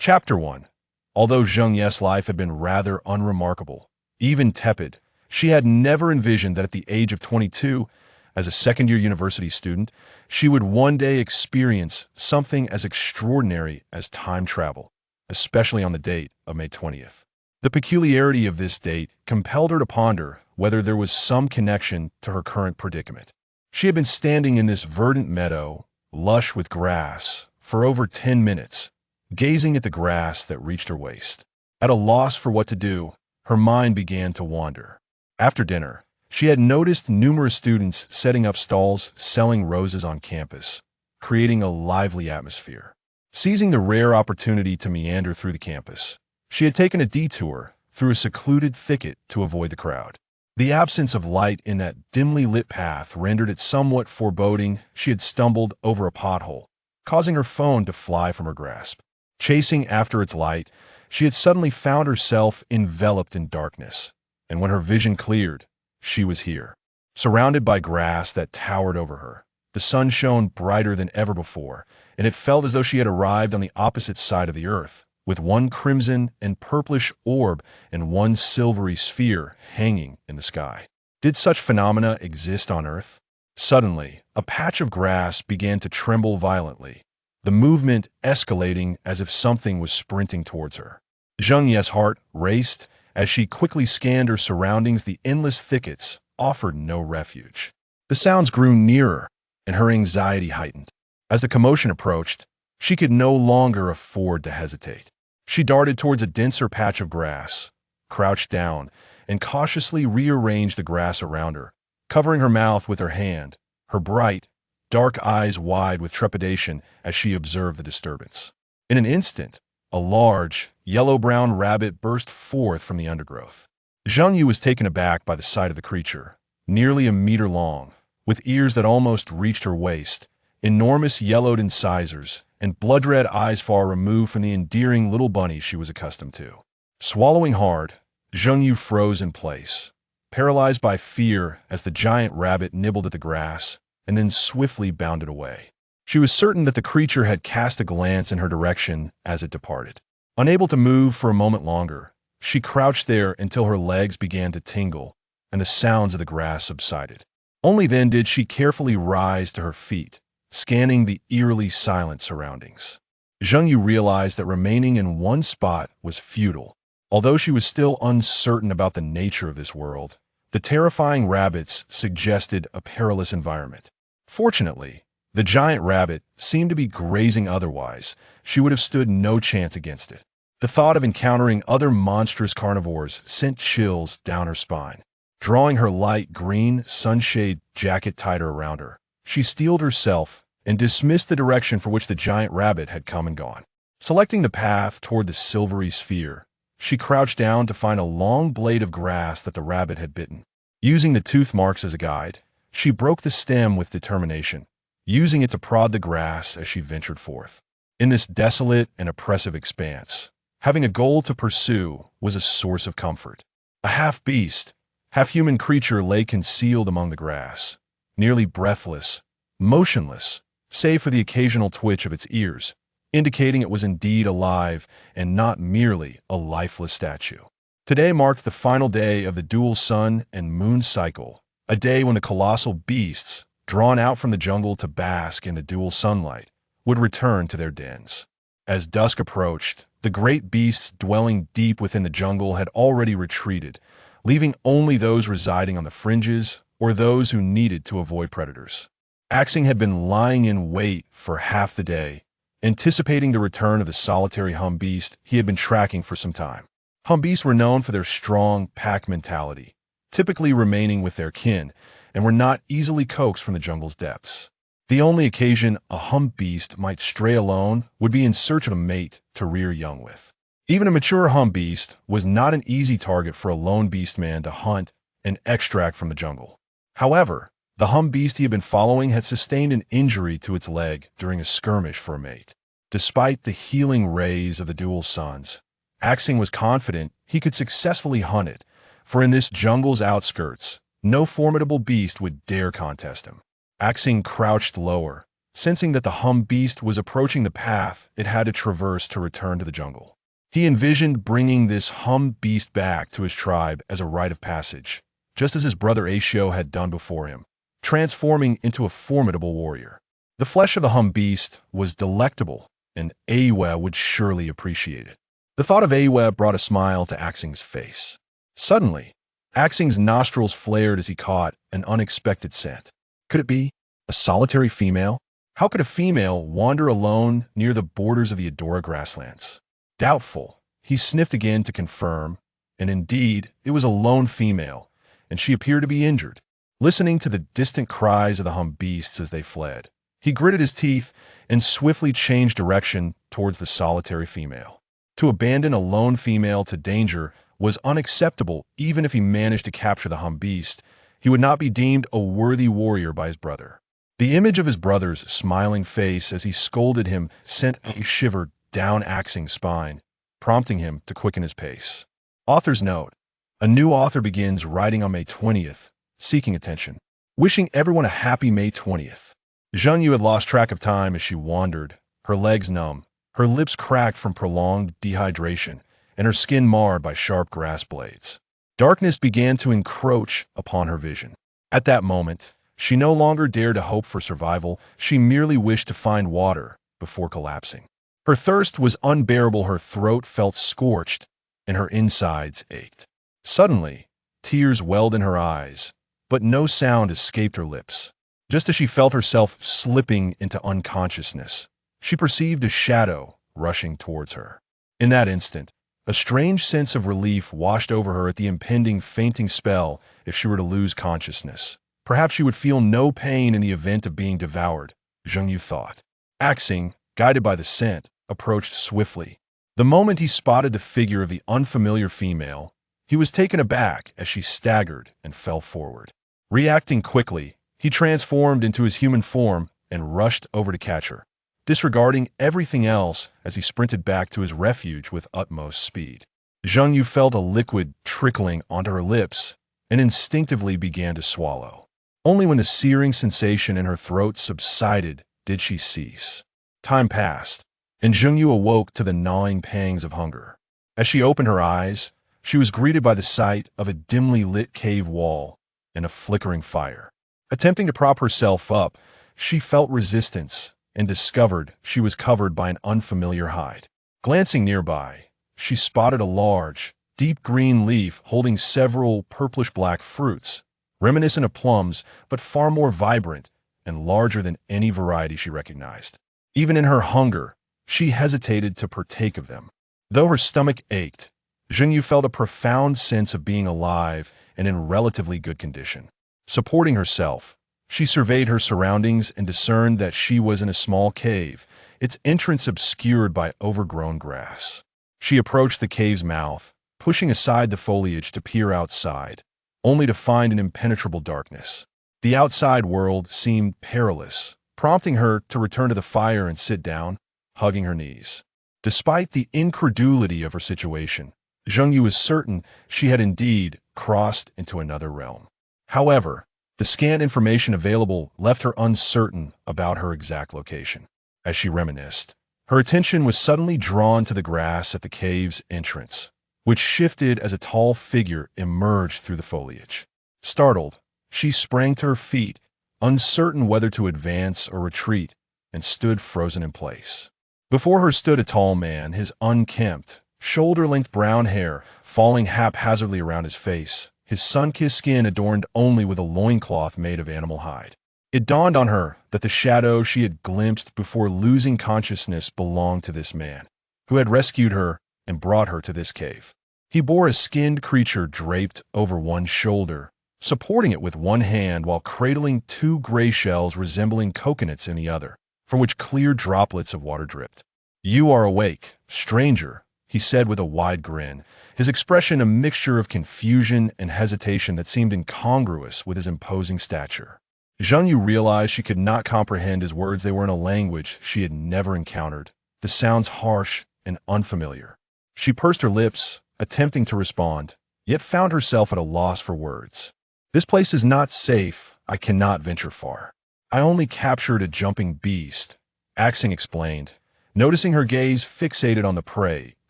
Chapter 1. Although Zheng Yu's life had been rather unremarkable, even tepid, she had never envisioned that at the age of 22, as a second-year university student, she would one day experience something as extraordinary as time travel, especially on the date of May 20th. The peculiarity of this date compelled her to ponder whether there was some connection to her current predicament. She had been standing in this verdant meadow, lush with grass, for over 10 minutes, gazing at the grass that reached her waist. At a loss for what to do, her mind began to wander. After dinner, she had noticed numerous students setting up stalls selling roses on campus, creating a lively atmosphere. Seizing the rare opportunity to meander through the campus, she had taken a detour through a secluded thicket to avoid the crowd. The absence of light in that dimly lit path rendered it somewhat foreboding. She had stumbled over a pothole, causing her phone to fly from her grasp. Chasing after its light, she had suddenly found herself enveloped in darkness, and when her vision cleared, she was here. Surrounded by grass that towered over her, the sun shone brighter than ever before, and it felt as though she had arrived on the opposite side of the earth, with one crimson and purplish orb and one silvery sphere hanging in the sky. Did such phenomena exist on Earth? Suddenly, a patch of grass began to tremble violently, the movement escalating as if something was sprinting towards her. Zheng Yu's heart raced as she quickly scanned her surroundings. The endless thickets offered no refuge. The sounds grew nearer, and her anxiety heightened. As the commotion approached, she could no longer afford to hesitate. She darted towards a denser patch of grass, crouched down, and cautiously rearranged the grass around her, covering her mouth with her hand, her bright, dark eyes wide with trepidation as she observed the disturbance. In an instant, a large, yellow-brown rabbit burst forth from the undergrowth. Zheng Yu was taken aback by the sight of the creature, nearly a meter long, with ears that almost reached her waist, enormous yellowed incisors, and blood-red eyes far removed from the endearing little bunny she was accustomed to. Swallowing hard, Zheng Yu froze in place, paralyzed by fear as the giant rabbit nibbled at the grass and then swiftly bounded away. She was certain that the creature had cast a glance in her direction as it departed. Unable to move for a moment longer, she crouched there until her legs began to tingle and the sounds of the grass subsided. Only then did she carefully rise to her feet, scanning the eerily silent surroundings. Zheng Yu realized that remaining in one spot was futile. Although she was still uncertain about the nature of this world, the terrifying rabbits suggested a perilous environment. Fortunately, the giant rabbit seemed to be grazing otherwise. She would have stood no chance against it. The thought of encountering other monstrous carnivores sent chills down her spine. Drawing her light green sunshade jacket tighter around her, she steeled herself and dismissed the direction for which the giant rabbit had come and gone. Selecting the path toward the silvery sphere, she crouched down to find a long blade of grass that the rabbit had bitten. Using the tooth marks as a guide, she broke the stem with determination, using it to prod the grass as she ventured forth. In this desolate and oppressive expanse, having a goal to pursue was a source of comfort. A half-beast, half-human creature lay concealed among the grass, nearly breathless, motionless, save for the occasional twitch of its ears, indicating it was indeed alive and not merely a lifeless statue. Today marked the final day of the dual sun and moon cycle, a day when the colossal beasts, drawn out from the jungle to bask in the dual sunlight, would return to their dens. As dusk approached, the great beasts dwelling deep within the jungle had already retreated, leaving only those residing on the fringes or those who needed to avoid predators. Axing had been lying in wait for half the day, anticipating the return of the solitary humbeast he had been tracking for some time. Humbeasts were known for their strong pack mentality, typically remaining with their kin, and were not easily coaxed from the jungle's depths. The only occasion a humbeast might stray alone would be in search of a mate to rear young with. Even a mature humbeast was not an easy target for a lone beastman to hunt and extract from the jungle. However, the humbeast he had been following had sustained an injury to its leg during a skirmish for a mate. Despite the healing rays of the dual suns, Axing was confident he could successfully hunt it, for in this jungle's outskirts, no formidable beast would dare contest him. Axing crouched lower, sensing that the humbeast was approaching the path it had to traverse to return to the jungle. He envisioned bringing this humbeast back to his tribe as a rite of passage, just as his brother Aisho had done before him, transforming into a formidable warrior. The flesh of the humbeast was delectable, and Aiwe would surely appreciate it. The thought of Aiwe brought a smile to Axing's face. Suddenly, Axing's nostrils flared as he caught an unexpected scent. Could it be a solitary female? How could a female wander alone near the borders of the Adora grasslands? Doubtful, he sniffed again to confirm, and indeed, it was a lone female, and she appeared to be injured. Listening to the distant cries of the humbeasts as they fled, he gritted his teeth and swiftly changed direction towards the solitary female. To abandon a lone female to danger was unacceptable. Even if he managed to capture the humbeast, he would not be deemed a worthy warrior by his brother. The image of his brother's smiling face as he scolded him sent a shiver down Axing's spine, prompting him to quicken his pace. Author's note: a new author begins writing on May 20th, seeking attention. Wishing everyone a happy May 20th. Zheng Yu had lost track of time as she wandered, her legs numb, her lips cracked from prolonged dehydration, and her skin marred by sharp grass blades. Darkness began to encroach upon her vision. At that moment, she no longer dared to hope for survival. She merely wished to find water before collapsing. Her thirst was unbearable. Her throat felt scorched, and her insides ached. Suddenly, tears welled in her eyes, but no sound escaped her lips. Just as she felt herself slipping into unconsciousness, she perceived a shadow rushing towards her. In that instant, a strange sense of relief washed over her at the impending fainting spell. If she were to lose consciousness, perhaps she would feel no pain in the event of being devoured, Zheng Yu thought. Axing, guided by the scent, approached swiftly. The moment he spotted the figure of the unfamiliar female, he was taken aback as she staggered and fell forward. Reacting quickly, he transformed into his human form and rushed over to catch her, disregarding everything else as he sprinted back to his refuge with utmost speed. Zheng Yu felt a liquid trickling onto her lips and instinctively began to swallow. Only when the searing sensation in her throat subsided did she cease. Time passed, and Zheng Yu awoke to the gnawing pangs of hunger. As she opened her eyes, she was greeted by the sight of a dimly lit cave wall and a flickering fire. Attempting to prop herself up, she felt resistance and discovered she was covered by an unfamiliar hide. Glancing nearby, she spotted a large, deep green leaf holding several purplish-black fruits, reminiscent of plums, but far more vibrant and larger than any variety she recognized. Even in her hunger, she hesitated to partake of them. Though her stomach ached, Zheng Yu felt a profound sense of being alive and in relatively good condition. Supporting herself, she surveyed her surroundings and discerned that she was in a small cave, its entrance obscured by overgrown grass. She approached the cave's mouth, pushing aside the foliage to peer outside, only to find an impenetrable darkness. The outside world seemed perilous, prompting her to return to the fire and sit down, hugging her knees. Despite the incredulity of her situation, Zheng Yu was certain she had indeed crossed into another realm. However, the scant information available left her uncertain about her exact location. As she reminisced, her attention was suddenly drawn to the grass at the cave's entrance, which shifted as a tall figure emerged through the foliage. Startled, she sprang to her feet, uncertain whether to advance or retreat, and stood frozen in place. Before her stood a tall man, his unkempt, shoulder-length brown hair falling haphazardly around his face, his sun-kissed skin adorned only with a loincloth made of animal hide. It dawned on her that the shadow she had glimpsed before losing consciousness belonged to this man, who had rescued her and brought her to this cave. He bore a skinned creature draped over one shoulder, supporting it with one hand while cradling two gray shells resembling coconuts in the other, from which clear droplets of water dripped. "You are awake, stranger," he said with a wide grin, his expression a mixture of confusion and hesitation that seemed incongruous with his imposing stature. Zheng Yu realized she could not comprehend his words. They were in a language she had never encountered, the sounds harsh and unfamiliar. She pursed her lips, attempting to respond, yet found herself at a loss for words. "This place is not safe. I cannot venture far." I only captured a jumping beast, Axing explained, noticing her gaze fixated on the prey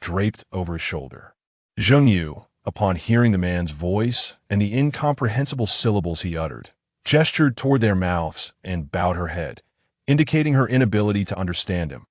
draped over his shoulder. Zheng Yu, upon hearing the man's voice and the incomprehensible syllables he uttered, gestured toward their mouths and bowed her head, indicating her inability to understand him.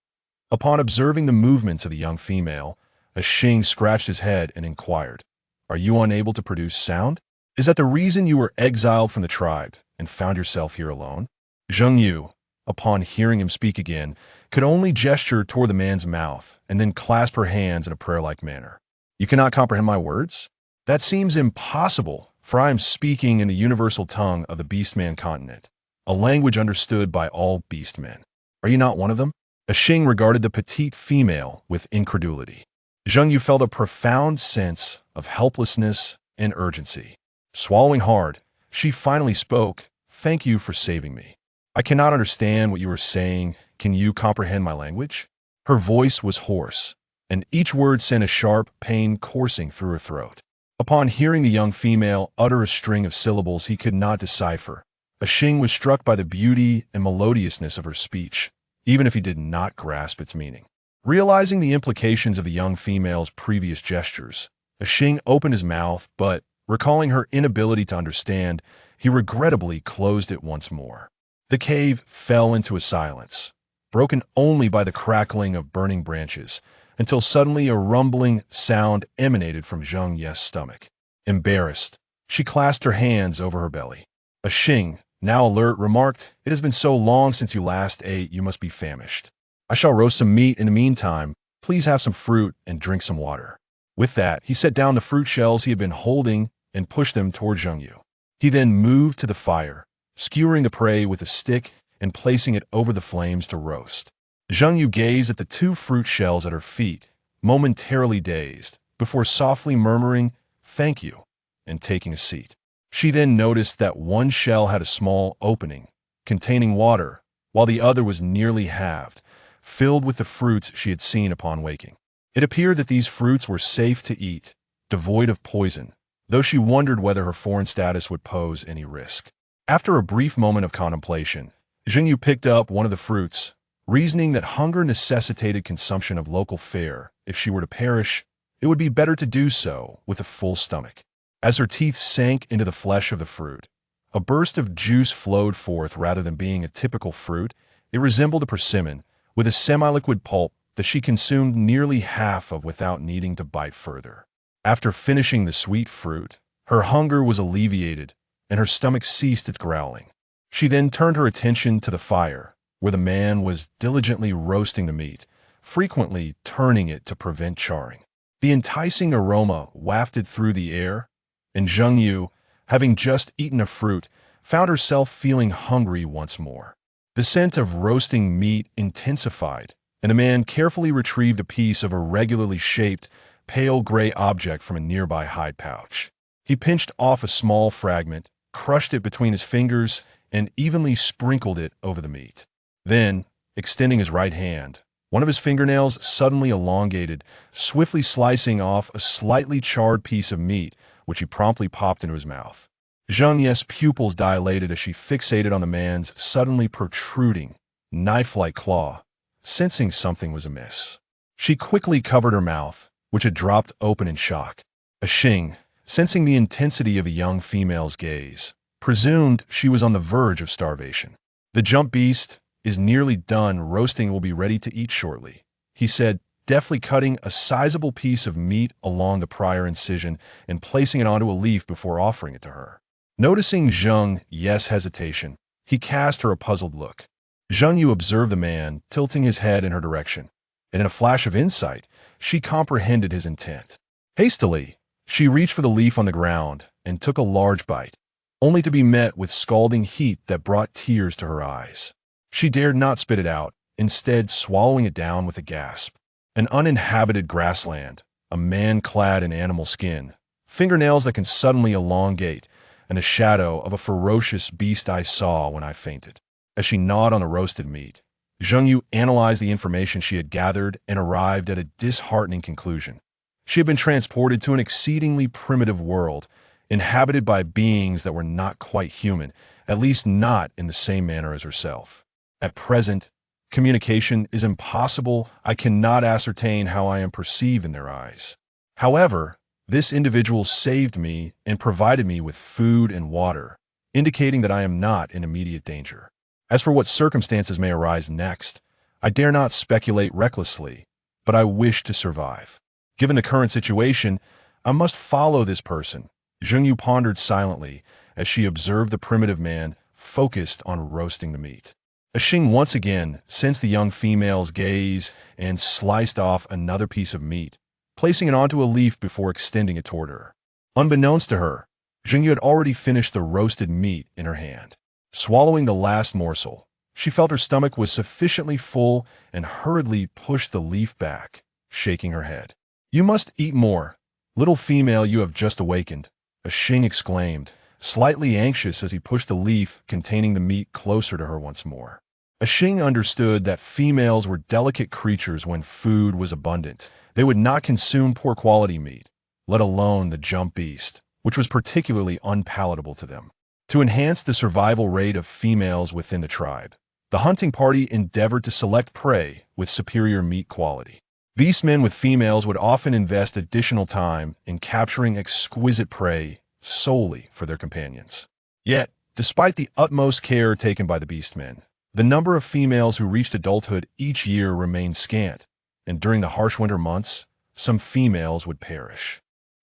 Upon observing the movements of the young female, a Xing scratched his head and inquired, "Are you unable to produce sound? Is that the reason you were exiled from the tribe and found yourself here alone?" Zheng Yu, upon hearing him speak again, could only gesture toward the man's mouth and then clasp her hands in a prayer-like manner. "You cannot comprehend my words? That seems impossible, for I am speaking in the universal tongue of the Beastman continent, a language understood by all beastmen. Are you not one of them?" A Xing regarded the petite female with incredulity. Zheng Yu felt a profound sense of helplessness and urgency. Swallowing hard, she finally spoke, "Thank you for saving me. I cannot understand what you are saying. Can you comprehend my language?" Her voice was hoarse, and each word sent a sharp pain coursing through her throat. Upon hearing the young female utter a string of syllables he could not decipher, a Xing was struck by the beauty and melodiousness of her speech, even if he did not grasp its meaning. Realizing the implications of the young female's previous gestures, a Xing opened his mouth, but, recalling her inability to understand, he regrettably closed it once more. The cave fell into a silence, broken only by the crackling of burning branches, until suddenly a rumbling sound emanated from Zheng Yu's stomach. Embarrassed, she clasped her hands over her belly. A Xing, now alert, remarked, "It has been so long since you last ate, you must be famished. I shall roast some meat in the meantime. Please have some fruit and drink some water." With that, he set down the fruit shells he had been holding and pushed them toward Zheng Yu. He then moved to the fire, skewering the prey with a stick and placing it over the flames to roast. Zheng Yu gazed at the 2 fruit shells at her feet, momentarily dazed, before softly murmuring, "Thank you," and taking a seat. She then noticed that one shell had a small opening, containing water, while the other was nearly halved, filled with the fruits she had seen upon waking. It appeared that these fruits were safe to eat, devoid of poison, though she wondered whether her foreign status would pose any risk. After a brief moment of contemplation, Zheng Yu picked up one of the fruits, reasoning that hunger necessitated consumption of local fare. If she were to perish, it would be better to do so with a full stomach. As her teeth sank into the flesh of the fruit, a burst of juice flowed forth. Rather than being a typical fruit, it resembled a persimmon, with a semi-liquid pulp that she consumed nearly half of without needing to bite further. After finishing the sweet fruit, her hunger was alleviated, and her stomach ceased its growling. She then turned her attention to the fire, where the man was diligently roasting the meat, frequently turning it to prevent charring. The enticing aroma wafted through the air, and Zheng Yu, having just eaten a fruit, found herself feeling hungry once more. The scent of roasting meat intensified, and a man carefully retrieved a piece of a regularly shaped, pale gray object from a nearby hide pouch. He pinched off a small fragment, crushed it between his fingers, and evenly sprinkled it over the meat. Then, extending his right hand, one of his fingernails suddenly elongated, swiftly slicing off a slightly charred piece of meat, which he promptly popped into his mouth. Zheng Yu's pupils dilated as she fixated on the man's suddenly protruding, knife-like claw, sensing something was amiss. She quickly covered her mouth, which had dropped open in shock. A Xing, sensing the intensity of the young female's gaze, presumed she was on the verge of starvation. "The jump beast is nearly done. Roasting will be ready to eat shortly," he said, deftly cutting a sizable piece of meat along the prior incision and placing it onto a leaf before offering it to her. Noticing Zheng Yu's hesitation, he cast her a puzzled look. Zheng Yu observed the man, tilting his head in her direction, and in a flash of insight, she comprehended his intent. Hastily, she reached for the leaf on the ground and took a large bite, only to be met with scalding heat that brought tears to her eyes. She dared not spit it out, instead swallowing it down with a gasp. An uninhabited grassland, a man clad in animal skin, fingernails that can suddenly elongate, and the shadow of a ferocious beast I saw when I fainted. As she gnawed on the roasted meat, Zheng Yu analyzed the information she had gathered and arrived at a disheartening conclusion. She had been transported to an exceedingly primitive world, inhabited by beings that were not quite human, at least not in the same manner as herself. At present, communication is impossible. I cannot ascertain how I am perceived in their eyes. However, this individual saved me and provided me with food and water, indicating that I am not in immediate danger. As for what circumstances may arise next, I dare not speculate recklessly, but I wish to survive. Given the current situation, I must follow this person. Zheng Yu pondered silently as she observed the primitive man focused on roasting the meat. Xing once again sensed the young female's gaze and sliced off another piece of meat, placing it onto a leaf before extending it toward her. Unbeknownst to her, Zheng Yu had already finished the roasted meat in her hand. Swallowing the last morsel, she felt her stomach was sufficiently full and hurriedly pushed the leaf back, shaking her head. "You must eat more. Little female, you have just awakened," Xing exclaimed, slightly anxious as he pushed the leaf containing the meat closer to her once more. Xing understood that females were delicate creatures when food was abundant. They would not consume poor quality meat, let alone the jump beast, which was particularly unpalatable to them. To enhance the survival rate of females within the tribe, the hunting party endeavored to select prey with superior meat quality. Beastmen with females would often invest additional time in capturing exquisite prey solely for their companions. Yet, despite the utmost care taken by the beastmen, the number of females who reached adulthood each year remained scant, and during the harsh winter months, some females would perish.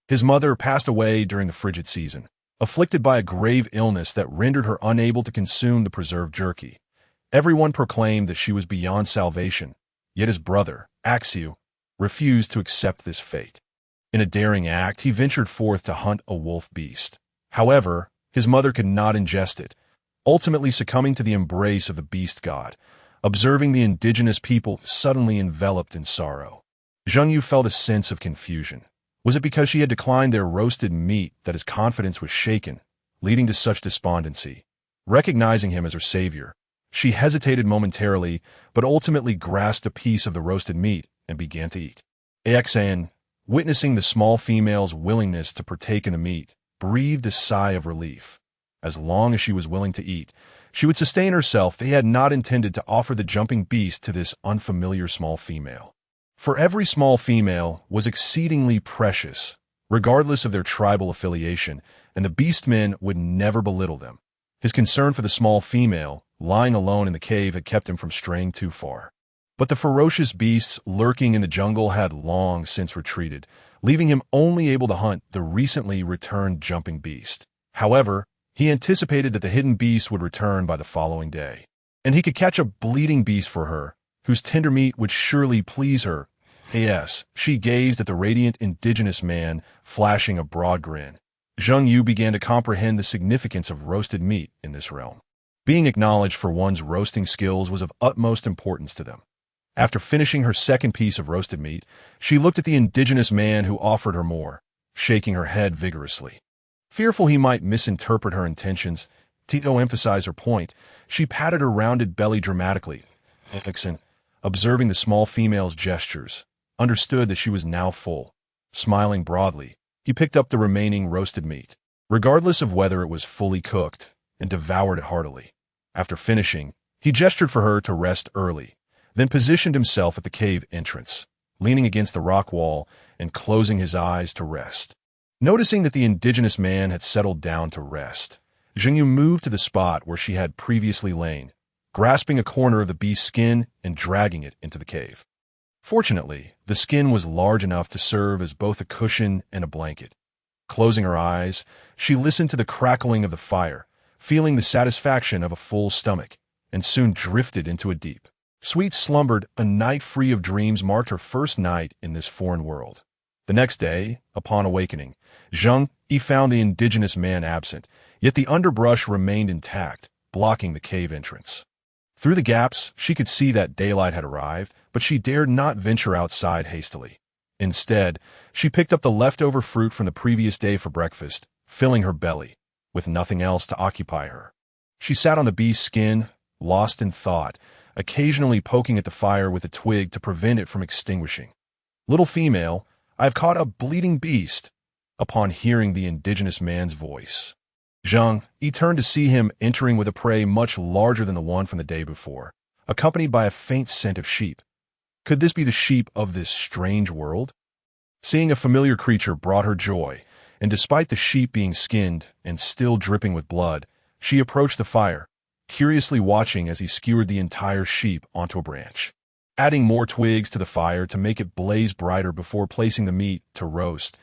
His mother passed away during the frigid season, afflicted by a grave illness that rendered her unable to consume the preserved jerky. Everyone proclaimed that she was beyond salvation, yet his brother, Axiu, refused to accept this fate. In a daring act, he ventured forth to hunt a wolf beast. However, his mother could not ingest it, ultimately succumbing to the embrace of the beast god, observing the indigenous people suddenly enveloped in sorrow. Zheng Yu felt a sense of confusion. Was it because she had declined their roasted meat that his confidence was shaken, leading to such despondency? Recognizing him as her savior, she hesitated momentarily, but ultimately grasped a piece of the roasted meat and began to eat. Axan, witnessing the small female's willingness to partake in the meat, breathed a sigh of relief. As long as she was willing to eat, she would sustain herself. They had not intended to offer the jumping beast to this unfamiliar small female. For every small female was exceedingly precious, regardless of their tribal affiliation, and the beastmen would never belittle them. His concern for the small female, lying alone in the cave, had kept him from straying too far. But the ferocious beasts lurking in the jungle had long since retreated, leaving him only able to hunt the recently returned jumping beast. However, he anticipated that the hidden beast would return by the following day, and he could catch a bleeding beast for her, whose tender meat would surely please her. Yes, she gazed at the radiant indigenous man, flashing a broad grin. Zheng Yu began to comprehend the significance of roasted meat in this realm. Being acknowledged for one's roasting skills was of utmost importance to them. After finishing her second piece of roasted meat, she looked at the indigenous man who offered her more, shaking her head vigorously. Fearful he might misinterpret her intentions, to emphasize her point, she patted her rounded belly dramatically. Nixon, observing the small female's gestures, understood that she was now full. Smiling broadly, he picked up the remaining roasted meat, regardless of whether it was fully cooked, and devoured it heartily. After finishing, he gestured for her to rest early, then positioned himself at the cave entrance, leaning against the rock wall and closing his eyes to rest. Noticing that the indigenous man had settled down to rest, Zheng Yu moved to the spot where she had previously lain, grasping a corner of the beast's skin and dragging it into the cave. Fortunately, the skin was large enough to serve as both a cushion and a blanket. Closing her eyes, she listened to the crackling of the fire, feeling the satisfaction of a full stomach, and soon drifted into a deep, sweet slumber. A night free of dreams marked her first night in this foreign world. The next day, upon awakening, Zheng Yu found the indigenous man absent, yet the underbrush remained intact, blocking the cave entrance. Through the gaps, she could see that daylight had arrived, but she dared not venture outside hastily. Instead, she picked up the leftover fruit from the previous day for breakfast, filling her belly, with nothing else to occupy her. She sat on the beast's skin, lost in thought, occasionally poking at the fire with a twig to prevent it from extinguishing. "Little female, I have caught a bleeding beast," upon hearing the indigenous man's voice. Zheng Yu turned to see him entering with a prey much larger than the one from the day before, accompanied by a faint scent of sheep. Could this be the sheep of this strange world? Seeing a familiar creature brought her joy, and despite the sheep being skinned and still dripping with blood, she approached the fire, curiously watching as he skewered the entire sheep onto a branch, adding more twigs to the fire to make it blaze brighter before placing the meat to roast.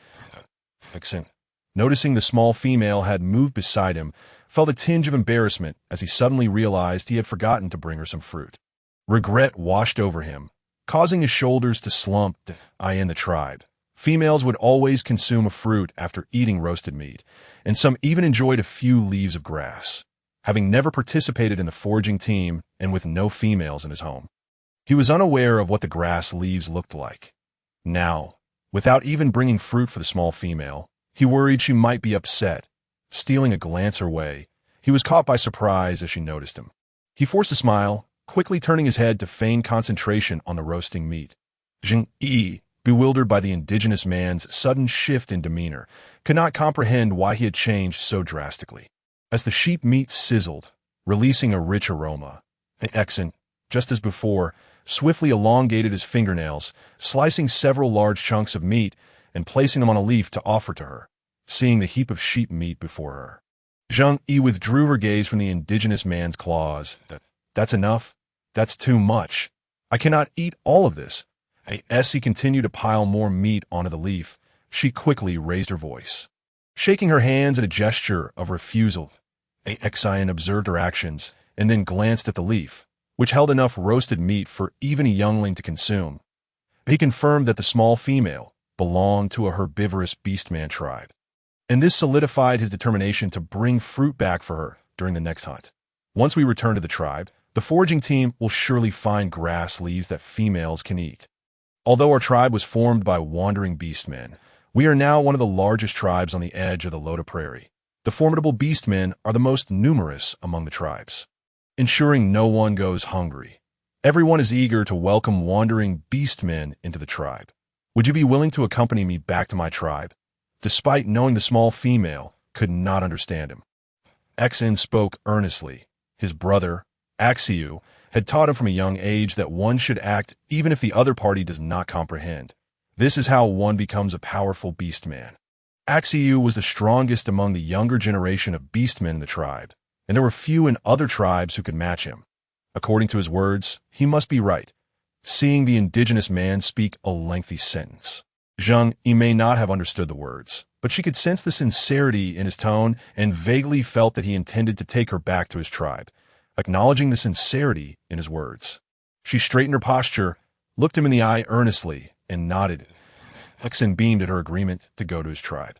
Noticing the small female had moved beside him, felt a tinge of embarrassment as he suddenly realized he had forgotten to bring her some fruit. Regret washed over him, causing his shoulders to slump. In the tribe, females would always consume a fruit after eating roasted meat, and some even enjoyed a few leaves of grass. Having never participated in the foraging team and with no females in his home, he was unaware of what the grass leaves looked like. Now, without even bringing fruit for the small female, he worried she might be upset. Stealing a glance her way, he was caught by surprise as she noticed him. He forced a smile, quickly turning his head to feign concentration on the roasting meat. Zheng Yu, bewildered by the indigenous man's sudden shift in demeanor, could not comprehend why he had changed so drastically. As the sheep meat sizzled, releasing a rich aroma, Exen, just as before, swiftly elongated his fingernails, slicing several large chunks of meat and placing them on a leaf to offer to her. Seeing the heap of sheep meat before her, Zheng Yu withdrew her gaze from the indigenous man's claws. That's enough. That's too much. I cannot eat all of this. As he continued to pile more meat onto the leaf, she quickly raised her voice, shaking her hands in a gesture of refusal. Exen observed her actions and then glanced at the leaf, which held enough roasted meat for even a youngling to consume. He confirmed that the small female belonged to a herbivorous beastman tribe, and this solidified his determination to bring fruit back for her during the next hunt. Once we return to the tribe, the foraging team will surely find grass leaves that females can eat. Although our tribe was formed by wandering beastmen, we are now one of the largest tribes on the edge of the Loda Prairie. The formidable beastmen are the most numerous among the tribes, ensuring no one goes hungry. Everyone is eager to welcome wandering beastmen into the tribe. Would you be willing to accompany me back to my tribe? Despite knowing the small female could not understand him, Exen spoke earnestly. His brother, Yu, had taught him from a young age that one should act even if the other party does not comprehend. This is how one becomes a powerful beastman. Yu was the strongest among the younger generation of beastmen in the tribe, and there were few in other tribes who could match him. According to his words, he must be right. Seeing the indigenous man speak a lengthy sentence, Zheng Yu may not have understood the words, but she could sense the sincerity in his tone and vaguely felt that he intended to take her back to his tribe. Acknowledging the sincerity in his words, she straightened her posture, looked him in the eye earnestly, and nodded. Exen beamed at her agreement to go to his tribe.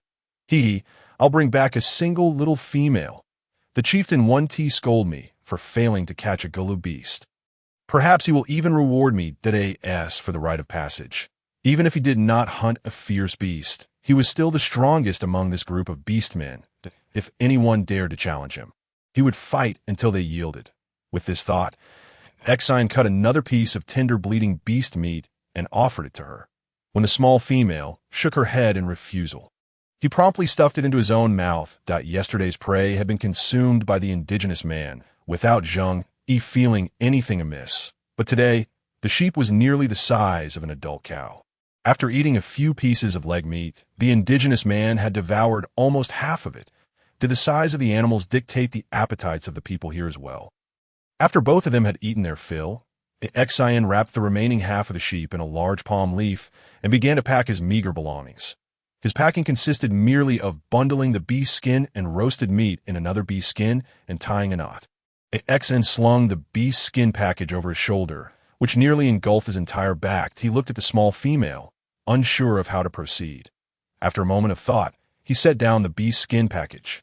I'll bring back a single little female. The chieftain won't scold me for failing to catch a gulu beast. Perhaps he will even reward me for the rite of passage. Even if he did not hunt a fierce beast, he was still the strongest among this group of beastmen. If anyone dared to challenge him, he would fight until they yielded. With this thought, Exen cut another piece of tender bleeding beast meat and offered it to her. When the small female shook her head in refusal, he promptly stuffed it into his own mouth. Yesterday's prey had been consumed by the indigenous man, without Zheng Yu feeling anything amiss. But today, the sheep was nearly the size of an adult cow. After eating a few pieces of leg meat, the indigenous man had devoured almost half of it. Did the size of the animals dictate the appetites of the people here as well? After both of them had eaten their fill, Exen wrapped the remaining half of the sheep in a large palm leaf and began to pack his meager belongings. His packing consisted merely of bundling the beast skin and roasted meat in another beast skin and tying a knot. Exen slung the beast skin package over his shoulder, which nearly engulfed his entire back. He looked at the small female, unsure of how to proceed. After a moment of thought, he set down the beast skin package,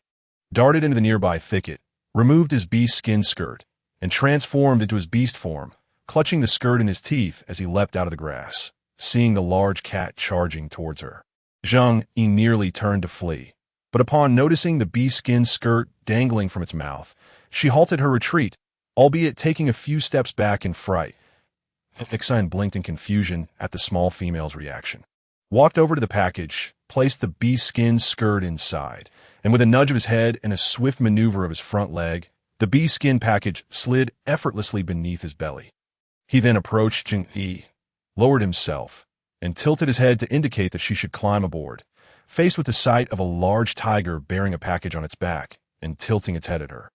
darted into the nearby thicket, removed his beast skin skirt, and transformed into his beast form, clutching the skirt in his teeth as he leapt out of the grass, seeing the large cat charging towards her. Zheng Yu nearly turned to flee, but upon noticing the beast skin skirt dangling from its mouth, she halted her retreat, albeit taking a few steps back in fright. Exen blinked in confusion at the small female's reaction, walked over to the package, placed the bee-skin skirt inside, and with a nudge of his head and a swift maneuver of his front leg, the bee-skin package slid effortlessly beneath his belly. He then approached Zheng Yu, lowered himself, and tilted his head to indicate that she should climb aboard, faced with the sight of a large tiger bearing a package on its back and tilting its head at her.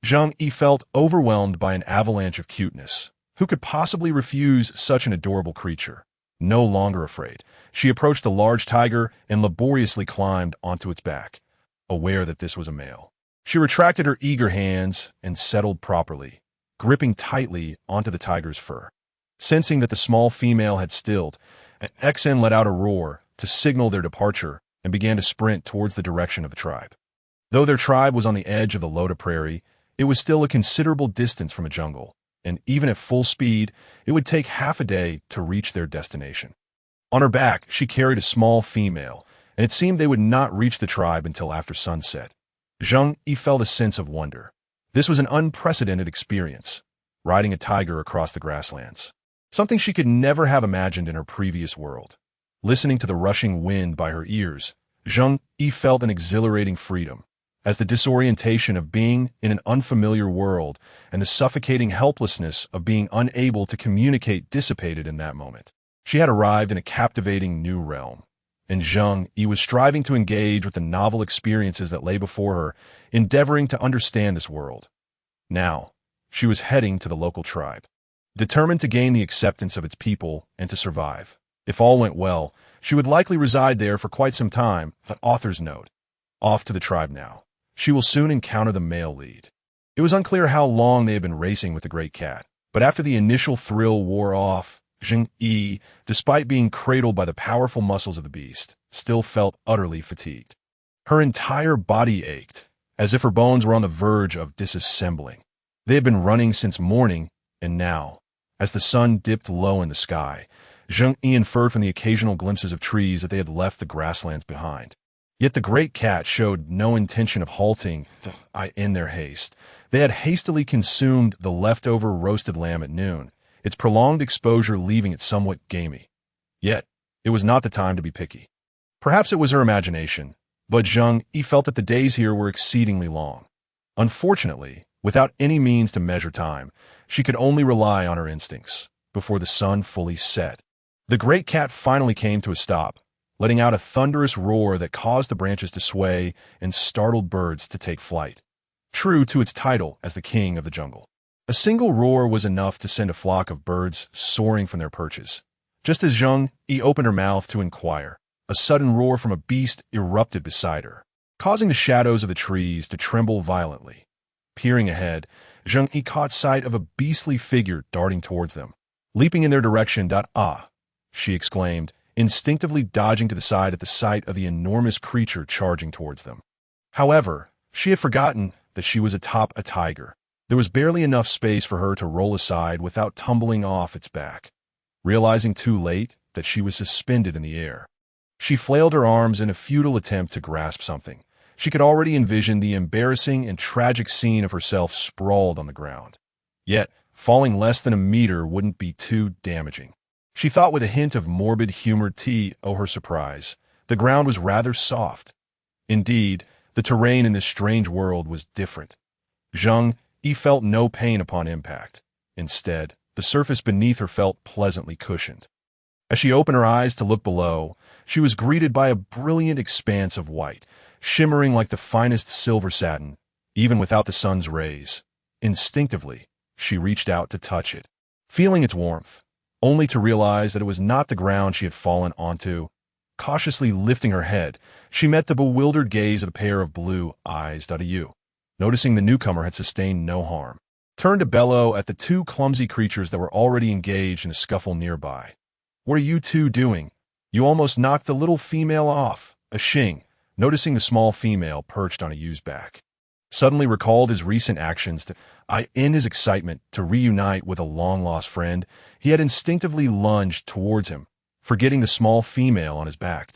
Zheng Yu felt overwhelmed by an avalanche of cuteness. Who could possibly refuse such an adorable creature? No longer afraid, she approached the large tiger and laboriously climbed onto its back, aware that this was a male. She retracted her eager hands and settled properly, gripping tightly onto the tiger's fur. Sensing that the small female had stilled, an XN let out a roar to signal their departure and began to sprint towards the direction of the tribe. Though their tribe was on the edge of the Loda Prairie, it was still a considerable distance from a jungle, and even at full speed, it would take half a day to reach their destination. On her back, she carried a small female, and it seemed they would not reach the tribe until after sunset. Zheng Yu felt a sense of wonder. This was an unprecedented experience, riding a tiger across the grasslands. Something she could never have imagined in her previous world. Listening to the rushing wind by her ears, Zheng Yu felt an exhilarating freedom, as the disorientation of being in an unfamiliar world and the suffocating helplessness of being unable to communicate dissipated in that moment. She had arrived in a captivating new realm, and Zheng Yu was striving to engage with the novel experiences that lay before her, endeavoring to understand this world. Now, she was heading to the local tribe, determined to gain the acceptance of its people and to survive. If all went well, she would likely reside there for quite some time, but author's note. Off to the tribe now. She will soon encounter the male lead. It was unclear how long they had been racing with the great cat, but after the initial thrill wore off, Zheng Yu, despite being cradled by the powerful muscles of the beast, still felt utterly fatigued. Her entire body ached, as if her bones were on the verge of disassembling. They had been running since morning, and now, as the sun dipped low in the sky, Zheng Yu inferred from the occasional glimpses of trees that they had left the grasslands behind. Yet the great cat showed no intention of halting in their haste. They had hastily consumed the leftover roasted lamb at noon, its prolonged exposure leaving it somewhat gamey. Yet, it was not the time to be picky. Perhaps it was her imagination, but Zheng Yu felt that the days here were exceedingly long. Unfortunately, without any means to measure time, she could only rely on her instincts. Before the sun fully set, the great cat finally came to a stop, letting out a thunderous roar that caused the branches to sway and startled birds to take flight. True to its title as the king of the jungle, a single roar was enough to send a flock of birds soaring from their perches. Just as Zheng Yu opened her mouth to inquire, a sudden roar from a beast erupted beside her, causing the shadows of the trees to tremble violently. Peering ahead, Zheng Yu caught sight of a beastly figure darting towards them. Leaping in their direction, she exclaimed, instinctively dodging to the side at the sight of the enormous creature charging towards them. However, she had forgotten that she was atop a tiger. There was barely enough space for her to roll aside without tumbling off its back. Realizing too late that she was suspended in the air, she flailed her arms in a futile attempt to grasp something. She could already envision the embarrassing and tragic scene of herself sprawled on the ground. Yet, falling less than a meter wouldn't be too damaging. She thought with a hint of morbid humor her surprise. The ground was rather soft. Indeed, the terrain in this strange world was different. Zheng Yu felt no pain upon impact. Instead, the surface beneath her felt pleasantly cushioned. As she opened her eyes to look below, she was greeted by a brilliant expanse of white, shimmering like the finest silver satin, even without the sun's rays. Instinctively, she reached out to touch it, feeling its warmth, only to realize that it was not the ground she had fallen onto. Cautiously lifting her head, she met the bewildered gaze of a pair of blue eyes. Noticing the newcomer had sustained no harm, turned to bellow at the two clumsy creatures that were already engaged in a scuffle nearby. "What are you two doing? You almost knocked the little female off," Xing, noticing the small female perched on a Yu's back, suddenly recalled his recent actions. In his excitement to reunite with a long-lost friend, he had instinctively lunged towards him, forgetting the small female on his back.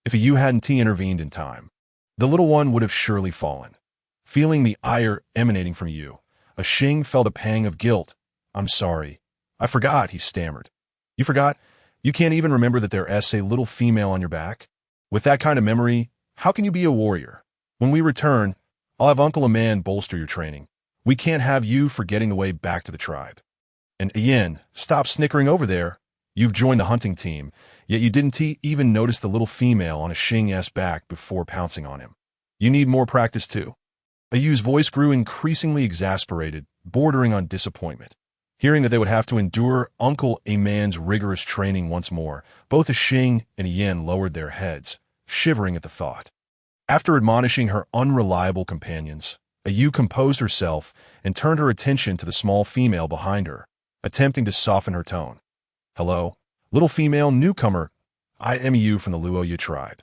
If a Yu hadn't intervened in time, the little one would have surely fallen. Feeling the ire emanating from Yu, Xing felt a pang of guilt. "I'm sorry. I forgot," he stammered. "You forgot? You can't even remember that there's a little female on your back?" With that kind of memory, how can you be a warrior? When we return, I'll have Uncle Aman bolster your training. We can't have you forgetting the way back to the tribe. And Ian, stop snickering over there. You've joined the hunting team, yet you didn't even notice the little female on a Xing's back before pouncing on him. You need more practice too. Ayu's voice grew increasingly exasperated, bordering on disappointment. Hearing that they would have to endure Uncle Aman's rigorous training once more, both a Xing and Ian lowered their heads, shivering at the thought. After admonishing her unreliable companions, Ayu composed herself and turned her attention to the small female behind her, attempting to soften her tone. Hello, little female newcomer. I am Ayu from the Luoya tribe.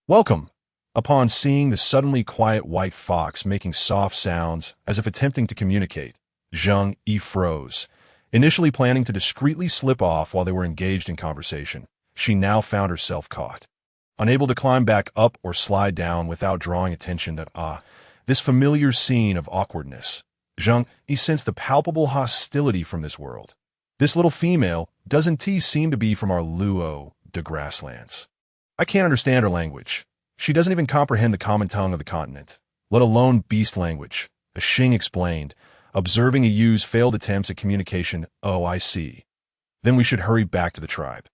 Welcome. Upon seeing the suddenly quiet white fox making soft sounds as if attempting to communicate, Zheng Yu froze. Initially planning to discreetly slip off while they were engaged in conversation, she now found herself caught. Unable to climb back up or slide down without drawing attention to this familiar scene of awkwardness, Zheng Yu sensed the palpable hostility from this world. This little female doesn't seem to be from our Luo de grasslands. I can't understand her language. She doesn't even comprehend the common tongue of the continent, let alone beast language, a Xing explained, observing Ayu's failed attempts at communication. Oh, I see. Then we should hurry back to the tribe.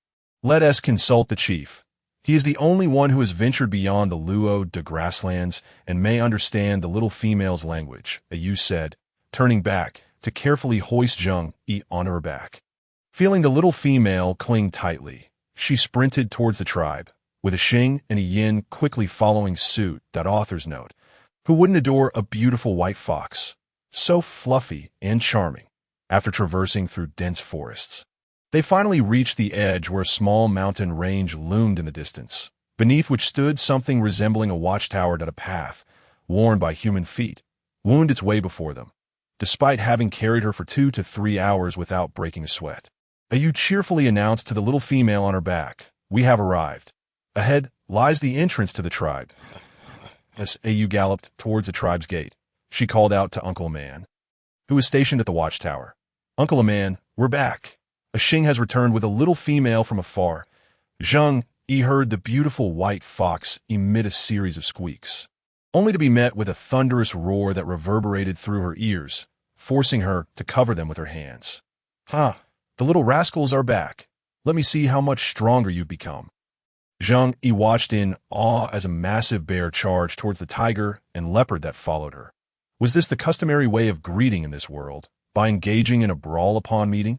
Let us consult the chief. He is the only one who has ventured beyond the Luo de grasslands and may understand the little female's language, Ayu said, turning back to carefully hoist Zheng Yu on her back. Feeling the little female cling tightly, she sprinted towards the tribe, with a Xing and a Yin quickly following suit. Author's note. Who wouldn't adore a beautiful white fox? So fluffy and charming. After traversing through dense forests, they finally reached the edge where a small mountain range loomed in the distance, beneath which stood something resembling a watchtower. A path, worn by human feet, wound its way before them, despite having carried her for 2 to 3 hours without breaking a sweat. Ayu cheerfully announced to the little female on her back, "We have arrived. Ahead lies the entrance to the tribe." As Ayu galloped towards the tribe's gate, she called out to Uncle Aman, who was stationed at the watchtower. "Uncle Aman, we're back. A Xing has returned with a little female from afar." Zheng Yu heard the beautiful white fox emit a series of squeaks, only to be met with a thunderous roar that reverberated through her ears, forcing her to cover them with her hands. "Ha! The little rascals are back. Let me see how much stronger you've become." Zheng Yu watched in awe as a massive bear charged towards the tiger and leopard that followed her. Was this the customary way of greeting in this world, by engaging in a brawl upon meeting?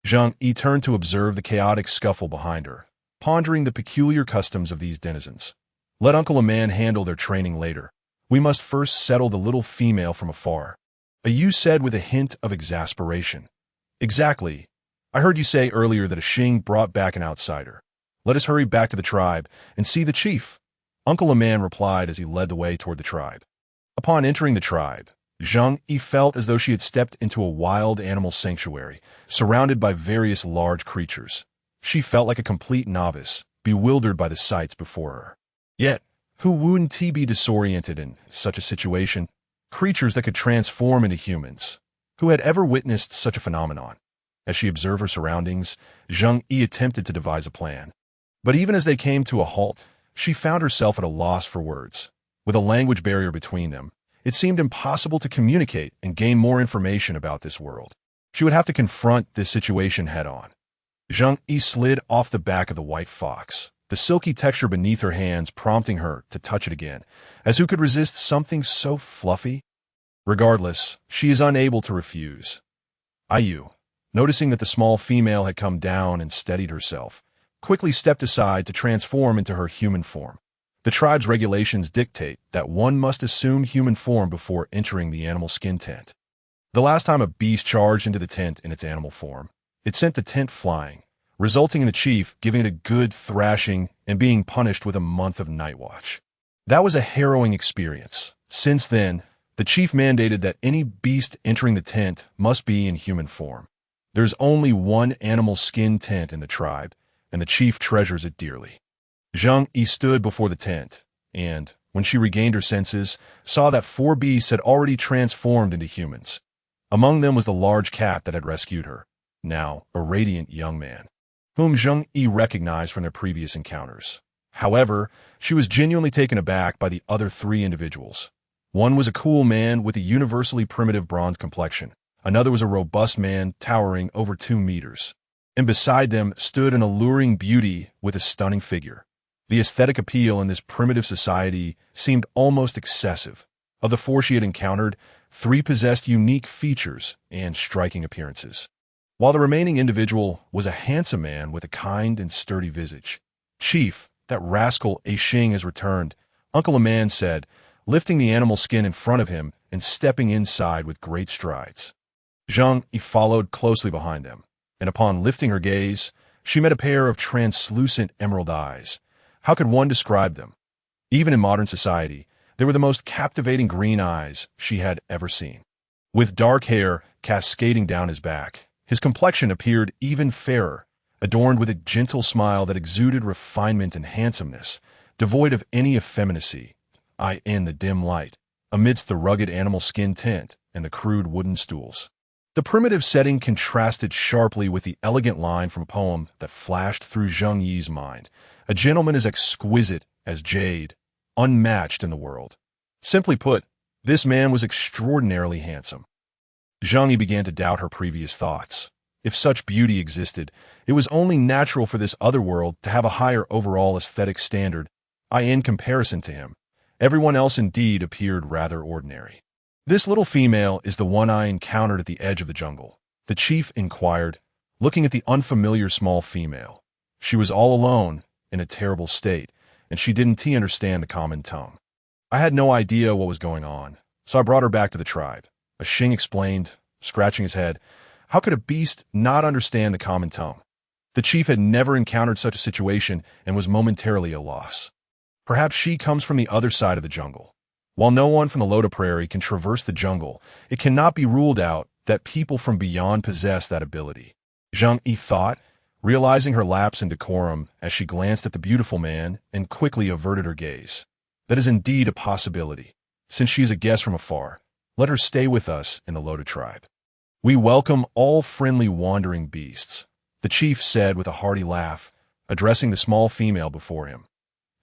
Zheng Yu turned to observe the chaotic scuffle behind her, pondering the peculiar customs of these denizens. Let Uncle Aman handle their training later. We must first settle the little female from afar. Ayu said with a hint of exasperation. "Exactly. I heard you say earlier that a Xing brought back an outsider. Let us hurry back to the tribe and see the chief," Uncle Aman replied as he led the way toward the tribe. Upon entering the tribe, Zheng Yu felt as though she had stepped into a wild animal sanctuary, surrounded by various large creatures. She felt like a complete novice, bewildered by the sights before her. Yet, who wouldn't be disoriented in such a situation? Creatures that could transform into humans. Who had ever witnessed such a phenomenon? As she observed her surroundings, Zheng Yu attempted to devise a plan. But even as they came to a halt, she found herself at a loss for words. With a language barrier between them, it seemed impossible to communicate and gain more information about this world. She would have to confront this situation head-on. Zheng Yu slid off the back of the white fox, the silky texture beneath her hands prompting her to touch it again, as who could resist something so fluffy? Regardless, she is unable to refuse. Ayu, noticing that the small female had come down and steadied herself, quickly stepped aside to transform into her human form. The tribe's regulations dictate that one must assume human form before entering the animal skin tent. The last time a beast charged into the tent in its animal form, it sent the tent flying, resulting in the chief giving it a good thrashing and being punished with a month of night watch. That was a harrowing experience. Since then, the chief mandated that any beast entering the tent must be in human form. There's only one animal skin tent in the tribe, and the chief treasures it dearly. Zheng Yu stood before the tent, and, when she regained her senses, saw that 4 beasts had already transformed into humans. Among them was the large cat that had rescued her, now a radiant young man, whom Zheng Yu recognized from their previous encounters. However, she was genuinely taken aback by the other three individuals. One was a cool man with a universally primitive bronze complexion. Another was a robust man towering over 2 meters. And beside them stood an alluring beauty with a stunning figure. The aesthetic appeal in this primitive society seemed almost excessive. Of the four she had encountered, 3 possessed unique features and striking appearances, while the remaining individual was a handsome man with a kind and sturdy visage. "Chief, that rascal Xing has returned," Uncle Aman said, lifting the animal skin in front of him and stepping inside with great strides. Zheng Yu followed closely behind them, and upon lifting her gaze, she met a pair of translucent emerald eyes. How could one describe them? Even in modern society, they were the most captivating green eyes she had ever seen. With dark hair cascading down his back, his complexion appeared even fairer, adorned with a gentle smile that exuded refinement and handsomeness, devoid of any effeminacy. In the dim light, amidst the rugged animal skin tent and the crude wooden stools. The primitive setting contrasted sharply with the elegant line from a poem that flashed through Zheng Yi's mind. A gentleman as exquisite as jade, unmatched in the world. Simply put, this man was extraordinarily handsome. Zheng Yi began to doubt her previous thoughts. If such beauty existed, it was only natural for this other world to have a higher overall aesthetic standard, in comparison to him. Everyone else indeed appeared rather ordinary. "This little female is the one I encountered at the edge of the jungle," the chief inquired, looking at the unfamiliar small female. She was all alone, in a terrible state, and she didn't understand the common tongue. "I had no idea what was going on, so I brought her back to the tribe," Xing explained, scratching his head. How could a beast not understand the common tongue? The chief had never encountered such a situation and was momentarily at a loss. Perhaps she comes from the other side of the jungle. While no one from the Loda Prairie can traverse the jungle, it cannot be ruled out that people from beyond possess that ability. Zheng Yi thought, realizing her lapse in decorum as she glanced at the beautiful man and quickly averted her gaze. That is indeed a possibility. Since she is a guest from afar, let her stay with us in the Loda tribe. "We welcome all friendly wandering beasts," the chief said with a hearty laugh, addressing the small female before him.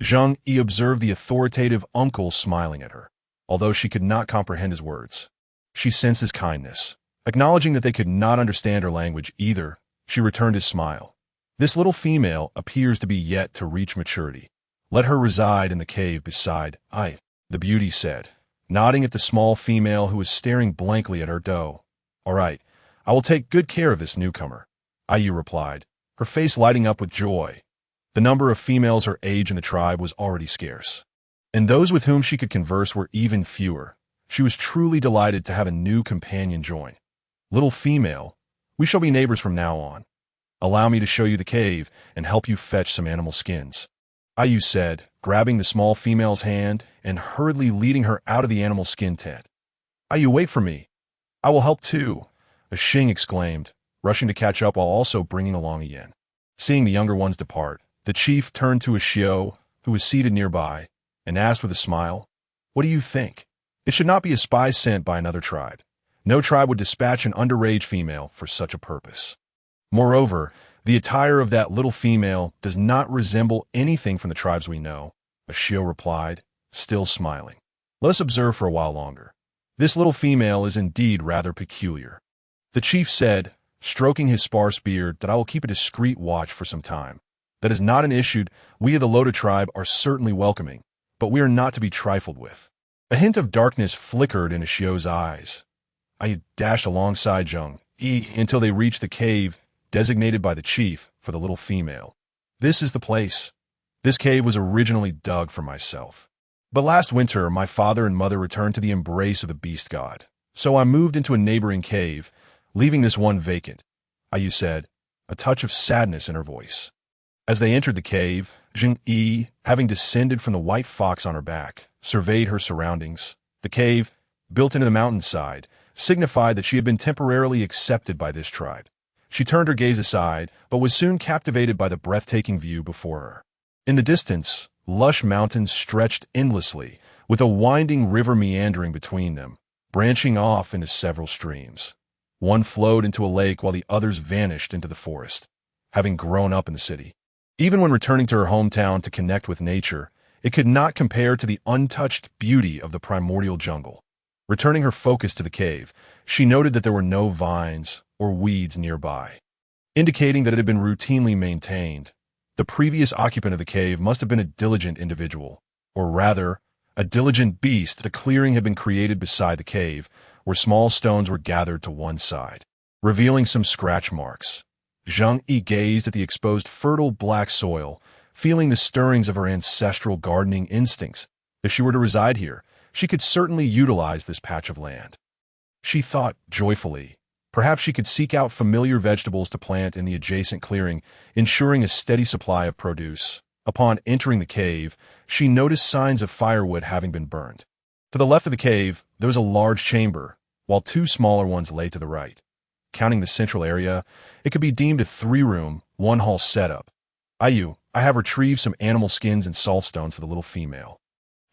Zheng Yi observed the authoritative uncle smiling at her, although she could not comprehend his words. She sensed his kindness. Acknowledging that they could not understand her language either, she returned his smile. "This little female appears to be yet to reach maturity. Let her reside in the cave beside the beauty said, nodding at the small female who was staring blankly at her doe. "All right, I will take good care of this newcomer," Ayu replied, her face lighting up with joy. The number of females her age in the tribe was already scarce, and those with whom she could converse were even fewer. She was truly delighted to have a new companion join. "Little female, we shall be neighbors from now on. Allow me to show you the cave and help you fetch some animal skins," Ayu said, grabbing the small female's hand and hurriedly leading her out of the animal skin tent. "Ayu, wait for me. I will help too," Xing exclaimed, rushing to catch up while also bringing along a yen. Seeing the younger ones depart, the chief turned to a Xiao, who was seated nearby, and asked with a smile, "What do you think? It should not be a spy sent by another tribe. No tribe would dispatch an underage female for such a purpose. Moreover, the attire of that little female does not resemble anything from the tribes we know," Xiao replied, still smiling. "Let us observe for a while longer. This little female is indeed rather peculiar." The chief said, stroking his sparse beard, "that I will keep a discreet watch for some time. That is not an issue we of the Loda tribe are certainly welcoming, but we are not to be trifled with." A hint of darkness flickered in Xiao's eyes. I dashed alongside Zheng Yi until they reached the cave designated by the chief for the little female. "This is the place. This cave was originally dug for myself. But last winter, my father and mother returned to the embrace of the beast god, so I moved into a neighboring cave, leaving this one vacant," Ayu said, a touch of sadness in her voice. As they entered the cave, Zheng Yi, having descended from the white fox on her back, surveyed her surroundings. The cave, built into the mountainside, signified that she had been temporarily accepted by this tribe. She turned her gaze aside, but was soon captivated by the breathtaking view before her. In the distance, lush mountains stretched endlessly, with a winding river meandering between them, branching off into several streams. One flowed into a lake while the others vanished into the forest, having grown up in the city. Even when returning to her hometown to connect with nature, it could not compare to the untouched beauty of the primordial jungle. Returning her focus to the cave, she noted that there were no vines or weeds nearby, indicating that it had been routinely maintained. The previous occupant of the cave must have been a diligent individual, or rather, a diligent beast. A clearing had been created beside the cave, where small stones were gathered to one side, revealing some scratch marks. Zheng Yu gazed at the exposed fertile black soil, feeling the stirrings of her ancestral gardening instincts. If she were to reside here, she could certainly utilize this patch of land. She thought joyfully. Perhaps she could seek out familiar vegetables to plant in the adjacent clearing, ensuring a steady supply of produce. Upon entering the cave, she noticed signs of firewood having been burned. To the left of the cave, there was a large chamber, while two smaller ones lay to the right. Counting the central area, it could be deemed a three-room, one-hall setup. I have retrieved some animal skins and saltstones for the little female.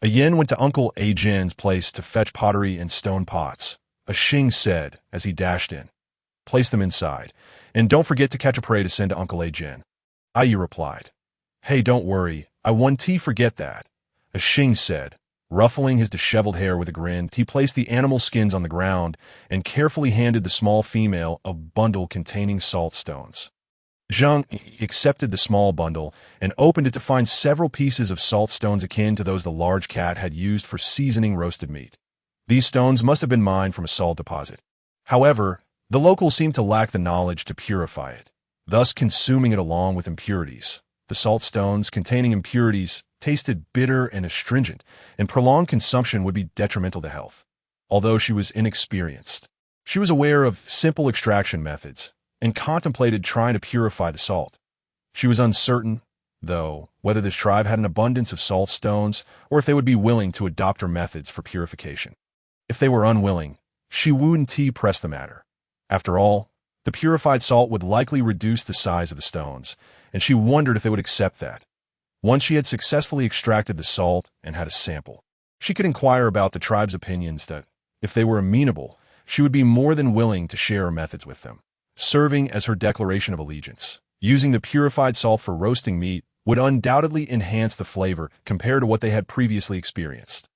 A yin went to Uncle Zhen's place to fetch pottery and stone pots. A Xing said as he dashed in. Place them inside, and don't forget to catch a prey to send to Uncle Zhen. Yu replied. Hey, don't worry, I won't forget that. A Xing said, ruffling his disheveled hair with a grin. He placed the animal skins on the ground and carefully handed the small female a bundle containing salt stones. Zheng accepted the small bundle and opened it to find several pieces of salt stones akin to those the large cat had used for seasoning roasted meat. These stones must have been mined from a salt deposit. However, the locals seemed to lack the knowledge to purify it, thus consuming it along with impurities. The salt stones containing impurities tasted bitter and astringent, and prolonged consumption would be detrimental to health. Although she was inexperienced, she was aware of simple extraction methods and contemplated trying to purify the salt. She was uncertain, though, whether this tribe had an abundance of salt stones or if they would be willing to adopt her methods for purification. If they were unwilling, she wouldn't press the matter. After all, the purified salt would likely reduce the size of the stones, and she wondered if they would accept that. Once she had successfully extracted the salt and had a sample, she could inquire about the tribe's opinions that, if they were amenable, she would be more than willing to share her methods with them, serving as her declaration of allegiance. Using the purified salt for roasting meat would undoubtedly enhance the flavor compared to what they had previously experienced.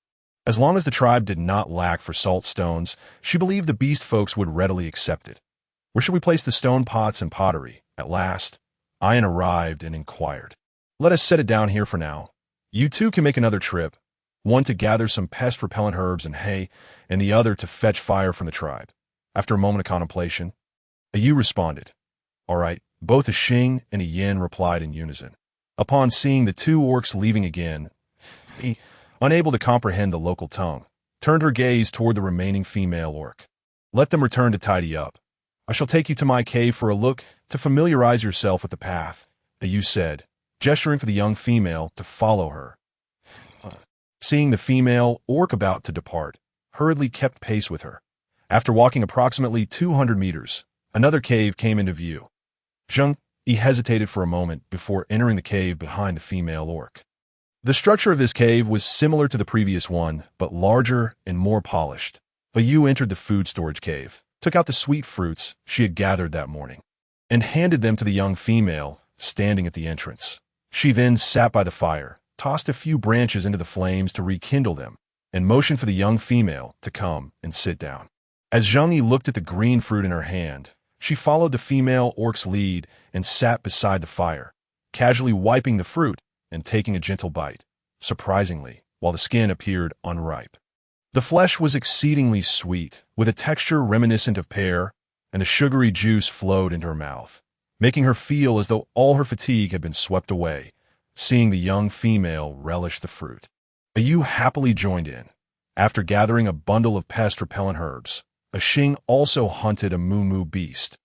As long as the tribe did not lack for salt stones, she believed the beast folks would readily accept it. Where should we place the stone pots and pottery? At last, Ian arrived and inquired. Let us set it down here for now. You two can make another trip, one to gather some pest-repellent herbs and hay, and the other to fetch fire from the tribe. After a moment of contemplation, a Yu responded. All right, both a Xing and a Yin replied in unison. Upon seeing the two orcs leaving again, he, unable to comprehend the local tongue, turned her gaze toward the remaining female orc. Let them return to tidy up. I shall take you to my cave for a look to familiarize yourself with the path, a Yu said, gesturing for the young female to follow her. Seeing the female orc about to depart, hurriedly kept pace with her. After walking approximately 200 meters, another cave came into view. Zheng Yu hesitated for a moment before entering the cave behind the female orc. The structure of this cave was similar to the previous one, but larger and more polished. But Yu entered the food storage cave, took out the sweet fruits she had gathered that morning, and handed them to the young female standing at the entrance. She then sat by the fire, tossed a few branches into the flames to rekindle them, and motioned for the young female to come and sit down. As Zheng Yu looked at the green fruit in her hand, she followed the female orc's lead and sat beside the fire, casually wiping the fruit and taking a gentle bite, surprisingly, while the skin appeared unripe. The flesh was exceedingly sweet, with a texture reminiscent of pear, and a sugary juice flowed into her mouth, making her feel as though all her fatigue had been swept away. Seeing the young female relish the fruit, a Yu happily joined in. After gathering a bundle of pest-repellent herbs, a Xing also hunted a moo beast.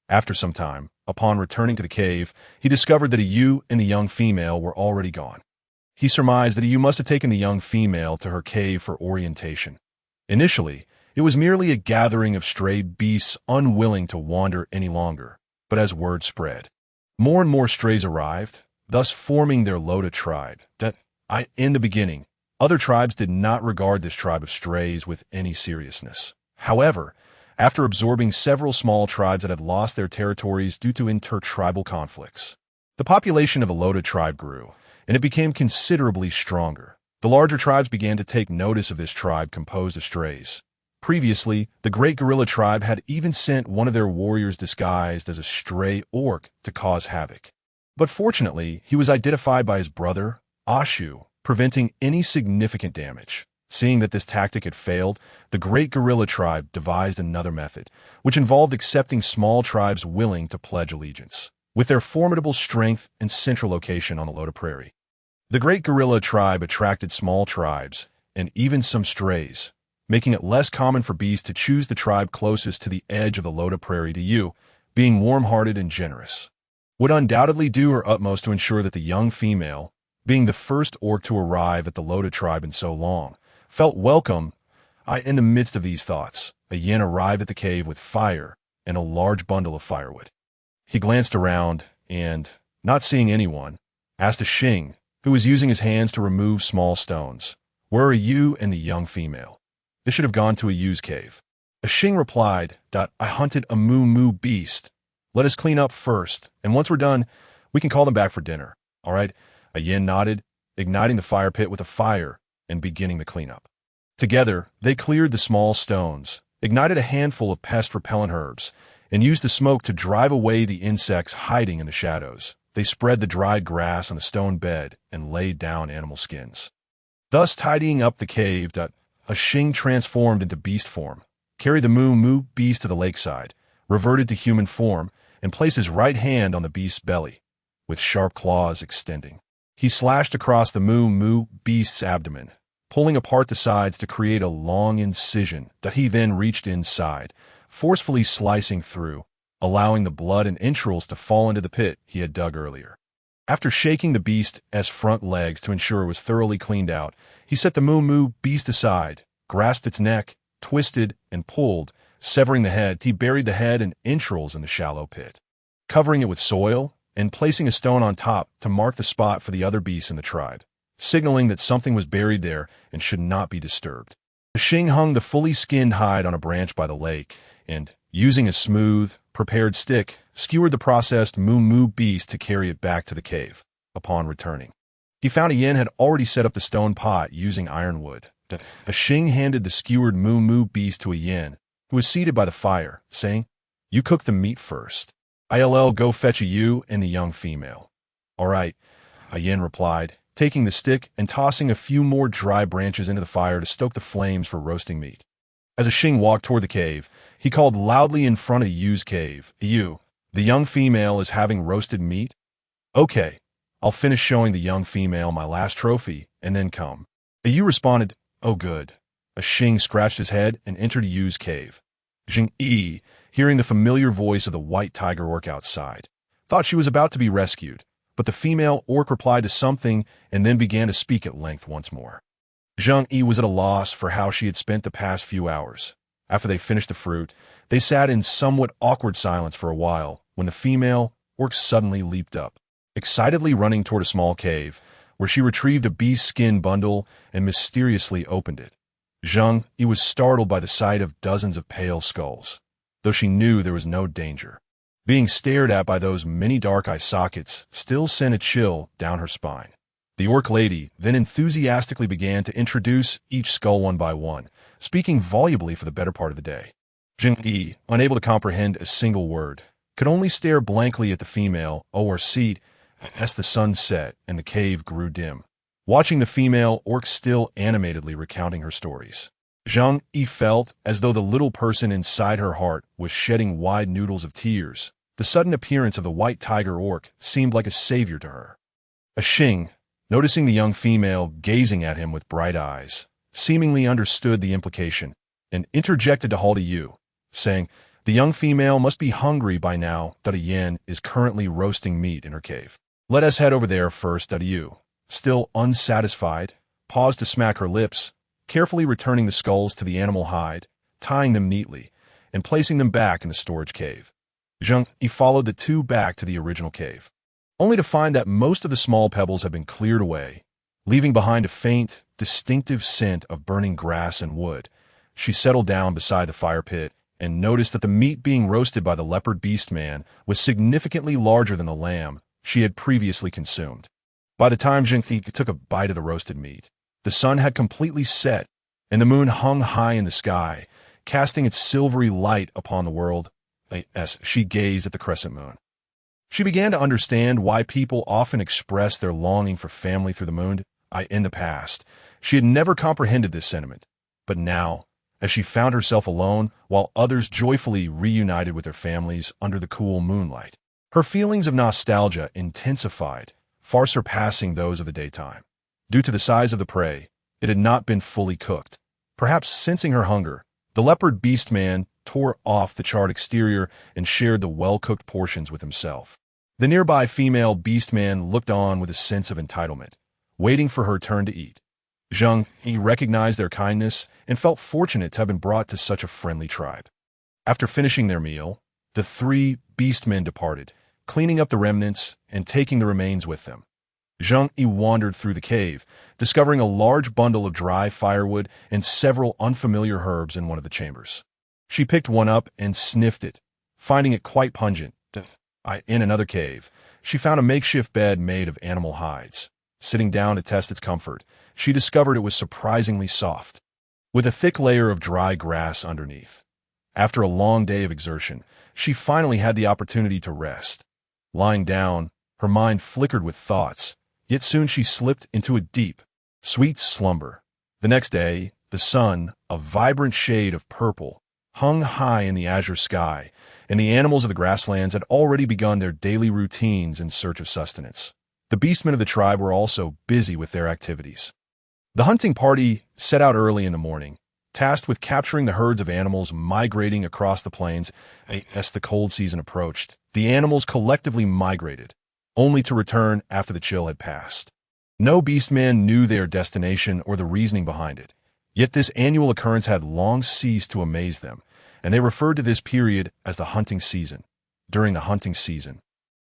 After some time, upon returning to the cave, he discovered that a Yu and the young female were already gone. He surmised that a Yu must have taken the young female to her cave for orientation. Initially, it was merely a gathering of stray beasts unwilling to wander any longer, but as word spread, more and more strays arrived, thus forming their Loda tribe. In the beginning, other tribes did not regard this tribe of strays with any seriousness. However, after absorbing several small tribes that had lost their territories due to inter-tribal conflicts, The population of the Loda tribe grew, and it became considerably stronger. The larger tribes began to take notice of this tribe composed of strays. Previously, the great gorilla tribe had even sent one of their warriors disguised as a stray orc to cause havoc. But fortunately, he was identified by his brother, Ashu, preventing any significant damage. Seeing that this tactic had failed, the great gorilla tribe devised another method, which involved accepting small tribes willing to pledge allegiance. With their formidable strength and central location on the Loda Prairie, the great gorilla tribe attracted small tribes, and even some strays, making it less common for beasts to choose the tribe closest to the edge of the Loda Prairie to you, being warm-hearted and generous, would undoubtedly do her utmost to ensure that the young female, being the first orc to arrive at the Loda tribe in so long, felt welcome. In the midst of these thoughts, a yin arrived at the cave with fire and a large bundle of firewood. He glanced around and, not seeing anyone, asked a Xing, who was using his hands to remove small stones, "Where are you and the young female?" This should have gone to a Yu's cave. A Xing replied, "I hunted a moo beast. Let us clean up first, and once we're done, we can call them back for dinner. All right?" A yin nodded, igniting the fire pit with a fire and beginning the cleanup. Together, they cleared the small stones, ignited a handful of pest-repellent herbs, and used the smoke to drive away the insects hiding in the shadows. They spread the dried grass on the stone bed and laid down animal skins. Thus tidying up the cave, a Xing transformed into beast form, carried the moo beast to the lakeside, reverted to human form, and placed his right hand on the beast's belly, with sharp claws extending. He slashed across the moo beast's abdomen, pulling apart the sides to create a long incision that he then reached inside, forcefully slicing through, allowing the blood and entrails to fall into the pit he had dug earlier. After shaking the beast's front legs to ensure it was thoroughly cleaned out, he set the moo beast aside, grasped its neck, twisted, and pulled, severing the head. He buried the head and entrails in the shallow pit, covering it with soil and placing a stone on top to mark the spot for the other beasts in the tribe, signaling that something was buried there and should not be disturbed. The Xing hung the fully skinned hide on a branch by the lake and, using a smooth, prepared stick, skewered the processed moo beast to carry it back to the cave. Upon returning, he found a yin had already set up the stone pot using ironwood. A Xing handed the skewered moo beast to a yin, who was seated by the fire, saying, "You cook the meat first. I'll go fetch a Yu and the young female." "All right," a yin replied, taking the stick and tossing a few more dry branches into the fire to stoke the flames for roasting meat. As a Xing walked toward the cave, he called loudly in front of Yu's cave, "Yu, the young female is having roasted meat? Okay, I'll finish showing the young female my last trophy and then come." A Yu responded, "Oh good." A Xing scratched his head and entered Yu's cave. Zheng Yu, hearing the familiar voice of the white tiger orc outside, thought she was about to be rescued, but the female orc replied to something and then began to speak at length once more. Zheng Yu was at a loss for how she had spent the past few hours. After they finished the fruit, they sat in somewhat awkward silence for a while when the female orc suddenly leaped up, excitedly running toward a small cave, where she retrieved a beast skin bundle and mysteriously opened it. Zheng Yu was startled by the sight of dozens of pale skulls, though she knew there was no danger. Being stared at by those many dark eye sockets still sent a chill down her spine. The orc lady then enthusiastically began to introduce each skull one by one, speaking volubly for the better part of the day. Zheng Yu, unable to comprehend a single word, could only stare blankly at the female or seat as the sun set and the cave grew dim, watching the female orc still animatedly recounting her stories. Zheng Yu felt as though the little person inside her heart was shedding wide noodles of tears. The sudden appearance of the white tiger orc seemed like a savior to her. A Xing, noticing the young female gazing at him with bright eyes, seemingly understood the implication and interjected to halt a Yu, saying, "The young female must be hungry by now that a yin is currently roasting meat in her cave. Let us head over there first." That a Yu, still unsatisfied, paused to smack her lips, carefully returning the skulls to the animal hide, tying them neatly, and placing them back in the storage cave. Zheng Yu followed the two back to the original cave, only to find that most of the small pebbles had been cleared away, leaving behind a faint, distinctive scent of burning grass and wood. She settled down beside the fire pit and noticed that the meat being roasted by the leopard beast man was significantly larger than the lamb she had previously consumed. By the time Zheng Yu took a bite of the roasted meat, the sun had completely set, and the moon hung high in the sky, casting its silvery light upon the world as she gazed at the crescent moon. She began to understand why people often express their longing for family through the moon. In the past, she had never comprehended this sentiment, but now, as she found herself alone while others joyfully reunited with their families under the cool moonlight, her feelings of nostalgia intensified, far surpassing those of the daytime. Due to the size of the prey, it had not been fully cooked. Perhaps sensing her hunger, the leopard beastman tore off the charred exterior and shared the well-cooked portions with himself. The nearby female beastman looked on with a sense of entitlement, waiting for her turn to eat. Zheng Yu recognized their kindness and felt fortunate to have been brought to such a friendly tribe. After finishing their meal, the three beastmen departed, cleaning up the remnants and taking the remains with them. Zheng Yu wandered through the cave, discovering a large bundle of dry firewood and several unfamiliar herbs in one of the chambers. She picked one up and sniffed it, finding it quite pungent. In another cave, she found a makeshift bed made of animal hides. Sitting down to test its comfort, she discovered it was surprisingly soft, with a thick layer of dry grass underneath. After a long day of exertion, she finally had the opportunity to rest. Lying down, her mind flickered with thoughts, yet soon she slipped into a deep, sweet slumber. The next day, the sun, a vibrant shade of purple, hung high in the azure sky, and the animals of the grasslands had already begun their daily routines in search of sustenance. The beastmen of the tribe were also busy with their activities. The hunting party set out early in the morning, tasked with capturing the herds of animals migrating across the plains. As the cold season approached, the animals collectively migrated, only to return after the chill had passed. No beastman knew their destination or the reasoning behind it, yet this annual occurrence had long ceased to amaze them, and they referred to this period as the hunting season. During the hunting season,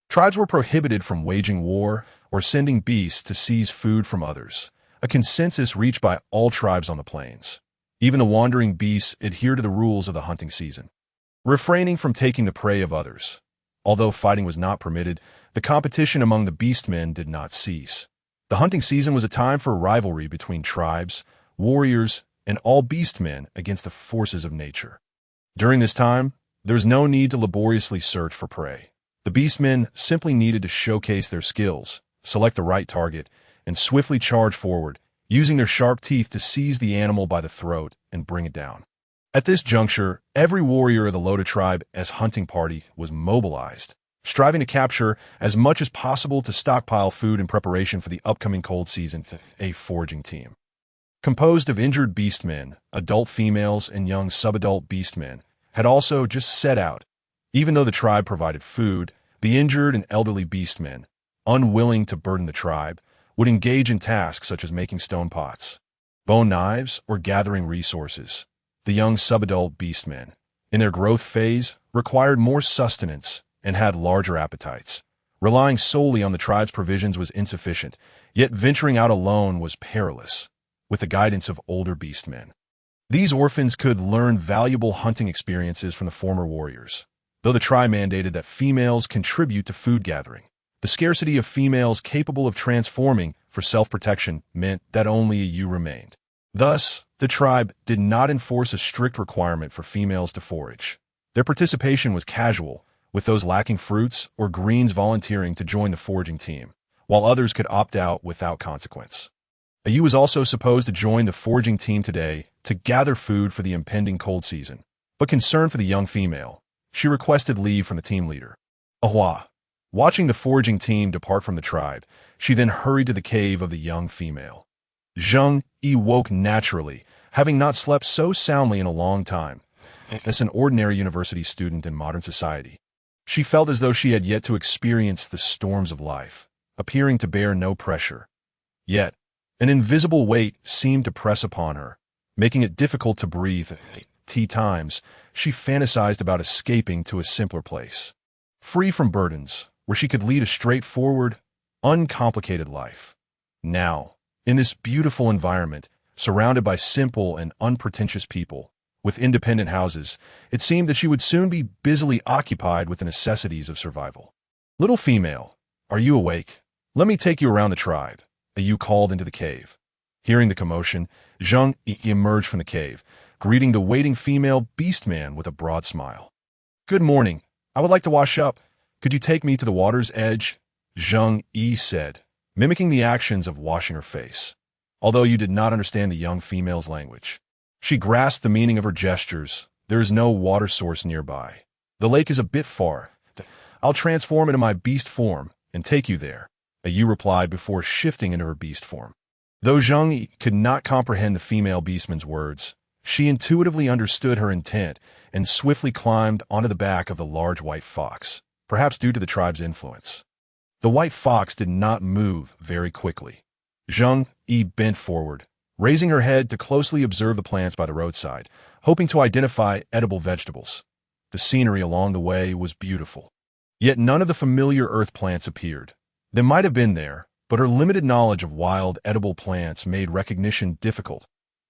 tribes were prohibited from waging war or sending beasts to seize food from others, a consensus reached by all tribes on the plains. Even the wandering beasts adhered to the rules of the hunting season, refraining from taking the prey of others. Although fighting was not permitted, the competition among the beastmen did not cease. The hunting season was a time for rivalry between tribes, warriors, and all beastmen against the forces of nature. During this time, there was no need to laboriously search for prey. The beastmen simply needed to showcase their skills, select the right target, and swiftly charge forward, using their sharp teeth to seize the animal by the throat and bring it down. At this juncture, every warrior of the Loda tribe as hunting party was mobilized, striving to capture as much as possible to stockpile food in preparation for the upcoming cold season. A foraging team, composed of injured beastmen, adult females, and young subadult beastmen, had also just set out. Even though the tribe provided food, the injured and elderly beastmen, unwilling to burden the tribe, would engage in tasks such as making stone pots, bone knives, or gathering resources. The young subadult beastmen, in their growth phase, required more sustenance and had larger appetites. Relying solely on the tribe's provisions was insufficient, yet venturing out alone was perilous, with the guidance of older beastmen. These orphans could learn valuable hunting experiences from the former warriors. Though the tribe mandated that females contribute to food gathering, the scarcity of females capable of transforming for self-protection meant that only a ewe remained. Thus, the tribe did not enforce a strict requirement for females to forage. Their participation was casual, with those lacking fruits or greens volunteering to join the foraging team, while others could opt out without consequence. A ewe was also supposed to join the foraging team today to gather food for the impending cold season, but concerned for the young female, she requested leave from the team leader. Ahwa. Watching the foraging team depart from the tribe, she then hurried to the cave of the young female. Zheng Yu woke naturally, having not slept so soundly in a long time. As an ordinary university student in modern society, she felt as though she had yet to experience the storms of life, appearing to bear no pressure. Yet, an invisible weight seemed to press upon her, making it difficult to breathe. At times, she fantasized about escaping to a simpler place, free from burdens, where she could lead a straightforward, uncomplicated life. Now, in this beautiful environment, surrounded by simple and unpretentious people, with independent houses, it seemed that she would soon be busily occupied with the necessities of survival. Little female, Are you awake? Let me take you around the tribe, a Yu called into the cave. Hearing the commotion, Zheng Yu emerged from the cave, greeting the waiting female beast-man with a broad smile. Good morning. I would like to wash up. Could you take me to the water's edge? Zheng Yu said, mimicking the actions of washing her face. Although Yu did not understand the young female's language, she grasped the meaning of her gestures. There is no water source nearby. The lake is a bit far. I'll transform into my beast form and take you there, a Yu replied before shifting into her beast form. Though Zheng Yu could not comprehend the female beastman's words, she intuitively understood her intent and swiftly climbed onto the back of the large white fox, perhaps due to the tribe's influence. The white fox did not move very quickly. Zheng Yu bent forward, raising her head to closely observe the plants by the roadside, hoping to identify edible vegetables. The scenery along the way was beautiful. Yet none of the familiar earth plants appeared. They might have been there, but her limited knowledge of wild, edible plants made recognition difficult.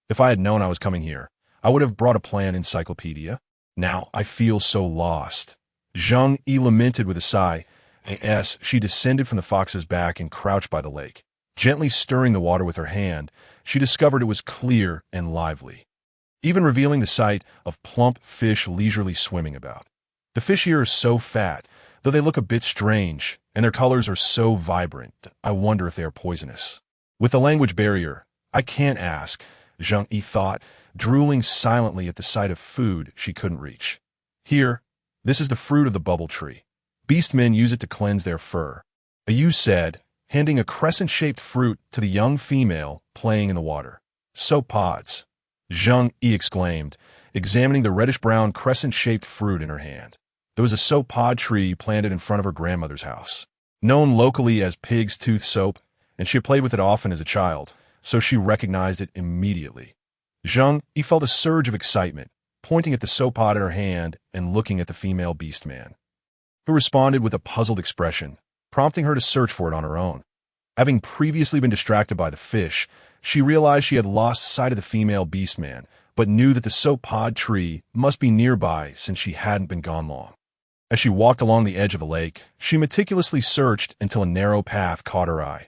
If I had known I was coming here, I would have brought a plant encyclopedia. Now I feel so lost. Zheng Yu lamented with a sigh, as she descended from the fox's back and crouched by the lake. Gently stirring the water with her hand, she discovered it was clear and lively, even revealing the sight of plump fish leisurely swimming about. The fish here are so fat, though they look a bit strange, and their colors are so vibrant, I wonder if they are poisonous. With the language barrier, I can't ask, Zheng Yu thought, drooling silently at the sight of food she couldn't reach. Here, this is the fruit of the bubble tree. Beastmen use it to cleanse their fur, a Yu said, handing a crescent-shaped fruit to the young female playing in the water. Soap pods, Zheng Yu exclaimed, examining the reddish-brown crescent-shaped fruit in her hand. There was a soap pod tree planted in front of her grandmother's house, known locally as pig's tooth soap, and she had played with it often as a child, so she recognized it immediately. Zheng Yu felt a surge of excitement, pointing at the soap pod in her hand and looking at the female beast-man, who responded with a puzzled expression, prompting her to search for it on her own. Having previously been distracted by the fish, she realized she had lost sight of the female beast-man, but knew that the soap pod tree must be nearby since she hadn't been gone long. As she walked along the edge of the lake, she meticulously searched until a narrow path caught her eye.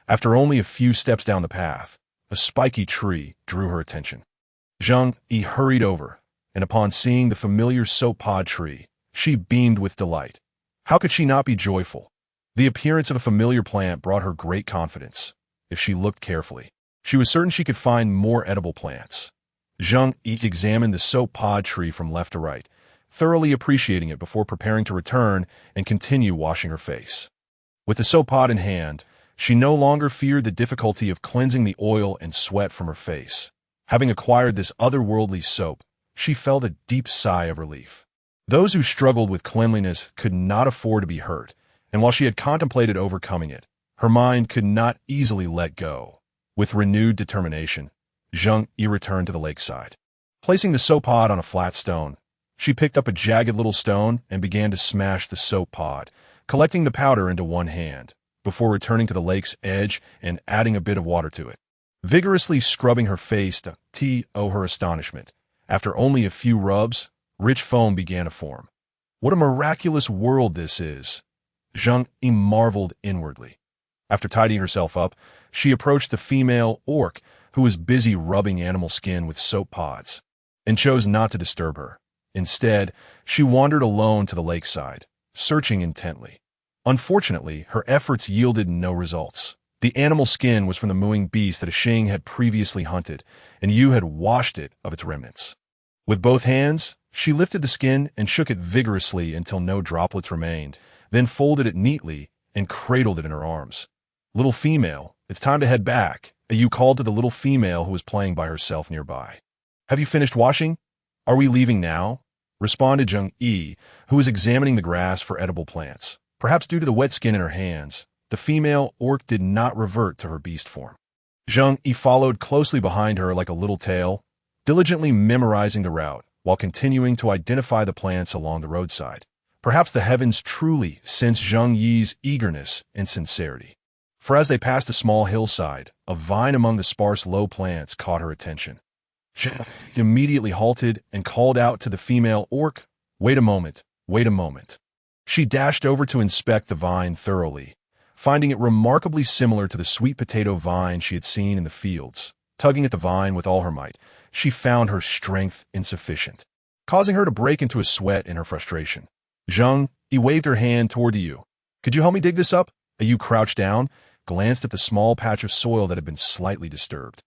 After only a few steps down the path, a spiky tree drew her attention. Zheng Yu hurried over, and upon seeing the familiar soap pod tree, she beamed with delight. How could she not be joyful? The appearance of a familiar plant brought her great confidence. If she looked carefully, she was certain she could find more edible plants. Zheng Yu examined the soap pod tree from left to right, thoroughly appreciating it before preparing to return and continue washing her face. With the soap pod in hand, she no longer feared the difficulty of cleansing the oil and sweat from her face. Having acquired this otherworldly soap, she felt a deep sigh of relief. Those who struggled with cleanliness could not afford to be hurt, and while she had contemplated overcoming it, her mind could not easily let go. With renewed determination, Zheng Yu returned to the lakeside. Placing the soap pod on a flat stone, she picked up a jagged little stone and began to smash the soap pod, collecting the powder into one hand, before returning to the lake's edge and adding a bit of water to it. Vigorously scrubbing her face to her astonishment, after only a few rubs, rich foam began to form. What a miraculous world this is! Zheng Yu marveled inwardly. After tidying herself up, she approached the female orc, who was busy rubbing animal skin with soap pods, and chose not to disturb her. Instead, she wandered alone to the lakeside, searching intently. Unfortunately, her efforts yielded no results. The animal skin was from the mooing beast that Zheng had previously hunted, and Yu had washed it of its remnants. With both hands, she lifted the skin and shook it vigorously until no droplets remained, then folded it neatly and cradled it in her arms. Little female, it's time to head back, Yu called to the little female who was playing by herself nearby. Have you finished washing? Are we leaving now? Responded Zheng Yu, who was examining the grass for edible plants. Perhaps due to the wet skin in her hands, the female orc did not revert to her beast form. Zheng Yu followed closely behind her like a little tail, diligently memorizing the route while continuing to identify the plants along the roadside. Perhaps the heavens truly sensed Zheng Yu's eagerness and sincerity. For as they passed a small hillside, a vine among the sparse low plants caught her attention. She immediately halted and called out to the female orc, "Wait a moment, wait a moment." She dashed over to inspect the vine thoroughly, finding it remarkably similar to the sweet potato vine she had seen in the fields. Tugging at the vine with all her might, she found her strength insufficient, causing her to break into a sweat in her frustration. Zheng Yu waved her hand toward Yu. "Could you help me dig this up?" Yu crouched down, glanced at the small patch of soil that had been slightly disturbed,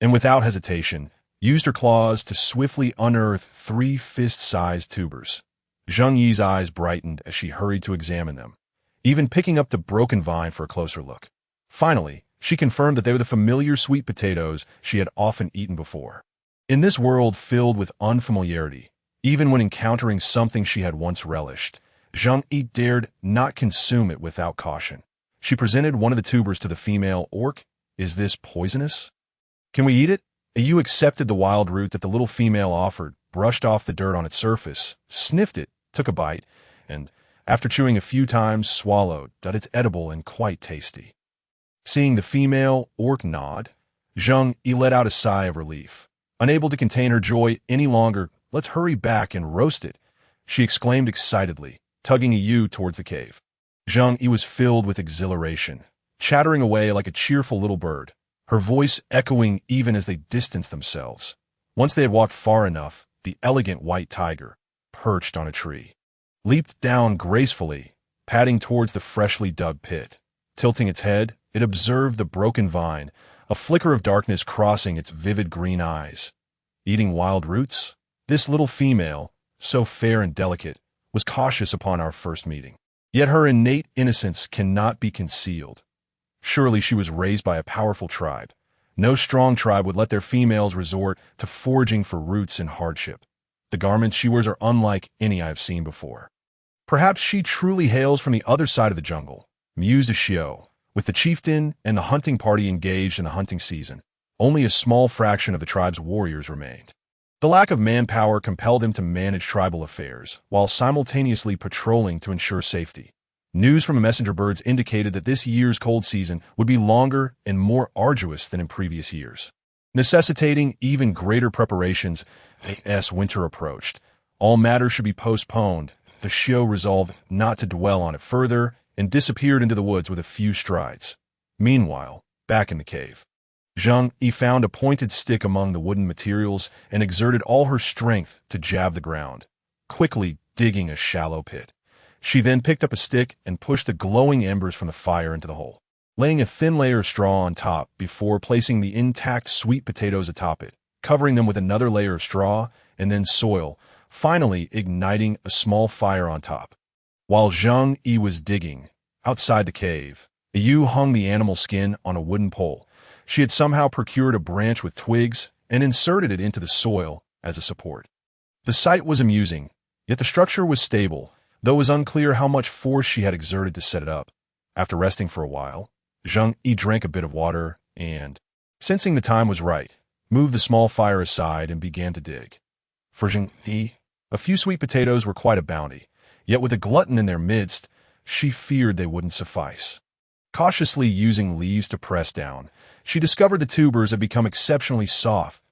and without hesitation, used her claws to swiftly unearth 3 fist-sized tubers. Zheng Yi's eyes brightened as she hurried to examine them, even picking up the broken vine for a closer look. Finally, she confirmed that they were the familiar sweet potatoes she had often eaten before. In this world filled with unfamiliarity, even when encountering something she had once relished, Zheng Yu dared not consume it without caution. She presented one of the tubers to the female orc. "Is this poisonous? Can we eat it?" Yu accepted the wild root that the little female offered, brushed off the dirt on its surface, sniffed it, took a bite, and, after chewing a few times, swallowed. "That it's edible and quite tasty." Seeing the female orc nod, Zheng Yu let out a sigh of relief. Unable to contain her joy any longer, "Let's hurry back and roast it," she exclaimed excitedly, tugging Yu towards the cave. Zheng Yu was filled with exhilaration, chattering away like a cheerful little bird, her voice echoing even as they distanced themselves. Once they had walked far enough, the elegant white tiger, perched on a tree, leaped down gracefully, padding towards the freshly dug pit. Tilting its head, it observed the broken vine, a flicker of darkness crossing its vivid green eyes. Eating wild roots? This little female, so fair and delicate, was cautious upon our first meeting. Yet her innate innocence cannot be concealed. Surely she was raised by a powerful tribe. No strong tribe would let their females resort to foraging for roots in hardship. The garments she wears are unlike any I have seen before. Perhaps she truly hails from the other side of the jungle, mused Xiao. With the chieftain and the hunting party engaged in the hunting season, only a small fraction of the tribe's warriors remained. The lack of manpower compelled him to manage tribal affairs, while simultaneously patrolling to ensure safety. News from the messenger birds indicated that this year's cold season would be longer and more arduous than in previous years, necessitating even greater preparations as winter approached. All matters should be postponed. The Xiao resolved not to dwell on it further and disappeared into the woods with a few strides. Meanwhile, back in the cave, Zheng Yu found a pointed stick among the wooden materials and exerted all her strength to jab the ground, quickly digging a shallow pit. She then picked up a stick and pushed the glowing embers from the fire into the hole, laying a thin layer of straw on top before placing the intact sweet potatoes atop it, covering them with another layer of straw and then soil, finally igniting a small fire on top. While Zheng Yu was digging, outside the cave, Yu hung the animal skin on a wooden pole. She had somehow procured a branch with twigs and inserted it into the soil as a support. The sight was amusing, yet the structure was stable, though it was unclear how much force she had exerted to set it up. After resting for a while, Zheng Yu drank a bit of water and, sensing the time was right, moved the small fire aside and began to dig. For Zheng Yu, a few sweet potatoes were quite a bounty, yet with a glutton in their midst, she feared they wouldn't suffice. Cautiously using leaves to press down, she discovered the tubers had become exceptionally soft.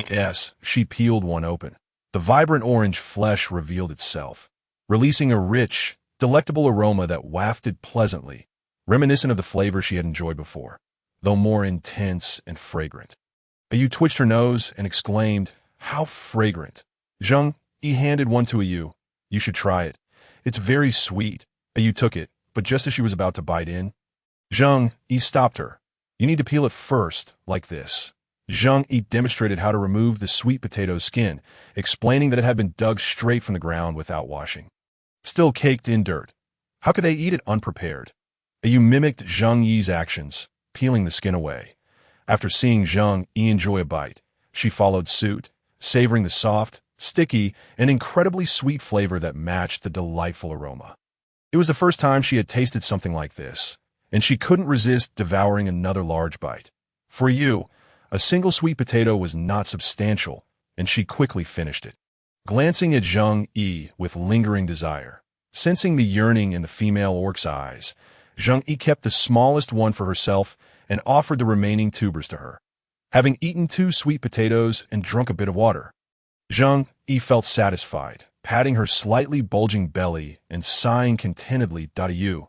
Yes, she peeled one open. The vibrant orange flesh revealed itself, releasing a rich, delectable aroma that wafted pleasantly, reminiscent of the flavor she had enjoyed before, though more intense and fragrant. Yu twitched her nose and exclaimed, "How fragrant!" Zheng Yu handed one to Yu. "You should try it. It's very sweet." Yu took it, but just as she was about to bite in, Zheng Yu stopped her. "You need to peel it first, like this." Zheng Yu demonstrated how to remove the sweet potato skin, explaining that it had been dug straight from the ground without washing, still caked in dirt. How could they eat it unprepared? Yu mimicked Zheng Yi's actions, peeling the skin away. After seeing Zheng Yu enjoy a bite, she followed suit, savoring the soft, sticky, and incredibly sweet flavor that matched the delightful aroma. It was the first time she had tasted something like this, and she couldn't resist devouring another large bite. For Yu, a single sweet potato was not substantial, and she quickly finished it. Glancing at Zheng Yu with lingering desire, sensing the yearning in the female orc's eyes, Zheng Yu kept the smallest one for herself and offered the remaining tubers to her. Having eaten 2 sweet potatoes and drunk a bit of water, Zheng Yu felt satisfied, patting her slightly bulging belly and sighing contentedly. "Yu,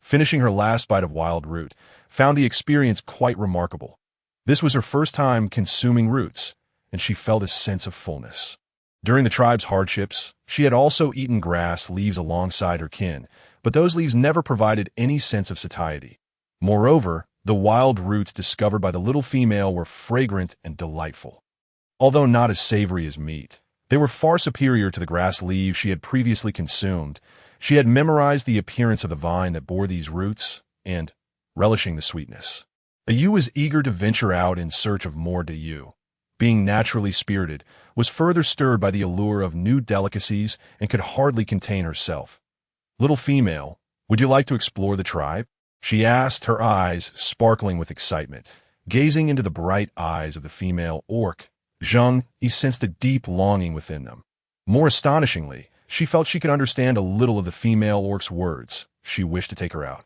finishing her last bite of wild root, found the experience quite remarkable. This was her first time consuming roots, and she felt a sense of fullness. During the tribe's hardships, she had also eaten grass leaves alongside her kin, but those leaves never provided any sense of satiety. Moreover, the wild roots discovered by the little female were fragrant and delightful. Although not as savory as meat, they were far superior to the grass leaves she had previously consumed. She had memorized the appearance of the vine that bore these roots, and, relishing the sweetness, Yu was eager to venture out in search of more Yu. Being naturally spirited, was further stirred by the allure of new delicacies and could hardly contain herself. "Little female, would you like to explore the tribe?" she asked, her eyes sparkling with excitement. Gazing into the bright eyes of the female orc, Zheng Yu sensed a deep longing within them. More astonishingly, she felt she could understand a little of the female orc's words. She wished to take her out.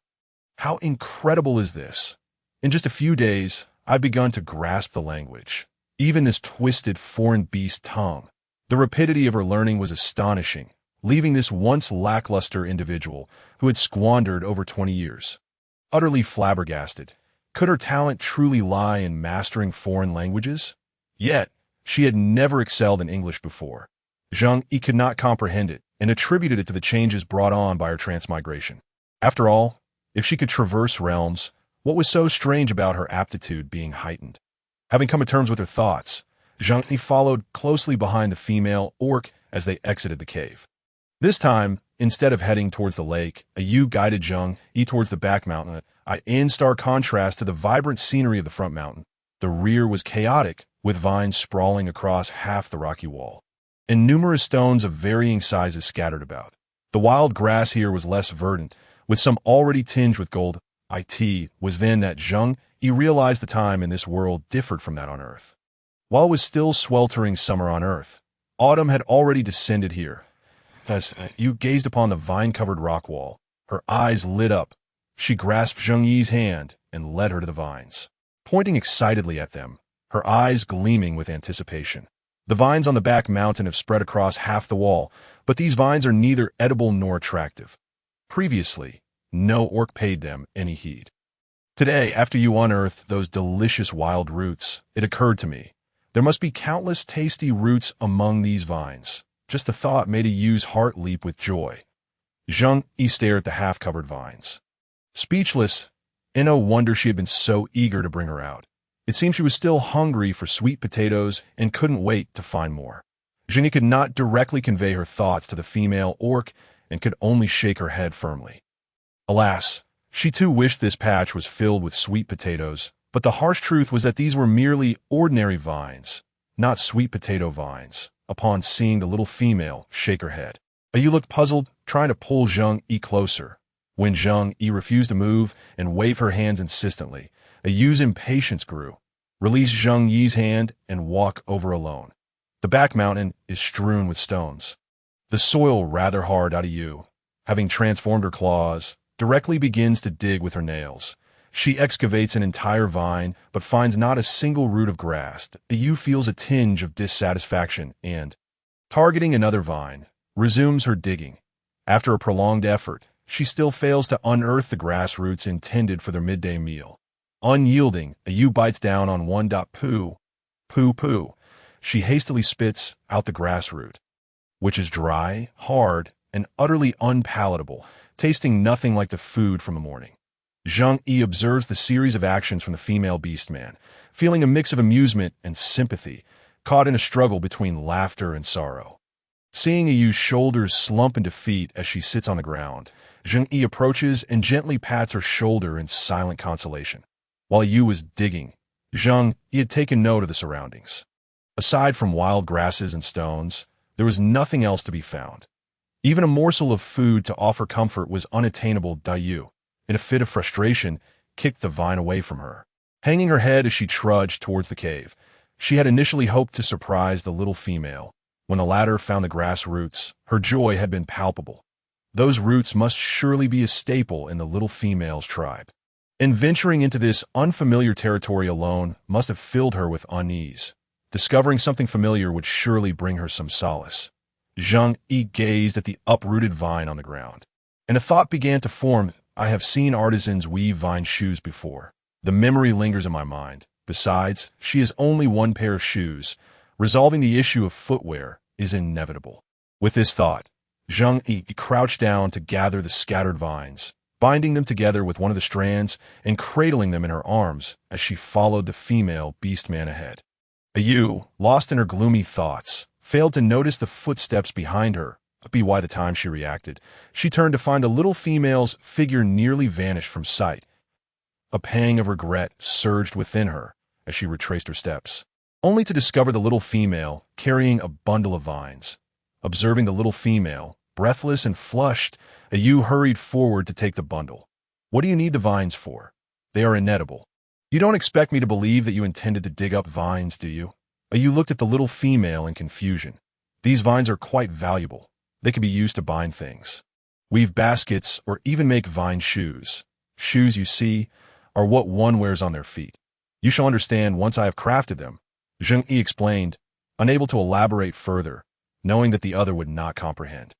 "How incredible is this? In just a few days, I've begun to grasp the language. Even this twisted foreign beast tongue." The rapidity of her learning was astonishing, leaving this once lackluster individual, who had squandered over 20 years, utterly flabbergasted. Could her talent truly lie in mastering foreign languages? Yet, she had never excelled in English before. Zheng Yu could not comprehend it, and attributed it to the changes brought on by her transmigration. After all, if she could traverse realms, what was so strange about her aptitude being heightened? Having come to terms with her thoughts, Zheng Yu followed closely behind the female orc as they exited the cave. This time, instead of heading towards the lake, Yu guided Zheng Yu towards the back mountain, in stark contrast to the vibrant scenery of the front mountain. The rear was chaotic, with vines sprawling across half the rocky wall, and numerous stones of varying sizes scattered about. The wild grass here was less verdant, with some already tinged with gold. It was then that Zheng Yu realized the time in this world differed from that on Earth. While it was still sweltering summer on Earth, autumn had already descended here. As Yu gazed upon the vine-covered rock wall, her eyes lit up. She grasped Zheng Yi's hand and led her to the vines, pointing excitedly at them, her eyes gleaming with anticipation. The vines on the back mountain have spread across half the wall, but these vines are neither edible nor attractive. Previously, no orc paid them any heed. Today, after you unearthed those delicious wild roots, it occurred to me, there must be countless tasty roots among these vines. Just the thought made Yu's heart leap with joy. Zheng Yu stared at the half-covered vines, speechless, in no wonder she had been so eager to bring her out. It seemed she was still hungry for sweet potatoes and couldn't wait to find more. Zheng Yu could not directly convey her thoughts to the female orc and could only shake her head firmly. Alas, she too wished this patch was filled with sweet potatoes, but the harsh truth was that these were merely ordinary vines, not sweet potato vines. Upon seeing the little female shake her head, Yu looked puzzled, trying to pull Zheng Yu closer. When Zheng Yu refused to move and waved her hands insistently, Yu's impatience grew. Release Zheng Yi's hand and walk over alone. The back mountain is strewn with stones. The soil rather hard. Yu, having transformed her claws, directly begins to dig with her nails. She excavates an entire vine, but finds not a single root of grass. Yu feels a tinge of dissatisfaction and, targeting another vine, resumes her digging. After a prolonged effort, she still fails to unearth the grass roots intended for their midday meal. Unyielding, Yu bites down on one. Poo. She hastily spits out the grass root, which is dry, hard, and utterly unpalatable, tasting nothing like the food from the morning. Zheng Yu observes the series of actions from the female beastman, feeling a mix of amusement and sympathy, caught in a struggle between laughter and sorrow. Seeing Yu's shoulders slump in defeat as she sits on the ground, Zheng Yu approaches and gently pats her shoulder in silent consolation. While Yu was digging, Zheng Yu had taken note of the surroundings. Aside from wild grasses and stones, there was nothing else to be found. Even a morsel of food to offer comfort was unattainable. Yu, in a fit of frustration, kicked the vine away from her. Hanging her head as she trudged towards the cave, she had initially hoped to surprise the little female. When the latter found the grass roots, her joy had been palpable. Those roots must surely be a staple in the little female's tribe. And venturing into this unfamiliar territory alone must have filled her with unease. Discovering something familiar would surely bring her some solace. Zheng Yu gazed at the uprooted vine on the ground, and a thought began to form. I have seen artisans weave vine shoes before. The memory lingers in my mind. Besides, she has only one pair of shoes. Resolving the issue of footwear is inevitable. With this thought, Zheng Yu crouched down to gather the scattered vines, binding them together with one of the strands and cradling them in her arms as she followed the female beast-man ahead. Yu, lost in her gloomy thoughts, failed to notice the footsteps behind her. By the time she reacted, she turned to find the little female's figure nearly vanished from sight. A pang of regret surged within her as she retraced her steps, only to discover the little female carrying a bundle of vines. Observing the little female, breathless and flushed, Yu hurried forward to take the bundle. "What do you need the vines for? They are inedible. You don't expect me to believe that you intended to dig up vines, do you?" Yu looked at the little female in confusion. "These vines are quite valuable. They can be used to bind things, weave baskets, or even make vine shoes. Shoes, you see, are what one wears on their feet. You shall understand once I have crafted them," Zheng Yu explained, unable to elaborate further, knowing that the other would not comprehend.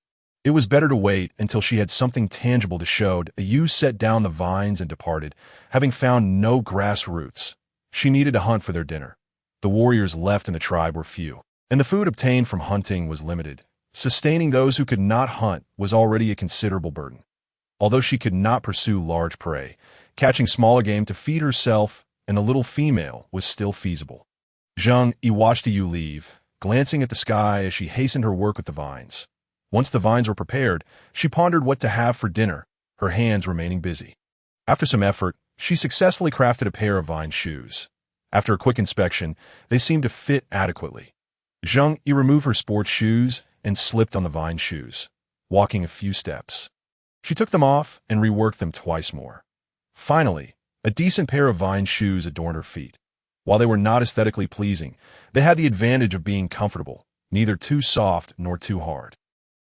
It was better to wait until she had something tangible to show. Yu set down the vines and departed, having found no grass roots. She needed to hunt for their dinner. The warriors left in the tribe were few, and the food obtained from hunting was limited. Sustaining those who could not hunt was already a considerable burden. Although she could not pursue large prey, catching smaller game to feed herself and the little female was still feasible. Zheng Yu watched Yu leave, glancing at the sky as she hastened her work with the vines. Once the vines were prepared, she pondered what to have for dinner, her hands remaining busy. After some effort, she successfully crafted a pair of vine shoes. After a quick inspection, they seemed to fit adequately. Zheng Yu removed her sports shoes and slipped on the vine shoes, walking a few steps. She took them off and reworked them twice more. Finally, a decent pair of vine shoes adorned her feet. While they were not aesthetically pleasing, they had the advantage of being comfortable, neither too soft nor too hard.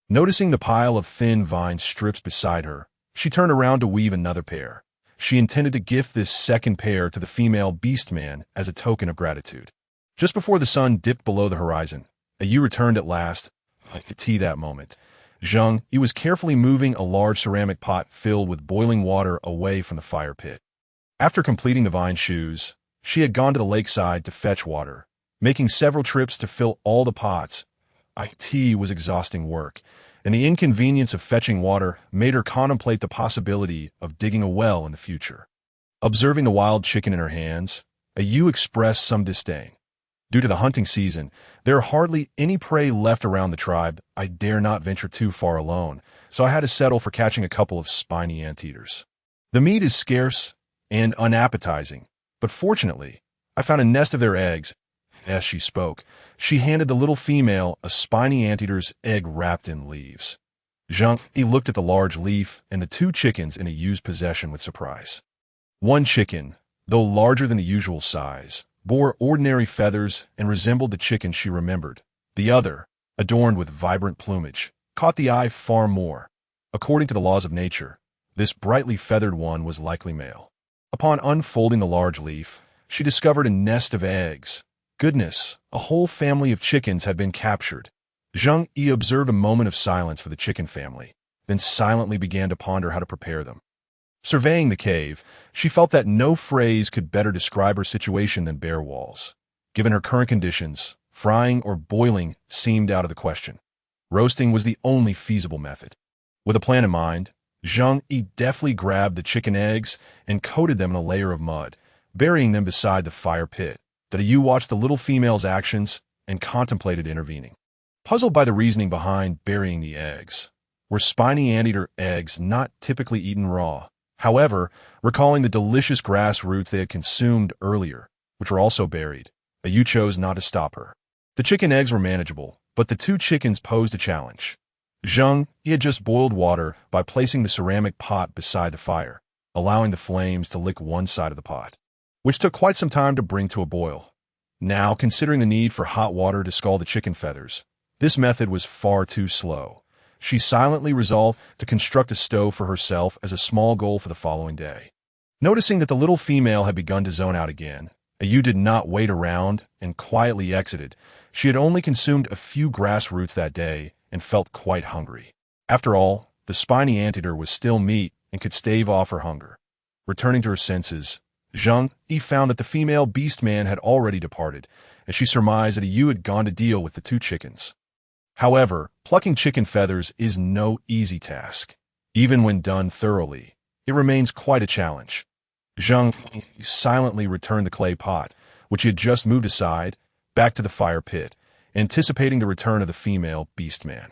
Noticing the pile of thin vine strips beside her, she turned around to weave another pair. She intended to gift this second pair to the female beast-man as a token of gratitude. Just before the sun dipped below the horizon, Yu returned at last. I could see that moment. Zheng Yu was carefully moving a large ceramic pot filled with boiling water away from the fire pit. After completing the vine shoes, she had gone to the lakeside to fetch water, making several trips to fill all the pots. It was exhausting work, and the inconvenience of fetching water made her contemplate the possibility of digging a well in the future. Observing the wild chicken in her hands, Yu expressed some disdain. Due to the hunting season, there are hardly any prey left around the tribe. I dare not venture too far alone, so I had to settle for catching a couple of spiny anteaters. The meat is scarce and unappetizing, but fortunately, I found a nest of their eggs. As she spoke, she handed the little female a spiny anteater's egg wrapped in leaves. Zheng Yu looked at the large leaf and the two chickens in Yu's possession with surprise. One chicken, though larger than the usual size, bore ordinary feathers and resembled the chicken she remembered. The other, adorned with vibrant plumage, caught the eye far more. According to the laws of nature, this brightly feathered one was likely male. Upon unfolding the large leaf, she discovered a nest of eggs. Goodness, a whole family of chickens had been captured. Zheng Yu observed a moment of silence for the chicken family, then silently began to ponder how to prepare them. Surveying the cave, she felt that no phrase could better describe her situation than bare walls. Given her current conditions, frying or boiling seemed out of the question. Roasting was the only feasible method. With a plan in mind, Zheng Yu deftly grabbed the chicken eggs and coated them in a layer of mud, burying them beside the fire pit. Yu watched the little female's actions and contemplated intervening. Puzzled by the reasoning behind burying the eggs, were spiny anteater eggs not typically eaten raw? However, recalling the delicious grass roots they had consumed earlier, which were also buried, Yu chose not to stop her. The chicken eggs were manageable, but the two chickens posed a challenge. Zheng Yu had just boiled water by placing the ceramic pot beside the fire, allowing the flames to lick one side of the pot, which took quite some time to bring to a boil. Now, considering the need for hot water to scald the chicken feathers, this method was far too slow. She silently resolved to construct a stove for herself as a small goal for the following day. Noticing that the little female had begun to zone out again, Yu did not wait around and quietly exited. She had only consumed a few grass roots that day and felt quite hungry. After all, the spiny anteater was still meat and could stave off her hunger. Returning to her senses, Zheng Yu found that the female beast-man had already departed, and she surmised that Yu had gone to deal with the two chickens. However, plucking chicken feathers is no easy task. Even when done thoroughly, it remains quite a challenge. Zheng Yu silently returned the clay pot, which he had just moved aside, back to the fire pit, anticipating the return of the female beast-man.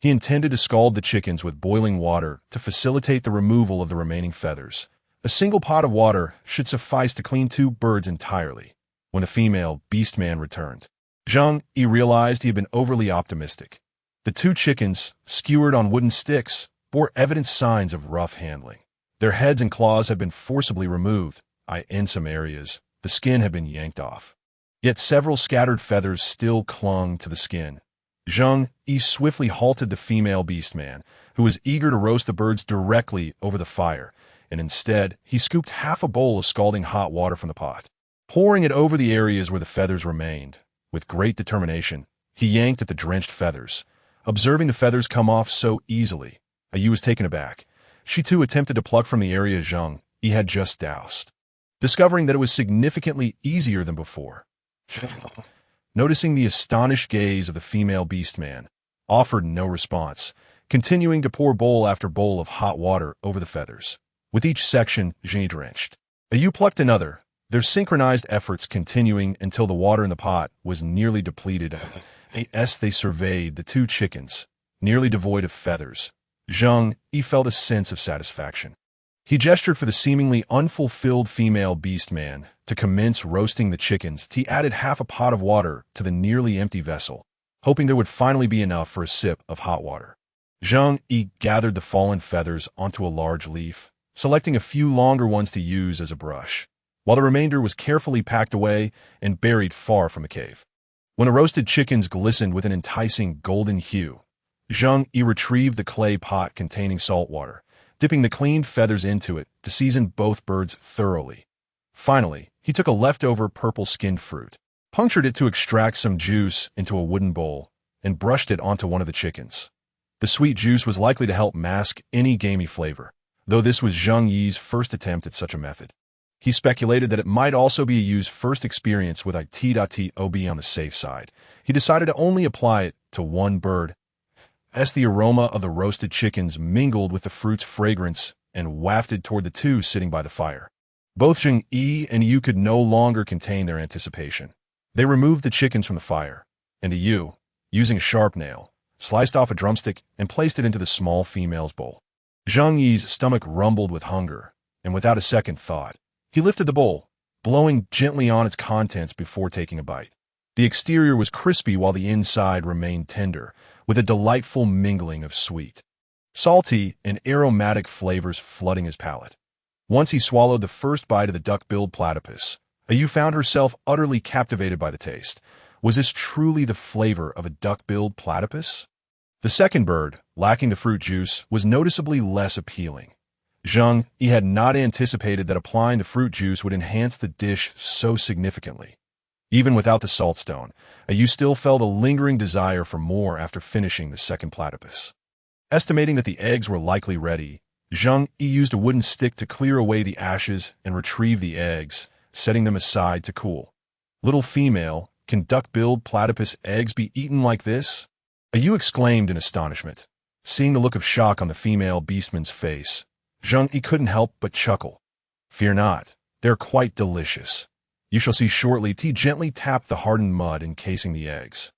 He intended to scald the chickens with boiling water to facilitate the removal of the remaining feathers. A single pot of water should suffice to clean 2 birds entirely. When the female beast-man returned, Zheng Yu realized he had been overly optimistic. The 2 chickens, skewered on wooden sticks, bore evident signs of rough handling. Their heads and claws had been forcibly removed. In some areas, the skin had been yanked off. Yet several scattered feathers still clung to the skin. Zheng Yu swiftly halted the female beast-man, who was eager to roast the birds directly over the fire, and instead he scooped half a bowl of scalding hot water from the pot, pouring it over the areas where the feathers remained. With great determination, he yanked at the drenched feathers. Observing the feathers come off so easily, Yu was taken aback. She too attempted to pluck from the area Zheng Yu had just doused, discovering that it was significantly easier than before. Noticing the astonished gaze of the female beast-man, offered no response, continuing to pour bowl after bowl of hot water over the feathers. With each section Zheng Yu drenched, Yu plucked another, their synchronized efforts continuing until the water in the pot was nearly depleted. As they surveyed the 2 chickens, nearly devoid of feathers, Zheng Yu felt a sense of satisfaction. He gestured for the seemingly unfulfilled female beast-man to commence roasting the chickens. He added half a pot of water to the nearly empty vessel, hoping there would finally be enough for a sip of hot water. Zheng Yu gathered the fallen feathers onto a large leaf, selecting a few longer ones to use as a brush, while the remainder was carefully packed away and buried far from the cave. When the roasted chickens glistened with an enticing golden hue, Zheng Yu retrieved the clay pot containing salt water, dipping the cleaned feathers into it to season both birds thoroughly. Finally, he took a leftover purple-skinned fruit, punctured it to extract some juice into a wooden bowl, and brushed it onto one of the chickens. The sweet juice was likely to help mask any gamey flavor, though this was Zheng Yu's first attempt at such a method. He speculated that it might also be Yu's first experience with it.tob on the safe side. He decided to only apply it to one bird, as the aroma of the roasted chickens mingled with the fruit's fragrance and wafted toward the 2 sitting by the fire. Both Zheng Yu and Yu could no longer contain their anticipation. They removed the chickens from the fire, and Yu, using a sharp nail, sliced off a drumstick and placed it into the small female's bowl. Zheng Yu's stomach rumbled with hunger, and without a second thought, he lifted the bowl, blowing gently on its contents before taking a bite. The exterior was crispy while the inside remained tender, with a delightful mingling of sweet, salty, and aromatic flavors flooding his palate. Once he swallowed the first bite of the duck-billed platypus, Yu found herself utterly captivated by the taste. Was this truly the flavor of a duck-billed platypus? The second bird, lacking the fruit juice, was noticeably less appealing. Zheng Yu had not anticipated that applying the fruit juice would enhance the dish so significantly. Even without the saltstone, Yu still felt a lingering desire for more after finishing the second platypus. Estimating that the eggs were likely ready, Zheng Yu used a wooden stick to clear away the ashes and retrieve the eggs, setting them aside to cool. Little female, can duck-billed platypus eggs be eaten like this? Yu exclaimed in astonishment. Seeing the look of shock on the female beastman's face, Zheng Yu couldn't help but chuckle. Fear not, they're quite delicious. You shall see shortly. He gently tapped the hardened mud encasing the eggs,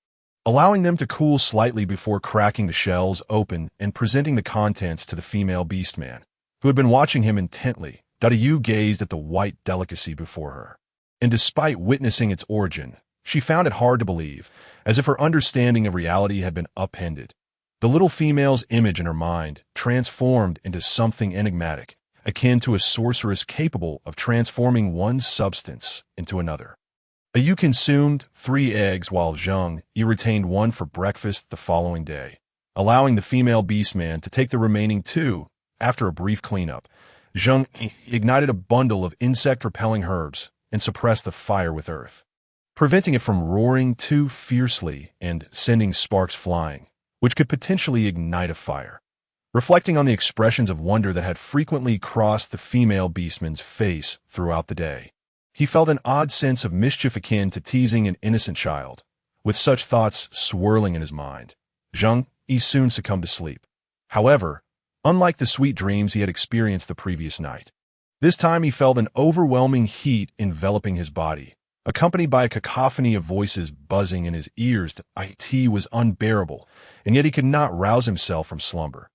allowing them to cool slightly before cracking the shells open and presenting the contents to the female beastman, who had been watching him intently. Yu gazed at the white delicacy before her, and despite witnessing its origin, she found it hard to believe, as if her understanding of reality had been upended. The little female's image in her mind transformed into something enigmatic, akin to a sorceress capable of transforming one substance into another. Yu consumed 3 eggs while Zheng Yu retained 1 for breakfast the following day, allowing the female beastman to take the remaining 2. After a brief cleanup, Zheng Yu ignited a bundle of insect-repelling herbs and suppressed the fire with earth, preventing it from roaring too fiercely and sending sparks flying, which could potentially ignite a fire. reflecting on the expressions of wonder that had frequently crossed the female beastman's face throughout the day. He felt an odd sense of mischief akin to teasing an innocent child. With such thoughts swirling in his mind, Zheng Yu soon succumbed to sleep. However, unlike the sweet dreams he had experienced the previous night, this time he felt an overwhelming heat enveloping his body, accompanied by a cacophony of voices buzzing in his ears. It was unbearable, and yet he could not rouse himself from slumber.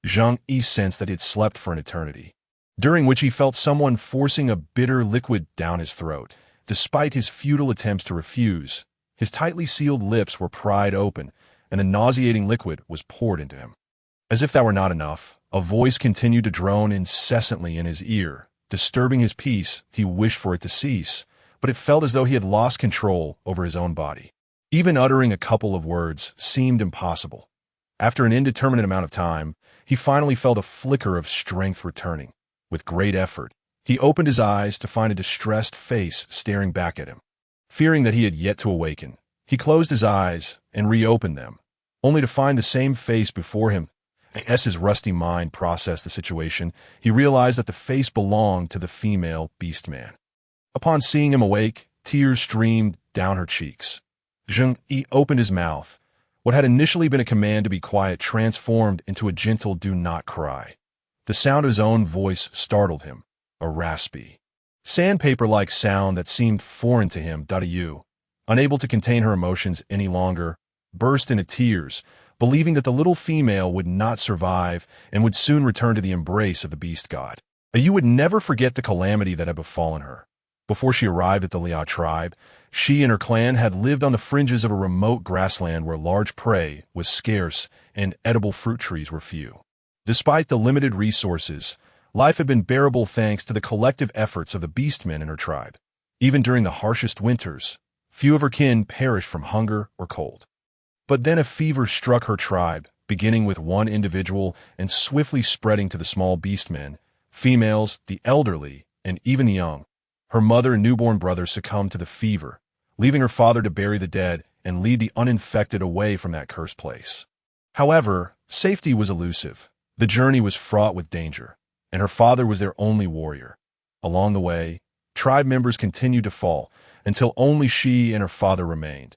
Zheng Yu sensed that he had slept for an eternity, during which he felt someone forcing a bitter liquid down his throat. Despite his futile attempts to refuse, his tightly sealed lips were pried open, and the nauseating liquid was poured into him. As if that were not enough, a voice continued to drone incessantly in his ear, disturbing his peace. He wished for it to cease, but it felt as though he had lost control over his own body. Even uttering a couple of words seemed impossible. After an indeterminate amount of time, he finally felt a flicker of strength returning. With great effort, he opened his eyes to find a distressed face staring back at him. Fearing that he had yet to awaken, he closed his eyes and reopened them, only to find the same face before him. As his rusty mind processed the situation, he realized that the face belonged to the female beastman. Upon seeing him awake, tears streamed down her cheeks. Zheng Yu opened his mouth. What had initially been a command to be quiet transformed into a gentle "do not cry." The sound of his own voice startled him, a raspy, sandpaper-like sound that seemed foreign to him. Yu, unable to contain her emotions any longer, burst into tears, believing that the little female would not survive and would soon return to the embrace of the beast god. Yu would never forget the calamity that had befallen her. Before she arrived at the Liao tribe, she and her clan had lived on the fringes of a remote grassland where large prey was scarce and edible fruit trees were few. Despite the limited resources, life had been bearable thanks to the collective efforts of the beastmen in her tribe. Even during the harshest winters, few of her kin perished from hunger or cold. But then a fever struck her tribe, beginning with one individual and swiftly spreading to the small beastmen, females, the elderly, and even the young. Her mother and newborn brother succumbed to the fever, leaving her father to bury the dead and lead the uninfected away from that cursed place. However, safety was elusive. The journey was fraught with danger, and her father was their only warrior. Along the way, tribe members continued to fall until only she and her father remained.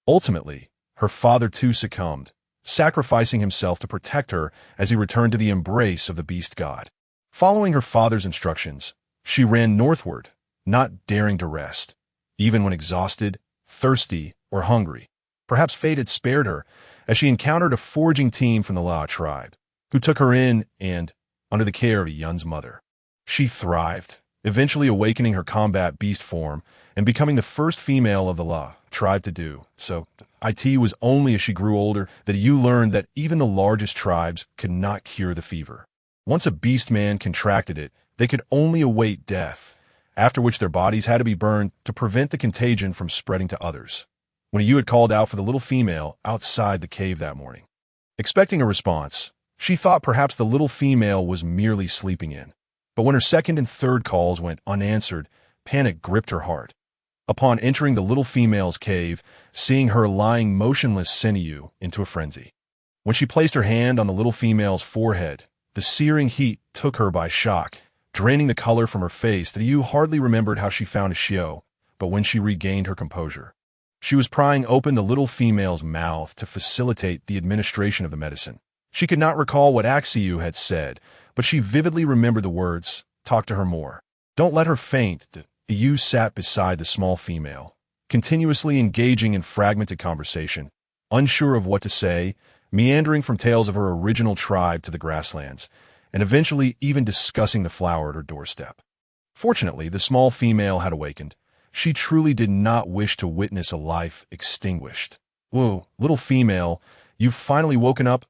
Ultimately, her father too succumbed, sacrificing himself to protect her as he returned to the embrace of the beast god. Following her father's instructions, she ran northward, not daring to rest, even when exhausted, thirsty, or hungry. Perhaps fate had spared her, as she encountered a foraging team from the Lao tribe, who took her in and, under the care of Yun's mother, she thrived, eventually awakening her combat beast form and becoming the first female of the Lao tribe to do so. It was only as she grew older that Yu learned that even the largest tribes could not cure the fever. Once a beast man contracted it, they could only await death, after which their bodies had to be burned to prevent the contagion from spreading to others. When Yu had called out for the little female outside the cave that morning, expecting a response, she thought perhaps the little female was merely sleeping in. But when her second and third calls went unanswered, panic gripped her heart. Upon entering the little female's cave, seeing her lying motionless sent Yu into a frenzy. When she placed her hand on the little female's forehead, the searing heat took her by shock, draining the color from her face that Yu hardly remembered how she found a Xiao, but when she regained her composure, she was prying open the little female's mouth to facilitate the administration of the medicine. She could not recall what Yu had said, but she vividly remembered the words, "Talk to her more. Don't let her faint." Yu sat beside the small female, continuously engaging in fragmented conversation, unsure of what to say, meandering from tales of her original tribe to the grasslands, and eventually even discussing the flower at her doorstep. Fortunately, the small female had awakened. She truly did not wish to witness a life extinguished. "Whoa, little female, you've finally woken up?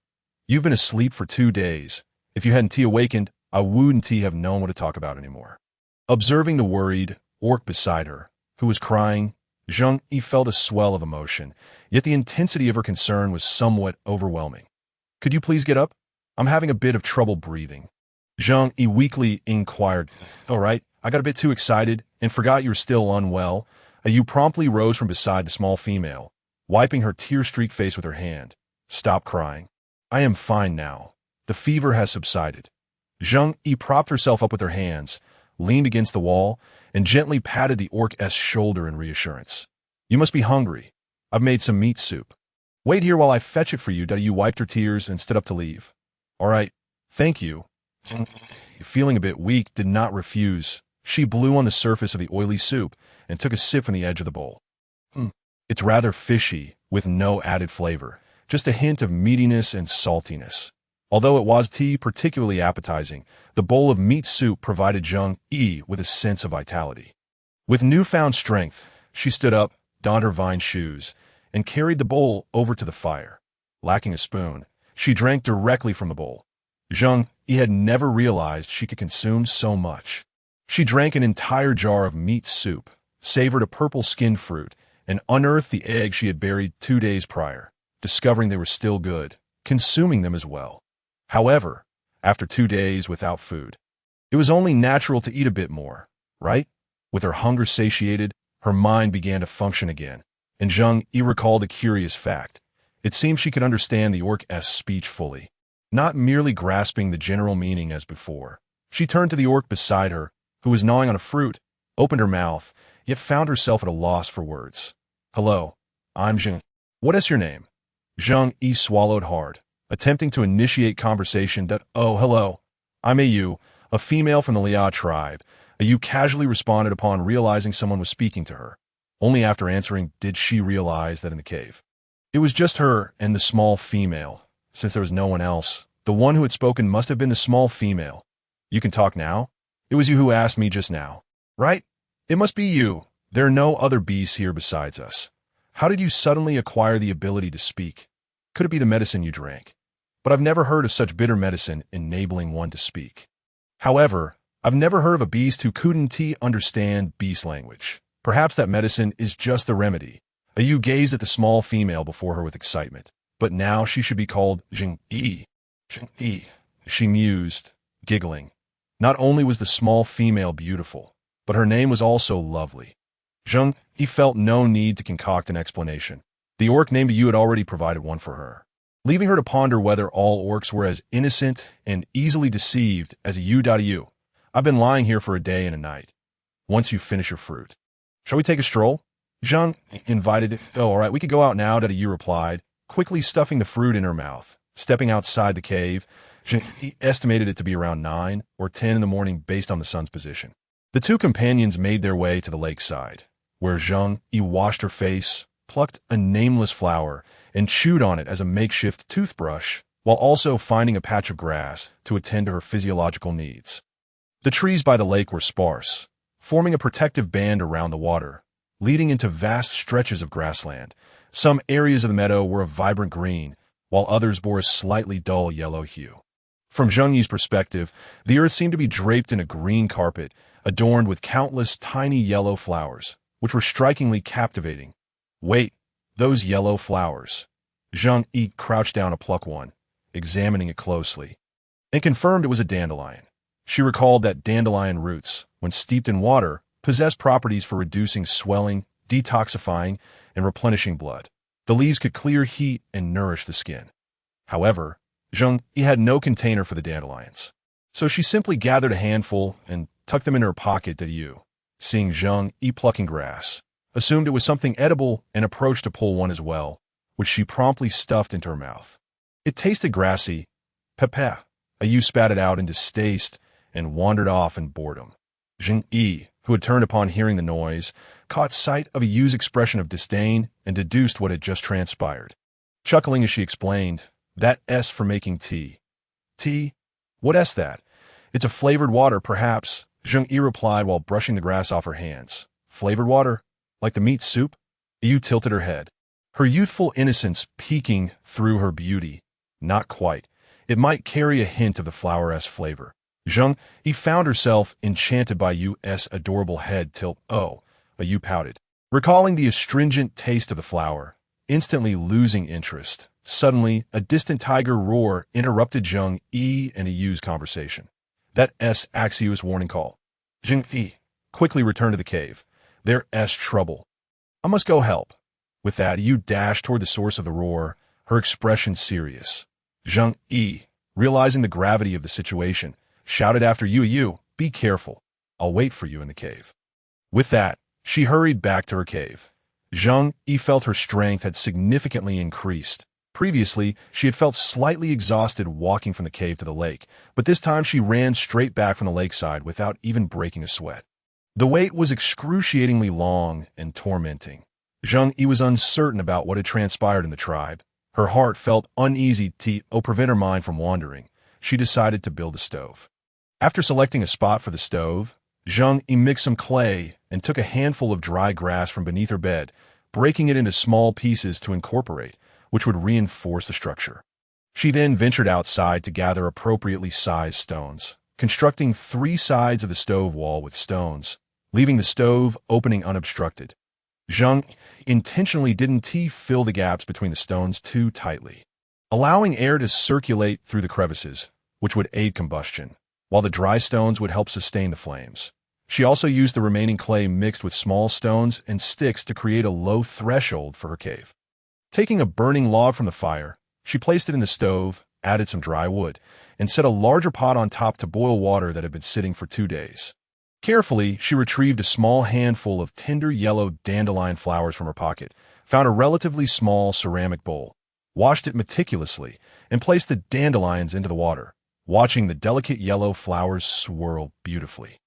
You've been asleep for 2 days. If you hadn't awakened, I wouldn't have known what to talk about anymore." Observing the worried orc beside her, who was crying, Zheng Yu felt a swell of emotion, yet the intensity of her concern was somewhat overwhelming. "Could you please get up? I'm having a bit of trouble breathing." Zheng Yu weakly inquired. "All right, I got a bit too excited and forgot you were still unwell." Yu promptly rose from beside the small female, wiping her tear-streaked face with her hand. "Stop crying. I am fine now. The fever has subsided. Zheng Yu propped herself up with her hands, leaned against the wall, and gently patted the orc's shoulder in reassurance. You must be hungry. I've made some meat soup. Wait here while I fetch it for you. You wiped her tears and stood up to leave. All right, thank you. Feeling a bit weak, did not refuse. She blew on the surface of the oily soup and took a sip from the edge of the bowl. It's rather fishy, with no added flavor, just a hint of meatiness and saltiness. Although it was particularly appetizing, the bowl of meat soup provided Zheng Yu with a sense of vitality. With newfound strength, she stood up, donned her vine shoes, and carried the bowl over to the fire. Lacking a spoon, she drank directly from the bowl. Zheng Yu had never realized she could consume so much. She drank an entire jar of meat soup, savored a purple-skinned fruit, and unearthed the eggs she had buried 2 days prior, discovering they were still good, consuming them as well. However, after 2 days without food, it was only natural to eat a bit more, right? With her hunger satiated, her mind began to function again, and Zheng Yu recalled a curious fact. It seemed she could understand the orc's speech fully, not merely grasping the general meaning as before. She turned to the orc beside her, who was gnawing on a fruit, opened her mouth, yet found herself at a loss for words. Hello, I'm Zheng. What is your name? Zheng Yu swallowed hard, attempting to initiate conversation. Oh, hello. I'm Yu, a female from the Liao tribe. Yu casually responded upon realizing someone was speaking to her. Only after answering did she realize that in the cave, it was just her and the small female. Since there was no one else, the one who had spoken must have been the small female. You can talk now? It was you who asked me just now, right? It must be you. There are no other beasts here besides us. How did you suddenly acquire the ability to speak? Could it be the medicine you drank? But I've never heard of such bitter medicine enabling one to speak. However, I've never heard of a beast who couldn't understand beast language. Perhaps that medicine is just the remedy. Yu gazed at the small female before her with excitement. But now she should be called Zheng Yu. Zheng Yu, she mused, giggling. Not only was the small female beautiful, but her name was also lovely. Zheng Yu felt no need to concoct an explanation. The orc named Yu had already provided one for her, leaving her to ponder whether all orcs were as innocent and easily deceived as Yu. I've been lying here for a day and a night. Once you finish your fruit, shall we take a stroll? Zheng invited. Oh, all right, we could go out now, Yu replied, quickly stuffing the fruit in her mouth. Stepping outside the cave, he estimated it to be around 9 or 10 in the morning based on the sun's position. The two companions made their way to the lakeside, where Zheng Yu washed her face, plucked a nameless flower, and chewed on it as a makeshift toothbrush, while also finding a patch of grass to attend to her physiological needs. The trees by the lake were sparse, forming a protective band around the water, leading into vast stretches of grassland. Some areas of the meadow were a vibrant green, while others bore a slightly dull yellow hue. From Zheng Yu's perspective, the earth seemed to be draped in a green carpet, adorned with countless tiny yellow flowers, which were strikingly captivating. Wait, those yellow flowers. Zheng Yu crouched down to pluck one, examining it closely, and confirmed it was a dandelion. She recalled that dandelion roots, when steeped in water, possess properties for reducing swelling, detoxifying, and replenishing blood. The leaves could clear heat and nourish the skin. However, Zheng Yu had no container for the dandelions, so she simply gathered a handful and tucked them in her pocket. Yu, seeing Zheng Yu plucking grass, assumed it was something edible and approached to pull one as well, which she promptly stuffed into her mouth. It tasted grassy. Pepe. Yu spat it out in distaste and wandered off in boredom. Zheng Yu, who had turned upon hearing the noise, caught sight of Yu's expression of disdain and deduced what had just transpired. Chuckling as she explained, "That S for making tea." Tea? What S that? It's a flavored water, perhaps, Zheng Yu replied while brushing the grass off her hands. Flavored water? Like the meat soup? Yu tilted her head, her youthful innocence peeking through her beauty. Not quite. It might carry a hint of the flower-S flavor. Zheng Yu found herself enchanted by Yu's adorable head tilt. Oh, Yu pouted, recalling the astringent taste of the flower, instantly losing interest. Suddenly, a distant tiger roar interrupted Zheng Yu and Yu's conversation. That Axios warning call. Zheng Yu quickly returned to the cave. There's trouble. I must go help. With that, Yu dashed toward the source of the roar, her expression serious. Zheng Yu realizing the gravity of the situation, shouted after Yu, "Be careful. I'll wait for you in the cave." With that, she hurried back to her cave. Zheng Yu felt her strength had significantly increased. Previously, she had felt slightly exhausted walking from the cave to the lake, but this time she ran straight back from the lakeside without even breaking a sweat. The wait was excruciatingly long and tormenting. Zheng Yu was uncertain about what had transpired in the tribe. Her heart felt uneasy to prevent her mind from wandering. She decided to build a stove. After selecting a spot for the stove, Zheng Yu mixed some clay and took a handful of dry grass from beneath her bed, breaking it into small pieces to incorporate, which would reinforce the structure. She then ventured outside to gather appropriately sized stones, constructing 3 sides of the stove wall with stones, leaving the stove opening unobstructed. Zheng intentionally didn't fill the gaps between the stones too tightly, allowing air to circulate through the crevices, which would aid combustion, while the dry stones would help sustain the flames. She also used the remaining clay mixed with small stones and sticks to create a low threshold for her cave. Taking a burning log from the fire, she placed it in the stove, added some dry wood, and set a larger pot on top to boil water that had been sitting for 2 days. Carefully, she retrieved a small handful of tender yellow dandelion flowers from her pocket, found a relatively small ceramic bowl, washed it meticulously, and placed the dandelions into the water, watching the delicate yellow flowers swirl beautifully.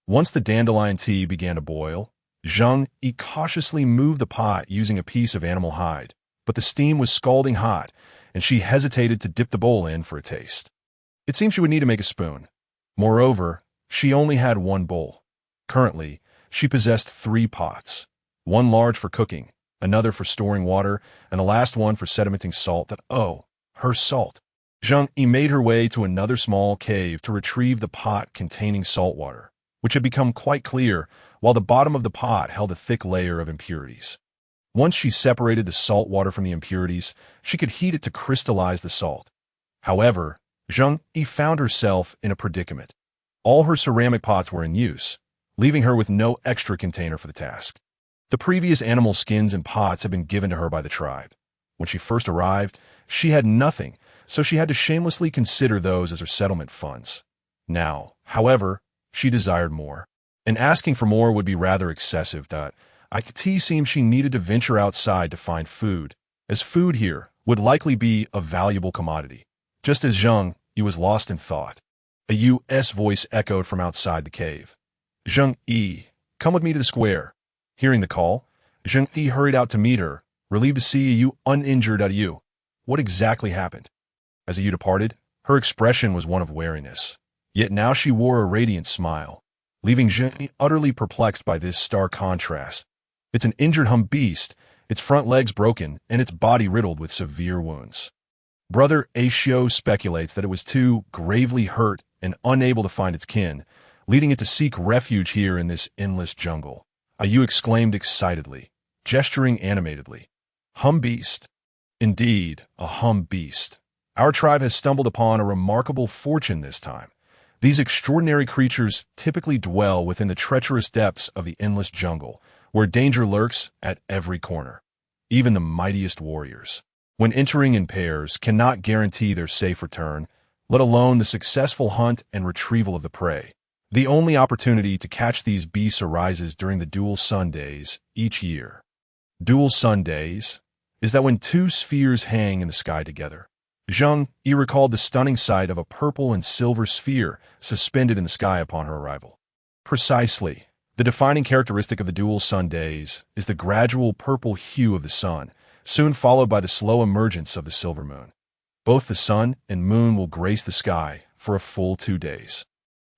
Once the dandelion tea began to boil, Zheng Yu cautiously moved the pot using a piece of animal hide, but the steam was scalding hot, and she hesitated to dip the bowl in for a taste. It seemed she would need to make a spoon. Moreover, she only had 1 bowl. Currently, she possessed 3 pots, one large for cooking, another for storing water, and the last one for sedimenting salt her salt. Zheng Yu made her way to another small cave to retrieve the pot containing salt water, which had become quite clear, while the bottom of the pot held a thick layer of impurities. Once she separated the salt water from the impurities, she could heat it to crystallize the salt. However, Zheng Yu found herself in a predicament. All her ceramic pots were in use, leaving her with no extra container for the task. The previous animal skins and pots had been given to her by the tribe. When she first arrived, she had nothing, so she had to shamelessly consider those as her settlement funds. Now, however, she desired more, and asking for more would be rather excessive. It seemed she needed to venture outside to find food, as food here would likely be a valuable commodity. Just as Zheng Yu was lost in thought, a U.S. voice echoed from outside the cave. "Zheng Yu, come with me to the square." Hearing the call, Zheng Yu hurried out to meet her, relieved to see Yu uninjured. Yu, what exactly happened? As Yu departed, her expression was one of wariness. Yet now she wore a radiant smile, leaving Zheng Yu utterly perplexed by this stark contrast. It's an injured beast, its front legs broken, and its body riddled with severe wounds. Brother Ashio speculates that it was too gravely hurt and unable to find its kin, leading it to seek refuge here in this endless jungle. Yu exclaimed excitedly, gesturing animatedly. Beast. Indeed, a beast. Our tribe has stumbled upon a remarkable fortune this time. These extraordinary creatures typically dwell within the treacherous depths of the endless jungle, where danger lurks at every corner. Even the mightiest warriors, when entering in pairs, cannot guarantee their safe return, let alone the successful hunt and retrieval of the prey. The only opportunity to catch these beasts arises during the dual sun days each year. Dual sun days is that when 2 spheres hang in the sky together. Zheng Yu recalled the stunning sight of a purple and silver sphere suspended in the sky upon her arrival. Precisely. The defining characteristic of the dual sun days is the gradual purple hue of the sun, soon followed by the slow emergence of the silver moon. Both the sun and moon will grace the sky for a full 2 days,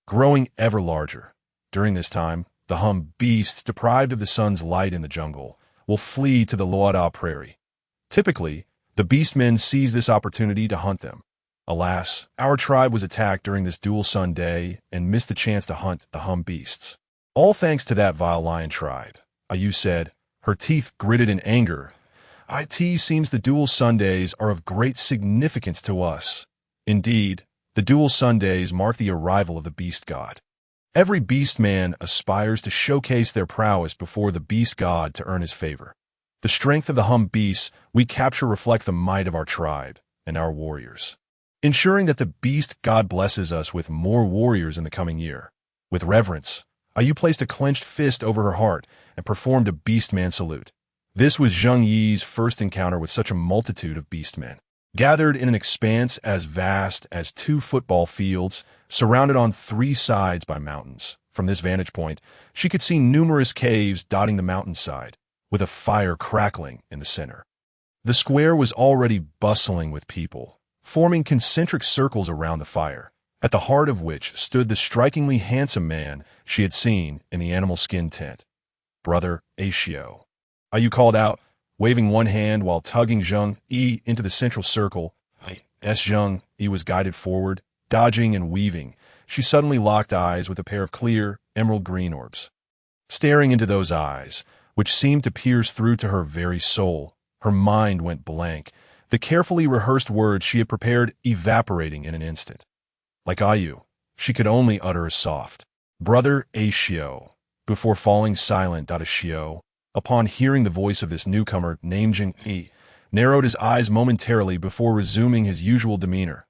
growing ever larger. During this time, the beasts deprived of the sun's light in the jungle will flee to the Loada prairie. Typically, the beastmen seize this opportunity to hunt them. Alas, our tribe was attacked during this dual sun day and missed the chance to hunt the beasts. All thanks to that vile lion tribe, Yu said, her teeth gritted in anger. It seems the dual Sundays are of great significance to us. Indeed, the dual Sundays mark the arrival of the beast god. Every beast man aspires to showcase their prowess before the beast god to earn his favor. The strength of the beasts we capture reflect the might of our tribe and our warriors. ensuring that the beast god blesses us with more warriors in the coming year. With reverence, Yu placed a clenched fist over her heart and performed a beastman salute. This was Zheng Yi's first encounter with such a multitude of beastmen. Gathered in an expanse as vast as 2 football fields, surrounded on 3 sides by mountains. From this vantage point, she could see numerous caves dotting the mountainside, with a fire crackling in the center. The square was already bustling with people, forming concentric circles around the fire, at the heart of which stood the strikingly handsome man she had seen in the animal skin tent. Brother Ashio. Yu called out, waving one hand while tugging Zheng Yi into the central circle. As Zheng Yi was guided forward, dodging and weaving, she suddenly locked eyes with a pair of clear, emerald green orbs. Staring into those eyes, which seemed to pierce through to her very soul, her mind went blank, the carefully rehearsed words she had prepared evaporating in an instant. Like Yu, she could only utter a soft, "Brother Ashio," before falling silent. Ashio, upon hearing the voice of this newcomer named Zheng Yi, narrowed his eyes momentarily before resuming his usual demeanor.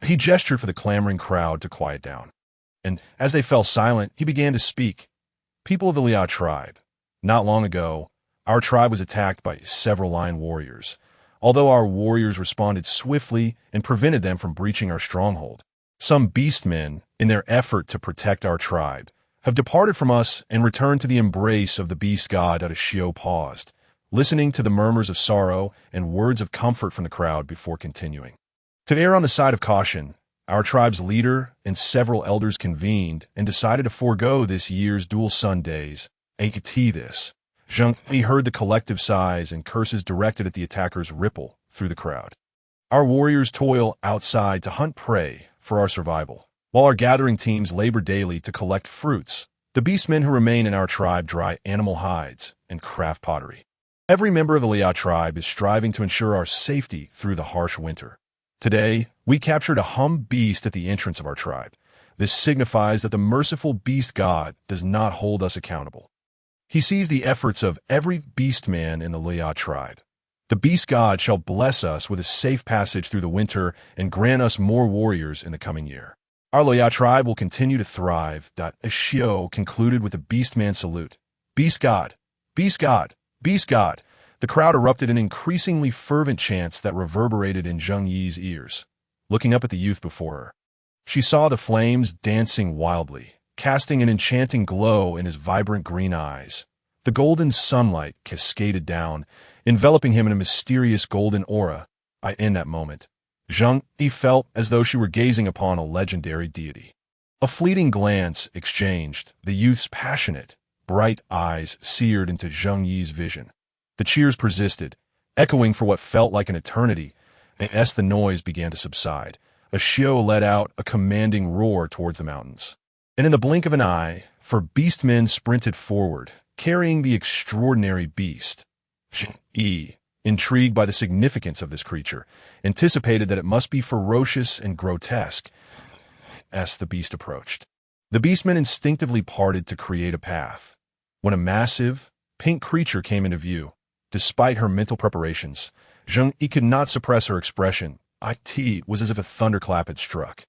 He gestured for the clamoring crowd to quiet down, and as they fell silent, he began to speak. People of the Liao tribe. Not long ago, our tribe was attacked by several lion warriors. Although our warriors responded swiftly and prevented them from breaching our stronghold, some beastmen, in their effort to protect our tribe, have departed from us and returned to the embrace of the beast god. Shio paused, listening to the murmurs of sorrow and words of comfort from the crowd before continuing. To err on the side of caution, our tribe's leader and several elders convened and decided to forego this year's dual sun days. This. Zheng Yi heard the collective sighs and curses directed at the attackers ripple through the crowd. Our warriors toil outside to hunt prey for our survival, while our gathering teams labor daily to collect fruits. The beastmen who remain in our tribe dry animal hides and craft pottery. Every member of the Liao tribe is striving to ensure our safety through the harsh winter. Today, we captured a hummed beast at the entrance of our tribe. This signifies that the merciful beast god does not hold us accountable. He sees the efforts of every beastman in the Liao tribe. The beast god shall bless us with a safe passage through the winter and grant us more warriors in the coming year. Our Liao tribe will continue to thrive. Ashio concluded with a beastman salute. Beast god! Beast god! Beast god! The crowd erupted in increasingly fervent chants that reverberated in Zheng Yi's ears. Looking up at the youth before her, she saw the flames dancing wildly, casting an enchanting glow in his vibrant green eyes. The golden sunlight cascaded down, enveloping him in a mysterious golden aura. In that moment, Zheng Yi felt as though she were gazing upon a legendary deity. A fleeting glance exchanged, the youth's passionate, bright eyes seared into Zheng Yi's vision. The cheers persisted, echoing for what felt like an eternity, and as the noise began to subside, Ashio let out a commanding roar towards the mountains. And in the blink of an eye, 4 beastmen sprinted forward, carrying the extraordinary beast. Zheng Yi, intrigued by the significance of this creature, anticipated that it must be ferocious and grotesque. As the beast approached, the beastmen instinctively parted to create a path. When a massive, pink creature came into view, despite her mental preparations, Zheng Yi could not suppress her expression. It was as if a thunderclap had struck,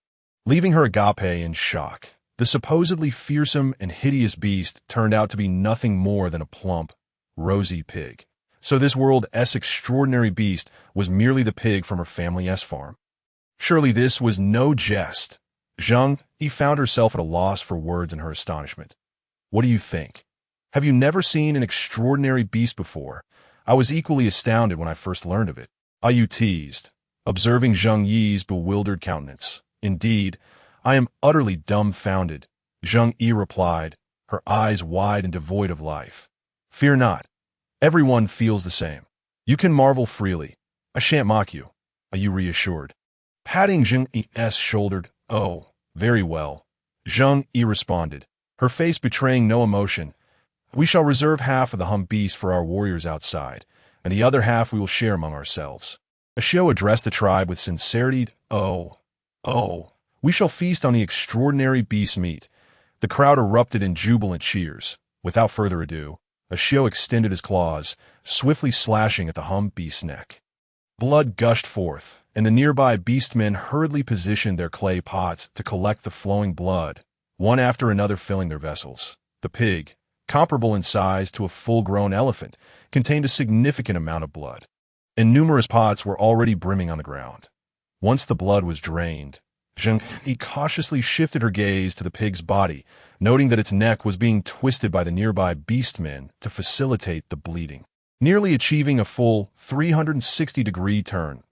leaving her agape in shock. The supposedly fearsome and hideous beast turned out to be nothing more than a plump, rosy pig. So this world's extraordinary beast was merely the pig from her family's farm. Surely this was no jest. Zheng Yi found herself at a loss for words in her astonishment. What do you think? Have you never seen an extraordinary beast before? I was equally astounded when I first learned of it. Yu teased, observing Zheng Yi's bewildered countenance. Indeed, I am utterly dumbfounded, Zheng Yi replied, her eyes wide and devoid of life. Fear not. Everyone feels the same. You can marvel freely. I shan't mock you, Yu reassured. Patting Zheng Yi's shoulder, oh, very well, Zheng Yi responded, her face betraying no emotion. We shall reserve half of the hummed beast for our warriors outside, and the other half we will share among ourselves. Ashio addressed the tribe with sincerity. Oh, we shall feast on the extraordinary beast meat. The crowd erupted in jubilant cheers. Without further ado, Ashio extended his claws, swiftly slashing at the hummed beast's neck. Blood gushed forth, and the nearby beastmen hurriedly positioned their clay pots to collect the flowing blood, one after another filling their vessels. The pig, comparable in size to a full-grown elephant, contained a significant amount of blood, and numerous pots were already brimming on the ground. Once the blood was drained, Zheng Yu cautiously shifted her gaze to the pig's body, noting that its neck was being twisted by the nearby beastmen to facilitate the bleeding, nearly achieving a full 360-degree turn.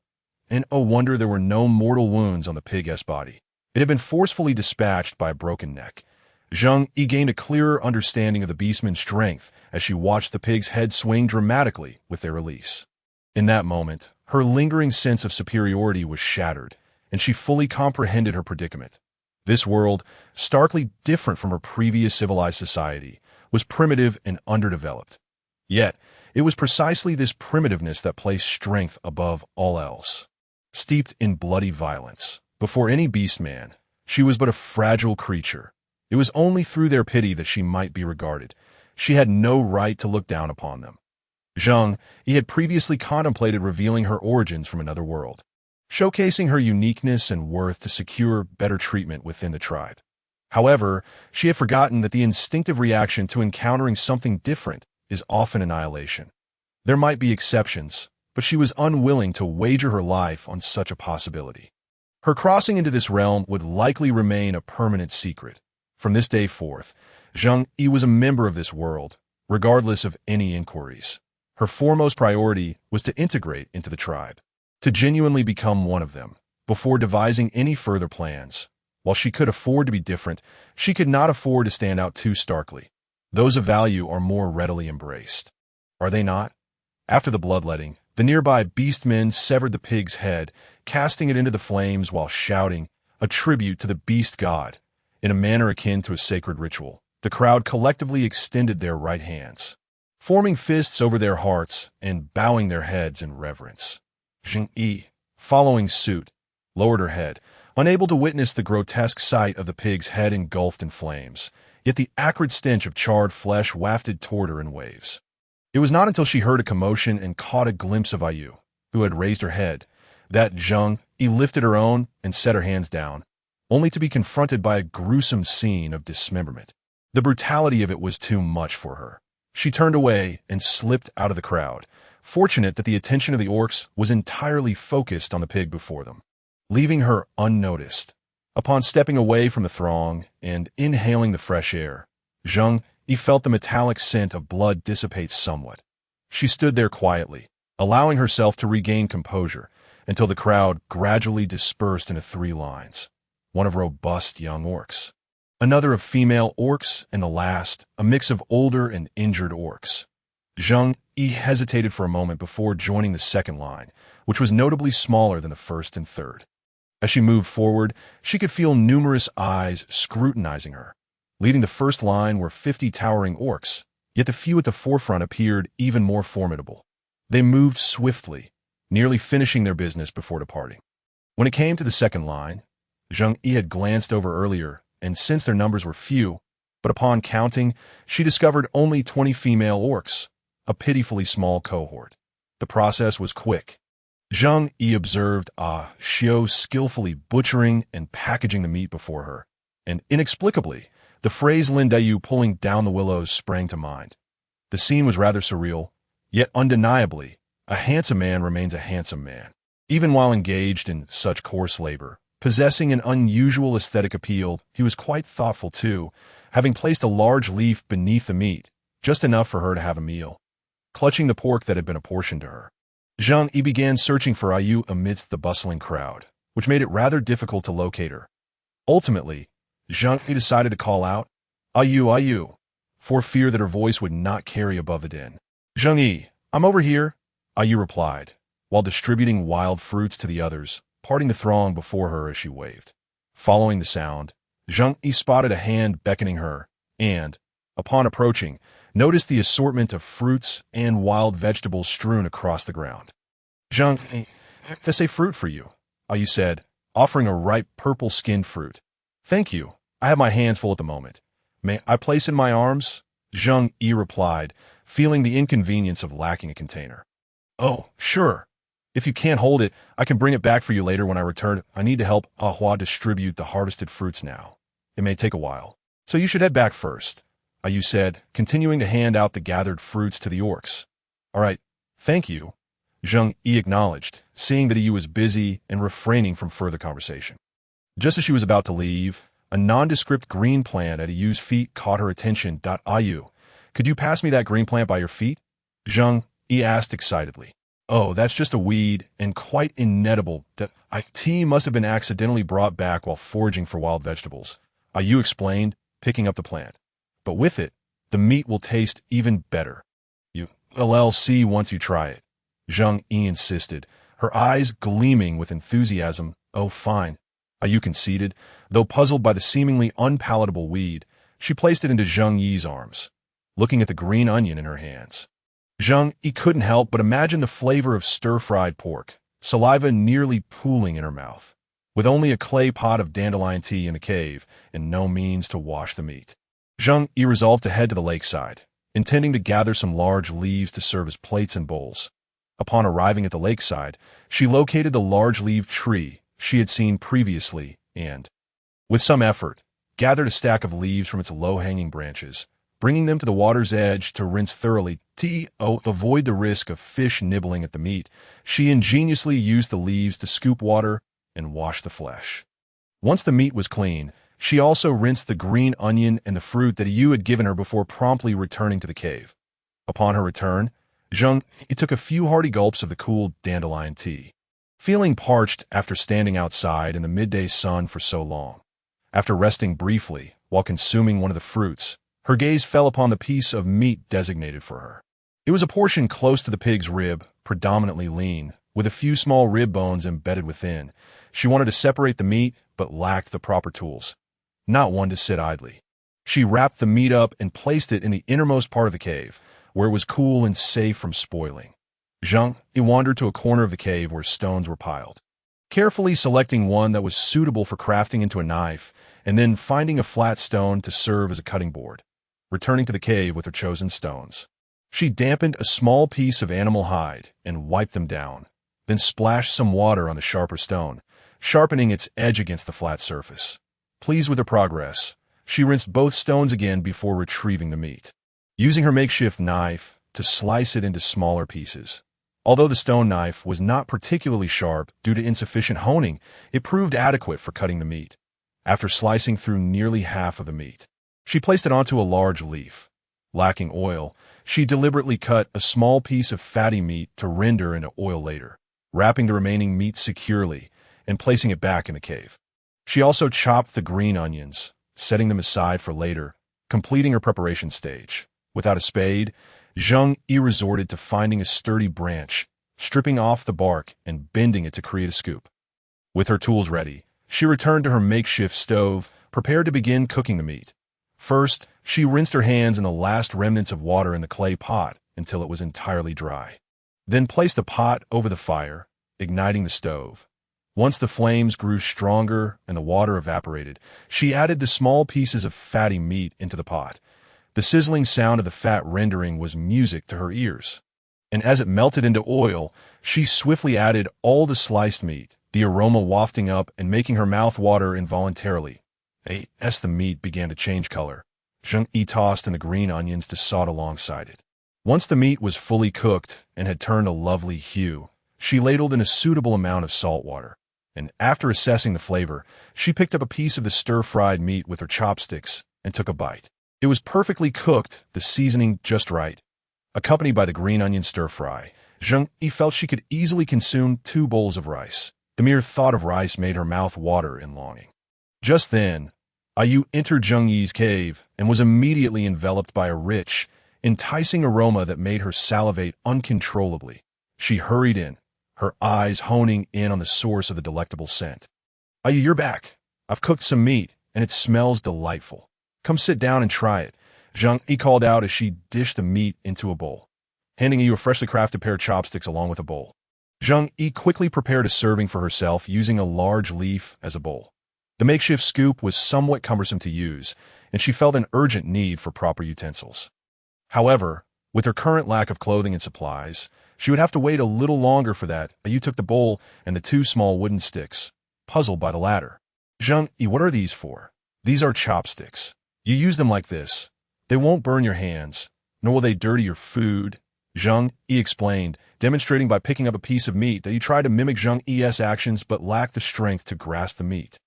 And oh wonder there were no mortal wounds on the pig's body. It had been forcefully dispatched by a broken neck. Zheng Yu gained a clearer understanding of the beastman's strength as she watched the pig's head swing dramatically with their release. In that moment, her lingering sense of superiority was shattered, and she fully comprehended her predicament. This world, starkly different from her previous civilized society, was primitive and underdeveloped. Yet, it was precisely this primitiveness that placed strength above all else. Steeped in bloody violence, before any beastman, she was but a fragile creature. It was only through their pity that she might be regarded. She had no right to look down upon them. Zheng Yu had previously contemplated revealing her origins from another world, showcasing her uniqueness and worth to secure better treatment within the tribe. However, she had forgotten that the instinctive reaction to encountering something different is often annihilation. There might be exceptions, but she was unwilling to wager her life on such a possibility. Her crossing into this realm would likely remain a permanent secret. From this day forth, Zheng Yu was a member of this world, regardless of any inquiries. Her foremost priority was to integrate into the tribe, to genuinely become one of them, before devising any further plans. While she could afford to be different, she could not afford to stand out too starkly. Those of value are more readily embraced. Are they not? After the bloodletting, the nearby beastmen severed the pig's head, casting it into the flames while shouting, a tribute to the beast god. In a manner akin to a sacred ritual, the crowd collectively extended their right hands, forming fists over their hearts and bowing their heads in reverence. Zheng Yu, following suit, lowered her head, unable to witness the grotesque sight of the pig's head engulfed in flames, yet the acrid stench of charred flesh wafted toward her in waves. It was not until she heard a commotion and caught a glimpse of Ayu, who had raised her head, that Zheng Yu lifted her own and set her hands down, only to be confronted by a gruesome scene of dismemberment. The brutality of it was too much for her. She turned away and slipped out of the crowd, fortunate that the attention of the orcs was entirely focused on the pig before them, leaving her unnoticed. Upon stepping away from the throng and inhaling the fresh air, Zheng Yu felt the metallic scent of blood dissipate somewhat. She stood there quietly, allowing herself to regain composure until the crowd gradually dispersed into three lines. One of robust young orcs, another of female orcs, and the last, a mix of older and injured orcs. Zheng Yu hesitated for a moment before joining the second line, which was notably smaller than the first and third. As she moved forward, she could feel numerous eyes scrutinizing her. Leading the first line were 50 towering orcs, yet the few at the forefront appeared even more formidable. They moved swiftly, nearly finishing their business before departing. When it came to the second line, Zheng Yu had glanced over earlier, and since their numbers were few, but upon counting, she discovered only 20 female orcs, a pitifully small cohort. The process was quick. Zheng Yu observed Xiao skillfully butchering and packaging the meat before her, and inexplicably, the phrase Lin Dayu pulling down the willows sprang to mind. The scene was rather surreal, yet undeniably, a handsome man remains a handsome man, even while engaged in such coarse labor. Possessing an unusual aesthetic appeal, he was quite thoughtful too, having placed a large leaf beneath the meat, just enough for her to have a meal. Clutching the pork that had been apportioned to her, Zheng Yu began searching for Ayu amidst the bustling crowd, which made it rather difficult to locate her. Ultimately, Zheng Yu decided to call out, Ayu, Ayu, for fear that her voice would not carry above the din. Zheng Yu, I'm over here, Ayu replied, while distributing wild fruits to the others, parting the throng before her as she waved. Following the sound, Zheng Yu spotted a hand beckoning her, and, upon approaching, noticed the assortment of fruits and wild vegetables strewn across the ground. Zheng Yu, that's a fruit for you, Ayu said, offering a ripe purple-skinned fruit. Thank you, I have my hands full at the moment. May I place in my arms? Zheng Yu replied, feeling the inconvenience of lacking a container. Oh, sure. If you can't hold it, I can bring it back for you later when I return. I need to help Ahua distribute the harvested fruits now. It may take a while. So you should head back first, Yu said, continuing to hand out the gathered fruits to the orcs. All right, thank you, Zheng Yu acknowledged, seeing that Yu was busy and refraining from further conversation. Just as she was about to leave, a nondescript green plant at Yu's feet caught her attention. Yu, could you pass me that green plant by your feet? Zheng Yu asked excitedly. Oh, that's just a weed, and quite inedible. Tea must have been accidentally brought back while foraging for wild vegetables, Yu explained, picking up the plant. But with it, the meat will taste even better. You'll see once you try it, Zheng Yu insisted, her eyes gleaming with enthusiasm. Oh, fine, Yu conceded, though puzzled by the seemingly unpalatable weed. She placed it into Zheng Yi's arms, looking at the green onion in her hands. Zheng Yu couldn't help but imagine the flavor of stir-fried pork, saliva nearly pooling in her mouth, with only a clay pot of dandelion tea in the cave and no means to wash the meat. Zheng Yu resolved to head to the lakeside, intending to gather some large leaves to serve as plates and bowls. Upon arriving at the lakeside, she located the large-leaved tree she had seen previously and, with some effort, gathered a stack of leaves from its low-hanging branches, bringing them to the water's edge to rinse thoroughly. To avoid the risk of fish nibbling at the meat, she ingeniously used the leaves to scoop water and wash the flesh. Once the meat was clean, she also rinsed the green onion and the fruit that Yu had given her before promptly returning to the cave. Upon her return, Zheng Yu took a few hearty gulps of the cool dandelion tea, feeling parched after standing outside in the midday sun for so long. After resting briefly while consuming one of the fruits, her gaze fell upon the piece of meat designated for her. It was a portion close to the pig's rib, predominantly lean, with a few small rib bones embedded within. She wanted to separate the meat, but lacked the proper tools. Not one to sit idly. She wrapped the meat up and placed it in the innermost part of the cave, where it was cool and safe from spoiling. Zheng Yu wandered to a corner of the cave where stones were piled, carefully selecting one that was suitable for crafting into a knife, and then finding a flat stone to serve as a cutting board. Returning to the cave with her chosen stones, she dampened a small piece of animal hide and wiped them down, then splashed some water on the sharper stone, sharpening its edge against the flat surface. Pleased with her progress, she rinsed both stones again before retrieving the meat, using her makeshift knife to slice it into smaller pieces. Although the stone knife was not particularly sharp due to insufficient honing, it proved adequate for cutting the meat. After slicing through nearly half of the meat, she placed it onto a large leaf. Lacking oil, she deliberately cut a small piece of fatty meat to render into oil later, wrapping the remaining meat securely and placing it back in the cave. She also chopped the green onions, setting them aside for later, completing her preparation stage. Without a spade, Zheng Yu resorted to finding a sturdy branch, stripping off the bark and bending it to create a scoop. With her tools ready, she returned to her makeshift stove, prepared to begin cooking the meat. First, she rinsed her hands in the last remnants of water in the clay pot until it was entirely dry. Then placed the pot over the fire, igniting the stove. Once the flames grew stronger and the water evaporated, she added the small pieces of fatty meat into the pot. The sizzling sound of the fat rendering was music to her ears. And as it melted into oil, she swiftly added all the sliced meat, the aroma wafting up and making her mouth water involuntarily. As the meat began to change color, Zheng Yu tossed in the green onions to salt alongside it. Once the meat was fully cooked and had turned a lovely hue, she ladled in a suitable amount of salt water, and after assessing the flavor, she picked up a piece of the stir-fried meat with her chopsticks and took a bite. It was perfectly cooked, the seasoning just right. Accompanied by the green onion stir-fry, Zheng Yu felt she could easily consume 2 bowls of rice. The mere thought of rice made her mouth water in longing. Just then, Yu entered Zheng Yi's cave and was immediately enveloped by a rich, enticing aroma that made her salivate uncontrollably. She hurried in, her eyes honing in on the source of the delectable scent. Yu, you're back. I've cooked some meat, and it smells delightful. Come sit down and try it, Zheng Yu called out as she dished the meat into a bowl, handing Yu a freshly crafted pair of chopsticks along with a bowl. Zheng Yu quickly prepared a serving for herself using a large leaf as a bowl. The makeshift scoop was somewhat cumbersome to use, and she felt an urgent need for proper utensils. However, with her current lack of clothing and supplies, She would have to wait a little longer for that. Yu took the bowl and the two small wooden sticks, puzzled by the latter. Zheng Yu, what are these for? These are chopsticks. You use them like this. They won't burn your hands, nor will they dirty your food. Zheng Yu explained, demonstrating by picking up a piece of meat that he tried to mimic Zheng Yu's actions but lacked the strength to grasp the meat.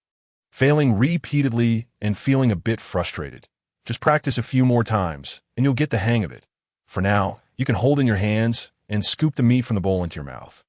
Failing repeatedly and feeling a bit frustrated. Just practice a few more times, and you'll get the hang of it. For now, you can hold in your hands and scoop the meat from the bowl into your mouth.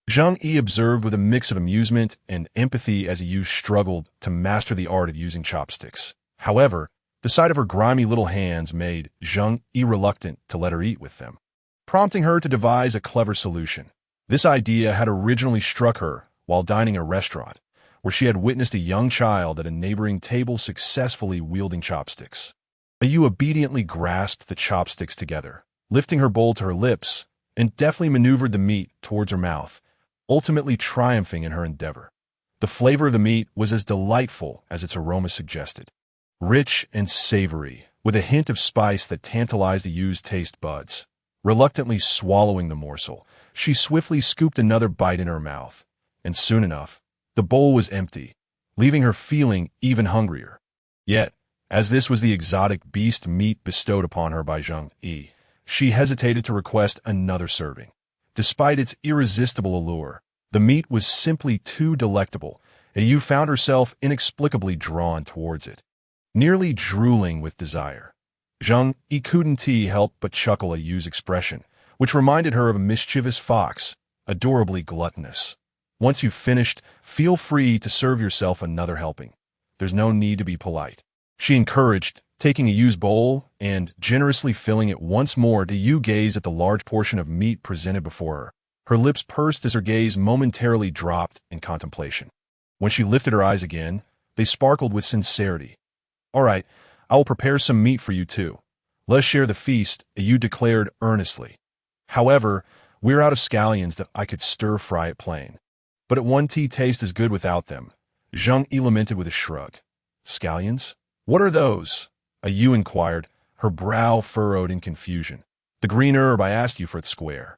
Zheng Yu observed with a mix of amusement and empathy as Yu struggled to master the art of using chopsticks. However, the sight of her grimy little hands made Zheng Yu reluctant to let her eat with them, prompting her to devise a clever solution. This idea had originally struck her while dining at a restaurant, where she had witnessed a young child at a neighboring table successfully wielding chopsticks. Yu obediently grasped the chopsticks together, lifting her bowl to her lips, and deftly maneuvered the meat towards her mouth, ultimately triumphing in her endeavor. The flavor of the meat was as delightful as its aroma suggested. Rich and savory, with a hint of spice that tantalized Yu's taste buds. Reluctantly swallowing the morsel, she swiftly scooped another bite in her mouth, and soon enough, the bowl was empty, leaving her feeling even hungrier. Yet, as this was the exotic beast meat bestowed upon her by Zheng Yu, she hesitated to request another serving. Despite its irresistible allure, the meat was simply too delectable, and Yu found herself inexplicably drawn towards it. Nearly drooling with desire, Zheng Yu couldn't help but chuckle at Yu's expression, which reminded her of a mischievous fox, adorably gluttonous. Once you've finished, feel free to serve yourself another helping. There's no need to be polite. She encouraged, taking Yu's bowl and generously filling it once more. Yu gazed at the large portion of meat presented before her. Her lips pursed as her gaze momentarily dropped in contemplation. When she lifted her eyes again, they sparkled with sincerity. "All right, I will prepare some meat for you too. Let's share the feast," Yu declared earnestly. "However, we're out of scallions that I could stir-fry it plain. But it won't taste as good without them," Zheng Yu lamented with a shrug. "Scallions? What are those?" Yu inquired, her brow furrowed in confusion. "The green herb I asked you for the square.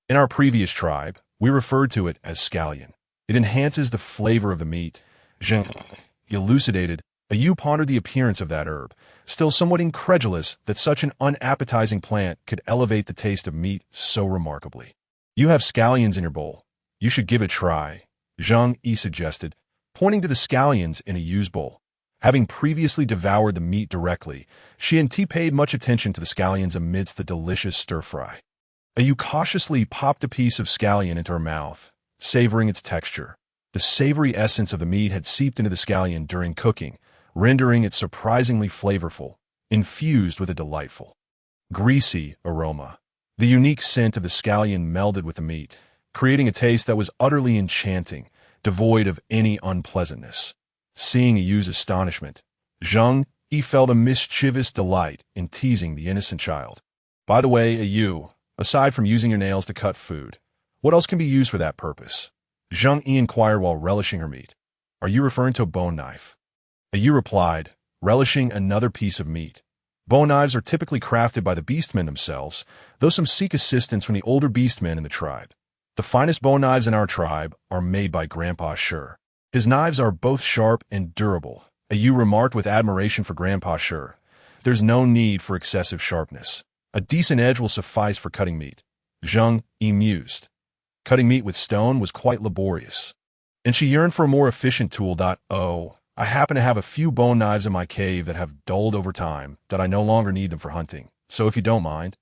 In our previous tribe, we referred to it as scallion. It enhances the flavor of the meat," Zheng Yu elucidated. Yu pondered the appearance of that herb, still somewhat incredulous that such an unappetizing plant could elevate the taste of meat so remarkably. "You have scallions in your bowl. You should give it a try," Zheng Yu suggested, pointing to the scallions in Yu's bowl. Having previously devoured the meat directly, she and paid much attention to the scallions amidst the delicious stir-fry. Yu cautiously popped a piece of scallion into her mouth, savoring its texture. The savory essence of the meat had seeped into the scallion during cooking, rendering it surprisingly flavorful, infused with a delightful, greasy aroma. The unique scent of the scallion melded with the meat, creating a taste that was utterly enchanting, devoid of any unpleasantness. Seeing Yu's astonishment, Zheng Yu felt a mischievous delight in teasing the innocent child. "By the way, Yu, aside from using your nails to cut food, what else can be used for that purpose?" Zheng Yu inquired while relishing her meat. "Are you referring to a bone knife?" Yu replied, relishing another piece of meat. Bone knives are typically crafted by the beastmen themselves, though some seek assistance from the older beastmen in the tribe. The finest bone knives in our tribe are made by Grandpa Sure. His knives are both sharp and durable. Yu remarked with admiration for Grandpa Sure. "There's no need for excessive sharpness. A decent edge will suffice for cutting meat." Zheng Yu mused. Cutting meat with stone was quite laborious, and she yearned for a more efficient tool. "Oh, I happen to have a few bone knives in my cave that have dulled over time that I no longer need them for hunting, so if you don't mind,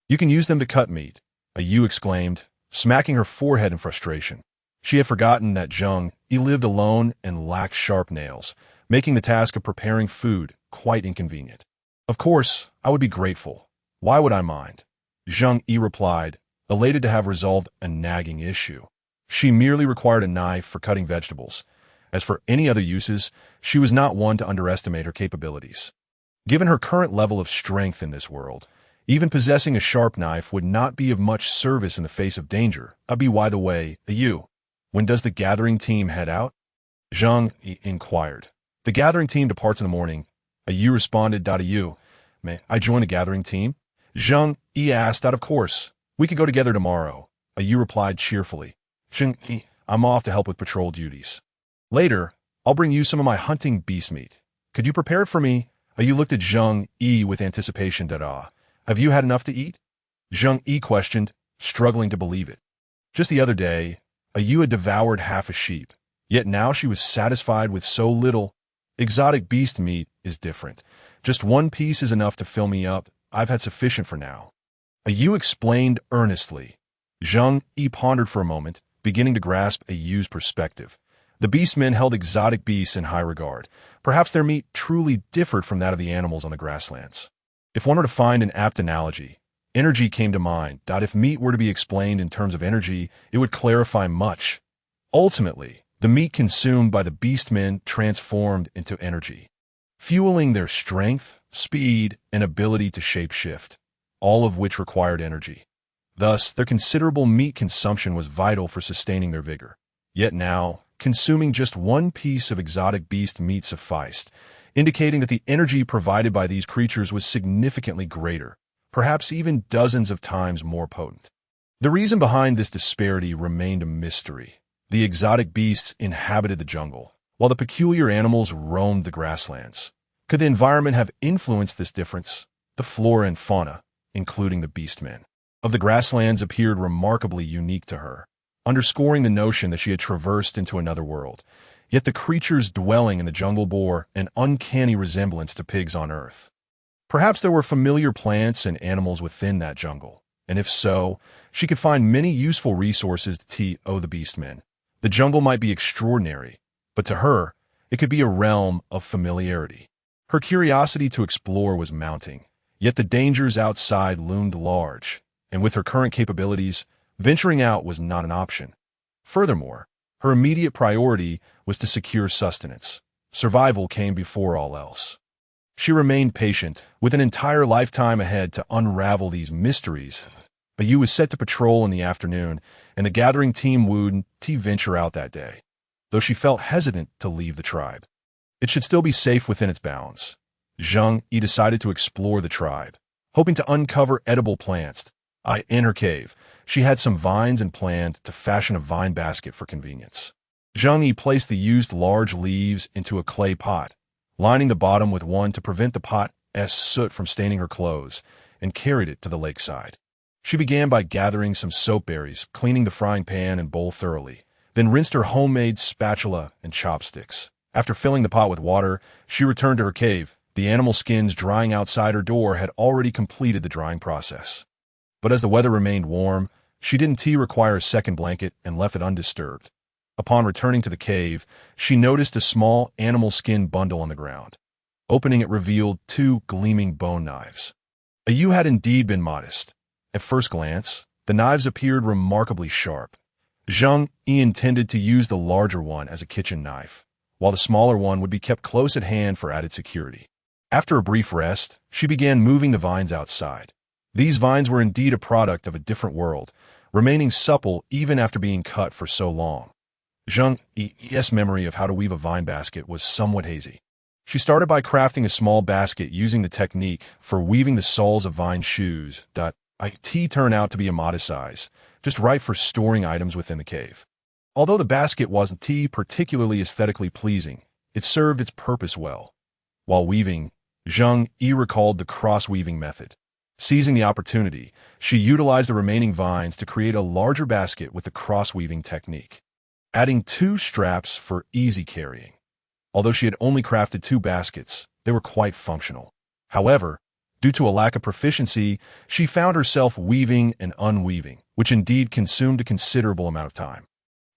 you can use them to cut meat," Yu exclaimed, smacking her forehead in frustration. She had forgotten that Zheng Yu lived alone and lacked sharp nails, making the task of preparing food quite inconvenient. "Of course, I would be grateful. Why would I mind?" Zheng Yu replied, elated to have resolved a nagging issue. She merely required a knife for cutting vegetables. As for any other uses, she was not one to underestimate her capabilities. Given her current level of strength in this world, even possessing a sharp knife would not be of much service in the face of danger. By the way, Yu, when does the gathering team head out?" Zheng Yu inquired. "The gathering team departs in the morning," Yu responded. "Yu, may I join the gathering team?" Zheng Yu asked. "Of course. We could go together tomorrow. Yu replied cheerfully. Zheng Yu, I'm off to help with patrol duties. Later, I'll bring you some of my hunting beast meat. Could you prepare it for me? Yu looked at Zheng Yu with anticipation. Have you had enough to eat? Zheng Yu questioned, struggling to believe it. Just the other day, Yu had devoured half a sheep, yet now she was satisfied with so little. Exotic beast meat is different. Just one piece is enough to fill me up. I've had sufficient for now. Yu explained earnestly. Zheng Yu pondered for a moment, beginning to grasp Yu's perspective. The beastmen held exotic beasts in high regard. Perhaps their meat truly differed from that of the animals on the grasslands. If one were to find an apt analogy, energy came to mind. If meat were to be explained in terms of energy, it would clarify much. Ultimately, the meat consumed by the beastmen transformed into energy, fueling their strength, speed, and ability to shape-shift, all of which required energy. Thus, their considerable meat consumption was vital for sustaining their vigor. Yet now, consuming just one piece of exotic beast meat sufficed, indicating that the energy provided by these creatures was significantly greater, perhaps even dozens of times more potent. The reason behind this disparity remained a mystery. The exotic beasts inhabited the jungle, while the peculiar animals roamed the grasslands. Could the environment have influenced this difference? The flora and fauna, including the beastmen, of the grasslands appeared remarkably unique to her, underscoring the notion that she had traversed into another world. Yet the creatures dwelling in the jungle bore an uncanny resemblance to pigs on Earth. Perhaps there were familiar plants and animals within that jungle, and if so, she could find many useful resources to the beastmen. The jungle might be extraordinary, but to her, it could be a realm of familiarity. Her curiosity to explore was mounting, yet the dangers outside loomed large, and with her current capabilities, venturing out was not an option. Furthermore, her immediate priority was to secure sustenance. Survival came before all else. She remained patient, with an entire lifetime ahead to unravel these mysteries. Yu was set to patrol in the afternoon, and the gathering team would venture out that day, though she felt hesitant to leave the tribe. It should still be safe within its bounds. Zheng Yu decided to explore the tribe, hoping to uncover edible plants. In her cave, she had some vines and planned to fashion a vine basket for convenience. Zheng Yu placed the used large leaves into a clay pot, lining the bottom with one to prevent the pot's soot from staining her clothes, and carried it to the lakeside. She began by gathering some soap berries, cleaning the frying pan and bowl thoroughly, then rinsed her homemade spatula and chopsticks. After filling the pot with water, she returned to her cave. The animal skins drying outside her door had already completed the drying process. But as the weather remained warm, she didn't require a second blanket and left it undisturbed. Upon returning to the cave, she noticed a small animal skin bundle on the ground. Opening it revealed 2 gleaming bone knives. Yu had indeed been modest. At first glance, the knives appeared remarkably sharp. Zheng Yu intended to use the larger one as a kitchen knife, while the smaller one would be kept close at hand for added security. After a brief rest, she began moving the vines outside. These vines were indeed a product of a different world, remaining supple even after being cut for so long. Zheng Yu's memory of how to weave a vine basket was somewhat hazy. She started by crafting a small basket using the technique for weaving the soles of vine shoes. It turned out to be a modest size, just right for storing items within the cave. Although the basket wasn't particularly aesthetically pleasing, it served its purpose well. While weaving, Zheng Yu recalled the cross-weaving method. Seizing the opportunity, she utilized the remaining vines to create a larger basket with the cross-weaving technique, adding 2 straps for easy carrying. Although she had only crafted 2 baskets, they were quite functional. However, due to a lack of proficiency, she found herself weaving and unweaving, which indeed consumed a considerable amount of time.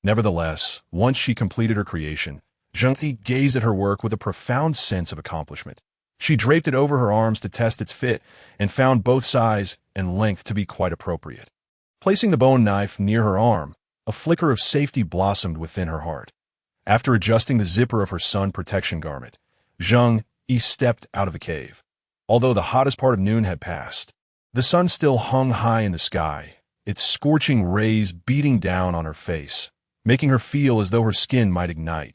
Nevertheless, once she completed her creation, Zheng Yu gazed at her work with a profound sense of accomplishment. She draped it over her arms to test its fit and found both size and length to be quite appropriate. Placing the bone knife near her arm, a flicker of safety blossomed within her heart. After adjusting the zipper of her sun protection garment, Zheng Yu stepped out of the cave. Although the hottest part of noon had passed, the sun still hung high in the sky, its scorching rays beating down on her face, making her feel as though her skin might ignite.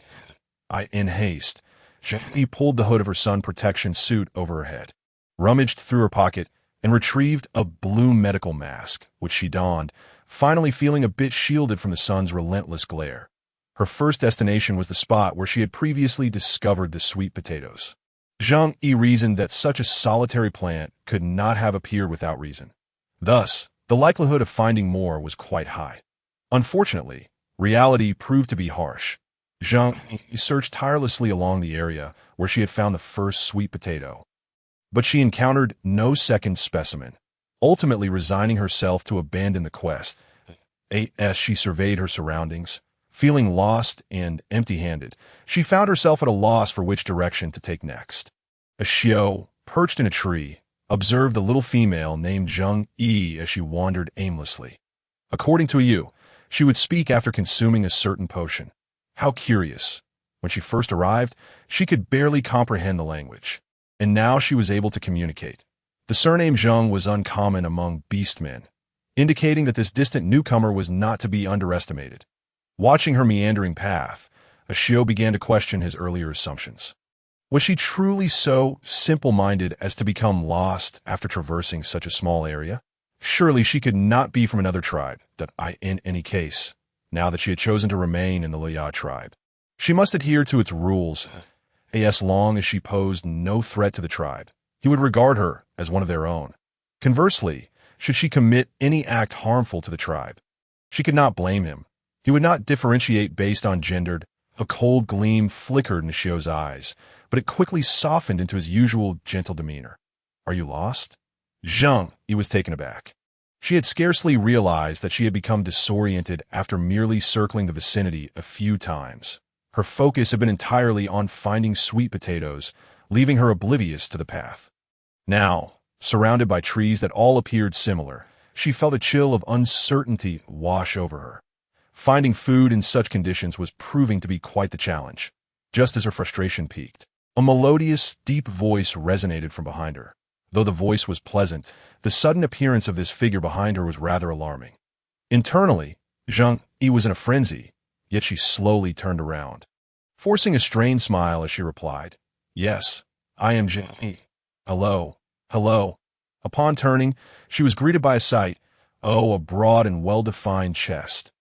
In haste, Zheng Yu pulled the hood of her sun protection suit over her head, rummaged through her pocket, and retrieved a blue medical mask, which she donned, finally feeling a bit shielded from the sun's relentless glare. Her first destination was the spot where she had previously discovered the sweet potatoes. Zheng Yu reasoned that such a solitary plant could not have appeared without reason. Thus, the likelihood of finding more was quite high. Unfortunately, reality proved to be harsh. Zheng Yu searched tirelessly along the area where she had found the first sweet potato. But she encountered no second specimen, ultimately resigning herself to abandon the quest. As she surveyed her surroundings, feeling lost and empty-handed, she found herself at a loss for which direction to take next. A xiao, perched in a tree, observed the little female named Zheng Yu as she wandered aimlessly. According to Yu, she would speak after consuming a certain potion. How curious. When she first arrived, she could barely comprehend the language, and now she was able to communicate. The surname Zheng was uncommon among beastmen, indicating that this distant newcomer was not to be underestimated. Watching her meandering path, Ashio began to question his earlier assumptions. Was she truly so simple-minded as to become lost after traversing such a small area? Surely she could not be from another tribe, in any case, now that she had chosen to remain in the Liya tribe. She must adhere to its rules, as long as she posed no threat to the tribe. He would regard her as one of their own. Conversely, should she commit any act harmful to the tribe, she could not blame him. He would not differentiate based on gender. A cold gleam flickered in Shio's eyes, but it quickly softened into his usual gentle demeanor. Are you lost? Zheng Yu was taken aback. She had scarcely realized that she had become disoriented after merely circling the vicinity a few times. Her focus had been entirely on finding sweet potatoes, leaving her oblivious to the path. Now, surrounded by trees that all appeared similar, she felt a chill of uncertainty wash over her. Finding food in such conditions was proving to be quite the challenge. Just as her frustration peaked, a melodious, deep voice resonated from behind her. Though the voice was pleasant, the sudden appearance of this figure behind her was rather alarming. Internally, Zheng Yu was in a frenzy, yet she slowly turned around, forcing a strained smile as she replied, "Yes, I am Zheng Yu. Hello, hello." Upon turning, she was greeted by a sight, a broad and well-defined chest.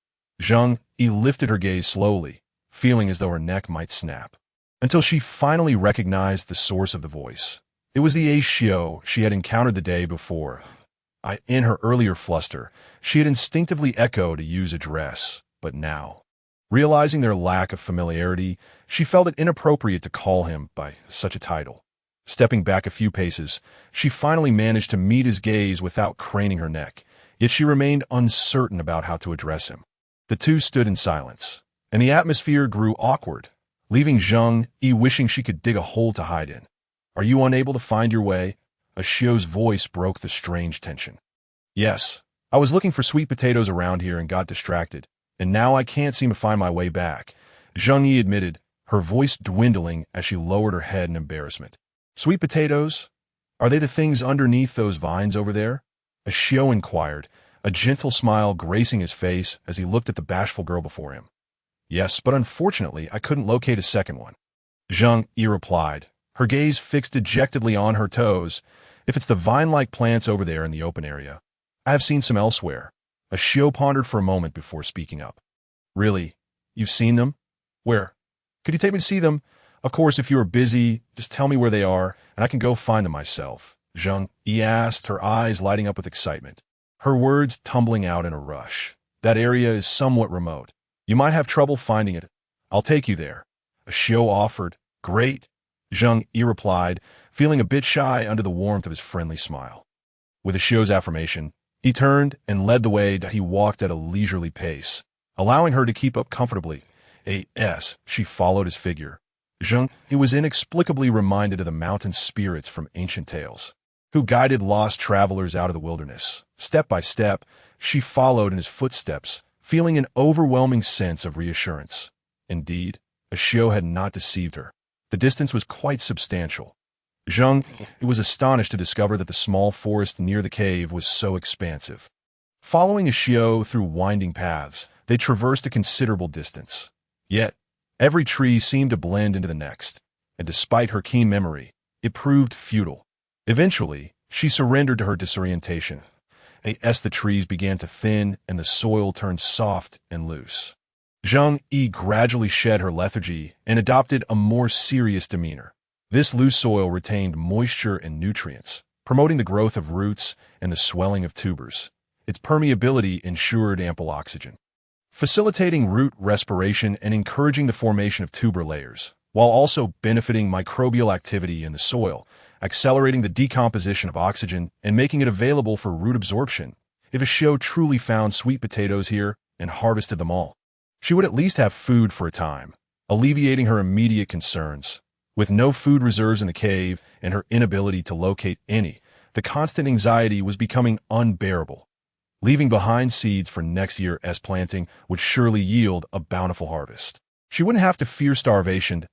Zheng Yu lifted her gaze slowly, feeling as though her neck might snap, until she finally recognized the source of the voice. It was the Xiao she had encountered the day before. In her earlier fluster, she had instinctively echoed Yu's address, but now, realizing their lack of familiarity, she felt it inappropriate to call him by such a title. Stepping back a few paces, she finally managed to meet his gaze without craning her neck, yet she remained uncertain about how to address him. The two stood in silence, and the atmosphere grew awkward, leaving Zheng Yu wishing she could dig a hole to hide in. Are you unable to find your way? A Shio's voice broke the strange tension. Yes, I was looking for sweet potatoes around here and got distracted, and now I can't seem to find my way back, Zheng Yu admitted, her voice dwindling as she lowered her head in embarrassment. Sweet potatoes? Are they the things underneath those vines over there? A Shio inquired, a gentle smile gracing his face as he looked at the bashful girl before him. Yes, but unfortunately, I couldn't locate a second one, Zheng Yu replied, her gaze fixed dejectedly on her toes. If it's the vine-like plants over there in the open area, I have seen some elsewhere. A Shio pondered for a moment before speaking up. Really? You've seen them? Where? Could you take me to see them? Of course, if you are busy, just tell me where they are, and I can go find them myself, Zheng Yu asked, her eyes lighting up with excitement. Her words tumbling out in a rush. That area is somewhat remote. You might have trouble finding it. I'll take you there. A Shio offered. Great, Zheng Yu replied, feeling a bit shy under the warmth of his friendly smile. With a Shio's affirmation, he turned and led the way. He walked at a leisurely pace, allowing her to keep up comfortably. As she followed his figure, Zheng Yu was inexplicably reminded of the mountain spirits from ancient tales, who guided lost travelers out of the wilderness. Step by step, she followed in his footsteps, feeling an overwhelming sense of reassurance. Indeed, a Shio had not deceived her. The distance was quite substantial. Zheng Yu was astonished to discover that the small forest near the cave was so expansive. Following a Shio through winding paths, they traversed a considerable distance. Yet, every tree seemed to blend into the next, and despite her keen memory, it proved futile. Eventually, she surrendered to her disorientation, as the trees began to thin and the soil turned soft and loose. Zheng Yu gradually shed her lethargy and adopted a more serious demeanor. This loose soil retained moisture and nutrients, promoting the growth of roots and the swelling of tubers. Its permeability ensured ample oxygen, facilitating root respiration and encouraging the formation of tuber layers, while also benefiting microbial activity in the soil, accelerating the decomposition of oxygen and making it available for root absorption. If Xiao truly found sweet potatoes here and harvested them all, she would at least have food for a time, alleviating her immediate concerns. With no food reserves in the cave and her inability to locate any, the constant anxiety was becoming unbearable. Leaving behind seeds for next year's planting would surely yield a bountiful harvest. She wouldn't have to fear starvation.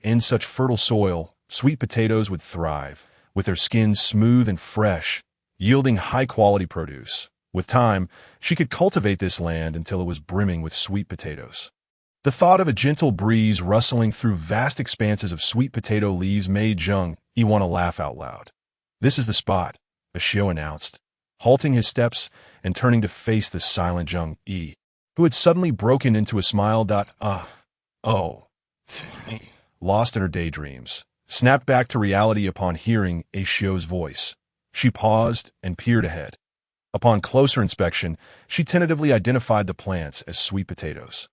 In such fertile soil, sweet potatoes would thrive, with their skins smooth and fresh, yielding high-quality produce. With time, she could cultivate this land until it was brimming with sweet potatoes. The thought of a gentle breeze rustling through vast expanses of sweet potato leaves made Zheng Yu want to laugh out loud. "This is the spot," Xiao announced, halting his steps and turning to face the silent Zheng Yu, who had suddenly broken into a smile. Lost in her daydreams, snapped back to reality upon hearing Xiao's voice. She paused and peered ahead. Upon closer inspection, she tentatively identified the plants as sweet potatoes.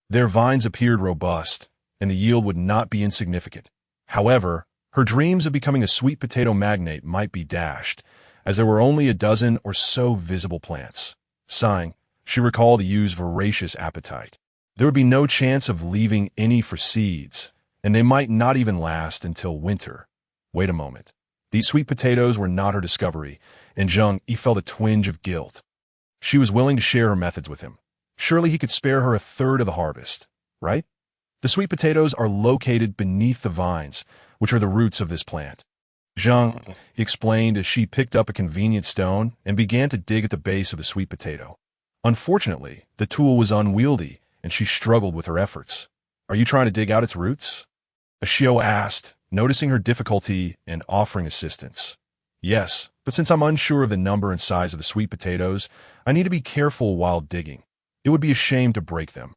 Their vines appeared robust, and the yield would not be insignificant. However, her dreams of becoming a sweet potato magnate might be dashed, as there were only a dozen or so visible plants. Sighing, she recalled Yu's voracious appetite. There would be no chance of leaving any for seeds, and they might not even last until winter. Wait a moment. These sweet potatoes were not her discovery, and Zheng Yu felt a twinge of guilt. She was willing to share her methods with him. Surely he could spare her a third of the harvest, right? The sweet potatoes are located beneath the vines, which are the roots of this plant. Zheng Yu explained as she picked up a convenient stone and began to dig at the base of the sweet potato. Unfortunately, the tool was unwieldy, and she struggled with her efforts. "Are you trying to dig out its roots?" Xiao asked, noticing her difficulty and offering assistance. "Yes, but since I'm unsure of the number and size of the sweet potatoes, I need to be careful while digging. It would be a shame to break them."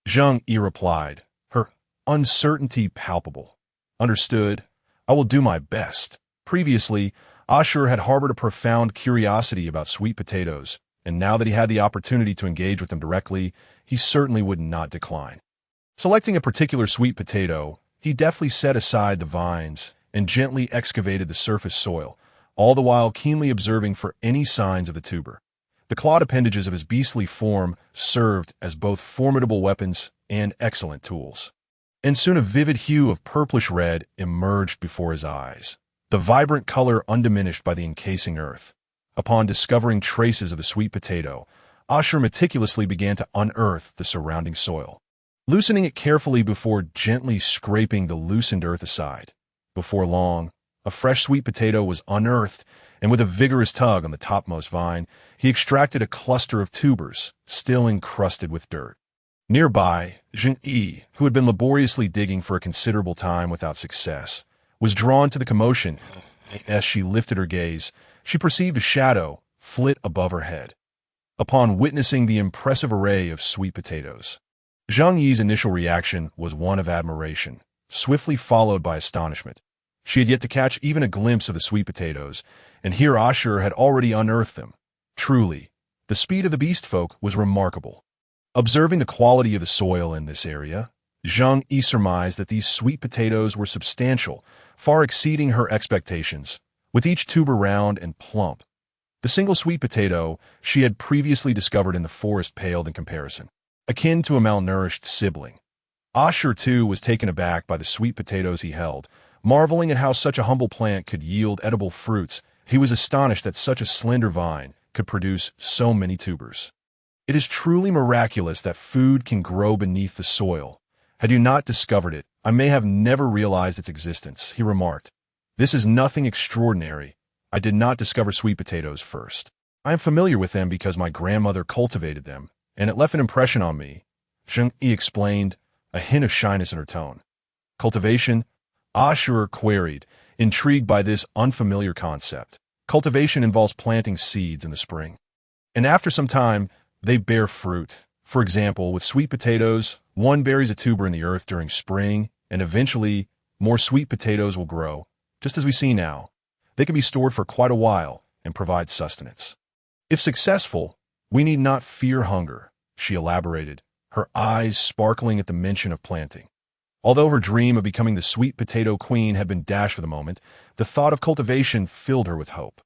Zheng Yu replied, her uncertainty palpable. "Understood. I will do my best." Previously, Ashur had harbored a profound curiosity about sweet potatoes, and now that he had the opportunity to engage with them directly, he certainly would not decline. Selecting a particular sweet potato, he deftly set aside the vines and gently excavated the surface soil, all the while keenly observing for any signs of the tuber. The clawed appendages of his beastly form served as both formidable weapons and excellent tools. And soon a vivid hue of purplish red emerged before his eyes, the vibrant color undiminished by the encasing earth. Upon discovering traces of the sweet potato, Ashur meticulously began to unearth the surrounding soil, loosening it carefully before gently scraping the loosened earth aside. Before long, a fresh sweet potato was unearthed, and with a vigorous tug on the topmost vine, he extracted a cluster of tubers, still encrusted with dirt. Nearby, Zheng Yu, who had been laboriously digging for a considerable time without success, was drawn to the commotion. As she lifted her gaze, she perceived a shadow flit above her head. Upon witnessing the impressive array of sweet potatoes, Zheng Yi's initial reaction was one of admiration, swiftly followed by astonishment. She had yet to catch even a glimpse of the sweet potatoes, and here Ashur had already unearthed them. Truly, the speed of the beast folk was remarkable. Observing the quality of the soil in this area, Zheng Yu surmised that these sweet potatoes were substantial, far exceeding her expectations, with each tuber round and plump. The single sweet potato she had previously discovered in the forest paled in comparison, akin to a malnourished sibling. Ashur, too, was taken aback by the sweet potatoes he held, marveling at how such a humble plant could yield edible fruits. He was astonished that such a slender vine could produce so many tubers. "It is truly miraculous that food can grow beneath the soil. Had you not discovered it, I may have never realized its existence," he remarked. "This is nothing extraordinary. I did not discover sweet potatoes first. I am familiar with them because my grandmother cultivated them, and it left an impression on me," Zheng Yu explained, a hint of shyness in her tone. "Cultivation?" Ashur queried, intrigued by this unfamiliar concept. "Cultivation involves planting seeds in the spring." And after some time, they bear fruit. For example, with sweet potatoes, one buries a tuber in the earth during spring, and eventually, more sweet potatoes will grow, just as we see now. They can be stored for quite a while and provide sustenance. If successful, we need not fear hunger, she elaborated, her eyes sparkling at the mention of planting. Although her dream of becoming the sweet potato queen had been dashed for the moment, the thought of cultivation filled her with hope.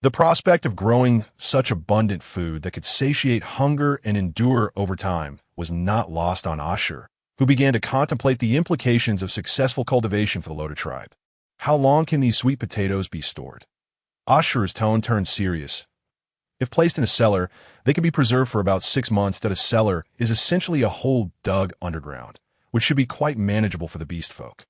The prospect of growing such abundant food that could satiate hunger and endure over time was not lost on Ashur, who began to contemplate the implications of successful cultivation for the Loda tribe. How long can these sweet potatoes be stored? Ashur's tone turned serious. If placed in a cellar, they can be preserved for about 6 months. That a cellar is essentially a hole dug underground, which should be quite manageable for the beast folk.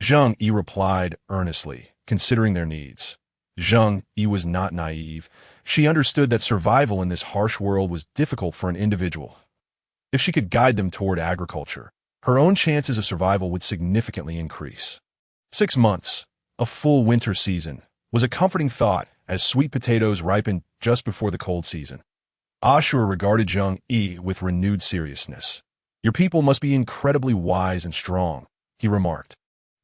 Zheng Yu replied earnestly, considering their needs. Zheng Yu was not naive. She understood that survival in this harsh world was difficult for an individual. If she could guide them toward agriculture, her own chances of survival would significantly increase. 6 months, a full winter season, was a comforting thought as sweet potatoes ripened just before the cold season. Ashur regarded Zheng Yu with renewed seriousness. Your people must be incredibly wise and strong, he remarked,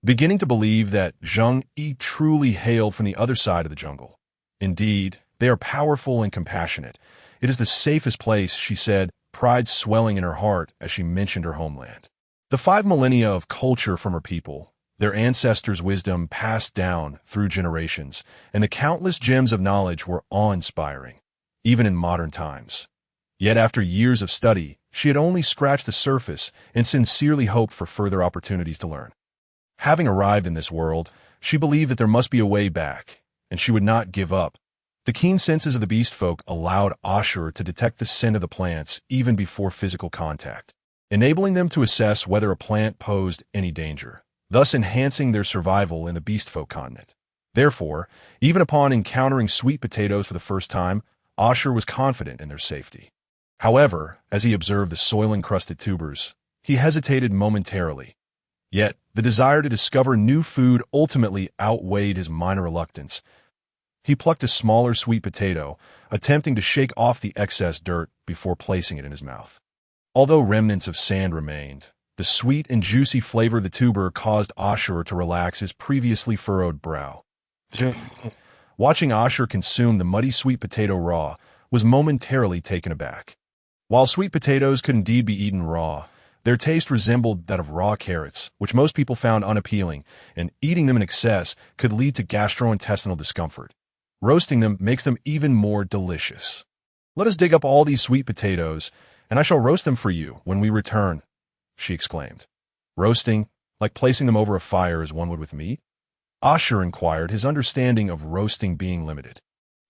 beginning to believe that Zheng Yu truly hailed from the other side of the jungle. Indeed, they are powerful and compassionate. It is the safest place, she said, pride swelling in her heart as she mentioned her homeland. The 5 millennia of culture from her people, their ancestors' wisdom passed down through generations, and the countless gems of knowledge were awe-inspiring, even in modern times. Yet after years of study, she had only scratched the surface and sincerely hoped for further opportunities to learn. Having arrived in this world, she believed that there must be a way back, and she would not give up. The keen senses of the beast folk allowed Ashur to detect the scent of the plants even before physical contact, enabling them to assess whether a plant posed any danger, thus enhancing their survival in the beast folk continent. Therefore, even upon encountering sweet potatoes for the first time, Ashur was confident in their safety. However, as he observed the soil-encrusted tubers, he hesitated momentarily. Yet, the desire to discover new food ultimately outweighed his minor reluctance. He plucked a smaller sweet potato, attempting to shake off the excess dirt before placing it in his mouth. Although remnants of sand remained, the sweet and juicy flavor of the tuber caused Ashur to relax his previously furrowed brow. Watching Ashur consume the muddy sweet potato raw was momentarily taken aback. While sweet potatoes could indeed be eaten raw, their taste resembled that of raw carrots, which most people found unappealing, and eating them in excess could lead to gastrointestinal discomfort. Roasting them makes them even more delicious. Let us dig up all these sweet potatoes, and I shall roast them for you when we return, she exclaimed. Roasting, like placing them over a fire as one would with meat? Ashur inquired, his understanding of roasting being limited.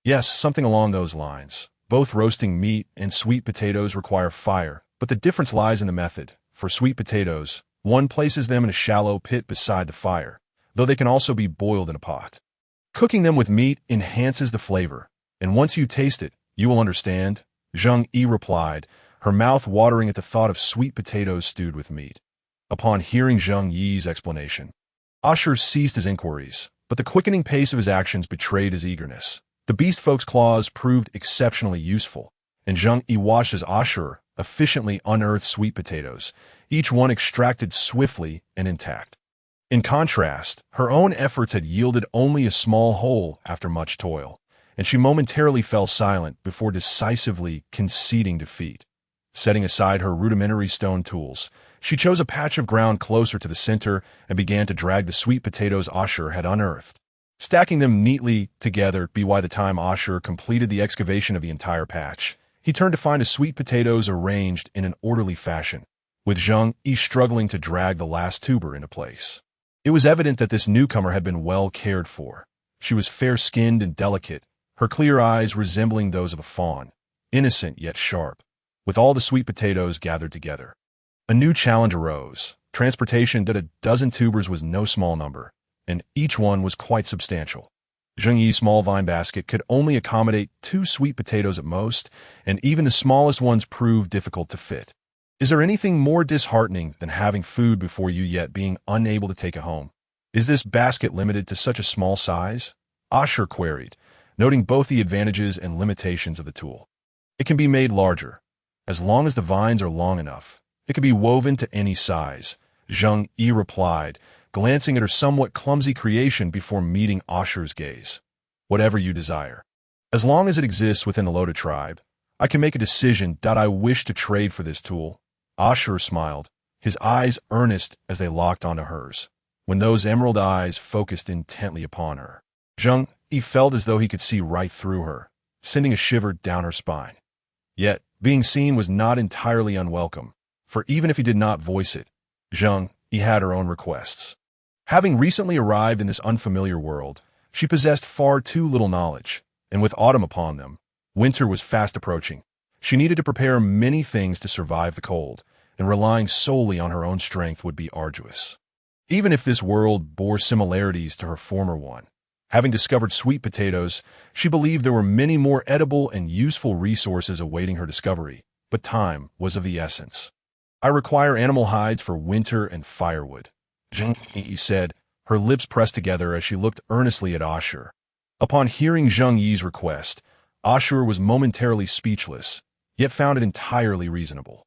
Yes, something along those lines. Both roasting meat and sweet potatoes require fire, but the difference lies in the method. For sweet potatoes, one places them in a shallow pit beside the fire, though they can also be boiled in a pot. Cooking them with meat enhances the flavor, and once you taste it, you will understand, Zheng Yu replied, her mouth watering at the thought of sweet potatoes stewed with meat. Upon hearing Zheng Yi's explanation, Ashur ceased his inquiries, but the quickening pace of his actions betrayed his eagerness. The beast folk's claws proved exceptionally useful, and Zheng Yu watched as Ashur efficiently unearthed sweet potatoes, each one extracted swiftly and intact. In contrast, her own efforts had yielded only a small hole after much toil, and she momentarily fell silent before decisively conceding defeat. Setting aside her rudimentary stone tools, she chose a patch of ground closer to the center and began to drag the sweet potatoes Ashur had unearthed. Stacking them neatly together by the time Ashur completed the excavation of the entire patch, he turned to find the sweet potatoes arranged in an orderly fashion, with Zheng Yu struggling to drag the last tuber into place. It was evident that this newcomer had been well cared for. She was fair-skinned and delicate, her clear eyes resembling those of a fawn, innocent yet sharp, with all the sweet potatoes gathered together. A new challenge arose. Transportation to a dozen tubers was no small number, and each one was quite substantial. Zheng Yi's small vine basket could only accommodate 2 sweet potatoes at most, and even the smallest ones proved difficult to fit. Is there anything more disheartening than having food before you yet being unable to take it home? Is this basket limited to such a small size? Ashur queried, noting both the advantages and limitations of the tool. It can be made larger. As long as the vines are long enough, it can be woven to any size, Zheng Yu replied, glancing at her somewhat clumsy creation before meeting Ashur's gaze. Whatever you desire. As long as it exists within the Loda tribe, I can make a decision that I wish to trade for this tool. Ashur smiled, his eyes earnest as they locked onto hers. When those emerald eyes focused intently upon her, Zheng Yu felt as though he could see right through her, sending a shiver down her spine. Yet, being seen was not entirely unwelcome, for even if he did not voice it, Zheng Yu had her own requests. Having recently arrived in this unfamiliar world, she possessed far too little knowledge, and with autumn upon them, winter was fast approaching. She needed to prepare many things to survive the cold, and relying solely on her own strength would be arduous. Even if this world bore similarities to her former one, having discovered sweet potatoes, she believed there were many more edible and useful resources awaiting her discovery, but time was of the essence. I require animal hides for winter and firewood, Zheng Yu said, her lips pressed together as she looked earnestly at Ashur. Upon hearing Zheng Yi's request, Ashur was momentarily speechless, yet found it entirely reasonable.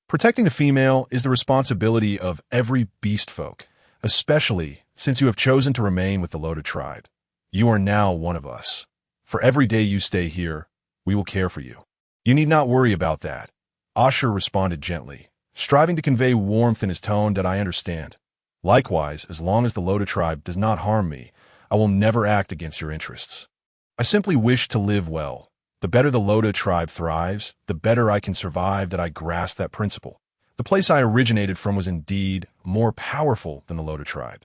Protecting the female is the responsibility of every beast folk, especially since you have chosen to remain with the Loda tribe. You are now one of us. For every day you stay here, we will care for you. You need not worry about that, Ashur responded gently, striving to convey warmth in his tone that I understand. Likewise, as long as the Loda tribe does not harm me, I will never act against your interests. I simply wish to live well. The better the Loda tribe thrives, the better I can survive that I grasp that principle. The place I originated from was indeed more powerful than the Loda tribe.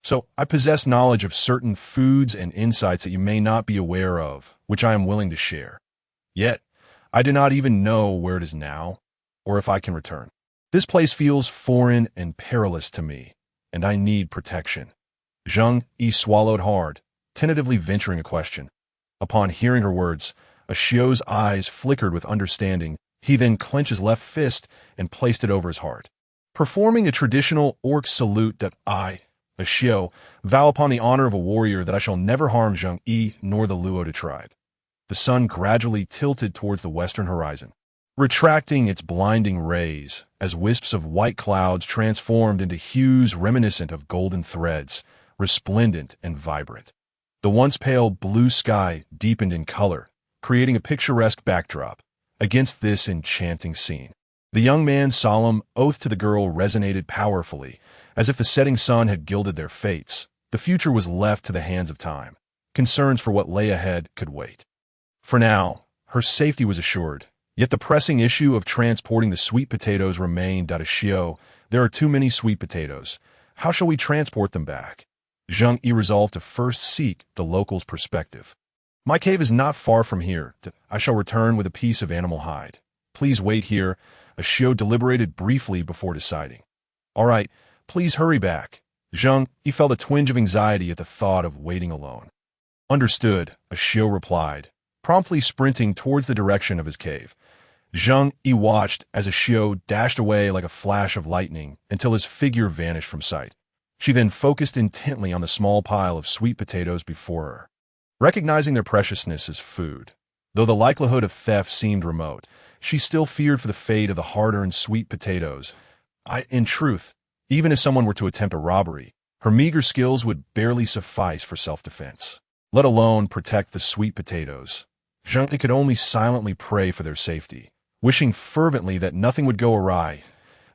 So I possess knowledge of certain foods and insights that you may not be aware of, which I am willing to share. Yet, I do not even know where it is now, or if I can return. This place feels foreign and perilous to me, and I need protection. Zheng Yu swallowed hard, tentatively venturing a question. Upon hearing her words, Ashio's eyes flickered with understanding. He then clenched his left fist and placed it over his heart. Performing a traditional orc salute that I, Ashio, vow upon the honor of a warrior that I shall never harm Zheng Yu nor the Luoda tribe. The sun gradually tilted towards the western horizon, retracting its blinding rays as wisps of white clouds transformed into hues reminiscent of golden threads, resplendent and vibrant. The once pale blue sky deepened in color, creating a picturesque backdrop. Against this enchanting scene, the young man's solemn oath to the girl resonated powerfully, as if the setting sun had gilded their fates. The future was left to the hands of time. Concerns for what lay ahead could wait. For now, her safety was assured, yet the pressing issue of transporting the sweet potatoes remained. Ashio, there are too many sweet potatoes. How shall we transport them back? Zheng Yu resolved to first seek the locals' perspective. My cave is not far from here. I shall return with a piece of animal hide. Please wait here. Ashio deliberated briefly before deciding. All right, please hurry back. Zheng Yu felt a twinge of anxiety at the thought of waiting alone. Understood, Ashio replied, promptly sprinting towards the direction of his cave. Zheng Yu watched as Ashio dashed away like a flash of lightning until his figure vanished from sight. She then focused intently on the small pile of sweet potatoes before her. Recognizing their preciousness as food, though the likelihood of theft seemed remote, she still feared for the fate of the hard-earned sweet potatoes. In truth, even if someone were to attempt a robbery, her meager skills would barely suffice for self-defense, let alone protect the sweet potatoes. Zheng Yu could only silently pray for their safety, wishing fervently that nothing would go awry.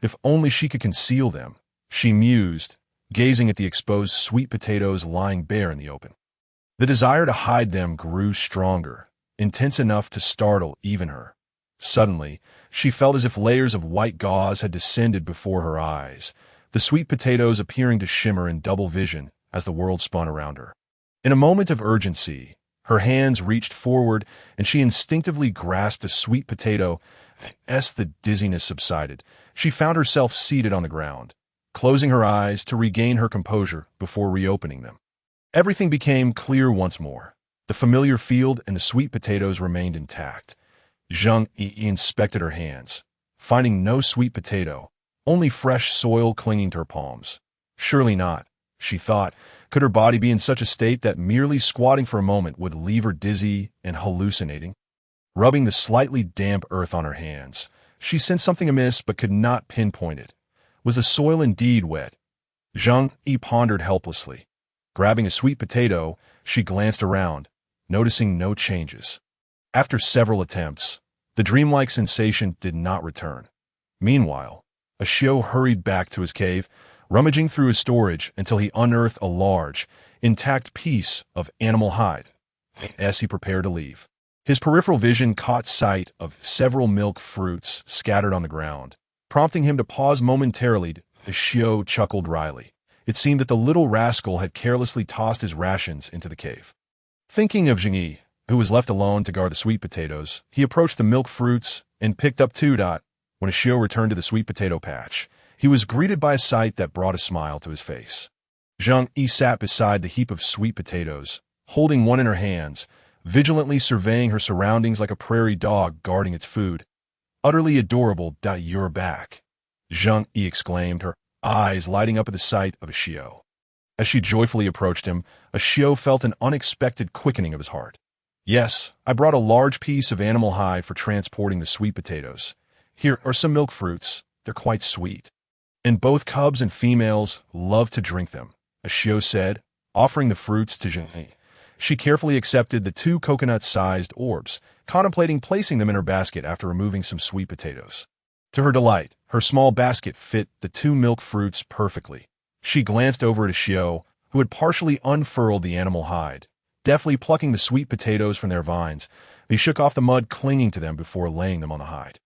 If only she could conceal them, she mused, gazing at the exposed sweet potatoes lying bare in the open. The desire to hide them grew stronger, intense enough to startle even her. Suddenly, she felt as if layers of white gauze had descended before her eyes, the sweet potatoes appearing to shimmer in double vision as the world spun around her. In a moment of urgency, her hands reached forward and she instinctively grasped a sweet potato. As the dizziness subsided, she found herself seated on the ground, closing her eyes to regain her composure before reopening them. Everything became clear once more. The familiar field and the sweet potatoes remained intact. Zheng Yu inspected her hands, finding no sweet potato, only fresh soil clinging to her palms. Surely not, she thought. Could her body be in such a state that merely squatting for a moment would leave her dizzy and hallucinating? Rubbing the slightly damp earth on her hands, she sensed something amiss but could not pinpoint it. Was the soil indeed wet? Zheng Yu pondered helplessly. Grabbing a sweet potato, she glanced around, noticing no changes. After several attempts, the dreamlike sensation did not return. Meanwhile, Ashio hurried back to his cave, rummaging through his storage until he unearthed a large, intact piece of animal hide. As he prepared to leave, his peripheral vision caught sight of several milk fruits scattered on the ground, prompting him to pause momentarily. Ashio chuckled wryly. It seemed that the little rascal had carelessly tossed his rations into the cave. Thinking of Zheng Yu, who was left alone to guard the sweet potatoes, he approached the milk fruits and picked up two. When Ashio returned to the sweet potato patch, he was greeted by a sight that brought a smile to his face. Zheng Yu sat beside the heap of sweet potatoes, holding one in her hands, vigilantly surveying her surroundings like a prairie dog guarding its food. Utterly adorable. You're back, Zheng Yu exclaimed, her eyes lighting up at the sight of Ashio. As she joyfully approached him, Ashio felt an unexpected quickening of his heart. Yes, I brought a large piece of animal hide for transporting the sweet potatoes. Here are some milk fruits. They're quite sweet. And both cubs and females love to drink them, Ashio said, offering the fruits to Zheng Yu. She carefully accepted the two coconut-sized orbs, contemplating placing them in her basket after removing some sweet potatoes. To her delight, her small basket fit the two milk fruits perfectly. She glanced over at Ashio, who had partially unfurled the animal hide, deftly plucking the sweet potatoes from their vines. He shook off the mud clinging to them before laying them on the hide.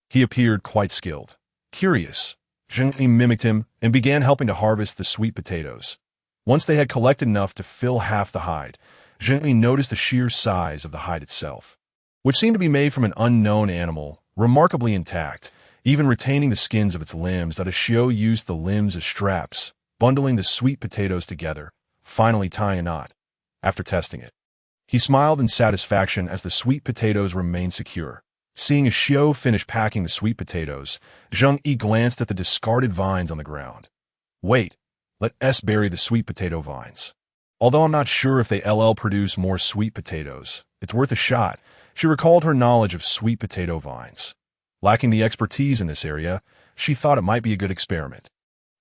He appeared quite skilled. Curious, Zheng Yu mimicked him and began helping to harvest the sweet potatoes. Once they had collected enough to fill half the hide, Zheng Yu noticed the sheer size of the hide itself, which seemed to be made from an unknown animal, remarkably intact, even retaining the skins of its limbs. That Ashio used the limbs as straps, bundling the sweet potatoes together, finally tying a knot. After testing it, he smiled in satisfaction as the sweet potatoes remained secure. Seeing Ashio finish packing the sweet potatoes, Zheng Yu glanced at the discarded vines on the ground. Wait, let us bury the sweet potato vines. Although I'm not sure if they produce more sweet potatoes, it's worth a shot. She recalled her knowledge of sweet potato vines. Lacking the expertise in this area, she thought it might be a good experiment.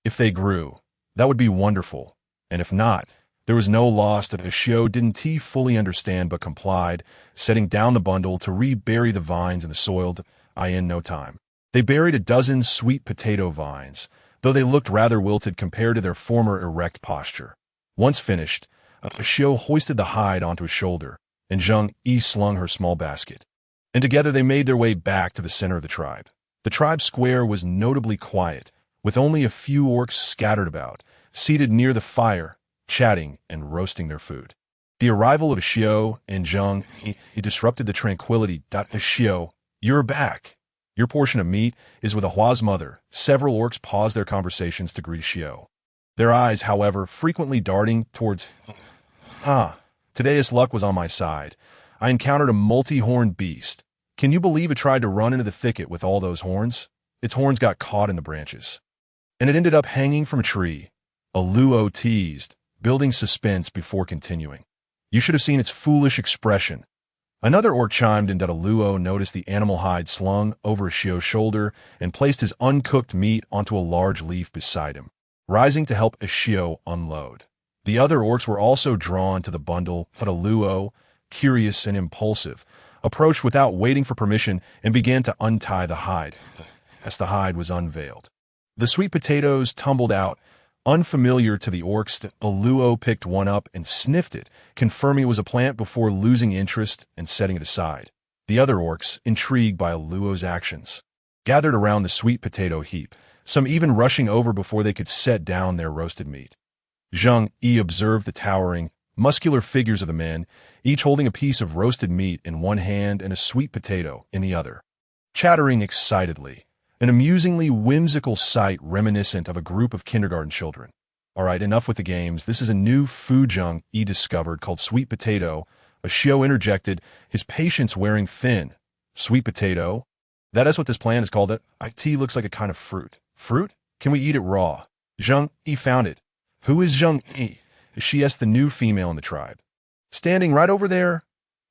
If they grew, that would be wonderful, and if not, there was no loss. That Ashio didn't fully understand but complied, setting down the bundle to rebury the vines in the soil. In no time, they buried a dozen sweet potato vines, though they looked rather wilted compared to their former erect posture. Once finished, Ashio hoisted the hide onto his shoulder, and Zheng Yu slung her small basket. And together they made their way back to the center of the tribe. The tribe square was notably quiet, with only a few orcs scattered about, seated near the fire, chatting and roasting their food. The arrival of Ashio and Zheng Yu disrupted the tranquility. Ashio, you're back. Your portion of meat is with Ahua's mother. Several orcs paused their conversations to greet Ashio, their eyes, however, frequently darting towards. Today's luck was on my side. I encountered a multi-horned beast. Can you believe it tried to run into the thicket with all those horns? Its horns got caught in the branches, and it ended up hanging from a tree. A Luo teased, building suspense before continuing. You should have seen its foolish expression. Another orc chimed in that a Luo noticed the animal hide slung over Ashio's shoulder and placed his uncooked meat onto a large leaf beside him, rising to help Ashio unload. The other orcs were also drawn to the bundle, but a Luo, curious and impulsive, approached without waiting for permission and began to untie the hide. As the hide was unveiled, the sweet potatoes tumbled out. Unfamiliar to the orcs, a Luo picked one up and sniffed it, confirming it was a plant before losing interest and setting it aside. The other orcs, intrigued by a Luo's actions, gathered around the sweet potato heap, some even rushing over before they could set down their roasted meat. Zheng Yu observed the towering, muscular figures of the men, each holding a piece of roasted meat in one hand and a sweet potato in the other, chattering excitedly. An amusingly whimsical sight reminiscent of a group of kindergarten children. All right, enough with the games. This is a new food Zheng Yu discovered called sweet potato. Ashio interjected, his patience wearing thin. Sweet potato? That is what this plant is called. It looks like a kind of fruit. Fruit? Can we eat it raw? Zheng Yu found it. Who is Zheng Yu? She asked the new female in the tribe. Standing right over there?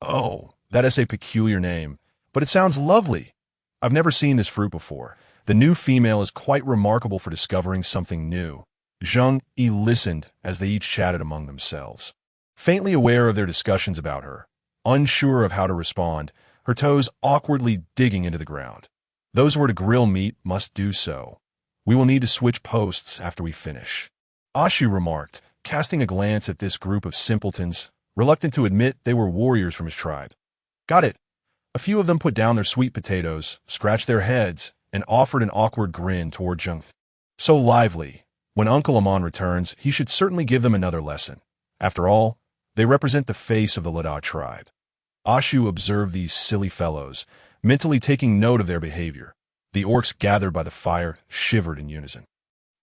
Oh, that is a peculiar name. But it sounds lovely. I've never seen this fruit before. The new female is quite remarkable for discovering something new. Zheng Yu listened as they each chatted among themselves. Faintly aware of their discussions about her, unsure of how to respond, her toes awkwardly digging into the ground. Those who are to grill meat must do so. We will need to switch posts after we finish. Ashu remarked, casting a glance at this group of simpletons, reluctant to admit they were warriors from his tribe. Got it. A few of them put down their sweet potatoes, scratched their heads, and offered an awkward grin toward Zheng. So lively. When Uncle Amon returns, he should certainly give them another lesson. After all, they represent the face of the Lada tribe. Ashu observed these silly fellows, mentally taking note of their behavior. The orcs gathered by the fire shivered in unison.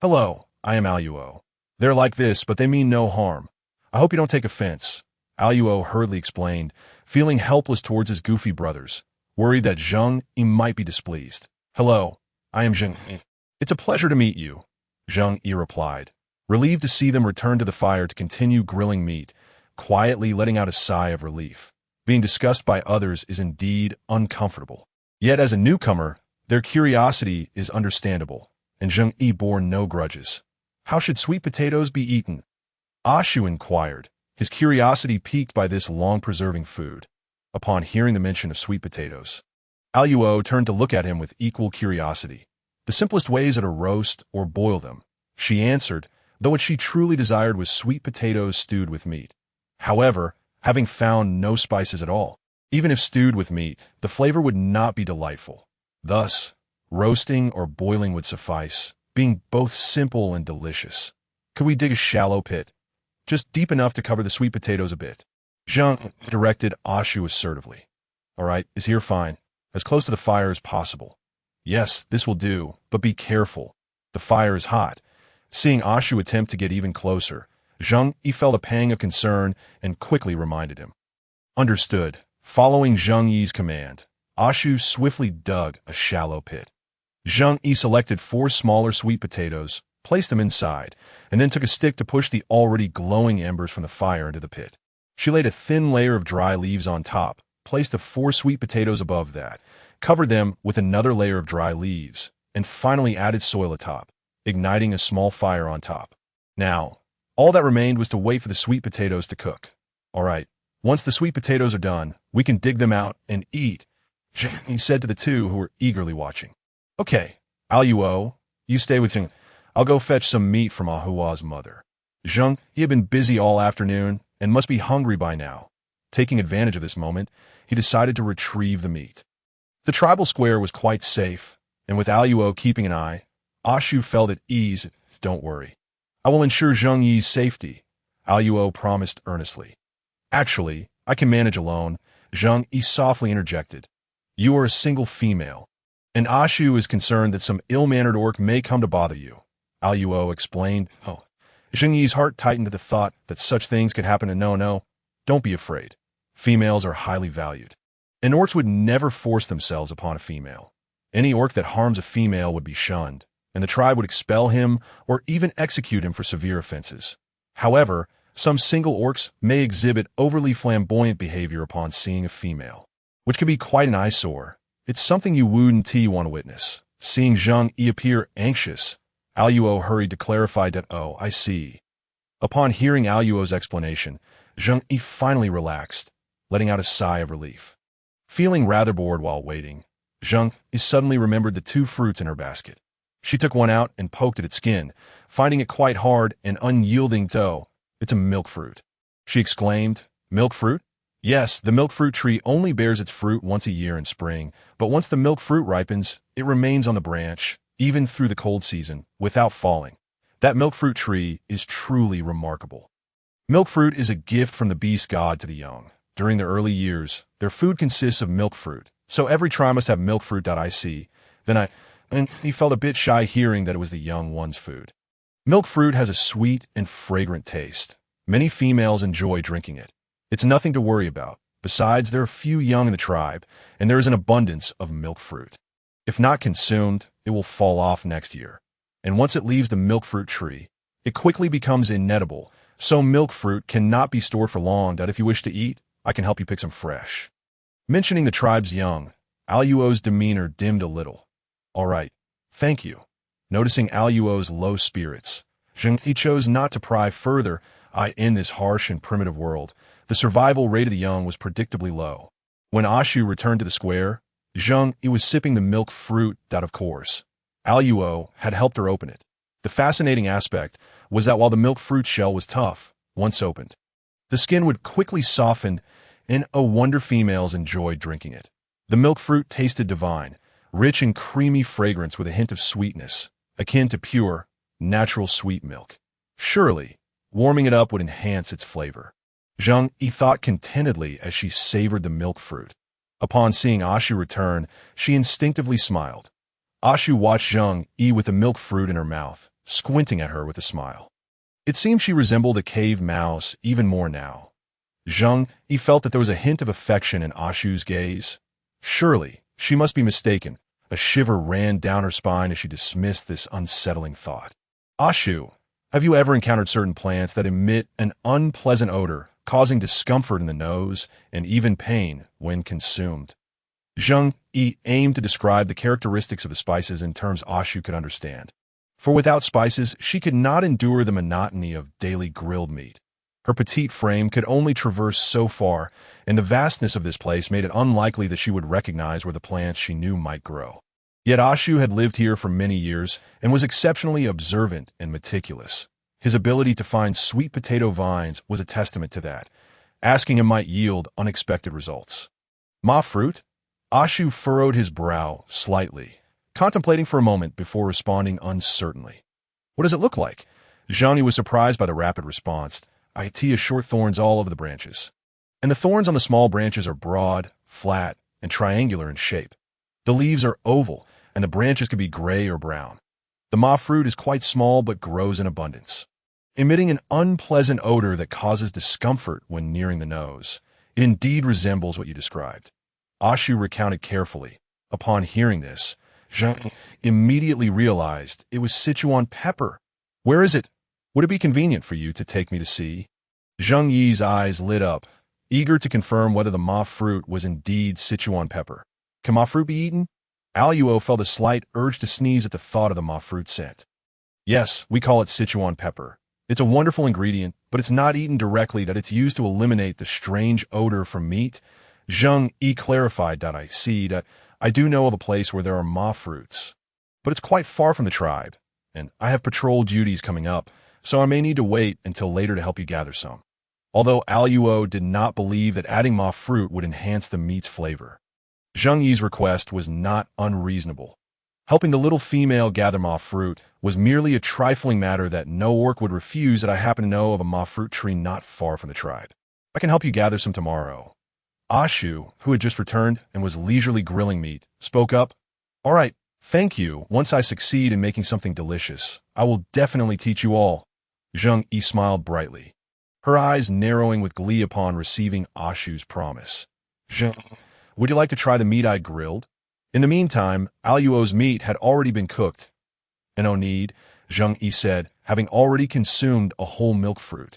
Hello, I am Aluo. They're like this, but they mean no harm. I hope you don't take offense. Aluo hurriedly explained, feeling helpless towards his goofy brothers, worried that Zheng Yu might be displeased. Hello, I am Zheng Yu. It's a pleasure to meet you, Zheng Yu replied, relieved to see them return to the fire to continue grilling meat, quietly letting out a sigh of relief. Being discussed by others is indeed uncomfortable. Yet as a newcomer, their curiosity is understandable, and Zheng Yu bore no grudges. How should sweet potatoes be eaten? Ashu inquired, his curiosity piqued by this long-preserving food. Upon hearing the mention of sweet potatoes, Aluo turned to look at him with equal curiosity. The simplest ways are to roast or boil them, she answered, though what she truly desired was sweet potatoes stewed with meat. However, having found no spices at all, even if stewed with meat, the flavor would not be delightful. Thus, roasting or boiling would suffice, being both simple and delicious. Could we dig a shallow pit? Just deep enough to cover the sweet potatoes a bit. Zheng directed Ashu assertively. All right, is here fine. As close to the fire as possible. Yes, this will do, but be careful. The fire is hot. Seeing Ashu attempt to get even closer, Zheng Yu felt a pang of concern and quickly reminded him. Understood. Following Zheng Yi's command, Ashu swiftly dug a shallow pit. Zheng Yu selected 4 smaller sweet potatoes, placed them inside, and then took a stick to push the already glowing embers from the fire into the pit. She laid a thin layer of dry leaves on top, placed the 4 sweet potatoes above that, covered them with another layer of dry leaves, and finally added soil atop, igniting a small fire on top. Now, all that remained was to wait for the sweet potatoes to cook. All right, once the sweet potatoes are done, we can dig them out and eat, he said to the 2 who were eagerly watching. Okay, Aluo, you stay with Zheng. I'll go fetch some meat from Ahua's mother. Zheng, he had been busy all afternoon and must be hungry by now. Taking advantage of this moment, he decided to retrieve the meat. The tribal square was quite safe, and with Aluo keeping an eye, Ashu felt at ease. Don't worry. I will ensure Zheng Yi's safety, Aluo promised earnestly. Actually, I can manage alone, Zheng Yu softly interjected. You are a single female, and Ashu is concerned that some ill-mannered orc may come to bother you, Aluo explained. Oh, Zheng Yi's heart tightened at the thought that such things could happen to No. Don't be afraid. Females are highly valued. And orcs would never force themselves upon a female. Any orc that harms a female would be shunned, and the tribe would expel him or even execute him for severe offenses. However, some single orcs may exhibit overly flamboyant behavior upon seeing a female, which can be quite an eyesore. It's something you wouldn't want to witness. Seeing Zheng Yu appear anxious, Aluo hurried to clarify that, oh, I see. Upon hearing Aluo's explanation, Zheng Yu finally relaxed, letting out a sigh of relief. Feeling rather bored while waiting, Zheng Yu suddenly remembered the 2 fruits in her basket. She took one out and poked at its skin, finding it quite hard and unyielding though. It's a milk fruit, she exclaimed. Milk fruit? Yes, the milk fruit tree only bears its fruit once a year in spring, but once the milk fruit ripens, it remains on the branch, even through the cold season, without falling. That milk fruit tree is truly remarkable. Milk fruit is a gift from the beast god to the young. During their early years, their food consists of milk fruit, so every tribe must have milk fruit. I see. And he felt a bit shy hearing that it was the young one's food. Milk fruit has a sweet and fragrant taste. Many females enjoy drinking it. It's nothing to worry about. Besides, there are few young in the tribe, and there is an abundance of milk fruit. If not consumed, it will fall off next year. And once it leaves the milk fruit tree, it quickly becomes inedible, so milk fruit cannot be stored for long. That if you wish to eat, I can help you pick some fresh. Mentioning the tribe's young, Aluo's demeanor dimmed a little. All right, thank you. Noticing Aluo's low spirits, Zheng Yu chose not to pry further. In this harsh and primitive world, the survival rate of the young was predictably low. When Ashu returned to the square, Zheng Yu was sipping the milk fruit that, of course, Aluo had helped her open it. The fascinating aspect was that while the milk fruit shell was tough, once opened, the skin would quickly soften, and a wonder females enjoyed drinking it. The milk fruit tasted divine, rich in creamy fragrance with a hint of sweetness, akin to pure, natural sweet milk. Surely, warming it up would enhance its flavor. Zheng Yu thought contentedly as she savored the milk fruit. Upon seeing Ashu return, she instinctively smiled. Ashu watched Zheng Yu with the milk fruit in her mouth, squinting at her with a smile. It seemed she resembled a cave mouse even more now. Zheng Yu felt that there was a hint of affection in Ashu's gaze. Surely, she must be mistaken. A shiver ran down her spine as she dismissed this unsettling thought. Ashu, have you ever encountered certain plants that emit an unpleasant odor, causing discomfort in the nose and even pain when consumed? Zheng Yu aimed to describe the characteristics of the spices in terms Ashu could understand. For without spices, she could not endure the monotony of daily grilled meat. Her petite frame could only traverse so far, and the vastness of this place made it unlikely that she would recognize where the plants she knew might grow. Yet Ashu had lived here for many years and was exceptionally observant and meticulous. His ability to find sweet potato vines was a testament to that. Asking him might yield unexpected results. Ma fruit? Ashu furrowed his brow slightly, contemplating for a moment before responding uncertainly. What does it look like? Zheng Yu was surprised by the rapid response. I see short thorns all over the branches. And the thorns on the small branches are broad, flat, and triangular in shape. The leaves are oval, and the branches can be gray or brown. The ma fruit is quite small but grows in abundance, emitting an unpleasant odor that causes discomfort when nearing the nose. It indeed resembles what you described. Ashu recounted carefully. Upon hearing this, Zheng immediately realized it was Sichuan pepper. Where is it? Would it be convenient for you to take me to see? Zheng Yi's eyes lit up, eager to confirm whether the ma fruit was indeed Sichuan pepper. Can ma fruit be eaten? Aluo felt a slight urge to sneeze at the thought of the ma fruit scent. Yes, we call it Sichuan pepper. It's a wonderful ingredient, but it's not eaten directly. That it's used to eliminate the strange odor from meat. Zheng Yi clarified that I do know of a place where there are ma fruits, but it's quite far from the tribe, and I have patrol duties coming up, so I may need to wait until later to help you gather some. Although Aluo did not believe that adding ma fruit would enhance the meat's flavor, Zheng Yi's request was not unreasonable. Helping the little female gather ma fruit was merely a trifling matter that no orc would refuse. That I happen to know of a ma fruit tree not far from the tribe. I can help you gather some tomorrow. Ashu, who had just returned and was leisurely grilling meat, spoke up. All right, thank you. Once I succeed in making something delicious, I will definitely teach you all. Zheng Yi smiled brightly, her eyes narrowing with glee upon receiving Ashu's promise. Zheng, would you like to try the meat I grilled? In the meantime, Aluo's meat had already been cooked. No need, Zheng Yi said, having already consumed a whole milk fruit.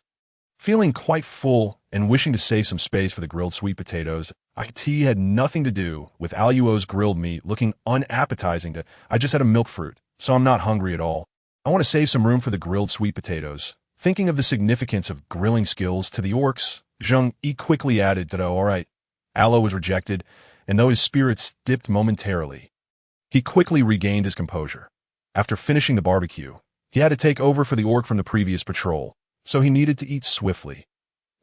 Feeling quite full and wishing to save some space for the grilled sweet potatoes, IT had nothing to do with Aluo's grilled meat looking unappetizing. I just had a milk fruit, so I'm not hungry at all. I want to save some room for the grilled sweet potatoes. Thinking of the significance of grilling skills to the orcs, Zheng Yi quickly added that, all right. Aluo was rejected, and though his spirits dipped momentarily, he quickly regained his composure. After finishing the barbecue, he had to take over for the orc from the previous patrol, so he needed to eat swiftly.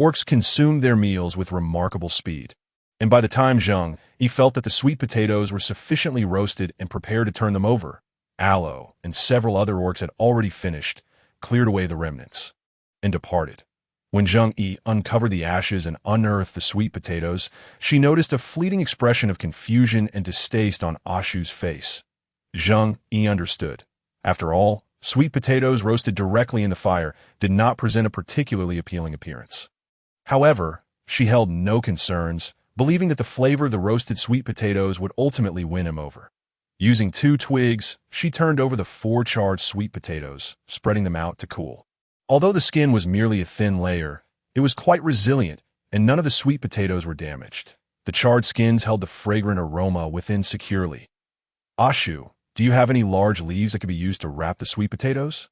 Orcs consumed their meals with remarkable speed, and by the time Zheng Yi felt that the sweet potatoes were sufficiently roasted and prepared to turn them over, Aluo and several other orcs had already finished, cleared away the remnants, and departed. When Zheng Yi uncovered the ashes and unearthed the sweet potatoes, she noticed a fleeting expression of confusion and distaste on Ashu's face. Zheng Yi understood. After all, sweet potatoes roasted directly in the fire did not present a particularly appealing appearance. However, she held no concerns, believing that the flavor of the roasted sweet potatoes would ultimately win him over. Using 2 twigs, she turned over the 4 charred sweet potatoes, spreading them out to cool. Although the skin was merely a thin layer, it was quite resilient, and none of the sweet potatoes were damaged. The charred skins held the fragrant aroma within securely. "Ashu, do you have any large leaves that could be used to wrap the sweet potatoes?"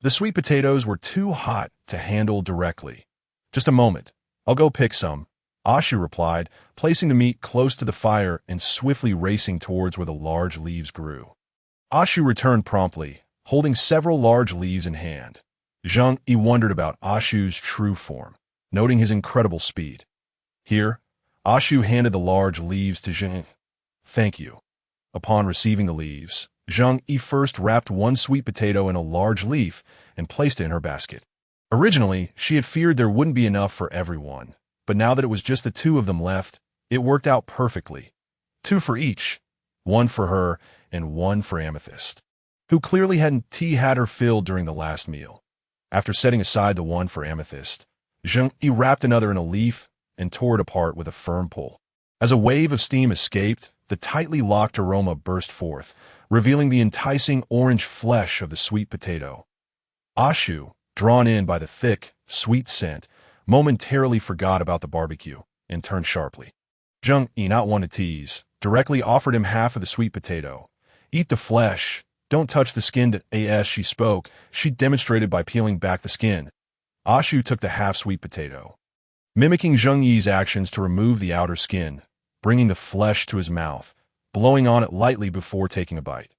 The sweet potatoes were too hot to handle directly. "Just a moment. I'll go pick some," Ashu replied, placing the meat close to the fire and swiftly racing towards where the large leaves grew. Ashu returned promptly, holding several large leaves in hand. Zheng Yu wondered about Ashu's true form, noting his incredible speed. "Here," Ashu handed the large leaves to Zheng. "Thank you." Upon receiving the leaves, Zheng Yu first wrapped one sweet potato in a large leaf and placed it in her basket. Originally, she had feared there wouldn't be enough for everyone, but now that it was just the two of them left, it worked out perfectly. Two for each, one for her and one for Amethyst, who clearly hadn't had her filled during the last meal. After setting aside the one for Amethyst, Zheng Yu wrapped another in a leaf and tore it apart with a firm pull. As a wave of steam escaped, the tightly locked aroma burst forth, revealing the enticing orange flesh of the sweet potato. Ashu, drawn in by the thick, sweet scent, momentarily forgot about the barbecue and turned sharply. Zheng Yu, not one to tease, directly offered him half of the sweet potato. "Eat the flesh. Don't touch the skin." As she spoke, she demonstrated by peeling back the skin. Ashu took the half-sweet potato, mimicking Zheng Yi's actions to remove the outer skin, bringing the flesh to his mouth, blowing on it lightly before taking a bite.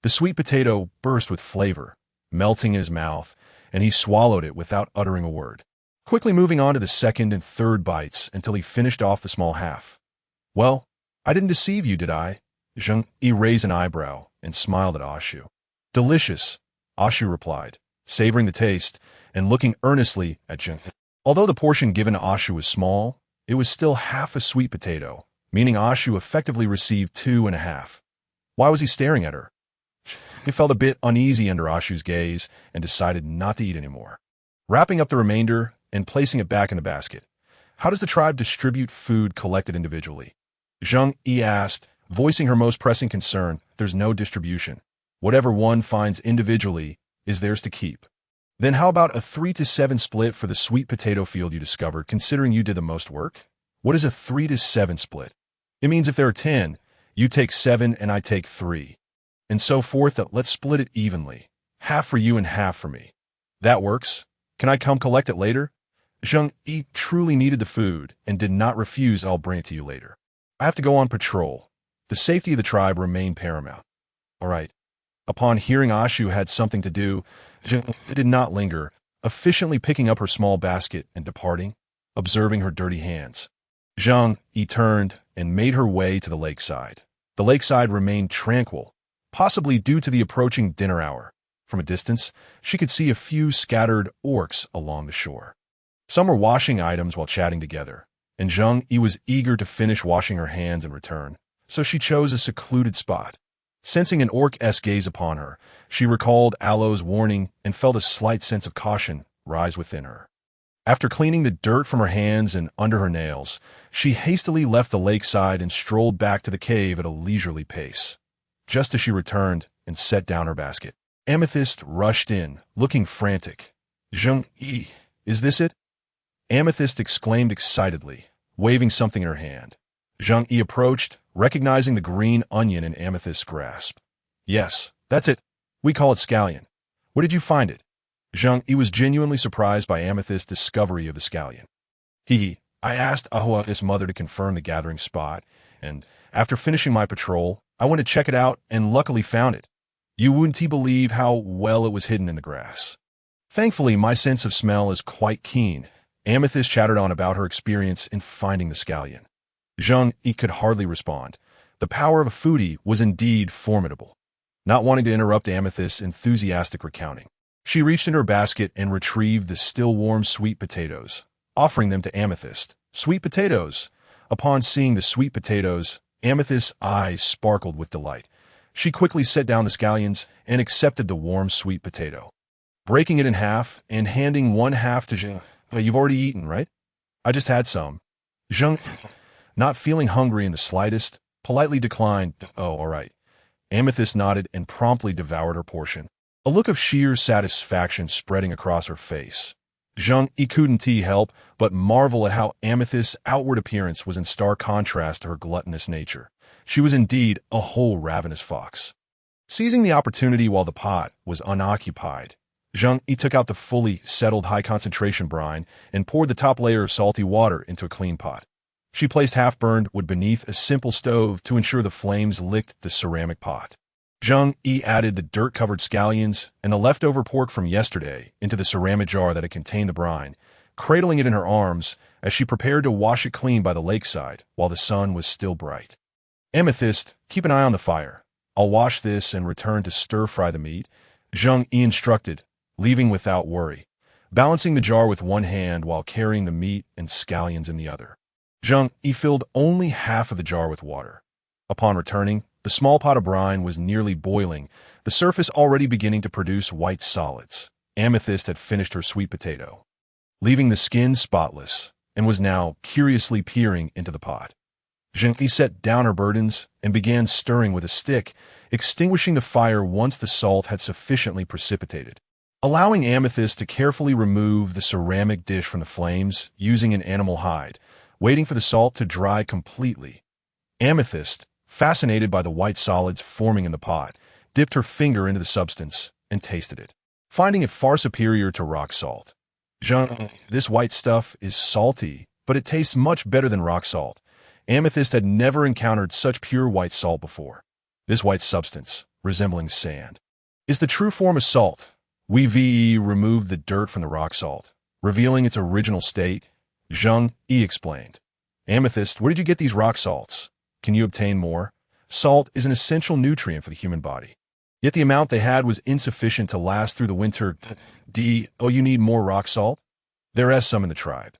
The sweet potato burst with flavor, melting in his mouth, and he swallowed it without uttering a word, quickly moving on to the second and third bites until he finished off the small half. "Well, I didn't deceive you, did I?" Zheng Yu raised an eyebrow and smiled at Ashu. "Delicious," Ashu replied, savoring the taste and looking earnestly at Zheng. Although the portion given to Ashu was small, it was still half a sweet potato, meaning Ashu effectively received 2.5. Why was he staring at her? He felt a bit uneasy under Ashu's gaze and decided not to eat anymore. Wrapping up the remainder and placing it back in the basket. "How does the tribe distribute food collected individually?" Zheng Yu asked, voicing her most pressing concern. "There's no distribution. Whatever one finds individually is theirs to keep." "Then how about a 3-7 split for the sweet potato field you discovered, considering you did the most work?" "What is a 3-7 split?" "It means if there are 10, you take 7 and I take 3. And so forth. Let's split it evenly. Half for you and half for me." "That works. Can I come collect it later?" Zheng Yu truly needed the food and did not refuse. "I'll bring it to you later. I have to go on patrol. The safety of the tribe remained paramount." "All right." Upon hearing Ashu had something to do, Zheng Yu did not linger, efficiently picking up her small basket and departing, observing her dirty hands. Zheng Yu turned and made her way to the lakeside. The lakeside remained tranquil, possibly due to the approaching dinner hour. From a distance, she could see a few scattered orcs along the shore. Some were washing items while chatting together, and Zheng Yu was eager to finish washing her hands and return, so she chose a secluded spot. Sensing an orc-esque gaze upon her, she recalled Aloe's warning and felt a slight sense of caution rise within her. After cleaning the dirt from her hands and under her nails, she hastily left the lakeside and strolled back to the cave at a leisurely pace. Just as she returned and set down her basket, Amethyst rushed in, looking frantic. "Zheng Yu, is this it?" Amethyst exclaimed excitedly, waving something in her hand. Zheng Yu approached, recognizing the green onion in Amethyst's grasp. "Yes, that's it. We call it scallion. Where did you find it?" Zheng Yu was genuinely surprised by Amethyst's discovery of the scallion. "I asked Ahua's mother to confirm the gathering spot, and after finishing my patrol, I went to check it out and luckily found it. You wouldn't believe how well it was hidden in the grass. Thankfully, my sense of smell is quite keen." Amethyst chattered on about her experience in finding the scallion. Zheng Yu could hardly respond. The power of a foodie was indeed formidable. Not wanting to interrupt Amethyst's enthusiastic recounting, she reached in her basket and retrieved the still warm sweet potatoes, offering them to Amethyst. "Sweet potatoes!" Upon seeing the sweet potatoes, Amethyst's eyes sparkled with delight. She quickly set down the scallions and accepted the warm sweet potato, breaking it in half and handing one half to Zheng. "You've already eaten, right?" "I just had some." Zheng, not feeling hungry in the slightest, politely declined. "Oh, all right." Amethyst nodded and promptly devoured her portion, a look of sheer satisfaction spreading across her face. Zheng Yu couldn't help but marvel at how Amethyst's outward appearance was in stark contrast to her gluttonous nature. She was indeed a whole ravenous fox. Seizing the opportunity while the pot was unoccupied, Zheng Yu took out the fully settled high-concentration brine and poured the top layer of salty water into a clean pot. She placed half-burned wood beneath a simple stove to ensure the flames licked the ceramic pot. Zheng Yu added the dirt-covered scallions and the leftover pork from yesterday into the ceramic jar that had contained the brine, cradling it in her arms as she prepared to wash it clean by the lakeside while the sun was still bright. Amethyst, keep an eye on the fire. I'll wash this and return to stir-fry the meat, Zheng Yu instructed, leaving without worry, balancing the jar with one hand while carrying the meat and scallions in the other. Zheng Yu filled only half of the jar with water. Upon returning, the small pot of brine was nearly boiling, the surface already beginning to produce white solids. Amethyst had finished her sweet potato, leaving the skin spotless, and was now curiously peering into the pot. Zheng Yu set down her burdens and began stirring with a stick, extinguishing the fire once the salt had sufficiently precipitated. Allowing Amethyst to carefully remove the ceramic dish from the flames using an animal hide, waiting for the salt to dry completely. Amethyst, fascinated by the white solids forming in the pot, dipped her finger into the substance and tasted it, finding it far superior to rock salt. Zheng, this white stuff is salty, but it tastes much better than rock salt. Amethyst had never encountered such pure white salt before. This white substance, resembling sand, is the true form of salt. We removed the dirt from the rock salt, revealing its original state, Zheng Yu explained. Amethyst, where did you get these rock salts? Can you obtain more? Salt is an essential nutrient for the human body. Yet the amount they had was insufficient to last through the winter. Oh, you need more rock salt? There is some in the tribe.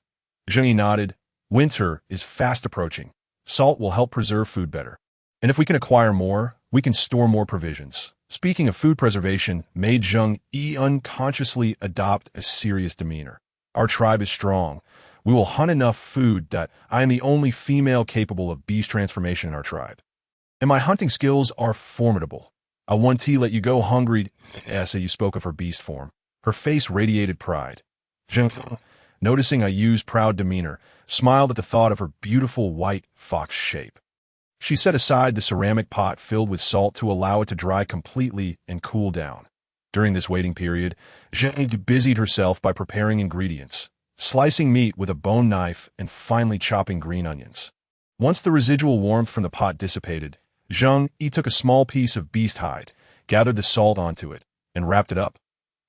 Zheng Yu nodded. Winter is fast approaching. Salt will help preserve food better. And if we can acquire more, we can store more provisions. Speaking of food preservation made Zheng Yu unconsciously adopt a serious demeanor. Our tribe is strong. We will hunt enough food that I am the only female capable of beast transformation in our tribe. And my hunting skills are formidable. I won't let you go hungry. Asa, you spoke of her beast form. Her face radiated pride. Zheng, noticing Ayu's proud demeanor, smiled at the thought of her beautiful white fox shape. She set aside the ceramic pot filled with salt to allow it to dry completely and cool down. During this waiting period, Zheng Yu busied herself by preparing ingredients, slicing meat with a bone knife and finely chopping green onions. Once the residual warmth from the pot dissipated, Zheng Yu took a small piece of beast hide, gathered the salt onto it, and wrapped it up,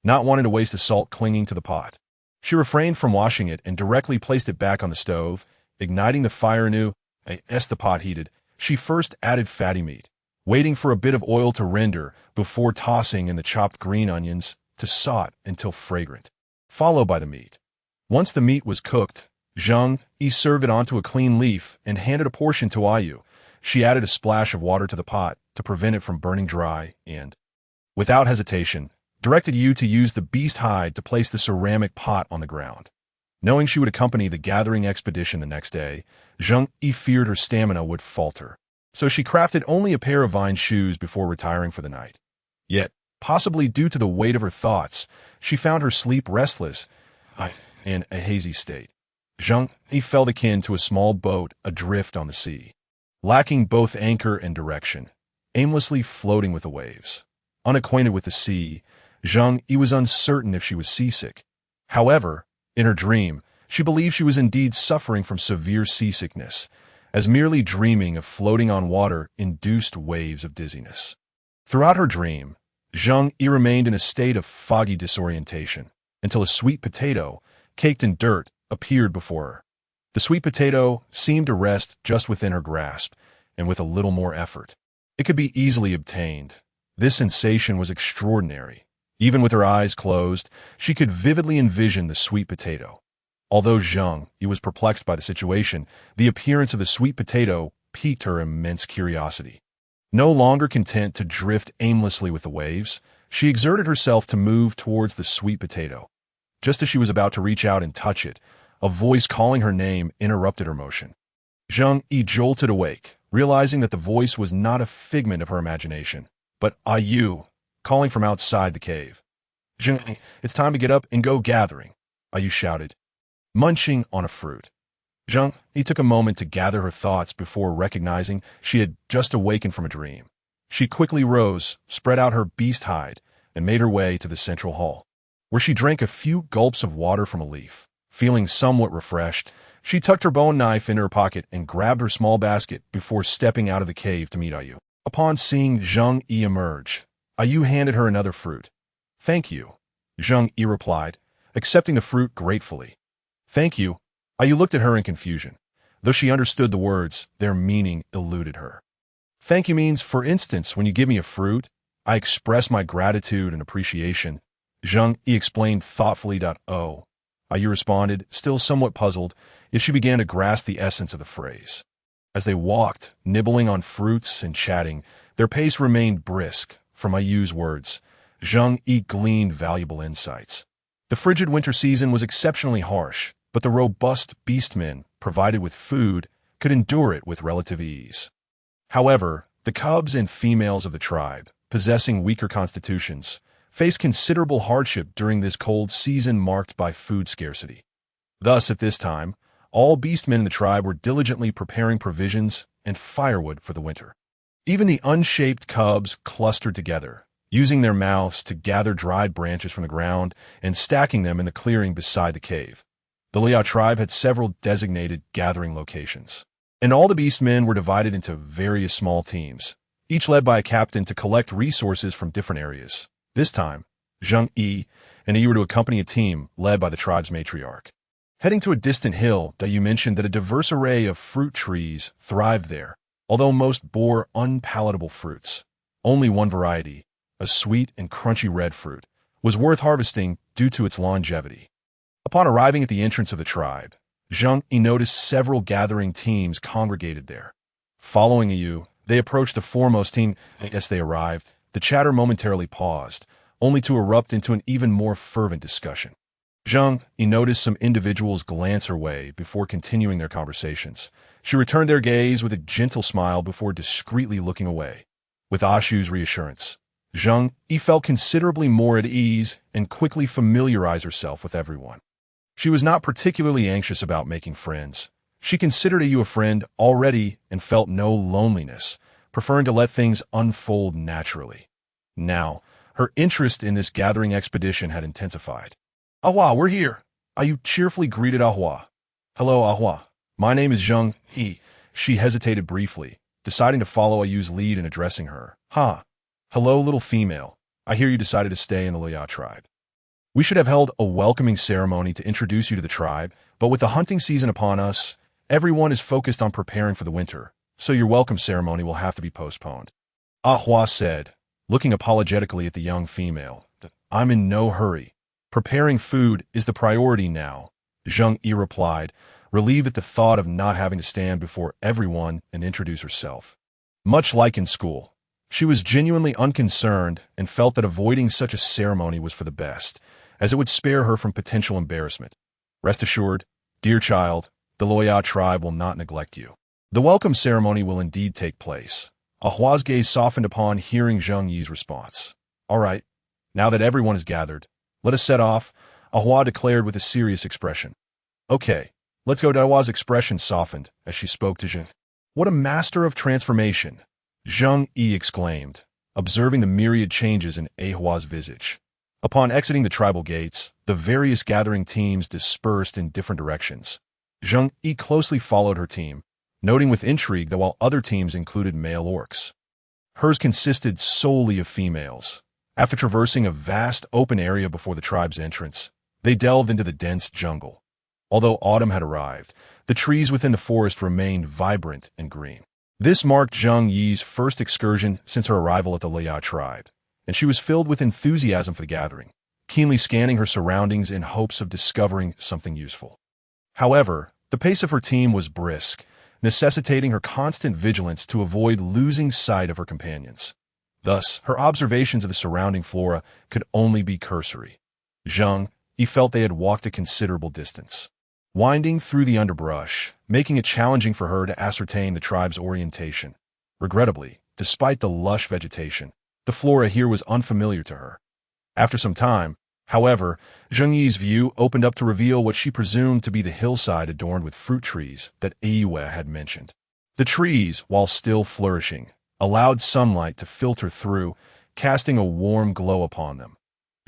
not wanting to waste the salt clinging to the pot. She refrained from washing it and directly placed it back on the stove, igniting the fire anew. As the pot heated, she first added fatty meat, waiting for a bit of oil to render before tossing in the chopped green onions to saute until fragrant, followed by the meat. Once the meat was cooked, Zheng Yu served it onto a clean leaf and handed a portion to Ayu. She added a splash of water to the pot to prevent it from burning dry and, without hesitation, directed Yu to use the beast hide to place the ceramic pot on the ground. Knowing she would accompany the gathering expedition the next day, Zheng Yu feared her stamina would falter, so she crafted only a pair of vine shoes before retiring for the night. Yet, possibly due to the weight of her thoughts, she found her sleep restless in a hazy state. Zheng Yu felt akin to a small boat adrift on the sea, lacking both anchor and direction, aimlessly floating with the waves. Unacquainted with the sea, Zheng Yu was uncertain if she was seasick. However, in her dream, she believed she was indeed suffering from severe seasickness, as merely dreaming of floating on water induced waves of dizziness. Throughout her dream, Zheng Yu remained in a state of foggy disorientation until a sweet potato, caked in dirt, appeared before her. The sweet potato seemed to rest just within her grasp, and with a little more effort, it could be easily obtained. This sensation was extraordinary. Even with her eyes closed, she could vividly envision the sweet potato. Although Zheng Yu was perplexed by the situation, the appearance of the sweet potato piqued her immense curiosity. No longer content to drift aimlessly with the waves, she exerted herself to move towards the sweet potato. Just as she was about to reach out and touch it, a voice calling her name interrupted her motion. Zheng Yu jolted awake, realizing that the voice was not a figment of her imagination, but Ayu, calling from outside the cave. Zheng, it's time to get up and go gathering. Yu shouted, munching on a fruit. Zheng Yu took a moment to gather her thoughts before recognizing she had just awakened from a dream. She quickly rose, spread out her beast hide, and made her way to the central hall, where she drank a few gulps of water from a leaf. Feeling somewhat refreshed, she tucked her bone knife into her pocket and grabbed her small basket before stepping out of the cave to meet Yu. Upon seeing Zheng Yu emerge, Yu handed her another fruit. "Thank you," Zheng Yu replied, accepting the fruit gratefully. "Thank you." Yu looked at her in confusion. Though she understood the words, their meaning eluded her. "Thank you means, for instance, when you give me a fruit, I express my gratitude and appreciation," Zheng Yu explained thoughtfully. "Oh," Yu responded, still somewhat puzzled, yet she began to grasp the essence of the phrase. As they walked, nibbling on fruits and chatting, their pace remained brisk. From Yu's words, Zheng Yu gleaned valuable insights. The frigid winter season was exceptionally harsh, but the robust beastmen, provided with food, could endure it with relative ease. However, the cubs and females of the tribe, possessing weaker constitutions, faced considerable hardship during this cold season marked by food scarcity. Thus, at this time, all beastmen in the tribe were diligently preparing provisions and firewood for the winter. Even the unshaped cubs clustered together, using their mouths to gather dried branches from the ground and stacking them in the clearing beside the cave. The Liao tribe had several designated gathering locations, and all the beastmen were divided into various small teams, each led by a captain to collect resources from different areas. This time, Zheng Yu and Yu were to accompany a team led by the tribe's matriarch. Heading to a distant hill, Yu mentioned that a diverse array of fruit trees thrived there, although most bore unpalatable fruits. Only one variety, a sweet and crunchy red fruit, was worth harvesting due to its longevity. Upon arriving at the entrance of the tribe, Zheng Yu noticed several gathering teams congregated there. Following Yu, they approached the foremost team. As they arrived, the chatter momentarily paused, only to erupt into an even more fervent discussion. Zheng Yu noticed some individuals glance her way before continuing their conversations. She returned their gaze with a gentle smile before discreetly looking away. With Ashu's reassurance, Zheng Yu felt considerably more at ease and quickly familiarized herself with everyone. She was not particularly anxious about making friends. She considered Yu a friend already and felt no loneliness, preferring to let things unfold naturally. Now, her interest in this gathering expedition had intensified. "Ahua, we're here!" Yu cheerfully greeted Ahua. "Hello, Ahua. My name is Zheng Yu." She hesitated briefly, deciding to follow Yu's lead in addressing her. Hello, little female. I hear you decided to stay in the Liao tribe. We should have held a welcoming ceremony to introduce you to the tribe, but with the hunting season upon us, everyone is focused on preparing for the winter, so your welcome ceremony will have to be postponed," Ahua said, looking apologetically at the young female. "I'm in no hurry. Preparing food is the priority now," Zheng Yu replied, relieved at the thought of not having to stand before everyone and introduce herself. Much like in school, she was genuinely unconcerned and felt that avoiding such a ceremony was for the best, as it would spare her from potential embarrassment. "Rest assured, dear child, the Liao tribe will not neglect you. The welcome ceremony will indeed take place." Ahua's gaze softened upon hearing Zheng Yu's response. "All right, now that everyone is gathered, let us set off," Ahua declared with a serious expression. "Okay, let's go." Ahua's expression softened as she spoke to Zheng. "What a master of transformation!" Zheng Yu exclaimed, observing the myriad changes in Ahua's visage. Upon exiting the tribal gates, the various gathering teams dispersed in different directions. Zheng Yu closely followed her team, noting with intrigue that while other teams included male orcs, hers consisted solely of females. After traversing a vast open area before the tribe's entrance, they delved into the dense jungle. Although autumn had arrived, the trees within the forest remained vibrant and green. This marked Zheng Yu's first excursion since her arrival at the Liao tribe, and she was filled with enthusiasm for the gathering, keenly scanning her surroundings in hopes of discovering something useful. However, the pace of her team was brisk, necessitating her constant vigilance to avoid losing sight of her companions. Thus, her observations of the surrounding flora could only be cursory. Zheng Yu felt they had walked a considerable distance, winding through the underbrush, making it challenging for her to ascertain the tribe's orientation. Regrettably, despite the lush vegetation, the flora here was unfamiliar to her. After some time, However, Zheng Yi's view opened up to reveal what she presumed to be the hillside adorned with fruit trees that Yue had mentioned. The trees, while still flourishing, allowed sunlight to filter through, casting a warm glow upon them.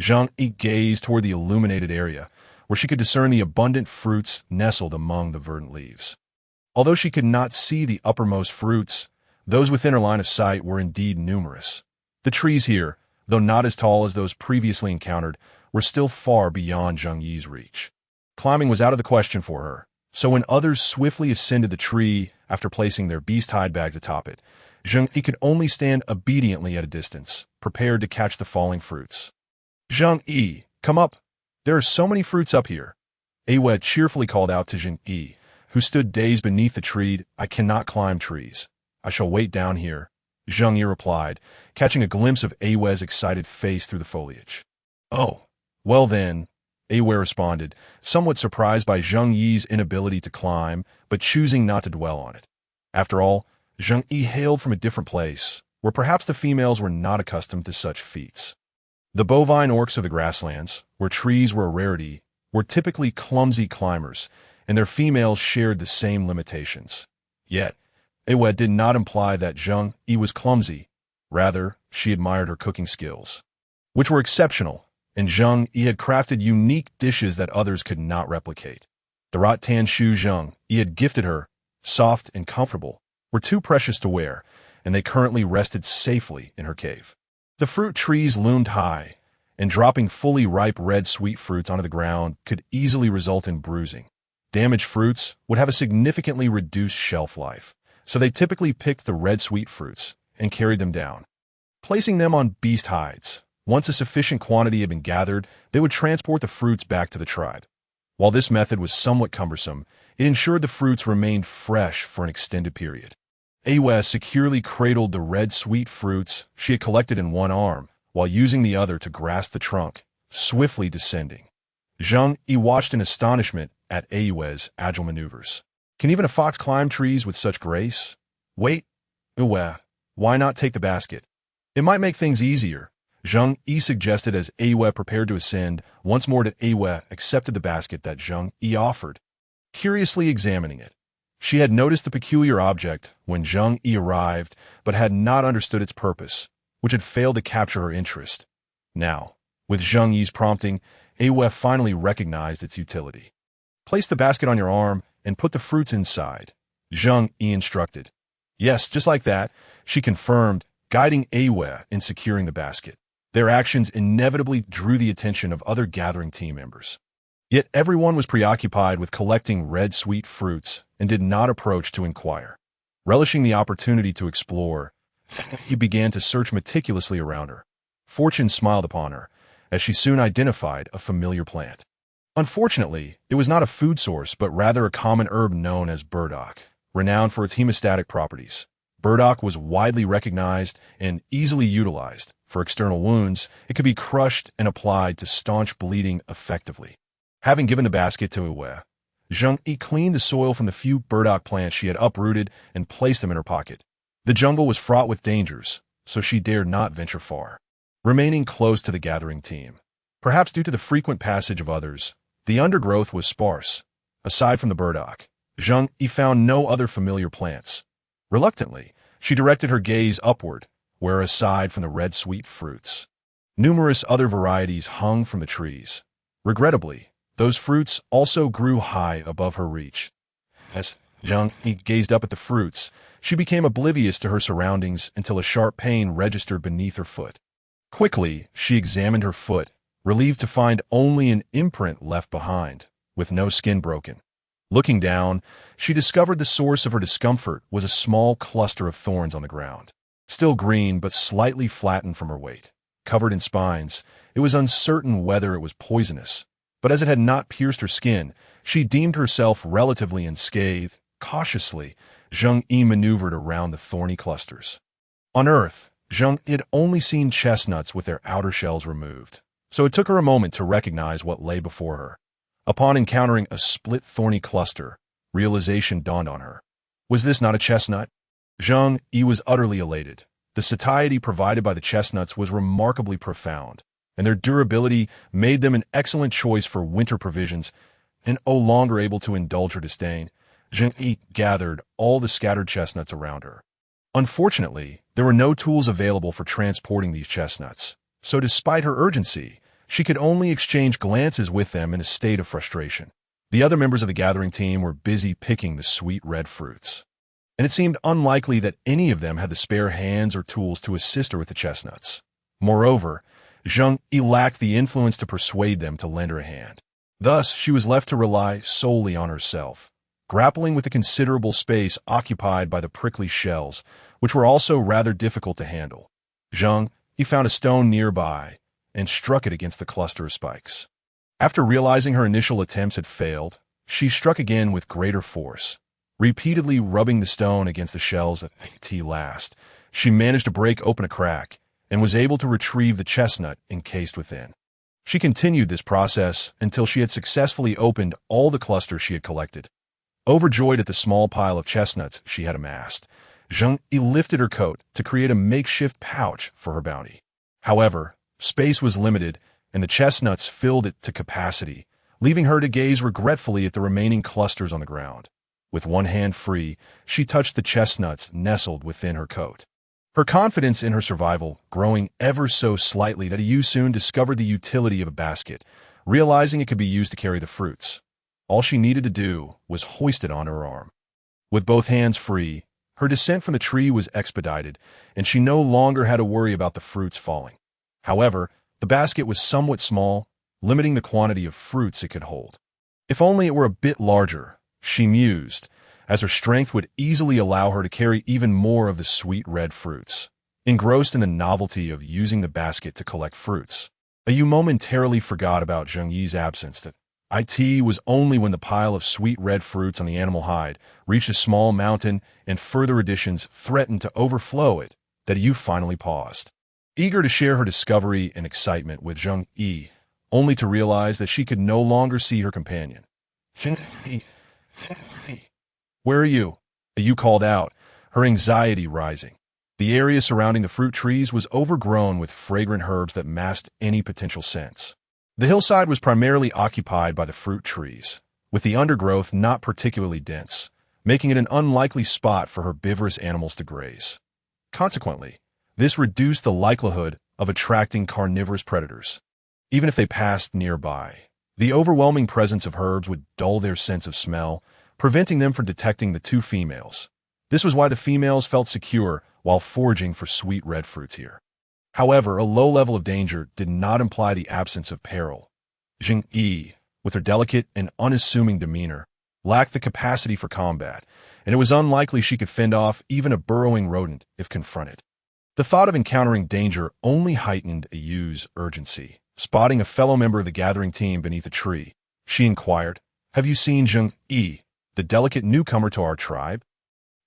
Zheng Yi gazed toward the illuminated area, where she could discern the abundant fruits nestled among the verdant leaves. Although she could not see the uppermost fruits, those within her line of sight were indeed numerous. The trees here, though not as tall as those previously encountered, were still far beyond Zheng Yi's reach. Climbing was out of the question for her, so when others swiftly ascended the tree after placing their beast-hide bags atop it, Zheng Yi could only stand obediently at a distance, prepared to catch the falling fruits. "Zheng Yi, come up! There are so many fruits up here!" Yue cheerfully called out to Zheng Yi, who stood dazed beneath the tree. "I cannot climb trees. I shall wait down here," Zheng Yi replied, catching a glimpse of Yue's excited face through the foliage. "Oh, well then," Yue responded, somewhat surprised by Zheng Yi's inability to climb, but choosing not to dwell on it. After all, Zheng Yi hailed from a different place, where perhaps the females were not accustomed to such feats. The bovine orcs of the grasslands, where trees were a rarity, were typically clumsy climbers, and their females shared the same limitations. Yet, Yue did not imply that Zheng Yi was clumsy. Rather, she admired her cooking skills, which were exceptional, and Zheng Yi had crafted unique dishes that others could not replicate. The rattan shoes Zheng Yi had gifted her, soft and comfortable, were too precious to wear, and they currently rested safely in her cave. The fruit trees loomed high, and dropping fully ripe red sweet fruits onto the ground could easily result in bruising. Damaged fruits would have a significantly reduced shelf life, so they typically picked the red sweet fruits and carried them down. Placing them on beast hides, once a sufficient quantity had been gathered, they would transport the fruits back to the tribe. While this method was somewhat cumbersome, it ensured the fruits remained fresh for an extended period. Yue securely cradled the red sweet fruits she had collected in one arm, while using the other to grasp the trunk, swiftly descending. Zheng Yi watched in astonishment at Yue's agile maneuvers. "Can even a fox climb trees with such grace?" "Wait, Yue, why not take the basket? It might make things easier," Zheng Yi suggested as Yue prepared to ascend. Once more Yue accepted the basket that Zheng Yi offered, curiously examining it. She had noticed the peculiar object when Zheng Yi arrived, but had not understood its purpose, which had failed to capture her interest. Now, with Zheng Yi's prompting, Yue finally recognized its utility. "Place the basket on your arm and put the fruits inside," Zheng Yi instructed. "Yes, just like that," she confirmed, guiding Yue in securing the basket. Their actions inevitably drew the attention of other gathering team members. Yet everyone was preoccupied with collecting red sweet fruits and did not approach to inquire. Relishing the opportunity to explore, he began to search meticulously around her. Fortune smiled upon her, as she soon identified a familiar plant. Unfortunately, it was not a food source, but rather a common herb known as burdock, renowned for its hemostatic properties. Burdock was widely recognized and easily utilized. For external wounds, it could be crushed and applied to staunch bleeding effectively. Having given the basket to Yue, Zheng Yi cleaned the soil from the few burdock plants she had uprooted and placed them in her pocket. The jungle was fraught with dangers, so she dared not venture far, remaining close to the gathering team. Perhaps due to the frequent passage of others, the undergrowth was sparse. Aside from the burdock, Zheng Yi found no other familiar plants. Reluctantly, she directed her gaze upward, where aside from the red sweet fruits, numerous other varieties hung from the trees. Regrettably, those fruits also grew high above her reach. As Zheng Yi gazed up at the fruits, she became oblivious to her surroundings until a sharp pain registered beneath her foot. Quickly, she examined her foot, relieved to find only an imprint left behind, with no skin broken. Looking down, she discovered the source of her discomfort was a small cluster of thorns on the ground. Still green but slightly flattened from her weight. Covered in spines, it was uncertain whether it was poisonous, but as it had not pierced her skin, she deemed herself relatively unscathed. Cautiously, Zheng Yi maneuvered around the thorny clusters. On Earth, Zheng had only seen chestnuts with their outer shells removed, so it took her a moment to recognize what lay before her. Upon encountering a split thorny cluster, realization dawned on her. Was this not a chestnut? Zheng Yi was utterly elated. The satiety provided by the chestnuts was remarkably profound, and their durability made them an excellent choice for winter provisions. And no longer able to indulge her disdain, Zheng Yu gathered all the scattered chestnuts around her. Unfortunately, there were no tools available for transporting these chestnuts, so despite her urgency, she could only exchange glances with them in a state of frustration. The other members of the gathering team were busy picking the sweet red fruits, and it seemed unlikely that any of them had the spare hands or tools to assist her with the chestnuts. Moreover, Zheng Yu lacked the influence to persuade them to lend her a hand. Thus, she was left to rely solely on herself, grappling with the considerable space occupied by the prickly shells, which were also rather difficult to handle. Zheng Yu found a stone nearby and struck it against the cluster of spikes. After realizing her initial attempts had failed, she struck again with greater force. Repeatedly rubbing the stone against the shells at last, she managed to break open a crack and was able to retrieve the chestnut encased within. She continued this process until she had successfully opened all the clusters she had collected. Overjoyed at the small pile of chestnuts she had amassed, Zheng Yu lifted her coat to create a makeshift pouch for her bounty. However, space was limited, and the chestnuts filled it to capacity, leaving her to gaze regretfully at the remaining clusters on the ground. With one hand free, she touched the chestnuts nestled within her coat. Her confidence in her survival growing ever so slightly that Yu soon discovered the utility of a basket, realizing it could be used to carry the fruits. All she needed to do was hoist it onto her arm. With both hands free, her descent from the tree was expedited, and she no longer had to worry about the fruits falling. However, the basket was somewhat small, limiting the quantity of fruits it could hold. If only it were a bit larger, she mused, as her strength would easily allow her to carry even more of the sweet red fruits. Engrossed in the novelty of using the basket to collect fruits, Yu momentarily forgot about Zheng Yu's absence. That it was only when the pile of sweet red fruits on the animal hide reached a small mountain and further additions threatened to overflow it that Yu finally paused. Eager to share her discovery and excitement with Zheng Yu, only to realize that she could no longer see her companion. "Where are you?" Yu called out, her anxiety rising. The area surrounding the fruit trees was overgrown with fragrant herbs that masked any potential scents. The hillside was primarily occupied by the fruit trees, with the undergrowth not particularly dense, making it an unlikely spot for herbivorous animals to graze. Consequently, this reduced the likelihood of attracting carnivorous predators. Even if they passed nearby, the overwhelming presence of herbs would dull their sense of smell, preventing them from detecting the two females. This was why the females felt secure while foraging for sweet red fruits here. However, a low level of danger did not imply the absence of peril. Zheng Yu, with her delicate and unassuming demeanor, lacked the capacity for combat, and it was unlikely she could fend off even a burrowing rodent if confronted. The thought of encountering danger only heightened Yu's urgency. Spotting a fellow member of the gathering team beneath a tree, she inquired, "Have you seen Zheng Yu, the delicate newcomer to our tribe?"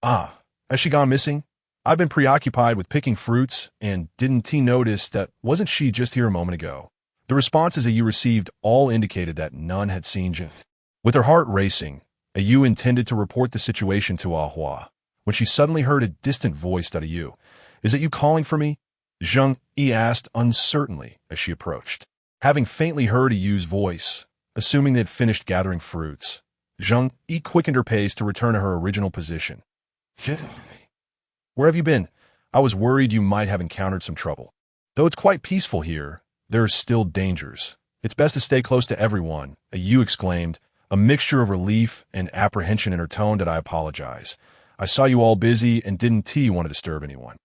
"Ah, has she gone missing? I've been preoccupied with picking fruits, and didn't he notice that wasn't she just here a moment ago?" The responses Yu received all indicated that none had seen Zheng. With her heart racing, Yu intended to report the situation to Ahua, when she suddenly heard a distant voice out of Yu. "Is it you calling for me?" Zheng Yu asked uncertainly as she approached. Having faintly heard Yu's voice, assuming they had finished gathering fruits, Zheng Yu quickened her pace to return to her original position. "Where have you been? I was worried you might have encountered some trouble. Though it's quite peaceful here, there are still dangers. It's best to stay close to everyone," Yu exclaimed, a mixture of relief and apprehension in her tone. "That I apologize. I saw you all busy and didn't want to disturb anyone.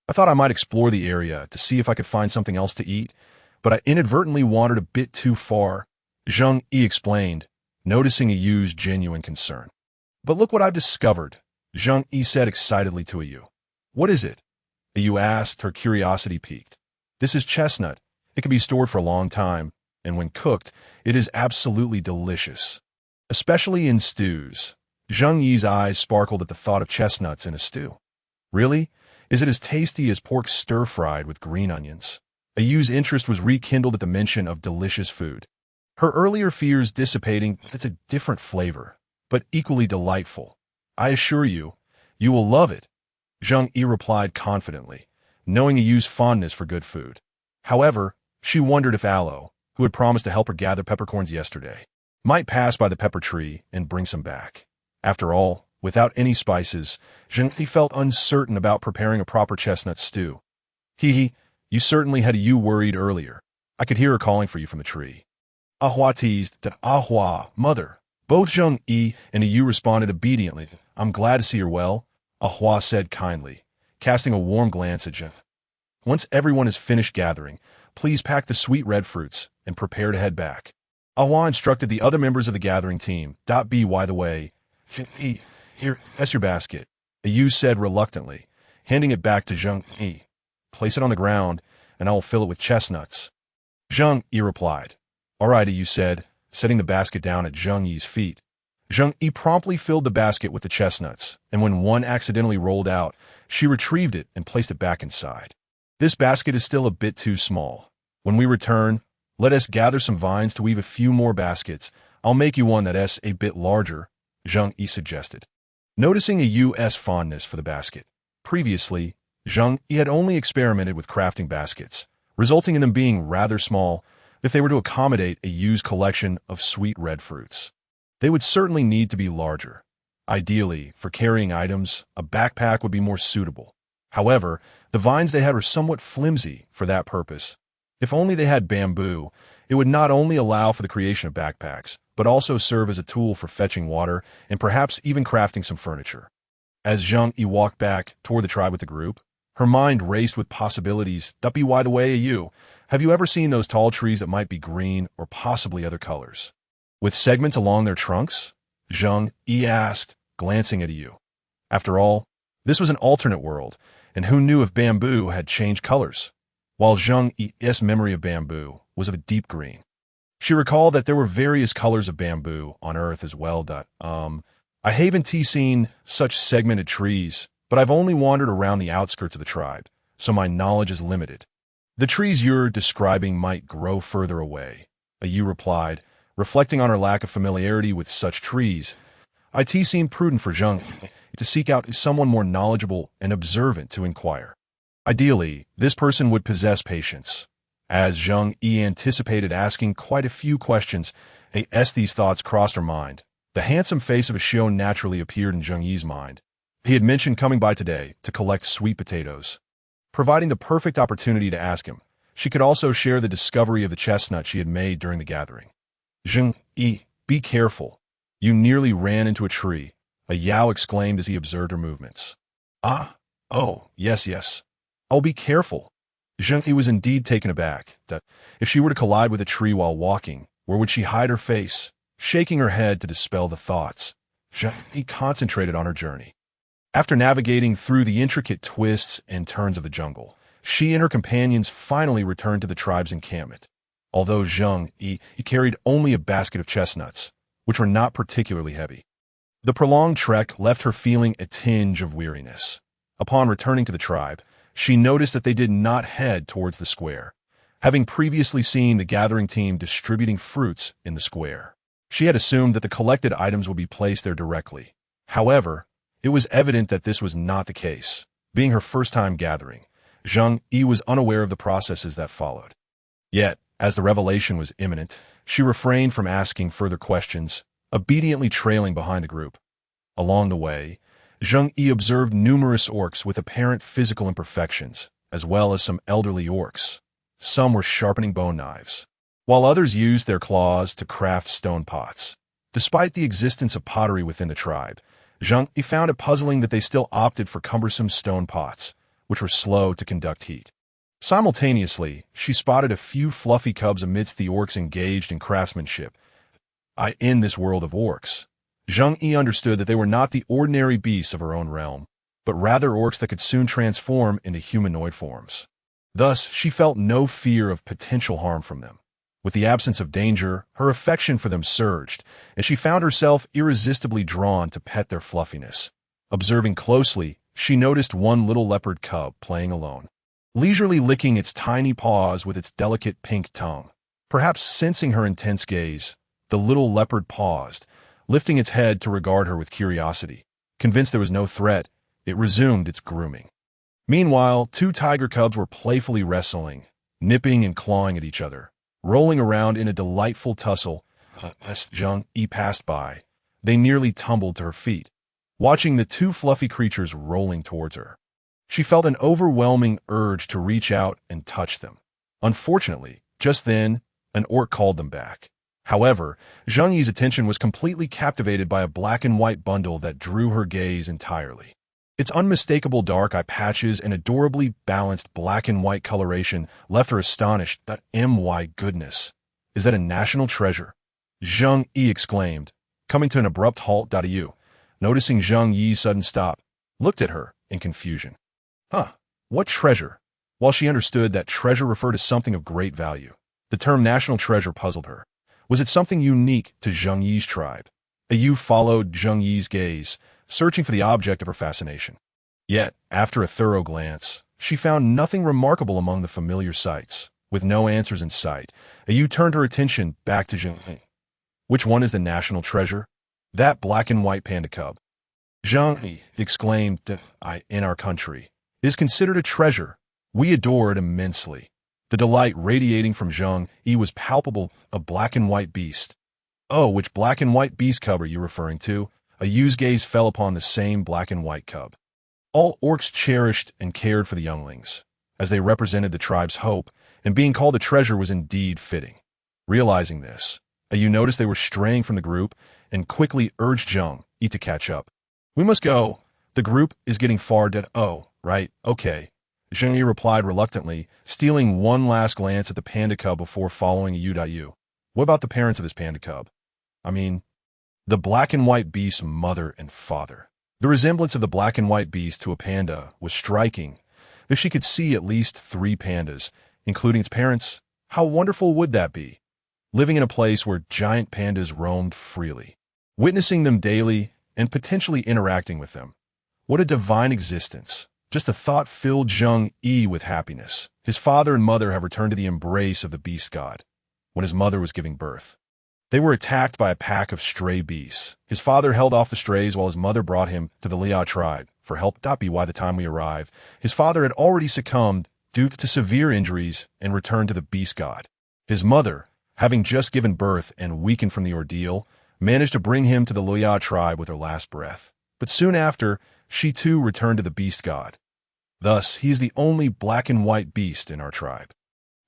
I thought I might explore the area to see if I could find something else to eat, but I inadvertently wandered a bit too far," Zheng Yu explained, noticing Yu's genuine concern. "But look what I've discovered," Zheng Yu said excitedly to Yu. "What is it?" Yu asked, her curiosity piqued. "This is chestnut. It can be stored for a long time, and when cooked, it is absolutely delicious. Especially in stews." Zheng Yu's eyes sparkled at the thought of chestnuts in a stew. "Really? Is it as tasty as pork stir-fried with green onions?" Yu's interest was rekindled at the mention of delicious food. Her earlier fears dissipating. "It's a different flavor, but equally delightful. I assure you, you will love it," Zheng Yu replied confidently, knowing Yu's fondness for good food. However, She wondered if Aloe, who had promised to help her gather peppercorns yesterday, might pass by the pepper tree and bring some back. After all, without any spices, Zheng Yu felt uncertain about preparing a proper chestnut stew. Hee, you certainly had you worried earlier. I could hear her calling for you from the tree. Ahua teased that Ahua, mother. Both Zheng Yu and Yu responded obediently. I'm glad to see her well, Ahua said kindly, casting a warm glance at Zheng. Once everyone is finished gathering, please pack the sweet red fruits and prepare to head back. Ahua instructed the other members of the gathering team. By the way, Zheng Yu, here, that's your basket, Yu said reluctantly, handing it back to Zheng Yu. Place it on the ground, and I will fill it with chestnuts. Zheng Yu replied. All right, Yu said, setting the basket down at Zheng Yu's feet. Zheng Yu promptly filled the basket with the chestnuts, and when one accidentally rolled out, she retrieved it and placed it back inside. This basket is still a bit too small. When we return, let us gather some vines to weave a few more baskets. I'll make you one that's a bit larger, Zheng Yu suggested. Noticing Yu's fondness for the basket. Previously, Zheng Yu had only experimented with crafting baskets, resulting in them being rather small if they were to accommodate Yu's collection of sweet red fruits. They would certainly need to be larger. Ideally, for carrying items, a backpack would be more suitable. However, the vines they had were somewhat flimsy for that purpose. If only they had bamboo, it would not only allow for the creation of backpacks, but also serve as a tool for fetching water and perhaps even crafting some furniture. As Zheng Yu walked back toward the tribe with the group, her mind raced with possibilities. By the way, Yu, have you ever seen those tall trees that might be green or possibly other colors, with segments along their trunks? Zheng Yu asked, glancing at Yu. After all, this was an alternate world, and who knew if bamboo had changed colors? While Zheng Yu's memory of bamboo was of a deep green. She recalled that there were various colors of bamboo on Earth as well. I haven't seen such segmented trees, but I've only wandered around the outskirts of the tribe, so my knowledge is limited. The trees you're describing might grow further away, Yu replied, reflecting on her lack of familiarity with such trees. It seemed prudent for Zheng to seek out someone more knowledgeable and observant to inquire. Ideally, this person would possess patience. As Zheng Yu anticipated asking quite a few questions, as these thoughts crossed her mind, the handsome face of Xiao naturally appeared in Zheng Yu's mind. He had mentioned coming by today to collect sweet potatoes. Providing the perfect opportunity to ask him, she could also share the discovery of the chestnut she had made during the gathering. Zheng Yu, be careful. You nearly ran into a tree, Yao exclaimed as he observed her movements. Yes. I'll be careful. Zheng Yu was indeed taken aback that if she were to collide with a tree while walking, where would she hide her face? Shaking her head to dispel the thoughts, Zheng Yu concentrated on her journey. After navigating through the intricate twists and turns of the jungle, she and her companions finally returned to the tribe's encampment. Although Zheng Yu carried only a basket of chestnuts, which were not particularly heavy. The prolonged trek left her feeling a tinge of weariness. Upon returning to the tribe, she noticed that they did not head towards the square, having previously seen the gathering team distributing fruits in the square. She had assumed that the collected items would be placed there directly. However, it was evident that this was not the case. Being her first time gathering, Zheng Yu was unaware of the processes that followed. Yet, as the revelation was imminent, she refrained from asking further questions, obediently trailing behind the group. Along the way, Zheng Yu observed numerous orcs with apparent physical imperfections, as well as some elderly orcs. Some were sharpening bone knives, while others used their claws to craft stone pots. Despite the existence of pottery within the tribe, Zheng Yu found it puzzling that they still opted for cumbersome stone pots, which were slow to conduct heat. Simultaneously, she spotted a few fluffy cubs amidst the orcs engaged in craftsmanship. In this world of orcs, Zheng Yu understood that they were not the ordinary beasts of her own realm, but rather orcs that could soon transform into humanoid forms. Thus, she felt no fear of potential harm from them. With the absence of danger, her affection for them surged, and she found herself irresistibly drawn to pet their fluffiness. Observing closely, she noticed one little leopard cub playing alone, leisurely licking its tiny paws with its delicate pink tongue. Perhaps sensing her intense gaze, the little leopard paused, lifting its head to regard her with curiosity. Convinced there was no threat, it resumed its grooming. Meanwhile, two tiger cubs were playfully wrestling, nipping and clawing at each other, rolling around in a delightful tussle. As Zheng Yu passed by, they nearly tumbled to her feet, watching the two fluffy creatures rolling towards her. She felt an overwhelming urge to reach out and touch them. Unfortunately, just then, an orc called them back. However, Zheng Yi's attention was completely captivated by a black and white bundle that drew her gaze entirely. Its unmistakable dark eye patches and adorably balanced black and white coloration left her astonished. That my goodness, is that a national treasure? Zheng Yu exclaimed, coming to an abrupt halt. Yu, noticing Zheng Yi's sudden stop, looked at her in confusion. What treasure? While she understood that treasure referred to something of great value, the term national treasure puzzled her. Was it something unique to Zheng Yi's tribe? Yu followed Zheng Yi's gaze, searching for the object of her fascination. Yet, after a thorough glance, she found nothing remarkable among the familiar sights. With no answers in sight, Yu turned her attention back to Zheng Yu. Which one is the national treasure? That black and white panda cub. Zheng Yu exclaimed, in our country, is considered a treasure. We adore it immensely. The delight radiating from Zheng Yu was palpable. A black and white beast. Oh, which black and white beast cub are you referring to? Yu's gaze fell upon the same black and white cub. All orcs cherished and cared for the younglings, as they represented the tribe's hope, and being called a treasure was indeed fitting. Realizing this, Yu noticed they were straying from the group and quickly urged Zheng Yu to catch up. We must go. The group is getting far dead. Oh, right, okay. Zheng Yu replied reluctantly, stealing one last glance at the panda cub before following Yu. What about the parents of this panda cub? The black and white beast's mother and father. The resemblance of the black and white beast to a panda was striking. If she could see at least 3 pandas, including its parents, how wonderful would that be? Living in a place where giant pandas roamed freely, witnessing them daily and potentially interacting with them. What a divine existence. Just the thought filled Zheng Yu with happiness. His father and mother have returned to the embrace of the beast god. When his mother was giving birth, they were attacked by a pack of stray beasts. His father held off the strays while his mother brought him to the Liao tribe for help. By the time we arrived, his father had already succumbed due to severe injuries and returned to the beast god. His mother, having just given birth and weakened from the ordeal, managed to bring him to the Liao tribe with her last breath. But soon after, she too returned to the beast god. Thus, he is the only black and white beast in our tribe.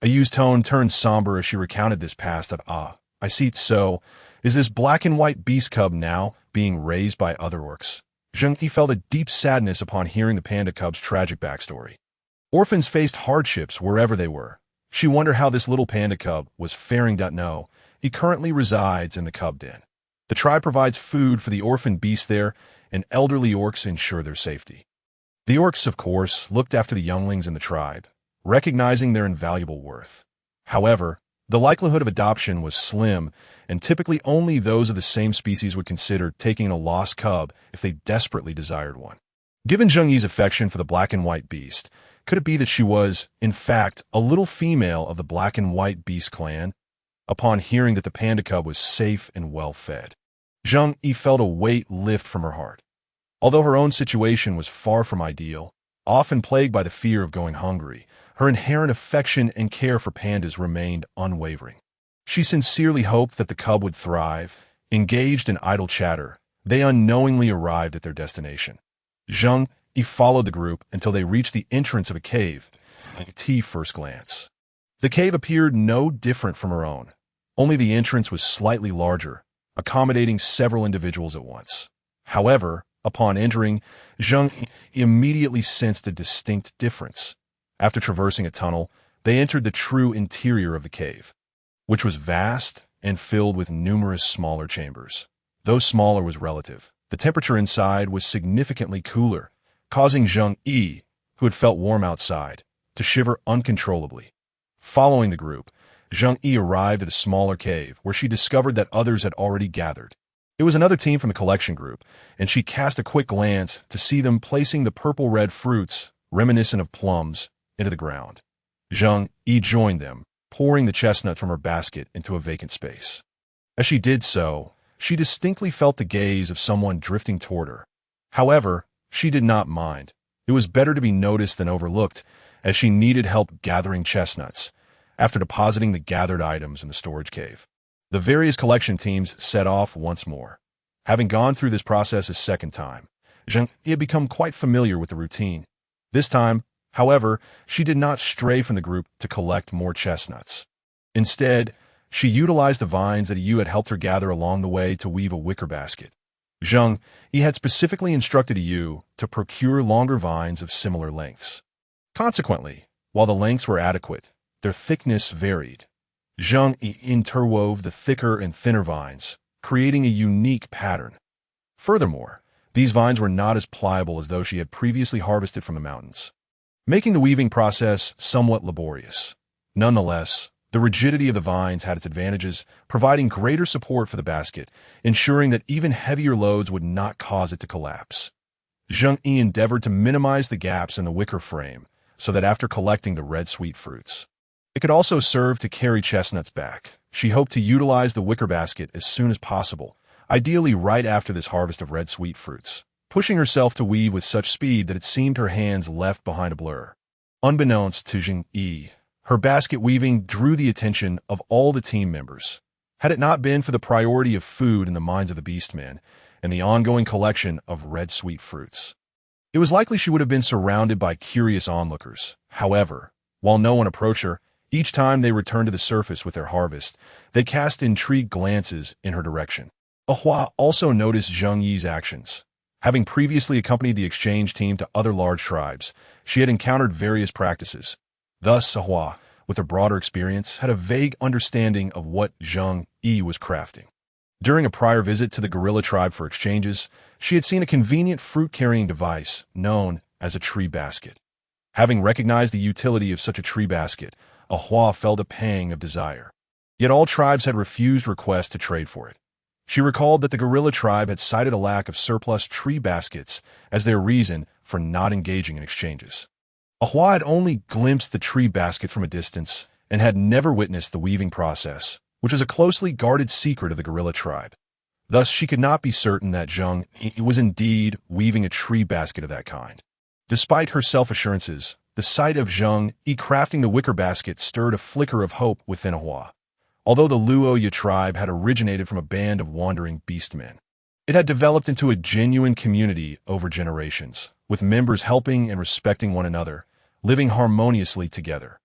Yu's tone turned somber as she recounted this past. I see it so. Is this black and white beast cub now being raised by other orcs? Zheng Yu felt a deep sadness upon hearing the panda cub's tragic backstory. Orphans faced hardships wherever they were. She wondered how this little panda cub was faring. No, he currently resides in the cub den. The tribe provides food for the orphan beasts there, and elderly orcs ensure their safety. The orcs, of course, looked after the younglings in the tribe, recognizing their invaluable worth. However, the likelihood of adoption was slim, and typically only those of the same species would consider taking a lost cub if they desperately desired one. Given Zheng Yi's affection for the black and white beast, could it be that she was, in fact, a little female of the black and white beast clan? Upon hearing that the panda cub was safe and well fed, Zheng Yu felt a weight lift from her heart. Although her own situation was far from ideal, often plagued by the fear of going hungry, her inherent affection and care for pandas remained unwavering. She sincerely hoped that the cub would thrive. Engaged in idle chatter, they unknowingly arrived at their destination. Zheng Yu followed the group until they reached the entrance of a cave. At first glance, the cave appeared no different from her own. Only the entrance was slightly larger, accommodating several individuals at once. However, upon entering, Zheng Yu immediately sensed a distinct difference. After traversing a tunnel, they entered the true interior of the cave, which was vast and filled with numerous smaller chambers. Though smaller was relative, the temperature inside was significantly cooler, causing Zheng Yu, who had felt warm outside, to shiver uncontrollably. Following the group, Zheng Yu arrived at a smaller cave where she discovered that others had already gathered. It was another team from the collection group, and she cast a quick glance to see them placing the purple-red fruits, reminiscent of plums, into the ground. Zheng Yu joined them, pouring the chestnut from her basket into a vacant space. As she did so, she distinctly felt the gaze of someone drifting toward her. However, she did not mind. It was better to be noticed than overlooked, as she needed help gathering chestnuts, after depositing the gathered items in the storage cave. The various collection teams set off once more. Having gone through this process a second time, Zheng Yu had become quite familiar with the routine. This time, however, she did not stray from the group to collect more chestnuts. Instead, she utilized the vines that Yu had helped her gather along the way to weave a wicker basket. Zheng Yu had specifically instructed Yu to procure longer vines of similar lengths. Consequently, while the lengths were adequate, their thickness varied. Zheng Yu interwove the thicker and thinner vines, creating a unique pattern. Furthermore, these vines were not as pliable as those she had previously harvested from the mountains, making the weaving process somewhat laborious. Nonetheless, the rigidity of the vines had its advantages, providing greater support for the basket, ensuring that even heavier loads would not cause it to collapse. Zheng Yu endeavored to minimize the gaps in the wicker frame so that after collecting the red sweet fruits, it could also serve to carry chestnuts back. She hoped to utilize the wicker basket as soon as possible, ideally right after this harvest of red sweet fruits, pushing herself to weave with such speed that it seemed her hands left behind a blur. Unbeknownst to Zheng Yu, her basket weaving drew the attention of all the team members. Had it not been for the priority of food in the minds of the Beastmen and the ongoing collection of red sweet fruits, it was likely she would have been surrounded by curious onlookers. However, while no one approached her, each time they returned to the surface with their harvest, they cast intrigued glances in her direction. Ahua also noticed Zheng Yu's actions. Having previously accompanied the exchange team to other large tribes, she had encountered various practices. Thus, Ahua, with her broader experience, had a vague understanding of what Zheng Yu was crafting. During a prior visit to the gorilla tribe for exchanges, she had seen a convenient fruit-carrying device known as a tree basket. Having recognized the utility of such a tree basket, Ahua felt a pang of desire. Yet all tribes had refused requests to trade for it. She recalled that the gorilla tribe had cited a lack of surplus tree baskets as their reason for not engaging in exchanges. Ahua had only glimpsed the tree basket from a distance and had never witnessed the weaving process, which was a closely guarded secret of the gorilla tribe. Thus, she could not be certain that Zheng Yu was indeed weaving a tree basket of that kind. Despite her self-assurances, the sight of Zheng Yu crafting the wicker basket stirred a flicker of hope within Ahua. Although the Luoya tribe had originated from a band of wandering beastmen, it had developed into a genuine community over generations, with members helping and respecting one another, living harmoniously together.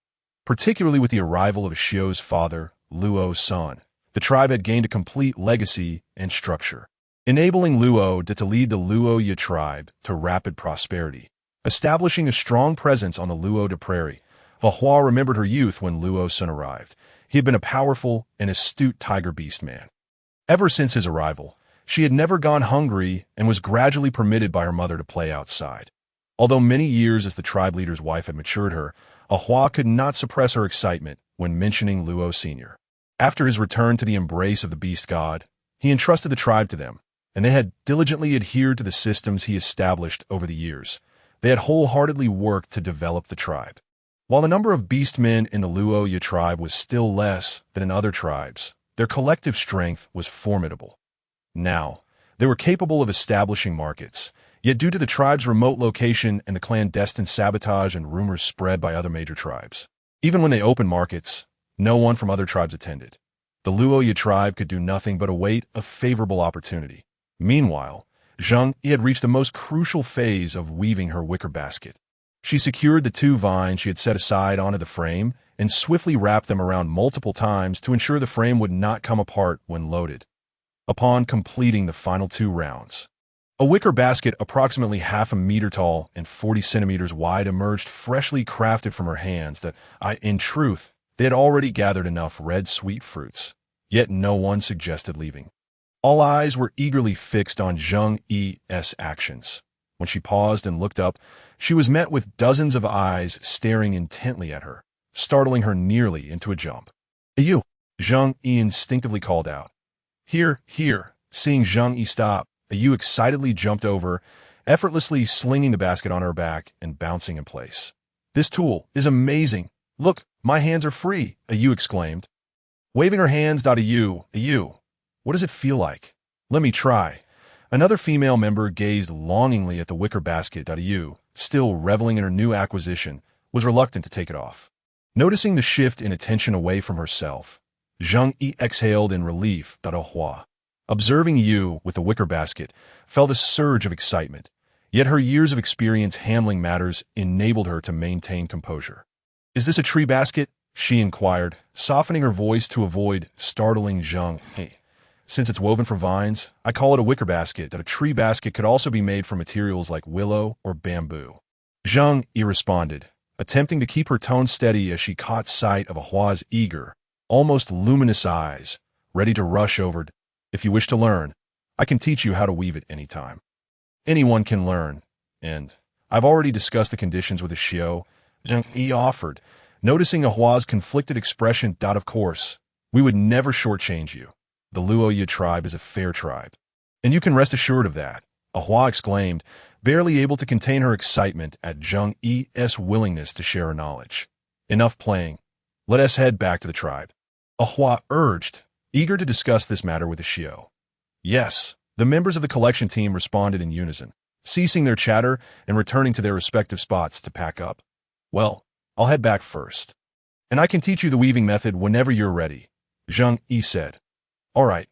Particularly with the arrival of Xiu's father, Luo's son, the tribe had gained a complete legacy and structure, enabling Luo to lead the Luoya tribe to rapid prosperity. Establishing a strong presence on the Luo de Prairie, Ahua remembered her youth when Luo's son arrived. He had been a powerful and astute tiger beast man. Ever since his arrival, she had never gone hungry and was gradually permitted by her mother to play outside. Although many years as the tribe leader's wife had matured her, Ahua could not suppress her excitement when mentioning Luo Sr. After his return to the embrace of the beast god, he entrusted the tribe to them, and they had diligently adhered to the systems he established over the years. They had wholeheartedly worked to develop the tribe. While the number of beastmen in the Luoya tribe was still less than in other tribes, their collective strength was formidable. Now, they were capable of establishing markets, yet due to the tribe's remote location and the clandestine sabotage and rumors spread by other major tribes, even when they opened markets, no one from other tribes attended. The Luoya tribe could do nothing but await a favorable opportunity. Meanwhile, Zheng Yu had reached the most crucial phase of weaving her wicker basket. She secured the 2 vines she had set aside onto the frame and swiftly wrapped them around multiple times to ensure the frame would not come apart when loaded. Upon completing the final 2 rounds, a wicker basket approximately half a meter tall and 40 centimeters wide emerged freshly crafted from her hands that, in truth, they had already gathered enough red sweet fruits, yet no one suggested leaving. All eyes were eagerly fixed on Zheng Yu's actions. When she paused and looked up, she was met with dozens of eyes staring intently at her, startling her nearly into a jump. "You!" Zheng Yu instinctively called out. Here, here!" Seeing Zheng Yu stop, Yu excitedly jumped over, effortlessly slinging the basket on her back and bouncing in place. "This tool is amazing! Look, my hands are free!" Yu exclaimed. Waving her hands, Yu, what does it feel like? Let me try. Another female member gazed longingly at the wicker basket. Yu, still reveling in her new acquisition, was reluctant to take it off. Noticing the shift in attention away from herself, Zheng Yu exhaled in relief. Hua, observing Yu with the wicker basket, felt a surge of excitement, yet her years of experience handling matters enabled her to maintain composure. "Is this a tree basket?" she inquired, softening her voice to avoid startling Zheng. "Hey, since it's woven from vines, I call it a wicker basket. A tree basket could also be made from materials like willow or bamboo." Zheng Yu responded, attempting to keep her tone steady as she caught sight of Hua's eager, almost luminous eyes, ready to rush over. "If you wish to learn, I can teach you how to weave it anytime. Anyone can learn, and I've already discussed the conditions with the Xiao," Zheng Yu offered, noticing Hua's conflicted expression. "Of course, we would never shortchange you. The Luoya tribe is a fair tribe, and you can rest assured of that," Hua exclaimed, barely able to contain her excitement at Zheng Yi's willingness to share her knowledge. "Enough playing. Let us head back to the tribe," Hua urged, eager to discuss this matter with the Xiao. "Yes," the members of the collection team responded in unison, ceasing their chatter and returning to their respective spots to pack up. "Well, I'll head back first, and I can teach you the weaving method whenever you're ready," Zheng Yu said. "All right."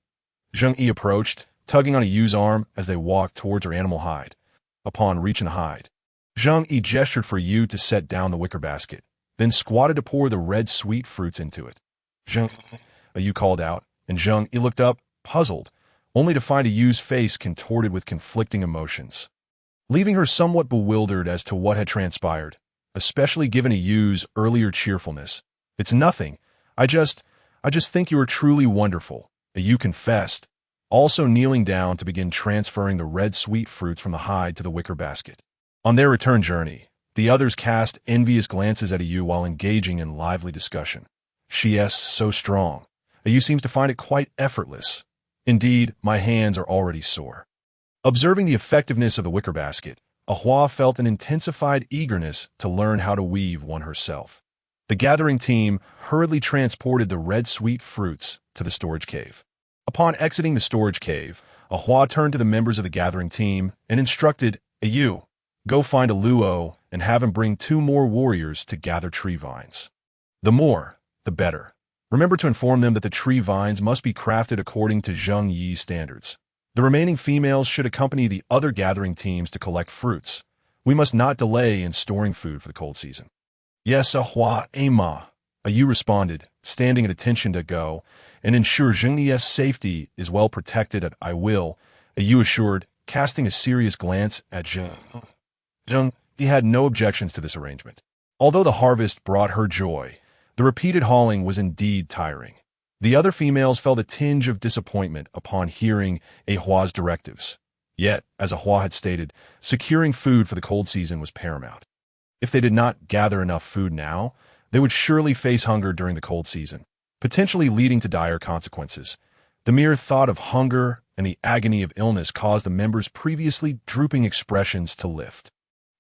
Zheng Yu approached, tugging on Yu's arm as they walked towards her animal hide. Upon reaching the hide, Zheng Yu gestured for Yu to set down the wicker basket, then squatted to pour the red sweet fruits into it. "Zheng Yu," called out, and Zheng Yu looked up, puzzled, only to find Yu's face contorted with conflicting emotions, leaving her somewhat bewildered as to what had transpired, especially given Yu's earlier cheerfulness. "It's nothing. I just think you are truly wonderful," Yu confessed, also kneeling down to begin transferring the red sweet fruits from the hide to the wicker basket. On their return journey, the others cast envious glances at Yu while engaging in lively discussion. "She's so strong. Yu seems to find it quite effortless. Indeed, my hands are already sore." Observing the effectiveness of the wicker basket, Hua felt an intensified eagerness to learn how to weave one herself. The gathering team hurriedly transported the red sweet fruits to the storage cave. Upon exiting the storage cave, Hua turned to the members of the gathering team and instructed, "Yu, go find a Luo and have him bring 2 more warriors to gather tree vines. The more, the better. Remember to inform them that the tree vines must be crafted according to Zheng Yi's standards. The remaining females should accompany the other gathering teams to collect fruits. We must not delay in storing food for the cold season." "Yes, Hua, Ama," Yu responded, standing at attention to go and ensure Zheng Yi's safety is well protected. "I will," Yu assured, casting a serious glance at Zheng. Zheng Yi had no objections to this arrangement. Although the harvest brought her joy, the repeated hauling was indeed tiring. The other females felt a tinge of disappointment upon hearing Hua's directives. Yet, as Hua had stated, securing food for the cold season was paramount. If they did not gather enough food now, they would surely face hunger during the cold season, potentially leading to dire consequences. The mere thought of hunger and the agony of illness caused the members' previously drooping expressions to lift.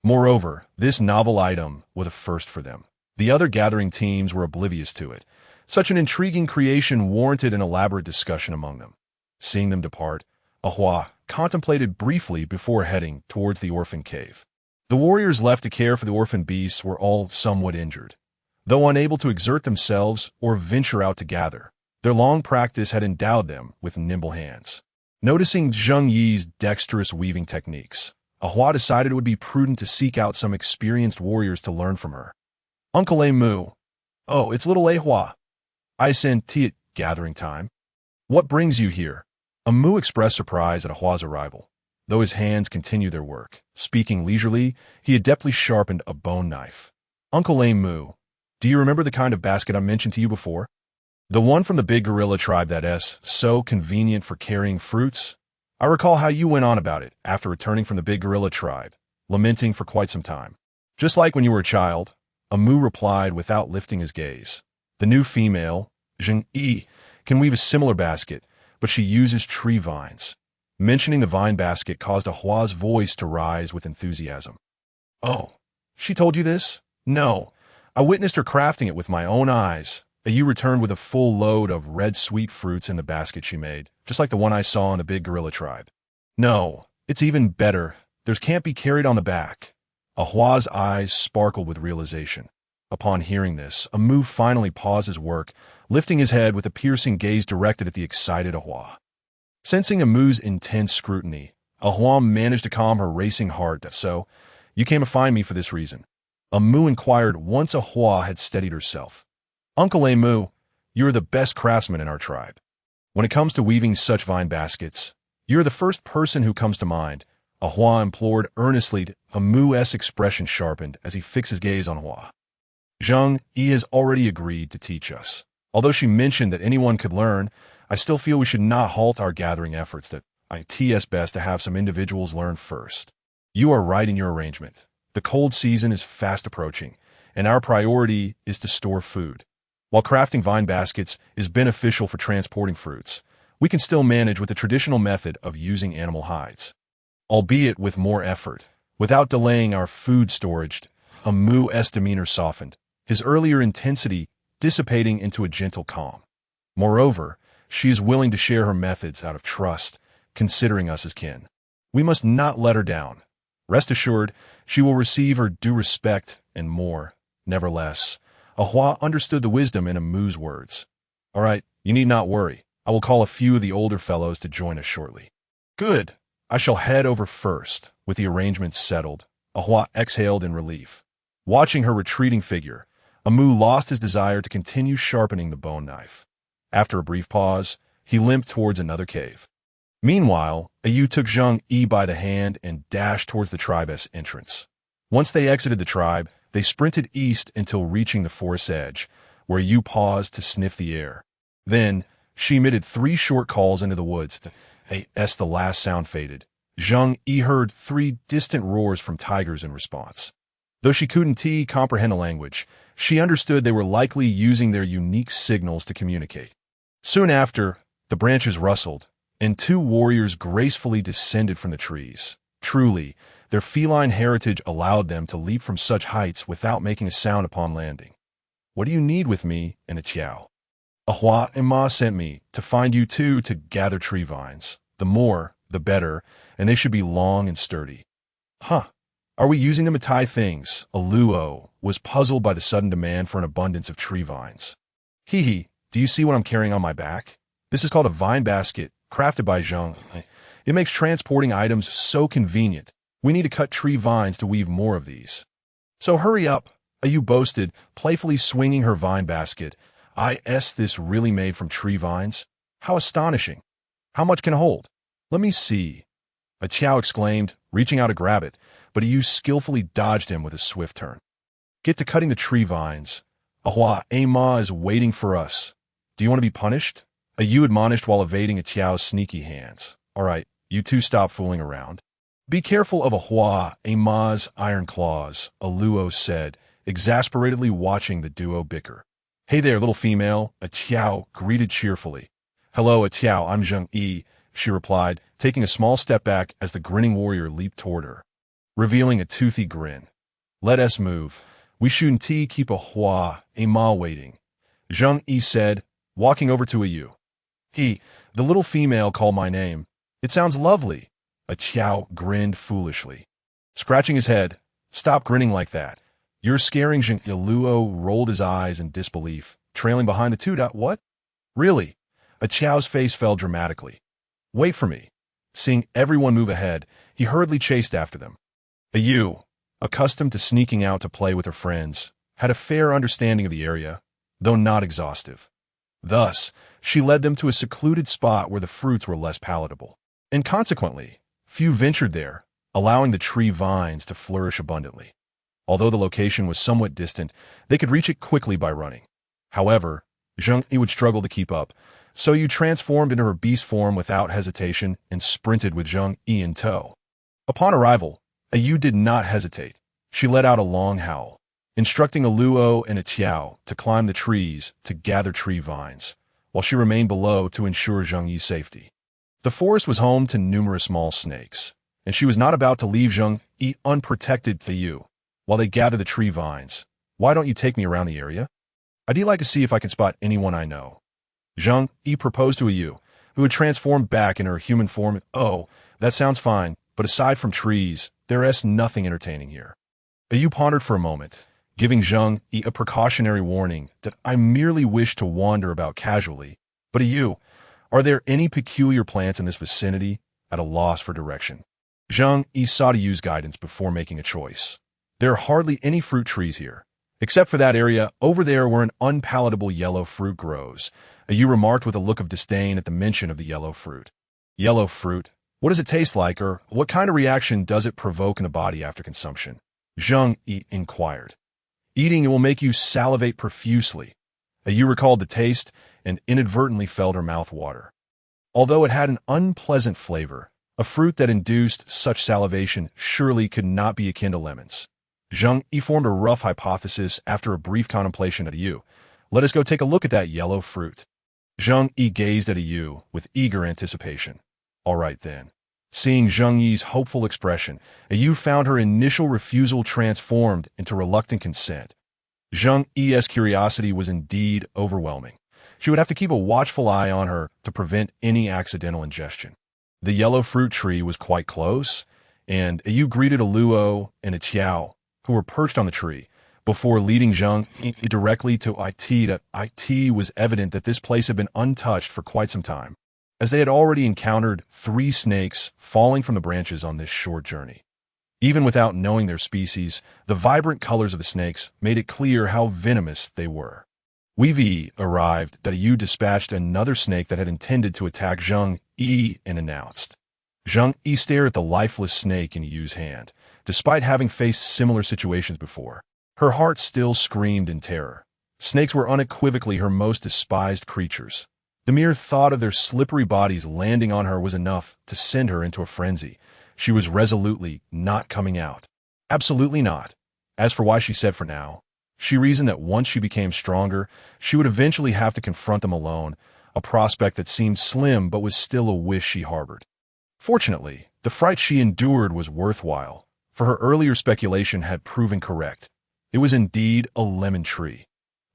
Moreover, this novel item was a first for them. The other gathering teams were oblivious to it. Such an intriguing creation warranted an elaborate discussion among them. Seeing them depart, Hua contemplated briefly before heading towards the orphan cave. The warriors left to care for the orphan beasts were all somewhat injured. Though unable to exert themselves or venture out to gather, their long practice had endowed them with nimble hands. Noticing Zheng Yi's dexterous weaving techniques, Hua decided it would be prudent to seek out some experienced warriors to learn from her. "Uncle Mu." "Oh, it's little Hua. I sent tea at gathering time. What brings you here?" Mu expressed surprise at Hua's arrival. Though his hands continued their work, speaking leisurely, he adeptly sharpened a bone knife. "Uncle Mu, do you remember the kind of basket I mentioned to you before? The one from the big gorilla tribe that's so convenient for carrying fruits? I recall how you went on about it after returning from the big gorilla tribe, lamenting for quite some time. Just like when you were a child," Mu replied without lifting his gaze. "The new female, Zheng Yu, can weave a similar basket, but she uses tree vines." Mentioning the vine basket caused Hua's voice to rise with enthusiasm. "Oh, she told you this?" "No, I witnessed her crafting it with my own eyes." Yu returned with a full load of red sweet fruits in the basket she made, just like the one I saw in the big gorilla tribe. "No, it's even better. Theirs can't be carried on the back." Hua's eyes sparkled with realization. Upon hearing this, Amu finally paused his work, lifting his head with a piercing gaze directed at the excited Ahua. Sensing Amu's intense scrutiny, Ahua managed to calm her racing heart. So, you came to find me for this reason. Amu inquired once Ahua had steadied herself. Uncle Amu, you are the best craftsman in our tribe. When it comes to weaving such vine baskets, you're the first person who comes to mind, Ahua implored earnestly. Amu's expression sharpened as he fixed his gaze on Ahua. Zheng Yu has already agreed to teach us. Although she mentioned that anyone could learn, I still feel we should not halt our gathering efforts. That it's best to have some individuals learn first. You are right in your arrangement. The cold season is fast approaching, and our priority is to store food. While crafting vine baskets is beneficial for transporting fruits, we can still manage with the traditional method of using animal hides. Albeit with more effort, without delaying our food storage. Amu's demeanor softened, his earlier intensity dissipating into a gentle calm. Moreover, she is willing to share her methods out of trust, considering us as kin. We must not let her down. Rest assured, she will receive her due respect and more. Nevertheless, Ahua understood the wisdom in Amu's words. All right, you need not worry. I will call a few of the older fellows to join us shortly. Good. I shall head over first. With the arrangements settled, Ahua exhaled in relief. Watching her retreating figure, Amu lost his desire to continue sharpening the bone knife. After a brief pause, he limped towards another cave. Meanwhile, Yu took Zheng Yu by the hand and dashed towards the tribe's entrance. Once they exited the tribe, they sprinted east until reaching the forest's edge, where Yu paused to sniff the air. Then, she emitted 3 short calls into the woods. As the last sound faded, Zheng Yu heard 3 distant roars from tigers in response. Though she couldn't comprehend the language, she understood they were likely using their unique signals to communicate. Soon after, the branches rustled, and 2 warriors gracefully descended from the trees. Truly, their feline heritage allowed them to leap from such heights without making a sound upon landing. What do you need with me and a Chiao? Ahua and Ma sent me to find you 2 to gather tree vines. The more, the better, and they should be long and sturdy. Huh. Are we using them to tie things? Aluo was puzzled by the sudden demand for an abundance of tree vines. Hee, do you see what I'm carrying on my back? This is called a vine basket, crafted by Zheng. It makes transporting items so convenient. We need to cut tree vines to weave more of these. So hurry up, Yu boasted, playfully swinging her vine basket. This really made from tree vines? How astonishing. How much can it hold? Let me see. A Chiao exclaimed, reaching out to grab it, but Yu skillfully dodged him with a swift turn. Get to cutting the tree vines. Ahua, Ma is waiting for us. Do you want to be punished? Yu admonished while evading a Chiao's sneaky hands. All right, you 2 stop fooling around. Be careful of Ahua, Ma's iron claws, Aluo said, exasperatedly watching the duo bicker. Hey there, little female, a Chiao greeted cheerfully. Hello, a Chiao, I'm Zheng Yu, she replied, taking a small step back as the grinning warrior leaped toward her, revealing a toothy grin. Let us move. We shouldn't keep Ahua, Ma waiting, Zheng Yu said, walking over to Yu. The little female called my name. It sounds lovely. A Chiao grinned foolishly. Scratching his head, stop grinning like that. You're scaring Zheng. Aluo rolled his eyes in disbelief, trailing behind the 2. What? Really? A Chiao's face fell dramatically. Wait for me. Seeing everyone move ahead, he hurriedly chased after them. Yu, accustomed to sneaking out to play with her friends, had a fair understanding of the area, though not exhaustive. Thus, she led them to a secluded spot where the fruits were less palatable, and consequently, few ventured there, allowing the tree vines to flourish abundantly. Although the location was somewhat distant, they could reach it quickly by running. However, Zheng Yu would struggle to keep up, so Yu transformed into her beast form without hesitation and sprinted with Zheng Yu in tow. Upon arrival, Yu did not hesitate. She let out a long howl, instructing Aluo and a Chiao to climb the trees to gather tree vines, while she remained below to ensure Zheng Yu's safety. The forest was home to numerous small snakes, and she was not about to leave Zheng Yu unprotected. Yu, while they gather the tree vines, why don't you take me around the area? I'd like to see if I can spot anyone I know. Zheng Yu proposed to Yu, who had transformed back into her human form. Oh, that sounds fine, but aside from trees, there is nothing entertaining here. Yu pondered for a moment, giving Zheng Yu a precautionary warning that I merely wish to wander about casually. But you, are there any peculiar plants in this vicinity? At a loss for direction, Zheng Yu sought to use guidance before making a choice. There are hardly any fruit trees here. Except for that area over there where an unpalatable yellow fruit grows. Yu remarked with a look of disdain at the mention of the yellow fruit. Yellow fruit? What does it taste like, or what kind of reaction does it provoke in the body after consumption? Zheng Yu inquired. Eating it will make you salivate profusely. Yu recalled the taste and inadvertently felt her mouth water. Although it had an unpleasant flavor, a fruit that induced such salivation surely could not be akin to lemons. Zheng Yu formed a rough hypothesis after a brief contemplation at Yu. Let us go take a look at that yellow fruit. Zheng Yu gazed at Yu with eager anticipation. All right then. Seeing Zheng Yu's hopeful expression, Yu found her initial refusal transformed into reluctant consent. Zheng Yu's curiosity was indeed overwhelming. She would have to keep a watchful eye on her to prevent any accidental ingestion. The yellow fruit tree was quite close, and Yu greeted a Luo and a Qiao, who were perched on the tree, before leading Zheng Yu directly to it. It was evident that this place had been untouched for quite some time, as they had already encountered 3 snakes falling from the branches on this short journey. Even without knowing their species, the vibrant colors of the snakes made it clear how venomous they were. Weavy arrived that Yu dispatched another snake that had intended to attack Zheng Yu and announced. Zheng Yu stared at the lifeless snake in Yu's hand. Despite having faced similar situations before, her heart still screamed in terror. Snakes were unequivocally her most despised creatures. The mere thought of their slippery bodies landing on her was enough to send her into a frenzy. She was resolutely not coming out. Absolutely not. As for why she said for now, she reasoned that once she became stronger, she would eventually have to confront them alone, a prospect that seemed slim but was still a wish she harbored. Fortunately, the fright she endured was worthwhile, for her earlier speculation had proven correct. It was indeed a lemon tree.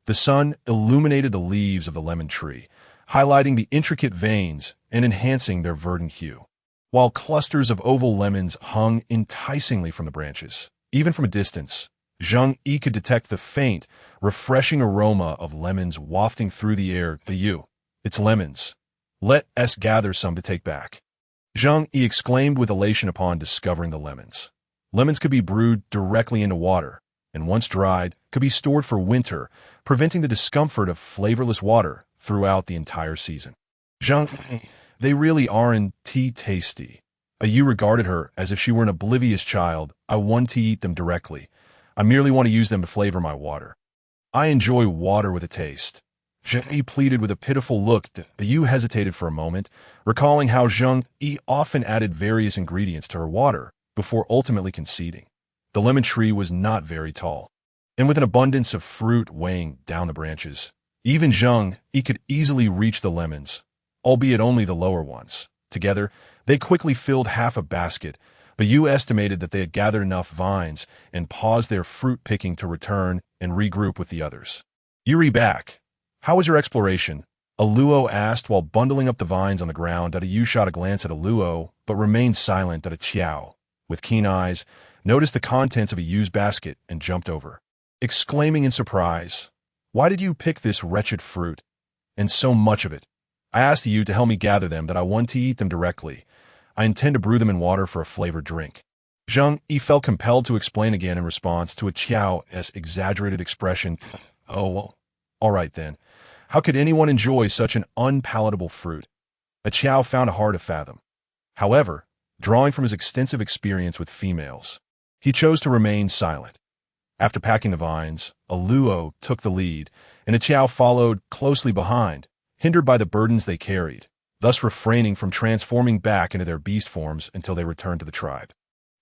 The sun illuminated the leaves of the lemon tree, highlighting the intricate veins and enhancing their verdant hue, while clusters of oval lemons hung enticingly from the branches. Even from a distance, Zheng Yu could detect the faint, refreshing aroma of lemons wafting through the air. It's lemons. Let us gather some to take back. Zheng Yu exclaimed with elation upon discovering the lemons. Lemons could be brewed directly into water, and once dried, could be stored for winter, preventing the discomfort of flavorless water throughout the entire season. Zheng Yu, they really aren't tasty. Yu regarded her as if she were an oblivious child. I want to eat them directly. I merely want to use them to flavor my water. I enjoy water with a taste. Zheng Yu pleaded with a pitiful look. Yu hesitated for a moment, recalling how Zheng Yu often added various ingredients to her water before ultimately conceding. The lemon tree was not very tall, and with an abundance of fruit weighing down the branches, even Zheng Yu could easily reach the lemons, albeit only the lower ones. Together, they quickly filled half a basket, but Yu estimated that they had gathered enough vines and paused their fruit picking to return and regroup with the others. Yuri back. How was your exploration? A Luo asked while bundling up the vines on the ground. Yu shot a glance at a Luo, but remained silent. A Qiao, with keen eyes, noticed the contents of a Yu's basket and jumped over, exclaiming in surprise, "Why did you pick this wretched fruit? And so much of it? I asked Yu to help me gather them, that I want to eat them directly. I intend to brew them in water for a flavored drink." Zheng Yu felt compelled to explain again in response to a Qiao's exaggerated expression. Oh, well, all right then. How could anyone enjoy such an unpalatable fruit? A Qiao found it hard to fathom. However, drawing from his extensive experience with females, he chose to remain silent. After packing the vines, a Luo took the lead, and a Qiao followed closely behind, hindered by the burdens they carried, thus refraining from transforming back into their beast forms until they returned to the tribe.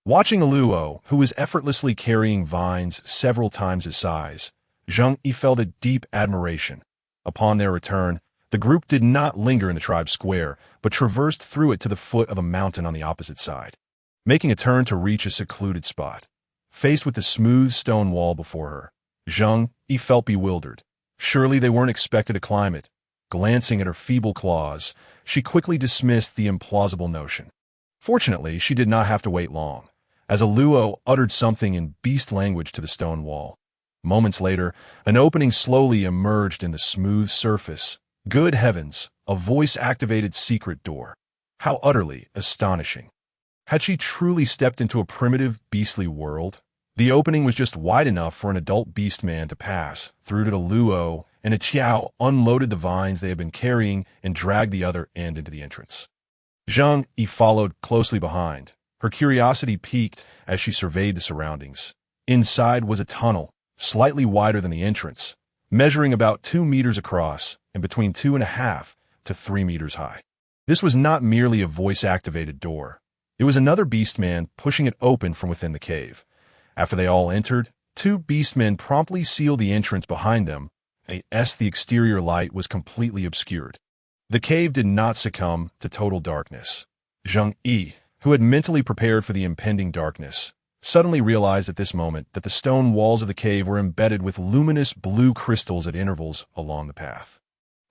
Watching a Luo, who was effortlessly carrying vines several times his size, Zheng Yu felt a deep admiration. Upon their return, the group did not linger in the tribe square, but traversed through it to the foot of a mountain on the opposite side, making a turn to reach a secluded spot. Faced with the smooth stone wall before her, Zheng Yu felt bewildered. Surely they weren't expected to climb it. Glancing at her feeble claws, she quickly dismissed the implausible notion. Fortunately, she did not have to wait long, as a Luo uttered something in beast language to the stone wall. Moments later, an opening slowly emerged in the smooth surface. Good heavens, a voice-activated secret door. How utterly astonishing. Had she truly stepped into a primitive, beastly world? The opening was just wide enough for an adult beastman to pass through to the Luo, and Tiao unloaded the vines they had been carrying and dragged the other end into the entrance. Zheng Yu followed closely behind. Her curiosity piqued as she surveyed the surroundings. Inside was a tunnel, slightly wider than the entrance, measuring about 2 meters across and between 2.5 to 3 meters high. This was not merely a voice-activated door. It was another beastman pushing it open from within the cave. After they all entered, 2 beastmen promptly sealed the entrance behind them, as the exterior light was completely obscured. The cave did not succumb to total darkness. Zheng Yu, who had mentally prepared for the impending darkness, suddenly realized at this moment that the stone walls of the cave were embedded with luminous blue crystals at intervals along the path.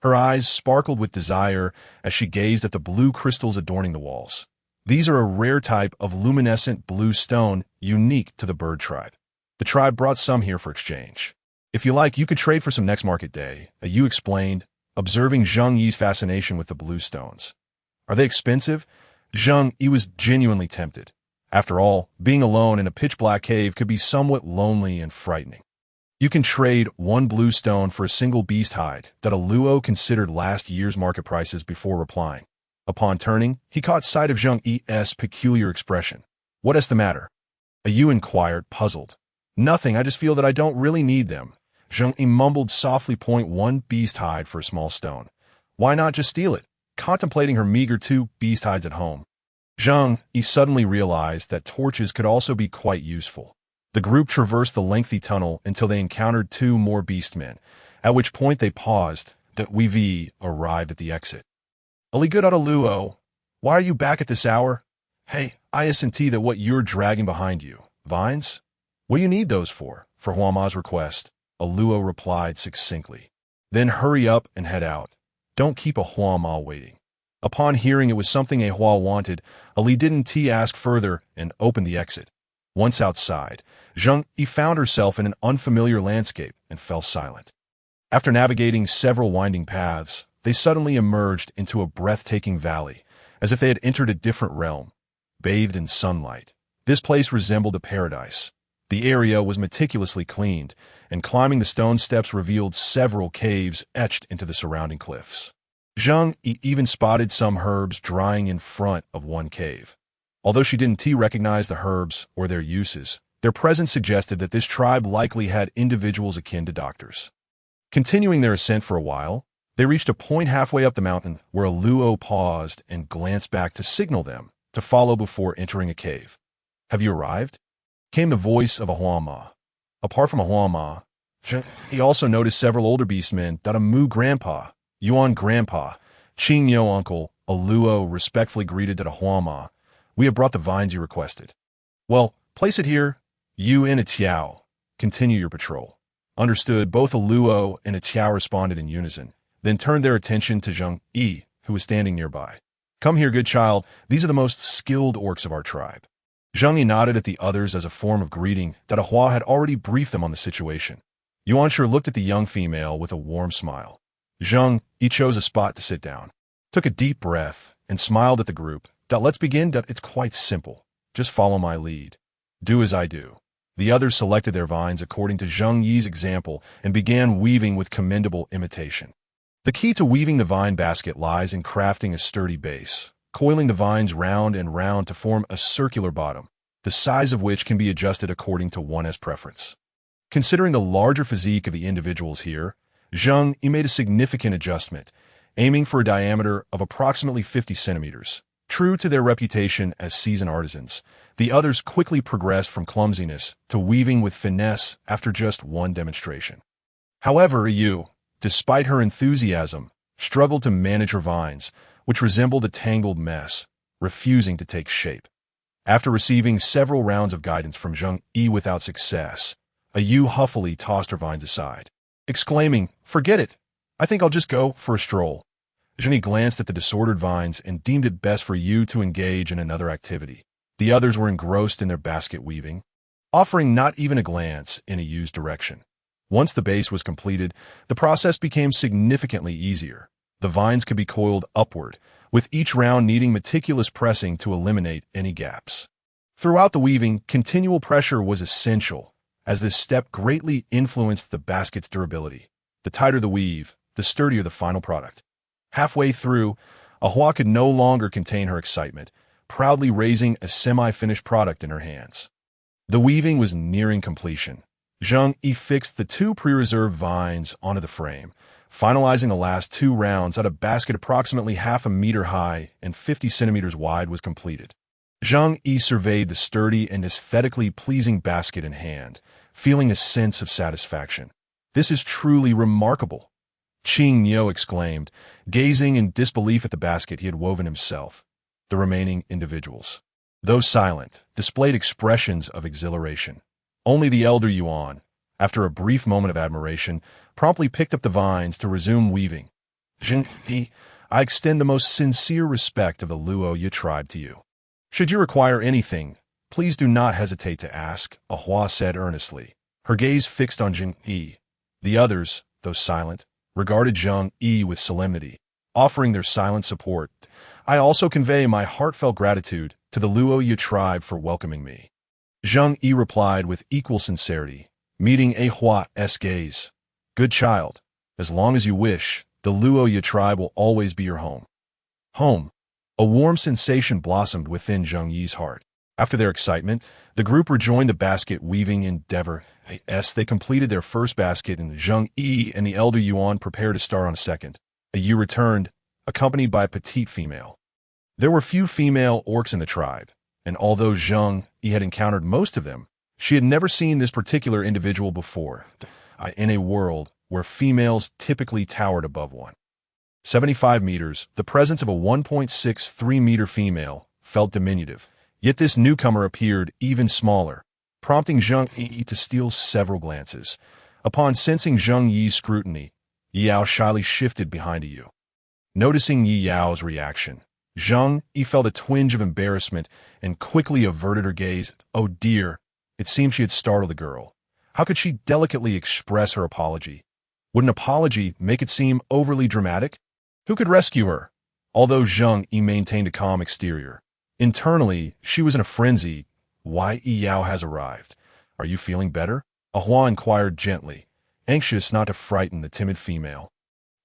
Her eyes sparkled with desire as she gazed at the blue crystals adorning the walls. These are a rare type of luminescent blue stone unique to the bird tribe. The tribe brought some here for exchange. If you like, you could trade for some next market day, Yu explained, observing Zheng Yi's fascination with the blue stones. Are they expensive? Zheng Yu was genuinely tempted. After all, being alone in a pitch-black cave could be somewhat lonely and frightening. You can trade 1 blue stone for a single beast hide that a Luo considered last year's market prices before replying. Upon turning, he caught sight of Zheng Yi's peculiar expression. What is the matter? Yu inquired, puzzled. Nothing, I just feel that I don't really need them. Zheng Yu mumbled softly. 1 beast hide for a small stone. Why not just steal it? Contemplating her meager 2 beast hides at home. Zheng Yu suddenly realized that torches could also be quite useful. The group traversed the lengthy tunnel until they encountered 2 more beastmen, at which point they paused. That Wev arrived at the exit. Ali good at a Luo. Why are you back at this hour? Hey, I isn't that what you're dragging behind you. Vines? What do you need those for? For Huama's request, a Luo replied succinctly. Then hurry up and head out. Don't keep a Huama waiting. Upon hearing it was something a Hua wanted, Ali didn't ask further and opened the exit. Once outside, Zheng Yu found herself in an unfamiliar landscape and fell silent. After navigating several winding paths, they suddenly emerged into a breathtaking valley, as if they had entered a different realm. Bathed in sunlight, this place resembled a paradise. The area was meticulously cleaned, and climbing the stone steps revealed several caves etched into the surrounding cliffs. Zheng Yu even spotted some herbs drying in front of one cave. Although she didn't recognize the herbs or their uses, their presence suggested that this tribe likely had individuals akin to doctors. Continuing their ascent for a while, they reached a point halfway up the mountain where a Luo paused and glanced back to signal them to follow before entering a cave. Have you arrived? Came the voice of a Huama. Apart from a Huama, he also noticed several older beastmen, Dadamu Grandpa, Yuan Grandpa, Qing Yo Uncle. A Luo respectfully greeted a Huama. We have brought the vines you requested. Well, place it here. You and a Tiao. Continue your patrol. Understood. Both a Luo and a Tiao responded in unison, then turned their attention to Zheng Yu, who was standing nearby. Come here, good child. These are the most skilled orcs of our tribe. Zheng Yu nodded at the others as a form of greeting. Hua had already briefed them on the situation. Yuanshur looked at the young female with a warm smile. Zheng Yu chose a spot to sit down, took a deep breath, and smiled at the group. Let's begin. It's quite simple. Just follow my lead. Do as I do. The others selected their vines according to Zheng Yi's example and began weaving with commendable imitation. The key to weaving the vine basket lies in crafting a sturdy base, coiling the vines round and round to form a circular bottom, the size of which can be adjusted according to one's preference. Considering the larger physique of the individuals here, Zheng Yu made a significant adjustment, aiming for a diameter of approximately 50 centimeters. True to their reputation as seasoned artisans, the others quickly progressed from clumsiness to weaving with finesse after just one demonstration. However, Yu, despite her enthusiasm, struggled to manage her vines, which resembled a tangled mess, refusing to take shape. After receiving several rounds of guidance from Zheng Yu without success, Yu huffily tossed her vines aside, exclaiming, "Forget it! I think I'll just go for a stroll." Zheng Yu glanced at the disordered vines and deemed it best for Yu to engage in another activity. The others were engrossed in their basket weaving, offering not even a glance in Yu's direction. Once the base was completed, the process became significantly easier. The vines could be coiled upward, with each round needing meticulous pressing to eliminate any gaps. Throughout the weaving, continual pressure was essential, as this step greatly influenced the basket's durability. The tighter the weave, the sturdier the final product. Halfway through, Ahua could no longer contain her excitement, proudly raising a semi-finished product in her hands. The weaving was nearing completion. Zheng Yu fixed the two pre-reserved vines onto the frame, finalizing the last two rounds at a basket approximately half a meter high and 50 centimeters wide was completed. Zheng Yu surveyed the sturdy and aesthetically pleasing basket in hand, feeling a sense of satisfaction. "This is truly remarkable," Zheng Yu exclaimed, gazing in disbelief at the basket he had woven himself. The remaining individuals, though silent, displayed expressions of exhilaration. Only the elder Yuan, after a brief moment of admiration, promptly picked up the vines to resume weaving. "Zheng Yu, I extend the most sincere respect of the Luo Yu tribe to you. Should you require anything, please do not hesitate to ask," Ahua said earnestly, her gaze fixed on Zheng Yu. The others, though silent, regarded Zheng Yu with solemnity, offering their silent support. "I also convey my heartfelt gratitude to the Luo Yu tribe for welcoming me." Zheng Yu replied with equal sincerity, meeting Ahua's gaze. "Good child, as long as you wish, the Luo Yu tribe will always be your home." Home. A warm sensation blossomed within Zheng Yu's heart. After their excitement, the group rejoined the basket weaving endeavor. As they completed their first basket, and Zheng Yu and the elder Yuan prepared to start on a second. Yu returned, accompanied by a petite female. There were few female orcs in the tribe, and although Zheng Yu had encountered most of them, she had never seen this particular individual before, in a world where females typically towered above 1.75 meters. The presence of a 1.63-meter female felt diminutive, yet this newcomer appeared even smaller, prompting Zheng Yu to steal several glances. Upon sensing Zheng Yu's scrutiny, Yao shyly shifted behind Yu. Noticing Yao's reaction, Zheng Yu felt a twinge of embarrassment and quickly averted her gaze. Oh dear, it seemed she had startled the girl. How could she delicately express her apology? Would an apology make it seem overly dramatic? Who could rescue her? Although Zheng Yu maintained a calm exterior, internally she was in a frenzy. "Why, Yao has arrived. Are you feeling better?" Ahua inquired gently, anxious not to frighten the timid female.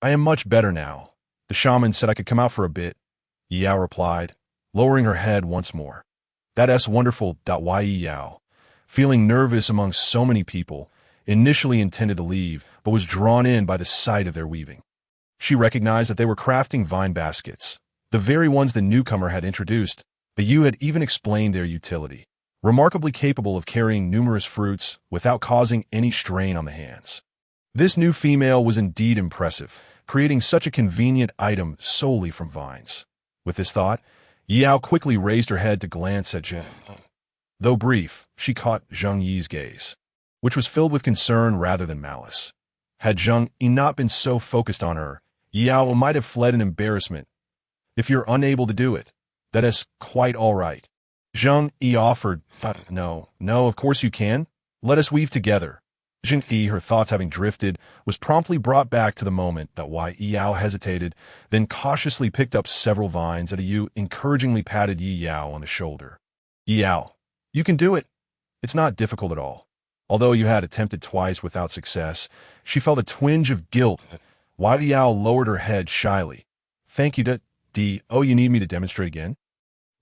"I am much better now. The shaman said I could come out for a bit," Yao replied, lowering her head once more. "That's wonderful." Yao, feeling nervous among so many people, initially intended to leave, but was drawn in by the sight of their weaving. She recognized that they were crafting vine baskets, the very ones the newcomer had introduced. The Yu had even explained their utility, remarkably capable of carrying numerous fruits without causing any strain on the hands. This new female was indeed impressive, creating such a convenient item solely from vines. With this thought, Yao quickly raised her head to glance at Zheng. Though brief, she caught Zheng Yu's gaze, which was filled with concern rather than malice. Had Zheng Yu not been so focused on her, Yao might have fled in embarrassment. "If you're unable to do it, that is quite all right," Zheng Yu offered. No, of course you can. Let us weave together." Zheng Yu, her thoughts having drifted, was promptly brought back to the moment that Yao hesitated, then cautiously picked up several vines and Yu encouragingly patted Yao on the shoulder. "Yao, you can do it. It's not difficult at all." Although Yu had attempted twice without success, she felt a twinge of guilt. Yao lowered her head shyly. "Thank you, Oh, you need me to demonstrate again?"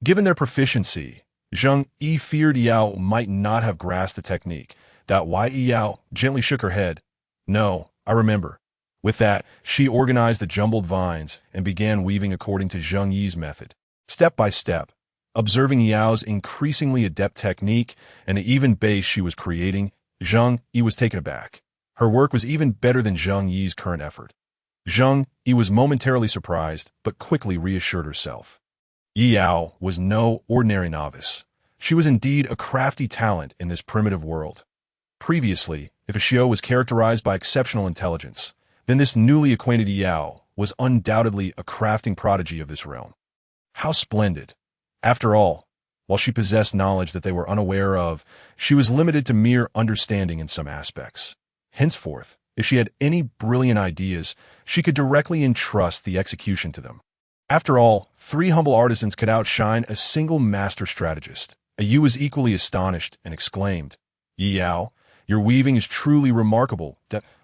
Given their proficiency, Zheng Yu feared Yao might not have grasped the technique. Yao gently shook her head. "No, I remember." With that, she organized the jumbled vines and began weaving according to Zheng Yu's method. Step by step, observing Yao's increasingly adept technique and the even base she was creating, Zheng Yu was taken aback. Her work was even better than Zheng Yu's current effort. Zheng Yu was momentarily surprised, but quickly reassured herself. Yao was no ordinary novice. She was indeed a crafty talent in this primitive world. Previously, if a Xiao was characterized by exceptional intelligence, then this newly acquainted Yao was undoubtedly a crafting prodigy of this realm. How splendid! After all, while she possessed knowledge that they were unaware of, she was limited to mere understanding in some aspects. Henceforth, if she had any brilliant ideas, she could directly entrust the execution to them. After all, 3 humble artisans could outshine a single master strategist. Yu was equally astonished and exclaimed, "Yi Yao, your weaving is truly remarkable."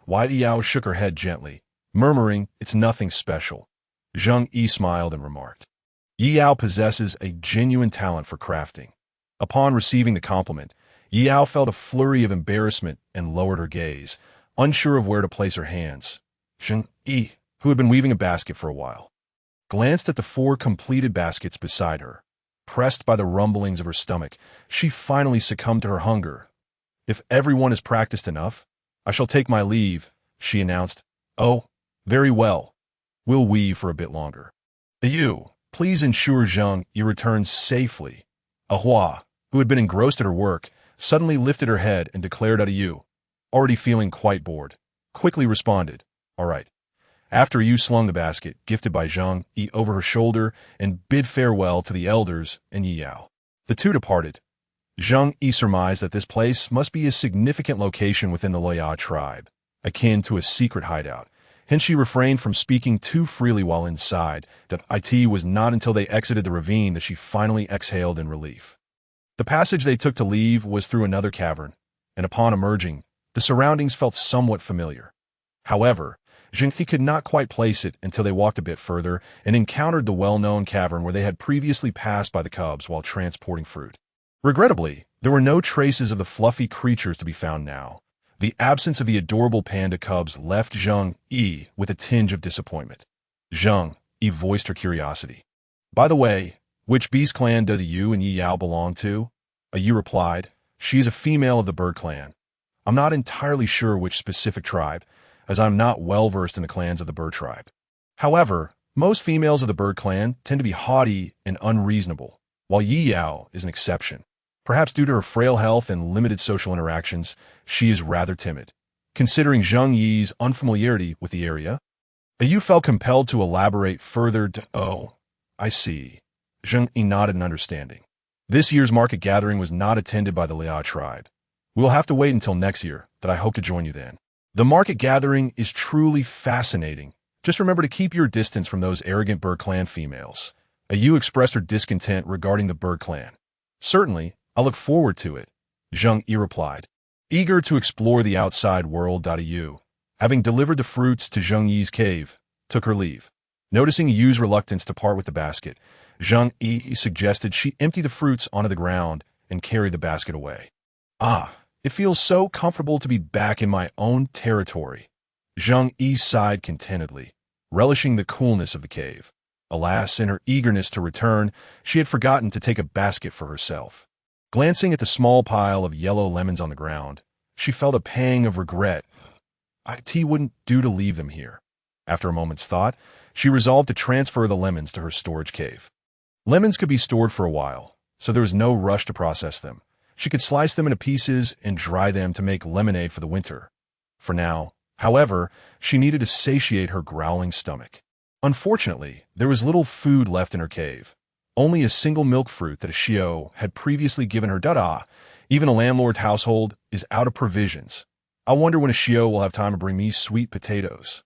Wai Yao shook her head gently, murmuring, "It's nothing special." Zheng Yu smiled and remarked, "Yi Yao possesses a genuine talent for crafting." Upon receiving the compliment, Yi Yao felt a flurry of embarrassment and lowered her gaze, unsure of where to place her hands. Zheng Yu, who had been weaving a basket for a while, glanced at the 4 completed baskets beside her. Pressed by the rumblings of her stomach, she finally succumbed to her hunger. "If everyone has practiced enough, I shall take my leave," she announced. "Oh, very well. We'll weave for a bit longer. Yu, please ensure Zheng Yu returns safely." Ahua, who had been engrossed at her work, suddenly lifted her head and declared at Yu, already feeling quite bored, quickly responded, "All right." After Yu slung the basket, gifted by Zheng Yu, over her shoulder and bid farewell to the elders and Yi Yao, the 2 departed. Zheng Yu surmised that this place must be a significant location within the Loya tribe, akin to a secret hideout. Hence she refrained from speaking too freely while inside. It was not until they exited the ravine that she finally exhaled in relief. The passage they took to leave was through another cavern, and upon emerging, the surroundings felt somewhat familiar. However, Zheng Yu could not quite place it until they walked a bit further and encountered the well-known cavern where they had previously passed by the cubs while transporting fruit. Regrettably, there were no traces of the fluffy creatures to be found now. The absence of the adorable panda cubs left Zheng Yu with a tinge of disappointment. Zheng Yu voiced her curiosity. "By the way, which beast clan does Yu and Yi Yao belong to?" Yu replied, "She is a female of the bird clan. I'm not entirely sure which specific tribe, as I'm not well-versed in the clans of the bird tribe. However, most females of the bird clan tend to be haughty and unreasonable, while Yi Yao is an exception. Perhaps due to her frail health and limited social interactions, she is rather timid." Considering Zheng Yi's unfamiliarity with the area, Yu felt compelled to elaborate further. "Oh, I see." Zheng Yu nodded in understanding. "This year's market gathering was not attended by the Liao tribe. We will have to wait until next year, that I hope to join you then. The market gathering is truly fascinating. Just remember to keep your distance from those arrogant bird clan females." Yu expressed her discontent regarding the bird clan. "Certainly, I'll look forward to it," Zheng Yu replied, eager to explore the outside world. Yu, having delivered the fruits to Zheng Yi's cave, took her leave. Noticing Yu's reluctance to part with the basket, Zheng Yu suggested she empty the fruits onto the ground and carry the basket away. "Ah, it feels so comfortable to be back in my own territory." Zheng Yu sighed contentedly, relishing the coolness of the cave. Alas, in her eagerness to return, she had forgotten to take a basket for herself. Glancing at the small pile of yellow lemons on the ground, she felt a pang of regret. It wouldn't do to leave them here. After a moment's thought, she resolved to transfer the lemons to her storage cave. Lemons could be stored for a while, so there was no rush to process them. She could slice them into pieces and dry them to make lemonade for the winter. For now, however, she needed to satiate her growling stomach. Unfortunately, there was little food left in her cave. Only a single milk fruit that a Xiao had previously given her. Even a landlord's household is out of provisions. I wonder when a Xiao will have time to bring me sweet potatoes.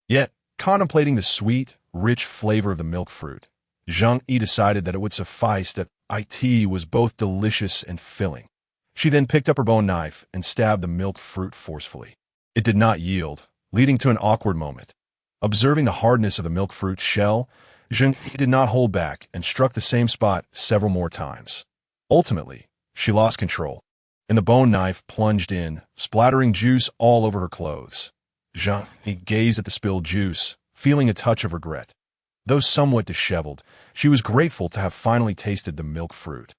Yet, contemplating the sweet, rich flavor of the milk fruit, Zheng Yu decided that it would suffice that it was both delicious and filling. She then picked up her bone knife and stabbed the milk fruit forcefully. It did not yield, leading to an awkward moment. Observing the hardness of the milk fruit shell, Zheng Yu did not hold back and struck the same spot several more times. Ultimately, she lost control, and the bone knife plunged in, splattering juice all over her clothes. Zheng Yu gazed at the spilled juice, feeling a touch of regret. Though somewhat disheveled, she was grateful to have finally tasted the milk fruit.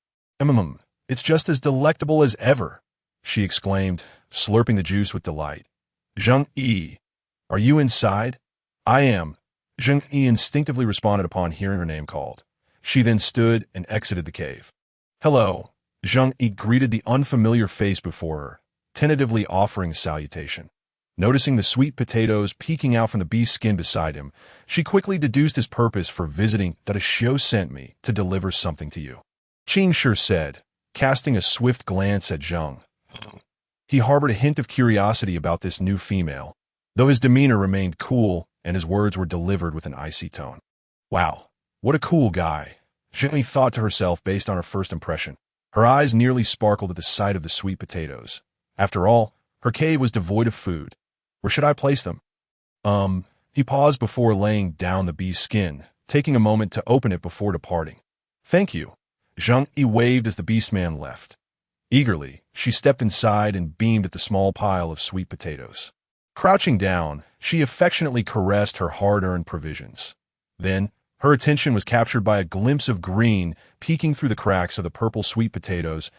It's just as delectable as ever," she exclaimed, slurping the juice with delight. "Zheng Yu, are you inside?" "I am," Zheng Yu instinctively responded upon hearing her name called. She then stood and exited the cave. "Hello," Zheng Yu greeted the unfamiliar face before her, tentatively offering a salutation. Noticing the sweet potatoes peeking out from the beast's skin beside him, she quickly deduced his purpose for visiting. "That a Xiao sent me to deliver something to you," Qing Shi said, casting a swift glance at Zheng. He harbored a hint of curiosity about this new female, though his demeanor remained cool and his words were delivered with an icy tone. Wow, what a cool guy, Zheng Yu thought to herself based on her first impression. Her eyes nearly sparkled at the sight of the sweet potatoes. After all, her cave was devoid of food. Where should I place them? He paused before laying down the bee's skin, taking a moment to open it before departing. Thank you. Zheng Yu waved as the beastman left. Eagerly, she stepped inside and beamed at the small pile of sweet potatoes. Crouching down, she affectionately caressed her hard-earned provisions. Then, her attention was captured by a glimpse of green peeking through the cracks of the purple sweet potatoes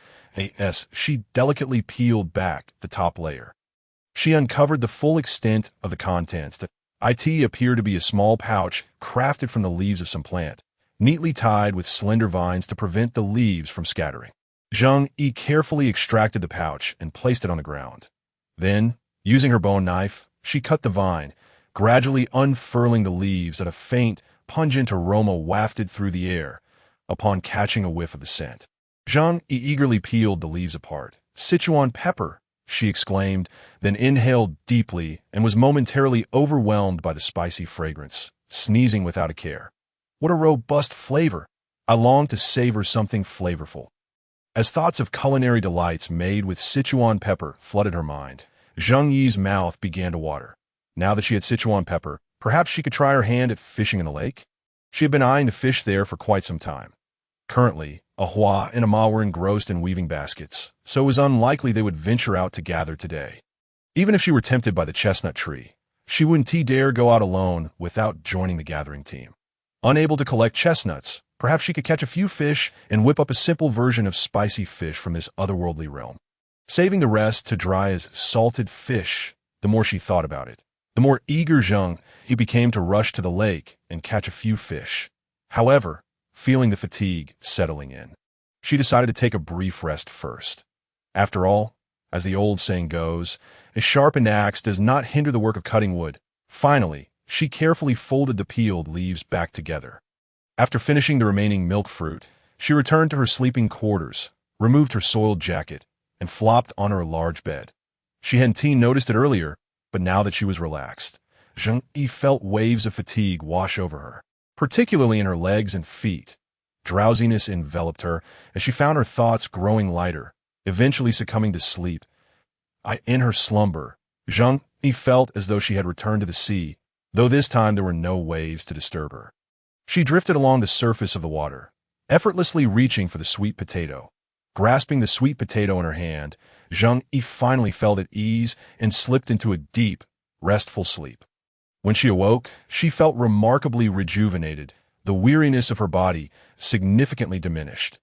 as she delicately peeled back the top layer. She uncovered the full extent of the contents. It appeared to be a small pouch crafted from the leaves of some plant, neatly tied with slender vines to prevent the leaves from scattering. Zheng Yu carefully extracted the pouch and placed it on the ground. Then, using her bone knife, she cut the vine, gradually unfurling the leaves at a faint, pungent aroma wafted through the air upon catching a whiff of the scent. Zheng Yu eagerly peeled the leaves apart. Sichuan pepper, she exclaimed, then inhaled deeply and was momentarily overwhelmed by the spicy fragrance, sneezing without a care. What a robust flavor! I longed to savor something flavorful. As thoughts of culinary delights made with Sichuan pepper flooded her mind, Zheng Yi's mouth began to water. Now that she had Sichuan pepper, perhaps she could try her hand at fishing in the lake? She had been eyeing the fish there for quite some time. Currently, a Hua and a Ma were engrossed in weaving baskets, so it was unlikely they would venture out to gather today. Even if she were tempted by the chestnut tree, she wouldn't dare go out alone without joining the gathering team. Unable to collect chestnuts, perhaps she could catch a few fish and whip up a simple version of spicy fish from this otherworldly realm. Saving the rest to dry as salted fish, the more she thought about it, the more eager Zheng Yu became to rush to the lake and catch a few fish. However, feeling the fatigue settling in, she decided to take a brief rest first. After all, as the old saying goes, a sharpened axe does not hinder the work of cutting wood. Finally, she carefully folded the peeled leaves back together. After finishing the remaining milk fruit, she returned to her sleeping quarters, removed her soiled jacket, and flopped on her large bed. She hadn't noticed it earlier, but now that she was relaxed, Zheng Yu felt waves of fatigue wash over her, particularly in her legs and feet. Drowsiness enveloped her as she found her thoughts growing lighter, eventually succumbing to sleep. In her slumber, Zheng Yu felt as though she had returned to the sea, though this time there were no waves to disturb her. She drifted along the surface of the water, effortlessly reaching for the sweet potato. Grasping the sweet potato in her hand, Zheng Yu finally felt at ease and slipped into a deep, restful sleep. When she awoke, she felt remarkably rejuvenated, the weariness of her body significantly diminished.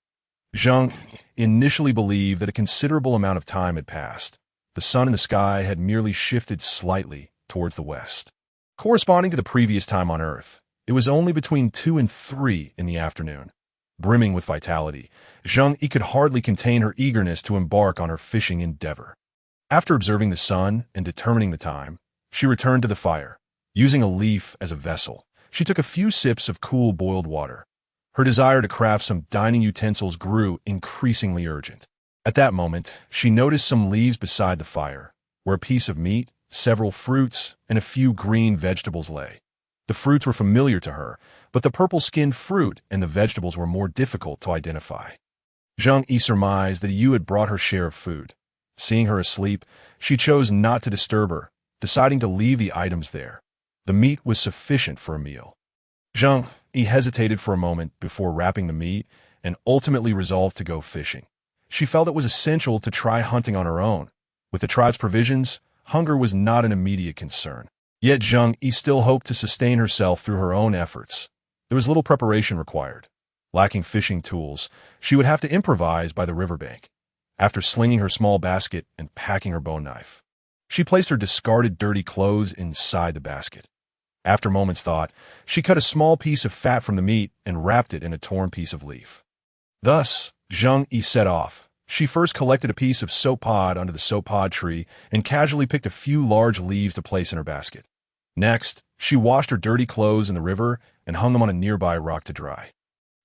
Zheng initially believed that a considerable amount of time had passed. The sun in the sky had merely shifted slightly towards the west. Corresponding to the previous time on Earth, it was only between 2 and 3 in the afternoon. Brimming with vitality, Zheng Yu could hardly contain her eagerness to embark on her fishing endeavor. After observing the sun and determining the time, she returned to the fire. Using a leaf as a vessel, she took a few sips of cool boiled water. Her desire to craft some dining utensils grew increasingly urgent. At that moment, she noticed some leaves beside the fire, where a piece of meat, several fruits, and a few green vegetables lay. The fruits were familiar to her, but the purple-skinned fruit and the vegetables were more difficult to identify. Zheng Yu surmised that Yu had brought her share of food. Seeing her asleep, she chose not to disturb her, deciding to leave the items there. The meat was sufficient for a meal. Zheng Yu hesitated for a moment before wrapping the meat and ultimately resolved to go fishing. She felt it was essential to try hunting on her own. With the tribe's provisions, hunger was not an immediate concern. Yet Zheng Yu still hoped to sustain herself through her own efforts. There was little preparation required. Lacking fishing tools, she would have to improvise by the riverbank. After slinging her small basket and packing her bone knife, she placed her discarded dirty clothes inside the basket. After a moment's thought, she cut a small piece of fat from the meat and wrapped it in a torn piece of leaf. Thus, Zheng Yu set off. She first collected a piece of soap pod under the soap pod tree and casually picked a few large leaves to place in her basket. Next, she washed her dirty clothes in the river and hung them on a nearby rock to dry.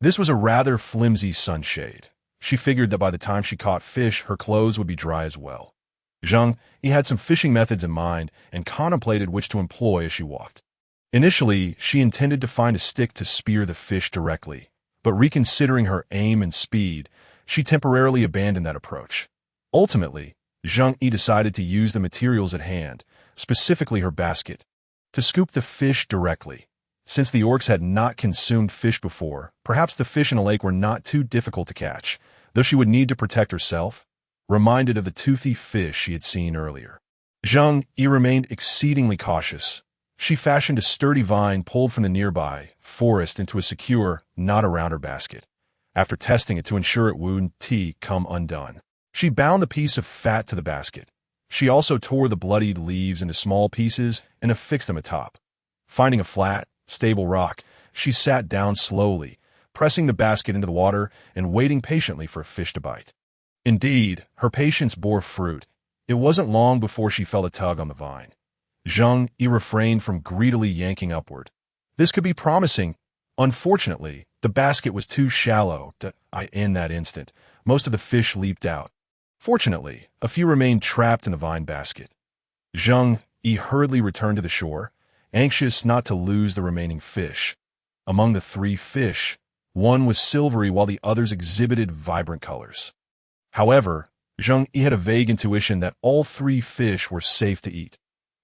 This was a rather flimsy sunshade. She figured that by the time she caught fish, her clothes would be dry as well. Zheng Yu had some fishing methods in mind and contemplated which to employ as she walked. Initially, she intended to find a stick to spear the fish directly, but reconsidering her aim and speed, she temporarily abandoned that approach. Ultimately, Zheng Yu decided to use the materials at hand, specifically her basket, to scoop the fish directly. Since the orcs had not consumed fish before, perhaps the fish in the lake were not too difficult to catch, though she would need to protect herself, reminded of the toothy fish she had seen earlier. Zheng Yu remained exceedingly cautious. She fashioned a sturdy vine pulled from the nearby forest into a secure knot around her basket. After testing it to ensure it wouldn't come undone, she bound the piece of fat to the basket. She also tore the bloodied leaves into small pieces and affixed them atop. Finding a flat, stable rock, she sat down slowly, pressing the basket into the water and waiting patiently for a fish to bite. Indeed, her patience bore fruit. It wasn't long before she felt a tug on the vine. Zheng Yu refrained from greedily yanking upward. This could be promising. Unfortunately, the basket was too shallow to in that instant. Most of the fish leaped out. Fortunately, a few remained trapped in the vine basket. Zheng Yu hurriedly returned to the shore, anxious not to lose the remaining fish. Among the 3 fish, one was silvery while the others exhibited vibrant colors. However, Zheng Yu had a vague intuition that all 3 fish were safe to eat.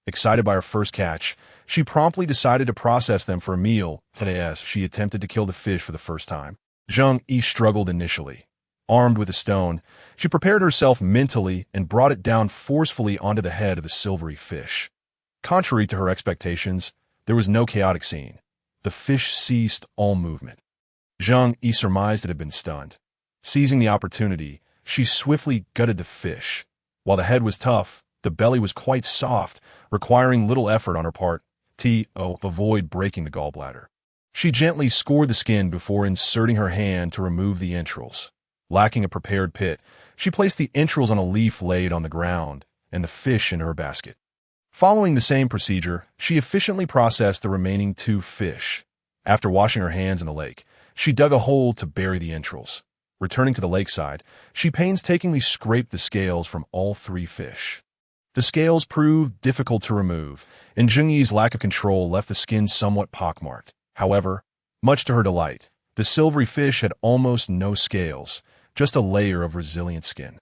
Excited by her first catch, she promptly decided to process them for a meal as she attempted to kill the fish for the first time. Zheng Yu struggled initially. Armed with a stone, she prepared herself mentally and brought it down forcefully onto the head of the silvery fish. Contrary to her expectations, there was no chaotic scene. The fish ceased all movement. Zheng Yu surmised it had been stunned. Seizing the opportunity, she swiftly gutted the fish. While the head was tough, the belly was quite soft, requiring little effort on her part to avoid breaking the gallbladder. She gently scored the skin before inserting her hand to remove the entrails. Lacking a prepared pit, she placed the entrails on a leaf laid on the ground and the fish in her basket. Following the same procedure, she efficiently processed the remaining 2 fish. After washing her hands in the lake, she dug a hole to bury the entrails. Returning to the lakeside, she painstakingly scraped the scales from all 3 fish. The scales proved difficult to remove, and Zheng Yu's lack of control left the skin somewhat pockmarked. However, much to her delight, the silvery fish had almost no scales, just a layer of resilient skin.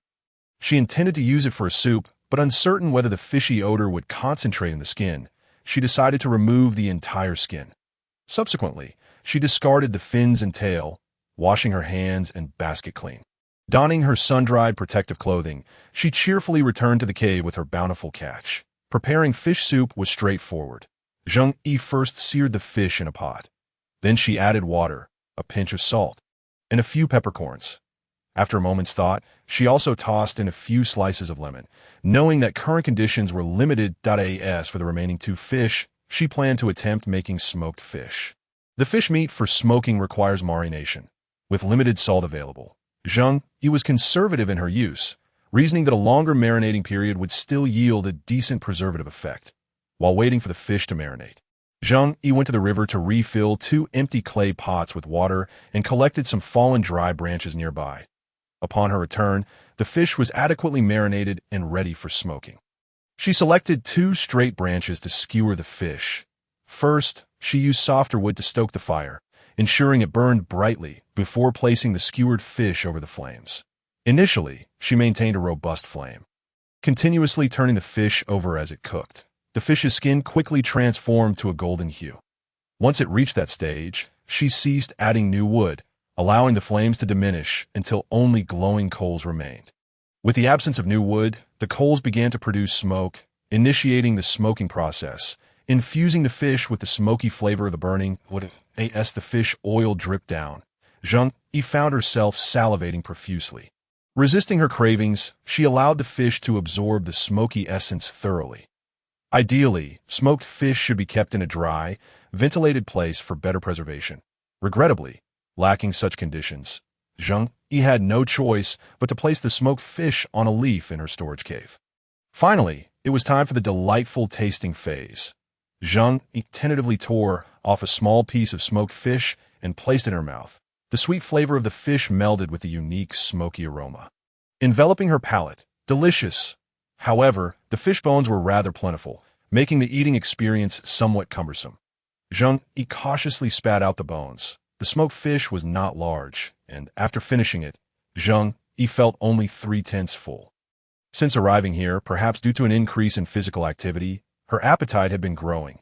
She intended to use it for a soup, but uncertain whether the fishy odor would concentrate in the skin, she decided to remove the entire skin. Subsequently, she discarded the fins and tail, washing her hands and basket clean. Donning her sun-dried protective clothing, she cheerfully returned to the cave with her bountiful catch. Preparing fish soup was straightforward. Zheng Yu first seared the fish in a pot. Then she added water, a pinch of salt, and a few peppercorns. After a moment's thought, she also tossed in a few slices of lemon. Knowing that current conditions were limited for the remaining 2 fish, she planned to attempt making smoked fish. The fish meat for smoking requires marination. With limited salt available, Zheng Yu was conservative in her use, reasoning that a longer marinating period would still yield a decent preservative effect. While waiting for the fish to marinate, Zheng Yu went to the river to refill 2 empty clay pots with water and collected some fallen dry branches nearby. Upon her return, the fish was adequately marinated and ready for smoking. She selected 2 straight branches to skewer the fish. First, she used softer wood to stoke the fire, ensuring it burned brightly before placing the skewered fish over the flames. Initially, she maintained a robust flame, continuously turning the fish over as it cooked. The fish's skin quickly transformed to a golden hue. Once it reached that stage, she ceased adding new wood, allowing the flames to diminish until only glowing coals remained. With the absence of new wood, the coals began to produce smoke, initiating the smoking process, infusing the fish with the smoky flavor of the burning wood. As the fish oil dripped down, Zheng Yu found herself salivating profusely. Resisting her cravings, she allowed the fish to absorb the smoky essence thoroughly. Ideally, smoked fish should be kept in a dry, ventilated place for better preservation. Regrettably, lacking such conditions, Zheng Yu had no choice but to place the smoked fish on a leaf in her storage cave. Finally, it was time for the delightful tasting phase. Zheng Yu tentatively tore off a small piece of smoked fish and placed it in her mouth. The sweet flavor of the fish melded with the unique smoky aroma, enveloping her palate. Delicious. However, the fish bones were rather plentiful, making the eating experience somewhat cumbersome. Zheng Yu cautiously spat out the bones. The smoked fish was not large, and after finishing it, Zheng Yu felt only 3/10 full. Since arriving here, perhaps due to an increase in physical activity, her appetite had been growing.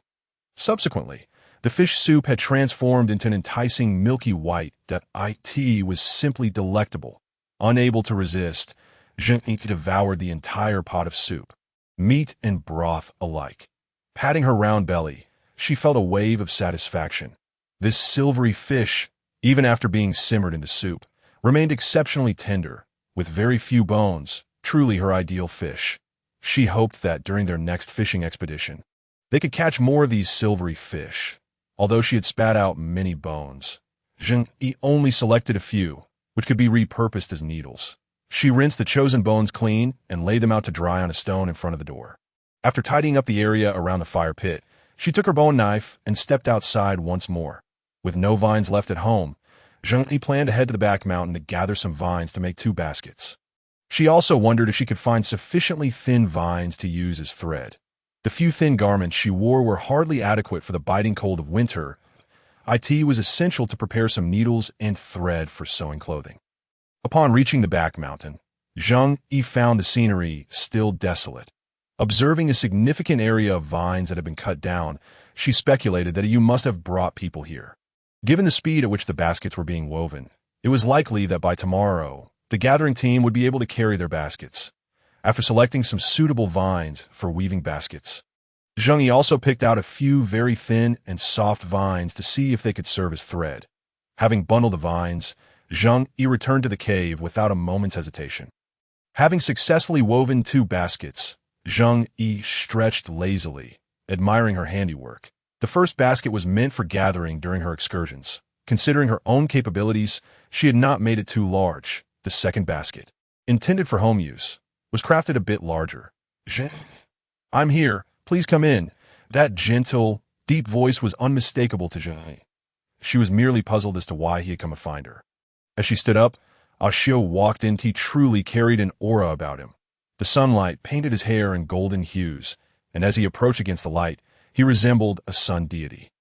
Subsequently, the fish soup had transformed into an enticing milky white that it was simply delectable. Unable to resist, Zheng Yu devoured the entire pot of soup, meat and broth alike. Patting her round belly, she felt a wave of satisfaction. This silvery fish, even after being simmered into soup, remained exceptionally tender, with very few bones, truly her ideal fish. She hoped that during their next fishing expedition, they could catch more of these silvery fish. Although she had spat out many bones, Zheng Yu only selected a few, which could be repurposed as needles. She rinsed the chosen bones clean and laid them out to dry on a stone in front of the door. After tidying up the area around the fire pit, she took her bone knife and stepped outside once more. With no vines left at home, Zheng Yu planned to head to the back mountain to gather some vines to make 2 baskets. She also wondered if she could find sufficiently thin vines to use as thread. The few thin garments she wore were hardly adequate for the biting cold of winter. It was essential to prepare some needles and thread for sewing clothing. Upon reaching the back mountain, Zheng Yu found the scenery still desolate. Observing a significant area of vines that had been cut down, she speculated that Yu must have brought people here. Given the speed at which the baskets were being woven, it was likely that by tomorrow, the gathering team would be able to carry their baskets. After selecting some suitable vines for weaving baskets, Zheng Yu also picked out a few very thin and soft vines to see if they could serve as thread. Having bundled the vines, Zheng Yu returned to the cave without a moment's hesitation. Having successfully woven 2 baskets, Zheng Yu stretched lazily, admiring her handiwork. The first basket was meant for gathering during her excursions. Considering her own capabilities, she had not made it too large. The second basket, intended for home use, was crafted a bit larger. "I'm here, please come in." That gentle, deep voice was unmistakable to Zheng Yu. She was merely puzzled as to why he had come to find her. As she stood up, Ashio walked in. He truly carried an aura about him. The sunlight painted his hair in golden hues, and as he approached against the light, he resembled a sun deity.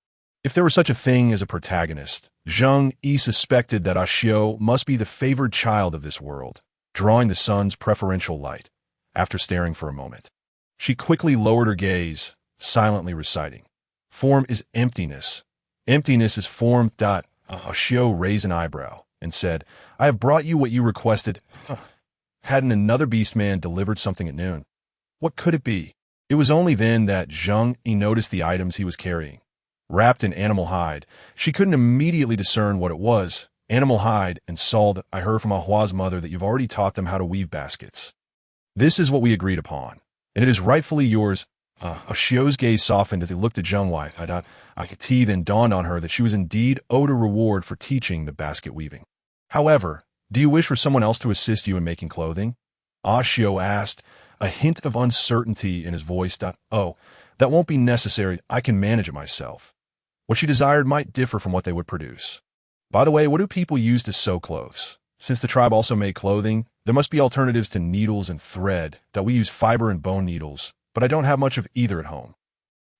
If there were such a thing as a protagonist, Zheng Yu suspected that Ashio must be the favored child of this world, drawing the sun's preferential light. After staring for a moment, she quickly lowered her gaze, silently reciting, "Form is emptiness. Emptiness is form." Ashio raised an eyebrow and said, "I have brought you what you requested." Hadn't another beastman delivered something at noon? What could it be? It was only then that Zheng Yu noticed the items he was carrying. Wrapped in animal hide, she couldn't immediately discern what it was. Animal hide and salt. "I heard from Ahua's mother that you've already taught them how to weave baskets. This is what we agreed upon, and it is rightfully yours." Ashio's gaze softened as he looked at Zheng Yu. Then dawned on her that she was indeed owed a reward for teaching the basket weaving. "However, do you wish for someone else to assist you in making clothing?" Ashio asked, a hint of uncertainty in his voice. "Oh, that won't be necessary. I can manage it myself." What she desired might differ from what they would produce. By the way, what do people use to sew clothes? Since the tribe also made clothing, there must be alternatives to needles and thread. We use fiber and bone needles, but I don't have much of either at home.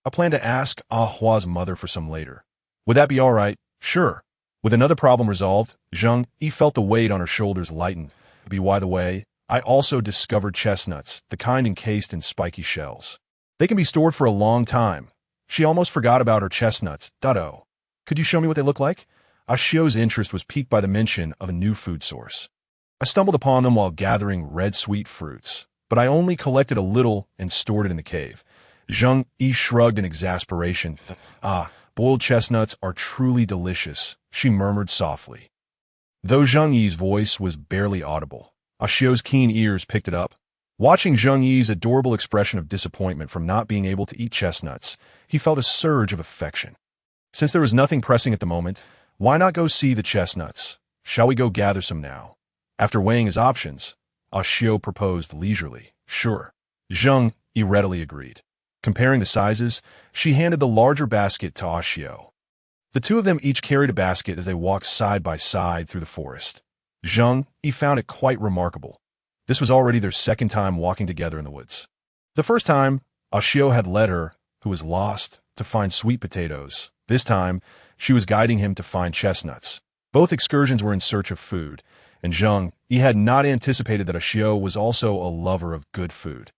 I plan to ask Ahua's mother for some later. Would that be all right? Sure. With another problem resolved, Zheng Yu felt the weight on her shoulders lighten. By the way, I also discovered chestnuts, the kind encased in spiky shells. They can be stored for a long time. She almost forgot about her chestnuts. Could you show me what they look like? Ashio's interest was piqued by the mention of a new food source. I stumbled upon them while gathering red sweet fruits, but I only collected a little and stored it in the cave. Zheng Yu shrugged in exasperation. Boiled chestnuts are truly delicious, she murmured softly. Though Zheng Yu's voice was barely audible, Ashio's keen ears picked it up. Watching Zheng Yu's adorable expression of disappointment from not being able to eat chestnuts, he felt a surge of affection. Since there was nothing pressing at the moment, why not go see the chestnuts? Shall we go gather some now? After weighing his options, Ashio proposed leisurely. Sure. Zheng Yu readily agreed. Comparing the sizes, she handed the larger basket to Ashio. The two of them each carried a basket as they walked side by side through the forest. Zheng Yu found it quite remarkable. This was already their second time walking together in the woods. The first time, Ashio had led her, who was lost, to find sweet potatoes. This time, she was guiding him to find chestnuts. Both excursions were in search of food, and Zheng Yu had not anticipated that Ashio was also a lover of good food.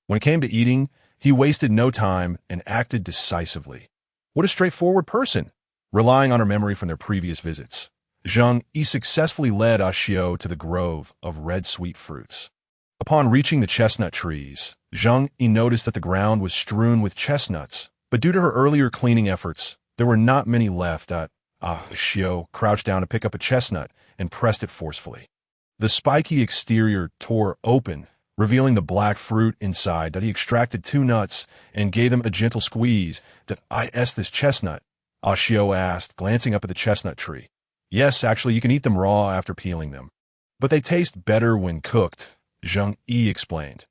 When it came to eating, he wasted no time and acted decisively. What a straightforward person! Relying on her memory from their previous visits, Zheng Yu successfully led Ashio to the grove of red sweet fruits. Upon reaching the chestnut trees, Zheng Yu noticed that the ground was strewn with chestnuts, but due to her earlier cleaning efforts, there were not many left. Ashio crouched down to pick up a chestnut and pressed it forcefully. The spiky exterior tore open, revealing the black fruit inside. He extracted 2 nuts and gave them a gentle squeeze. This chestnut? Ashio asked, glancing up at the chestnut tree. Yes, actually, you can eat them raw after peeling them. But they taste better when cooked, Zheng Yu explained.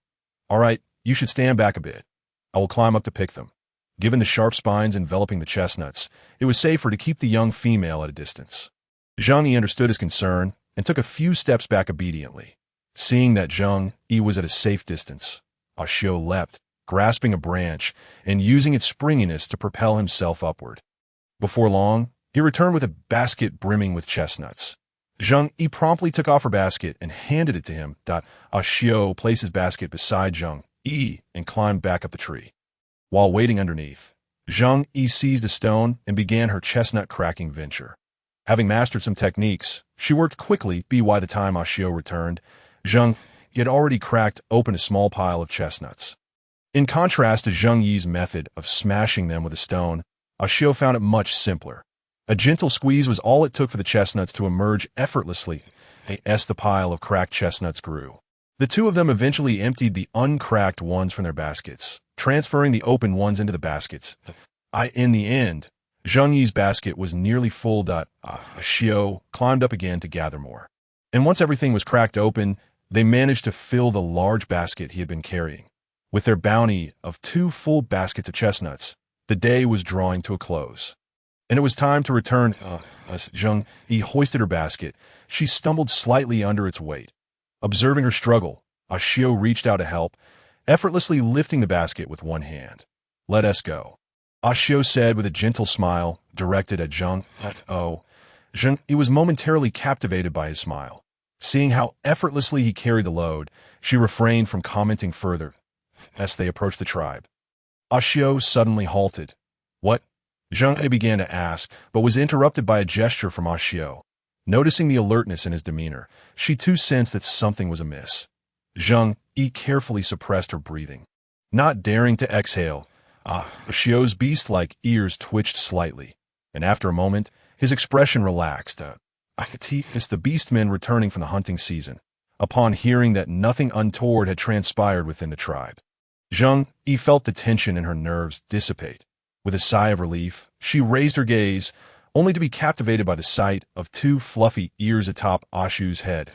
All right, you should stand back a bit. I will climb up to pick them. Given the sharp spines enveloping the chestnuts, it was safer to keep the young female at a distance. Zheng Yu understood his concern and took a few steps back obediently. Seeing that Zheng Yu was at a safe distance, Ashio leapt, grasping a branch and using its springiness to propel himself upward. Before long, he returned with a basket brimming with chestnuts. Zheng Yu promptly took off her basket and handed it to him. Ashio placed his basket beside Zheng Yu and climbed back up the tree. While waiting underneath, Zheng Yu seized a stone and began her chestnut cracking venture. Having mastered some techniques, she worked quickly. By the time Ashio returned, Zheng Yu had already cracked open a small pile of chestnuts. In contrast to Zheng Yu's method of smashing them with a stone, Ashio found it much simpler. A gentle squeeze was all it took for the chestnuts to emerge effortlessly. As the pile of cracked chestnuts grew, the two of them eventually emptied the uncracked ones from their baskets, transferring the open ones into the baskets. In the end, Zheng Yu's basket was nearly full. Ashio climbed up again to gather more. And once everything was cracked open, they managed to fill the large basket he had been carrying. With their bounty of 2 full baskets of chestnuts, the day was drawing to a close. And it was time to return. As Zheng Yu hoisted her basket, she stumbled slightly under its weight. Observing her struggle, Ashio reached out to help, effortlessly lifting the basket with one hand. Let us go, Ashio said with a gentle smile directed at Zheng Yu. Zheng Yu was momentarily captivated by his smile. Seeing how effortlessly he carried the load, she refrained from commenting further. As they approached the tribe, Ashio suddenly halted. What? Zheng Yu began to ask, but was interrupted by a gesture from Ashio. Noticing the alertness in his demeanor, she too sensed that something was amiss. Zheng Yu carefully suppressed her breathing. Not daring to exhale, Ashio's beast-like ears twitched slightly, and after a moment, his expression relaxed. It's the beastmen returning from the hunting season, upon hearing that nothing untoward had transpired within the tribe. Zheng Yu felt the tension in her nerves dissipate. With a sigh of relief, she raised her gaze, only to be captivated by the sight of 2 fluffy ears atop Ashio's head.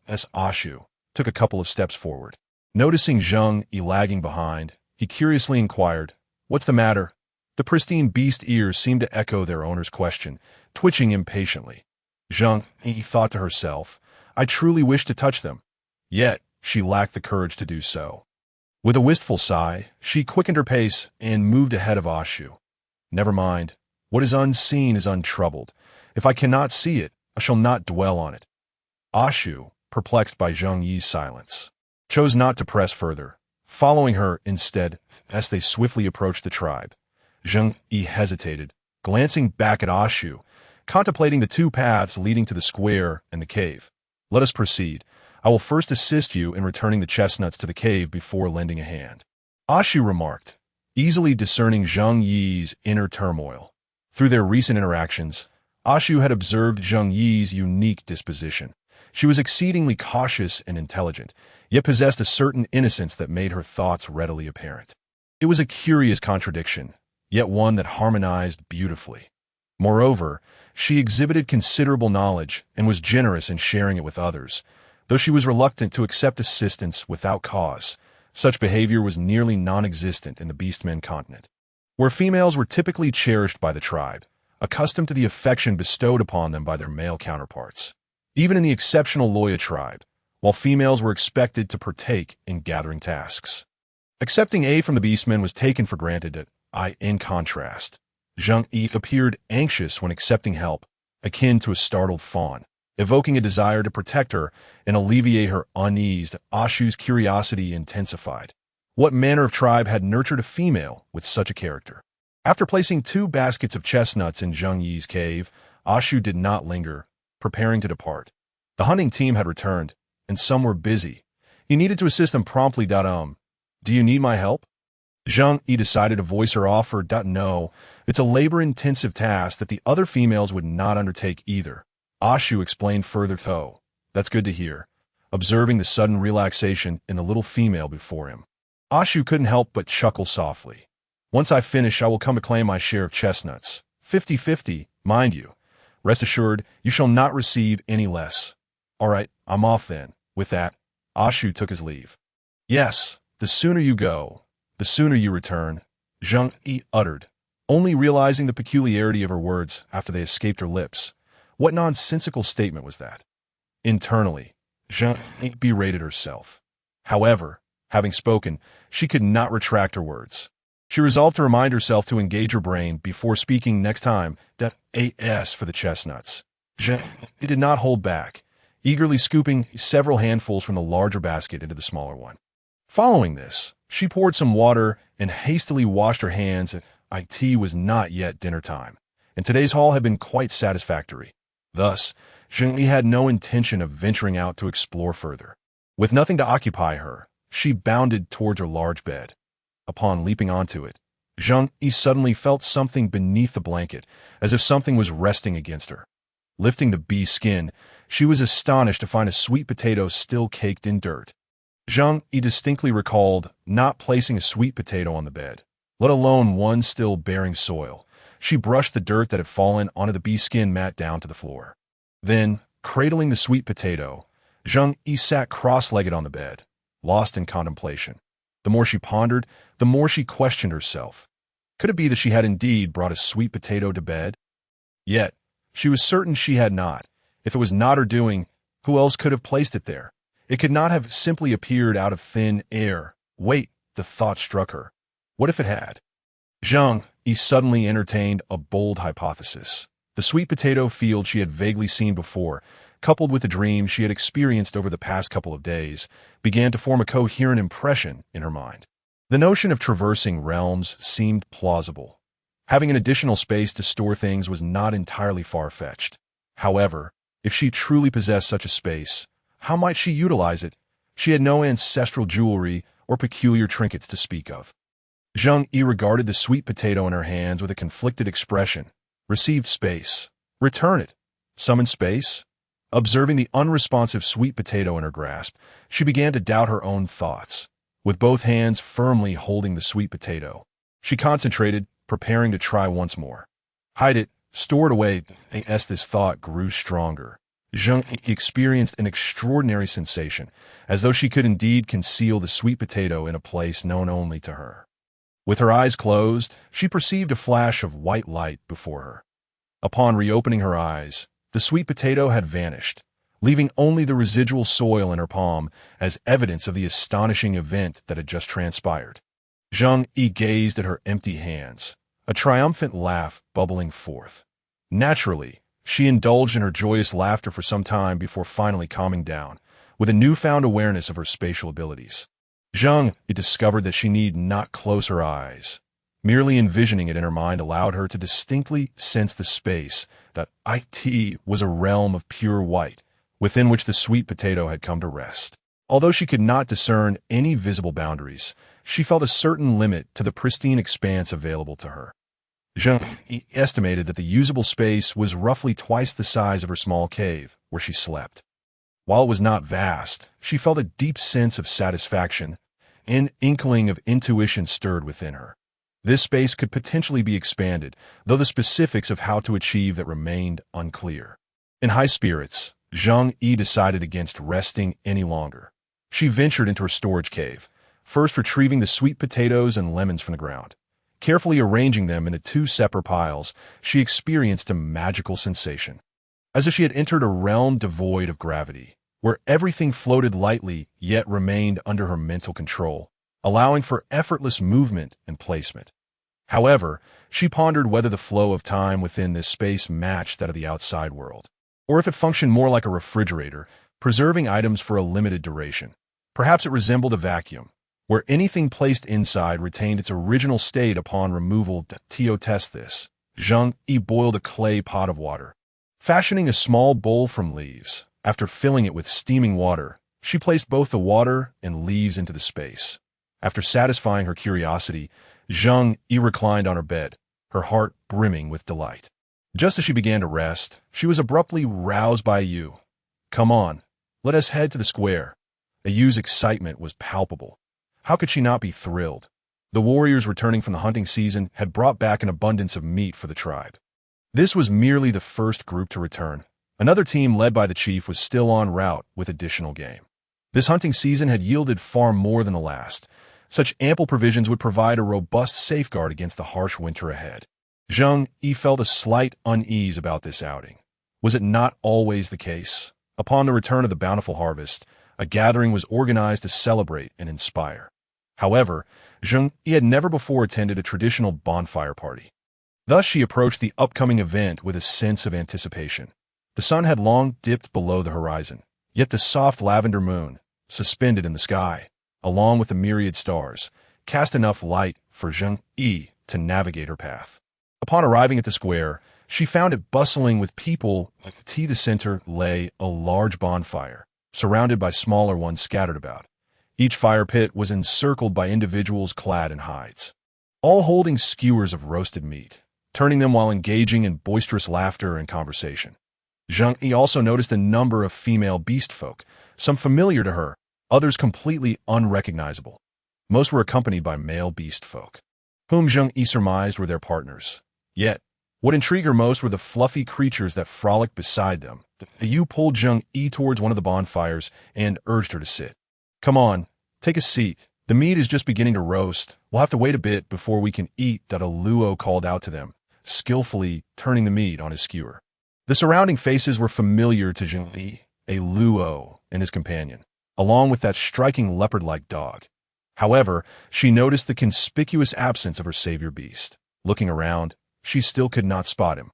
As Ashio took a couple of steps forward, noticing Zheng Yu lagging behind, he curiously inquired, "What's the matter?" The pristine beast ears seemed to echo their owner's question, twitching impatiently. Zheng Yu thought to herself, "I truly wish to touch them." Yet, she lacked the courage to do so. With a wistful sigh, she quickened her pace and moved ahead of Ashio. Never mind. What is unseen is untroubled. If I cannot see it, I shall not dwell on it. Ashio, perplexed by Zheng Yu's silence, chose not to press further, following her instead. As they swiftly approached the tribe, Zheng Yu hesitated, glancing back at Ashio, contemplating the 2 paths leading to the square and the cave. Let us proceed. I will first assist you in returning the chestnuts to the cave before lending a hand, Ashio remarked, easily discerning Zheng Yu's inner turmoil. Through their recent interactions, Ashio had observed Zheng Yu's unique disposition. She was exceedingly cautious and intelligent, yet possessed a certain innocence that made her thoughts readily apparent. It was a curious contradiction, yet one that harmonized beautifully. Moreover, she exhibited considerable knowledge and was generous in sharing it with others, though she was reluctant to accept assistance without cause. Such behavior was nearly non-existent in the Beastmen continent, where females were typically cherished by the tribe, accustomed to the affection bestowed upon them by their male counterparts. Even in the exceptional Loya tribe, while females were expected to partake in gathering tasks. Accepting aid from the beastmen was taken for granted. In contrast, Zheng Yu appeared anxious when accepting help, akin to a startled fawn, evoking a desire to protect her and alleviate her unease. Ashu's curiosity intensified. What manner of tribe had nurtured a female with such a character? After placing 2 baskets of chestnuts in Zheng Yi's cave, Ashu did not linger, preparing to depart. The hunting team had returned, and some were busy. He needed to assist them promptly. Do you need my help? Zheng Yi decided to voice her offer. No, it's a labor-intensive task that the other females would not undertake either. Ashu explained further. Oh, that's good to hear, observing the sudden relaxation in the little female before him. Ashu couldn't help but chuckle softly. Once I finish, I will come to claim my share of chestnuts. 50-50, mind you. Rest assured, you shall not receive any less. All right, I'm off then. With that, Ashu took his leave. Yes, the sooner you go, the sooner you return, Zheng Yi uttered, only realizing the peculiarity of her words after they escaped her lips. What nonsensical statement was that? Internally, Zheng Yi berated herself. However, having spoken, she could not retract her words. She resolved to remind herself to engage her brain before speaking next time. As for the chestnuts, Zheng Yi did not hold back, eagerly scooping several handfuls from the larger basket into the smaller one. Following this, she poured some water and hastily washed her hands. It was not yet dinner time, and today's haul had been quite satisfactory. Thus, Zheng Yi had no intention of venturing out to explore further. With nothing to occupy her, she bounded towards her large bed. Upon leaping onto it, Zheng Yi suddenly felt something beneath the blanket, as if something was resting against her. Lifting the bee skin, she was astonished to find a sweet potato still caked in dirt. Zheng Yi distinctly recalled not placing a sweet potato on the bed, let alone one still bearing soil. She brushed the dirt that had fallen onto the bee skin mat down to the floor. Then, cradling the sweet potato, Zheng Yi sat cross-legged on the bed, lost in contemplation. The more she pondered, the more she questioned herself. Could it be that she had indeed brought a sweet potato to bed? Yet, she was certain she had not. If it was not her doing, who else could have placed it there? It could not have simply appeared out of thin air. Wait, the thought struck her. What if it had? Zheng Yi suddenly entertained a bold hypothesis. The sweet potato field she had vaguely seen before, coupled with the dream she had experienced over the past couple of days, began to form a coherent impression in her mind. The notion of traversing realms seemed plausible. Having an additional space to store things was not entirely far-fetched. However, if she truly possessed such a space, how might she utilize it? She had no ancestral jewelry or peculiar trinkets to speak of. Zheng Yi regarded the sweet potato in her hands with a conflicted expression. Received space. Return it. Summon space? Observing the unresponsive sweet potato in her grasp, she began to doubt her own thoughts. With both hands firmly holding the sweet potato, she concentrated, preparing to try once more. Hide it, store it away. As this thought grew stronger, Zheng Yi experienced an extraordinary sensation, as though she could indeed conceal the sweet potato in a place known only to her. With her eyes closed, she perceived a flash of white light before her. Upon reopening her eyes, the sweet potato had vanished, leaving only the residual soil in her palm as evidence of the astonishing event that had just transpired. Zheng Yi gazed at her empty hands, a triumphant laugh bubbling forth. Naturally, she indulged in her joyous laughter for some time before finally calming down, with a newfound awareness of her spatial abilities. Zheng Yi discovered that she need not close her eyes. Merely envisioning it in her mind allowed her to distinctly sense the space that it was a realm of pure white, within which the sweet potato had come to rest. Although she could not discern any visible boundaries, she felt a certain limit to the pristine expanse available to her. Zheng Yi estimated that the usable space was roughly twice the size of her small cave, where she slept. While it was not vast, she felt a deep sense of satisfaction. An inkling of intuition stirred within her. This space could potentially be expanded, though the specifics of how to achieve that remained unclear. In high spirits, Zheng Yi decided against resting any longer. She ventured into her storage cave, first retrieving the sweet potatoes and lemons from the ground. Carefully arranging them into 2 separate piles, she experienced a magical sensation. As if she had entered a realm devoid of gravity, where everything floated lightly yet remained under her mental control, allowing for effortless movement and placement. However, she pondered whether the flow of time within this space matched that of the outside world, or if it functioned more like a refrigerator, preserving items for a limited duration. Perhaps it resembled a vacuum, where anything placed inside retained its original state upon removal. To test this, Zheng Yu boiled a clay pot of water. Fashioning a small bowl from leaves, after filling it with steaming water, she placed both the water and leaves into the space. After satisfying her curiosity, Zheng Yu reclined on her bed, her heart brimming with delight. Just as she began to rest, she was abruptly roused by Yu. "Come on, let us head to the square." Yu's excitement was palpable. How could she not be thrilled? The warriors returning from the hunting season had brought back an abundance of meat for the tribe. This was merely the first group to return. Another team led by the chief was still en route with additional game. This hunting season had yielded far more than the last. Such ample provisions would provide a robust safeguard against the harsh winter ahead. Zheng Yu felt a slight unease about this outing. Was it not always the case? Upon the return of the bountiful harvest, a gathering was organized to celebrate and inspire. However, Zheng Yu had never before attended a traditional bonfire party. Thus she approached the upcoming event with a sense of anticipation. The sun had long dipped below the horizon, yet the soft lavender moon, suspended in the sky, along with the myriad stars, cast enough light for Zheng Yu to navigate her path. Upon arriving at the square, she found it bustling with people. At the center lay a large bonfire, surrounded by smaller ones scattered about. Each fire pit was encircled by individuals clad in hides, all holding skewers of roasted meat, turning them while engaging in boisterous laughter and conversation. Zheng Yu also noticed a number of female beast folk, some familiar to her, others completely unrecognizable. Most were accompanied by male beast folk, whom Zheng Yu surmised were their partners. Yet, what intrigued her most were the fluffy creatures that frolicked beside them. Yu pulled Zheng Yu towards one of the bonfires and urged her to sit. "Come on, take a seat. The meat is just beginning to roast. We'll have to wait a bit before we can eat," that a luo called out to them, skillfully turning the meat on his skewer. The surrounding faces were familiar to Zheng Yu, a luo and his companion, along with that striking leopard-like dog. However, she noticed the conspicuous absence of her savior beast. Looking around, she still could not spot him.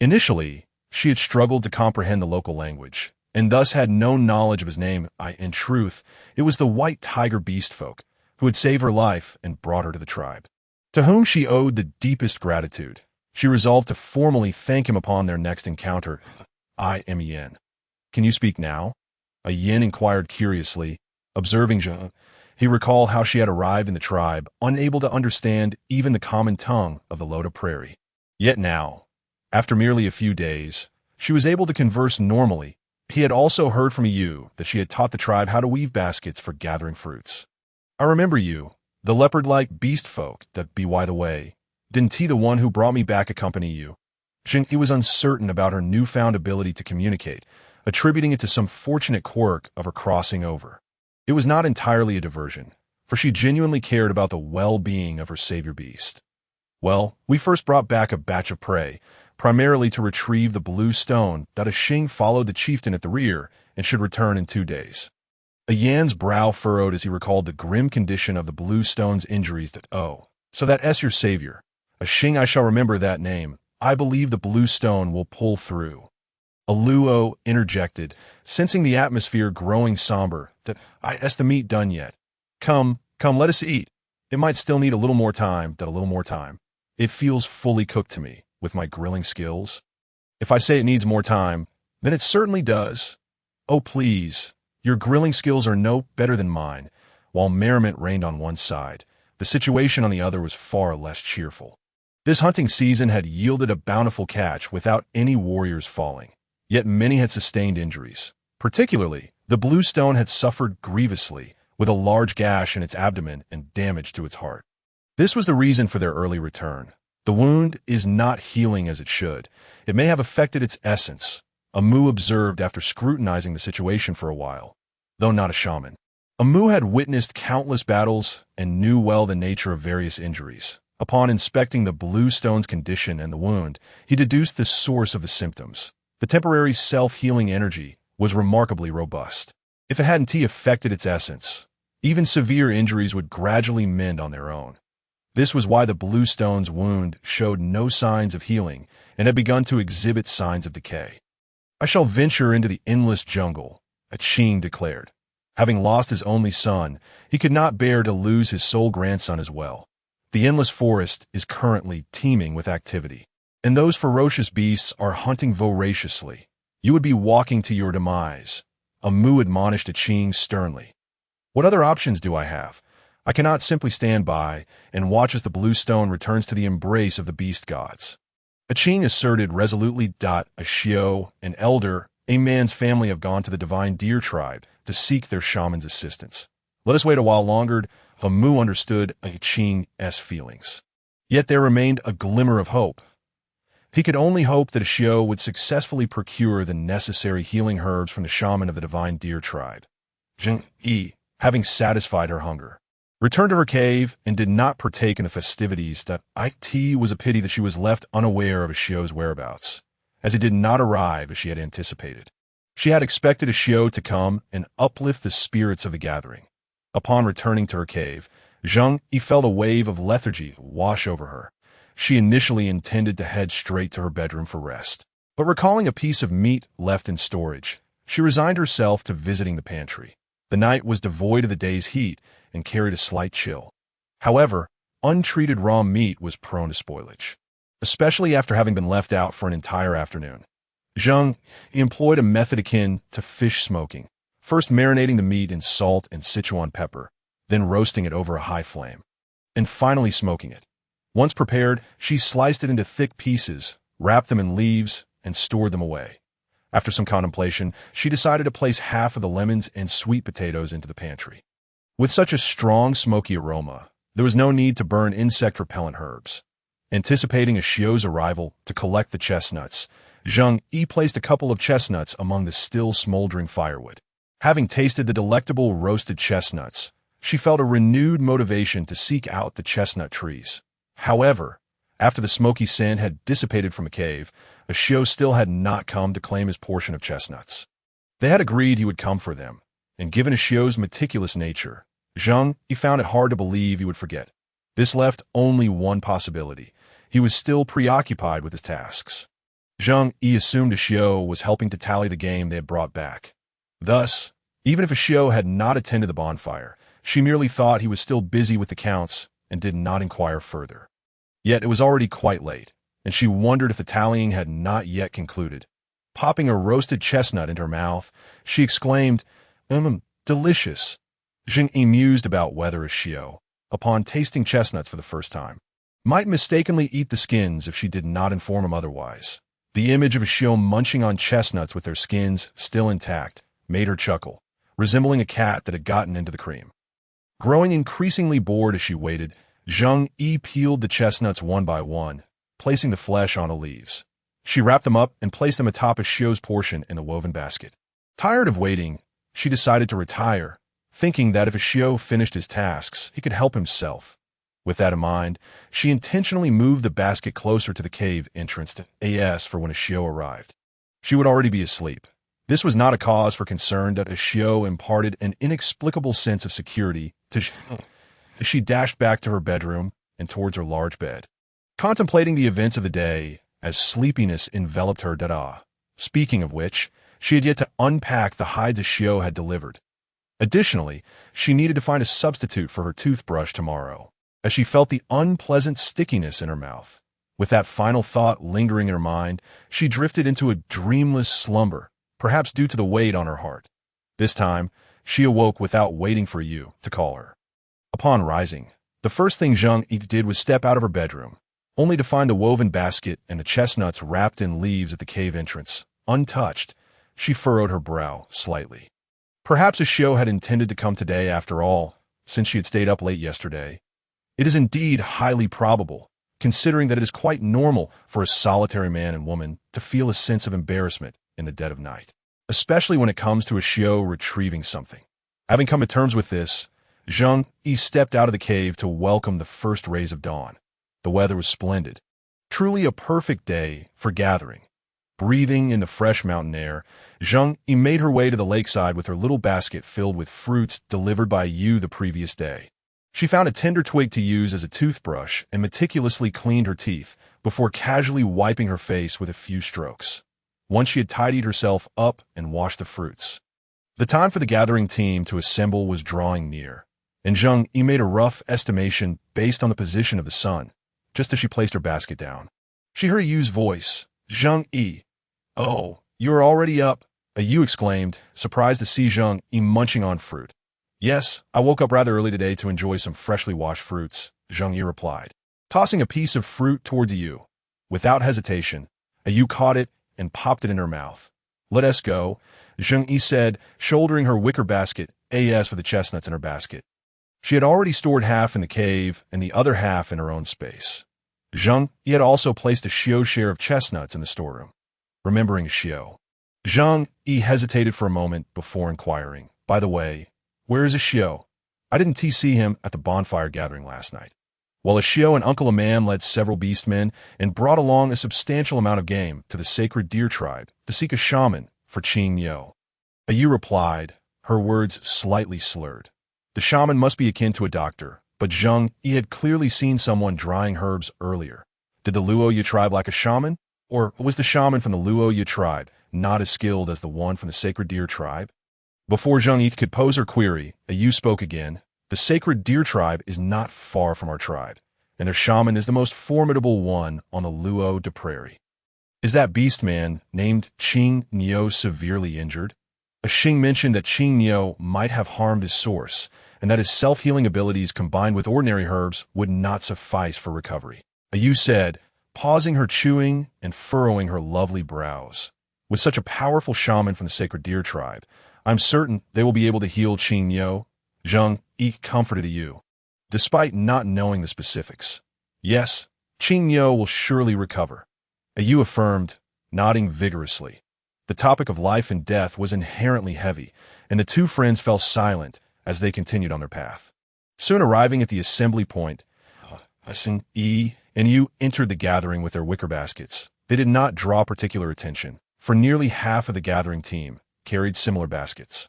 Initially, she had struggled to comprehend the local language, and thus had no knowledge of his name. In truth, it was the white tiger beast folk who had saved her life and brought her to the tribe, to whom she owed the deepest gratitude. She resolved to formally thank him upon their next encounter. "I am Yin. Can you speak now?" A Yin inquired curiously, observing Zheng. He recalled how she had arrived in the tribe, unable to understand even the common tongue of the Loda Prairie. Yet now, after merely a few days, she was able to converse normally. He had also heard from Yu that she had taught the tribe how to weave baskets for gathering fruits. "I remember you, the leopard-like beast folk. That be by the way, didn't he the one who brought me back accompany you?" Zheng Yu was uncertain about her newfound ability to communicate, attributing it to some fortunate quirk of her crossing over. It was not entirely a diversion, for she genuinely cared about the well-being of her savior beast. "Well, we first brought back a batch of prey, primarily to retrieve the blue stone that a Xing followed the chieftain at the rear and should return in 2 days." A Yan's brow furrowed as he recalled the grim condition of the blue stone's injuries. So that's your savior. A Xing, I shall remember that name. I believe the blue stone will pull through." A luo interjected, sensing the atmosphere growing somber. "Is the meat done yet? Come, let us eat. It might still need a little more time. It feels fully cooked to me, with my grilling skills. If I say it needs more time, then it certainly does. Oh, please, your grilling skills are no better than mine." While merriment reigned on one side, the situation on the other was far less cheerful. This hunting season had yielded a bountiful catch without any warriors falling, yet many had sustained injuries. Particularly, the blue stone had suffered grievously, with a large gash in its abdomen and damage to its heart. This was the reason for their early return. The wound is not healing as it should. It may have affected its essence, Amu observed after scrutinizing the situation for a while, though not a shaman. Amu had witnessed countless battles and knew well the nature of various injuries. Upon inspecting the blue stone's condition and the wound, he deduced the source of the symptoms. The temporary self-healing energy was remarkably robust. If it hadn't affected its essence, even severe injuries would gradually mend on their own. This was why the blue stone's wound showed no signs of healing and had begun to exhibit signs of decay. "I shall venture into the endless jungle," Qing declared. Having lost his only son, he could not bear to lose his sole grandson as well. The endless forest is currently teeming with activity, and those ferocious beasts are hunting voraciously. You would be walking to your demise, Mu admonished Qing sternly. "What other options do I have? I cannot simply stand by and watch as the blue stone returns to the embrace of the beast gods." Qing asserted resolutely. A Xiao, an elder, a man's family have gone to the divine deer tribe to seek their shaman's assistance. Let us wait a while longer. Mu understood Qing's feelings. Yet there remained a glimmer of hope. He could only hope that Xiao would successfully procure the necessary healing herbs from the shaman of the divine deer tribe. Zheng Yu, having satisfied her hunger, returned to her cave and did not partake in the festivities. It was a pity that she was left unaware of Xiao's whereabouts, as he did not arrive as she had anticipated. She had expected Xiao to come and uplift the spirits of the gathering. Upon returning to her cave, Zheng Yu felt a wave of lethargy wash over her. She initially intended to head straight to her bedroom for rest, but recalling a piece of meat left in storage, she resigned herself to visiting the pantry. The night was devoid of the day's heat and carried a slight chill. However, untreated raw meat was prone to spoilage, especially after having been left out for an entire afternoon. Zheng employed a method akin to fish smoking, first marinating the meat in salt and Sichuan pepper, then roasting it over a high flame, and finally smoking it. Once prepared, she sliced it into thick pieces, wrapped them in leaves, and stored them away. After some contemplation, she decided to place half of the lemons and sweet potatoes into the pantry. With such a strong smoky aroma, there was no need to burn insect-repellent herbs. Anticipating Xiao's arrival to collect the chestnuts, Zheng Yu placed a couple of chestnuts among the still smoldering firewood. Having tasted the delectable roasted chestnuts, she felt a renewed motivation to seek out the chestnut trees. However, after the smoky scent had dissipated from the cave, Xiao still had not come to claim his portion of chestnuts. They had agreed he would come for them, and given Xiao's meticulous nature, Zheng Yu found it hard to believe he would forget. This left only one possibility. He was still preoccupied with his tasks. Zheng Yu assumed Xiao was helping to tally the game they had brought back. Thus, even if Xiao had not attended the bonfire, she merely thought he was still busy with the counts and did not inquire further. Yet it was already quite late, and she wondered if the tallying had not yet concluded. Popping a roasted chestnut into her mouth, she exclaimed, delicious." Zheng Yu mused about whether Xiao, upon tasting chestnuts for the first time, might mistakenly eat the skins if she did not inform him otherwise. The image of Xiao munching on chestnuts with their skins still intact made her chuckle, resembling a cat that had gotten into the cream. Growing increasingly bored as she waited, Zheng Yu peeled the chestnuts one by one, placing the flesh on the leaves. She wrapped them up and placed them atop of Xiao's portion in the woven basket. Tired of waiting, she decided to retire, thinking that if Xiao finished his tasks, he could help himself. With that in mind, she intentionally moved the basket closer to the cave entrance for when Xiao arrived. She would already be asleep. This was not a cause for concern that Xiao imparted an inexplicable sense of security to Zheng. She dashed back to her bedroom and towards her large bed, contemplating the events of the day as sleepiness enveloped her. Speaking of which, she had yet to unpack the hides Xiao had delivered. Additionally, she needed to find a substitute for her toothbrush tomorrow, as she felt the unpleasant stickiness in her mouth. With that final thought lingering in her mind, she drifted into a dreamless slumber, perhaps due to the weight on her heart. This time, she awoke without waiting for Yu to call her. Upon rising, the first thing Zheng Yu did was step out of her bedroom, only to find the woven basket and the chestnuts wrapped in leaves at the cave entrance. Untouched, she furrowed her brow slightly. Perhaps Xiao had intended to come today after all, since she had stayed up late yesterday. It is indeed highly probable, considering that it is quite normal for a solitary man and woman to feel a sense of embarrassment in the dead of night, especially when it comes to Xiao retrieving something. Having come to terms with this, Zheng Yu stepped out of the cave to welcome the first rays of dawn. The weather was splendid, truly a perfect day for gathering. Breathing in the fresh mountain air, Zheng Yu made her way to the lakeside with her little basket filled with fruits delivered by Yu the previous day. She found a tender twig to use as a toothbrush and meticulously cleaned her teeth before casually wiping her face with a few strokes. Once she had tidied herself up and washed the fruits, the time for the gathering team to assemble was drawing near, and Zheng Yu made a rough estimation based on the position of the sun, just as she placed her basket down. She heard Yu's voice. "Zheng Yu. Oh, you are already up," Yu exclaimed, surprised to see Zheng Yu munching on fruit. "Yes, I woke up rather early today to enjoy some freshly washed fruits," Zheng Yu replied, tossing a piece of fruit towards Yu. Without hesitation, Yu caught it and popped it in her mouth. "Let us go," Zheng Yu said, shouldering her wicker basket as for the chestnuts in her basket. She had already stored half in the cave and the other half in her own space. Zheng Yu had also placed a Xiao share of chestnuts in the storeroom. Remembering Xiao, Zheng Yu hesitated for a moment before inquiring, "By the way, where is Xiao? I didn't see him at the bonfire gathering last night." While Xiao and Uncle Man led several beastmen and brought along a substantial amount of game to the sacred deer tribe to seek a shaman for Zheng Yu. Yu replied, her words slightly slurred. The shaman must be akin to a doctor, but Zheng Yu had clearly seen someone drying herbs earlier. Did the Luo-Yu tribe lack a shaman? Or was the shaman from the Luo-Yu tribe not as skilled as the one from the sacred deer tribe? Before Zheng Yu could pose her query, Yu spoke again. "The sacred deer tribe is not far from our tribe, and their shaman is the most formidable one on the Luo de Prairie." "Is that beast man named Zheng Yu severely injured?" Xing mentioned that Zheng Yu might have harmed his source, and that his self-healing abilities combined with ordinary herbs would not suffice for recovery. Yu said, pausing her chewing and furrowing her lovely brows. "With such a powerful shaman from the sacred deer tribe, I'm certain they will be able to heal Zheng Yu." Zheng Yu comforted Yu, despite not knowing the specifics. "Yes, Zheng Yu will surely recover," Yu affirmed, nodding vigorously. The topic of life and death was inherently heavy, and the two friends fell silent as they continued on their path. Soon arriving at the assembly point, Xing and Yu entered the gathering with their wicker baskets. They did not draw particular attention, for nearly half of the gathering team carried similar baskets.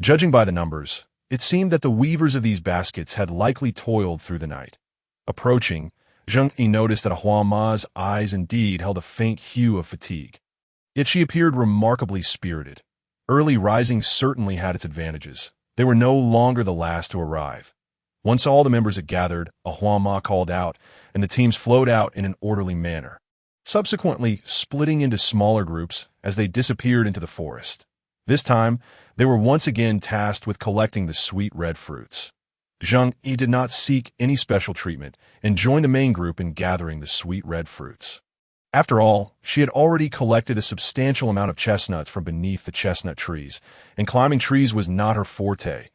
Judging by the numbers, it seemed that the weavers of these baskets had likely toiled through the night. Approaching, Zheng Yu noticed that Huang Ma's eyes indeed held a faint hue of fatigue. Yet she appeared remarkably spirited. Early rising certainly had its advantages. They were no longer the last to arrive. Once all the members had gathered, a Huang Ma called out, and the teams flowed out in an orderly manner, subsequently splitting into smaller groups as they disappeared into the forest. This time, they were once again tasked with collecting the sweet red fruits. Zheng Yu did not seek any special treatment and joined the main group in gathering the sweet red fruits. After all, she had already collected a substantial amount of chestnuts from beneath the chestnut trees, and climbing trees was not her forte.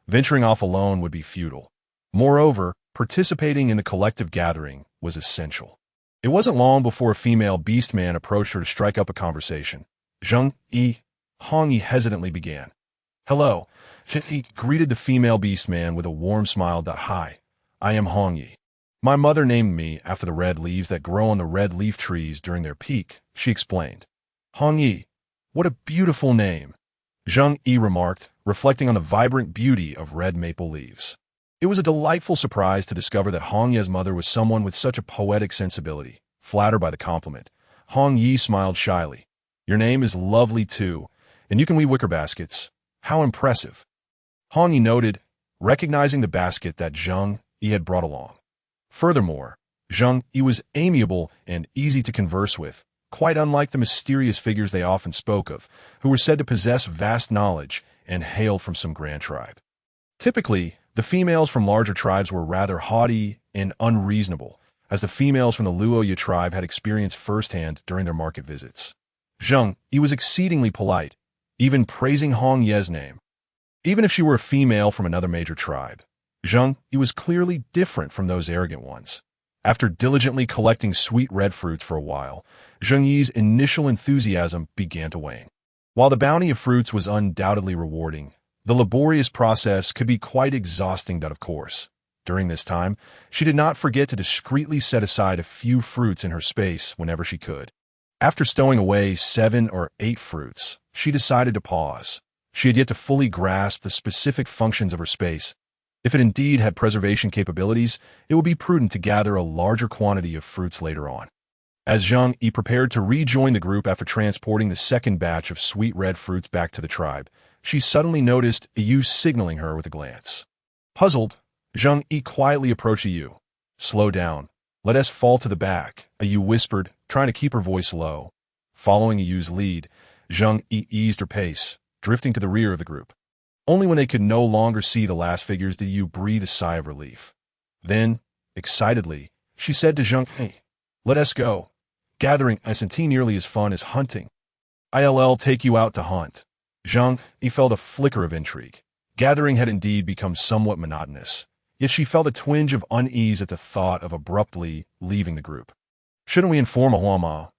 Venturing off alone would be futile. Moreover, participating in the collective gathering was essential. It wasn't long before a female beastman approached her to strike up a conversation. Zheng Yu, Hong Yi hesitantly began. "Hello." Zheng Yu greeted the female beastman with a warm smile. "Hi, I am Hong Yi. My mother named me after the red leaves that grow on the red leaf trees during their peak," she explained. "Hong Yi, what a beautiful name," Zheng Yu remarked, reflecting on the vibrant beauty of red maple leaves. It was a delightful surprise to discover that Hong Yi's mother was someone with such a poetic sensibility. Flattered by the compliment, Hong Yi smiled shyly. "Your name is lovely too, and you can weave wicker baskets. How impressive." Hong Yi noted, recognizing the basket that Zheng Yu had brought along. Furthermore, Zheng Yu was amiable and easy to converse with, quite unlike the mysterious figures they often spoke of, who were said to possess vast knowledge and hail from some grand tribe. Typically, the females from larger tribes were rather haughty and unreasonable, as the females from the Luo-Yu tribe had experienced firsthand during their market visits. Zheng Yu was exceedingly polite, even praising Hong Ye's name. Even if she were a female from another major tribe, Zheng Yu was clearly different from those arrogant ones. After diligently collecting sweet red fruits for a while, Zheng Yi's initial enthusiasm began to wane. While the bounty of fruits was undoubtedly rewarding, the laborious process could be quite exhausting, of course. During this time, she did not forget to discreetly set aside a few fruits in her space whenever she could. After stowing away 7 or 8 fruits, she decided to pause. She had yet to fully grasp the specific functions of her space. If it indeed had preservation capabilities, it would be prudent to gather a larger quantity of fruits later on. As Zheng Yu prepared to rejoin the group after transporting the second batch of sweet red fruits back to the tribe, she suddenly noticed Yu signaling her with a glance. Puzzled, Zheng Yu quietly approached Yu. "Slow down. Let us fall to the back," Yu whispered, trying to keep her voice low. Following Yu's lead, Zheng Yu eased her pace, drifting to the rear of the group. Only when they could no longer see the last figures did Yu breathe a sigh of relief. Then, excitedly, she said to Zheng Yu, "Let us go. Gathering isn't nearly as fun as hunting. I'll take you out to hunt." Zheng Yu felt a flicker of intrigue. Gathering had indeed become somewhat monotonous, yet she felt a twinge of unease at the thought of abruptly leaving the group. "Shouldn't we inform Ahuama?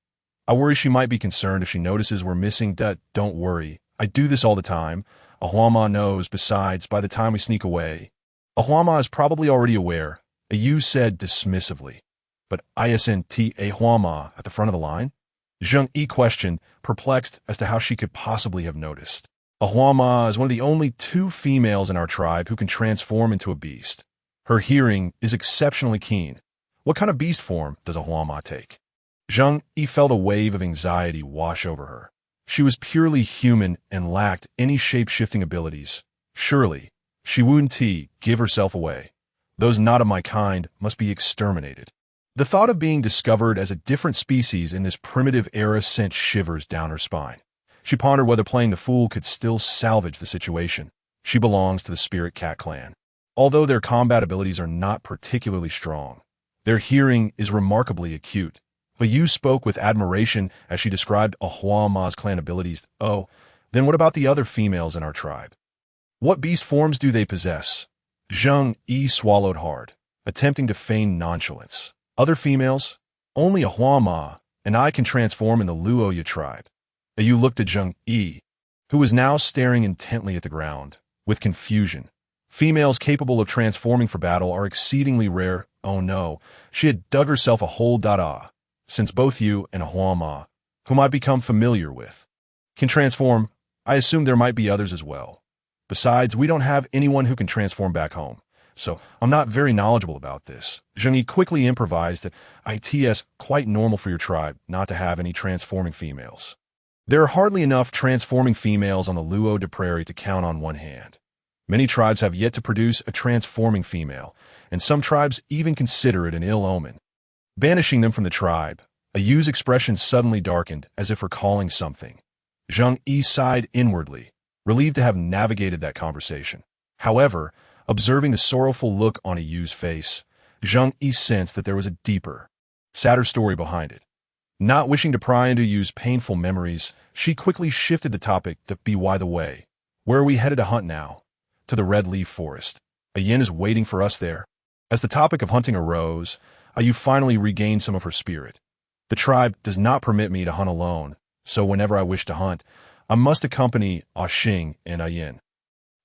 I worry she might be concerned if she notices we're missing." "Don't worry. I do this all the time. Ahuama knows. Besides, by the time we sneak away, Ahuama is probably already aware," Yu said dismissively. "But isn't Ahuama at the front of the line?" Zheng Yu questioned, perplexed as to how she could possibly have noticed. "Ahuama is one of the only 2 females in our tribe who can transform into a beast. Her hearing is exceptionally keen. What kind of beast form does Ahuama take?" Zheng Yu felt a wave of anxiety wash over her. She was purely human and lacked any shape-shifting abilities. Surely, she wouldn't give herself away. Those not of my kind must be exterminated. The thought of being discovered as a different species in this primitive era sent shivers down her spine. She pondered whether playing the fool could still salvage the situation. She belongs to the Spirit Cat clan. Although their combat abilities are not particularly strong, their hearing is remarkably acute. But Yu spoke with admiration as she described Ahuama's clan abilities. "Oh, then what about the other females in our tribe? What beast forms do they possess?" Zheng Yu swallowed hard, attempting to feign nonchalance. "Other females? Only Ahuama and I can transform in the Luoya tribe." Yu looked at Zheng Yu, who was now staring intently at the ground, with confusion. Females capable of transforming for battle are exceedingly rare. Oh no, she had dug herself a hole. Since both you and Ahuama, whom I've become familiar with, can transform, I assume there might be others as well. Besides, we don't have anyone who can transform back home, so I'm not very knowledgeable about this." Zheng Yu quickly improvised that it's quite normal for your tribe not to have any transforming females. There are hardly enough transforming females on the Luo de Prairie to count on one hand. Many tribes have yet to produce a transforming female, and some tribes even consider it an ill omen. Banishing them from the tribe, Yu's expression suddenly darkened as if recalling something. Zheng Yu sighed inwardly, relieved to have navigated that conversation. However, observing the sorrowful look on Yu's face, Zheng Yu sensed that there was a deeper, sadder story behind it. Not wishing to pry into Yu's painful memories, she quickly shifted the topic to by the way, where are we headed to hunt now? "To the Red Leaf Forest. A yin is waiting for us there." As the topic of hunting arose, Yu finally regained some of her spirit. "The tribe does not permit me to hunt alone, so whenever I wish to hunt, I must accompany Xing and Yin.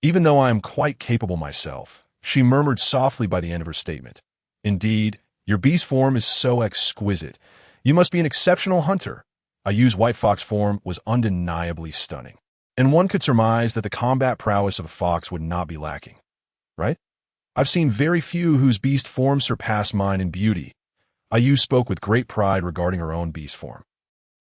Even though I am quite capable myself," she murmured softly by the end of her statement. "Indeed, your beast form is so exquisite. You must be an exceptional hunter." Yu's white fox form was undeniably stunning, and one could surmise that the combat prowess of a fox would not be lacking. Right? "I've seen very few whose beast forms surpass mine in beauty." Yu spoke with great pride regarding her own beast form.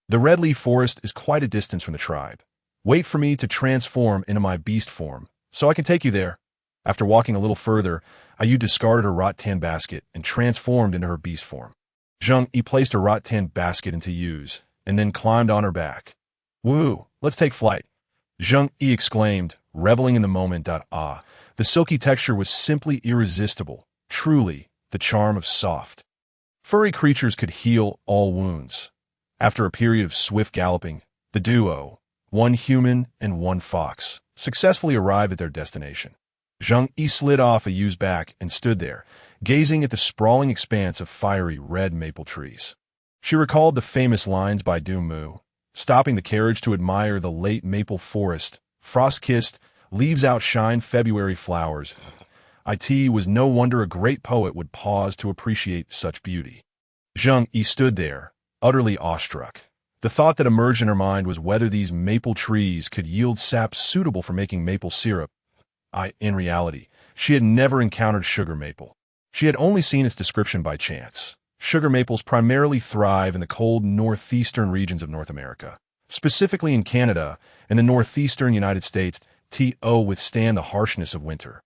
"The Red Leaf Forest is quite a distance from the tribe. Wait for me to transform into my beast form, so I can take you there." After walking a little further, Yu discarded her rattan basket and transformed into her beast form. Zheng Yu placed her rattan basket into Yu's, and then climbed on her back. "Woo, let's take flight," Zheng Yu exclaimed, reveling in the moment. The silky texture was simply irresistible, truly the charm of soft, furry creatures could heal all wounds. After a period of swift galloping, the duo, one human and one fox, successfully arrived at their destination. Zheng Yu slid off Yu's back and stood there, gazing at the sprawling expanse of fiery red maple trees. She recalled the famous lines by Du Mu, stopping the carriage to admire the late maple forest, frost-kissed, leaves outshine February flowers. It was no wonder a great poet would pause to appreciate such beauty. Zheng Yu stood there, utterly awestruck. The thought that emerged in her mind was whether these maple trees could yield sap suitable for making maple syrup. In reality, she had never encountered sugar maple. She had only seen its description by chance. Sugar maples primarily thrive in the cold northeastern regions of North America. Specifically in Canada and the northeastern United States, to withstand the harshness of winter.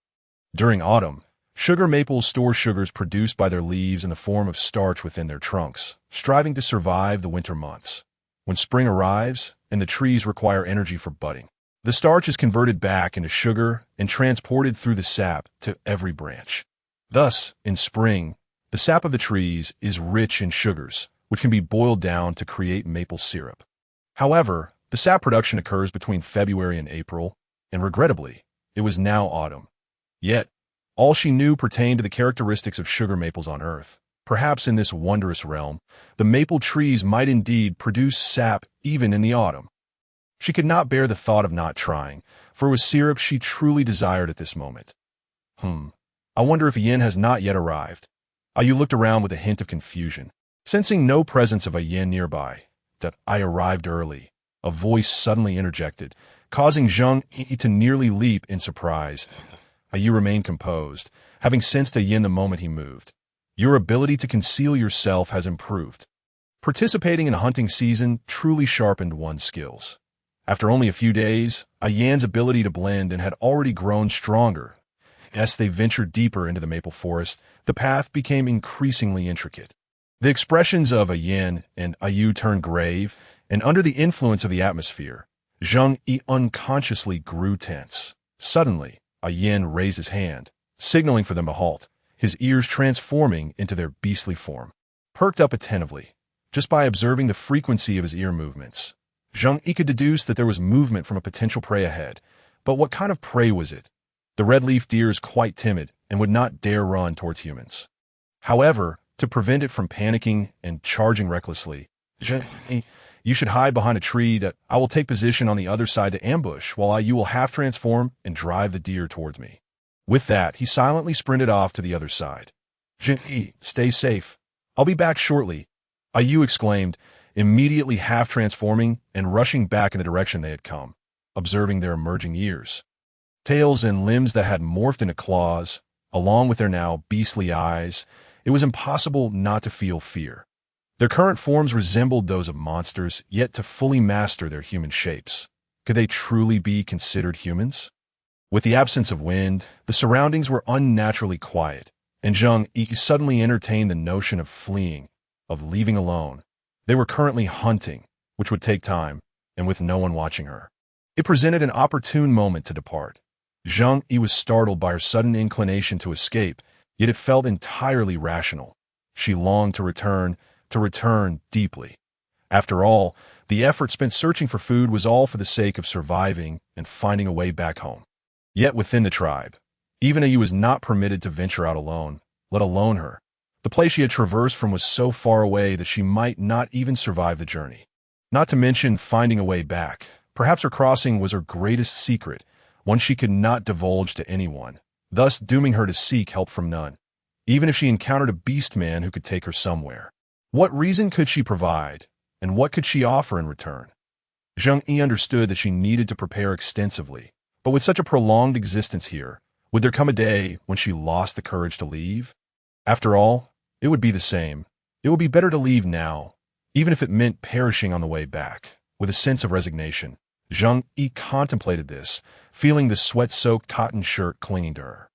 During autumn, sugar maples store sugars produced by their leaves in the form of starch within their trunks, striving to survive the winter months. When spring arrives and the trees require energy for budding, the starch is converted back into sugar and transported through the sap to every branch. Thus, in spring, the sap of the trees is rich in sugars, which can be boiled down to create maple syrup. However, the sap production occurs between February and April, and regrettably, it was now autumn. Yet, all she knew pertained to the characteristics of sugar maples on Earth. Perhaps in this wondrous realm, the maple trees might indeed produce sap even in the autumn. She could not bear the thought of not trying, for it was syrup she truly desired at this moment. I wonder if Yin has not yet arrived. Ayu looked around with a hint of confusion. Sensing no presence of Yin nearby, that I arrived early, a voice suddenly interjected, causing Zheng Yu to nearly leap in surprise. Ayu remained composed, having sensed Yin the moment he moved. Your ability to conceal yourself has improved. Participating in a hunting season truly sharpened one's skills. After only a few days, Yan's ability to blend had already grown stronger. As they ventured deeper into the maple forest, the path became increasingly intricate. The expressions of Yin and Ayu turned grave, and under the influence of the atmosphere, Zheng Yu unconsciously grew tense. Suddenly, Yin raised his hand, signaling for them to halt, his ears transforming into their beastly form. Perked up attentively, just by observing the frequency of his ear movements, Zheng Yu could deduce that there was movement from a potential prey ahead. But what kind of prey was it? The red-leaf deer is quite timid and would not dare run towards humans. However, to prevent it from panicking and charging recklessly, Zheng Yu, you should hide behind a tree that I will take position on the other side to ambush while you will half-transform and drive the deer towards me. With that, he silently sprinted off to the other side. Zheng Yu, stay safe. I'll be back shortly, Ayu exclaimed, immediately half-transforming and rushing back in the direction they had come, observing their emerging ears, tails, and limbs that had morphed into claws, along with their now beastly eyes. It was impossible not to feel fear. Their current forms resembled those of monsters, yet to fully master their human shapes. Could they truly be considered humans? With the absence of wind, the surroundings were unnaturally quiet, and Zheng Yu suddenly entertained the notion of fleeing, of leaving alone. They were currently hunting, which would take time, and with no one watching her. It presented an opportune moment to depart. Zheng Yu was startled by her sudden inclination to escape, yet it felt entirely rational. She longed to return deeply. After all, the effort spent searching for food was all for the sake of surviving and finding a way back home. Yet within the tribe, even Ayu was not permitted to venture out alone, let alone her. The place she had traversed from was so far away that she might not even survive the journey. Not to mention finding a way back. Perhaps her crossing was her greatest secret, one she could not divulge to anyone, thus dooming her to seek help from none, even if she encountered a beast man who could take her somewhere. What reason could she provide, and what could she offer in return? Zheng Yu understood that she needed to prepare extensively, but with such a prolonged existence here, would there come a day when she lost the courage to leave? After all, it would be the same. It would be better to leave now, even if it meant perishing on the way back. With a sense of resignation, Zheng Yu contemplated this, feeling the sweat-soaked cotton shirt clinging to her.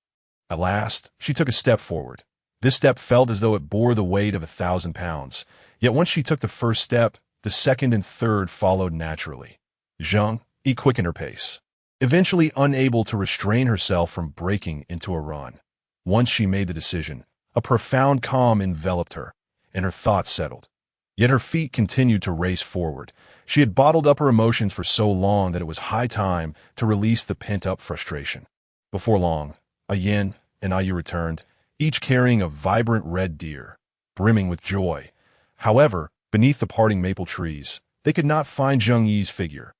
At last, she took a step forward. This step felt as though it bore the weight of 1,000 pounds, yet once she took the first step, the second and third followed naturally. Zheng Yu quickened her pace, eventually unable to restrain herself from breaking into a run. Once she made the decision, a profound calm enveloped her, and her thoughts settled. Yet her feet continued to race forward. She had bottled up her emotions for so long that it was high time to release the pent-up frustration. Before long, Yin and Ayu returned, each carrying a vibrant red deer, brimming with joy. However, beneath the parting maple trees, they could not find Zheng Yu's figure.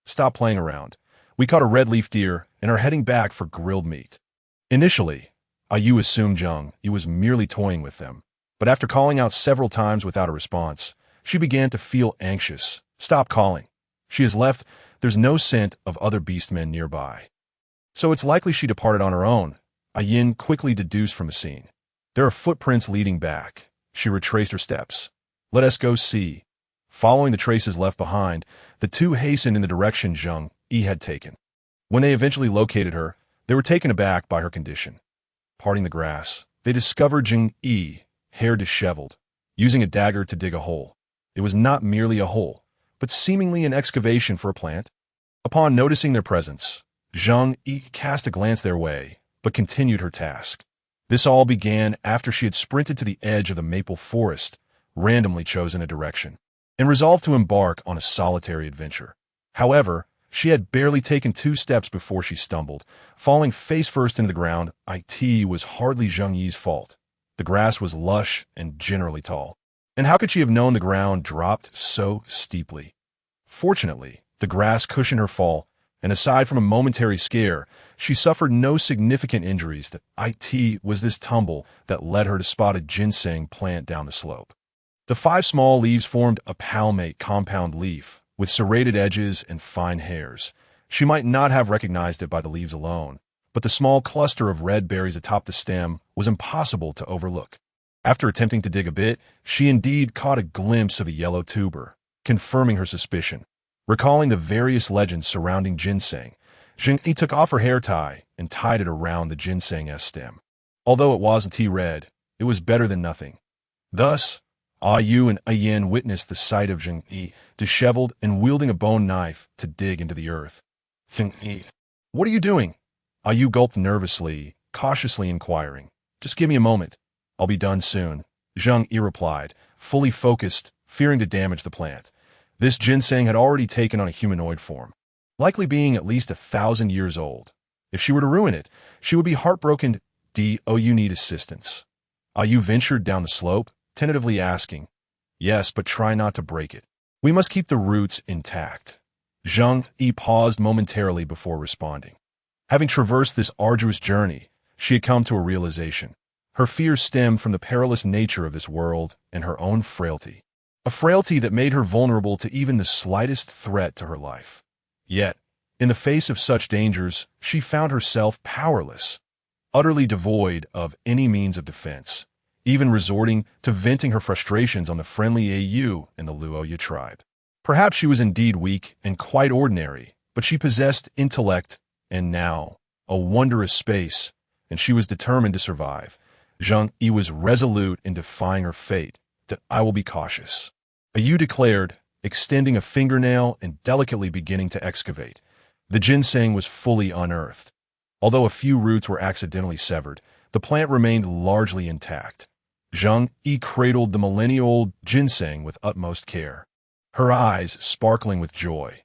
Stop playing around. We caught a red-leaf deer and are heading back for grilled meat. Initially, Ayu assumed Zheng Yu was merely toying with them, But after calling out several times without a response, she began to feel anxious. Stop calling. She has left. There's no scent of other beastmen nearby. So it's likely she departed on her own, Yin quickly deduced from the scene. There are footprints leading back. She retraced her steps. Let us go see. Following the traces left behind, the two hastened in the direction Zheng Yu had taken. When they eventually located her, they were taken aback by her condition. Parting the grass, they discovered Zheng Yu, hair disheveled, using a dagger to dig a hole. It was not merely a hole, but seemingly an excavation for a plant. Upon noticing their presence, Zheng Yu cast a glance their way, but continued her task. This all began after she had sprinted to the edge of the maple forest, randomly chosen a direction, and resolved to embark on a solitary adventure. However, she had barely taken 2 steps before she stumbled, falling face first into the ground. It was hardly Zheng Yu's fault. The grass was lush and generally tall. And how could she have known the ground dropped so steeply? Fortunately, the grass cushioned her fall, and aside from a momentary scare, she suffered no significant injuries. It was this tumble that led her to spot a ginseng plant down the slope. The 5 small leaves formed a palmate compound leaf, with serrated edges and fine hairs. She might not have recognized it by the leaves alone, but the small cluster of red berries atop the stem was impossible to overlook. After attempting to dig a bit, she indeed caught a glimpse of a yellow tuber, confirming her suspicion. Recalling the various legends surrounding ginseng, Zheng Yu took off her hair tie and tied it around the ginseng's stem. Although it wasn't red, it was better than nothing. Thus, Yu and Yin witnessed the sight of Zheng Yu, disheveled and wielding a bone knife to dig into the earth. Zheng Yu, what are you doing? Yu gulped nervously, cautiously inquiring. Just give me a moment. I'll be done soon, Zheng Yu replied, fully focused, fearing to damage the plant. This ginseng had already taken on a humanoid form, likely being at least 1,000 years old. If she were to ruin it, she would be heartbroken. Do you need assistance? Yu ventured down the slope, tentatively asking. Yes, but try not to break it. We must keep the roots intact. Zheng Yu paused momentarily before responding. Having traversed this arduous journey, she had come to a realization. Her fears stemmed from the perilous nature of this world and her own frailty. A frailty that made her vulnerable to even the slightest threat to her life. Yet, in the face of such dangers, she found herself powerless, utterly devoid of any means of defense, even resorting to venting her frustrations on the friendly Au and the Luoya tribe. Perhaps she was indeed weak and quite ordinary, but she possessed intellect and now a wondrous space, and she was determined to survive. Zheng Yu was resolute in defying her fate. I will be cautious. Yu declared, extending a fingernail and delicately beginning to excavate. The ginseng was fully unearthed. Although a few roots were accidentally severed, the plant remained largely intact. Zheng Yu cradled the millennia-old ginseng with utmost care, her eyes sparkling with joy.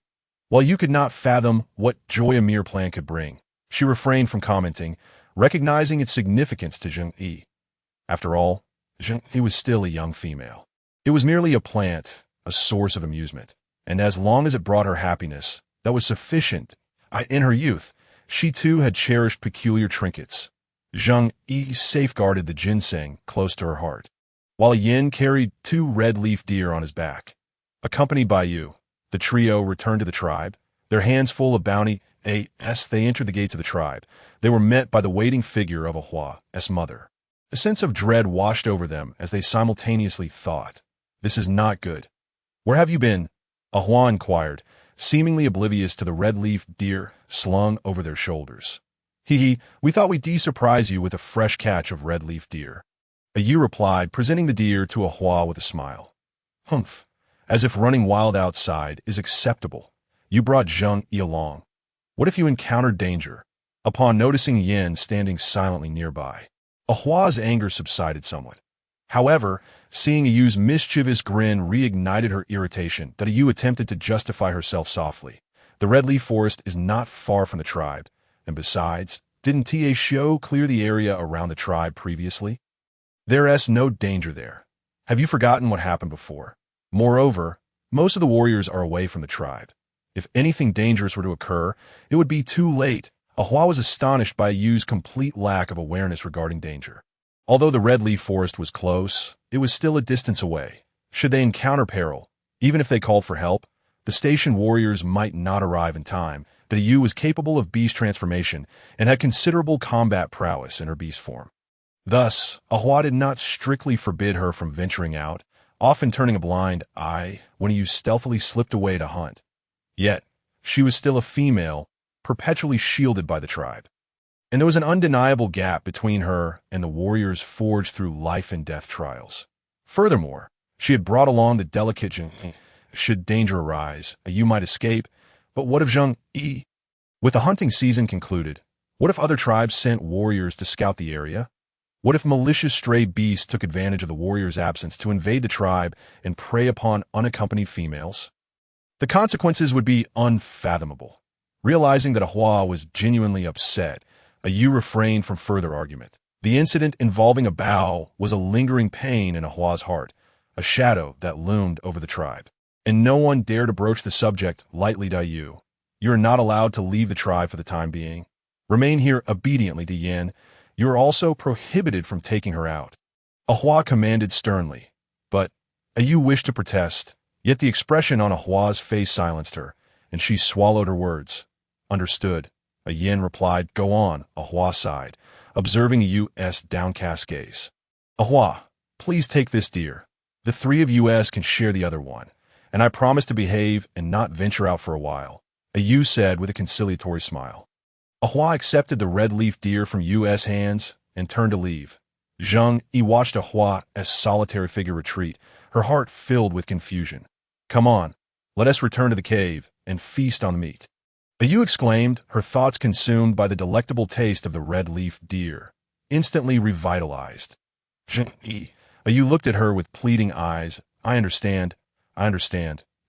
While Yu could not fathom what joy a mere plant could bring, she refrained from commenting, recognizing its significance to Zheng Yu. After all, Zheng Yu was still a young female. It was merely a plant, a source of amusement, and as long as it brought her happiness, that was sufficient. In her youth, she too had cherished peculiar trinkets. Zheng Yu safeguarded the ginseng close to her heart, while Yin carried 2 red-leaf deer on his back. Accompanied by Yu, the trio returned to the tribe, their hands full of bounty. As they entered the gates of the tribe, they were met by the waiting figure of Ahua's mother. A sense of dread washed over them as they simultaneously thought, "This is not good." "Where have you been?" Ahua inquired, seemingly oblivious to the red-leaf deer slung over their shoulders. We thought we'd surprise you with a fresh catch of red-leaf deer." Yu replied, presenting the deer to Ahua with a smile. "Humph, as if running wild outside is acceptable. You brought Zheng Yu along. What if you encountered danger?" Upon noticing Yin standing silently nearby, Ahua's anger subsided somewhat. However, seeing Yu's mischievous grin reignited her irritation that Yu attempted to justify herself softly. The red-leaf forest is not far from the tribe, and besides, didn't Show clear the area around the tribe previously? There's no danger there. Have you forgotten what happened before? Moreover, most of the warriors are away from the tribe. If anything dangerous were to occur, it would be too late. Ahua was astonished by Yu's complete lack of awareness regarding danger. Although the red leaf forest was close, it was still a distance away. Should they encounter peril, even if they called for help, the station warriors might not arrive in time. The Yu was capable of beast transformation and had considerable combat prowess in her beast form. Thus, Ahua did not strictly forbid her from venturing out, often turning a blind eye when Yu stealthily slipped away to hunt. Yet, she was still a female, perpetually shielded by the tribe. And there was an undeniable gap between her and the warriors forged through life and death trials. Furthermore, she had brought along the delicate Zheng Yu. Should danger arise, a Yu might escape, but what if Zheng Yu? With the hunting season concluded, what if other tribes sent warriors to scout the area? What if malicious stray beasts took advantage of the warrior's absence to invade the tribe and prey upon unaccompanied females? The consequences would be unfathomable. Realizing that Ahua was genuinely upset, a Yu refrained from further argument. The incident involving a bow was a lingering pain in Ahua's heart, a shadow that loomed over the tribe. And no one dared to broach the subject lightly to Yu. You are not allowed to leave the tribe for the time being. Remain here obediently to Yin. You are also prohibited from taking her out. Ahua commanded sternly, but a Yu wished to protest, yet the expression on Ahua's face silenced her, and she swallowed her words. Understood. A Yin replied, go on, Ahua sighed, observing a Yu's downcast gaze. Ahua, please take this deer. The three of us can share the other one, and I promise to behave and not venture out for a while, a Yu said with a conciliatory smile. Ahua accepted the red-leaf deer from Yu's hands and turned to leave. Zheng Yu watched Ahua's solitary figure retreat, her heart filled with confusion. Come on, let us return to the cave and feast on the meat. A Yu exclaimed, her thoughts consumed by the delectable taste of the red-leaf deer, instantly revitalized. Zheng Yu. A Yu looked at her with pleading eyes. I understand.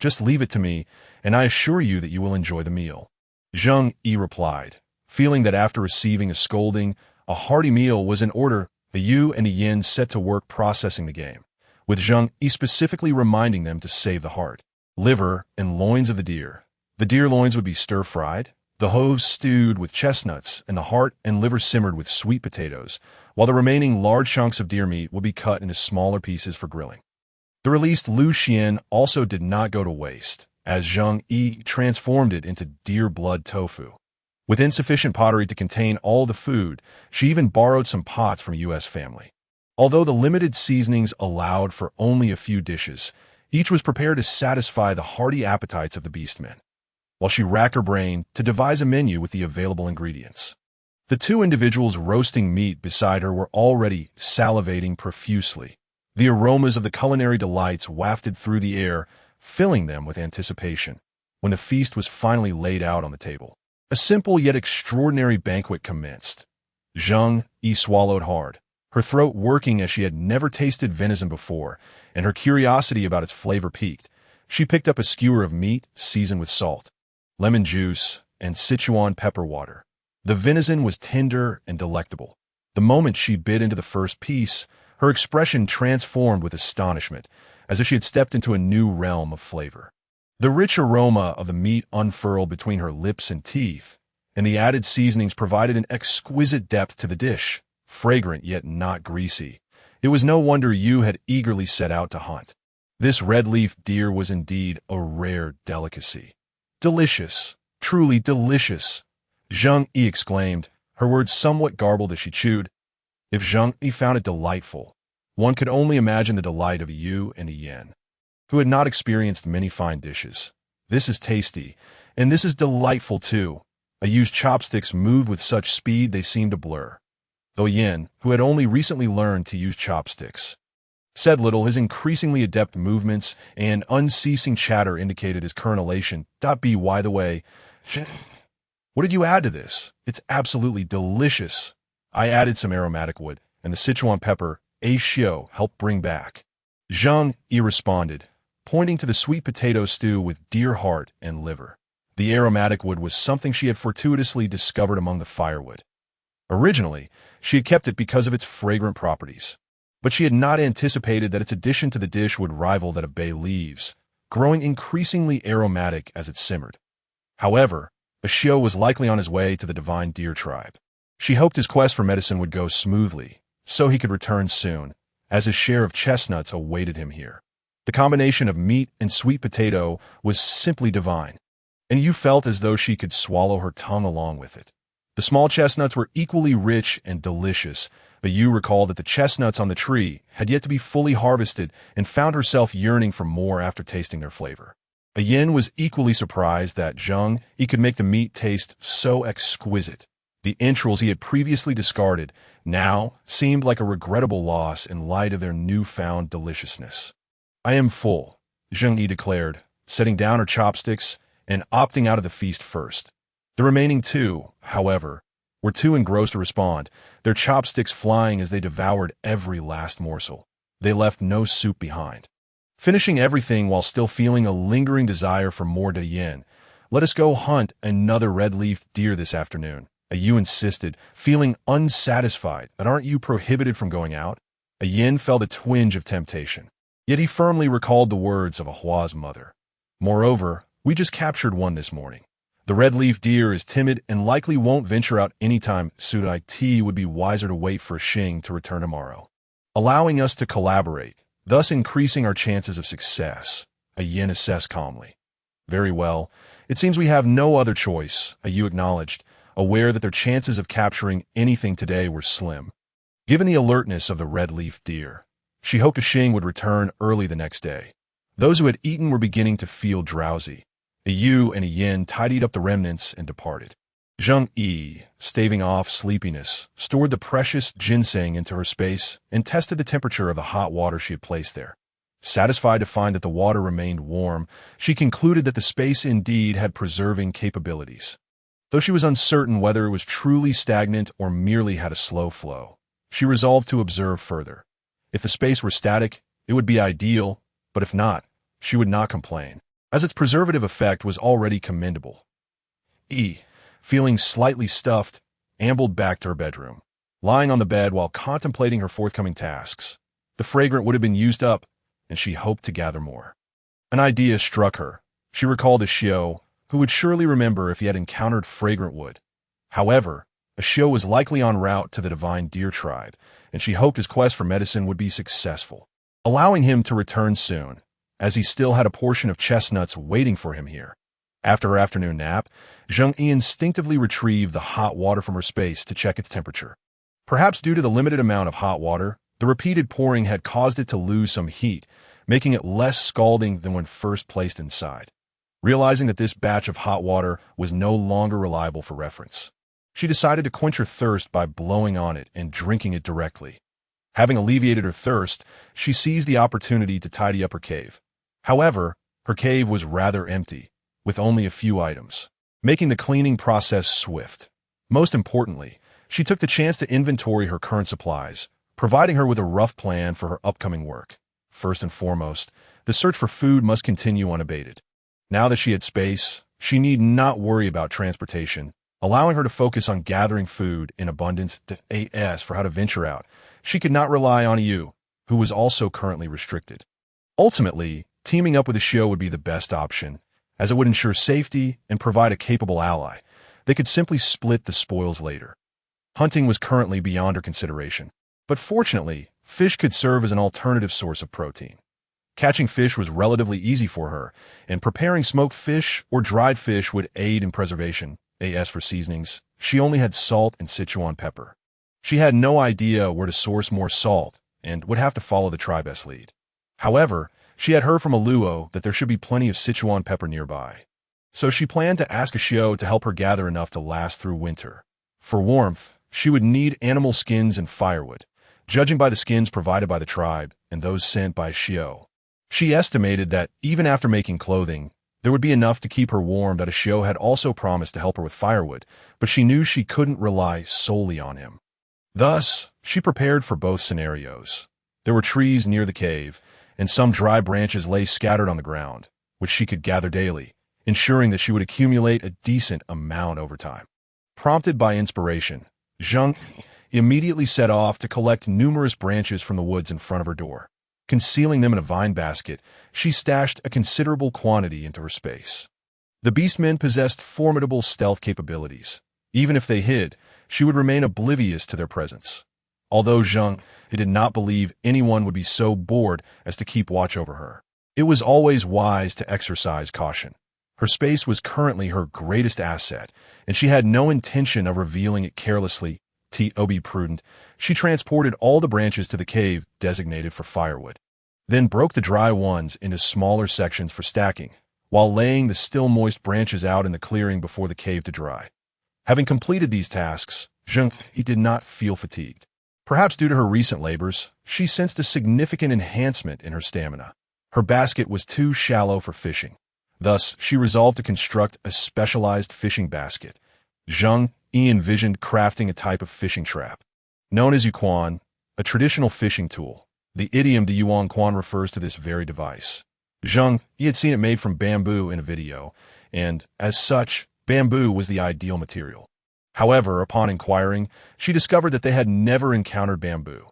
Just leave it to me, and I assure you that you will enjoy the meal. Zheng Yu replied, feeling that after receiving a scolding, a hearty meal was in order. The Yu and the Yin set to work processing the game, with Zheng Yu specifically reminding them to save the heart, liver, and loins of the deer. The deer loins would be stir-fried, the hooves stewed with chestnuts, and the heart and liver simmered with sweet potatoes, while the remaining large chunks of deer meat would be cut into smaller pieces for grilling. The released Lu Xian also did not go to waste, as Zheng Yu transformed it into deer blood tofu. With insufficient pottery to contain all the food, she even borrowed some pots from U.S. family. Although the limited seasonings allowed for only a few dishes, each was prepared to satisfy the hearty appetites of the beastmen, while she racked her brain to devise a menu with the available ingredients. The two individuals roasting meat beside her were already salivating profusely. The aromas of the culinary delights wafted through the air, filling them with anticipation. When the feast was finally laid out on the table, a simple yet extraordinary banquet commenced. Zheng Yu swallowed hard, her throat working as she had never tasted venison before, and her curiosity about its flavor piqued. She picked up a skewer of meat seasoned with salt, lemon juice, and Sichuan pepper water. The venison was tender and delectable. The moment she bit into the first piece, her expression transformed with astonishment, as if she had stepped into a new realm of flavor. The rich aroma of the meat unfurled between her lips and teeth, and the added seasonings provided an exquisite depth to the dish, fragrant yet not greasy. It was no wonder Yu had eagerly set out to hunt. This red-leaf deer was indeed a rare delicacy. Delicious, truly delicious, Zheng Yu exclaimed, her words somewhat garbled as she chewed. If Zheng Yu found it delightful, one could only imagine the delight of Yu and Yin, who had not experienced many fine dishes. This is tasty, and this is delightful too. A Yu's chopsticks moved with such speed they seemed to blur, though Yin, who had only recently learned to use chopsticks, said little. His increasingly adept movements and unceasing chatter indicated his current elation. By the way, what did you add to this? It's absolutely delicious. I added some aromatic wood, and the Sichuan pepper, a shio, helped bring back. Zheng Yu responded, pointing to the sweet potato stew with deer heart and liver. The aromatic wood was something she had fortuitously discovered among the firewood. Originally, she had kept it because of its fragrant properties, but she had not anticipated that its addition to the dish would rival that of bay leaves, growing increasingly aromatic as it simmered. However, Ashio was likely on his way to the divine deer tribe. She hoped his quest for medicine would go smoothly, so he could return soon, as his share of chestnuts awaited him here. The combination of meat and sweet potato was simply divine, and Yu felt as though she could swallow her tongue along with it. The small chestnuts were equally rich and delicious, but Yu recalled that the chestnuts on the tree had yet to be fully harvested and found herself yearning for more after tasting their flavor. Yin was equally surprised that Zheng Yu could make the meat taste so exquisite. The entrails he had previously discarded now seemed like a regrettable loss in light of their newfound deliciousness. "I am full," Zheng Yu declared, setting down her chopsticks and opting out of the feast first. The remaining two, however, were too engrossed to respond, their chopsticks flying as they devoured every last morsel. They left no soup behind. Finishing everything while still feeling a lingering desire for more yin, "Let us go hunt another red-leafed deer this afternoon," Yu insisted, feeling unsatisfied. "But aren't you prohibited from going out?" Yin felt a twinge of temptation. Yet he firmly recalled the words of Hua's mother. "Moreover, we just captured one this morning. The red-leaf deer is timid and likely won't venture out anytime soon. It would be wiser to wait for Xing to return tomorrow, allowing us to collaborate, thus increasing our chances of success," Yin assessed calmly. "Very well. It seems we have no other choice," Yu acknowledged, aware that their chances of capturing anything today were slim. Given the alertness of the red-leaf deer, she hoped Xing would return early the next day. Those who had eaten were beginning to feel drowsy. Yu and Yin tidied up the remnants and departed. Zheng Yu, staving off sleepiness, stored the precious ginseng into her space and tested the temperature of the hot water she had placed there. Satisfied to find that the water remained warm, she concluded that the space indeed had preserving capabilities. Though she was uncertain whether it was truly stagnant or merely had a slow flow, she resolved to observe further. If the space were static, it would be ideal, but if not, she would not complain, as its preservative effect was already commendable. Feeling slightly stuffed, ambled back to her bedroom. Lying on the bed while contemplating her forthcoming tasks, the fragrant would have been used up, and she hoped to gather more. An idea struck her. She recalled a Xiao, who would surely remember if he had encountered fragrant wood. However, a Xiao was likely en route to the divine deer tribe, and she hoped his quest for medicine would be successful, allowing him to return soon, as he still had a portion of chestnuts waiting for him here. After her afternoon nap, Zheng Yu instinctively retrieved the hot water from her space to check its temperature. Perhaps due to the limited amount of hot water, the repeated pouring had caused it to lose some heat, making it less scalding than when first placed inside. Realizing that this batch of hot water was no longer reliable for reference, she decided to quench her thirst by blowing on it and drinking it directly. Having alleviated her thirst, she seized the opportunity to tidy up her cave. However, her cave was rather empty, with only a few items, making the cleaning process swift. Most importantly, she took the chance to inventory her current supplies, providing her with a rough plan for her upcoming work. First and foremost, the search for food must continue unabated. Now that she had space, she need not worry about transportation, allowing her to focus on gathering food in abundance. As for how to venture out, she could not rely on Yu, who was also currently restricted. Ultimately, teaming up with a Xiao would be the best option, as it would ensure safety and provide a capable ally. They could simply split the spoils later. Hunting was currently beyond her consideration, but fortunately, fish could serve as an alternative source of protein. Catching fish was relatively easy for her, and preparing smoked fish or dried fish would aid in preservation. As for seasonings, she only had salt and Sichuan pepper. She had no idea where to source more salt and would have to follow the tribe's lead. However, she had heard from a Luo that there should be plenty of Sichuan pepper nearby, so she planned to ask a Xiao to help her gather enough to last through winter. For warmth, she would need animal skins and firewood, judging by the skins provided by the tribe and those sent by Xiao. She estimated that even after making clothing, there would be enough to keep her warm. That a Xiao had also promised to help her with firewood, but she knew she couldn't rely solely on him. Thus, she prepared for both scenarios. There were trees near the cave, and some dry branches lay scattered on the ground, which she could gather daily, ensuring that she would accumulate a decent amount over time. Prompted by inspiration, Zheng immediately set off to collect numerous branches from the woods in front of her door. Concealing them in a vine basket, she stashed a considerable quantity into her space. The beastmen possessed formidable stealth capabilities. Even if they hid, she would remain oblivious to their presence. Although Zheng Yu did not believe anyone would be so bored as to keep watch over her, it was always wise to exercise caution. Her space was currently her greatest asset, and she had no intention of revealing it carelessly. To be prudent, she transported all the branches to the cave designated for firewood, then broke the dry ones into smaller sections for stacking, while laying the still moist branches out in the clearing before the cave to dry. Having completed these tasks, Zheng Yu did not feel fatigued. Perhaps due to her recent labors, she sensed a significant enhancement in her stamina. Her basket was too shallow for fishing. Thus, she resolved to construct a specialized fishing basket. Zheng Yu envisioned crafting a type of fishing trap, known as yuan, a traditional fishing tool. The idiom de yuan quan refers to this very device. Zheng Yu had seen it made from bamboo in a video, and, as such, bamboo was the ideal material. However, upon inquiring, she discovered that they had never encountered bamboo.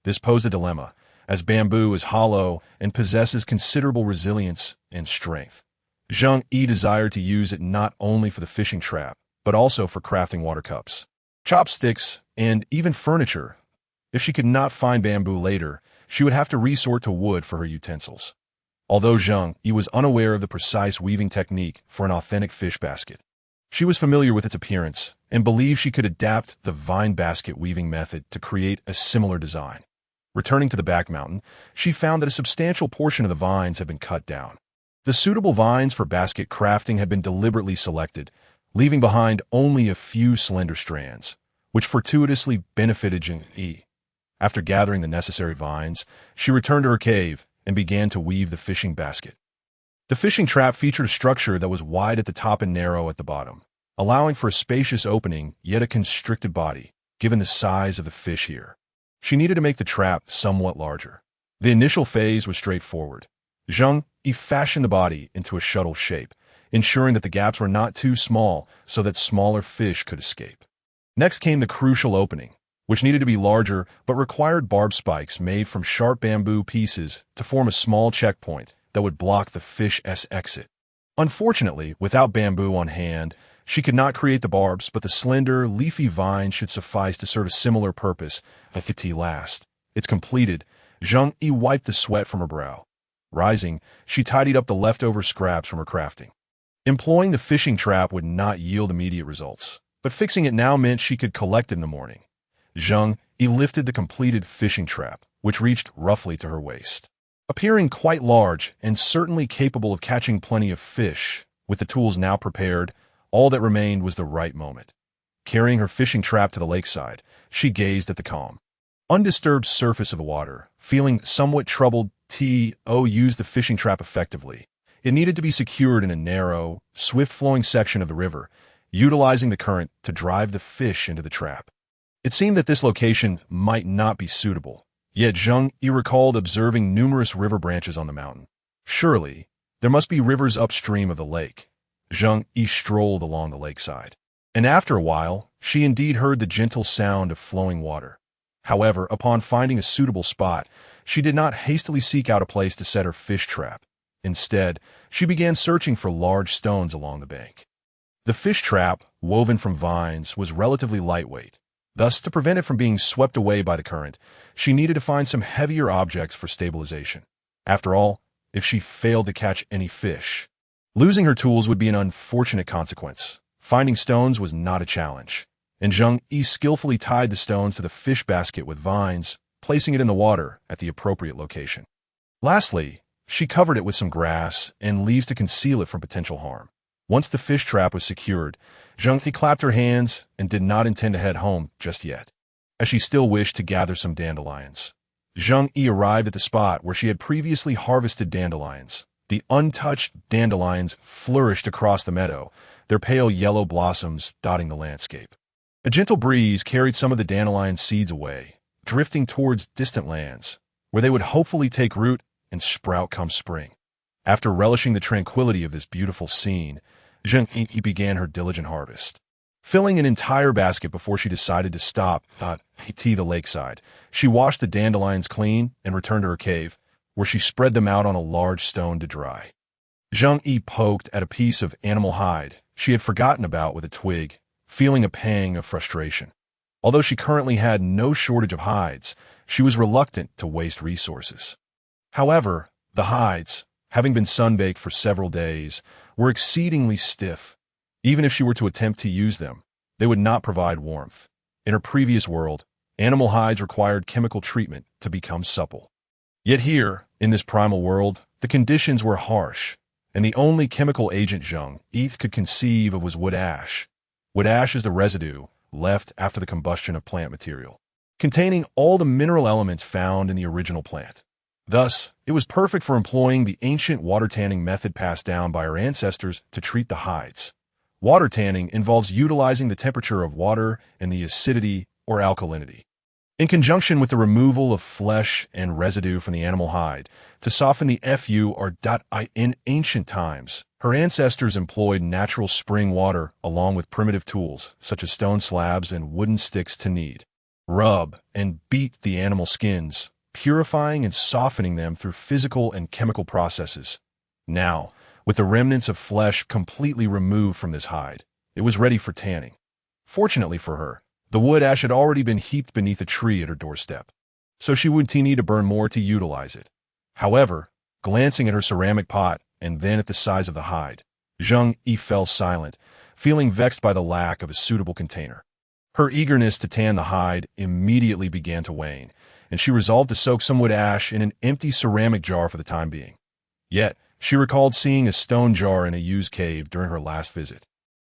This posed a dilemma, as bamboo is hollow and possesses considerable resilience and strength. Zheng Yu desired to use it not only for the fishing trap, but also for crafting water cups, chopsticks, and even furniture. If she could not find bamboo later, she would have to resort to wood for her utensils. Although Zheng Yu was unaware of the precise weaving technique for an authentic fish basket, she was familiar with its appearance and believed she could adapt the vine basket weaving method to create a similar design. Returning to the back mountain, she found that a substantial portion of the vines had been cut down. The suitable vines for basket crafting had been deliberately selected, leaving behind only a few slender strands, which fortuitously benefited Zheng Yu. After gathering the necessary vines, she returned to her cave and began to weave the fishing basket. The fishing trap featured a structure that was wide at the top and narrow at the bottom, allowing for a spacious opening yet a constricted body, given the size of the fish here. She needed to make the trap somewhat larger. The initial phase was straightforward. Zheng Yu fashioned the body into a shuttle shape, ensuring that the gaps were not too small so that smaller fish could escape. Next came the crucial opening, which needed to be larger but required barb spikes made from sharp bamboo pieces to form a small checkpoint that would block the fish's exit. Unfortunately, without bamboo on hand, she could not create the barbs, but the slender, leafy vine should suffice to serve a similar purpose at the last. It's completed. Zheng Yu wiped the sweat from her brow. Rising, she tidied up the leftover scraps from her crafting. Employing the fishing trap would not yield immediate results, but fixing it now meant she could collect it in the morning. Zheng Yu lifted the completed fishing trap, which reached roughly to her waist. Appearing quite large and certainly capable of catching plenty of fish, with the tools now prepared, all that remained was the right moment. Carrying her fishing trap to the lakeside, she gazed at the calm, undisturbed surface of the water. Feeling somewhat troubled, used the fishing trap effectively. It needed to be secured in a narrow, swift-flowing section of the river, utilizing the current to drive the fish into the trap. It seemed that this location might not be suitable, yet Zheng Yu recalled observing numerous river branches on the mountain. Surely, there must be rivers upstream of the lake. Zheng Yu strolled along the lakeside, and after a while, she indeed heard the gentle sound of flowing water. However, upon finding a suitable spot, she did not hastily seek out a place to set her fish trap. Instead, she began searching for large stones along the bank. The fish trap, woven from vines, was relatively lightweight. Thus, to prevent it from being swept away by the current, she needed to find some heavier objects for stabilization. After all, if she failed to catch any fish, losing her tools would be an unfortunate consequence. Finding stones was not a challenge, and Zheng Yu skillfully tied the stones to the fish basket with vines, placing it in the water at the appropriate location. Lastly, she covered it with some grass and leaves to conceal it from potential harm. Once the fish trap was secured, Zheng Yu clapped her hands and did not intend to head home just yet, as she still wished to gather some dandelions. Zheng Yu arrived at the spot where she had previously harvested dandelions. The untouched dandelions flourished across the meadow, their pale yellow blossoms dotting the landscape. A gentle breeze carried some of the dandelion seeds away, drifting towards distant lands, where they would hopefully take root and sprout come spring. After relishing the tranquility of this beautiful scene, Zheng Yu began her diligent harvest. Filling an entire basket before she decided to stop at the lakeside, she washed the dandelions clean and returned to her cave, where she spread them out on a large stone to dry. Zheng Yu poked at a piece of animal hide she had forgotten about with a twig, feeling a pang of frustration. Although she currently had no shortage of hides, she was reluctant to waste resources. However, the hides, having been sunbaked for several days, were exceedingly stiff. Even if she were to attempt to use them, they would not provide warmth. In her previous world, animal hides required chemical treatment to become supple. Yet here, in this primal world, the conditions were harsh, and the only chemical agent Zheng Yu could conceive of was wood ash. Wood ash is the residue left after the combustion of plant material, containing all the mineral elements found in the original plant. Thus, it was perfect for employing the ancient water tanning method passed down by our ancestors to treat the hides. Water tanning involves utilizing the temperature of water and the acidity or alkalinity, in conjunction with the removal of flesh and residue from the animal hide, to soften the fu or I. In ancient times, her ancestors employed natural spring water along with primitive tools, such as stone slabs and wooden sticks to knead, rub, and beat the animal skins, purifying and softening them through physical and chemical processes. Now, with the remnants of flesh completely removed from this hide, it was ready for tanning. Fortunately for her, the wood ash had already been heaped beneath a tree at her doorstep, so she would need to burn more to utilize it. However, glancing at her ceramic pot and then at the size of the hide, Zheng Yu fell silent, feeling vexed by the lack of a suitable container. Her eagerness to tan the hide immediately began to wane, and she resolved to soak some wood ash in an empty ceramic jar for the time being. Yet, she recalled seeing a stone jar in a Yu's cave during her last visit.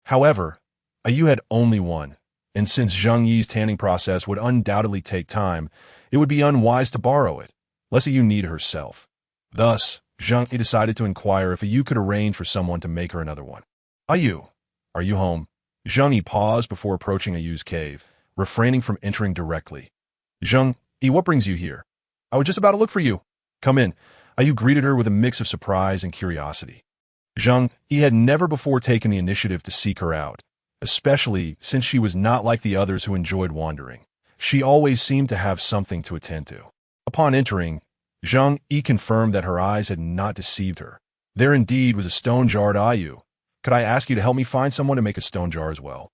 However, a Yu had only one, and since Zheng Yu's tanning process would undoubtedly take time, it would be unwise to borrow it, lest a Yu need herself. Thus, Zheng Yu decided to inquire if a Yu could arrange for someone to make her another one. "A Yu, are you home?" Zheng Yu paused before approaching a Yu's cave, refraining from entering directly. "Zheng Yu, what brings you here?" "I was just about to look for you." "Come in." A Yu greeted her with a mix of surprise and curiosity. Zheng Yu had never before taken the initiative to seek her out, especially since she was not like the others who enjoyed wandering. She always seemed to have something to attend to. Upon entering, Zheng Yu confirmed that her eyes had not deceived her. There indeed was a stone jar at Ayu. "Could I ask you to help me find someone to make a stone jar as well?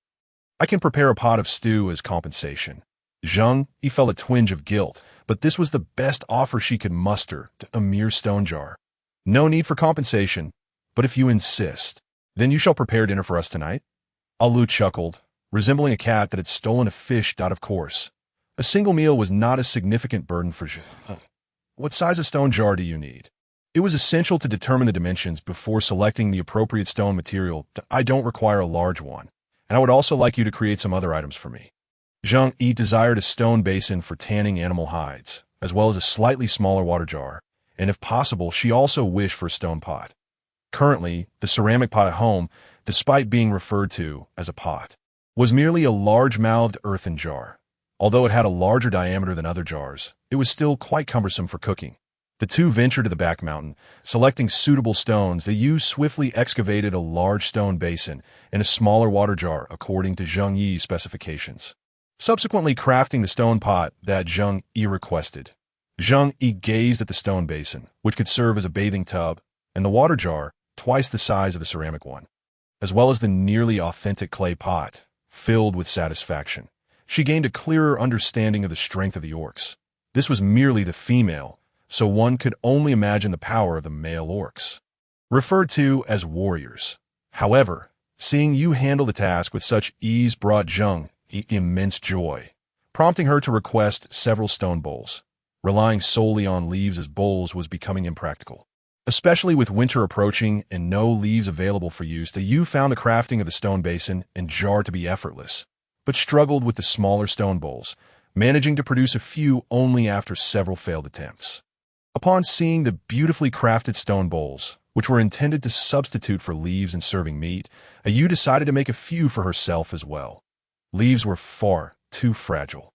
I can prepare a pot of stew as compensation." Zheng Yu felt a twinge of guilt, but this was the best offer she could muster to a mere stone jar. "No need for compensation, but if you insist, then you shall prepare dinner for us tonight." Alu chuckled, resembling a cat that had stolen a fish out of course. A single meal was not a significant burden for Zheng. "What size of stone jar do you need?" It was essential to determine the dimensions before selecting the appropriate stone material. "I don't require a large one, and I would also like you to create some other items for me." Zheng Yu desired a stone basin for tanning animal hides, as well as a slightly smaller water jar, and if possible, she also wished for a stone pot. Currently, the ceramic pot at home, despite being referred to as a pot, was merely a large-mouthed earthen jar. Although it had a larger diameter than other jars, it was still quite cumbersome for cooking. The two ventured to the back mountain. Selecting suitable stones, the Yu swiftly excavated a large stone basin and a smaller water jar according to Zheng Yu's specifications, subsequently crafting the stone pot that Zheng Yu requested. Zheng Yu gazed at the stone basin, which could serve as a bathing tub, and the water jar, twice the size of the ceramic one, as well as the nearly authentic clay pot, filled with satisfaction. She gained a clearer understanding of the strength of the orcs. This was merely the female, so one could only imagine the power of the male orcs, referred to as warriors. However, seeing Yu handle the task with such ease brought Zheng Yu immense joy, prompting her to request several stone bowls. Relying solely on leaves as bowls was becoming impractical, especially with winter approaching and no leaves available for use. The Yu found the crafting of the stone basin and jar to be effortless, but struggled with the smaller stone bowls, managing to produce a few only after several failed attempts. Upon seeing the beautifully crafted stone bowls, which were intended to substitute for leaves in serving meat, a Yu decided to make a few for herself as well. Leaves were far too fragile,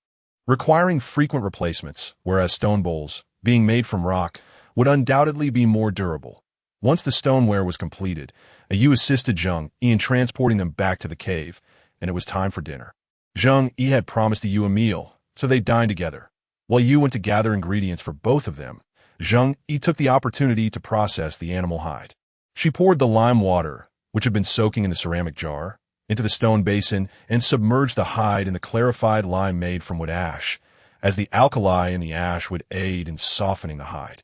requiring frequent replacements, whereas stone bowls, being made from rock, would undoubtedly be more durable. Once the stoneware was completed, a Yu assisted Zheng Yu in transporting them back to the cave, and it was time for dinner. Zheng Yu had promised the Yu a meal, so they dined together. While Yu went to gather ingredients for both of them, Zheng Yu took the opportunity to process the animal hide. She poured the lime water, which had been soaking in the ceramic jar, into the stone basin and submerged the hide in the clarified lime made from wood ash, as the alkali in the ash would aid in softening the hide.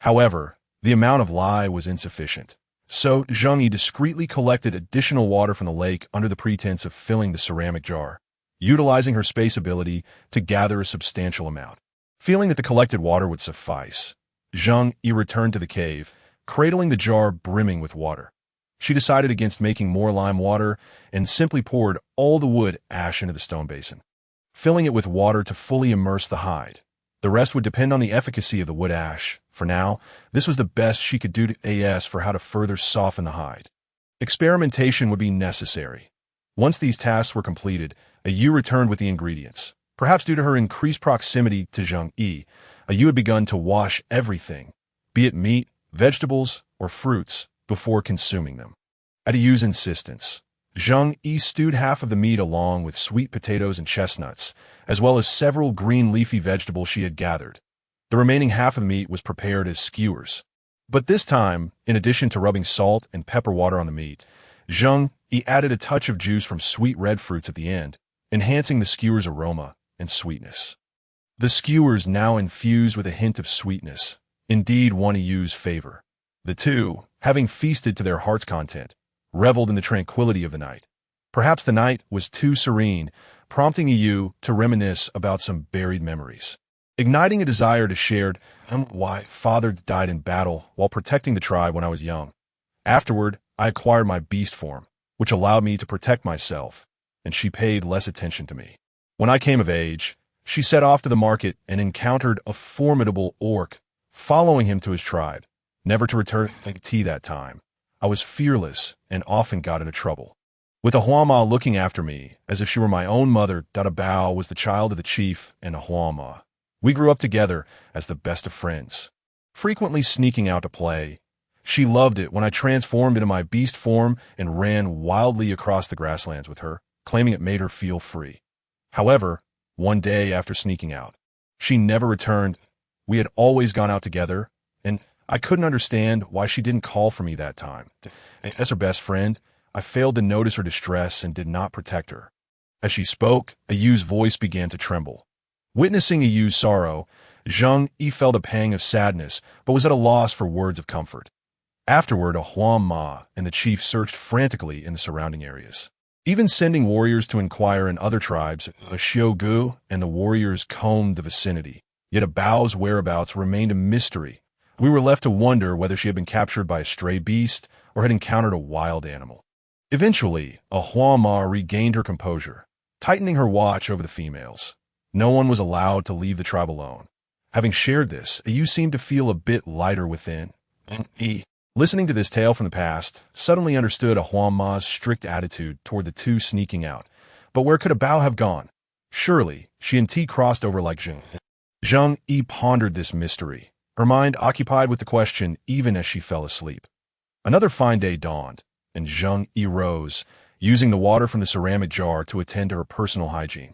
However, the amount of lye was insufficient, so Zheng Yu discreetly collected additional water from the lake under the pretense of filling the ceramic jar, utilizing her space ability to gather a substantial amount. Feeling that the collected water would suffice, Zheng Yu returned to the cave, cradling the jar brimming with water. She decided against making more lime water and simply poured all the wood ash into the stone basin, filling it with water to fully immerse the hide. The rest would depend on the efficacy of the wood ash. For now, this was the best she could do for how to further soften the hide. Experimentation would be necessary. Once these tasks were completed, Yu returned with the ingredients. Perhaps due to her increased proximity to Zheng Yu, Yu had begun to wash everything, be it meat, vegetables, or fruits, before consuming them. At Yu's insistence, Zheng Yu stewed half of the meat along with sweet potatoes and chestnuts, as well as several green leafy vegetables she had gathered. The remaining half of the meat was prepared as skewers. But this time, in addition to rubbing salt and pepper water on the meat, Zheng Yu added a touch of juice from sweet red fruits at the end, enhancing the skewers' aroma and sweetness. The skewers now infused with a hint of sweetness, indeed won Yu's favor. The two, having feasted to their heart's content, reveled in the tranquility of the night. Perhaps the night was too serene, prompting Yu to reminisce about some buried memories. Igniting a desire to share why father died in battle while protecting the tribe when I was young. Afterward, I acquired my beast form, which allowed me to protect myself, and she paid less attention to me. When I came of age, she set off to the market and encountered a formidable orc, following him to his tribe, never to return to tea that time. I was fearless and often got into trouble. With a Huama looking after me, as if she were my own mother, Bao was the child of the chief and a Huama. We grew up together as the best of friends, frequently sneaking out to play. She loved it when I transformed into my beast form and ran wildly across the grasslands with her, claiming it made her feel free. However, one day after sneaking out, she never returned. We had always gone out together, and I couldn't understand why she didn't call for me that time. As her best friend, I failed to notice her distress and did not protect her. As she spoke, Yu's voice began to tremble. Witnessing Yu's sorrow, Zheng Yu felt a pang of sadness, but was at a loss for words of comfort. Afterward, a Huang Ma and the chief searched frantically in the surrounding areas, even sending warriors to inquire in other tribes. A Xiugu and the warriors combed the vicinity, yet a Bao's whereabouts remained a mystery. We were left to wonder whether she had been captured by a stray beast or had encountered a wild animal. Eventually, a Huang Ma regained her composure, tightening her watch over the females. No one was allowed to leave the tribe alone. Having shared this, Yu seemed to feel a bit lighter within. He, listening to this tale from the past, suddenly understood a Huang Ma's strict attitude toward the two sneaking out. But where could a Bao have gone? Surely, she and T crossed over like Zheng. Zheng Yu pondered this mystery, her mind occupied with the question even as she fell asleep. Another fine day dawned, and Zheng Yu rose, using the water from the ceramic jar to attend to her personal hygiene.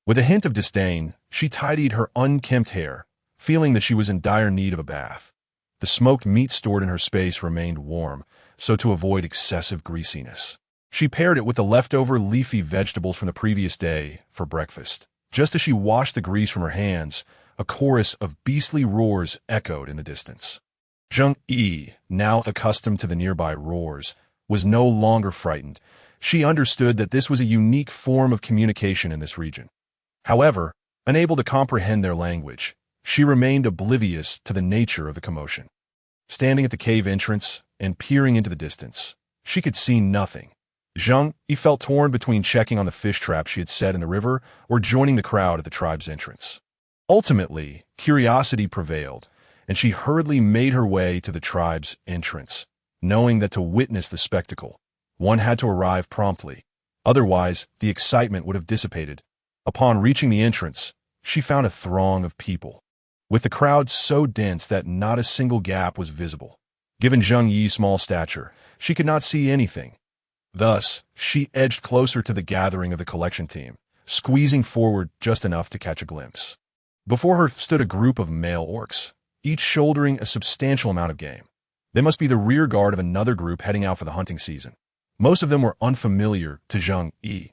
With a hint of disdain, she tidied her unkempt hair, feeling that she was in dire need of a bath. The smoked meat stored in her space remained warm, so to avoid excessive greasiness, she paired it with the leftover leafy vegetables from the previous day for breakfast. Just as she washed the grease from her hands, a chorus of beastly roars echoed in the distance. Zheng Yu, now accustomed to the nearby roars, was no longer frightened. She understood that this was a unique form of communication in this region. However, unable to comprehend their language, she remained oblivious to the nature of the commotion. Standing at the cave entrance and peering into the distance, she could see nothing. Zheng Yu felt torn between checking on the fish trap she had set in the river or joining the crowd at the tribe's entrance. Ultimately, curiosity prevailed, and she hurriedly made her way to the tribe's entrance, knowing that to witness the spectacle, one had to arrive promptly. Otherwise, the excitement would have dissipated. Upon reaching the entrance, she found a throng of people, with the crowd so dense that not a single gap was visible. Given Zheng Yu's small stature, she could not see anything. Thus, she edged closer to the gathering of the collection team, squeezing forward just enough to catch a glimpse. Before her stood a group of male orcs, each shouldering a substantial amount of game. They must be the rear guard of another group heading out for the hunting season. Most of them were unfamiliar to Zheng Yu,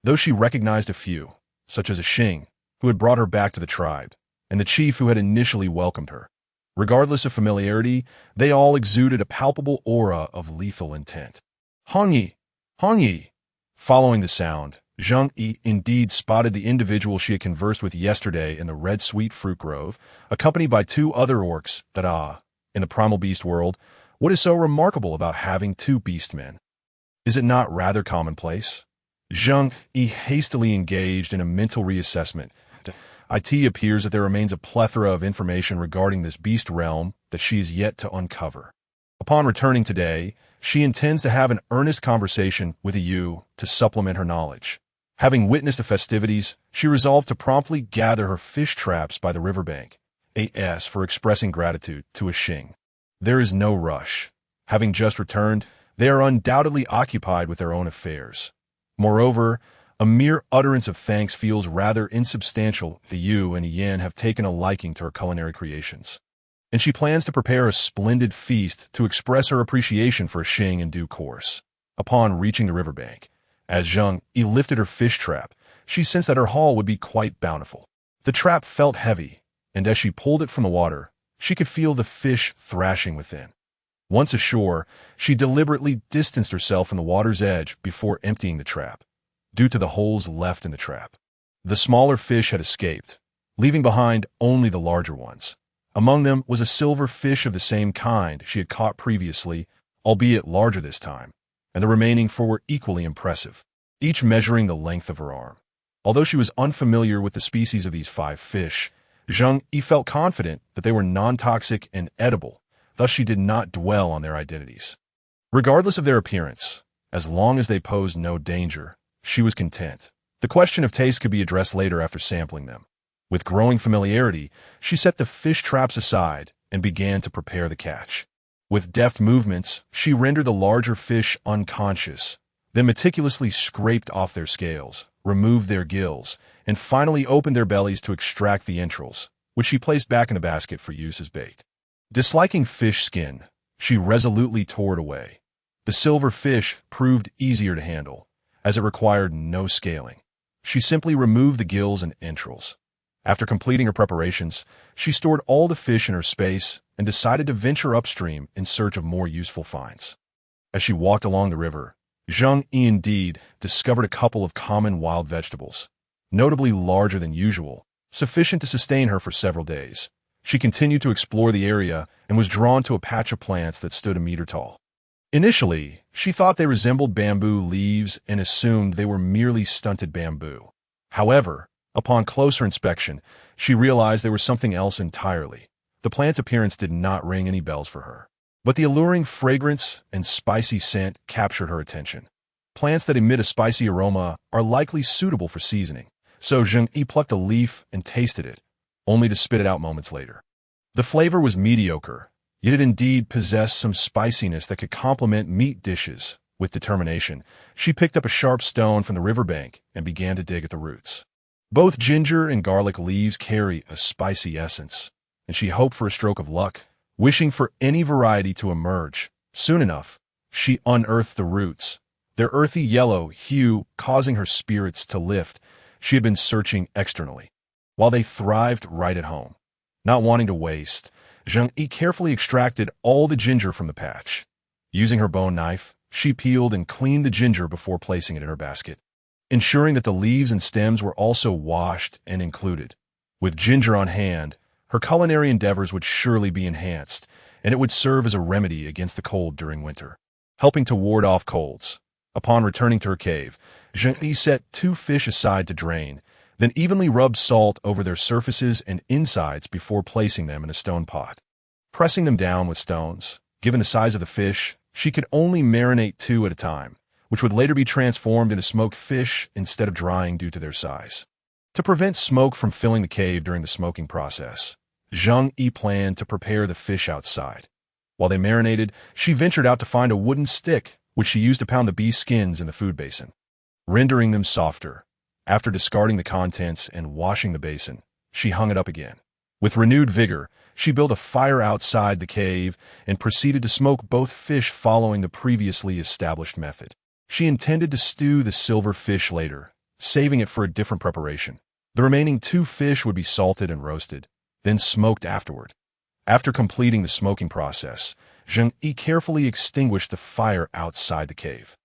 though she recognized a few, such as a Xing, who had brought her back to the tribe, and the chief who had initially welcomed her. Regardless of familiarity, they all exuded a palpable aura of lethal intent. Hong Yi! Hong Yi! Following the sound, Zheng Yu indeed spotted the individual she had conversed with yesterday in the red sweet fruit grove, accompanied by two other orcs that in the primal beast world, what is so remarkable about having two beastmen? Is it not rather commonplace? Zheng Yu hastily engaged in a mental reassessment. It appears that there remains a plethora of information regarding this beast realm that she is yet to uncover. Upon returning today, she intends to have an earnest conversation with Yu to supplement her knowledge. Having witnessed the festivities, she resolved to promptly gather her fish traps by the riverbank, as for expressing gratitude to a Xing. There is no rush. Having just returned, they are undoubtedly occupied with their own affairs. Moreover, a mere utterance of thanks feels rather insubstantial. The Yu and Yen have taken a liking to her culinary creations, and she plans to prepare a splendid feast to express her appreciation for a Xing in due course. Upon reaching the riverbank, as Zheng Yu lifted her fish trap, she sensed that her haul would be quite bountiful. The trap felt heavy, and as she pulled it from the water, she could feel the fish thrashing within. Once ashore, she deliberately distanced herself from the water's edge before emptying the trap, due to the holes left in the trap. The smaller fish had escaped, leaving behind only the larger ones. Among them was a silver fish of the same kind she had caught previously, albeit larger this time, and the remaining four were equally impressive, each measuring the length of her arm. Although she was unfamiliar with the species of these 5 fish, Zheng Yu felt confident that they were non-toxic and edible, thus she did not dwell on their identities. Regardless of their appearance, as long as they posed no danger, she was content. The question of taste could be addressed later after sampling them. With growing familiarity, she set the fish traps aside and began to prepare the catch. With deft movements, she rendered the larger fish unconscious, then meticulously scraped off their scales, removed their gills, and finally opened their bellies to extract the entrails, which she placed back in the basket for use as bait. Disliking fish skin, she resolutely tore it away. The silver fish proved easier to handle, as it required no scaling. She simply removed the gills and entrails. After completing her preparations, she stored all the fish in her space and decided to venture upstream in search of more useful finds. As she walked along the river, Zheng Yu indeed discovered a couple of common wild vegetables, notably larger than usual, sufficient to sustain her for several days. She continued to explore the area and was drawn to a patch of plants that stood a meter tall. Initially, she thought they resembled bamboo leaves and assumed they were merely stunted bamboo. However, upon closer inspection, she realized they were something else entirely. The plant's appearance did not ring any bells for her, but the alluring fragrance and spicy scent captured her attention. Plants that emit a spicy aroma are likely suitable for seasoning, so Zheng Yu plucked a leaf and tasted it, only to spit it out moments later. The flavor was mediocre, yet it indeed possessed some spiciness that could complement meat dishes. With determination, she picked up a sharp stone from the riverbank and began to dig at the roots. Both ginger and garlic leaves carry a spicy essence, and she hoped for a stroke of luck, wishing for any variety to emerge. Soon enough, she unearthed the roots, their earthy yellow hue causing her spirits to lift. She had been searching externally, while they thrived right at home. Not wanting to waste, Zheng Yu carefully extracted all the ginger from the patch. Using her bone knife, she peeled and cleaned the ginger before placing it in her basket, ensuring that the leaves and stems were also washed and included. With ginger on hand, her culinary endeavors would surely be enhanced, and it would serve as a remedy against the cold during winter, helping to ward off colds. Upon returning to her cave, Zheng Yu set 2 fish aside to drain, then evenly rubbed salt over their surfaces and insides before placing them in a stone pot. Pressing them down with stones, given the size of the fish, she could only marinate 2 at a time, which would later be transformed into smoked fish instead of drying due to their size. To prevent smoke from filling the cave during the smoking process, Zheng Yu planned to prepare the fish outside. While they marinated, she ventured out to find a wooden stick, which she used to pound the beast skins in the food basin, rendering them softer. After discarding the contents and washing the basin, she hung it up again. With renewed vigor, she built a fire outside the cave and proceeded to smoke both fish following the previously established method. She intended to stew the silver fish later, saving it for a different preparation. The remaining 2 fish would be salted and roasted, then smoked afterward. After completing the smoking process, Zheng Yu carefully extinguished the fire outside the cave.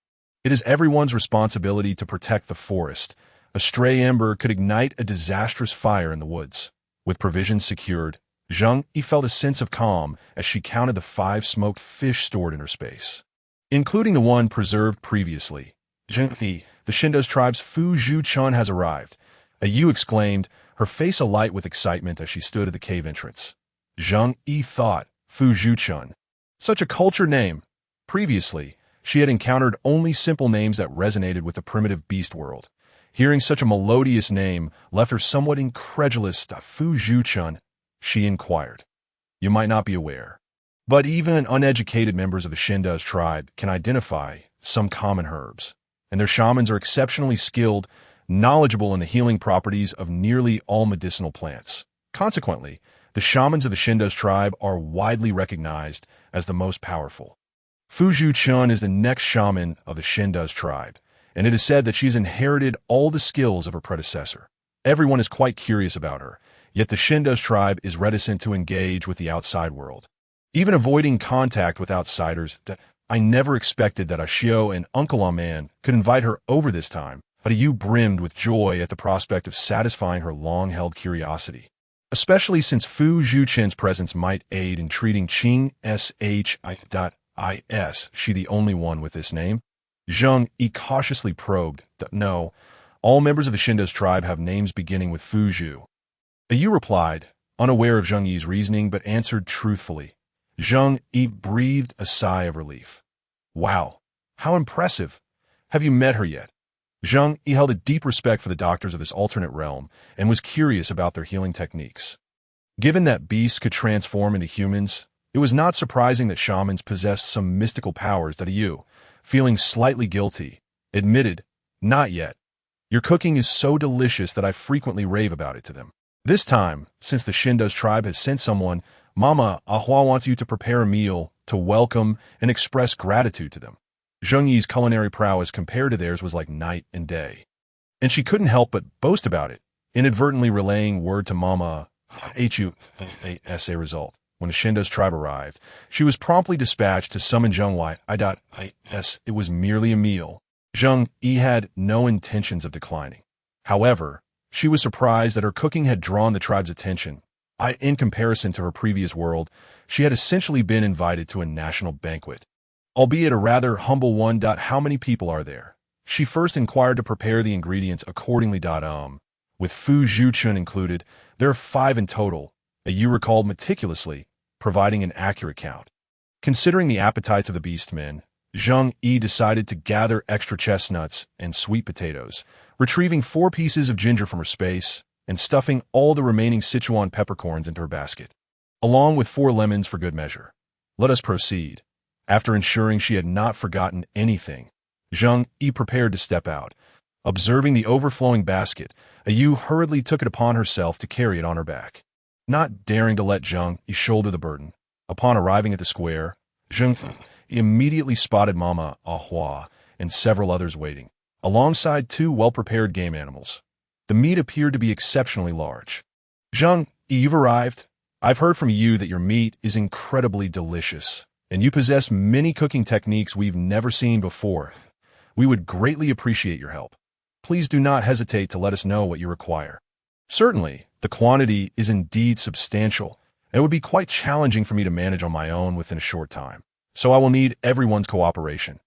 It is everyone's responsibility to protect the forest. A stray ember could ignite a disastrous fire in the woods. With provisions secured, Zheng Yu felt a sense of calm as she counted the 5 smoked fish stored in her space, including the one preserved previously. Zheng Yu, the Shindo's tribe's Fu Zhu Chun has arrived. A Yu exclaimed, her face alight with excitement as she stood at the cave entrance. Zheng Yu thought, Fu Zhu Chun. Such a cultured name. Previously, she had encountered only simple names that resonated with the primitive beast world. Hearing such a melodious name left her somewhat incredulous. Fu Zhu Chun, she inquired. You might not be aware, but even uneducated members of the Shindo's tribe can identify some common herbs, and their shamans are exceptionally skilled, knowledgeable in the healing properties of nearly all medicinal plants. Consequently, the shamans of the Shindo's tribe are widely recognized as the most powerful. Fu Zhu Chun is the next shaman of the Shindo's tribe, and it is said that she's inherited all the skills of her predecessor. Everyone is quite curious about her, yet the Shindo's tribe is reticent to engage with the outside world, even avoiding contact with outsiders. I never expected that Ashio and Uncle Aman could invite her over this time, but Yu brimmed with joy at the prospect of satisfying her long-held curiosity, especially since Fu Zhu Chun's presence might aid in treating Qing Shi.Is she the only one with this name? Zheng Yu cautiously probed. No, all members of the Shindo's tribe have names beginning with Fu Zhu. Yu replied, unaware of Zheng Yu's reasoning but answered truthfully. Zheng Yu breathed a sigh of relief. Wow, how impressive. Have you met her yet? Zheng Yu held a deep respect for the doctors of this alternate realm and was curious about their healing techniques. Given that beasts could transform into humans, it was not surprising that shamans possessed some mystical powers. That Yu, feeling slightly guilty, admitted, not yet. Your cooking is so delicious that I frequently rave about it to them. This time, since the Shindo's tribe has sent someone, Mama Ahua wants you to prepare a meal to welcome and express gratitude to them. Zheng Yu's culinary prowess compared to theirs was like night and day, and she couldn't help but boast about it, inadvertently relaying word to Mama Hu as a result. When the Shindo's tribe arrived, she was promptly dispatched to summon Zheng Yu. It was merely a meal. Zheng Yu had no intentions of declining. However, she was surprised that her cooking had drawn the tribe's attention. In comparison to her previous world, she had essentially been invited to a national banquet, albeit a rather humble one. How many people are there? She first inquired to prepare the ingredients accordingly. With Fu Zhu Chun included, there are 5 in total. Yu recalled meticulously, providing an accurate count. Considering the appetites of the beastmen, Zheng Yu decided to gather extra chestnuts and sweet potatoes, retrieving 4 pieces of ginger from her space and stuffing all the remaining Sichuan peppercorns into her basket, along with 4 lemons for good measure. Let us proceed. After ensuring she had not forgotten anything, Zheng Yu prepared to step out. Observing the overflowing basket, Yu hurriedly took it upon herself to carry it on her back, not daring to let Zheng Yu shoulder the burden. Upon arriving at the square, Zheng Yu immediately spotted Mama Ahua and several others waiting, alongside 2 well-prepared game animals. The meat appeared to be exceptionally large. Zheng Yu, you've arrived. I've heard from you that your meat is incredibly delicious, and you possess many cooking techniques we've never seen before. We would greatly appreciate your help. Please do not hesitate to let us know what you require. Certainly, the quantity is indeed substantial, and it would be quite challenging for me to manage on my own within a short time, so I will need everyone's cooperation.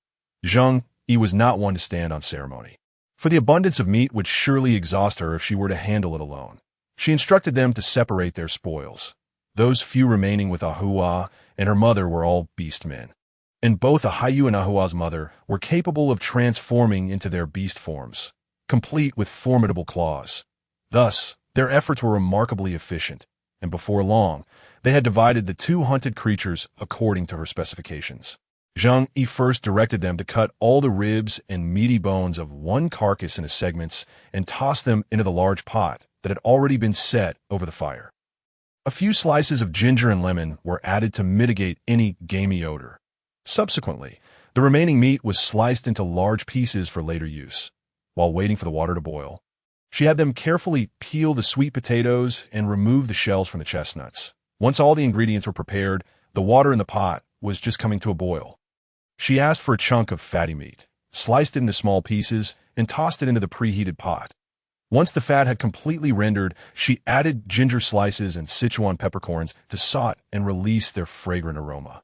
Zheng Yu was not one to stand on ceremony, for the abundance of meat would surely exhaust her if she were to handle it alone. She instructed them to separate their spoils. Those few remaining with Ahua and her mother were all beastmen, and both Ahayu and Ahua's mother were capable of transforming into their beast forms, complete with formidable claws. Thus, their efforts were remarkably efficient, and before long, they had divided the 2 hunted creatures according to her specifications. Zheng Yu first directed them to cut all the ribs and meaty bones of one carcass into segments and toss them into the large pot that had already been set over the fire. A few slices of ginger and lemon were added to mitigate any gamey odor. Subsequently, The remaining meat was sliced into large pieces for later use. While waiting for the water to boil, she had them carefully peel the sweet potatoes and remove the shells from the chestnuts. Once all the ingredients were prepared, the water in the pot was just coming to a boil. She asked for a chunk of fatty meat, sliced it into small pieces, and tossed it into the preheated pot. Once the fat had completely rendered, she added ginger slices and Sichuan peppercorns to saute and release their fragrant aroma.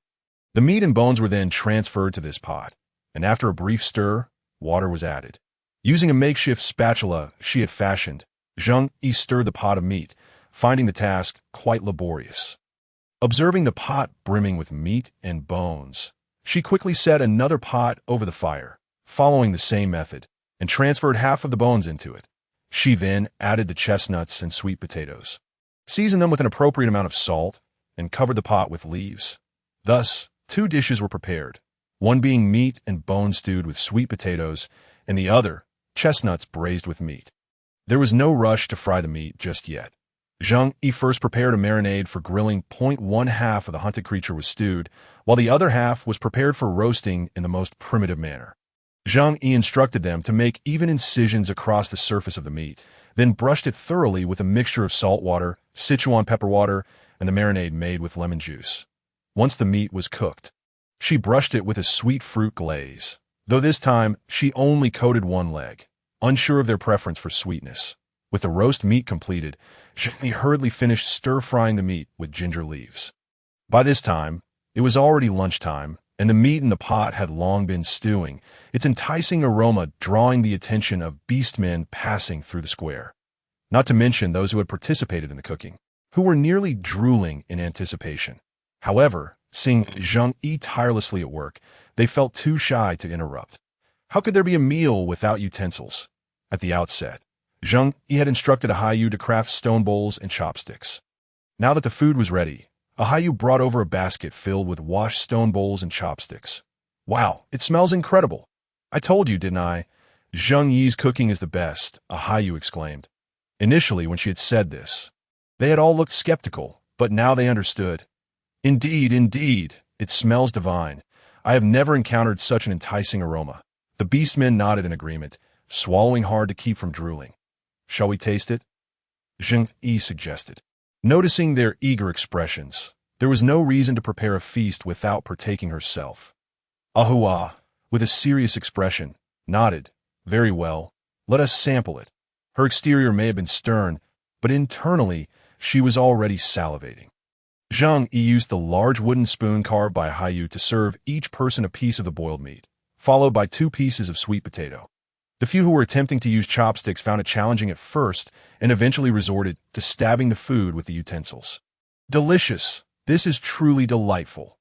The meat and bones were then transferred to this pot, and after a brief stir, water was added. Using a makeshift spatula she had fashioned, Zheng Yu stirred the pot of meat, finding the task quite laborious. Observing the pot brimming with meat and bones, she quickly set another pot over the fire, following the same method, and transferred half of the bones into it. She then added the chestnuts and sweet potatoes, seasoned them with an appropriate amount of salt, and covered the pot with leaves. Thus, 2 dishes were prepared, one being meat and bone stewed with sweet potatoes, and the other, chestnuts braised with meat. There was no rush to fry the meat just yet. Zheng Yu first prepared a marinade for grilling. One half of the hunted creature was stewed, while the other half was prepared for roasting in the most primitive manner. Zheng Yu instructed them to make even incisions across the surface of the meat, then brushed it thoroughly with a mixture of salt water, Sichuan pepper water, and the marinade made with lemon juice. Once the meat was cooked, she brushed it with a sweet fruit glaze, though this time she only coated one leg, unsure of their preference for sweetness. With the roast meat completed, Zheng Yu hurriedly finished stir-frying the meat with ginger leaves. By this time, it was already lunchtime, and the meat in the pot had long been stewing, its enticing aroma drawing the attention of beastmen passing through the square. Not to mention those who had participated in the cooking, who were nearly drooling in anticipation. However, seeing Zheng Yu tirelessly at work, they felt too shy to interrupt. How could there be a meal without utensils? At the outset, Zheng Yu had instructed a Haiyu to craft stone bowls and chopsticks. Now that the food was ready, a Haiyu brought over a basket filled with washed stone bowls and chopsticks. Wow, it smells incredible. I told you, didn't I? Zheng Yu's cooking is the best, a Haiyu exclaimed. Initially, when she had said this, they had all looked skeptical, but now they understood. Indeed, it smells divine. I have never encountered such an enticing aroma. The beastmen nodded in agreement, swallowing hard to keep from drooling. Shall we taste it? Zheng Yu suggested. Noticing their eager expressions, there was no reason to prepare a feast without partaking herself. Ahua, with a serious expression, nodded. Very well, let us sample it. Her exterior may have been stern, but internally she was already salivating. Zheng Yu used the large wooden spoon carved by Haiyu to serve each person a piece of the boiled meat, followed by 2 pieces of sweet potato. The few who were attempting to use chopsticks found it challenging at first and eventually resorted to stabbing the food with the utensils. Delicious! This is truly delightful.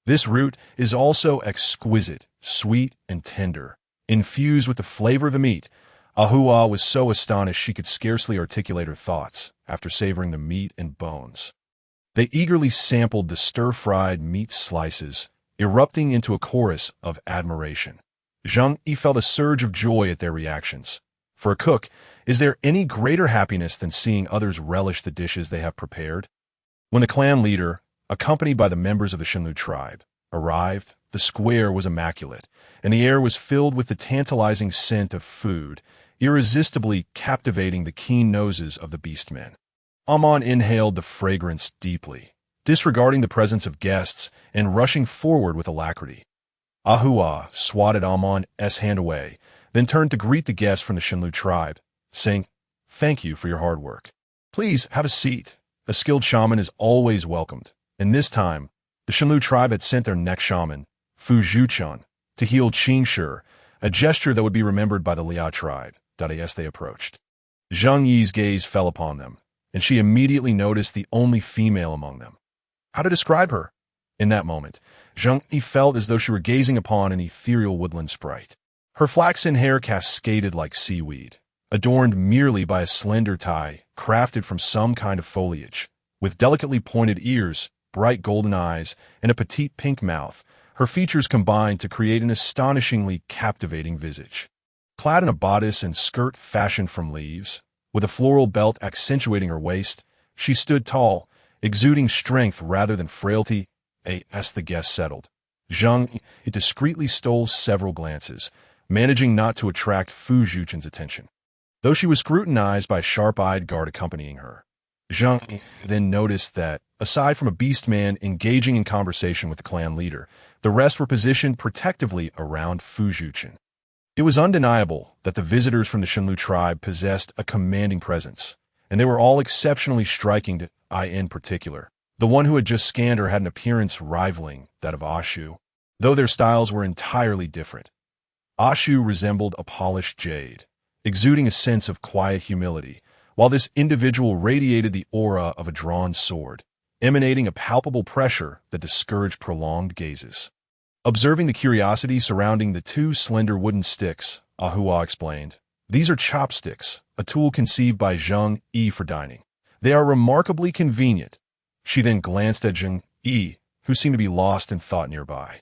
This root is also exquisite, sweet, and tender, infused with the flavor of the meat. Ahua was so astonished she could scarcely articulate her thoughts after savoring the meat and bones. They eagerly sampled the stir-fried meat slices, erupting into a chorus of admiration. Zheng Yu felt a surge of joy at their reactions. For a cook, is there any greater happiness than seeing others relish the dishes they have prepared? When the clan leader, accompanied by the members of the Zheng Yu tribe, arrived, the square was immaculate, and the air was filled with the tantalizing scent of food, irresistibly captivating the keen noses of the beastmen. Amon inhaled the fragrance deeply, disregarding the presence of guests and rushing forward with alacrity. Ahua swatted Amon's hand away, then turned to greet the guests from the Zheng Yu tribe, saying, "Thank you for your hard work. Please have a seat. A skilled shaman is always welcomed." And this time, the Zheng Yu tribe had sent their next shaman, Fu Zhuchun, to heal Qingshi, a gesture that would be remembered by the Lia tribe, as they approached. Zheng Yu's gaze fell upon them, and she immediately noticed the only female among them. How to describe her? In that moment, Zheng Yu felt as though she were gazing upon an ethereal woodland sprite. Her flaxen hair cascaded like seaweed, adorned merely by a slender tie crafted from some kind of foliage. With delicately pointed ears, bright golden eyes, and a petite pink mouth, her features combined to create an astonishingly captivating visage. Clad in a bodice and skirt fashioned from leaves, with a floral belt accentuating her waist, she stood tall, exuding strength rather than frailty. As the guests settled, Zheng Yu discreetly stole several glances, managing not to attract Fu Zhuchen's attention. Though she was scrutinized by a sharp-eyed guard accompanying her, Zheng Yu then noticed that, aside from a beast man engaging in conversation with the clan leader, the rest were positioned protectively around Fu Zhuchen. It was undeniable that the visitors from the Shenlu tribe possessed a commanding presence, and they were all exceptionally striking to I in particular. The one who had just scanned her had an appearance rivaling that of Ashu, though their styles were entirely different. Ashu resembled a polished jade, exuding a sense of quiet humility, while this individual radiated the aura of a drawn sword, emanating a palpable pressure that discouraged prolonged gazes. Observing the curiosity surrounding the two slender wooden sticks, Ahua explained, "These are chopsticks, a tool conceived by Zheng Yu for dining. They are remarkably convenient." She then glanced at Zheng Yu, who seemed to be lost in thought nearby.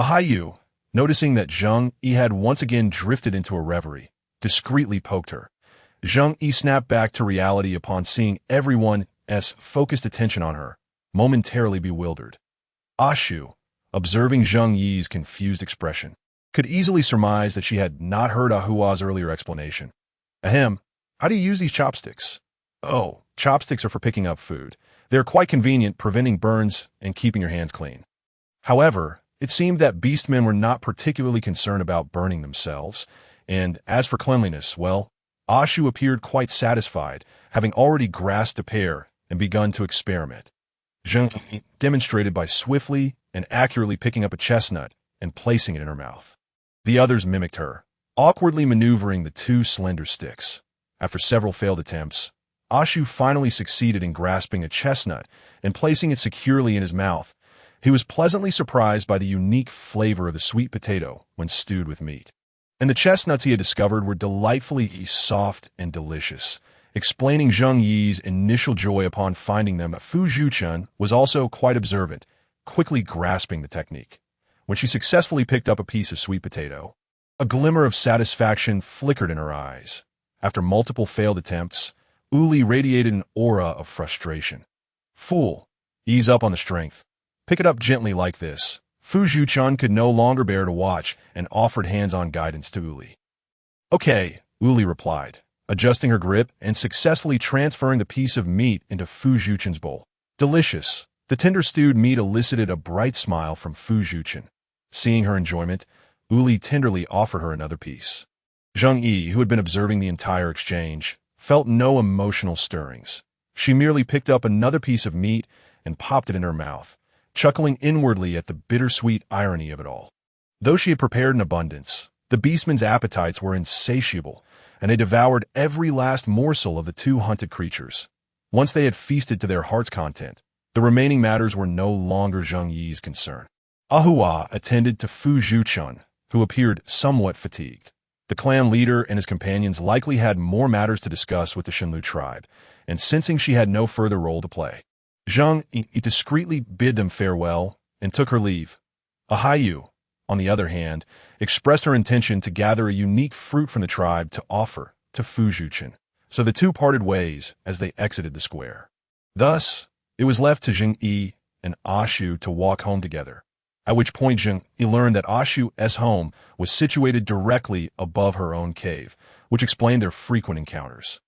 Ahayu, noticing that Zheng Yu had once again drifted into a reverie, discreetly poked her. Zheng Yu snapped back to reality upon seeing everyone's focused attention on her, momentarily bewildered. Ashu, observing Zheng Yi's confused expression, could easily surmise that she had not heard Ahua's earlier explanation. Ahem, how do you use these chopsticks? Oh, chopsticks are for picking up food. They are quite convenient, preventing burns and keeping your hands clean. However, it seemed that beastmen were not particularly concerned about burning themselves, and as for cleanliness, well, Ashu appeared quite satisfied, having already grasped a pair and begun to experiment. Zheng Yu demonstrated by swiftly and accurately picking up a chestnut and placing it in her mouth. The others mimicked her, awkwardly maneuvering the two slender sticks. After several failed attempts, Ashu finally succeeded in grasping a chestnut and placing it securely in his mouth. He was pleasantly surprised by the unique flavor of the sweet potato when stewed with meat. And the chestnuts he had discovered were delightfully soft and delicious, explaining Zheng Yi's initial joy upon finding them. Fu Zhuchen was also quite observant, quickly grasping the technique. When she successfully picked up a piece of sweet potato, a glimmer of satisfaction flickered in her eyes. After multiple failed attempts, Uli radiated an aura of frustration. "Fool, ease up on the strength. Pick it up gently like this." Fu Zhuchen could no longer bear to watch and offered hands-on guidance to Uli. "Okay," Uli replied, adjusting her grip and successfully transferring the piece of meat into Fu Zhuchen's bowl. Delicious. The tender stewed meat elicited a bright smile from Fu Zhuchen. Seeing her enjoyment, Uli tenderly offered her another piece. Zheng Yu, who had been observing the entire exchange, felt no emotional stirrings. She merely picked up another piece of meat and popped it in her mouth, chuckling inwardly at the bittersweet irony of it all. Though she had prepared in abundance, the beastmen's appetites were insatiable, and they devoured every last morsel of the two hunted creatures. Once they had feasted to their heart's content, the remaining matters were no longer Zheng Yi's concern. Ahua attended to Fu Zhuchen, who appeared somewhat fatigued. The clan leader and his companions likely had more matters to discuss with the Shenlu tribe, and sensing she had no further role to play, Zheng Yu discreetly bid them farewell and took her leave. Ahayu, on the other hand, expressed her intention to gather a unique fruit from the tribe to offer to Fu Zhuchen, so the two parted ways as they exited the square. Thus, it was left to Zheng Yu and Ashu to walk home together, at which point Zheng Yu learned that Ashu's home was situated directly above her own cave, which explained their frequent encounters.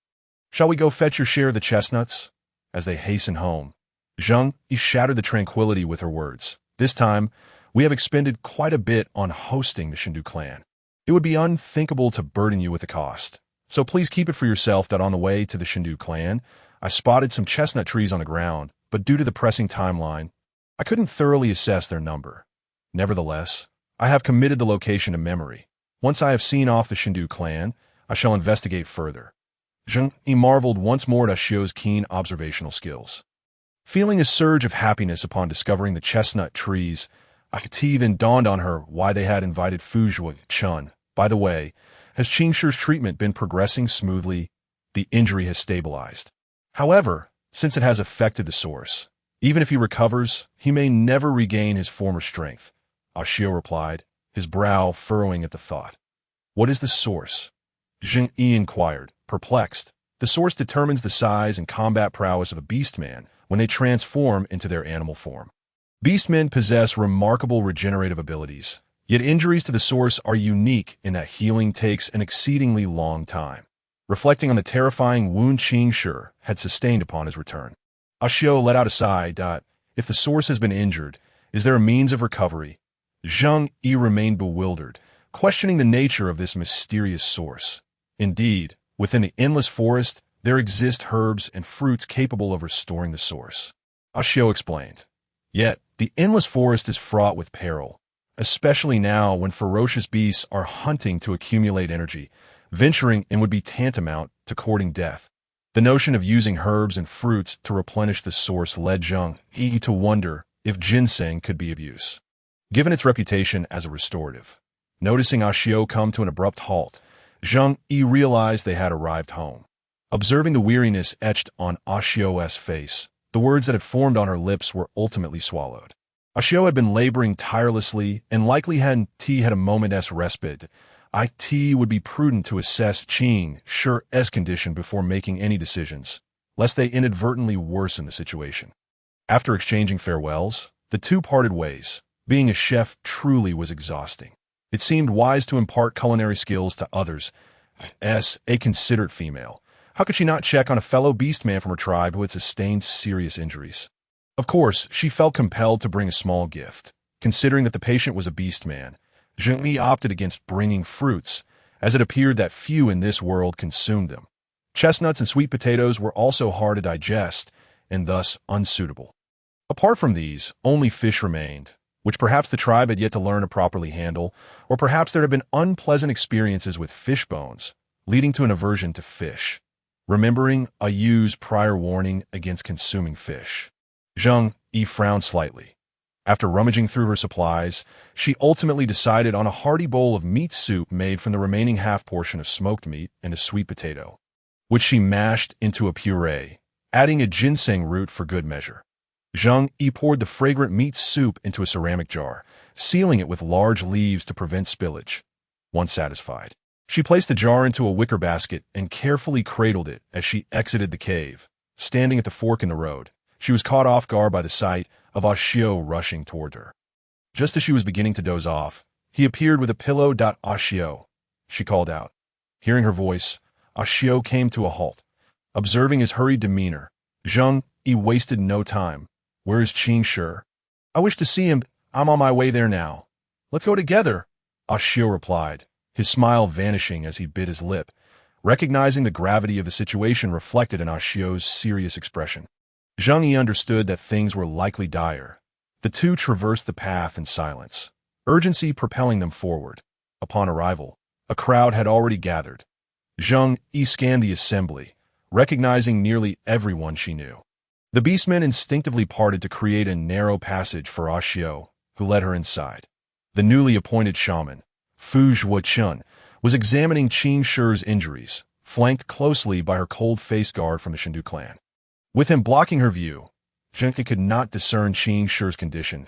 "Shall we go fetch your share of the chestnuts?" As they hastened home, Zheng Yu shattered the tranquility with her words. "This time, we have expended quite a bit on hosting the Shendu clan. It would be unthinkable to burden you with the cost. So please keep it for yourself that on the way to the Shendu clan, I spotted some chestnut trees on the ground, but due to the pressing timeline, I couldn't thoroughly assess their number. Nevertheless, I have committed the location to memory. Once I have seen off the Shendu clan, I shall investigate further." Zheng Yu marveled once more at Ashu's keen observational skills. Feeling a surge of happiness upon discovering the chestnut trees, it then dawned on her why they had invited Fu Zhuchen. "By the way, has Qingshir's treatment been progressing smoothly? The injury has stabilized. However, since it has affected the source, even if he recovers, he may never regain his former strength," Ashu replied, his brow furrowing at the thought. "What is the source?" Zheng Yu inquired, perplexed. "The source determines the size and combat prowess of a beastman when they transform into their animal form. Beastmen possess remarkable regenerative abilities, yet injuries to the source are unique in that healing takes an exceedingly long time. Reflecting on the terrifying wound Qing Shi had sustained upon his return, Ashio let out a sigh. If the source has been injured, is there a means of recovery? Zheng Yu remained bewildered, questioning the nature of this mysterious source. Indeed, within the endless forest, there exist herbs and fruits capable of restoring the source. Ashio explained. Yet, the endless forest is fraught with peril, especially now when ferocious beasts are hunting to accumulate energy. Venturing in would be tantamount to courting death. The notion of using herbs and fruits to replenish the source led Zheng Yu to wonder if ginseng could be of use, given its reputation as a restorative. Noticing Ashio come to an abrupt halt, Zheng Yu realized they had arrived home. Observing the weariness etched on Ashio's face, the words that had formed on her lips were ultimately swallowed. Ashio had been laboring tirelessly and likely hadn't had a moment's respite. It would be prudent to assess Qing Shi's condition before making any decisions, lest they inadvertently worsen the situation. After exchanging farewells, the two parted ways. Being a chef truly was exhausting. It seemed wise to impart culinary skills to others. As a considerate female, how could she not check on a fellow beastman from her tribe who had sustained serious injuries? Of course, she felt compelled to bring a small gift. Considering that the patient was a beastman, Zheng Yu opted against bringing fruits, as it appeared that few in this world consumed them. Chestnuts and sweet potatoes were also hard to digest, and thus unsuitable. Apart from these, only fish remained, which perhaps the tribe had yet to learn to properly handle, or perhaps there had been unpleasant experiences with fish bones, leading to an aversion to fish. Remembering Yu's prior warning against consuming fish, Zheng Yu frowned slightly. After rummaging through her supplies, she ultimately decided on a hearty bowl of meat soup made from the remaining half portion of smoked meat and a sweet potato, which she mashed into a puree, adding a ginseng root for good measure. Zheng Yu poured the fragrant meat soup into a ceramic jar, sealing it with large leaves to prevent spillage. Once satisfied, she placed the jar into a wicker basket and carefully cradled it as she exited the cave. Standing at the fork in the road, she was caught off guard by the sight of Ashio rushing toward her. Just as she was beginning to doze off, he appeared with a pillow. Ashio, she called out. Hearing her voice, Ashio came to a halt. Observing his hurried demeanor, Zheng Yu wasted no time. Where is Qing Shi? I wish to see him. I'm on my way there now. Let's go together, Ashio replied, his smile vanishing as he bit his lip, recognizing the gravity of the situation reflected in Ashio's serious expression. Zheng Yu understood that things were likely dire. The two traversed the path in silence, urgency propelling them forward. Upon arrival, a crowd had already gathered. Zheng Yu scanned the assembly, recognizing nearly everyone she knew. The beastmen instinctively parted to create a narrow passage for Ashio, who led her inside. The newly appointed shaman, Fu Zhuochun, was examining Qing Shi's injuries, flanked closely by her cold-faced guard from the Shindu clan. With him blocking her view, Zheng Yu could not discern Qing Shi's condition.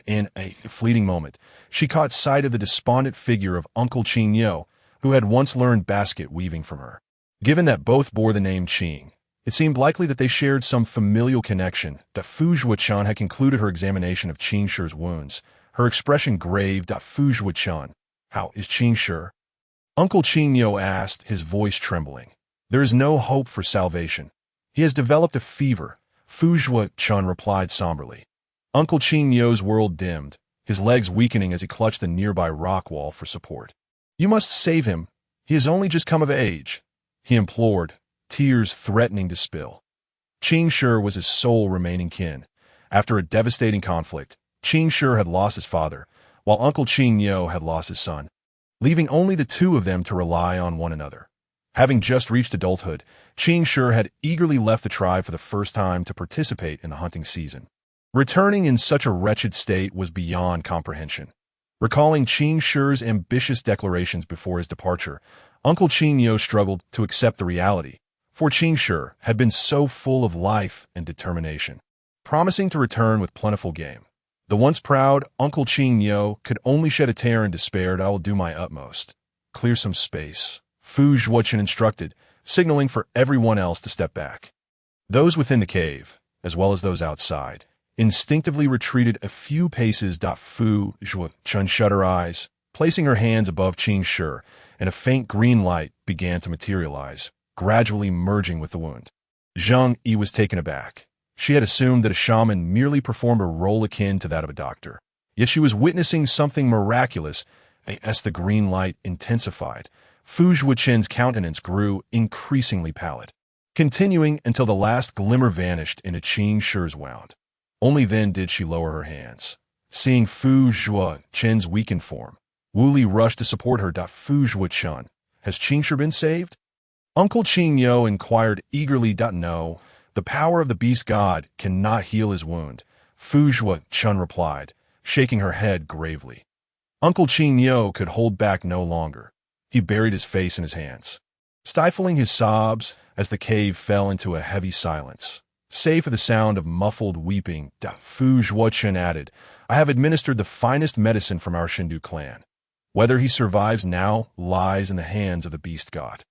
In a fleeting moment, she caught sight of the despondent figure of Uncle Qing Yu, who had once learned basket weaving from her. Given that both bore the name Qing, it seemed likely that they shared some familial connection. Fu Zhuochun had concluded her examination of Qing Shi's wounds, her expression grave. Fu Zhuochun, how is Qing Shi? Uncle Qing Yu asked, his voice trembling. There is no hope for salvation. He has developed a fever, Fu Zhuochun replied somberly. Uncle Qing Yu's world dimmed, his legs weakening as he clutched the nearby rock wall for support. You must save him. He has only just come of age, he implored, tears threatening to spill. Qing Shi was his sole remaining kin. After a devastating conflict, Qing Shi had lost his father, while Uncle Qing Yu had lost his son, leaving only the two of them to rely on one another. Having just reached adulthood, Qing Shi had eagerly left the tribe for the first time to participate in the hunting season. Returning in such a wretched state was beyond comprehension. Recalling Qing Shi's ambitious declarations before his departure, Uncle Qing Yu struggled to accept the reality, for Qing Shi had been so full of life and determination, promising to return with plentiful game. The once proud Uncle Qing Yu could only shed a tear and despaired. I will do my utmost. Clear some space, Fu Zhuochun instructed, signaling for everyone else to step back. Those within the cave, as well as those outside, instinctively retreated a few paces. Fu Zhuo-Chun shut her eyes, placing her hands above Qing Shi, and a faint green light began to materialize, gradually merging with the wound. Zheng Yu was taken aback. She had assumed that a shaman merely performed a role akin to that of a doctor. Yet she was witnessing something miraculous. As the green light intensified, Fu Zhuoqin's countenance grew increasingly pallid, continuing until the last glimmer vanished into Qing Shi's wound. Only then did she lower her hands. Seeing Fu Zhuoqin's weakened form, Wu Li rushed to support her. Fu Zhuoqin, has Qing Shi been saved? Uncle Qing Yo inquired eagerly. No, the power of the beast god cannot heal his wound, Fu Zhuoqin replied, shaking her head gravely. Uncle Qing Yo could hold back no longer. He buried his face in his hands, stifling his sobs as the cave fell into a heavy silence. Save for the sound of muffled weeping, Fu Zhuoqin added, I have administered the finest medicine from our Shindu clan. Whether he survives now lies in the hands of the beast god.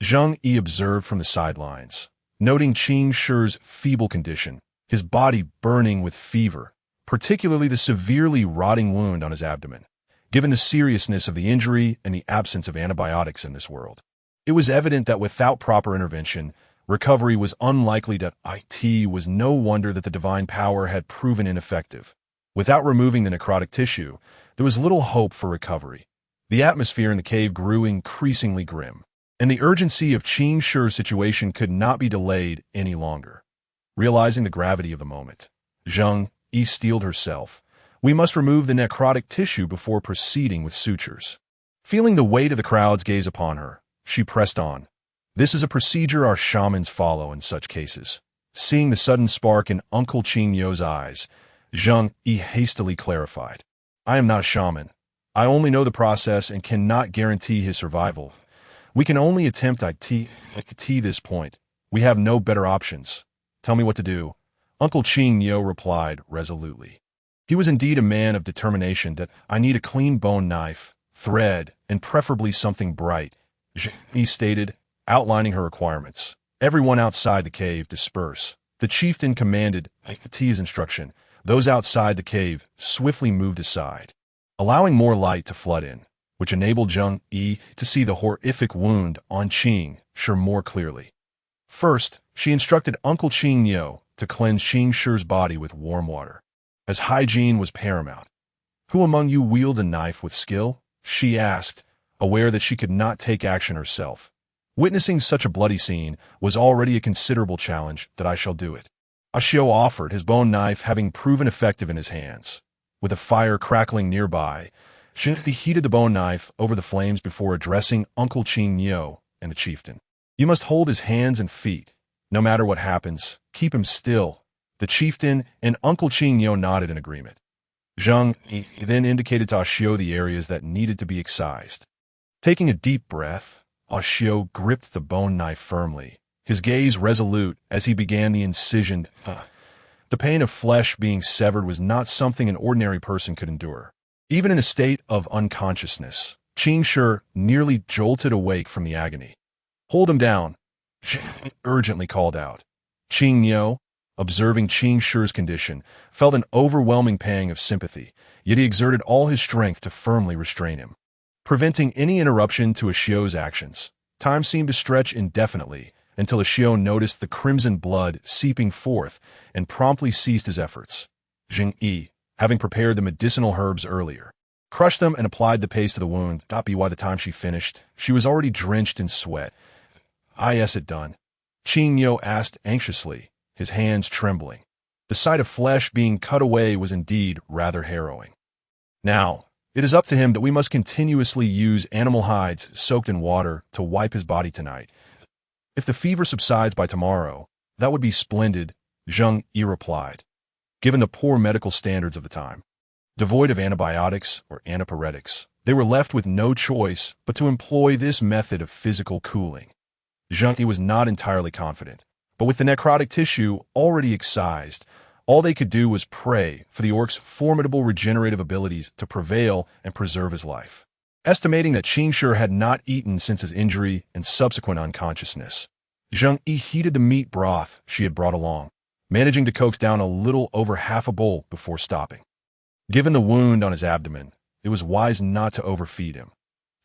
Zheng Yi observed from the sidelines, noting Qing Shi's feeble condition, his body burning with fever, particularly the severely rotting wound on his abdomen. Given the seriousness of the injury and the absence of antibiotics in this world, it was evident that without proper intervention, recovery was unlikely. It was no wonder that the divine power had proven ineffective. Without removing the necrotic tissue, there was little hope for recovery. The atmosphere in the cave grew increasingly grim, and the urgency of Qing Shi's situation could not be delayed any longer. Realizing the gravity of the moment, Zheng Yi steeled herself. We must remove the necrotic tissue before proceeding with sutures. Feeling the weight of the crowd's gaze upon her, she pressed on. This is a procedure our shamans follow in such cases. Seeing the sudden spark in Uncle Qing Yo's eyes, Zheng Yi hastily clarified. I am not a shaman. I only know the process and cannot guarantee his survival. We can only attempt at this point. We have no better options. Tell me what to do. Uncle Qing Yo replied resolutely. He was indeed a man of determination. I need a clean bone knife, thread, and preferably something bright, he stated, outlining her requirements. Everyone outside the cave disperse. The chieftain commanded T's instruction. Those outside the cave swiftly moved aside, allowing more light to flood in, which enabled Zheng Yi to see the horrific wound on Qing Shi more clearly. First, she instructed Uncle Qing Yo to cleanse Qing Shi's body with warm water, as hygiene was paramount. Who among you wield a knife with skill? She asked, aware that she could not take action herself. Witnessing such a bloody scene was already a considerable challenge. That I shall do it. Ashio offered, his bone knife having proven effective in his hands. With a fire crackling nearby, she heated the bone knife over the flames before addressing Uncle Qing Yo and the chieftain. You must hold his hands and feet. No matter what happens, keep him still. The chieftain and Uncle Qing Yo nodded in agreement. Zheng Yi then indicated to Ashio the areas that needed to be excised. Taking a deep breath, Ashio gripped the bone knife firmly, his gaze resolute as he began the incision. The pain of flesh being severed was not something an ordinary person could endure. Even in a state of unconsciousness, Qing Shi nearly jolted awake from the agony. Hold him down, she urgently called out. Qing Yo, observing Qing Shi's condition, felt an overwhelming pang of sympathy, yet he exerted all his strength to firmly restrain him, preventing any interruption to Ashio's actions. Time seemed to stretch indefinitely until Ashio noticed the crimson blood seeping forth and promptly ceased his efforts. Zheng Yi, having prepared the medicinal herbs earlier, crushed them and applied the paste to the wound. By the time she finished, she was already drenched in sweat. Is it done? Qing Yo asked anxiously, his hands trembling. The sight of flesh being cut away was indeed rather harrowing. Now, it is up to him that we must continuously use animal hides soaked in water to wipe his body tonight. If the fever subsides by tomorrow, that would be splendid, Zheng Yi replied. Given the poor medical standards of the time, devoid of antibiotics or antipyretics, they were left with no choice but to employ this method of physical cooling. Zheng Yi was not entirely confident, but with the necrotic tissue already excised, all they could do was pray for the orc's formidable regenerative abilities to prevail and preserve his life. Estimating that Qing Shi had not eaten since his injury and subsequent unconsciousness, Zheng Yi heated the meat broth she had brought along. managing to coax down a little over half a bowl before stopping. Given the wound on his abdomen, it was wise not to overfeed him.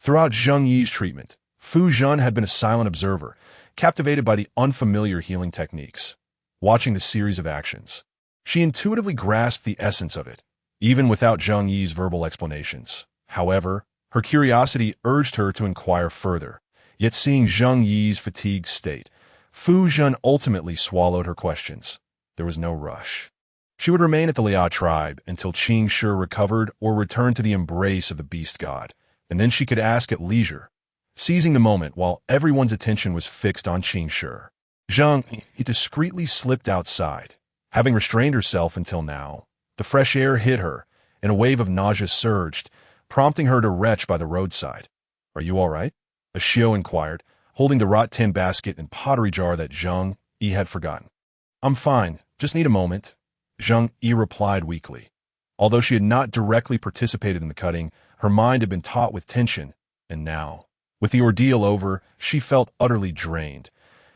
Throughout Zheng Yu's treatment, Fu Zhen had been a silent observer, captivated by the unfamiliar healing techniques. Watching the series of actions, she intuitively grasped the essence of it, even without Zheng Yu's verbal explanations. However, her curiosity urged her to inquire further, yet seeing Zheng Yu's fatigued state, Fu Zhen ultimately swallowed her questions. There was no rush. She would remain at the Liao tribe until Qing Shi recovered or returned to the embrace of the beast god, and then she could ask at leisure, seizing the moment while everyone's attention was fixed on Qing Shi. Zheng Yu discreetly slipped outside. Having restrained herself until now, the fresh air hit her, and a wave of nausea surged, prompting her to retch by the roadside. "Are you all right?" a Xiao inquired, holding the wrought tin basket and pottery jar that Zheng Yu had forgotten. "I'm fine, just need a moment," Zheng Yu replied weakly. Although she had not directly participated in the cutting, her mind had been taut with tension, and now, with the ordeal over, she felt utterly drained.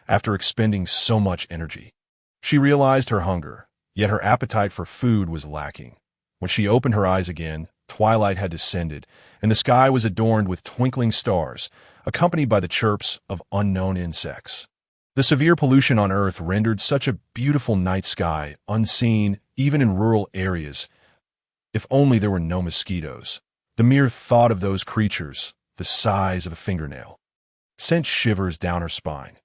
After expending so much energy, she realized her hunger, yet her appetite for food was lacking. When she opened her eyes again, twilight had descended, and the sky was adorned with twinkling stars, accompanied by the chirps of unknown insects. The severe pollution on Earth rendered such a beautiful night sky unseen even in rural areas. If only there were no mosquitoes. The mere thought of those creatures, the size of a fingernail, sent shivers down her spine.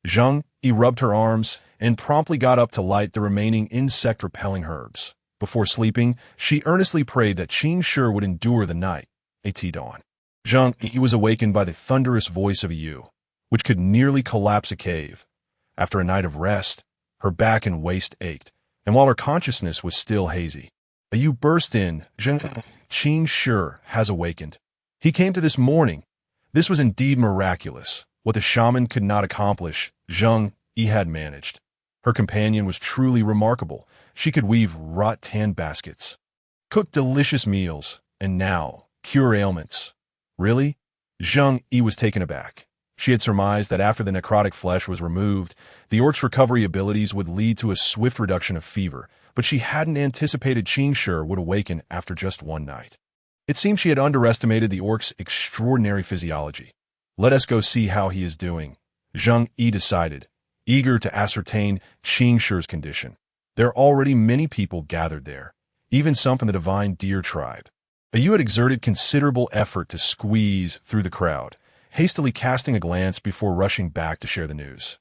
Zheng Yu rubbed her arms and promptly got up to light the remaining insect-repelling herbs. Before sleeping, she earnestly prayed that Qing Shi would endure the night. At dawn, Zheng Yu was awakened by the thunderous voice of a Yu, which could nearly collapse a cave. After a night of rest, her back and waist ached, and while her consciousness was still hazy, a Yu burst in. "Qing Shi has awakened. He came to this morning." This was indeed miraculous. What the shaman could not accomplish, Zheng Yu had managed. Her companion was truly remarkable. She could weave wrought tan baskets, cook delicious meals, and now cure ailments. Really? Zheng Yu was taken aback. She had surmised that after the necrotic flesh was removed, the orc's recovery abilities would lead to a swift reduction of fever, but she hadn't anticipated Qing Shi would awaken after just one night. It seemed she had underestimated the orc's extraordinary physiology. "Let us go see how he is doing," Zheng Yu decided, eager to ascertain Qing Shi's condition. There are already many people gathered there, even some from the divine deer tribe. A Yu had exerted considerable effort to squeeze through the crowd, hastily casting a glance before rushing back to share the news.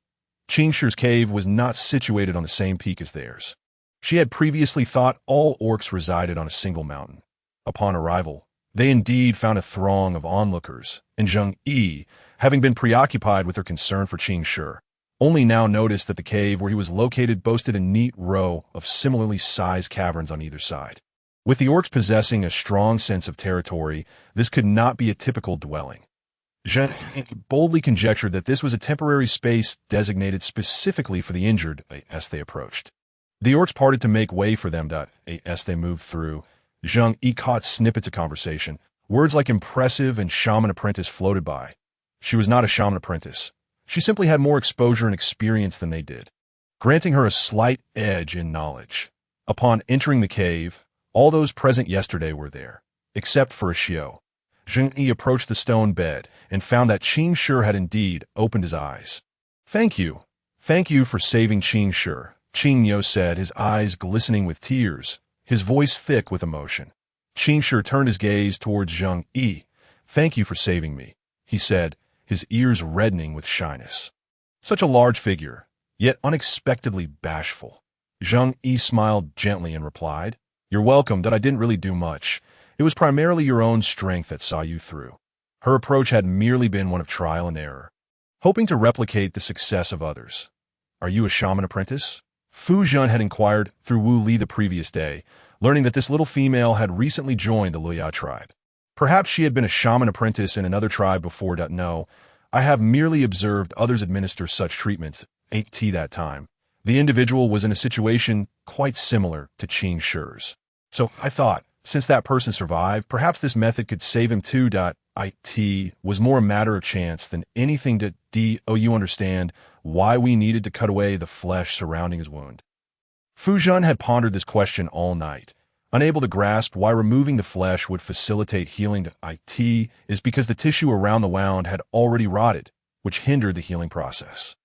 Qing Shi's cave was not situated on the same peak as theirs. She had previously thought all orcs resided on a single mountain. Upon arrival, they indeed found a throng of onlookers, and Zheng Yu, having been preoccupied with her concern for Qing Shi, only now noticed that the cave where he was located boasted a neat row of similarly sized caverns on either side. With the orcs possessing a strong sense of territory, this could not be a typical dwelling. Zheng Yu boldly conjectured that this was a temporary space designated specifically for the injured as they approached. The orcs parted to make way for them as they moved through. Zheng Yu caught snippets of conversation. Words like impressive and shaman apprentice floated by. She was not a shaman apprentice. She simply had more exposure and experience than they did, granting her a slight edge in knowledge. Upon entering the cave, all those present yesterday were there, except for a Xiao. Zheng Yu approached the stone bed and found that Qing Shi had indeed opened his eyes. Thank you for saving Qing Shi," Qing Yu said, his eyes glistening with tears, his voice thick with emotion. Qing Shi turned his gaze towards Zheng Yu. "Thank you for saving me," he said, his ears reddening with shyness. Such a large figure, yet unexpectedly bashful. Zheng Yu smiled gently and replied, "You're welcome. That I didn't really do much. It was primarily your own strength that saw you through." Her approach had merely been one of trial and error, hoping to replicate the success of others. "Are you a shaman apprentice?" Fu Zhen had inquired through Wu Li the previous day, learning that this little female had recently joined the Liao tribe. Perhaps she had been a shaman apprentice in another tribe before. "No, I have merely observed others administer such treatments at that time. The individual was in a situation quite similar to Qing Shi's. So I thought, since that person survived, perhaps this method could save him too. It was more a matter of chance than anything to you understand why we needed to cut away the flesh surrounding his wound." Fu Zhen had pondered this question all night, unable to grasp why removing the flesh would facilitate healing to it is because the tissue around the wound had already rotted, which hindered the healing process.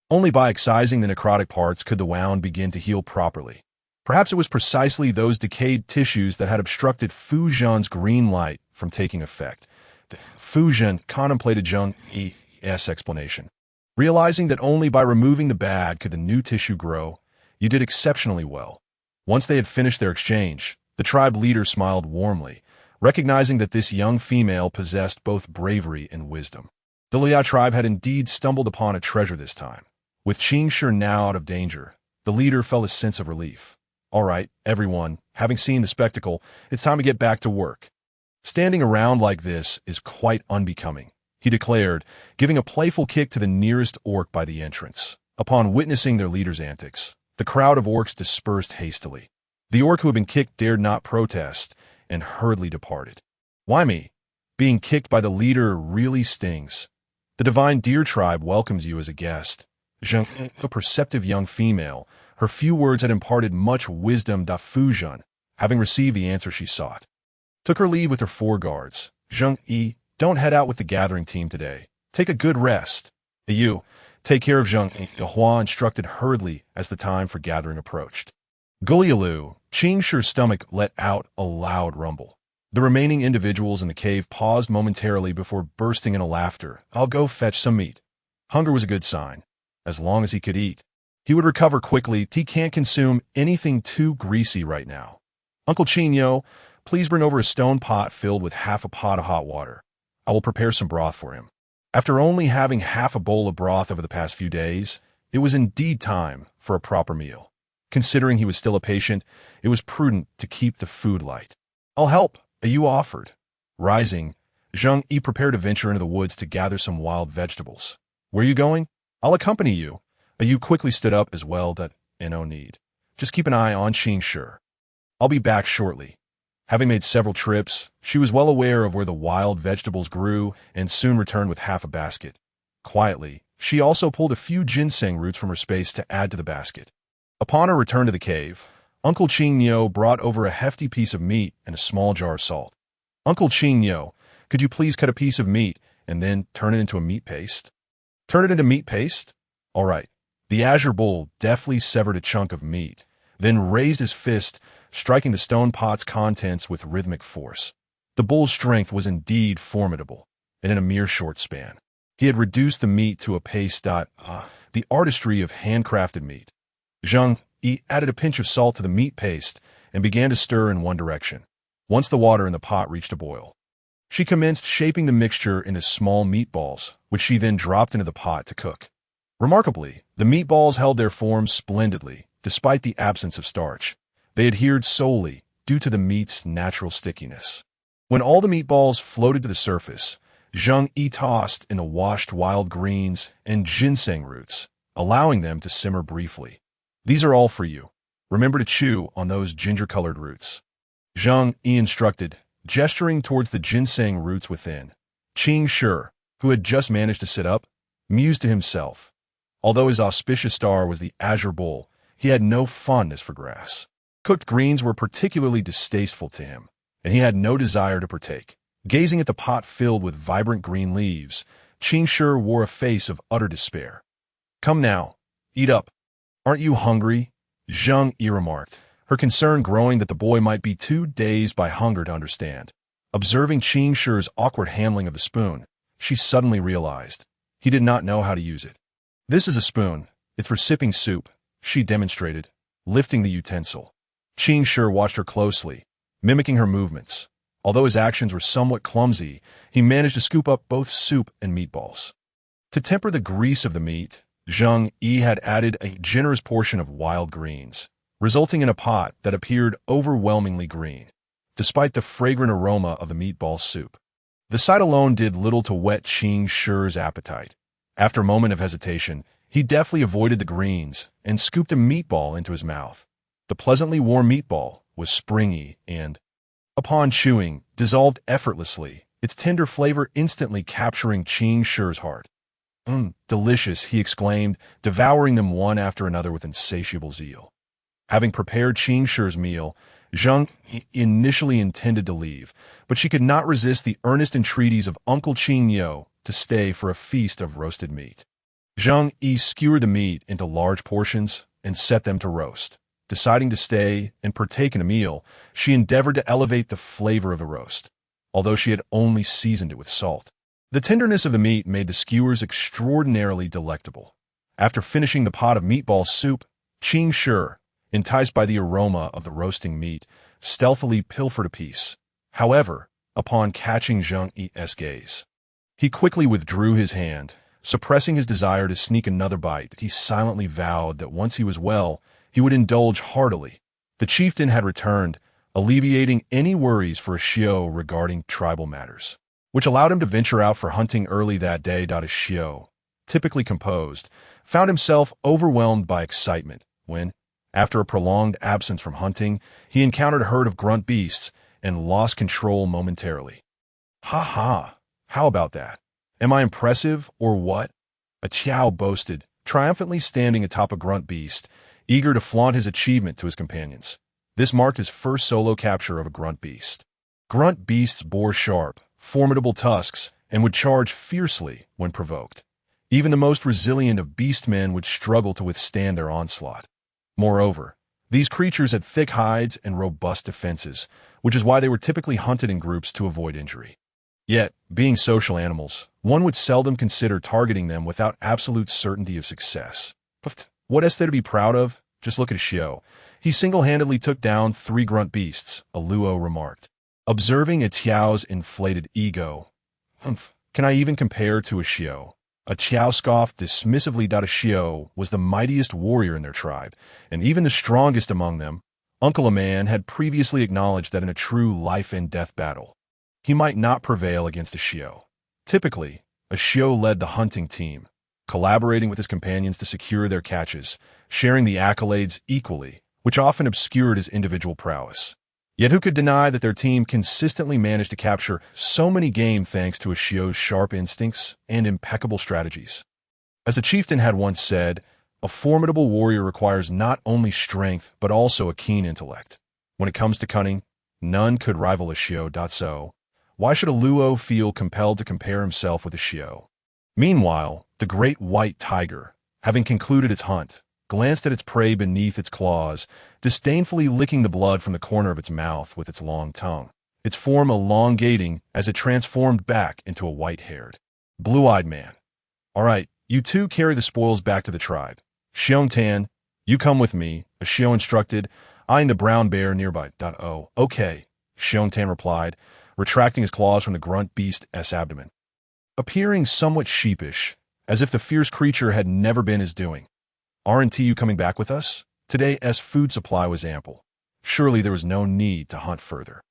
Only by excising the necrotic parts could the wound begin to heal properly. Perhaps it was precisely those decayed tissues that had obstructed Fu Zhen's green light from taking effect. Fu Zhen contemplated Zheng Yu's explanation. Realizing that only by removing the bad could the new tissue grow, you did exceptionally well. Once they had finished their exchange, the tribe leader smiled warmly, recognizing that this young female possessed both bravery and wisdom. The Liao tribe had indeed stumbled upon a treasure this time. With Qing Shi now out of danger, the leader felt a sense of relief. All right, everyone, having seen the spectacle, it's time to get back to work. Standing around like this is quite unbecoming, he declared, giving a playful kick to the nearest orc by the entrance. Upon witnessing their leader's antics, the crowd of orcs dispersed hastily. The orc who had been kicked dared not protest and hurriedly departed. Why me? Being kicked by the leader really stings. The divine deer tribe welcomes you as a guest. Zheng, a perceptive young female, her few words had imparted much wisdom to Fu Zhen, having received the answer she sought. Took her leave with her 4 guards. Zheng Yi, don't head out with the gathering team today. Take a good rest. You, take care of Zheng Yi, Hua instructed hurriedly as the time for gathering approached. Gulialu, Qing Shi's stomach let out a loud rumble. The remaining individuals in the cave paused momentarily before bursting into laughter. I'll go fetch some meat. Hunger was a good sign. As long as he could eat, he would recover quickly. He can't consume anything too greasy right now. Uncle Qing, please bring over a stone pot filled with half a pot of hot water. I will prepare some broth for him. After only having half a bowl of broth over the past few days, it was indeed time for a proper meal. Considering he was still a patient, it was prudent to keep the food light. I'll help, Yu offered. Rising, Zheng Yi prepared to venture into the woods to gather some wild vegetables. Where are you going? I'll accompany you. Yu quickly stood up as well. No need. Just keep an eye on Qing Shi. I'll be back shortly. Having made several trips, she was well aware of where the wild vegetables grew and soon returned with half a basket. Quietly, she also pulled a few ginseng roots from her space to add to the basket. Upon her return to the cave, Uncle Qing brought over a hefty piece of meat and a small jar of salt. Uncle Qing, could you please cut a piece of meat and then turn it into a meat paste? Turn it into meat paste? All right. The azure bull deftly severed a chunk of meat, then raised his fist, striking the stone pot's contents with rhythmic force. The bull's strength was indeed formidable, and in a mere short span, he had reduced the meat to a paste. The artistry of handcrafted meat. Zheng Yi added a pinch of salt to the meat paste and began to stir in one direction. Once the water in the pot reached a boil, she commenced shaping the mixture into small meatballs, which she then dropped into the pot to cook. Remarkably, the meatballs held their forms splendidly, despite the absence of starch. They adhered solely due to the meat's natural stickiness. When all the meatballs floated to the surface, Zheng Yi tossed in the washed wild greens and ginseng roots, allowing them to simmer briefly. These are all for you. Remember to chew on those ginger-colored roots. Zheng Yi instructed, gesturing towards the ginseng roots within. Qing Shi, who had just managed to sit up, mused to himself. Although his auspicious star was the azure bull, he had no fondness for grass. Cooked greens were particularly distasteful to him, and he had no desire to partake. Gazing at the pot filled with vibrant green leaves, Qing Shi wore a face of utter despair. Come now, eat up. Aren't you hungry? Zheng Yi remarked, her concern growing that the boy might be too dazed by hunger to understand. Observing Qing Shi's awkward handling of the spoon, she suddenly realized he did not know how to use it. This is a spoon. It's for sipping soup, she demonstrated, lifting the utensil. Qing Shi watched her closely, mimicking her movements. Although his actions were somewhat clumsy, he managed to scoop up both soup and meatballs. To temper the grease of the meat, Zheng Yi had added a generous portion of wild greens, resulting in a pot that appeared overwhelmingly green, despite the fragrant aroma of the meatball soup. The sight alone did little to whet Qing Shi's appetite. After a moment of hesitation, he deftly avoided the greens and scooped a meatball into his mouth. The pleasantly warm meatball was springy and, upon chewing, dissolved effortlessly, its tender flavor instantly capturing Qing Shi's heart. Delicious, he exclaimed, devouring them one after another with insatiable zeal. Having prepared Qing Shi's meal, Zheng initially intended to leave, but she could not resist the earnest entreaties of Uncle Qing Yu to stay for a feast of roasted meat. Zheng Yi skewered the meat into large portions and set them to roast. Deciding to stay and partake in a meal, she endeavored to elevate the flavor of the roast, although she had only seasoned it with salt. The tenderness of the meat made the skewers extraordinarily delectable. After finishing the pot of meatball soup, Qing Shi, enticed by the aroma of the roasting meat, stealthily pilfered a piece. However, upon catching Zheng Yi's gaze, he quickly withdrew his hand. Suppressing his desire to sneak another bite, he silently vowed that once he was well, he would indulge heartily. The chieftain had returned, alleviating any worries for Xiu regarding tribal matters, which allowed him to venture out for hunting early that day. Xiu, typically composed, found himself overwhelmed by excitement when, after a prolonged absence from hunting, he encountered a herd of grunt beasts and lost control momentarily. "Ha ha! How about that? Am I impressive, or what?" A Qiao boasted, triumphantly standing atop a grunt beast, eager to flaunt his achievement to his companions. This marked his first solo capture of a grunt beast. Grunt beasts bore sharp, formidable tusks and would charge fiercely when provoked. Even the most resilient of beastmen would struggle to withstand their onslaught. Moreover, these creatures had thick hides and robust defenses, which is why they were typically hunted in groups to avoid injury. Yet, being social animals, one would seldom consider targeting them without absolute certainty of success. What is there to be proud of? Just look at Xiu. He single-handedly took down 3 grunt beasts, a Luo remarked. Observing a Qiao's inflated ego. Can I even compare to a Xiu? A Qiao scoffed dismissively. Xiu was the mightiest warrior in their tribe, and even the strongest among them. Uncle a man had previously acknowledged that in a true life-and-death battle, he might not prevail against a Xiu. Typically, a Xiu led the hunting team, collaborating with his companions to secure their catches, sharing the accolades equally, which often obscured his individual prowess. Yet who could deny that their team consistently managed to capture so many game thanks to a Xiu's sharp instincts and impeccable strategies? As a chieftain had once said, a formidable warrior requires not only strength but also a keen intellect. When it comes to cunning, none could rival a Xiu. So, why should a Luo feel compelled to compare himself with a Xiu? Meanwhile, the great white tiger, having concluded its hunt, glanced at its prey beneath its claws, disdainfully licking the blood from the corner of its mouth with its long tongue, its form elongating as it transformed back into a white-haired, blue-eyed man. "All right, you two carry the spoils back to the tribe. Xiongtan, you come with me," a Xiu instructed, eyeing the brown bear nearby. "Oh, okay," Xiongtan replied, retracting his claws from the grunt beast's abdomen. Appearing somewhat sheepish, as if the fierce creature had never been his doing. "Aren't you coming back with us? Today's food supply was ample. Surely there was no need to hunt further."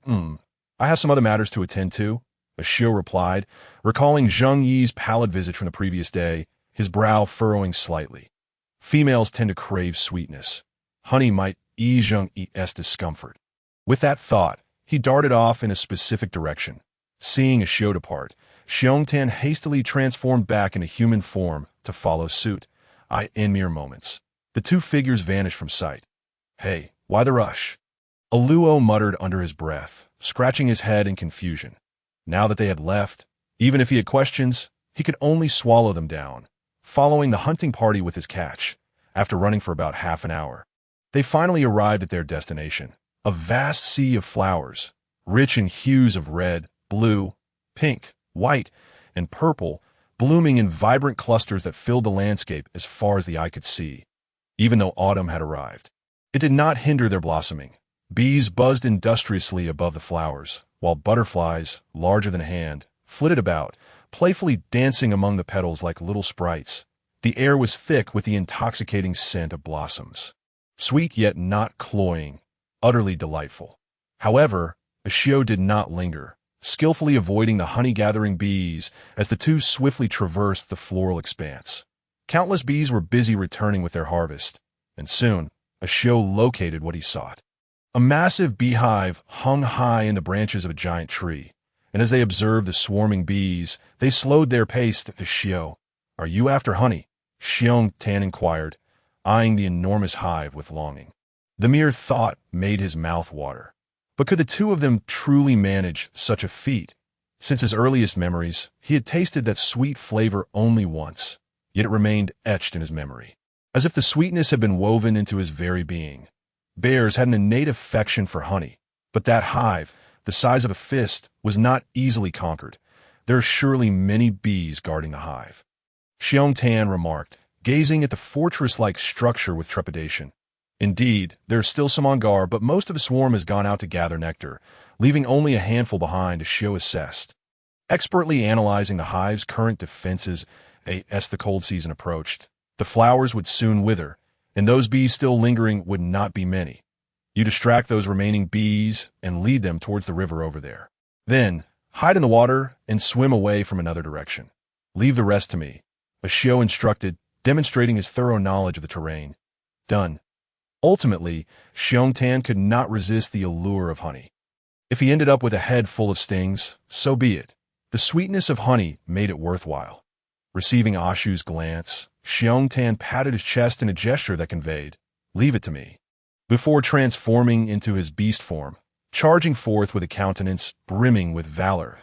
I have some other matters to attend to," a Xiu replied, recalling Zheng Yi's pallid visage from the previous day, his brow furrowing slightly. Females tend to crave sweetness. Honey might ease Zheng Yi's discomfort. With that thought, he darted off in a specific direction. Seeing a Xiu depart, Xiongtan hastily transformed back into human form to follow suit. In mere moments, the two figures vanished from sight. "Hey, why the rush?" a Luo muttered under his breath, scratching his head in confusion. Now that they had left, even if he had questions, he could only swallow them down. Following the hunting party with his catch, after running for about half an hour, they finally arrived at their destination, a vast sea of flowers, rich in hues of red, blue, pink, white, and purple, blooming in vibrant clusters that filled the landscape as far as the eye could see. Even though autumn had arrived, it did not hinder their blossoming. Bees buzzed industriously above the flowers, while butterflies, larger than a hand, flitted about, playfully dancing among the petals like little sprites. The air was thick with the intoxicating scent of blossoms. Sweet yet not cloying, utterly delightful. However, Xiu did not linger, skillfully avoiding the honey-gathering bees as the two swiftly traversed the floral expanse. Countless bees were busy returning with their harvest, and soon, Xiu located what he sought. A massive beehive hung high in the branches of a giant tree, and as they observed the swarming bees, they slowed their pace to Xiu. "Are you after honey?" Xiongtan inquired, eyeing the enormous hive with longing. The mere thought made his mouth water. But could the two of them truly manage such a feat? Since his earliest memories, he had tasted that sweet flavor only once, yet it remained etched in his memory, as if the sweetness had been woven into his very being. Bears had an innate affection for honey, but that hive, the size of a fist, was not easily conquered. There are surely many bees guarding the hive. Zheng Tan remarked, gazing at the fortress-like structure with trepidation. Indeed, there are still some on guard, but most of the swarm has gone out to gather nectar, leaving only a handful behind, as Xiu assessed. Expertly analyzing the hive's current defenses as the cold season approached, the flowers would soon wither, and those bees still lingering would not be many. You distract those remaining bees and lead them towards the river over there. Then, hide in the water and swim away from another direction. Leave the rest to me, as Xiu instructed, demonstrating his thorough knowledge of the terrain. Done. Ultimately, Zheng Tan could not resist the allure of honey. If he ended up with a head full of stings, so be it. The sweetness of honey made it worthwhile. Receiving Ashu's glance, Zheng Tan patted his chest in a gesture that conveyed, "Leave it to me," before transforming into his beast form, charging forth with a countenance brimming with valor.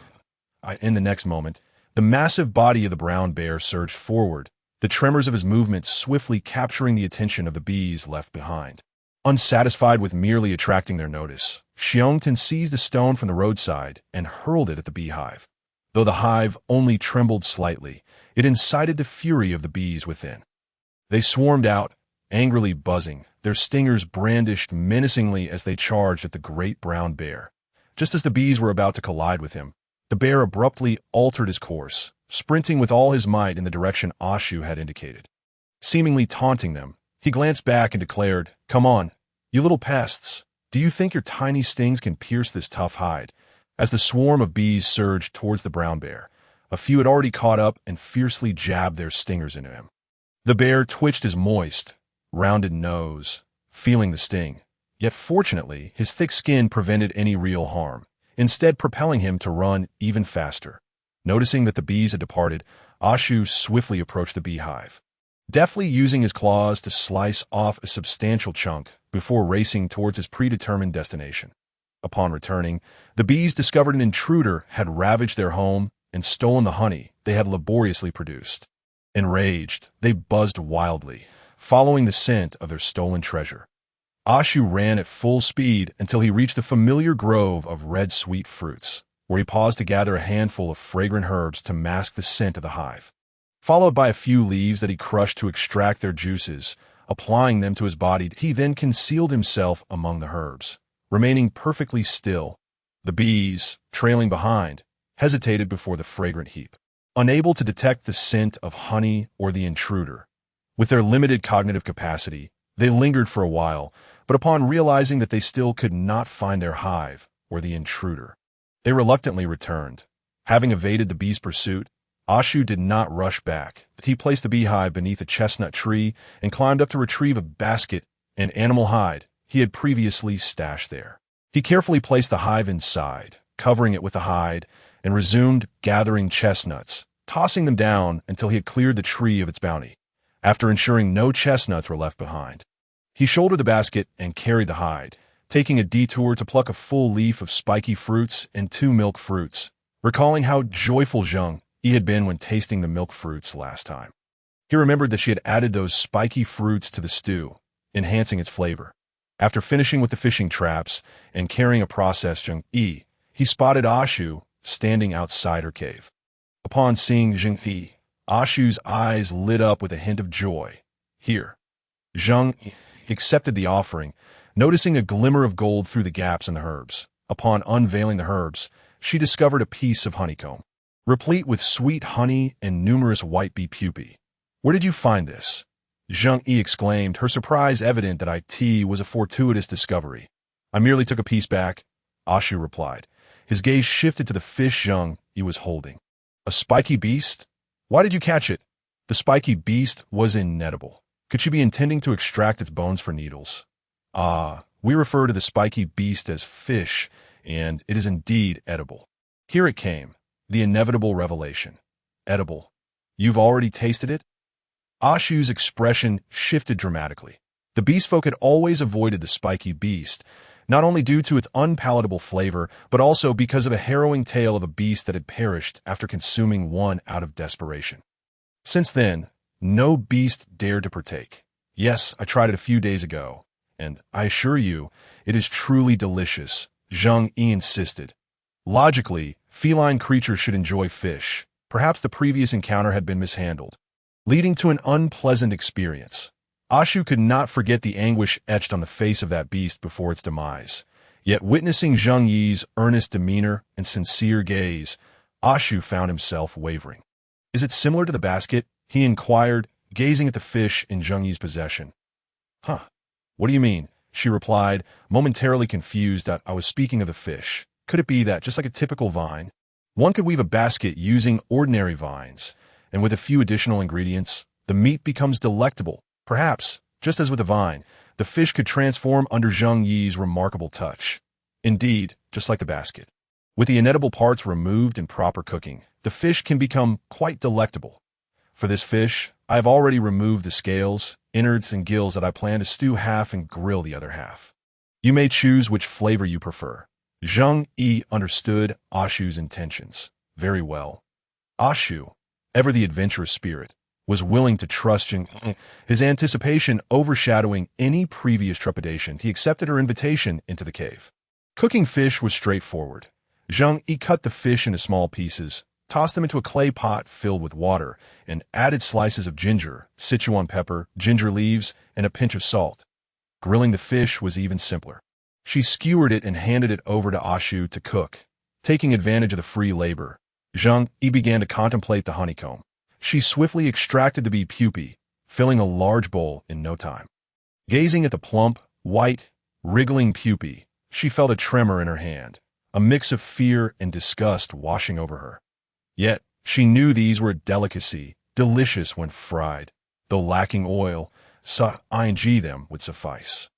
In the next moment, the massive body of the brown bear surged forward, the tremors of his movements swiftly capturing the attention of the bees left behind. Unsatisfied with merely attracting their notice, Zheng Tan seized a stone from the roadside and hurled it at the beehive. Though the hive only trembled slightly, it incited the fury of the bees within. They swarmed out, angrily buzzing, their stingers brandished menacingly as they charged at the great brown bear. Just as the bees were about to collide with him, the bear abruptly altered his course, sprinting with all his might in the direction Ashu had indicated. Seemingly taunting them, he glanced back and declared, "Come on, you little pests. Do you think your tiny stings can pierce this tough hide?" As the swarm of bees surged towards the brown bear, a few had already caught up and fiercely jabbed their stingers into him. The bear twitched his moist, rounded nose, feeling the sting. Yet fortunately, his thick skin prevented any real harm, instead propelling him to run even faster. Noticing that the bees had departed, Ashu swiftly approached the beehive, deftly using his claws to slice off a substantial chunk before racing towards his predetermined destination. Upon returning, the bees discovered an intruder had ravaged their home and stolen the honey they had laboriously produced. Enraged, they buzzed wildly, following the scent of their stolen treasure. Ashu ran at full speed until he reached the familiar grove of red sweet fruits, where he paused to gather a handful of fragrant herbs to mask the scent of the hive. Followed by a few leaves that he crushed to extract their juices, applying them to his body, he then concealed himself among the herbs. Remaining perfectly still, the bees, trailing behind, hesitated before the fragrant heap, unable to detect the scent of honey or the intruder. With their limited cognitive capacity, they lingered for a while, but upon realizing that they still could not find their hive or the intruder, they reluctantly returned. Having evaded the bees' pursuit, Ashu did not rush back. He placed the beehive beneath a chestnut tree and climbed up to retrieve a basket and animal hide he had previously stashed there. He carefully placed the hive inside, covering it with the hide, and resumed gathering chestnuts, tossing them down until he had cleared the tree of its bounty. After ensuring no chestnuts were left behind, he shouldered the basket and carried the hide, taking a detour to pluck a full leaf of spiky fruits and 2 milk fruits, recalling how joyful Zheng Yu had been when tasting the milk fruits last time. He remembered that she had added those spiky fruits to the stew, enhancing its flavor. After finishing with the fishing traps and carrying a processed Zheng Yu, he spotted Ashu standing outside her cave. Upon seeing Zheng Yu, Ashu's eyes lit up with a hint of joy. "Here." Zheng Yu accepted the offering, noticing a glimmer of gold through the gaps in the herbs. Upon unveiling the herbs, she discovered a piece of honeycomb, replete with sweet honey and numerous white bee pupae. "Where did you find this?" Zheng Yu exclaimed, her surprise evident that it was a fortuitous discovery. "I merely took a piece back," Ashu replied. His gaze shifted to the fish Zheng Yu was holding. "A spiky beast? Why did you catch it?" The spiky beast was inedible. Could she be intending to extract its bones for needles? "Ah, we refer to the spiky beast as fish, and it is indeed edible." Here it came, the inevitable revelation. "Edible? You've already tasted it?" Ashu's expression shifted dramatically. The beast folk had always avoided the spiky beast, not only due to its unpalatable flavor, but also because of a harrowing tale of a beast that had perished after consuming one out of desperation. Since then, no beast dared to partake. Yes, I tried it a few days ago, and I assure you, it is truly delicious, Zheng Yu insisted. Logically, feline creatures should enjoy fish. Perhaps the previous encounter had been mishandled, leading to an unpleasant experience. Ashu could not forget the anguish etched on the face of that beast before its demise. Yet witnessing Zheng Yi's earnest demeanor and sincere gaze, Ashu found himself wavering. "Is it similar to the basket?" he inquired, gazing at the fish in Zheng Yi's possession. "Huh. What do you mean?" she replied, momentarily confused that I was speaking of the fish. Could it be that, just like a typical vine, one could weave a basket using ordinary vines, and with a few additional ingredients, the meat becomes delectable? Perhaps, just as with the vine, the fish could transform under Zheng Yi's remarkable touch. Indeed, just like the basket. With the inedible parts removed in proper cooking, the fish can become quite delectable. For this fish, I have already removed the scales, innards, and gills that I plan to stew half and grill the other half. You may choose which flavor you prefer. Zheng Yu understood Ashu's intentions very well. Ashu, ever the adventurous spirit, was willing to trust Zheng Yu. His anticipation overshadowing any previous trepidation, he accepted her invitation into the cave. Cooking fish was straightforward. Zheng Yu cut the fish into small pieces, tossed them into a clay pot filled with water, and added slices of ginger, Sichuan pepper, ginger leaves, and a pinch of salt. Grilling the fish was even simpler. She skewered it and handed it over to Ashu to cook. Taking advantage of the free labor, Zheng Yu began to contemplate the honeycomb. She swiftly extracted the bee pupae, filling a large bowl in no time. Gazing at the plump, white, wriggling pupae, she felt a tremor in her hand, a mix of fear and disgust washing over her. Yet, she knew these were a delicacy, delicious when fried. Though lacking oil, ing them would suffice.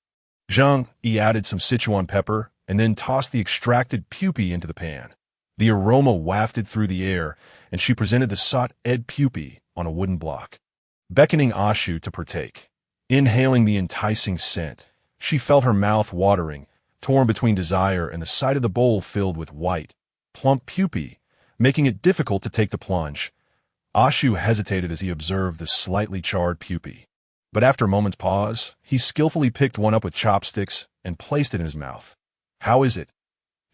Zheng Yu added some Sichuan pepper and then tossed the extracted pupae into the pan. The aroma wafted through the air, and she presented the sought-ed pupae on a wooden block. Beckoning Ashu to partake. Inhaling the enticing scent, she felt her mouth watering, torn between desire and the sight of the bowl filled with white, plump pupae, making it difficult to take the plunge. Ashu hesitated as he observed the slightly charred pupae. But after a moment's pause, he skillfully picked one up with chopsticks and placed it in his mouth. "How is it?"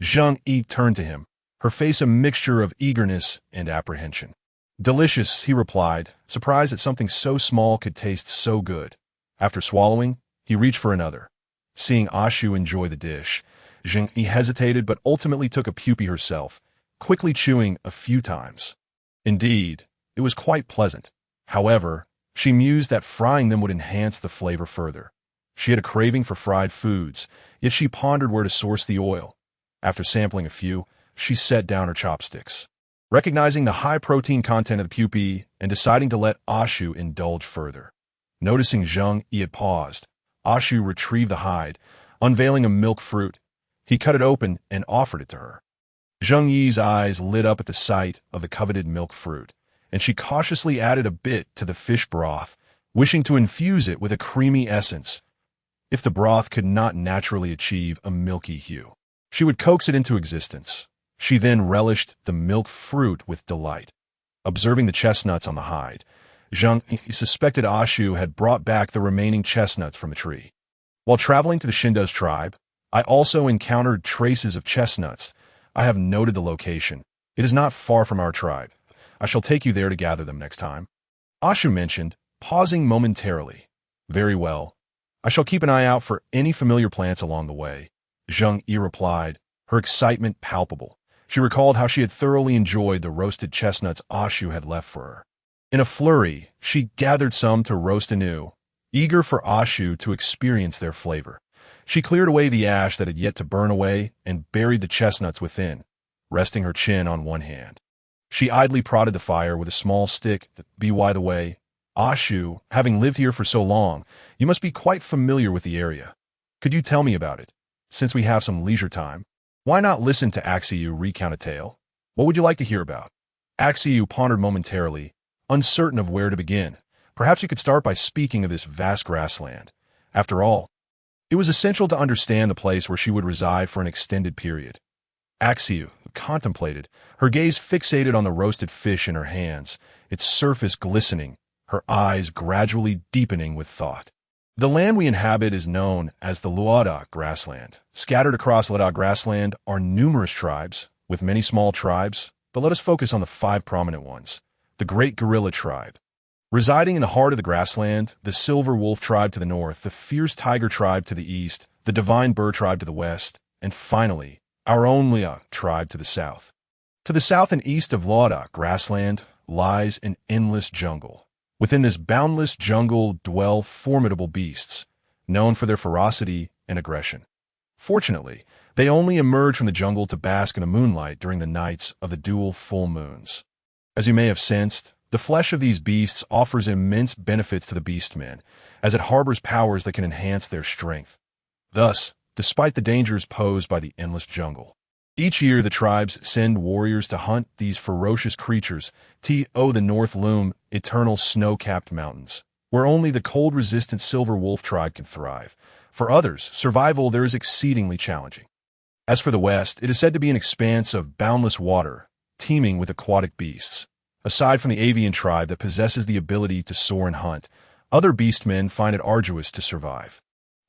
Zheng Yu turned to him, her face a mixture of eagerness and apprehension. "Delicious," he replied, surprised that something so small could taste so good. After swallowing, he reached for another. Seeing Ashu enjoy the dish, Zheng Yu hesitated but ultimately took a pupae herself, quickly chewing a few times. Indeed, it was quite pleasant. However, she mused that frying them would enhance the flavor further. She had a craving for fried foods, yet she pondered where to source the oil. After sampling a few, she set down her chopsticks. Recognizing the high protein content of the pupae and deciding to let Ashu indulge further. Noticing Zheng Yu had paused, Ashu retrieved the hide, unveiling a milk fruit. He cut it open and offered it to her. Zheng Yi's eyes lit up at the sight of the coveted milk fruit, and she cautiously added a bit to the fish broth, wishing to infuse it with a creamy essence. If the broth could not naturally achieve a milky hue, she would coax it into existence. She then relished the milk fruit with delight. Observing the chestnuts on the hide, Zheng Yu suspected Ashu had brought back the remaining chestnuts from the tree. While traveling to the Shindo's tribe, I also encountered traces of chestnuts. I have noted the location. It is not far from our tribe. I shall take you there to gather them next time. Ashu mentioned, pausing momentarily. Very well. I shall keep an eye out for any familiar plants along the way. Zheng Yu replied, her excitement palpable. She recalled how she had thoroughly enjoyed the roasted chestnuts Ashu had left for her. In a flurry, she gathered some to roast anew, eager for Ashu to experience their flavor. She cleared away the ash that had yet to burn away and buried the chestnuts within, resting her chin on one hand. She idly prodded the fire with a small stick. By the way, Ashu, having lived here for so long, you must be quite familiar with the area. Could you tell me about it? Since we have some leisure time, why not listen to Axiu recount a tale? What would you like to hear about? Axiu pondered momentarily, uncertain of where to begin. Perhaps you could start by speaking of this vast grassland. After all, it was essential to understand the place where she would reside for an extended period. Zheng contemplated, her gaze fixated on the roasted fish in her hands, its surface glistening, her eyes gradually deepening with thought. The land we inhabit is known as the Luada grassland. Scattered across Luada grassland are numerous tribes, with many small tribes, but let us focus on the 5 prominent ones. The Great Gorilla Tribe. Residing in the heart of the grassland, the Silver Wolf Tribe to the north, the Fierce Tiger Tribe to the east, the Divine Bird Tribe to the west, and finally, our own Lia tribe to the south. To the south and east of Luada grassland lies an endless jungle. Within this boundless jungle dwell formidable beasts, known for their ferocity and aggression. Fortunately, they only emerge from the jungle to bask in the moonlight during the nights of the dual full moons. As you may have sensed, the flesh of these beasts offers immense benefits to the beastmen, as it harbors powers that can enhance their strength. Thus, despite the dangers posed by the endless jungle, each year the tribes send warriors to hunt these ferocious creatures to the north loom eternal snow-capped mountains, where only the cold-resistant Silver Wolf tribe can thrive. For others, survival there is exceedingly challenging. As for the west, it is said to be an expanse of boundless water, teeming with aquatic beasts. Aside from the avian tribe that possesses the ability to soar and hunt, other beastmen find it arduous to survive,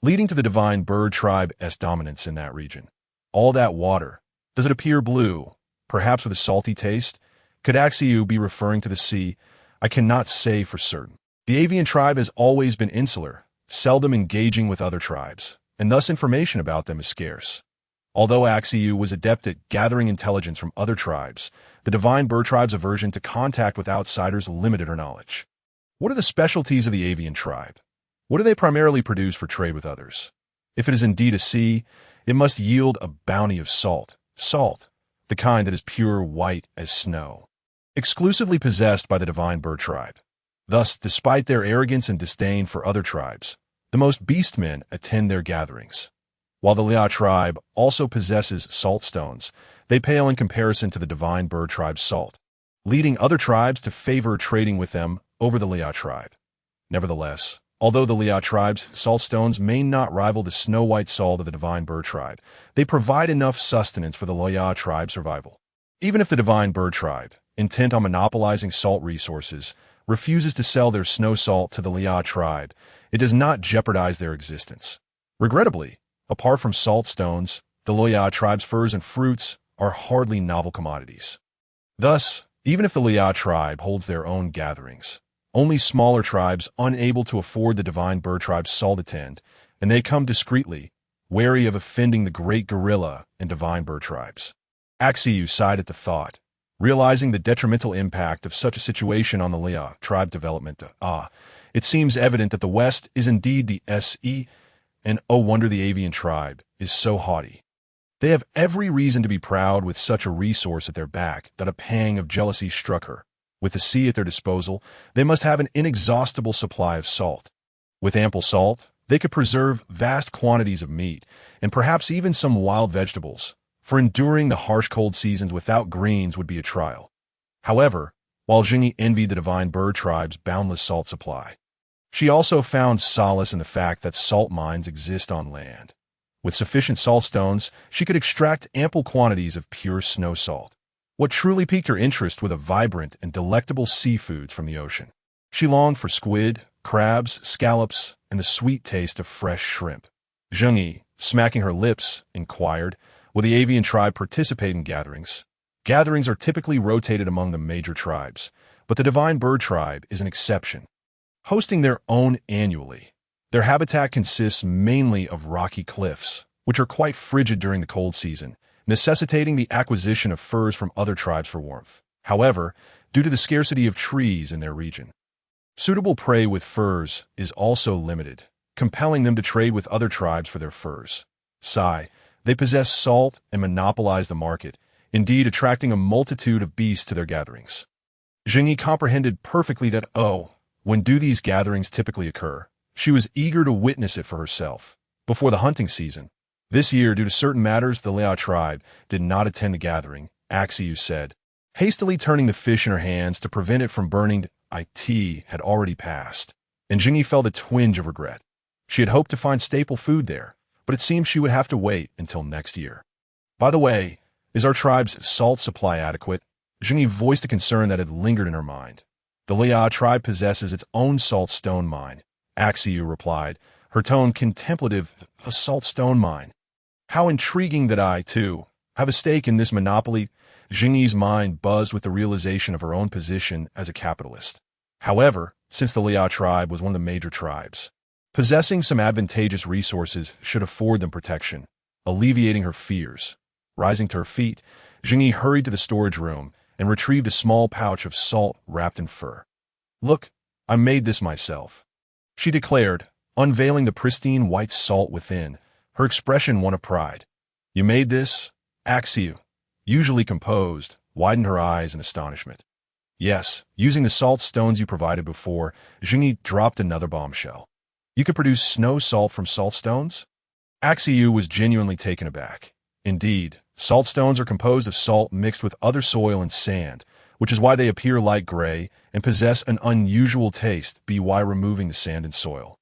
leading to the Divine Bird tribe's dominance in that region. All that water, does it appear blue, perhaps with a salty taste? Could Zheng Yu be referring to the sea? I cannot say for certain. The avian tribe has always been insular, seldom engaging with other tribes, and thus information about them is scarce. Although Zheng Yu was adept at gathering intelligence from other tribes, the Divine Bird tribe's aversion to contact with outsiders limited her knowledge. What are the specialties of the avian tribe? What do they primarily produce for trade with others? If it is indeed a sea, it must yield a bounty of salt. Salt, the kind that is pure white as snow, exclusively possessed by the Divine Bird tribe. Thus, despite their arrogance and disdain for other tribes, the most beastmen attend their gatherings. While the Lia tribe also possesses salt stones, they pale in comparison to the Divine Bird tribe's salt, leading other tribes to favor trading with them over the Lia tribe. Nevertheless, although the Lia tribe's salt stones may not rival the snow-white salt of the Divine Bird tribe, they provide enough sustenance for the Lia tribe's survival. Even if the Divine Bird tribe, intent on monopolizing salt resources, refuses to sell their snow salt to the Lia tribe, it does not jeopardize their existence. Regrettably, apart from salt stones, the Lia tribe's furs and fruits are hardly novel commodities. Thus, even if the Lia tribe holds their own gatherings, only smaller tribes unable to afford the Divine Bird tribe's salt attend, and they come discreetly, wary of offending the Great Gorilla and Divine Bird tribes. Zheng Yu sighed at the thought, realizing the detrimental impact of such a situation on the Lia tribe development. It seems evident that the West is indeed the SE, and oh wonder the avian tribe is so haughty. They have every reason to be proud with such a resource at their back that a pang of jealousy struck her. With the sea at their disposal, they must have an inexhaustible supply of salt. With ample salt, they could preserve vast quantities of meat, and perhaps even some wild vegetables, for enduring the harsh cold seasons without greens would be a trial. However, while Zheng Yu envied the Divine Bird tribe's boundless salt supply, she also found solace in the fact that salt mines exist on land. With sufficient salt stones, she could extract ample quantities of pure snow salt. What truly piqued her interest were the vibrant and delectable seafoods from the ocean. She longed for squid, crabs, scallops, and the sweet taste of fresh shrimp. Zheng Yu, smacking her lips, inquired, will the avian tribe participate in gatherings? Gatherings are typically rotated among the major tribes, but the Divine Bird tribe is an exception, hosting their own annually. Their habitat consists mainly of rocky cliffs, which are quite frigid during the cold season, necessitating the acquisition of furs from other tribes for warmth. However, due to the scarcity of trees in their region, suitable prey with furs is also limited, compelling them to trade with other tribes for their furs. They possess salt and monopolize the market, indeed attracting a multitude of beasts to their gatherings. Zheng Yu comprehended perfectly that, when do these gatherings typically occur? She was eager to witness it for herself. Before the hunting season, this year, due to certain matters, the Lia tribe did not attend the gathering, Zheng Yu said, hastily turning the fish in her hands to prevent it from burning. It had already passed, and Zheng Yu felt a twinge of regret. She had hoped to find staple food there, but it seemed she would have to wait until next year. By the way, is our tribe's salt supply adequate? Zheng Yu voiced a concern that had lingered in her mind. The Liao tribe possesses its own salt stone mine, Axiu replied, her tone contemplative. A salt stone mine. How intriguing that I, too, have a stake in this monopoly. Zheng Yu's mind buzzed with the realization of her own position as a capitalist. However, since the Liao tribe was one of the major tribes, possessing some advantageous resources should afford them protection, alleviating her fears. Rising to her feet, Zheng Yu hurried to the storage room and retrieved a small pouch of salt wrapped in fur. Look, I made this myself, she declared, unveiling the pristine white salt within, her expression one of pride. You made this? Axiu, usually composed, widened her eyes in astonishment. Yes, using the salt stones you provided before. Zheng Yu dropped another bombshell. You could produce snow salt from salt stones? Axiu was genuinely taken aback. Indeed, salt stones are composed of salt mixed with other soil and sand, which is why they appear light gray and possess an unusual taste by removing the sand and soil.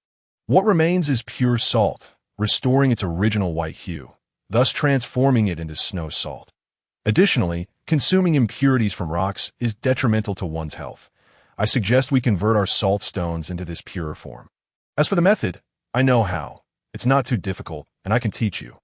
What remains is pure salt, restoring its original white hue, thus transforming it into snow salt. Additionally, consuming impurities from rocks is detrimental to one's health. I suggest we convert our salt stones into this purer form. As for the method, I know how. It's not too difficult, and I can teach you.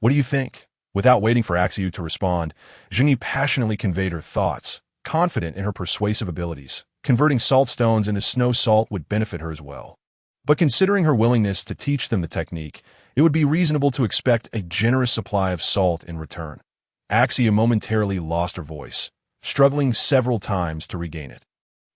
What do you think? Without waiting for Axiu to respond, Zheng Yu passionately conveyed her thoughts, confident in her persuasive abilities. Converting salt stones into snow salt would benefit her as well. But considering her willingness to teach them the technique, it would be reasonable to expect a generous supply of salt in return. Axiu momentarily lost her voice, struggling several times to regain it.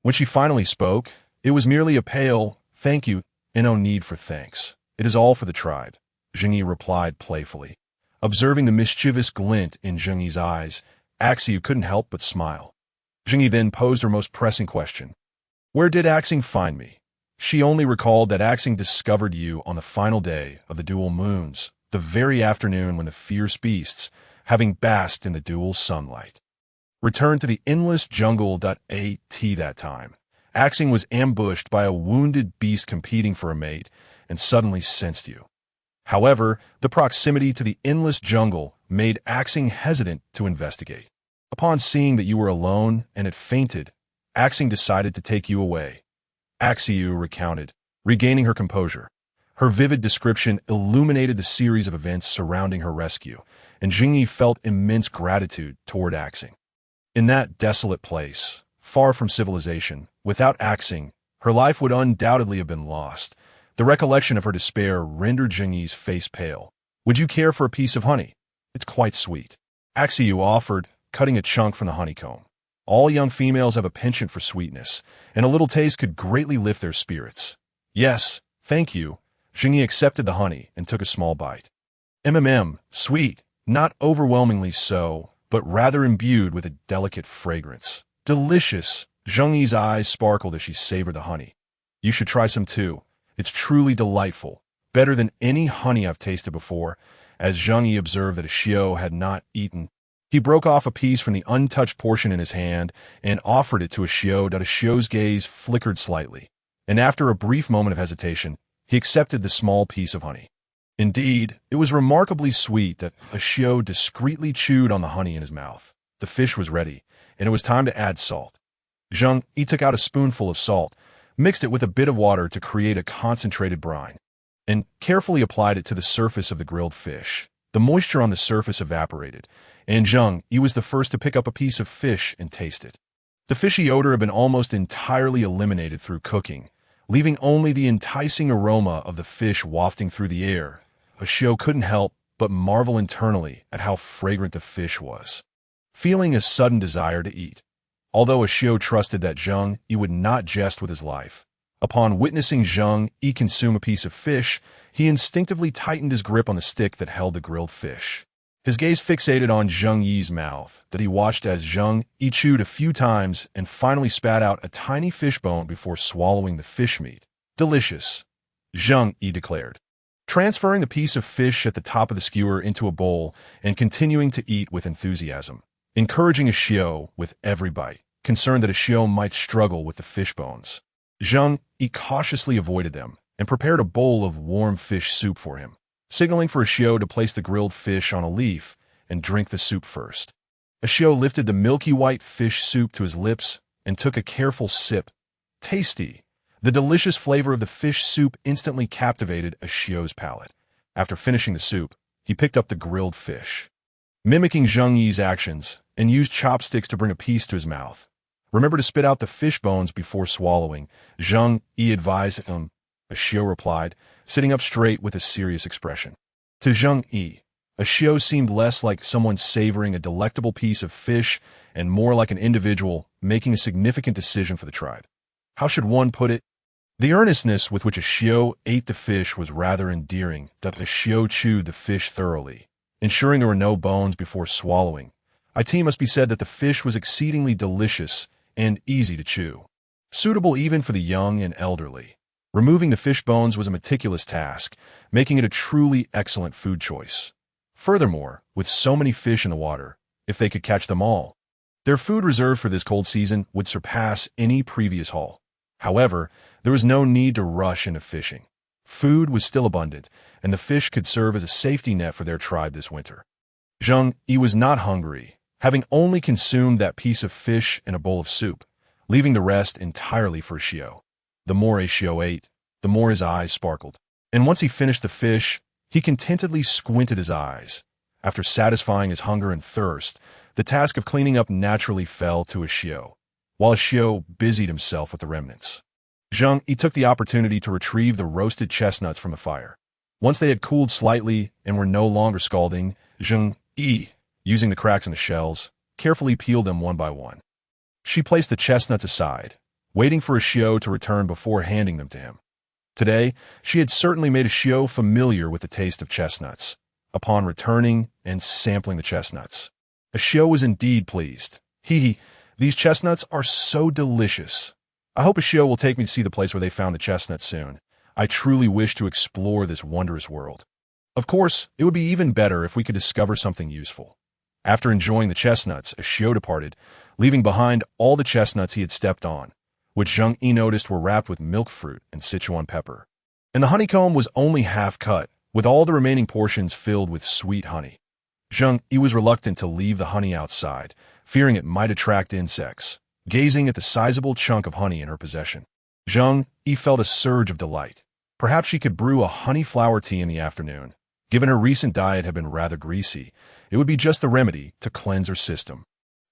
When she finally spoke, it was merely a pale, "Thank you, and no need for thanks. It is all for the tribe," Zheng Yu replied playfully. Observing the mischievous glint in Zheng Yu's eyes, Axiu couldn't help but smile. Zheng Yu then posed her most pressing question. Where did Axing find me? She only recalled that Axing discovered you on the final day of the dual moons, the very afternoon when the fierce beasts, having basked in the dual sunlight, returned to the endless jungle. At that time, Axing was ambushed by a wounded beast competing for a mate and suddenly sensed you. However, the proximity to the endless jungle made Axing hesitant to investigate. Upon seeing that you were alone and had fainted, Axing decided to take you away. Axiu recounted, regaining her composure. Her vivid description illuminated the series of events surrounding her rescue, and Zheng Yu felt immense gratitude toward Axing. In that desolate place, far from civilization, without Axing, her life would undoubtedly have been lost. The recollection of her despair rendered Zheng Yu's face pale. Would you care for a piece of honey? It's quite sweet. Axiu offered, cutting a chunk from the honeycomb. All young females have a penchant for sweetness, and a little taste could greatly lift their spirits. Yes, thank you. Zheng Yu accepted the honey and took a small bite. Sweet, not overwhelmingly so, but rather imbued with a delicate fragrance. Delicious. Zheng Yu's eyes sparkled as she savored the honey. You should try some too. It's truly delightful, better than any honey I've tasted before. As Zheng Yu observed that Xiao had not eaten, he broke off a piece from the untouched portion in his hand and offered it to Xiao. Xiao's gaze flickered slightly, and after a brief moment of hesitation, he accepted the small piece of honey. Indeed, it was remarkably sweet. That Xiao discreetly chewed on the honey in his mouth. The fish was ready, and it was time to add salt. Zheng Yu took out a spoonful of salt, mixed it with a bit of water to create a concentrated brine, and carefully applied it to the surface of the grilled fish. The moisture on the surface evaporated, and Zheng Yu was the first to pick up a piece of fish and taste it. The fishy odor had been almost entirely eliminated through cooking, leaving only the enticing aroma of the fish wafting through the air. Xiao couldn't help but marvel internally at how fragrant the fish was, feeling a sudden desire to eat. Although Xiao trusted that Zheng Yu would not jest with his life, upon witnessing Zheng Yu consume a piece of fish, he instinctively tightened his grip on the stick that held the grilled fish. His gaze fixated on Zheng Yi's mouth, that he watched as Zheng Yu chewed a few times and finally spat out a tiny fish bone before swallowing the fish meat. Delicious, Zheng Yu declared, transferring the piece of fish at the top of the skewer into a bowl and continuing to eat with enthusiasm, encouraging Xiao with every bite, concerned that Xiao might struggle with the fish bones. Zheng Yu cautiously avoided them, and prepared a bowl of warm fish soup for him, signaling for Xiao to place the grilled fish on a leaf and drink the soup first. Xiao lifted the milky white fish soup to his lips and took a careful sip. Tasty! The delicious flavor of the fish soup instantly captivated Xiao's palate. After finishing the soup, he picked up the grilled fish, mimicking Zheng Yu's actions, and used chopsticks to bring a piece to his mouth. Remember to spit out the fish bones before swallowing, Zheng Yu advised him. Xiao replied, sitting up straight with a serious expression. To Zheng Yu, Xiao seemed less like someone savoring a delectable piece of fish and more like an individual making a significant decision for the tribe. How should one put it? The earnestness with which Xiao ate the fish was rather endearing, that Xiao chewed the fish thoroughly, ensuring there were no bones before swallowing. It must be said that the fish was exceedingly delicious and easy to chew, suitable even for the young and elderly. Removing the fish bones was a meticulous task, making it a truly excellent food choice. Furthermore, with so many fish in the water, if they could catch them all, their food reserve for this cold season would surpass any previous haul. However, there was no need to rush into fishing. Food was still abundant, and the fish could serve as a safety net for their tribe this winter. Zheng Yu was not hungry, having only consumed that piece of fish and a bowl of soup, leaving the rest entirely for Xiao. The more Xiao ate, the more his eyes sparkled, and once he finished the fish, he contentedly squinted his eyes. After satisfying his hunger and thirst, the task of cleaning up naturally fell to Xiao, while Xiao busied himself with the remnants. Zheng Yu took the opportunity to retrieve the roasted chestnuts from the fire. Once they had cooled slightly and were no longer scalding, Zheng Yu, using the cracks in the shells, carefully peeled them one by one. She placed the chestnuts aside, waiting for Xiao to return before handing them to him. Today, she had certainly made Xiao familiar with the taste of chestnuts. Upon returning and sampling the chestnuts, Xiao was indeed pleased. These chestnuts are so delicious. I hope Xiao will take me to see the place where they found the chestnuts soon. I truly wish to explore this wondrous world. Of course, it would be even better if we could discover something useful. After enjoying the chestnuts, Xiao departed, leaving behind all the chestnuts he had stepped on, which Zheng Yu noticed were wrapped with milk fruit and Sichuan pepper. And the honeycomb was only half cut, with all the remaining portions filled with sweet honey. Zheng Yu was reluctant to leave the honey outside, fearing it might attract insects, gazing at the sizable chunk of honey in her possession. Zheng Yu felt a surge of delight. Perhaps she could brew a honey flower tea in the afternoon. Given her recent diet had been rather greasy, it would be just the remedy to cleanse her system.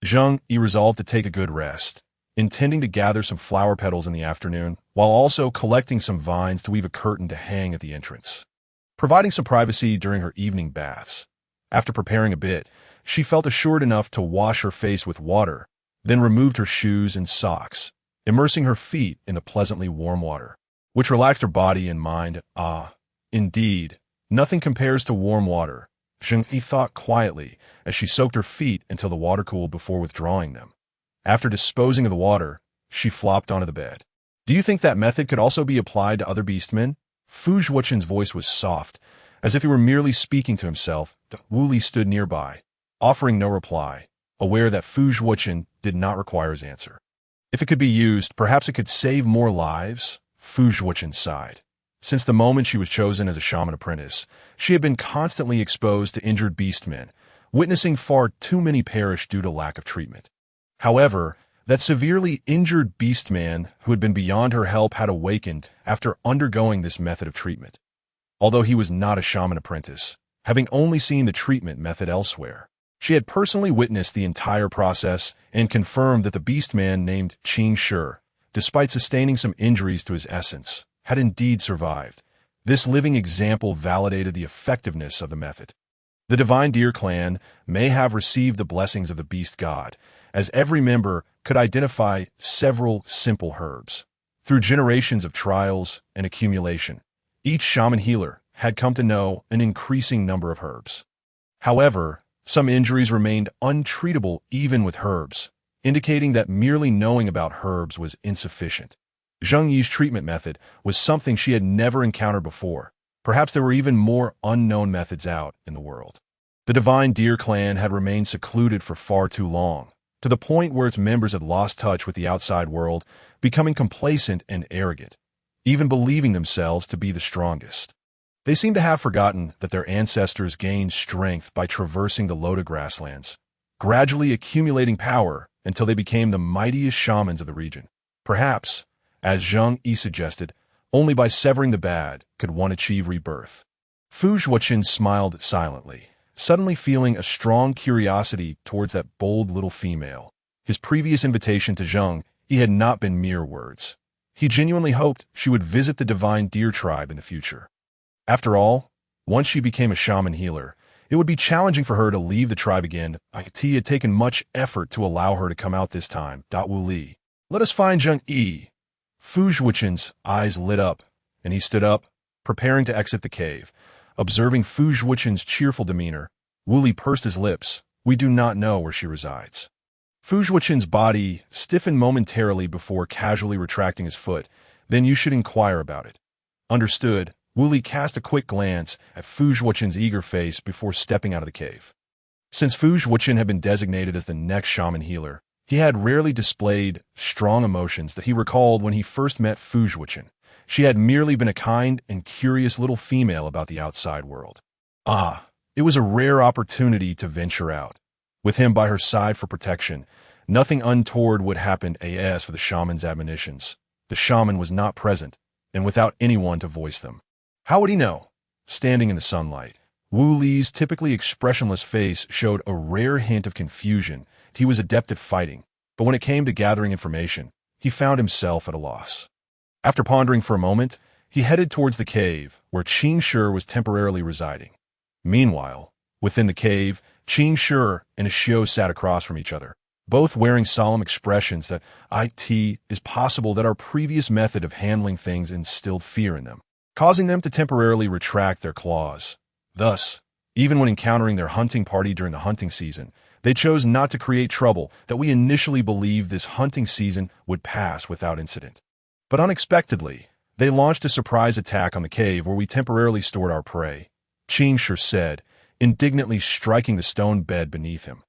Zheng Yu resolved to take a good rest, intending to gather some flower petals in the afternoon, while also collecting some vines to weave a curtain to hang at the entrance, providing some privacy during her evening baths. After preparing a bit, she felt assured enough to wash her face with water, then removed her shoes and socks, immersing her feet in the pleasantly warm water, which relaxed her body and mind. Indeed, nothing compares to warm water, Zheng Yu thought quietly as she soaked her feet until the water cooled before withdrawing them. After disposing of the water, she flopped onto the bed. Do you think that method could also be applied to other beastmen? Fu Zhuoqin's voice was soft, as if he were merely speaking to himself. Wu Li stood nearby, offering no reply, aware that Fu Zhuoqin did not require his answer. If it could be used, perhaps it could save more lives, Fu Zhuoqin sighed. Since the moment she was chosen as a shaman apprentice, she had been constantly exposed to injured beastmen, witnessing far too many perish due to lack of treatment. However, that severely injured beastman who had been beyond her help had awakened after undergoing this method of treatment. Although he was not a shaman apprentice, having only seen the treatment method elsewhere, she had personally witnessed the entire process and confirmed that the beastman named Qing Shi, despite sustaining some injuries to his essence, had indeed survived. This living example validated the effectiveness of the method. The Divine Deer clan may have received the blessings of the beast god, as every member could identify several simple herbs. Through generations of trials and accumulation, each shaman healer had come to know an increasing number of herbs. However, some injuries remained untreatable even with herbs, indicating that merely knowing about herbs was insufficient. Zheng Yu's treatment method was something she had never encountered before. Perhaps there were even more unknown methods out in the world. The Divine Deer clan had remained secluded for far too long, to the point where its members had lost touch with the outside world, becoming complacent and arrogant. even believing themselves to be the strongest. They seem to have forgotten that their ancestors gained strength by traversing the Loda grasslands, gradually accumulating power until they became the mightiest shamans of the region. Perhaps, as Zheng Yu suggested, only by severing the bad could one achieve rebirth. Fu Zhuoqin smiled silently, suddenly feeling a strong curiosity towards that bold little female. His previous invitation to Zheng Yu had not been mere words. He genuinely hoped she would visit the divine deer tribe in the future. After all, once she became a shaman healer, it would be challenging for her to leave the tribe again. It had taken much effort to allow her to come out this time. Wu Li. Let us find Zheng Yu. Fu Zhuoqin's eyes lit up, and he stood up, preparing to exit the cave. Observing Fu Zhuoqin's cheerful demeanor, Wu Li pursed his lips. We do not know where she resides. Fu Zhuoqin's body stiffened momentarily before casually retracting his foot. Then you should inquire about it. Understood. Wu Li cast a quick glance at Fu Zhuoqin's eager face before stepping out of the cave. Since Fu Zhuoqin had been designated as the next shaman healer, he had rarely displayed strong emotions that he recalled when he first met Fu Zhuoqin. She had merely been a kind and curious little female about the outside world. It was a rare opportunity to venture out. With him by her side for protection, nothing untoward would happen as for the shaman's admonitions. The shaman was not present, and without anyone to voice them. How would he know? Standing in the sunlight, Wu Li's typically expressionless face showed a rare hint of confusion. He was adept at fighting, but when it came to gathering information, he found himself at a loss. After pondering for a moment, he headed towards the cave where Qing Shi was temporarily residing. Meanwhile, within the cave, Qing Shi and Xiao sat across from each other, both wearing solemn expressions that it is possible that our previous method of handling things instilled fear in them, causing them to temporarily retract their claws. Thus, even when encountering their hunting party during the hunting season, they chose not to create trouble that we initially believed this hunting season would pass without incident. But unexpectedly, they launched a surprise attack on the cave where we temporarily stored our prey. Qing Shi said, indignantly striking the stone bed beneath him.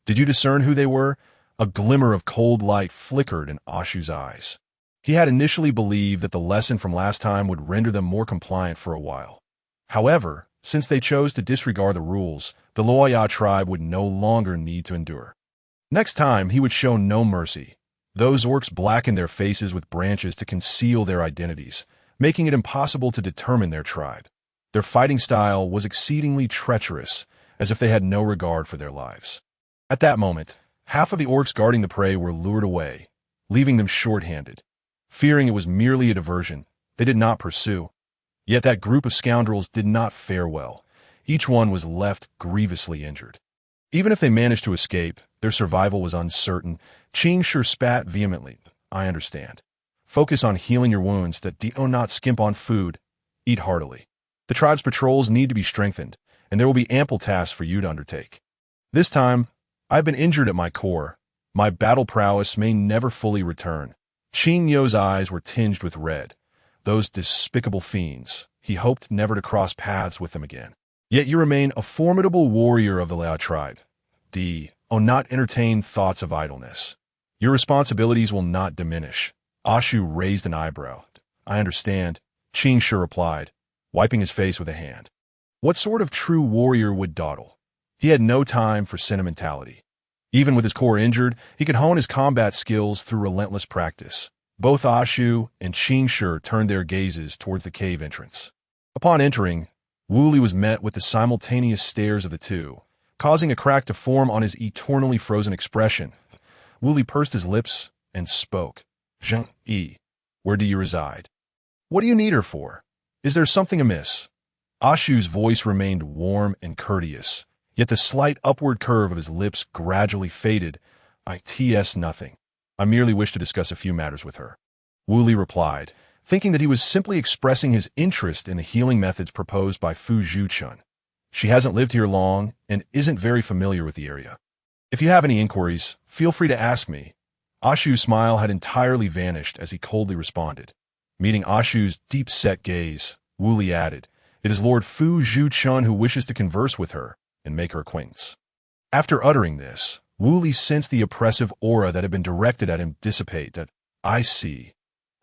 Did you discern who they were? A glimmer of cold light flickered in Ashu's eyes. He had initially believed that the lesson from last time would render them more compliant for a while. However, since they chose to disregard the rules, the Loya tribe would no longer need to endure. Next time, he would show no mercy. Those orcs blackened their faces with branches to conceal their identities, making it impossible to determine their tribe. Their fighting style was exceedingly treacherous, as if they had no regard for their lives. At that moment, half of the orcs guarding the prey were lured away, leaving them short-handed. Fearing it was merely a diversion, they did not pursue. Yet that group of scoundrels did not fare well. Each one was left grievously injured. Even if they managed to escape, their survival was uncertain. Qing Shi spat vehemently. I understand. Focus on healing your wounds. Do not skimp on food. Eat heartily. The tribe's patrols need to be strengthened, and there will be ample tasks for you to undertake. This time, I've been injured at my core. My battle prowess may never fully return. Qing Yu's eyes were tinged with red. Those despicable fiends. He hoped never to cross paths with them again. Yet you remain a formidable warrior of the Lao tribe. Not entertain thoughts of idleness. Your responsibilities will not diminish. Ashu raised an eyebrow. I understand, Qing Shi replied, wiping his face with a hand. What sort of true warrior would dawdle? He had no time for sentimentality. Even with his core injured, he could hone his combat skills through relentless practice. Both Ashu and Qing Shi turned their gazes towards the cave entrance. Upon entering, Wu Li was met with the simultaneous stares of the two, causing a crack to form on his eternally frozen expression. Wu Li pursed his lips and spoke. Zheng Yu, where do you reside? What do you need her for? Is there something amiss? Ashu's voice remained warm and courteous, yet the slight upward curve of his lips gradually faded. Nothing. I merely wish to discuss a few matters with her. Wu Li replied, thinking that he was simply expressing his interest in the healing methods proposed by Fu Zhuoqin. She hasn't lived here long and isn't very familiar with the area. If you have any inquiries, feel free to ask me. Ashu's smile had entirely vanished as he coldly responded. Meeting Ashu's deep-set gaze, Wu Li added, it is Lord Fu Zhuoqin who wishes to converse with her and make her acquaintance. After uttering this, Wu Li sensed the oppressive aura that had been directed at him dissipate. I see,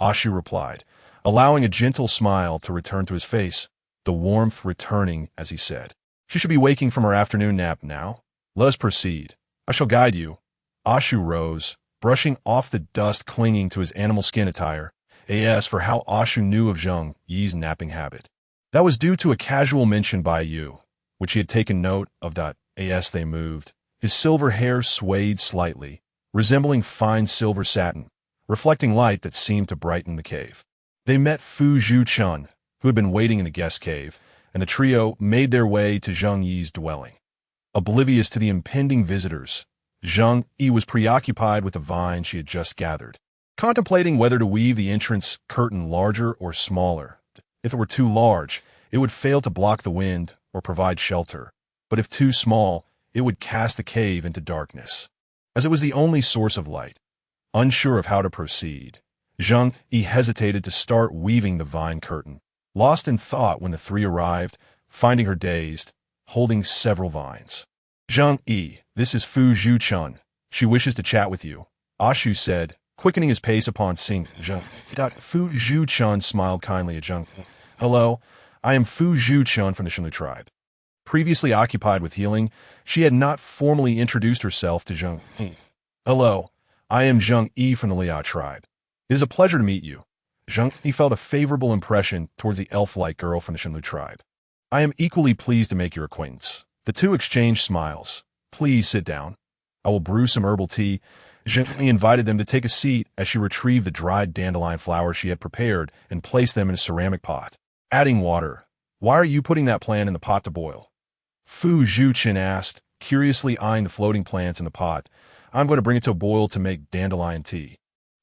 Ashu replied, allowing a gentle smile to return to his face, the warmth returning as he said, "She should be waking from her afternoon nap now. Let us proceed. I shall guide you." Ashu rose, brushing off the dust clinging to his animal skin attire. As for how Ashu knew of Zheng Yi's napping habit, that was due to a casual mention by Yu, which he had taken note of. As they moved, his silver hair swayed slightly, resembling fine silver satin, reflecting light that seemed to brighten the cave. They met Fu Zhu-chun, who had been waiting in the guest cave, and the trio made their way to Zheng Yi's dwelling. Oblivious to the impending visitors, Zheng Yi was preoccupied with the vine she had just gathered, contemplating whether to weave the entrance curtain larger or smaller. If it were too large, it would fail to block the wind or provide shelter, but if too small, it would cast the cave into darkness, as it was the only source of light. Unsure of how to proceed, Zheng Yi hesitated to start weaving the vine curtain, lost in thought when the three arrived, finding her dazed, holding several vines. "Zheng Yi, this is Fu Zhu-chun. She wishes to chat with you," Ashu said, quickening his pace upon seeing Zheng. Fu Zhu-chun smiled kindly at Zheng. "Hello, I am Fu Zhu-chun from the Shenlu tribe." Previously occupied with healing, she had not formally introduced herself to Zheng Yi. "Hello, I am Zheng Yi from the Liao tribe. It is a pleasure to meet you." Zheng Yi felt a favorable impression towards the elf-like girl from the Shenlu tribe. "I am equally pleased to make your acquaintance." The two exchanged smiles. "Please sit down. I will brew some herbal tea." Zheng Yi invited them to take a seat as she retrieved the dried dandelion flowers she had prepared and placed them in a ceramic pot, adding water. "Why are you putting that plant in the pot to boil?" Fu Zhu-chun asked, curiously eyeing the floating plants in the pot. "I'm going to bring it to a boil to make dandelion tea."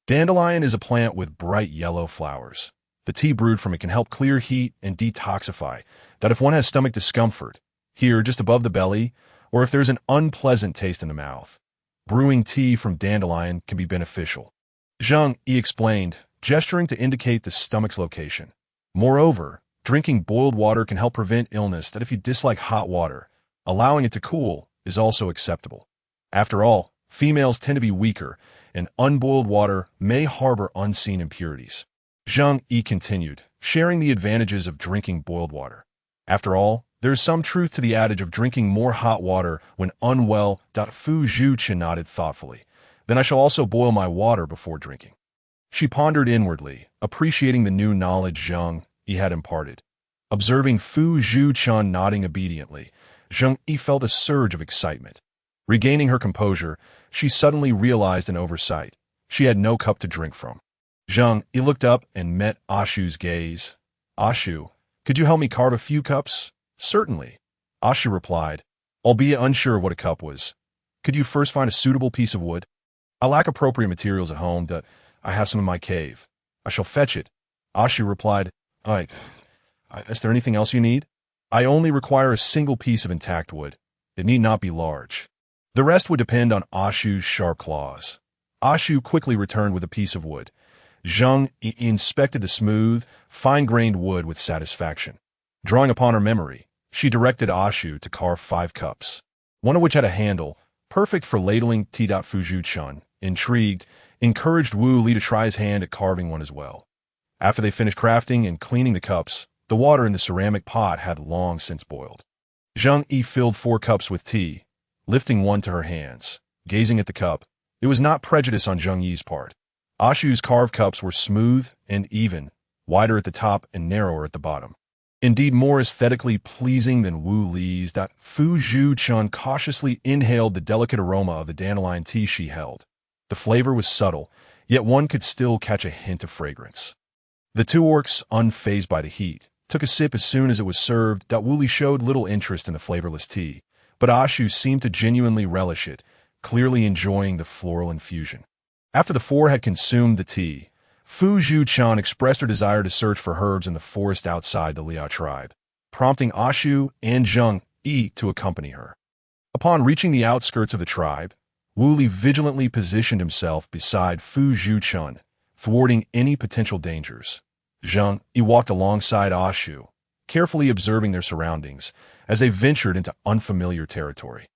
Dandelion is a plant with bright yellow flowers. The tea brewed from it can help clear heat and detoxify. That if one has stomach discomfort, here just above the belly, or if there's an unpleasant taste in the mouth, brewing tea from dandelion can be beneficial. Zheng Yi explained, gesturing to indicate the stomach's location. Moreover, drinking boiled water can help prevent illness. That if you dislike hot water, allowing it to cool is also acceptable. After all, females tend to be weaker, and unboiled water may harbor unseen impurities. Zheng Yi continued, sharing the advantages of drinking boiled water. After all, there is some truth to the adage of drinking more hot water when unwell. Fu Zhu-chun nodded thoughtfully. "Then I shall also boil my water before drinking." She pondered inwardly, appreciating the new knowledge Zheng Yi had imparted. Observing Fu Zhu-chun nodding obediently, Zheng Yi felt a surge of excitement. Regaining her composure, she suddenly realized an oversight. She had no cup to drink from. Zheng Yi looked up and met Ashu's gaze. "Ashu, could you help me carve a few cups?" "Certainly," Ashu replied, albeit unsure of what a cup was. "Could you first find a suitable piece of wood?" "I lack appropriate materials at home. I have some in my cave." "I shall fetch it," Ashu replied. Is there anything else you need?" "I only require a single piece of intact wood. It need not be large." The rest would depend on Ashu's sharp claws. Ashu quickly returned with a piece of wood. Zheng Yi inspected the smooth, fine-grained wood with satisfaction. Drawing upon her memory, she directed Ashu to carve 5 cups, one of which had a handle, perfect for ladling tea. Fu Zhu-chun, intrigued, encouraged Wu Li to try his hand at carving one as well. After they finished crafting and cleaning the cups, the water in the ceramic pot had long since boiled. Zheng Yi filled 4 cups with tea, lifting one to her hands. Gazing at the cup, it was not prejudice on Zheng Yi's part. Ashu's carved cups were smooth and even, wider at the top and narrower at the bottom. Indeed, more aesthetically pleasing than Wu Li's. Fu Zhu-chun cautiously inhaled the delicate aroma of the dandelion tea she held. The flavor was subtle, yet one could still catch a hint of fragrance. The 2 orcs, unfazed by the heat, took a sip as soon as it was served. Wu Li showed little interest in the flavorless tea, but Ashu seemed to genuinely relish it, clearly enjoying the floral infusion. After the 4 had consumed the tea, Fu Zhu-chun expressed her desire to search for herbs in the forest outside the Liao tribe, prompting Ashu and Zheng Yi to accompany her. Upon reaching the outskirts of the tribe, Wu Li vigilantly positioned himself beside Fu Zhu-chun, thwarting any potential dangers. Zheng Yi walked alongside Ashu, carefully observing their surroundings as they ventured into unfamiliar territory.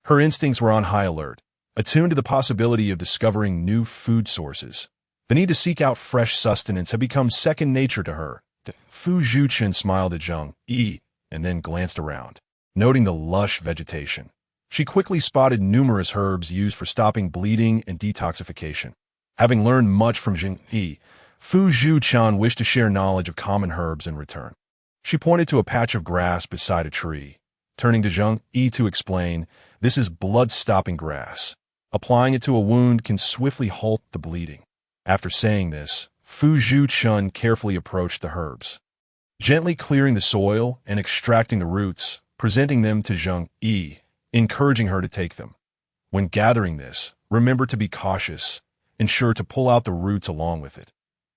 Her instincts were on high alert, attuned to the possibility of discovering new food sources. The need to seek out fresh sustenance had become second nature to her. Fu Zhuchen smiled at Zheng Yu and then glanced around, noting the lush vegetation. She quickly spotted numerous herbs used for stopping bleeding and detoxification. Having learned much from Zheng Yu, Fu Zhuchen wished to share knowledge of common herbs in return. She pointed to a patch of grass beside a tree. Turning to Zheng Yu to explain, "This is blood-stopping grass. Applying it to a wound can swiftly halt the bleeding." After saying this, Fu Zhuchen carefully approached the herbs, gently clearing the soil and extracting the roots, presenting them to Zheng Yu, encouraging her to take them. When gathering this, remember to be cautious. Ensure to pull out the roots along with it.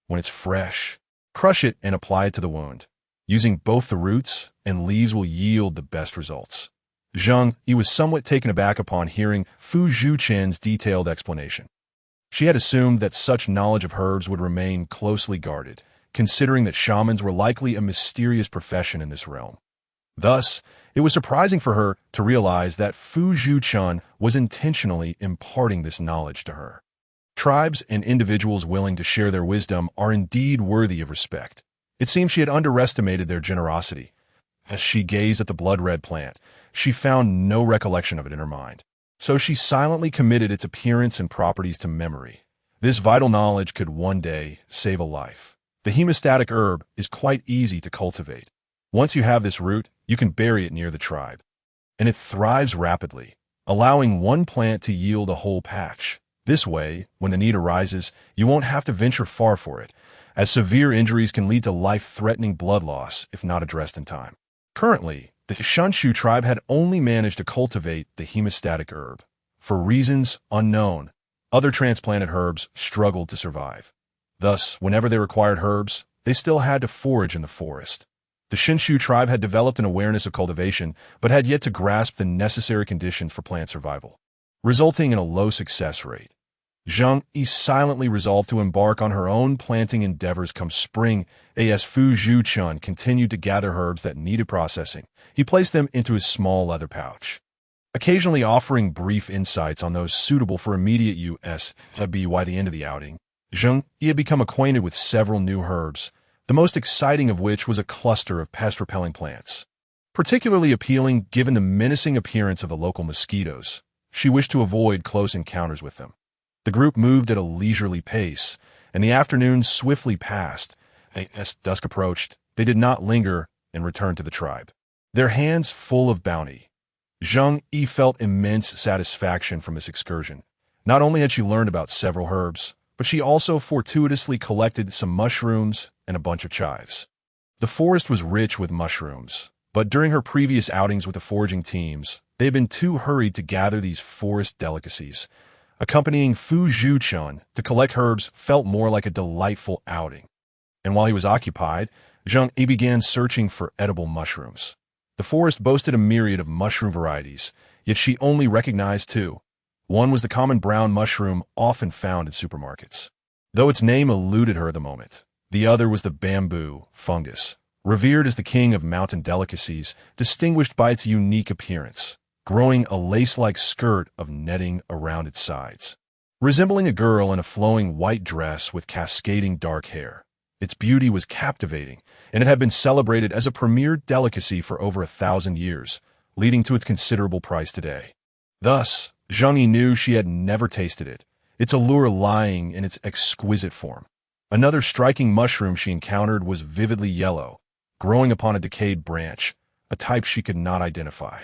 When it's fresh, crush it and apply it to the wound. Using both the roots and leaves will yield the best results. Zheng Yu was somewhat taken aback upon hearing Fu Zhuchen's detailed explanation. She had assumed that such knowledge of herbs would remain closely guarded, considering that shamans were likely a mysterious profession in this realm. Thus, it was surprising for her to realize that Fu Zhuchen was intentionally imparting this knowledge to her. Tribes and individuals willing to share their wisdom are indeed worthy of respect. It seems she had underestimated their generosity. As she gazed at the blood-red plant, she found no recollection of it in her mind. So she silently committed its appearance and properties to memory. This vital knowledge could one day save a life. The hemostatic herb is quite easy to cultivate. Once you have this root, you can bury it near the tribe. And it thrives rapidly, allowing one plant to yield a whole patch. This way, when the need arises, you won't have to venture far for it, as severe injuries can lead to life-threatening blood loss if not addressed in time. Currently, the Shanshu tribe had only managed to cultivate the hemostatic herb. For reasons unknown, other transplanted herbs struggled to survive. Thus, whenever they required herbs, they still had to forage in the forest. The Shanshu tribe had developed an awareness of cultivation, but had yet to grasp the necessary conditions for plant survival, resulting in a low success rate. Zheng Yu silently resolved to embark on her own planting endeavors come spring. As Fu Zhuchen continued to gather herbs that needed processing, he placed them into his small leather pouch, occasionally offering brief insights on those suitable for immediate use. By the end of the outing, Zheng Yu had become acquainted with several new herbs, the most exciting of which was a cluster of pest-repelling plants. Particularly appealing given the menacing appearance of the local mosquitoes, she wished to avoid close encounters with them. The group moved at a leisurely pace, and the afternoon swiftly passed. As dusk approached, they did not linger and returned to the tribe, their hands full of bounty. Zheng Yu felt immense satisfaction from this excursion. Not only had she learned about several herbs, but she also fortuitously collected some mushrooms and a bunch of chives. The forest was rich with mushrooms, but during her previous outings with the foraging teams, they had been too hurried to gather these forest delicacies. Accompanying Fu Zhuchen to collect herbs felt more like a delightful outing. And while he was occupied, Zheng Yu began searching for edible mushrooms. The forest boasted a myriad of mushroom varieties, yet she only recognized two. One was the common brown mushroom often found in supermarkets, though its name eluded her at the moment. The other was the bamboo fungus, revered as the king of mountain delicacies, distinguished by its unique appearance, growing a lace-like skirt of netting around its sides, resembling a girl in a flowing white dress with cascading dark hair. Its beauty was captivating, and it had been celebrated as a premier delicacy for over 1,000 years, leading to its considerable price today. Thus, Zheng Yu knew she had never tasted it, its allure lying in its exquisite form. Another striking mushroom she encountered was vividly yellow, growing upon a decayed branch, a type she could not identify.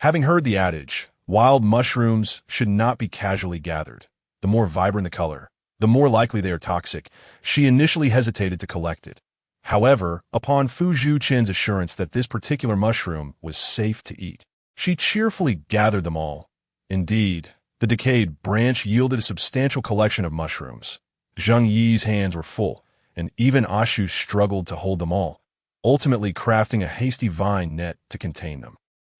Having heard the adage, wild mushrooms should not be casually gathered. The more vibrant the color, the more likely they are toxic. She initially hesitated to collect it. However, upon Fu Zhuchen's assurance that this particular mushroom was safe to eat, she cheerfully gathered them all. Indeed, the decayed branch yielded a substantial collection of mushrooms. Zheng Yi's hands were full, and even Ashu struggled to hold them all, ultimately crafting a hasty vine net to contain them.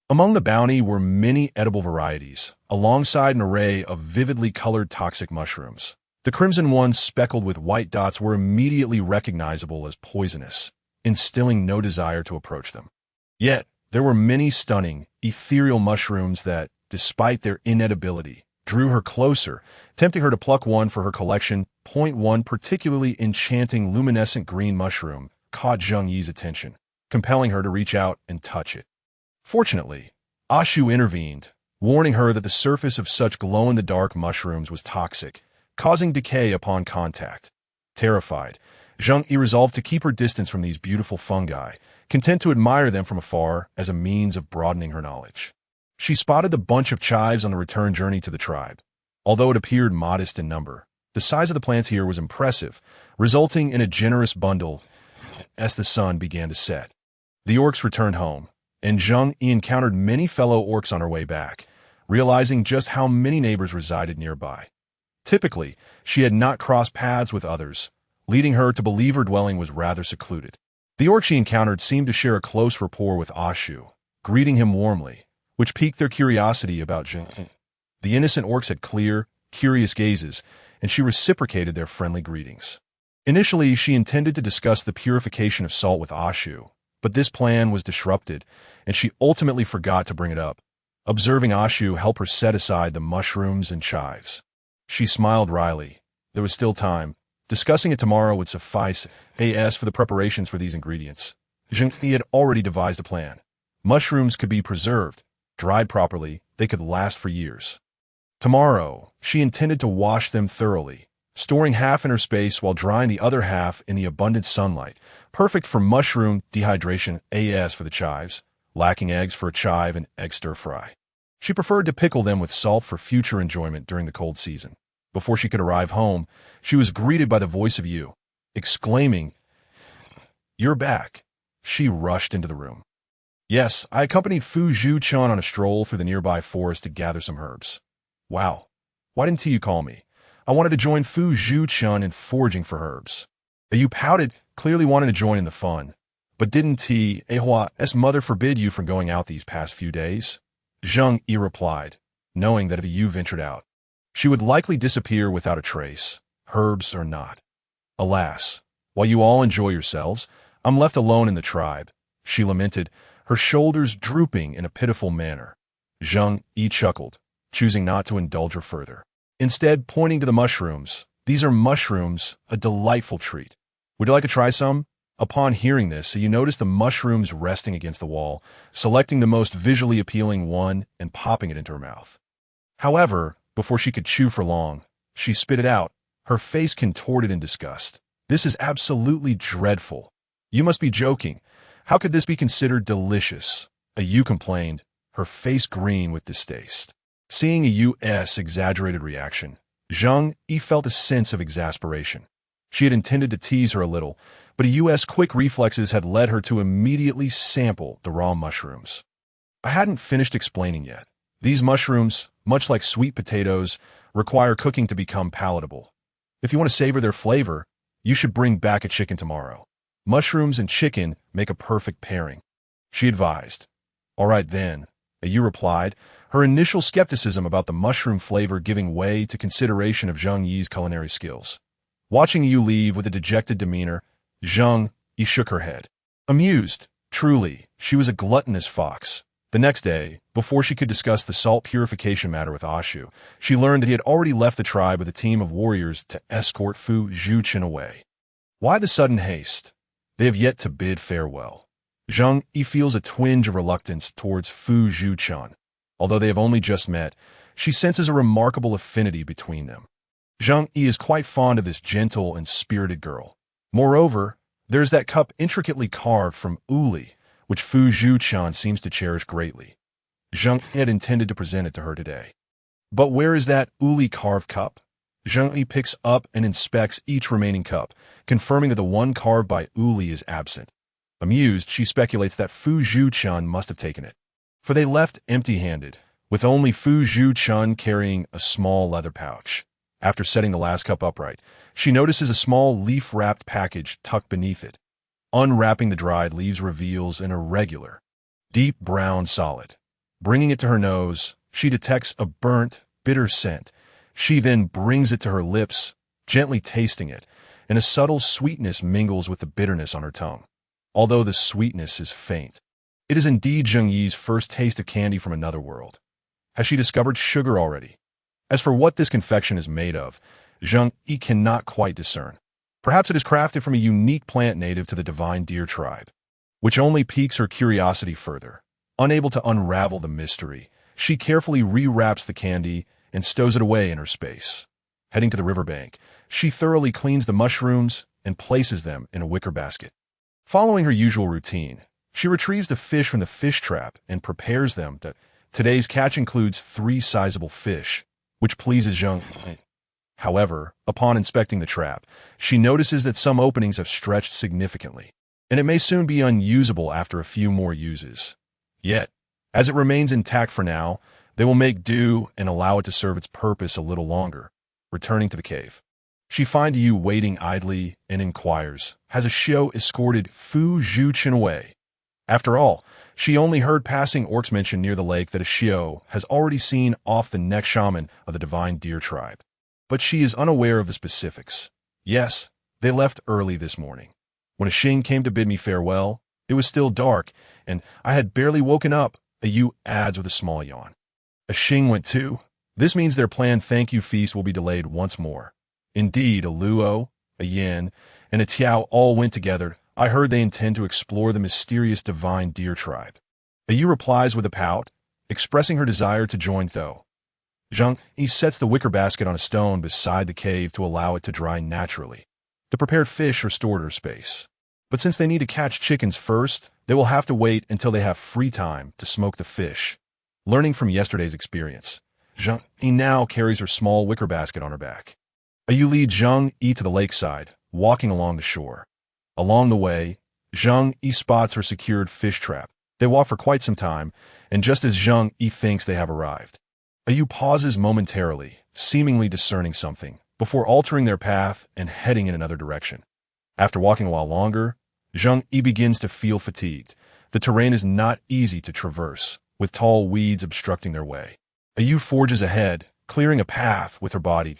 Among the bounty were many edible varieties, alongside an array of vividly colored toxic mushrooms. The crimson ones speckled with white dots were immediately recognizable as poisonous, instilling no desire to approach them. Yet, there were many stunning, ethereal mushrooms that, despite their inedibility, drew her closer, tempting her to pluck one for her collection. One particularly enchanting luminescent green mushroom caught Zheng Yi's attention, compelling her to reach out and touch it. Fortunately, Ashu intervened, warning her that the surface of such glow-in-the-dark mushrooms was toxic, causing decay upon contact. Terrified, Zheng Yi resolved to keep her distance from these beautiful fungi, content to admire them from afar as a means of broadening her knowledge. She spotted the bunch of chives on the return journey to the tribe. Although it appeared modest in number, the size of the plants here was impressive, resulting in a generous bundle as the sun began to set. The orcs returned home, and Zheng Yi encountered many fellow orcs on her way back, realizing just how many neighbors resided nearby. Typically, she had not crossed paths with others, leading her to believe her dwelling was rather secluded. The orc she encountered seemed to share a close rapport with Ashu, greeting him warmly, which piqued their curiosity about Zheng Yi. The innocent orcs had clear, curious gazes, and she reciprocated their friendly greetings. Initially, she intended to discuss the purification of salt with Ashu, but this plan was disrupted, and she ultimately forgot to bring it up, observing Ashu help her set aside the mushrooms and chives. She smiled wryly. There was still time. Discussing it tomorrow would suffice. As for the preparations for these ingredients, Zheng Yi had already devised a plan. Mushrooms could be preserved. Dried properly, they could last for years. Tomorrow, she intended to wash them thoroughly, storing half in her space while drying the other half in the abundant sunlight, perfect for mushroom dehydration. As for the chives, lacking eggs for a chive and egg stir-fry. She preferred to pickle them with salt for future enjoyment during the cold season. Before she could arrive home, she was greeted by the voice of Yu, exclaiming, "You're back." She rushed into the room. Yes, I accompanied Fu Zhu-chan on a stroll through the nearby forest to gather some herbs. Wow, why didn't you call me? I wanted to join Fu Zhu-chan in foraging for herbs. Yu pouted, clearly wanting to join in the fun. But didn't T.A.'s mother forbid you from going out these past few days? Zheng Yi replied, knowing that if Yu ventured out, she would likely disappear without a trace, herbs or not. Alas, while you all enjoy yourselves, I'm left alone in the tribe, she lamented, her shoulders drooping in a pitiful manner. Zheng Yi chuckled, choosing not to indulge her further. Instead, pointing to the mushrooms, "These are mushrooms, a delightful treat. Would you like to try some?" Upon hearing this, you noticed the mushrooms resting against the wall, selecting the most visually appealing one and popping it into her mouth. However, before she could chew for long, she spit it out, her face contorted in disgust. "This is absolutely dreadful. You must be joking. How could this be considered delicious?" Yu complained, her face green with distaste. Seeing Yu's exaggerated reaction, Zheng Yi felt a sense of exasperation. She had intended to tease her a little, but Yu's quick reflexes had led her to immediately sample the raw mushrooms. "I hadn't finished explaining yet. These mushrooms, much like sweet potatoes, require cooking to become palatable. If you want to savor their flavor, you should bring back a chicken tomorrow. Mushrooms and chicken make a perfect pairing," she advised. "All right then," Yu replied, her initial skepticism about the mushroom flavor giving way to consideration of Zheng Yi's culinary skills. Watching Yu leave with a dejected demeanor, Zheng Yi shook her head. Amused, truly, she was a gluttonous fox. The next day, before she could discuss the salt purification matter with Ashu, she learned that he had already left the tribe with a team of warriors to escort Fu Zhu-chan away. Why the sudden haste? They have yet to bid farewell. Zheng Yi feels a twinge of reluctance towards Fu Zhu-chan. Although they have only just met, she senses a remarkable affinity between them. Zheng Yi is quite fond of this gentle and spirited girl. Moreover, there's that cup intricately carved from uli, which Fu Zhu-chan seems to cherish greatly. Zheng Yi had intended to present it to her today. But where is that uli carved cup? Zheng Yi picks up and inspects each remaining cup, confirming that the one carved by uli is absent. Amused, she speculates that Fu Zhu-chan must have taken it, for they left empty-handed, with only Fu Zhu-chan carrying a small leather pouch. After setting the last cup upright, she notices a small leaf-wrapped package tucked beneath it. Unwrapping the dried leaves reveals an irregular, deep brown solid. Bringing it to her nose, she detects a burnt, bitter scent. She then brings it to her lips, gently tasting it, and a subtle sweetness mingles with the bitterness on her tongue. Although the sweetness is faint, it is indeed Zheng Yi's first taste of candy from another world. Has she discovered sugar already? As for what this confection is made of, Zheng Yu cannot quite discern. Perhaps it is crafted from a unique plant native to the divine deer tribe, which only piques her curiosity further. Unable to unravel the mystery, she carefully rewraps the candy and stows it away in her space. Heading to the riverbank, she thoroughly cleans the mushrooms and places them in a wicker basket. Following her usual routine, she retrieves the fish from the fish trap and prepares them. Today's catch includes 3 sizable fish, which pleases Zheng Yu. However, upon inspecting the trap, she notices that some openings have stretched significantly, and it may soon be unusable after a few more uses. Yet, as it remains intact for now, they will make do and allow it to serve its purpose a little longer. Returning to the cave, she finds Yu waiting idly and inquires, has a Xiao escorted Fu Zhuchen away? After all, she only heard passing orcs mention near the lake that a Xiao has already seen off the next shaman of the divine deer tribe. But she is unaware of the specifics. Yes, they left early this morning. When a Xing came to bid me farewell, it was still dark, and I had barely woken up, a Yu adds with a small yawn. A Xing went too? This means their planned thank-you feast will be delayed once more. Indeed, a Luo, a Yin, and a Tiao all went together. I heard they intend to explore the mysterious divine deer tribe. A Yu replies with a pout, expressing her desire to join though. Zheng Yu sets the wicker basket on a stone beside the cave to allow it to dry naturally. The prepared fish are stored in her space. But since they need to catch chickens first, they will have to wait until they have free time to smoke the fish. Learning from yesterday's experience, Zheng Yu now carries her small wicker basket on her back. A Yu leads Zheng Yu to the lakeside, walking along the shore. Along the way, Zheng Yu spots her secured fish trap. They walk for quite some time, and just as Zheng Yu thinks they have arrived, a Yu pauses momentarily, seemingly discerning something, before altering their path and heading in another direction. After walking a while longer, Zheng Yu begins to feel fatigued. The terrain is not easy to traverse, with tall weeds obstructing their way. A Yu forges ahead, clearing a path with her body.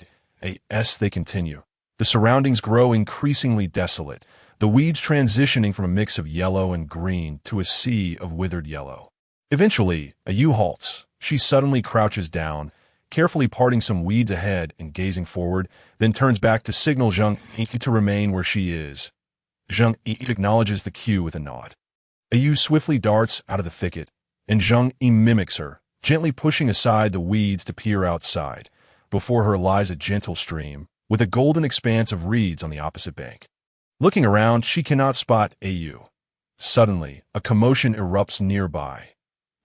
As they continue, the surroundings grow increasingly desolate, the weeds transitioning from a mix of yellow and green to a sea of withered yellow. Eventually, a Yu halts. She suddenly crouches down, carefully parting some weeds ahead and gazing forward, then turns back to signal Zheng Yu to remain where she is. Zheng Yu acknowledges the cue with a nod. A Yu swiftly darts out of the thicket, and Zheng Yu mimics her, gently pushing aside the weeds to peer outside. Before her lies a gentle stream, with a golden expanse of reeds on the opposite bank. Looking around, she cannot spot a Yu. Suddenly, a commotion erupts nearby.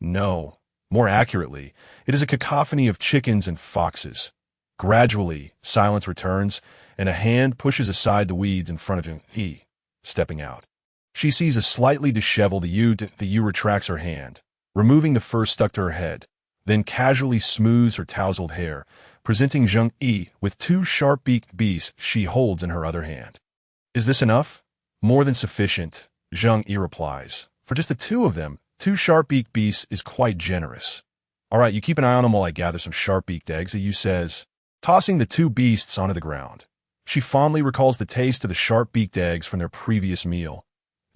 No, more accurately, it is a cacophony of chickens and foxes. Gradually, silence returns, and a hand pushes aside the weeds in front of him, stepping out. She sees a slightly disheveled Yu. The Yu retracts her hand, removing the fur stuck to her head, then casually smooths her tousled hair, presenting Zheng Yu with 2 sharp-beaked beasts she holds in her other hand. Is this enough? More than sufficient, Zheng Yu replies. For just the 2 of them, 2 sharp-beaked beasts is quite generous. All right, you keep an eye on them while I gather some sharp-beaked eggs, Yu says, tossing the 2 beasts onto the ground. She fondly recalls the taste of the sharp-beaked eggs from their previous meal.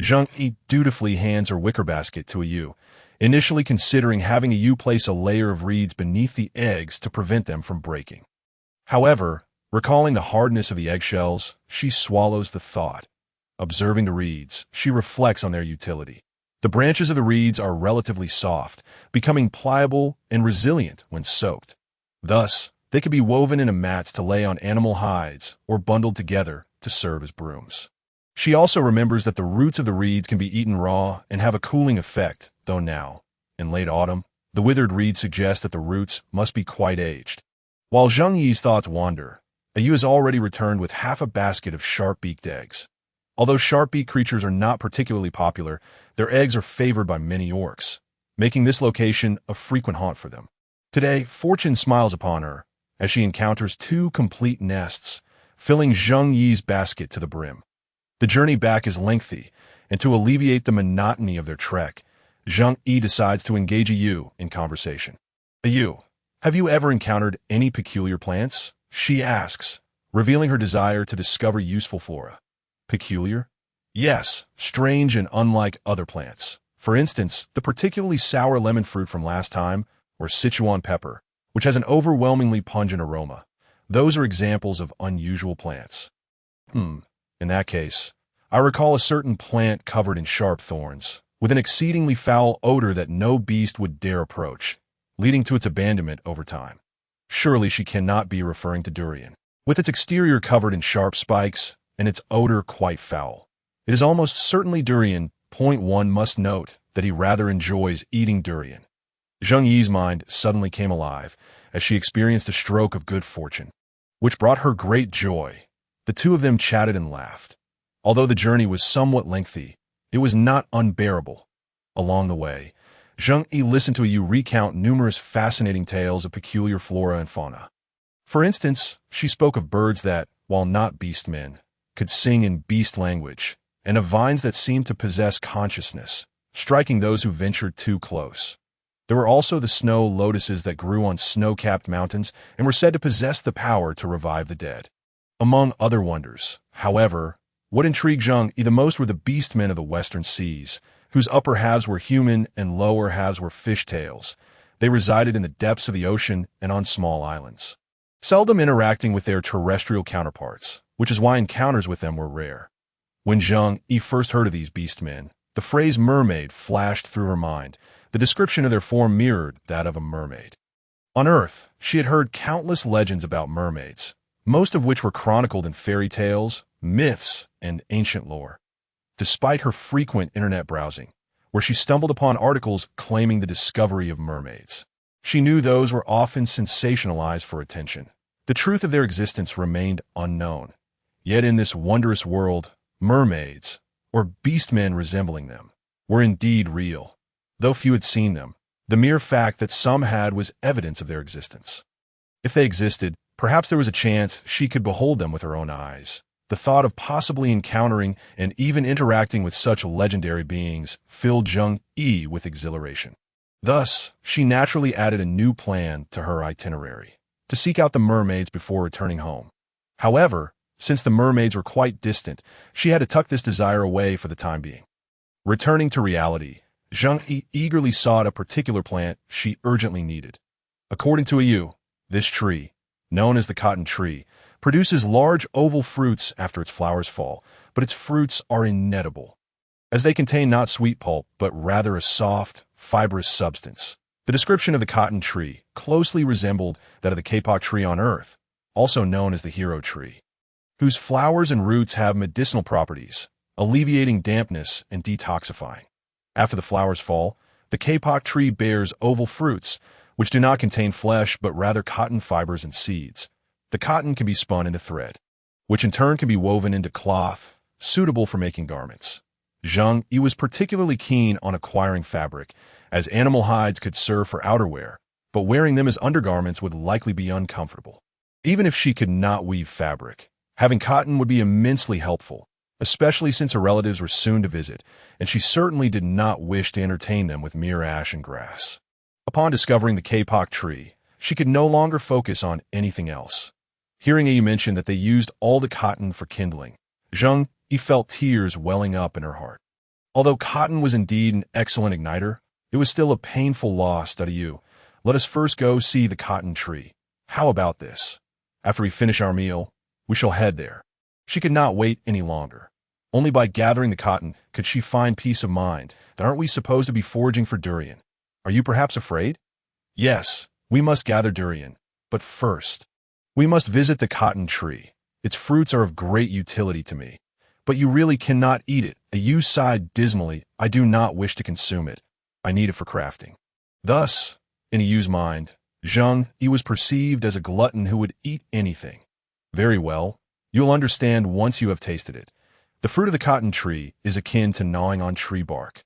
Zheng Yu dutifully hands her wicker basket to a Yu, initially considering having a Yu place a layer of reeds beneath the eggs to prevent them from breaking. However, recalling the hardness of the eggshells, she swallows the thought. Observing the reeds, she reflects on their utility. The branches of the reeds are relatively soft, becoming pliable and resilient when soaked. Thus, they can be woven into mats to lay on animal hides or bundled together to serve as brooms. She also remembers that the roots of the reeds can be eaten raw and have a cooling effect, though now, in late autumn, the withered reeds suggest that the roots must be quite aged. While Zheng Yu's thoughts wander, a Yu has already returned with half a basket of sharp-beaked eggs. Although sharp-beaked creatures are not particularly popular, their eggs are favored by many orcs, making this location a frequent haunt for them. Today, fortune smiles upon her as she encounters 2 complete nests, filling Zheng Yu's basket to the brim. The journey back is lengthy, and to alleviate the monotony of their trek, Zheng Yu decides to engage a Yu in conversation. A Yu, have you ever encountered any peculiar plants? She asks, revealing her desire to discover useful flora. Peculiar? Yes, strange and unlike other plants. For instance, the particularly sour lemon fruit from last time, or Sichuan pepper, which has an overwhelmingly pungent aroma. Those are examples of unusual plants. In that case, I recall a certain plant covered in sharp thorns, with an exceedingly foul odor that no beast would dare approach, leading to its abandonment over time. Surely she cannot be referring to durian, with its exterior covered in sharp spikes and its odor quite foul. It is almost certainly durian. Point one must note that he rather enjoys eating durian. Zheng Yi's mind suddenly came alive as she experienced a stroke of good fortune, which brought her great joy. The two of them chatted and laughed. Although the journey was somewhat lengthy, it was not unbearable. Along the way, Zheng Yi listened to Yu recount numerous fascinating tales of peculiar flora and fauna. For instance, she spoke of birds that, while not beastmen, could sing in beast language, and of vines that seemed to possess consciousness, striking those who ventured too close. There were also the snow lotuses that grew on snow-capped mountains and were said to possess the power to revive the dead. Among other wonders, however, what intrigued Zheng Yi the most were the beastmen of the western seas, whose upper halves were human and lower halves were fishtails. They resided in the depths of the ocean and on small islands, seldom interacting with their terrestrial counterparts, which is why encounters with them were rare. When Zheng Yi first heard of these beastmen, the phrase mermaid flashed through her mind. The description of their form mirrored that of a mermaid. On Earth, she had heard countless legends about mermaids, most of which were chronicled in fairy tales, myths, and ancient lore. Despite her frequent internet browsing, where she stumbled upon articles claiming the discovery of mermaids, she knew those were often sensationalized for attention. The truth of their existence remained unknown. Yet in this wondrous world, mermaids, or beastmen resembling them, were indeed real. Though few had seen them, the mere fact that some had was evidence of their existence. If they existed, perhaps there was a chance she could behold them with her own eyes. The thought of possibly encountering and even interacting with such legendary beings filled Zheng Yi with exhilaration. Thus, she naturally added a new plan to her itinerary, to seek out the mermaids before returning home. However, since the mermaids were quite distant, she had to tuck this desire away for the time being. Returning to reality, Zheng Yi eagerly sought a particular plant she urgently needed. According to Yu, this tree, known as the cotton tree, produces large oval fruits after its flowers fall, but its fruits are inedible, as they contain not sweet pulp but rather a soft, fibrous substance. The description of the cotton tree closely resembled that of the kapok tree on Earth, also known as the hero tree, whose flowers and roots have medicinal properties, alleviating dampness and detoxifying. After the flowers fall, the kapok tree bears oval fruits, which do not contain flesh but rather cotton fibers and seeds. The cotton can be spun into thread, which in turn can be woven into cloth, suitable for making garments. Zheng Yi was particularly keen on acquiring fabric, as animal hides could serve for outerwear, but wearing them as undergarments would likely be uncomfortable. Even if she could not weave fabric, having cotton would be immensely helpful, especially since her relatives were soon to visit, and she certainly did not wish to entertain them with mere ash and grass. Upon discovering the kapok tree, she could no longer focus on anything else. Hearing Yi mention that they used all the cotton for kindling, Zheng Yi felt tears welling up in her heart. Although cotton was indeed an excellent igniter, it was still a painful loss to Yu. Let us first go see the cotton tree. How about this? After we finish our meal, we shall head there. She could not wait any longer. Only by gathering the cotton could she find peace of mind. Aren't we supposed to be foraging for durian? Are you perhaps afraid? Yes, we must gather durian. But first, we must visit the cotton tree. Its fruits are of great utility to me. But you really cannot eat it. Yu sighed dismally. I do not wish to consume it. I need it for crafting. Thus, in Yu's mind, Zheng Yi was perceived as a glutton who would eat anything. Very well, you'll understand once you have tasted it. The fruit of the cotton tree is akin to gnawing on tree bark.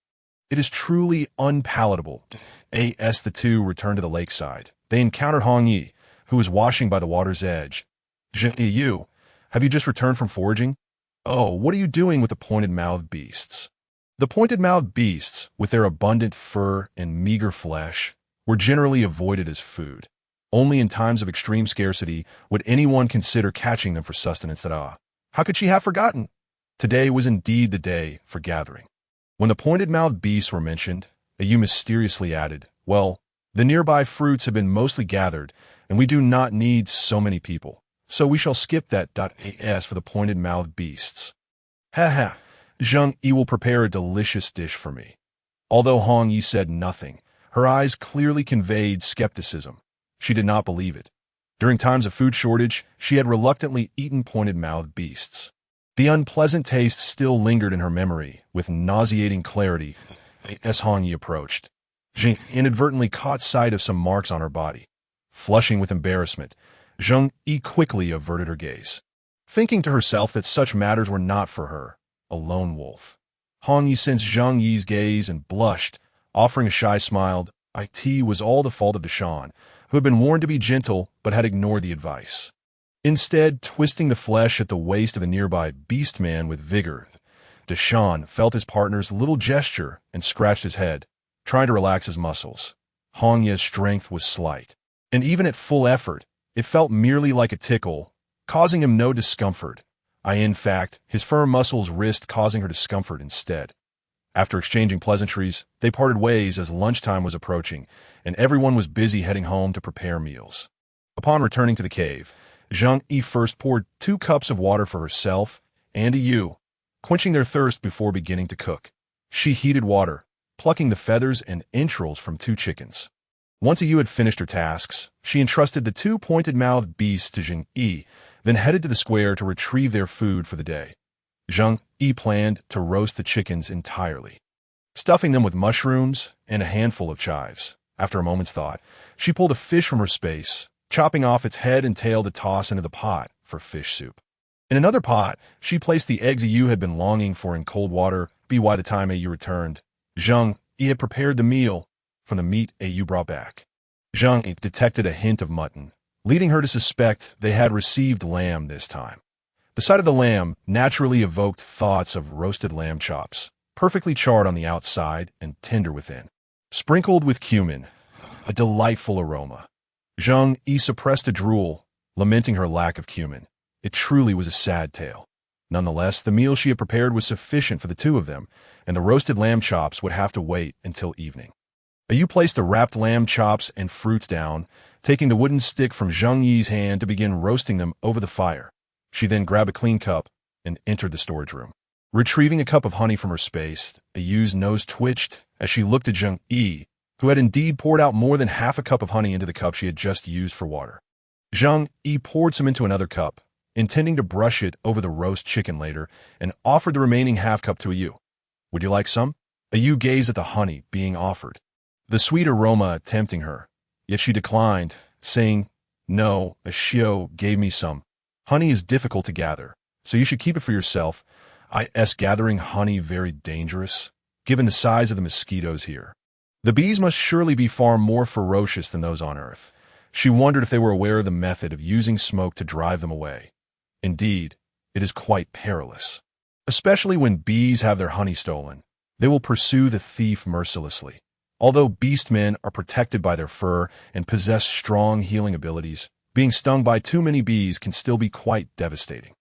It is truly unpalatable. As the two returned to the lakeside, they encountered Hong Yi, who was washing by the water's edge. Zheng Yi, have you just returned from foraging? Oh, what are you doing with the pointed-mouthed beasts? The pointed-mouthed beasts, with their abundant fur and meager flesh, were generally avoided as food. Only in times of extreme scarcity would anyone consider catching them for sustenance. How could she have forgotten? Today was indeed the day for gathering. When the pointed-mouthed beasts were mentioned, Yu mysteriously added, well, The nearby fruits have been mostly gathered, and we do not need so many people. So we shall skip that as for the pointed-mouthed beasts. Ha ha, Zheng Yu will prepare a delicious dish for me. Although Hong Yi said nothing, her eyes clearly conveyed skepticism. She did not believe it. During times of food shortage, she had reluctantly eaten pointed-mouthed beasts. The unpleasant taste still lingered in her memory, with nauseating clarity, as Hong Yi approached. Zheng inadvertently caught sight of some marks on her body. Flushing with embarrassment, Zheng Yi quickly averted her gaze, thinking to herself that such matters were not for her, a lone wolf. Hong Yi sensed Zheng Yi's gaze and blushed, offering a shy smile. It was all the fault of Deshawn, who had been warned to be gentle but had ignored the advice. Instead, twisting the flesh at the waist of the nearby beast man with vigor, Deshawn felt his partner's little gesture and scratched his head, trying to relax his muscles. Hong Yi's strength was slight, and even at full effort, it felt merely like a tickle, causing him no discomfort. In fact, his firm muscles wrist causing her discomfort instead. After exchanging pleasantries, they parted ways as lunchtime was approaching, and everyone was busy heading home to prepare meals. Upon returning to the cave, Zheng Yi first poured 2 cups of water for herself and Yu, quenching their thirst before beginning to cook. She heated water, plucking the feathers and entrails from 2 chickens. Once Yu had finished her tasks, she entrusted the 2 pointed-mouthed beasts to Zheng Yi, then headed to the square to retrieve their food for the day. Zheng Yi planned to roast the chickens entirely, stuffing them with mushrooms and a handful of chives. After a moment's thought, she pulled a fish from her space, chopping off its head and tail to toss into the pot for fish soup. In another pot, she placed the eggs Yu had been longing for in cold water. By the time Yu returned, Zheng Yi had prepared the meal from the meat Yu brought back. Zheng Yi detected a hint of mutton, leading her to suspect they had received lamb this time. The sight of the lamb naturally evoked thoughts of roasted lamb chops, perfectly charred on the outside and tender within, sprinkled with cumin, a delightful aroma. Zheng Yi suppressed a drool, lamenting her lack of cumin. It truly was a sad tale. Nonetheless, the meal she had prepared was sufficient for the 2 of them, and the roasted lamb chops would have to wait until evening. Yu placed the wrapped lamb chops and fruits down, taking the wooden stick from Zheng Yi's hand to begin roasting them over the fire. She then grabbed a clean cup and entered the storage room. Retrieving a cup of honey from her space, Yu's nose twitched as she looked at Zheng Yi, who had indeed poured out more than half a cup of honey into the cup she had just used for water. Zheng Yi poured some into another cup, intending to brush it over the roast chicken later, and offered the remaining half cup to Yu. "Would you like some?" Yu gazed at the honey being offered, the sweet aroma tempting her, yet she declined, saying, "No, a Xiao gave me some. Honey is difficult to gather, so you should keep it for yourself. Gathering honey very dangerous, given the size of the mosquitoes here. The bees must surely be far more ferocious than those on Earth." She wondered if they were aware of the method of using smoke to drive them away. Indeed, it is quite perilous. Especially when bees have their honey stolen, they will pursue the thief mercilessly. Although beastmen are protected by their fur and possess strong healing abilities, being stung by too many bees can still be quite devastating.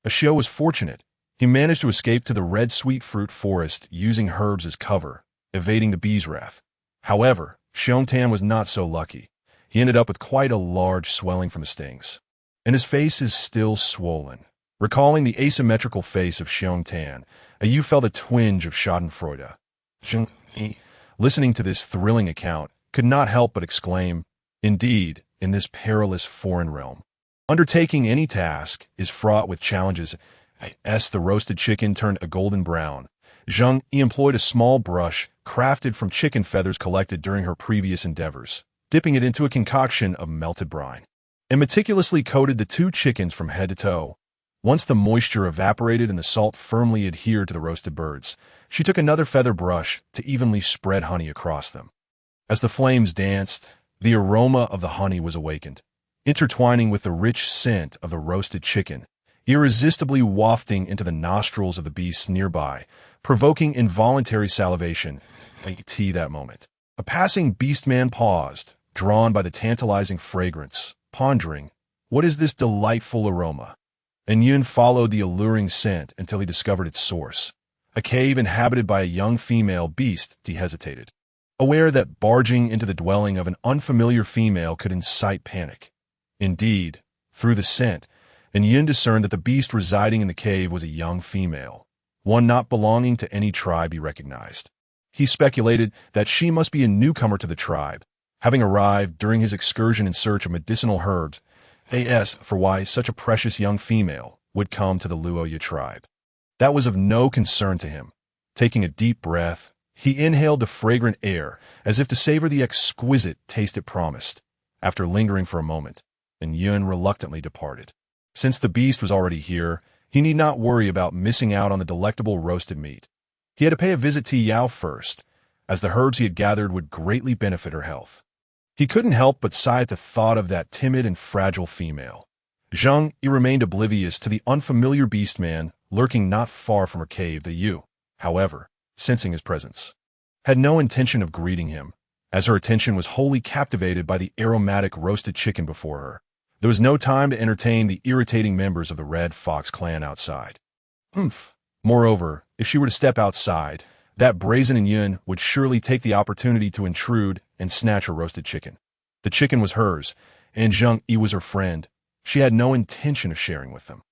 Xiao was fortunate. He managed to escape to the red sweet fruit forest using herbs as cover, evading the bees' wrath. However, Xiongtan was not so lucky. He ended up with quite a large swelling from the stings, and his face is still swollen. Recalling the asymmetrical face of Xiongtan, Yu felt a twinge of schadenfreude. Zheng Yi, listening to this thrilling account, could not help but exclaim, "Indeed, in this perilous foreign realm, undertaking any task is fraught with challenges." As the roasted chicken turned a golden brown, Zheng Yi employed a small brush crafted from chicken feathers collected during her previous endeavors, dipping it into a concoction of melted brine, and meticulously coated the 2 chickens from head to toe. Once the moisture evaporated and the salt firmly adhered to the roasted birds, she took another feather brush to evenly spread honey across them. As the flames danced, the aroma of the honey was awakened, intertwining with the rich scent of the roasted chicken, irresistibly wafting into the nostrils of the beasts nearby, provoking involuntary salivation. That moment, a passing beastman paused, drawn by the tantalizing fragrance, pondering, "What is this delightful aroma?" And Yun followed the alluring scent until he discovered its source, a cave inhabited by a young female beast. He hesitated. aware that barging into the dwelling of an unfamiliar female could incite panic. Indeed, through the scent, Yun discerned that the beast residing in the cave was a young female, one not belonging to any tribe he recognized. He speculated that she must be a newcomer to the tribe, having arrived during his excursion in search of medicinal herbs, as for why such a precious young female would come to the Luoya tribe. That was of no concern to him. Taking a deep breath, he inhaled the fragrant air as if to savor the exquisite taste it promised. After lingering for a moment, Yun reluctantly departed. Since the beast was already here, he need not worry about missing out on the delectable roasted meat. He had to pay a visit to Yao first, as the herbs he had gathered would greatly benefit her health. He couldn't help but sigh at the thought of that timid and fragile female. Zheng Yu remained oblivious to the unfamiliar beast-man lurking not far from her cave. The Yu, however, sensing his presence, had no intention of greeting him, as her attention was wholly captivated by the aromatic roasted chicken before her. There was no time to entertain the irritating members of the Red Fox clan outside. Moreover, if she were to step outside, that brazen Yun would surely take the opportunity to intrude and snatch her roasted chicken. The chicken was hers, and Zheng Yu was her friend. She had no intention of sharing with them.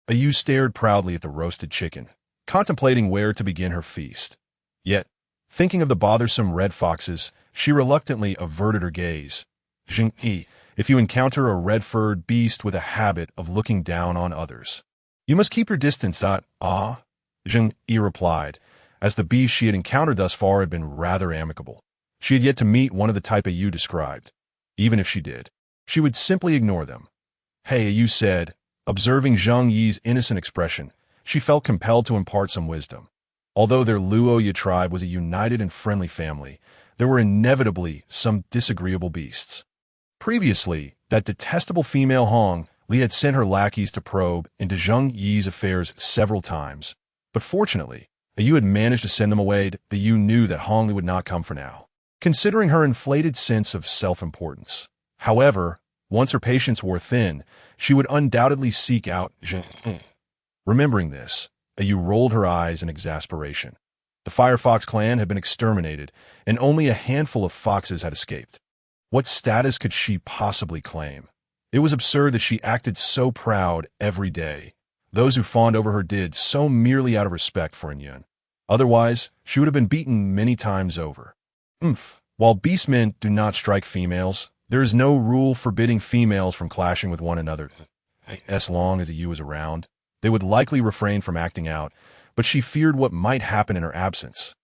Yu stared proudly at the roasted chicken, contemplating where to begin her feast. Yet, thinking of the bothersome red foxes, she reluctantly averted her gaze. Zheng Yu, if you encounter a red-furred beast with a habit of looking down on others, you must keep your distance. Zheng Yu replied, as the beasts she had encountered thus far had been rather amicable. She had yet to meet one of the type Yu described. Even if she did, she would simply ignore them. Hey, Yu said, observing Zheng Yi's innocent expression. She felt compelled to impart some wisdom. Although their Luoya tribe was a united and friendly family, there were inevitably some disagreeable beasts. Previously, that detestable female Hong Li had sent her lackeys to probe into Zheng Yi's affairs several times, but fortunately, Yu had managed to send them away. The Yu knew that Hong Li would not come for now, considering her inflated sense of self-importance. However, once her patience wore thin, she would undoubtedly seek out Zheng. Remembering this, Yu rolled her eyes in exasperation. The Firefox clan had been exterminated, and only a handful of foxes had escaped. What status could she possibly claim? It was absurd that she acted so proud every day. Those who fawned over her did so merely out of respect for Yun. Otherwise, she would have been beaten many times over. While beastmen do not strike females, there is no rule forbidding females from clashing with one another. As long as Yu was around, they would likely refrain from acting out, but she feared what might happen in her absence.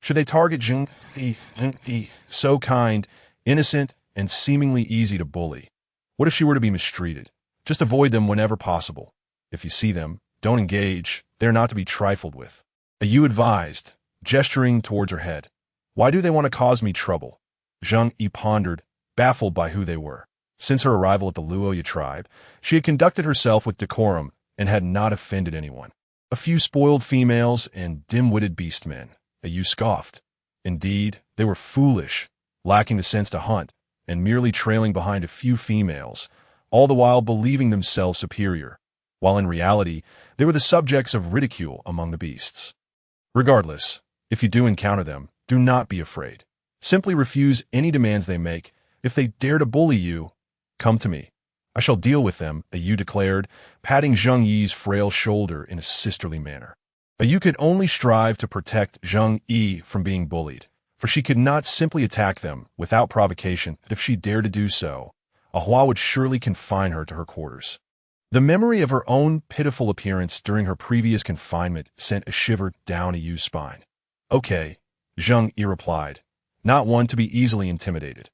Should they target Zheng Yu, so kind, innocent, and seemingly easy to bully? What if she were to be mistreated? Just avoid them whenever possible. If you see them, don't engage. They are not to be trifled with. Yu advised, gesturing towards her head. Why do they want to cause me trouble? Zheng Yu pondered, baffled by who they were. Since her arrival at the Luoya tribe, she had conducted herself with decorum and had not offended anyone. A few spoiled females and dim-witted beastmen. Yu scoffed. Indeed, they were foolish, lacking the sense to hunt, and merely trailing behind a few females, all the while believing themselves superior, while in reality, they were the subjects of ridicule among the beasts. Regardless, if you do encounter them, do not be afraid. Simply refuse any demands they make. If they dare to bully you, come to me. I shall deal with them, Yu declared, patting Zheng Yi's frail shoulder in a sisterly manner. Yu could only strive to protect Zheng Yi from being bullied, for she could not simply attack them without provocation. If she dared to do so, Hua would surely confine her to her quarters. The memory of her own pitiful appearance during her previous confinement sent a shiver down Yu's spine. Okay, Zheng Yi replied, not one to be easily intimidated.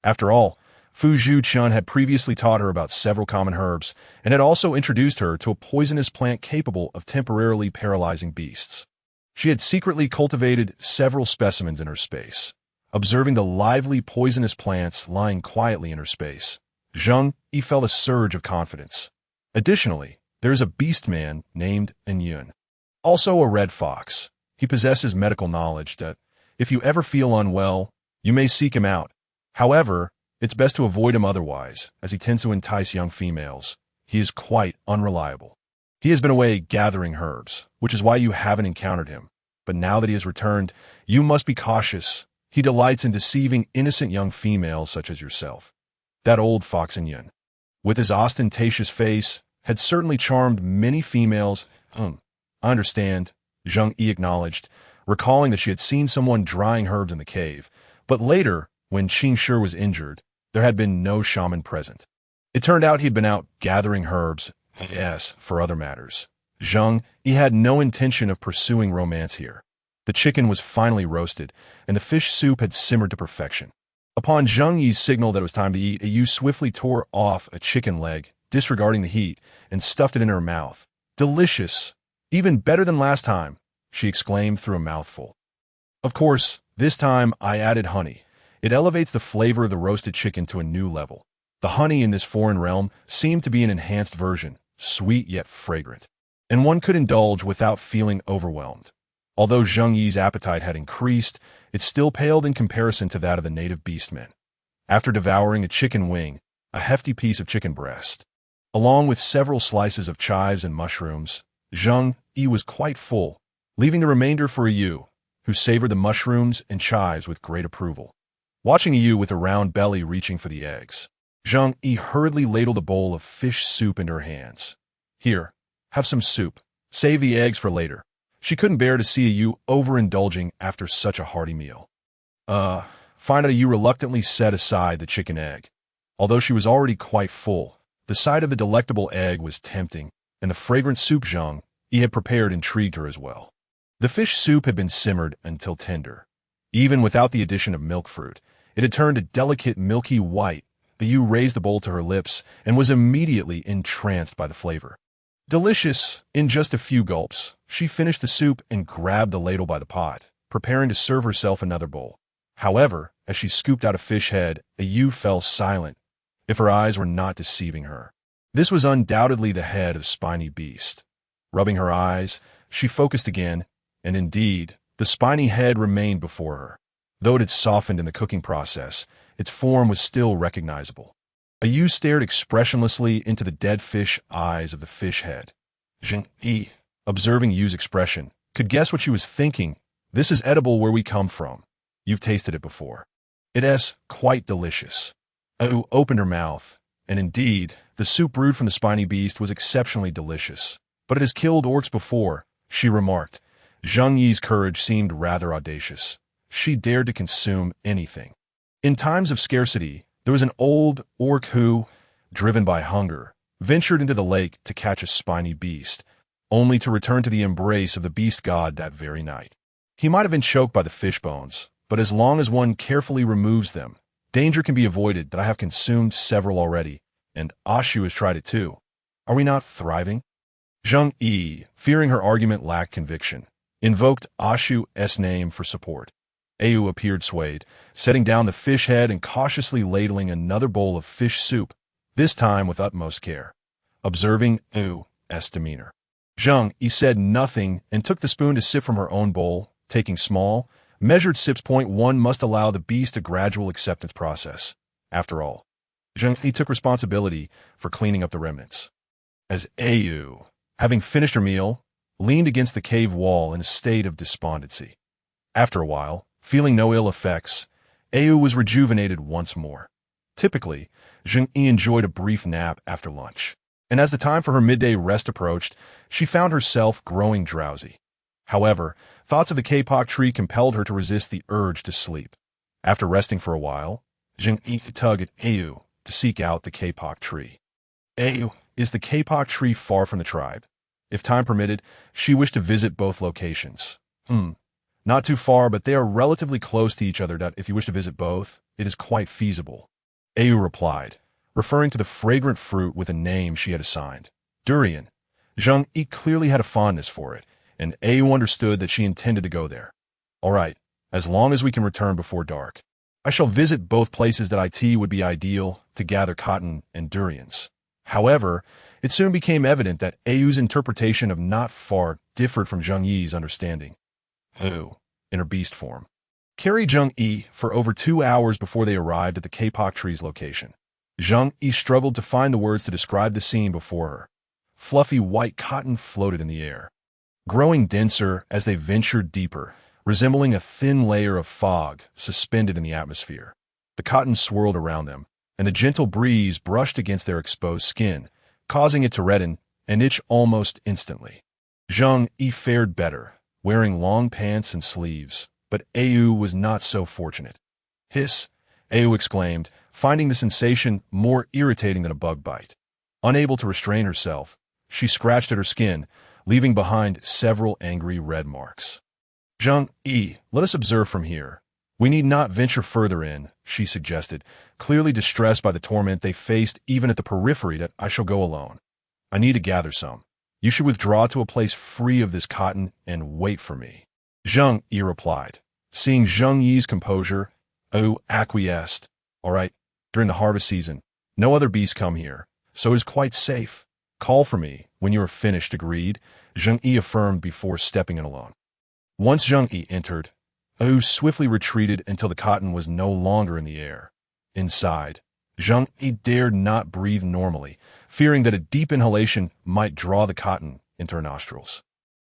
After all, Fu Zhu-chun had previously taught her about several common herbs and had also introduced her to a poisonous plant capable of temporarily paralyzing beasts. She had secretly cultivated several specimens in her space. Observing the lively poisonous plants lying quietly in her space, Zheng Yi felt a surge of confidence. Additionally, there is a beast-man named Yun, also a red fox. He possesses medical knowledge that, if you ever feel unwell, you may seek him out. However, it's best to avoid him otherwise, as he tends to entice young females. He is quite unreliable. He has been away gathering herbs, which is why you haven't encountered him. But now that he has returned, you must be cautious. He delights in deceiving innocent young females such as yourself. That old fox in Yun, with his ostentatious face, had certainly charmed many females. I understand, Zheng Yu acknowledged, recalling that she had seen someone drying herbs in the cave, but later, when Qing Shi was injured, there had been no shaman present. It turned out he'd been out gathering herbs, yes, for other matters. Zheng Yu had no intention of pursuing romance here. The chicken was finally roasted, and the fish soup had simmered to perfection. Upon Zheng Yi's signal that it was time to eat, Yu swiftly tore off a chicken leg, disregarding the heat, and stuffed it in her mouth. Delicious! Even better than last time, she exclaimed through a mouthful. Of course, this time I added honey. It elevates the flavor of the roasted chicken to a new level. The honey in this foreign realm seemed to be an enhanced version, sweet yet fragrant, and one could indulge without feeling overwhelmed. Although Zheng Yi's appetite had increased, it still paled in comparison to that of the native beastmen. After devouring a chicken wing, a hefty piece of chicken breast, along with several slices of chives and mushrooms, Zheng Yu was quite full, leaving the remainder for Yu, who savored the mushrooms and chives with great approval. Watching Yu with a round belly reaching for the eggs, Zheng Yu hurriedly ladled a bowl of fish soup into her hands. Here, have some soup. Save the eggs for later. She couldn't bear to see Yu overindulging after such a hearty meal. Find out Yu reluctantly set aside the chicken egg. Although she was already quite full, the sight of the delectable egg was tempting, and the fragrant soup Zheng Yu had prepared intrigued her as well. The fish soup had been simmered until tender. Even without the addition of milk fruit, it had turned a delicate milky white. But Yu raised the bowl to her lips and was immediately entranced by the flavor. Delicious! In just a few gulps, she finished the soup and grabbed the ladle by the pot, preparing to serve herself another bowl. However, as she scooped out a fish head, Yu fell silent, if her eyes were not deceiving her. This was undoubtedly the head of spiny beast. Rubbing her eyes, she focused again, and indeed, the spiny head remained before her. Though it had softened in the cooking process, its form was still recognizable. Yu stared expressionlessly into the dead fish eyes of the fish head. Zheng Yu, observing Yu's expression, could guess what she was thinking. This is edible where we come from. You've tasted it before. It is quite delicious. Yu opened her mouth, and indeed, the soup brewed from the spiny beast was exceptionally delicious. But it has killed orcs before, she remarked. Zheng Yi's courage seemed rather audacious. She dared to consume anything. In times of scarcity, there was an old orc who, driven by hunger, ventured into the lake to catch a spiny beast, only to return to the embrace of the beast god that very night. He might have been choked by the fish bones, but as long as one carefully removes them, danger can be avoided. That I have consumed several already, and Ashu has tried it too. Are we not thriving? Zheng Yu, fearing her argument lacked conviction, invoked Ashu's name for support. Yu appeared swayed, setting down the fish head and cautiously ladling another bowl of fish soup, this time with utmost care. Observing Yu's demeanor, Zheng Yu said nothing and took the spoon to sip from her own bowl, taking small, measured sips. One must allow the beast a gradual acceptance process. After all, Zheng Yu took responsibility for cleaning up the remnants. As Yu, having finished her meal, leaned against the cave wall in a state of despondency. After a while, feeling no ill effects, Yu was rejuvenated once more. Typically, Zheng Yu enjoyed a brief nap after lunch, and as the time for her midday rest approached, she found herself growing drowsy. However, thoughts of the kapok tree compelled her to resist the urge to sleep. After resting for a while, Zheng Yu tugged at Yu to seek out the kapok tree. Yu, is the kapok tree far from the tribe? If time permitted, she wished to visit both locations. Not too far, but they are relatively close to each other that if you wish to visit both, it is quite feasible. Yu replied, referring to the fragrant fruit with a name she had assigned. Durian. Zheng Yu clearly had a fondness for it, and Yu understood that she intended to go there. All right, as long as we can return before dark. I shall visit both places that would be ideal to gather cotton and durians. However, it soon became evident that Yu's interpretation of not far differed from Zheng Yi's understanding. Yu, in her beast form, carried Zheng Yu for over 2 hours before they arrived at the kapok tree's location. Zheng Yu struggled to find the words to describe the scene before her. Fluffy white cotton floated in the air, growing denser as they ventured deeper, resembling a thin layer of fog suspended in the atmosphere. The cotton swirled around them, and the gentle breeze brushed against their exposed skin, causing it to redden and itch almost instantly. Zheng Yu fared better, wearing long pants and sleeves, but Yu was not so fortunate. Hiss, Yu exclaimed, finding the sensation more irritating than a bug bite. Unable to restrain herself, she scratched at her skin, leaving behind several angry red marks. Zheng Yu, let us observe from here. We need not venture further in, she suggested, clearly distressed by the torment they faced even at the periphery. That I shall go alone. I need to gather some. You should withdraw to a place free of this cotton and wait for me. Zheng Yu replied. Seeing Zheng Yi's composure, Yu acquiesced. All right, during the harvest season, no other beasts come here, so it is quite safe. Call for me when you are finished, agreed, Zheng Yu affirmed before stepping in alone. Once Zheng Yu entered, Yu swiftly retreated until the cotton was no longer in the air. Inside, Zheng Yu dared not breathe normally, fearing that a deep inhalation might draw the cotton into her nostrils.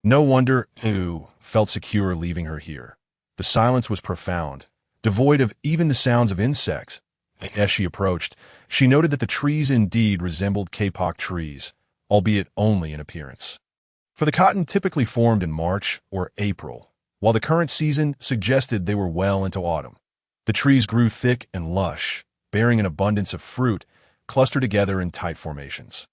No wonder Yu felt secure leaving her here. The silence was profound, devoid of even the sounds of insects. As she approached, she noted that the trees indeed resembled kapok trees, albeit only in appearance. For the cotton typically formed in March or April, while the current season suggested they were well into autumn. The trees grew thick and lush, bearing an abundance of fruit, clustered together in tight formations.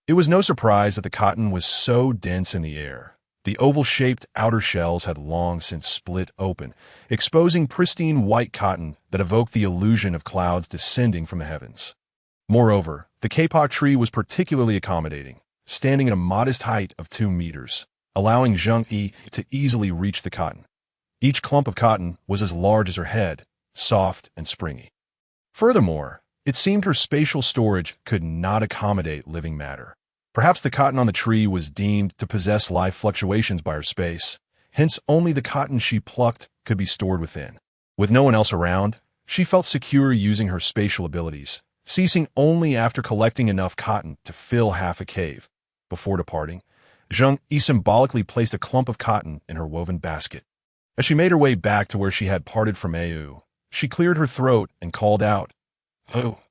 It was no surprise that the cotton was so dense in the air. The oval-shaped outer shells had long since split open, exposing pristine white cotton that evoked the illusion of clouds descending from the heavens. Moreover, the kapok tree was particularly accommodating, standing at a modest height of 2 meters, allowing Zheng Yu to easily reach the cotton. Each clump of cotton was as large as her head, soft and springy. Furthermore, it seemed her spatial storage could not accommodate living matter. Perhaps the cotton on the tree was deemed to possess life fluctuations by her space, hence only the cotton she plucked could be stored within. With no one else around, she felt secure using her spatial abilities, ceasing only after collecting enough cotton to fill half a cave. Before departing, Zheng Yu symbolically placed a clump of cotton in her woven basket. As she made her way back to where she had parted from Yu, she cleared her throat and called out, "Oh!"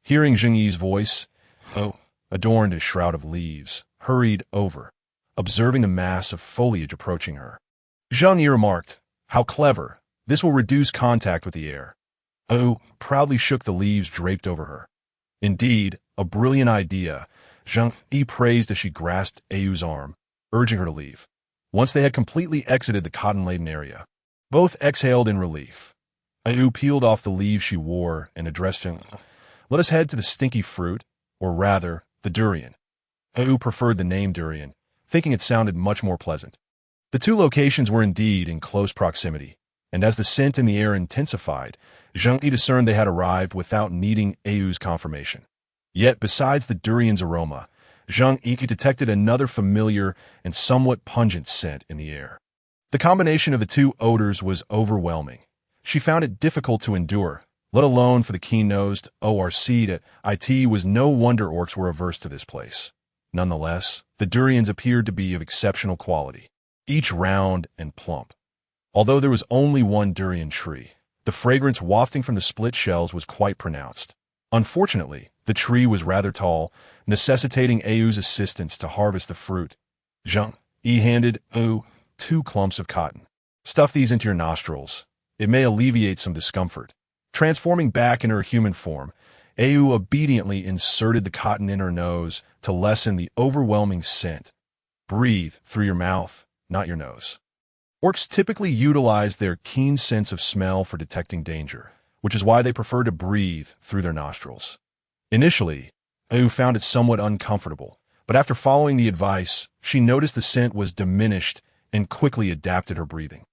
Hearing Zheng Yu's voice, "Oh!" adorned a shroud of leaves, hurried over, observing the mass of foliage approaching her. Zheng Yu remarked, "How clever! This will reduce contact with the air." Yu proudly shook the leaves draped over her. Indeed, a brilliant idea, Zheng Yu praised as she grasped Yu's arm, urging her to leave. Once they had completely exited the cotton-laden area, both exhaled in relief. Yu peeled off the leaves she wore and addressed him, "Let us head to the stinky fruit, or rather, the durian." Yu preferred the name durian, thinking it sounded much more pleasant. The two locations were indeed in close proximity, and as the scent in the air intensified, Zheng Yu discerned they had arrived without needing Yu's confirmation. Yet besides the durian's aroma, Zheng Yu detected another familiar and somewhat pungent scent in the air. The combination of the two odors was overwhelming. She found it difficult to endure, let alone for the keen-nosed ORC that it was no wonder orcs were averse to this place. Nonetheless, the durians appeared to be of exceptional quality, each round and plump. Although there was only one durian tree, the fragrance wafting from the split shells was quite pronounced. Unfortunately, the tree was rather tall, necessitating Yu's assistance to harvest the fruit. Zheng Yu handed Yu 2 clumps of cotton. "Stuff these into your nostrils. It may alleviate some discomfort." Transforming back into her human form, Yu obediently inserted the cotton in her nose to lessen the overwhelming scent. Breathe through your mouth, not your nose. Orcs typically utilize their keen sense of smell for detecting danger, which is why they prefer to breathe through their nostrils. Initially, Yu found it somewhat uncomfortable, but after following the advice, she noticed the scent was diminished and quickly adapted her breathing.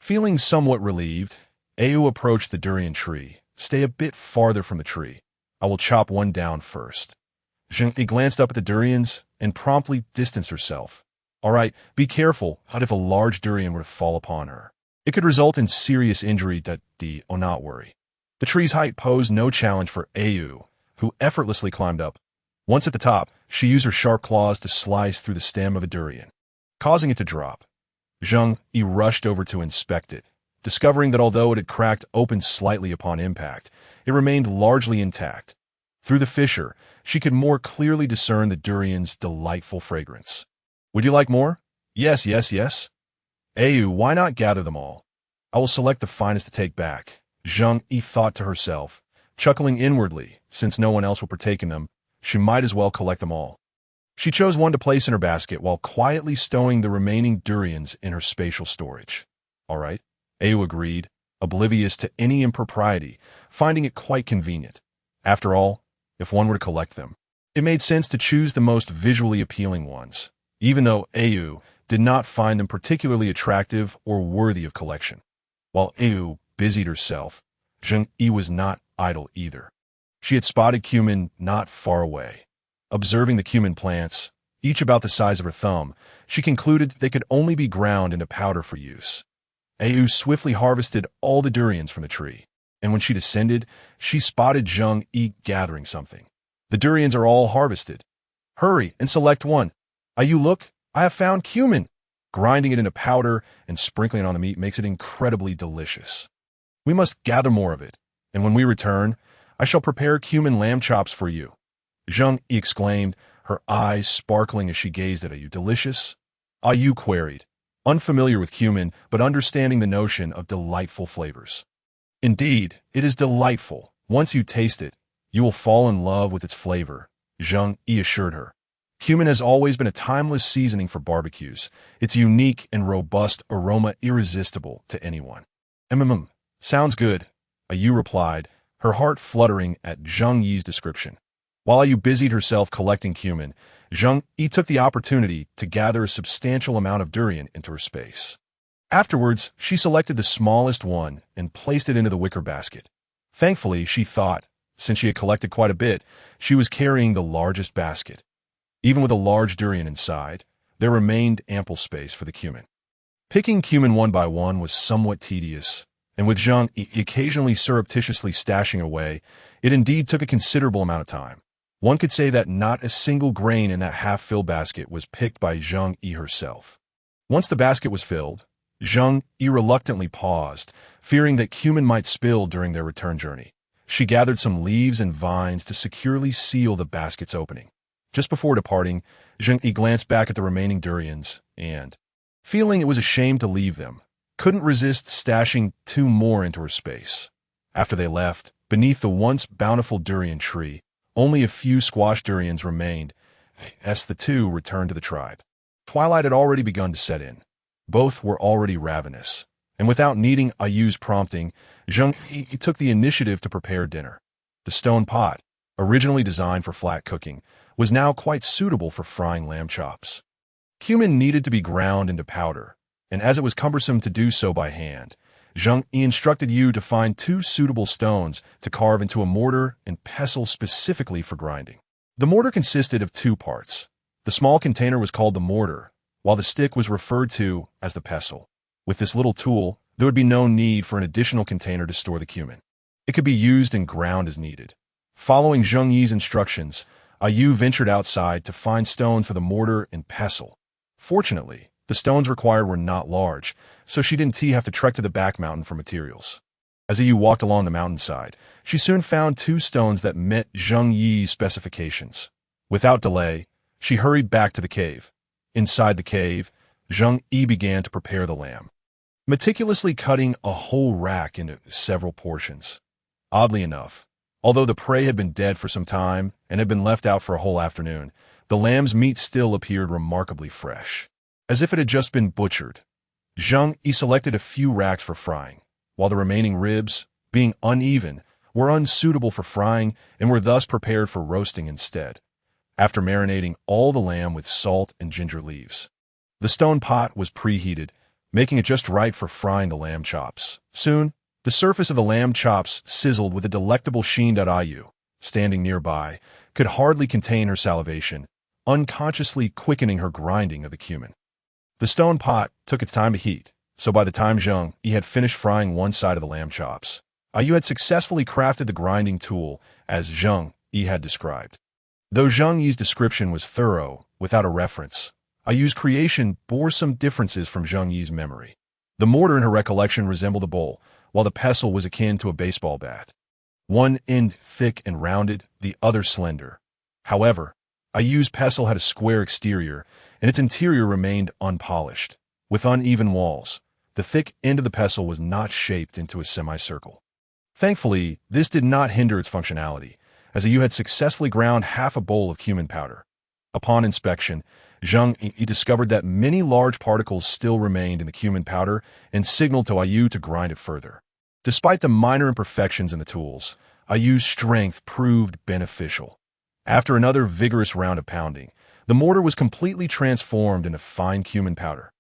Feeling somewhat relieved, Yu approached the durian tree. "Stay a bit farther from the tree. I will chop one down first." Zheng Yu glanced up at the durians and promptly distanced herself. "All right, be careful, not if a large durian were to fall upon her. It could result in serious injury. Oh, not worry." The tree's height posed no challenge for Yu, who effortlessly climbed up. Once at the top, she used her sharp claws to slice through the stem of a durian, causing it to drop. Zheng Yu rushed over to inspect it, discovering that although it had cracked open slightly upon impact, it remained largely intact. Through the fissure, she could more clearly discern the durian's delightful fragrance. Would you like more? Yes, yes, yes. Ayu, why not gather them all? I will select the finest to take back, Zheng Yu thought to herself, chuckling inwardly. Since no one else will partake in them, she might as well collect them all. She chose one to place in her basket while quietly stowing the remaining durians in her spatial storage. All right, Ayu agreed, oblivious to any impropriety, finding it quite convenient. After all, if one were to collect them, it made sense to choose the most visually appealing ones, even though Ayu did not find them particularly attractive or worthy of collection. While Ayu busied herself, Zheng Yu was not idle either. She had spotted cumin not far away. Observing the cumin plants, each about the size of her thumb, she concluded they could only be ground into powder for use. Ayu swiftly harvested all the durians from the tree, and when she descended, she spotted Zheng Yu gathering something. The durians are all harvested. Hurry and select one. Ayu, look, I have found cumin. Grinding it into powder and sprinkling it on the meat makes it incredibly delicious. We must gather more of it, and when we return, I shall prepare cumin lamb chops for you. Zheng Yu exclaimed, her eyes sparkling as she gazed at Ayu. Delicious? Ayu queried, unfamiliar with cumin but understanding the notion of delightful flavors. Indeed, it is delightful. Once you taste it, you will fall in love with its flavor, Zheng Yu assured her. Cumin has always been a timeless seasoning for barbecues, its unique and robust aroma irresistible to anyone. Sounds good, Ayu replied, her heart fluttering at Zheng Yu's description. While Ayu busied herself collecting cumin, Zheng Yu took the opportunity to gather a substantial amount of durian into her space. Afterwards, she selected the smallest one and placed it into the wicker basket. Thankfully, she thought, since she had collected quite a bit, she was carrying the largest basket. Even with a large durian inside, there remained ample space for the cumin. Picking cumin one by one was somewhat tedious, and with Zheng Yu occasionally surreptitiously stashing away, it indeed took a considerable amount of time. One could say that not a single grain in that half-filled basket was picked by Zheng Yu herself. Once the basket was filled, Zheng Yu reluctantly paused, fearing that cumin might spill during their return journey. She gathered some leaves and vines to securely seal the basket's opening. Just before departing, Zheng Yu glanced back at the remaining durians and, feeling it was a shame to leave them, couldn't resist stashing two more into her space. After they left, beneath the once bountiful durian tree, only a few squash durians remained as the two returned to the tribe. Twilight had already begun to set in. Both were already ravenous, and without needing Ayu's prompting, Zheng Yu took the initiative to prepare dinner. The stone pot, originally designed for flat cooking, was now quite suitable for frying lamb chops. Cumin needed to be ground into powder, and as it was cumbersome to do so by hand, Zheng Yu instructed Yu to find two suitable stones to carve into a mortar and pestle specifically for grinding. The mortar consisted of two parts. The small container was called the mortar, while the stick was referred to as the pestle. With this little tool, there would be no need for an additional container to store the cumin. It could be used and ground as needed. Following Zheng Yu's instructions, Ayu ventured outside to find stone for the mortar and pestle. Fortunately, the stones required were not large, so she didn't have to trek to the back mountain for materials. As Ayu walked along the mountainside, she soon found two stones that met Zheng Yu's specifications. Without delay, she hurried back to the cave. Inside the cave, Zheng Yu began to prepare the lamb, meticulously cutting a whole rack into several portions. Oddly enough, although the prey had been dead for some time and had been left out for a whole afternoon, the lamb's meat still appeared remarkably fresh, as if it had just been butchered. Zheng Yu selected a few racks for frying, while the remaining ribs, being uneven, were unsuitable for frying and were thus prepared for roasting instead, after marinating all the lamb with salt and ginger leaves. The stone pot was preheated, making it just right for frying the lamb chops. Soon, the surface of the lamb chops sizzled with a delectable sheen. Ayu, standing nearby, could hardly contain her salivation, unconsciously quickening her grinding of the cumin. The stone pot took its time to heat, so by the time Zheng Yu had finished frying one side of the lamb chops, Ayu had successfully crafted the grinding tool as Zheng Yu had described. Though Zheng Yu's description was thorough, without a reference, Ayu's creation bore some differences from Zheng Yu's memory. The mortar in her recollection resembled a bowl, while the pestle was akin to a baseball bat. One end thick and rounded, the other slender. However, Ayu's pestle had a square exterior, and its interior remained unpolished, with uneven walls. The thick end of the pestle was not shaped into a semicircle. Thankfully, this did not hinder its functionality, as Ayu had successfully ground half a bowl of cumin powder. Upon inspection, Zheng Yu discovered that many large particles still remained in the cumin powder and signaled to Ayu to grind it further. Despite the minor imperfections in the tools, Ayu's strength proved beneficial. After another vigorous round of pounding, the mortar was completely transformed into fine cumin powder.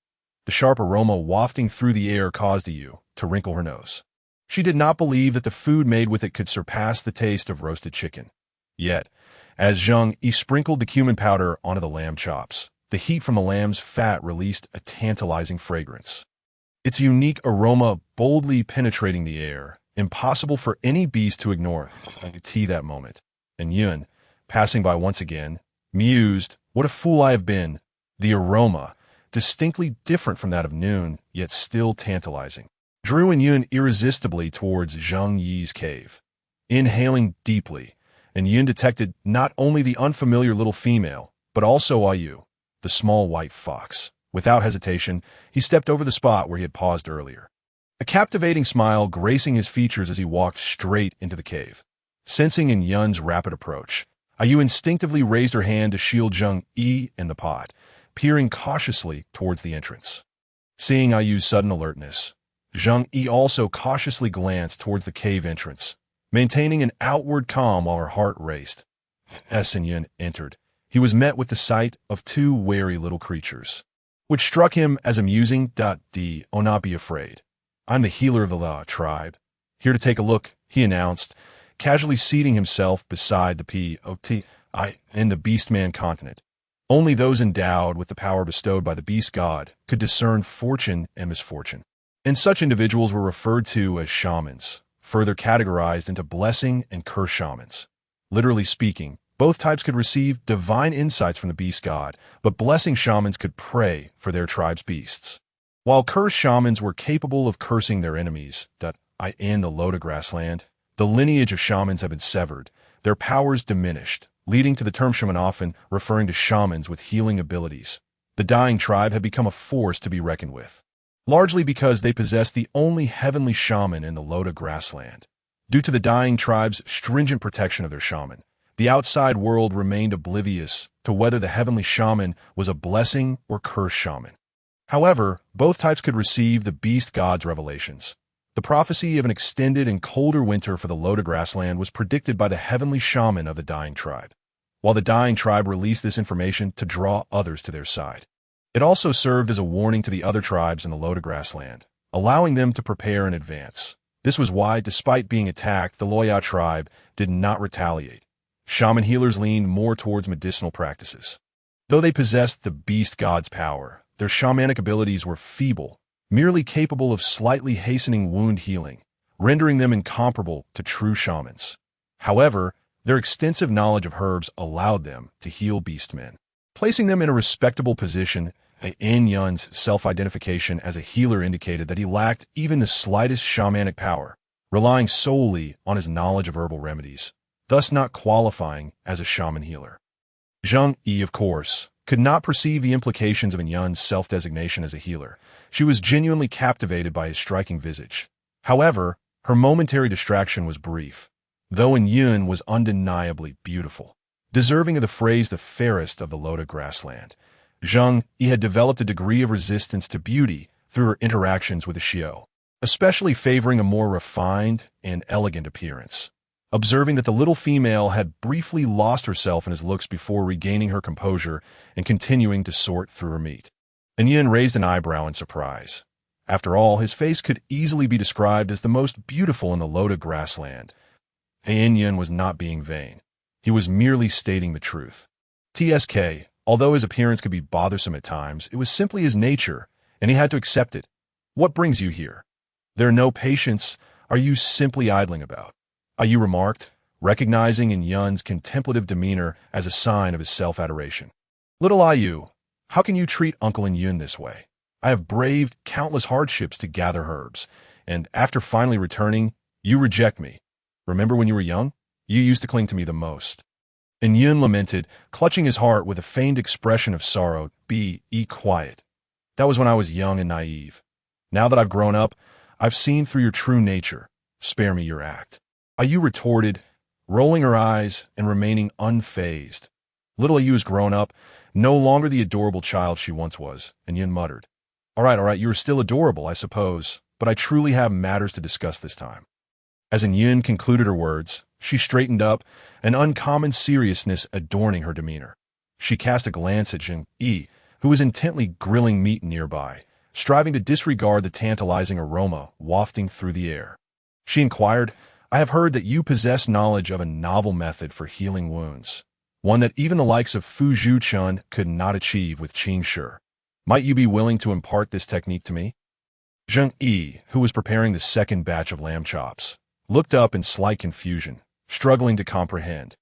The sharp aroma wafting through the air caused Ayu to wrinkle her nose. She did not believe that the food made with it could surpass the taste of roasted chicken. Yet, as Zheng Yu sprinkled the cumin powder onto the lamb chops, the heat from the lamb's fat released a tantalizing fragrance. Its unique aroma boldly penetrating the air, impossible for any beast to ignore. I could see that moment. And Yun, passing by once again, mused, "What a fool I have been." The aroma, distinctly different from that of Noon, yet still tantalizing, drew Yun irresistibly towards Zheng Yu's cave. Inhaling deeply, and Yun detected not only the unfamiliar little female, but also Ayu, the small white fox. Without hesitation, he stepped over the spot where he had paused earlier. A captivating smile gracing his features as he walked straight into the cave. Sensing in Yun's rapid approach, Ayu instinctively raised her hand to shield Zheng Yu and the pot, peering cautiously towards the entrance. Seeing Ayu's sudden alertness, Zheng Yu also cautiously glanced towards the cave entrance, maintaining an outward calm while her heart raced. As Yun entered, he was met with the sight of two wary little creatures, which struck him as amusing. "Do not be afraid. I'm the healer of the La tribe. Here to take a look," he announced, casually seating himself beside the P.O.T. in the Beastman continent. Only those endowed with the power bestowed by the beast god could discern fortune and misfortune, and such individuals were referred to as shamans, further categorized into blessing and curse shamans. Literally speaking, both types could receive divine insights from the beast god, but blessing shamans could pray for their tribe's beasts, while curse shamans were capable of cursing their enemies. In the Loda grassland, the lineage of shamans had been severed, their powers diminished, leading to the term shaman often referring to shamans with healing abilities. The dying tribe had become a force to be reckoned with, largely because they possessed the only heavenly shaman in the Loda grassland. Due to the dying tribe's stringent protection of their shaman, the outside world remained oblivious to whether the heavenly shaman was a blessing or curse shaman. However, both types could receive the beast god's revelations. The prophecy of an extended and colder winter for the Loda grassland was predicted by the heavenly shaman of the dying tribe, while the dying tribe released this information to draw others to their side. It also served as a warning to the other tribes in the Loda grassland, allowing them to prepare in advance. This was why, despite being attacked, the Loya tribe did not retaliate. Shaman healers leaned more towards medicinal practices. Though they possessed the beast god's power, their shamanic abilities were feeble, merely capable of slightly hastening wound healing, rendering them incomparable to true shamans. However, their extensive knowledge of herbs allowed them to heal beastmen, placing them in a respectable position. Yun's self-identification as a healer indicated that he lacked even the slightest shamanic power, relying solely on his knowledge of herbal remedies, thus not qualifying as a shaman healer. Zheng Yu, of course, could not perceive the implications of Yun's self-designation as a healer. She was genuinely captivated by his striking visage. However, her momentary distraction was brief, though Yun was undeniably beautiful, deserving of the phrase the fairest of the Loda grassland. Zheng Yu had developed a degree of resistance to beauty through her interactions with the Xiao, especially favoring a more refined and elegant appearance. Observing that the little female had briefly lost herself in his looks before regaining her composure and continuing to sort through her meat, Yun raised an eyebrow in surprise. After all, his face could easily be described as the most beautiful in the Loda grassland. Yun was not being vain. He was merely stating the truth. TSK, although his appearance could be bothersome at times, it was simply his nature, and he had to accept it. "What brings you here? There are no patients. Are you simply idling about?" Ayu remarked, recognizing in Yun's contemplative demeanor as a sign of his self-adoration. "Little Ayu, How can you treat Uncle and Yun this way? I have braved countless hardships to gather herbs, and after finally returning, you reject me. Remember when you were young? You used to cling to me the most." And Yun lamented, clutching his heart with a feigned expression of sorrow. Be quiet. That was when I was young and naive. Now that I've grown up, I've seen through your true nature. Spare me your act." Ayu retorted, rolling her eyes and remaining unfazed. Little Ayu has grown up, no longer the adorable child she once was, and Yun muttered, all right, you are still adorable, I suppose, but I truly have matters to discuss this time." As Yun concluded her words, she straightened up, an uncommon seriousness adorning her demeanor. She cast a glance at Zheng Yu, who was intently grilling meat nearby, striving to disregard the tantalizing aroma wafting through the air. She inquired, "I have heard that you possess knowledge of a novel method for healing wounds, one that even the likes of Fu Zhu-chun could not achieve with Qing Shi. Might you be willing to impart this technique to me?" Zheng Yu, who was preparing the second batch of lamb chops, looked up in slight confusion, struggling to comprehend.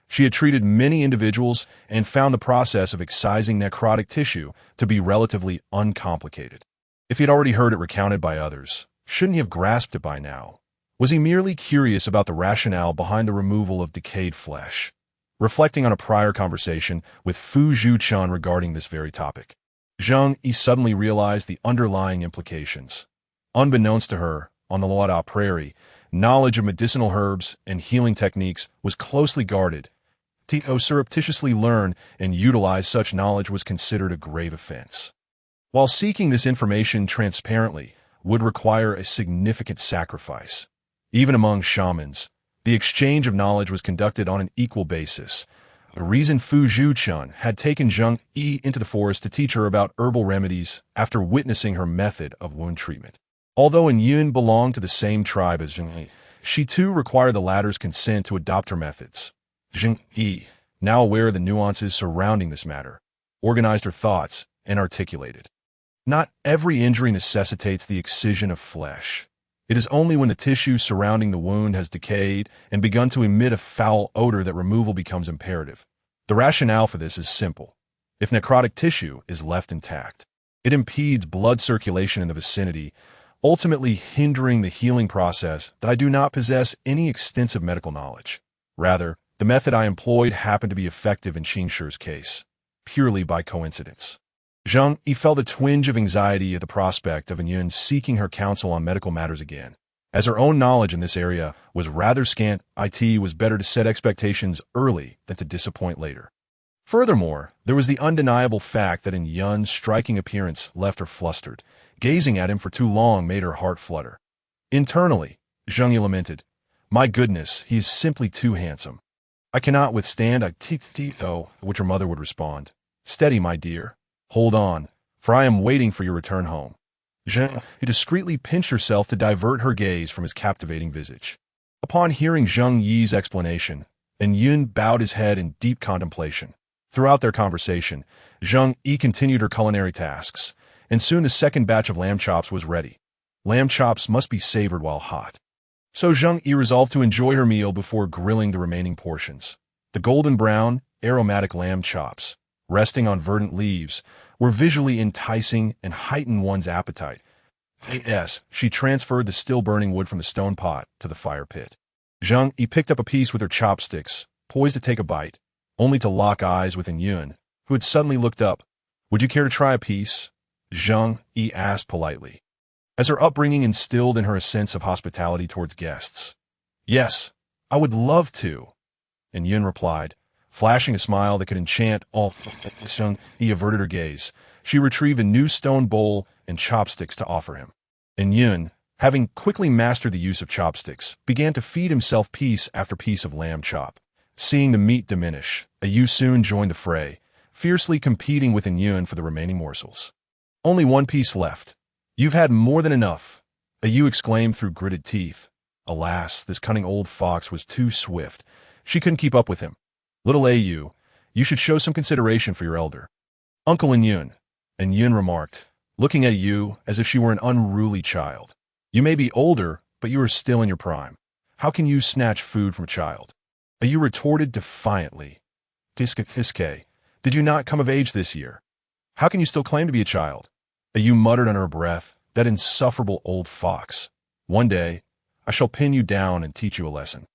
She had treated many individuals and found the process of excising necrotic tissue to be relatively uncomplicated. If he had already heard it recounted by others, shouldn't he have grasped it by now? Was he merely curious about the rationale behind the removal of decayed flesh? Reflecting on a prior conversation with Fu Zhu-chun regarding this very topic, Zheng Yu suddenly realized the underlying implications. Unbeknownst to her, on the Luoda Prairie, knowledge of medicinal herbs and healing techniques was closely guarded. To surreptitiously learn and utilize such knowledge was considered a grave offense. While seeking this information transparently would require a significant sacrifice. Even among shamans, the exchange of knowledge was conducted on an equal basis. The reason Fu Zhu-chun had taken Zheng Yu into the forest to teach her about herbal remedies after witnessing her method of wound treatment. Although Yun belonged to the same tribe as Zheng Yu, she too required the latter's consent to adopt her methods. Zheng Yu, now aware of the nuances surrounding this matter, organized her thoughts and articulated. Not every injury necessitates the excision of flesh. It is only when the tissue surrounding the wound has decayed and begun to emit a foul odor that removal becomes imperative. The rationale for this is simple. If necrotic tissue is left intact, it impedes blood circulation in the vicinity, ultimately hindering the healing process. That I do not possess any extensive medical knowledge. Rather, the method I employed happened to be effective in Qing Shi's case, purely by coincidence. Zheng Yu felt a twinge of anxiety at the prospect of Yun seeking her counsel on medical matters again. As her own knowledge in this area was rather scant, it was better to set expectations early than to disappoint later. Furthermore, there was the undeniable fact that Yun's striking appearance left her flustered. Gazing at him for too long made her heart flutter. Internally, Zheng Yu lamented, "My goodness, he is simply too handsome. I cannot withstand which her mother would respond. Steady, my dear. Hold on, for I am waiting for your return home." Zheng Yu discreetly pinched herself to divert her gaze from his captivating visage. Upon hearing Zheng Yi's explanation, Yun bowed his head in deep contemplation. Throughout their conversation, Zheng Yu continued her culinary tasks, and soon the second batch of lamb chops was ready. Lamb chops must be savored while hot. So Zheng Yu resolved to enjoy her meal before grilling the remaining portions. The golden brown, aromatic lamb chops, resting on verdant leaves, were visually enticing and heightened one's appetite. Yes, she transferred the still-burning wood from the stone pot to the fire pit. Zheng Yu picked up a piece with her chopsticks, poised to take a bite, only to lock eyes with Yun, who had suddenly looked up. "Would you care to try a piece?" Zheng Yu asked politely, as her upbringing instilled in her a sense of hospitality towards guests. "Yes, I would love to," Yun replied, flashing a smile that could enchant all. Zheng Yu averted her gaze. She retrieved a new stone bowl and chopsticks to offer him. Yun, having quickly mastered the use of chopsticks, began to feed himself piece after piece of lamb chop. Seeing the meat diminish, Yu soon joined the fray, fiercely competing with Yun for the remaining morsels. "Only one piece left. You've had more than enough," Yu exclaimed through gritted teeth. Alas, this cunning old fox was too swift. She couldn't keep up with him. "Little Yu, you should show some consideration for your elder." "Uncle Yun," Yun remarked, looking at Yu as if she were an unruly child. "You may be older, but you are still in your prime. How can you snatch food from a child?" Yu retorted defiantly. "Did you not come of age this year?" How can you still claim to be a child? Yu muttered under her breath, that insufferable old fox. One day, I shall pin you down and teach you a lesson.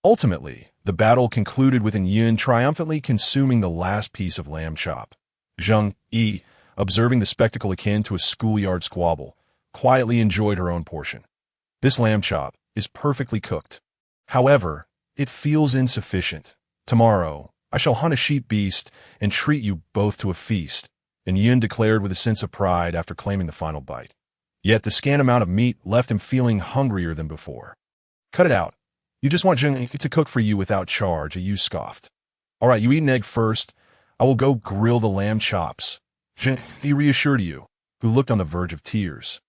Ultimately, the battle concluded with Yun triumphantly consuming the last piece of lamb chop. Zheng Yu, observing the spectacle akin to a schoolyard squabble, quietly enjoyed her own portion. This lamb chop is perfectly cooked. However, it feels insufficient. Tomorrow, I shall hunt a sheep beast and treat you both to a feast, and Yun declared with a sense of pride after claiming the final bite. Yet the scant amount of meat left him feeling hungrier than before. Cut it out. You just want Zheng Yu to cook for you without charge, Yu scoffed. All right, you eat an egg first. I will go grill the lamb chops. Zheng Yu reassured Yu, who looked on the verge of tears.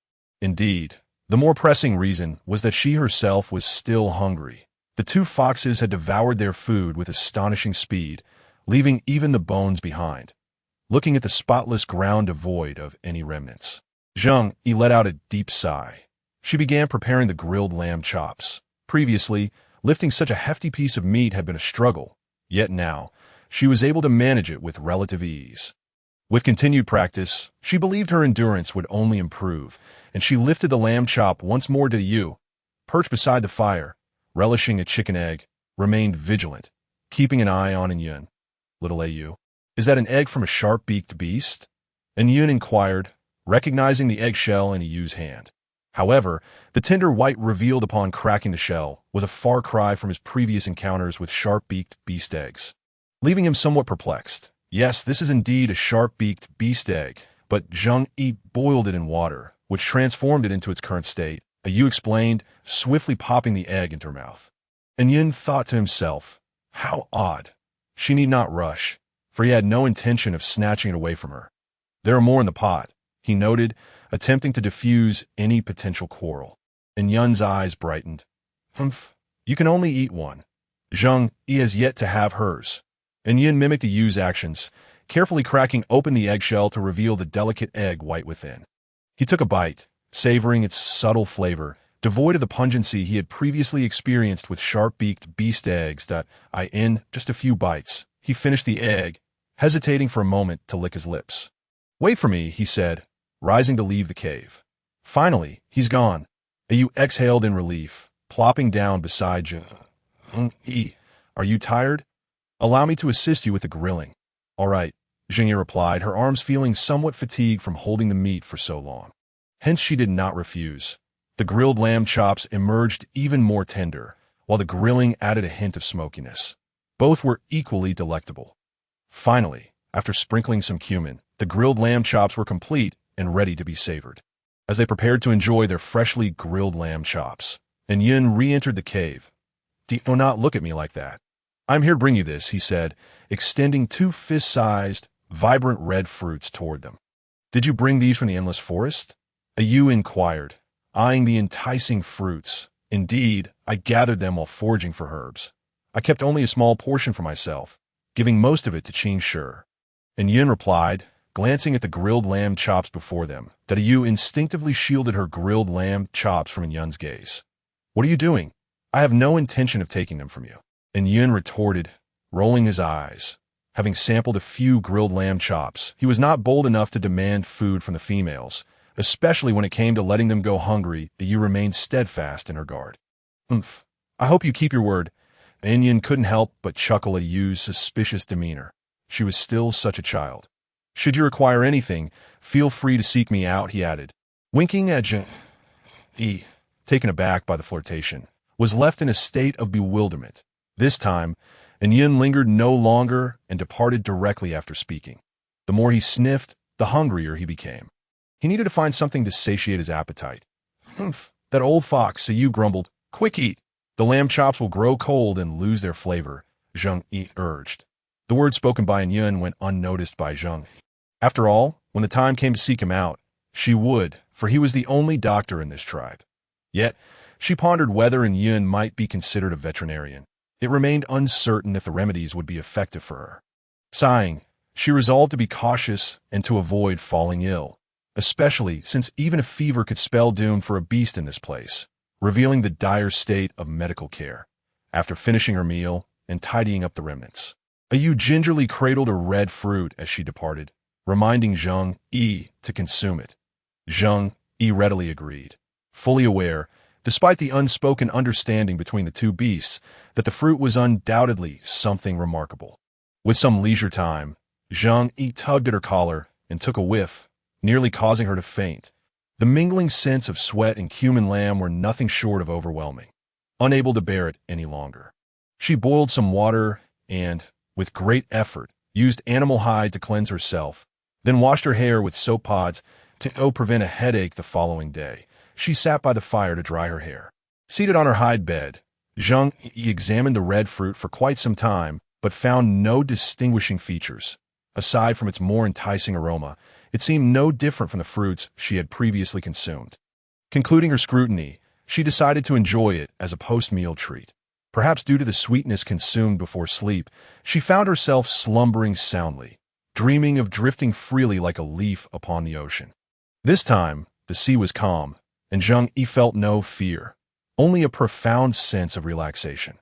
Indeed, the more pressing reason was that she herself was still hungry. The two foxes had devoured their food with astonishing speed, leaving even the bones behind. Looking at the spotless ground devoid of any remnants, Zheng Yu let out a deep sigh. She began preparing the grilled lamb chops. Previously, lifting such a hefty piece of meat had been a struggle, yet now, she was able to manage it with relative ease. With continued practice, she believed her endurance would only improve, and she lifted the lamb chop once more to Yu, perched beside the fire, relishing a chicken egg, remained vigilant, keeping an eye on Yun. Little Yu, is that an egg from a sharp-beaked beast? Yun inquired, recognizing the eggshell in Yu's hand. However, the tender white revealed upon cracking the shell was a far cry from his previous encounters with sharp-beaked beast eggs, leaving him somewhat perplexed. Yes, this is indeed a sharp-beaked beast egg, but Zheng Yu boiled it in water, which transformed it into its current state, Yu explained, swiftly popping the egg into her mouth. Yun thought to himself, how odd. She need not rush, for he had no intention of snatching it away from her. There are more in the pot, he noted, attempting to diffuse any potential quarrel. Yun's eyes brightened. Humph, you can only eat one. Zheng Yu has yet to have hers. Yun mimicked Yu's actions, carefully cracking open the eggshell to reveal the delicate egg white within. He took a bite, savoring its subtle flavor, devoid of the pungency he had previously experienced with sharp-beaked beast eggs in just a few bites. He finished the egg, hesitating for a moment to lick his lips. Wait for me, he said, rising to leave the cave. Finally, he's gone. Yu exhaled in relief, plopping down beside Zheng Yu. Are you tired? Allow me to assist you with the grilling. All right, Zheng Yu replied, her arms feeling somewhat fatigued from holding the meat for so long. Hence she did not refuse. The grilled lamb chops emerged even more tender, while the grilling added a hint of smokiness. Both were equally delectable. Finally, after sprinkling some cumin, the grilled lamb chops were complete and ready to be savored. As they prepared to enjoy their freshly grilled lamb chops, Yun re-entered the cave. Do not look at me like that. I'm here to bring you this, he said, extending two fist-sized, vibrant red fruits toward them. Did you bring these from the endless forest? Yu inquired, eyeing the enticing fruits. Indeed, I gathered them while foraging for herbs. I kept only a small portion for myself, giving most of it to Qing Shi. Yun replied, glancing at the grilled lamb chops before them, that Yu instinctively shielded her grilled lamb chops from Yun's gaze. What are you doing? I have no intention of taking them from you. Yun retorted, rolling his eyes. Having sampled a few grilled lamb chops, he was not bold enough to demand food from the females, especially when it came to letting them go hungry. Yu remained steadfast in her guard. Humph, I hope you keep your word. Yun couldn't help but chuckle at Yu's suspicious demeanor. She was still such a child. Should you require anything, feel free to seek me out, he added. Winking at Zheng Yu, taken aback by the flirtation, was left in a state of bewilderment. This time, Yun lingered no longer and departed directly after speaking. The more he sniffed, the hungrier he became. He needed to find something to satiate his appetite. Humph, that old fox, Yu grumbled. Quick eat. The lamb chops will grow cold and lose their flavor, Zheng Yu urged. The words spoken by Yun went unnoticed by Zheng. After all, when the time came to seek him out, she would, for he was the only doctor in this tribe. Yet, she pondered whether Yun might be considered a veterinarian. It remained uncertain if the remedies would be effective for her. Sighing, she resolved to be cautious and to avoid falling ill, especially since even a fever could spell doom for a beast in this place, revealing the dire state of medical care. After finishing her meal and tidying up the remnants, Yu gingerly cradled a red fruit as she departed, reminding Zheng Yu to consume it. Zheng Yu readily agreed, fully aware, despite the unspoken understanding between the two beasts, that the fruit was undoubtedly something remarkable. With some leisure time, Zheng Yu tugged at her collar and took a whiff, nearly causing her to faint. The mingling scents of sweat and cumin lamb were nothing short of overwhelming. Unable to bear it any longer, she boiled some water and, with great effort, used animal hide to cleanse herself, then washed her hair with soap pods to prevent a headache the following day. She sat by the fire to dry her hair. Seated on her hide bed, Zheng Yu examined the red fruit for quite some time, but found no distinguishing features. Aside from its more enticing aroma, it seemed no different from the fruits she had previously consumed. Concluding her scrutiny, she decided to enjoy it as a post-meal treat. Perhaps due to the sweetness consumed before sleep, she found herself slumbering soundly, dreaming of drifting freely like a leaf upon the ocean. This time, the sea was calm, and Zheng Yu felt no fear, only a profound sense of relaxation.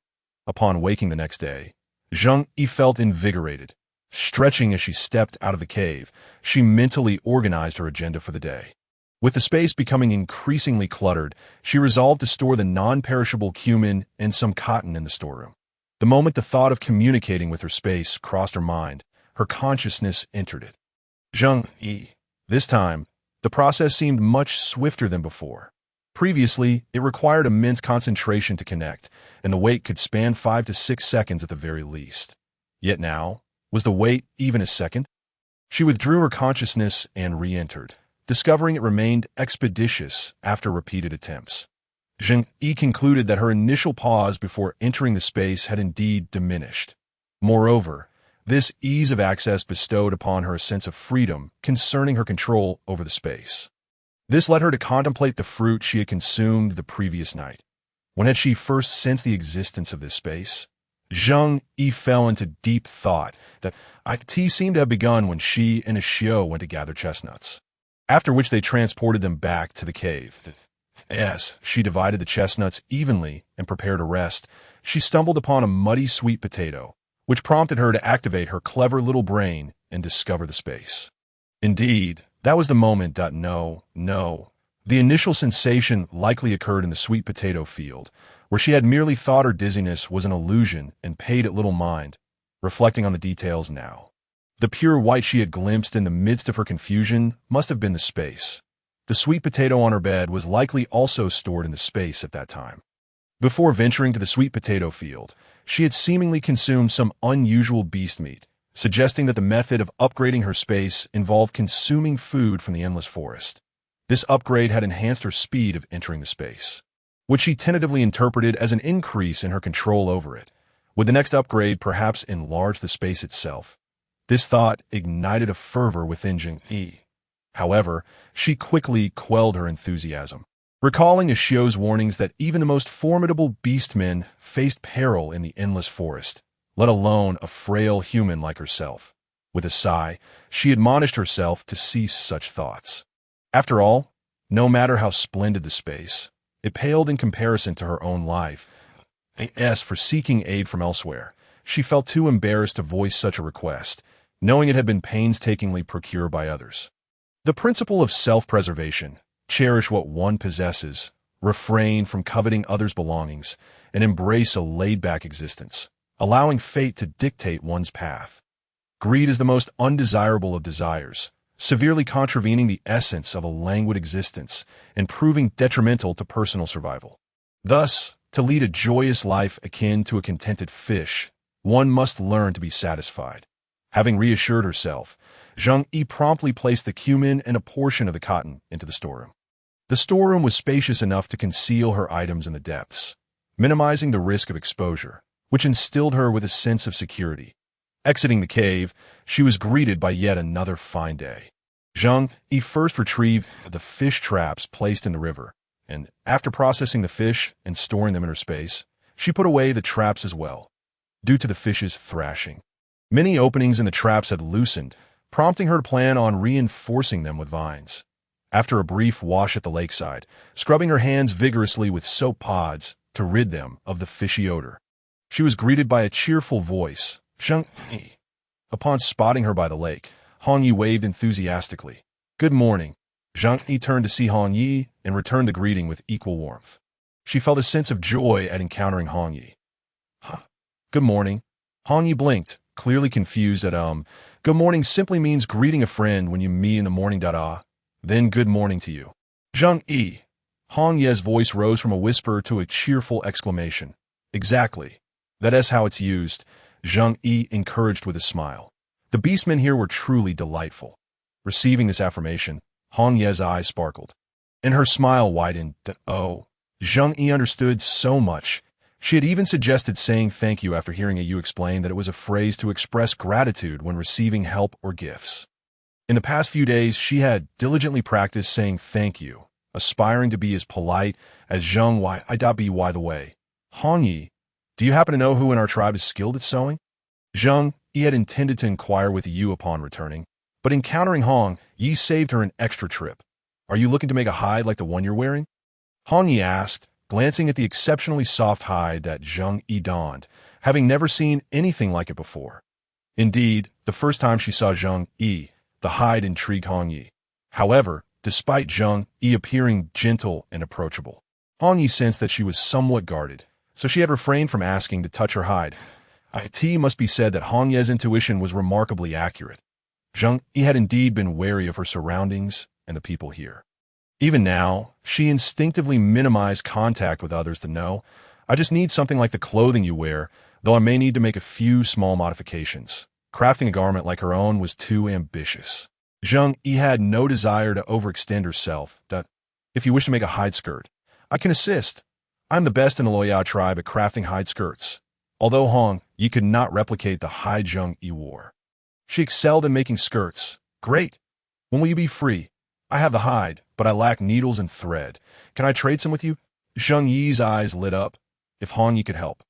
Upon waking the next day, Zheng Yu felt invigorated. Stretching as she stepped out of the cave, she mentally organized her agenda for the day. With the space becoming increasingly cluttered, she resolved to store the non-perishable cumin and some cotton in the storeroom. The moment the thought of communicating with her space crossed her mind, her consciousness entered it. Zheng Yu. This time, the process seemed much swifter than before. Previously, it required immense concentration to connect, and the wait could span 5 to 6 seconds at the very least. Yet now, was the wait even a second? She withdrew her consciousness and re-entered, discovering it remained expeditious after repeated attempts. Zheng Yu concluded that her initial pause before entering the space had indeed diminished. Moreover, this ease of access bestowed upon her a sense of freedom concerning her control over the space. This led her to contemplate the fruit she had consumed the previous night. When had she first sensed the existence of this space? Zheng Yu fell into deep thought that it seemed to have begun when she and a Xiao went to gather chestnuts, after which they transported them back to the cave. As she divided the chestnuts evenly and prepared to rest, she stumbled upon a muddy sweet potato, which prompted her to activate her clever little brain and discover the space. Indeed, that was the moment. No. The initial sensation likely occurred in the sweet potato field, where she had merely thought her dizziness was an illusion and paid it little mind, reflecting on the details now. The pure white she had glimpsed in the midst of her confusion must have been the space. The sweet potato on her bed was likely also stored in the space at that time. Before venturing to the sweet potato field, she had seemingly consumed some unusual beast meat, suggesting that the method of upgrading her space involved consuming food from the endless forest. This upgrade had enhanced her speed of entering the space, which she tentatively interpreted as an increase in her control over it. Would the next upgrade perhaps enlarge the space itself? This thought ignited a fervor within Zheng Yu. However, she quickly quelled her enthusiasm, recalling Xiao's warnings that even the most formidable beastmen faced peril in the endless forest, let alone a frail human like herself. With a sigh, she admonished herself to cease such thoughts. After all, no matter how splendid the space, it paled in comparison to her own life. As for seeking aid from elsewhere, she felt too embarrassed to voice such a request, knowing it had been painstakingly procured by others. The principle of self-preservation: cherish what one possesses, refrain from coveting others' belongings, and embrace a laid-back existence, allowing fate to dictate one's path. Greed is the most undesirable of desires, severely contravening the essence of a languid existence and proving detrimental to personal survival. Thus, to lead a joyous life akin to a contented fish, one must learn to be satisfied. Having reassured herself, Zheng Yu promptly placed the cumin and a portion of the cotton into the storeroom. The storeroom was spacious enough to conceal her items in the depths, minimizing the risk of exposure, which instilled her with a sense of security. Exiting the cave, she was greeted by yet another fine day. Zheng Yu first retrieved the fish traps placed in the river, and after processing the fish and storing them in her space, she put away the traps as well. Due to the fish's thrashing, many openings in the traps had loosened, prompting her to plan on reinforcing them with vines. After a brief wash at the lakeside, scrubbing her hands vigorously with soap pods to rid them of the fishy odor, she was greeted by a cheerful voice. Zheng Yu. Upon spotting her by the lake, Hong Yi waved enthusiastically. Good morning. Zheng Yu turned to see Hong Yi and returned the greeting with equal warmth. She felt a sense of joy at encountering Hong Yi. Huh. Good morning. Hong Yi blinked, clearly confused at good morning simply means greeting a friend when you meet in the morning. Then good morning to you. Zheng Yi. Hong Ye's voice rose from a whisper to a cheerful exclamation. Exactly. That's how it's used, Zheng Yi encouraged with a smile. The beastmen here were truly delightful. Receiving this affirmation, Hong Ye's eyes sparkled, and her smile widened. Zheng Yi understood so much. She had even suggested saying thank you after hearing Yu explain that it was a phrase to express gratitude when receiving help or gifts. In the past few days, she had diligently practiced saying thank you, aspiring to be as polite as Zheng Yi. By the way, Hong Yi, do you happen to know who in our tribe is skilled at sewing? Zheng Yi had intended to inquire with Yu upon returning, but encountering Hong Yi saved her an extra trip. Are you looking to make a hide like the one you're wearing? Hong Yi asked, glancing at the exceptionally soft hide that Zheng Yi donned, having never seen anything like it before. Indeed, the first time she saw Zheng Yi, the hide intrigued Hong Yi. However, despite Zheng Yi appearing gentle and approachable, Hong Yi sensed that she was somewhat guarded, so she had refrained from asking to touch her hide. It must be said that Hong Ye's intuition was remarkably accurate. Zheng Yi had indeed been wary of her surroundings and the people here. Even now, she instinctively minimized contact with others to know, I just need something like the clothing you wear, though I may need to make a few small modifications. Crafting a garment like her own was too ambitious. Zheng Yi had no desire to overextend herself. If you wish to make a hide skirt, I can assist. I'm the best in the Loya tribe at crafting hide skirts. Although Hong Yi could not replicate the hide Zheng Yi wore, she excelled in making skirts. Great. When will you be free? I have the hide, but I lack needles and thread. Can I trade some with you? Zheng Yi's eyes lit up. If Hong Yi could help,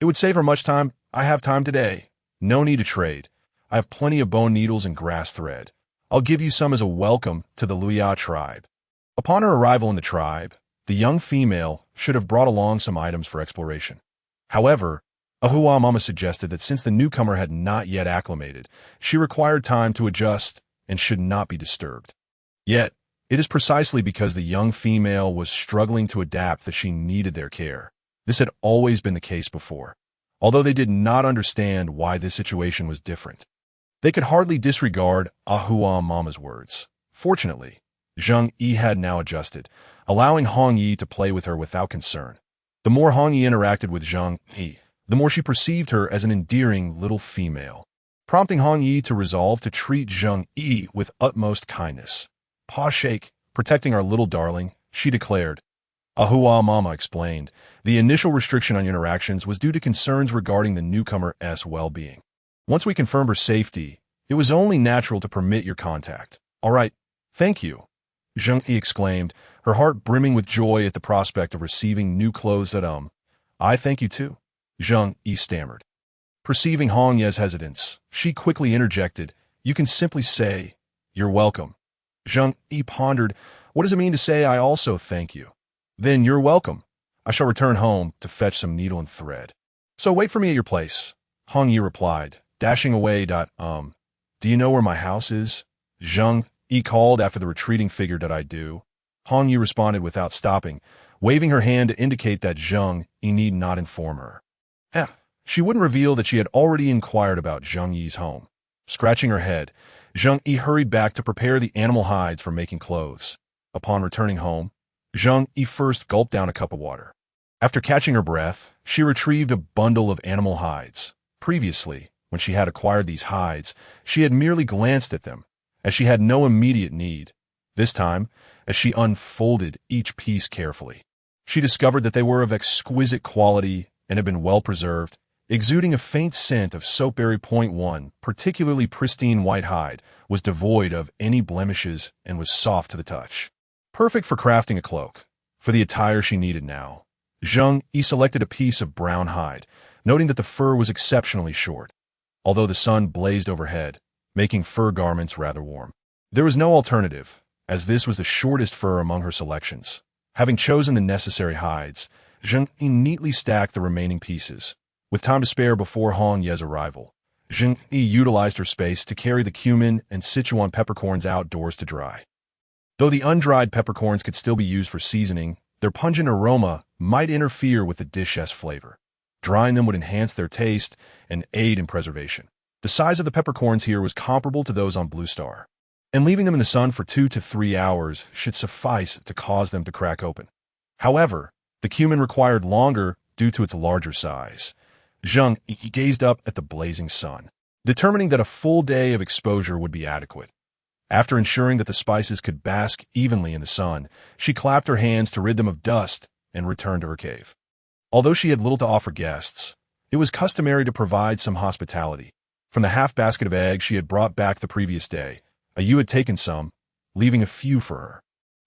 it would save her much time. I have time today. No need to trade. I have plenty of bone needles and grass thread. I'll give you some as a welcome to the Luya tribe. Upon her arrival in the tribe, the young female should have brought along some items for exploration. However, Ahua Mama suggested that since the newcomer had not yet acclimated, she required time to adjust and should not be disturbed. Yet, it is precisely because the young female was struggling to adapt that she needed their care. This had always been the case before, although they did not understand why this situation was different. They could hardly disregard Ahua Mama's words. Fortunately, Zheng Yi had now adjusted, allowing Hong Yi to play with her without concern. The more Hong Yi interacted with Zheng Yi, the more she perceived her as an endearing little female, prompting Hong Yi to resolve to treat Zheng Yi with utmost kindness. Paw shake, protecting our little darling, she declared. Ahua Mama explained, the initial restriction on interactions was due to concerns regarding the newcomer's well-being. Once we confirmed her safety, it was only natural to permit your contact. All right, thank you, Zheng Yi exclaimed, her heart brimming with joy at the prospect of receiving new clothes I thank you too, Zheng Yi stammered. Perceiving Hong Ye's hesitance, she quickly interjected, you can simply say, you're welcome. Zheng Yi pondered, what does it mean to say I also thank you? Then you're welcome. I shall return home to fetch some needle and thread. So wait for me at your place, Hong Yi replied, dashing away. Do you know where my house is? Zheng Yi called after the retreating figure. I do. Hong Yi responded without stopping, waving her hand to indicate that Zheng Yi need not inform her. She wouldn't reveal that she had already inquired about Zheng Yi's home. Scratching her head, Zheng Yi hurried back to prepare the animal hides for making clothes. Upon returning home, Zheng Yi first gulped down a cup of water. After catching her breath, she retrieved a bundle of animal hides. Previously, when she had acquired these hides, she had merely glanced at them, as she had no immediate need. This time, as she unfolded each piece carefully, she discovered that they were of exquisite quality and had been well preserved, exuding a faint scent of soapberry. One particularly pristine white hide was devoid of any blemishes and was soft to the touch. Perfect for crafting a cloak. For the attire she needed now, Zheng Yi selected a piece of brown hide, noting that the fur was exceptionally short, although the sun blazed overhead, making fur garments rather warm. There was no alternative, as this was the shortest fur among her selections. Having chosen the necessary hides, Zheng Yi neatly stacked the remaining pieces. With time to spare before Hong Ye's arrival, Zheng Yu utilized her space to carry the cumin and Sichuan peppercorns outdoors to dry. Though the undried peppercorns could still be used for seasoning, their pungent aroma might interfere with the dish's flavor. Drying them would enhance their taste and aid in preservation. The size of the peppercorns here was comparable to those on Blue Star, and leaving them in the sun for 2 to 3 hours should suffice to cause them to crack open. However, the cumin required longer due to its larger size. Zheng Yu gazed up at the blazing sun, determining that a full day of exposure would be adequate. After ensuring that the spices could bask evenly in the sun, she clapped her hands to rid them of dust and returned to her cave. Although she had little to offer guests, it was customary to provide some hospitality. From the half basket of eggs she had brought back the previous day, Yu had taken some, leaving a few for her.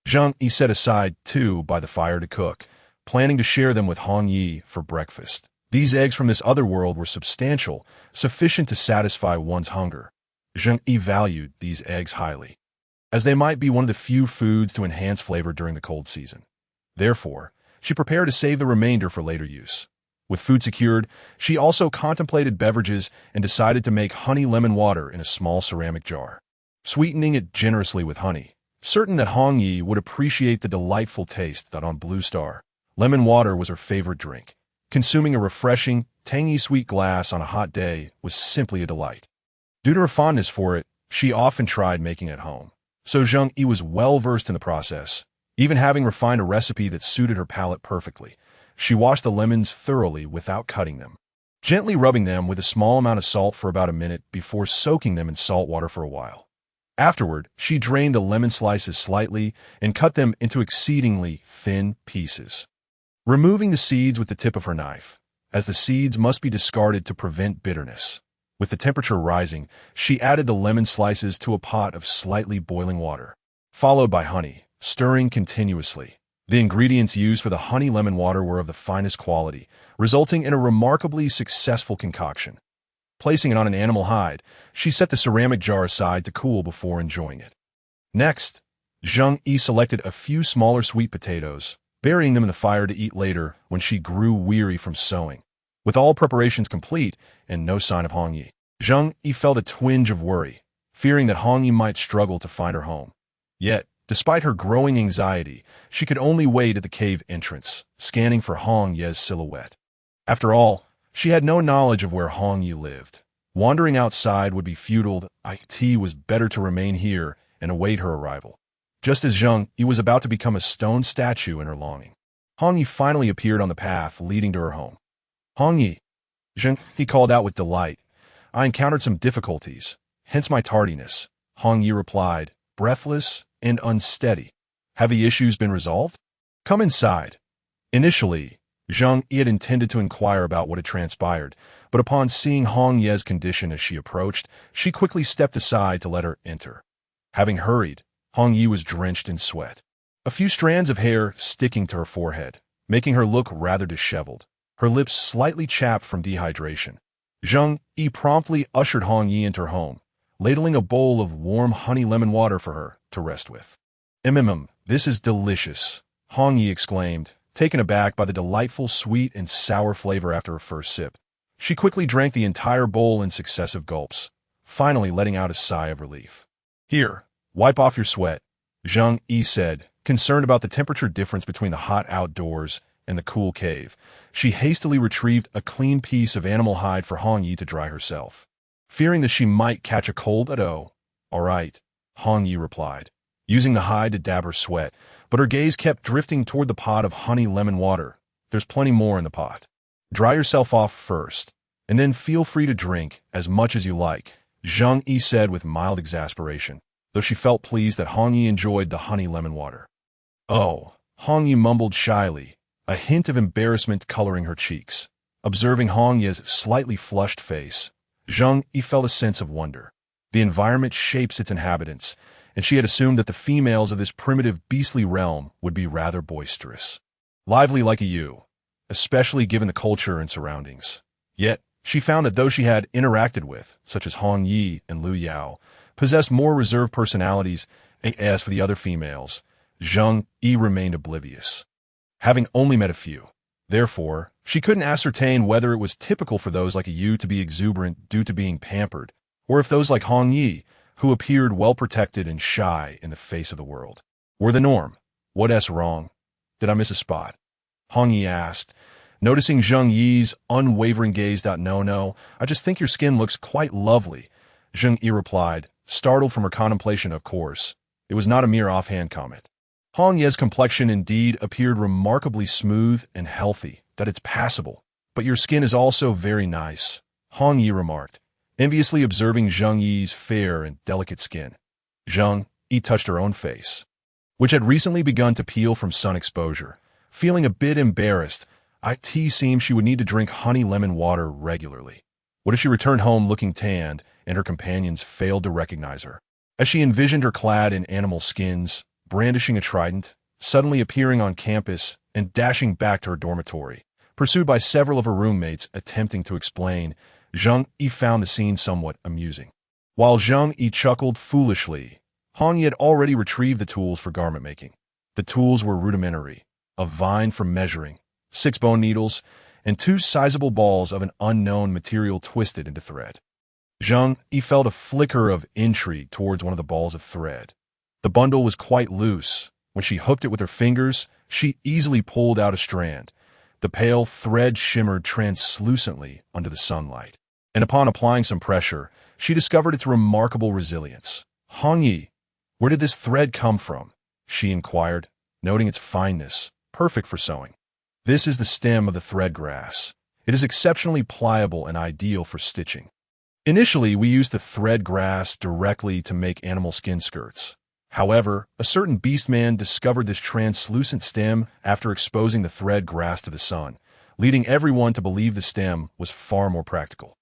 Zheng Yu set aside 2 by the fire to cook, planning to share them with Hong Yi for breakfast. These eggs from this other world were substantial, sufficient to satisfy one's hunger. Zheng Yu valued these eggs highly, as they might be one of the few foods to enhance flavor during the cold season. Therefore, she prepared to save the remainder for later use. With food secured, she also contemplated beverages and decided to make honey lemon water in a small ceramic jar, sweetening it generously with honey. Certain that Hong Yi would appreciate the delightful taste that on Blue Star, lemon water was her favorite drink. Consuming a refreshing, tangy sweet glass on a hot day was simply a delight. Due to her fondness for it, she often tried making it at home. So Zheng Yu was well-versed in the process, even having refined a recipe that suited her palate perfectly. She washed the lemons thoroughly without cutting them, gently rubbing them with a small amount of salt for about a minute before soaking them in salt water for a while. Afterward, she drained the lemon slices slightly and cut them into exceedingly thin pieces, removing the seeds with the tip of her knife, as the seeds must be discarded to prevent bitterness. With the temperature rising, she added the lemon slices to a pot of slightly boiling water, followed by honey, stirring continuously. The ingredients used for the honey lemon water were of the finest quality, resulting in a remarkably successful concoction. Placing it on an animal hide, she set the ceramic jar aside to cool before enjoying it. Next, Zheng Yu selected a few smaller sweet potatoes, burying them in the fire to eat later when she grew weary from sewing. With all preparations complete and no sign of Hong Yi, Zheng Yu felt a twinge of worry, fearing that Hong Yi might struggle to find her home. Yet, despite her growing anxiety, she could only wait at the cave entrance, scanning for Hong Ye's silhouette. After all, she had no knowledge of where Hong Yi lived. Wandering outside would be futile. It was better to remain here and await her arrival. Just as Zheng Yu was about to become a stone statue in her longing, Hong Yi finally appeared on the path leading to her home. Hong Yi, Zheng Yu called out with delight. I encountered some difficulties, hence my tardiness, Hong Yi replied, breathless and unsteady. Have the issues been resolved? Come inside. Initially, Zheng Yu had intended to inquire about what had transpired, but upon seeing Hong Ye's condition as she approached, she quickly stepped aside to let her enter. Having hurried, Hong Yi was drenched in sweat, a few strands of hair sticking to her forehead, making her look rather disheveled, her lips slightly chapped from dehydration. Zheng Yu promptly ushered Hong Yi into her home, ladling a bowl of warm honey lemon water for her to rest with. This is delicious, Hong Yi exclaimed, taken aback by the delightful sweet and sour flavor after her first sip. She quickly drank the entire bowl in successive gulps, finally letting out a sigh of relief. Here, wipe off your sweat, Zheng Yu said, concerned about the temperature difference between the hot outdoors and the cool cave. She hastily retrieved a clean piece of animal hide for Hong Yi to dry herself, fearing that she might catch a cold. All right, Hong Yi replied, using the hide to dab her sweat, but her gaze kept drifting toward the pot of honey lemon water. There's plenty more in the pot. Dry yourself off first, and then feel free to drink as much as you like, Zheng Yu said with mild exasperation, though she felt pleased that Hong Yi enjoyed the honey lemon water. Oh, Hong Yi mumbled shyly, a hint of embarrassment coloring her cheeks. Observing Hong Ye's slightly flushed face, Zheng Yu felt a sense of wonder. The environment shapes its inhabitants, and she had assumed that the females of this primitive beastly realm would be rather boisterous, lively like a Yu, especially given the culture and surroundings. Yet, she found that those she had interacted with, such as Hong Yi and Lu Yao, possessed more reserved personalities. As for the other females, Zheng Yu remained oblivious, having only met a few. Therefore, she couldn't ascertain whether it was typical for those like Yu to be exuberant due to being pampered, or if those like Hong Yi, who appeared well-protected and shy in the face of the world, were the norm. What's wrong? Did I miss a spot? Hong Yi asked, noticing Zheng Yi's unwavering gaze. No, I just think your skin looks quite lovely, Zheng Yi replied, startled from her contemplation. Of course, it was not a mere offhand comment. Hong Yi's complexion indeed appeared remarkably smooth and healthy, that it's passable. But your skin is also very nice, Hong Yi remarked, enviously observing Zheng Yi's fair and delicate skin. Zheng Yi touched her own face, which had recently begun to peel from sun exposure. Feeling a bit embarrassed, it seemed she would need to drink honey lemon water regularly. What if she returned home looking tanned, and her companions failed to recognize her? As she envisioned her clad in animal skins, brandishing a trident, suddenly appearing on campus and dashing back to her dormitory, pursued by several of her roommates attempting to explain, Zheng Yi found the scene somewhat amusing. While Zheng Yi chuckled foolishly, Hong Yi had already retrieved the tools for garment making. The tools were rudimentary: a vine for measuring, 6 bone needles, and 2 sizable balls of an unknown material twisted into thread. Zheng Yi felt a flicker of intrigue towards one of the balls of thread. The bundle was quite loose. When she hooked it with her fingers, she easily pulled out a strand. The pale thread shimmered translucently under the sunlight, and upon applying some pressure, she discovered its remarkable resilience. Hong Yi, where did this thread come from? She inquired, noting its fineness, perfect for sewing. This is the stem of the thread grass. It is exceptionally pliable and ideal for stitching. Initially, we used the thread grass directly to make animal skin skirts. However, a certain beastman discovered this translucent stem after exposing the thread grass to the sun, leading everyone to believe the stem was far more practical.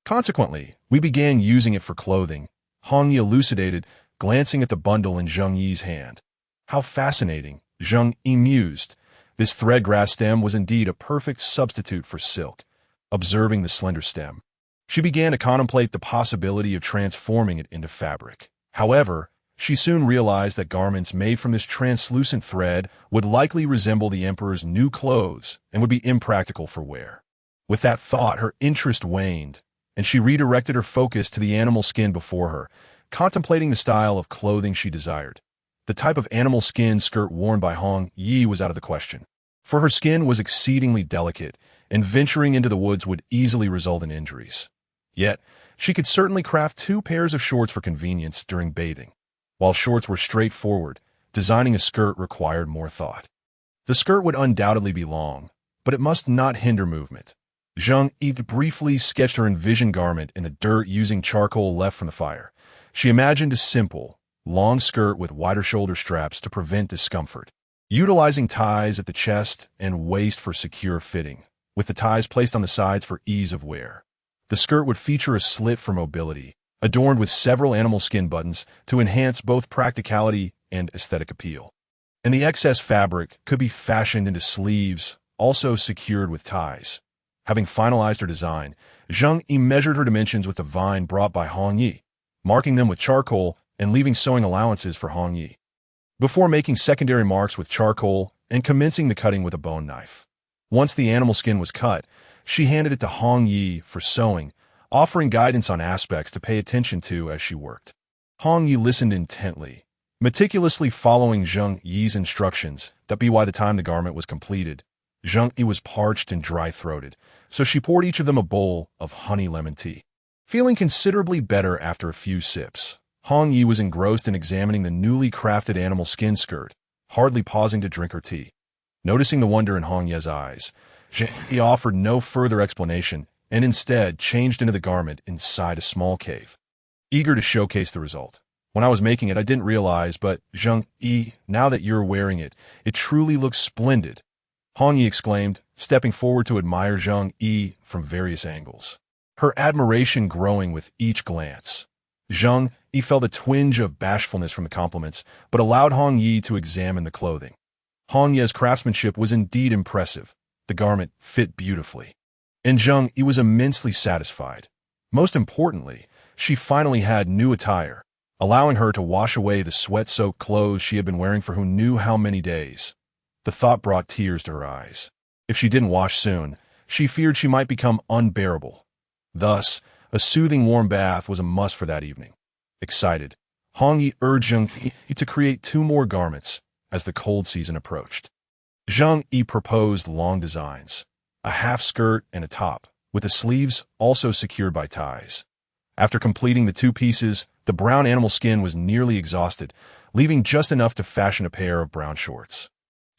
Consequently, we began using it for clothing, Hong Yi elucidated, glancing at the bundle in Zheng Yi's hand. How fascinating, Zheng Yi mused. This thread grass stem was indeed a perfect substitute for silk. Observing the slender stem, she began to contemplate the possibility of transforming it into fabric. However, she soon realized that garments made from this translucent thread would likely resemble the emperor's new clothes and would be impractical for wear. With that thought, her interest waned, and she redirected her focus to the animal skin before her, contemplating the style of clothing she desired. The type of animal skin skirt worn by Hong Yi was out of the question, for her skin was exceedingly delicate, and venturing into the woods would easily result in injuries. Yet, she could certainly craft 2 pairs of shorts for convenience during bathing. While shorts were straightforward, designing a skirt required more thought. The skirt would undoubtedly be long, but it must not hinder movement. Zheng Yi briefly sketched her envisioned garment in the dirt using charcoal left from the fire. She imagined a simple, long skirt with wider shoulder straps to prevent discomfort, utilizing ties at the chest and waist for secure fitting, with the ties placed on the sides for ease of wear. The skirt would feature a slit for mobility, adorned with several animal skin buttons to enhance both practicality and aesthetic appeal. And the excess fabric could be fashioned into sleeves, also secured with ties. Having finalized her design, Zheng Yi measured her dimensions with the vine brought by Hong Yi, marking them with charcoal and leaving sewing allowances for Hong Yi, before making secondary marks with charcoal and commencing the cutting with a bone knife. Once the animal skin was cut, she handed it to Hong Yi for sewing, offering guidance on aspects to pay attention to as she worked. Hong Yi listened intently, meticulously following Zheng Yi's instructions. By the time the garment was completed, Zheng Yi was parched and dry-throated, so she poured each of them a bowl of honey lemon tea. Feeling considerably better after a few sips, Hong Yi was engrossed in examining the newly crafted animal skin skirt, hardly pausing to drink her tea. Noticing the wonder in Hong Yi's eyes, Zheng Yi offered no further explanation and instead changed into the garment inside a small cave, eager to showcase the result. When I was making it, I didn't realize, but Zheng Yi, now that you're wearing it, it truly looks splendid, Hong Yi exclaimed, stepping forward to admire Zheng Yi from various angles, her admiration growing with each glance. Zheng Yi felt a twinge of bashfulness from the compliments, but allowed Hong Yi to examine the clothing. Hong Yi's craftsmanship was indeed impressive. The garment fit beautifully, and Zheng Yi was immensely satisfied. Most importantly, she finally had new attire, allowing her to wash away the sweat-soaked clothes she had been wearing for who knew how many days. The thought brought tears to her eyes. If she didn't wash soon, she feared she might become unbearable. Thus, a soothing warm bath was a must for that evening. Excited, Hong Yi urged Zheng Yi to create 2 more garments as the cold season approached. Zheng Yi proposed long designs, a half skirt and a top, with the sleeves also secured by ties. After completing the 2 pieces, the brown animal skin was nearly exhausted, leaving just enough to fashion a pair of brown shorts.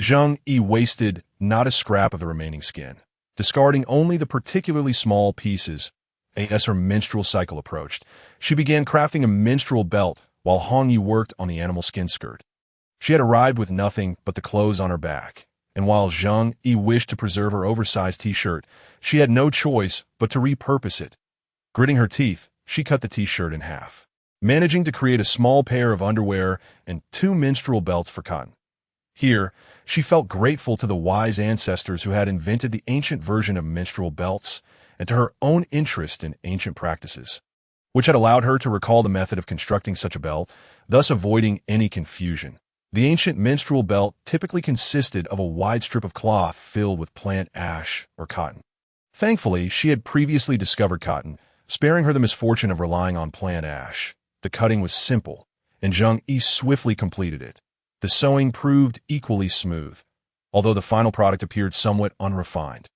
Zheng Yi wasted not a scrap of the remaining skin, discarding only the particularly small pieces. As her menstrual cycle approached, she began crafting a menstrual belt while Hong Yi worked on the animal skin skirt. She had arrived with nothing but the clothes on her back, and while Zheng Yi wished to preserve her oversized t-shirt, she had no choice but to repurpose it. Gritting her teeth, she cut the t-shirt in half, managing to create a small pair of underwear and 2 menstrual belts for cotton. Here, she felt grateful to the wise ancestors who had invented the ancient version of menstrual belts, and to her own interest in ancient practices, which had allowed her to recall the method of constructing such a belt, thus avoiding any confusion. The ancient menstrual belt typically consisted of a wide strip of cloth filled with plant ash or cotton. Thankfully, she had previously discovered cotton, sparing her the misfortune of relying on plant ash. The cutting was simple, and Zheng Yi swiftly completed it. The sewing proved equally smooth, although the final product appeared somewhat unrefined.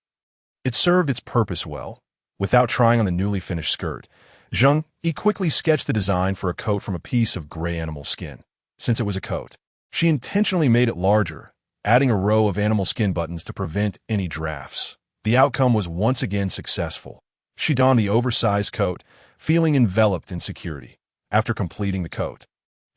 It served its purpose well. Without trying on the newly finished skirt, Zheng Yi quickly sketched the design for a coat from a piece of gray animal skin. Since it was a coat, she intentionally made it larger, adding a row of animal skin buttons to prevent any drafts. The outcome was once again successful. She donned the oversized coat, feeling enveloped in security. After completing the coat,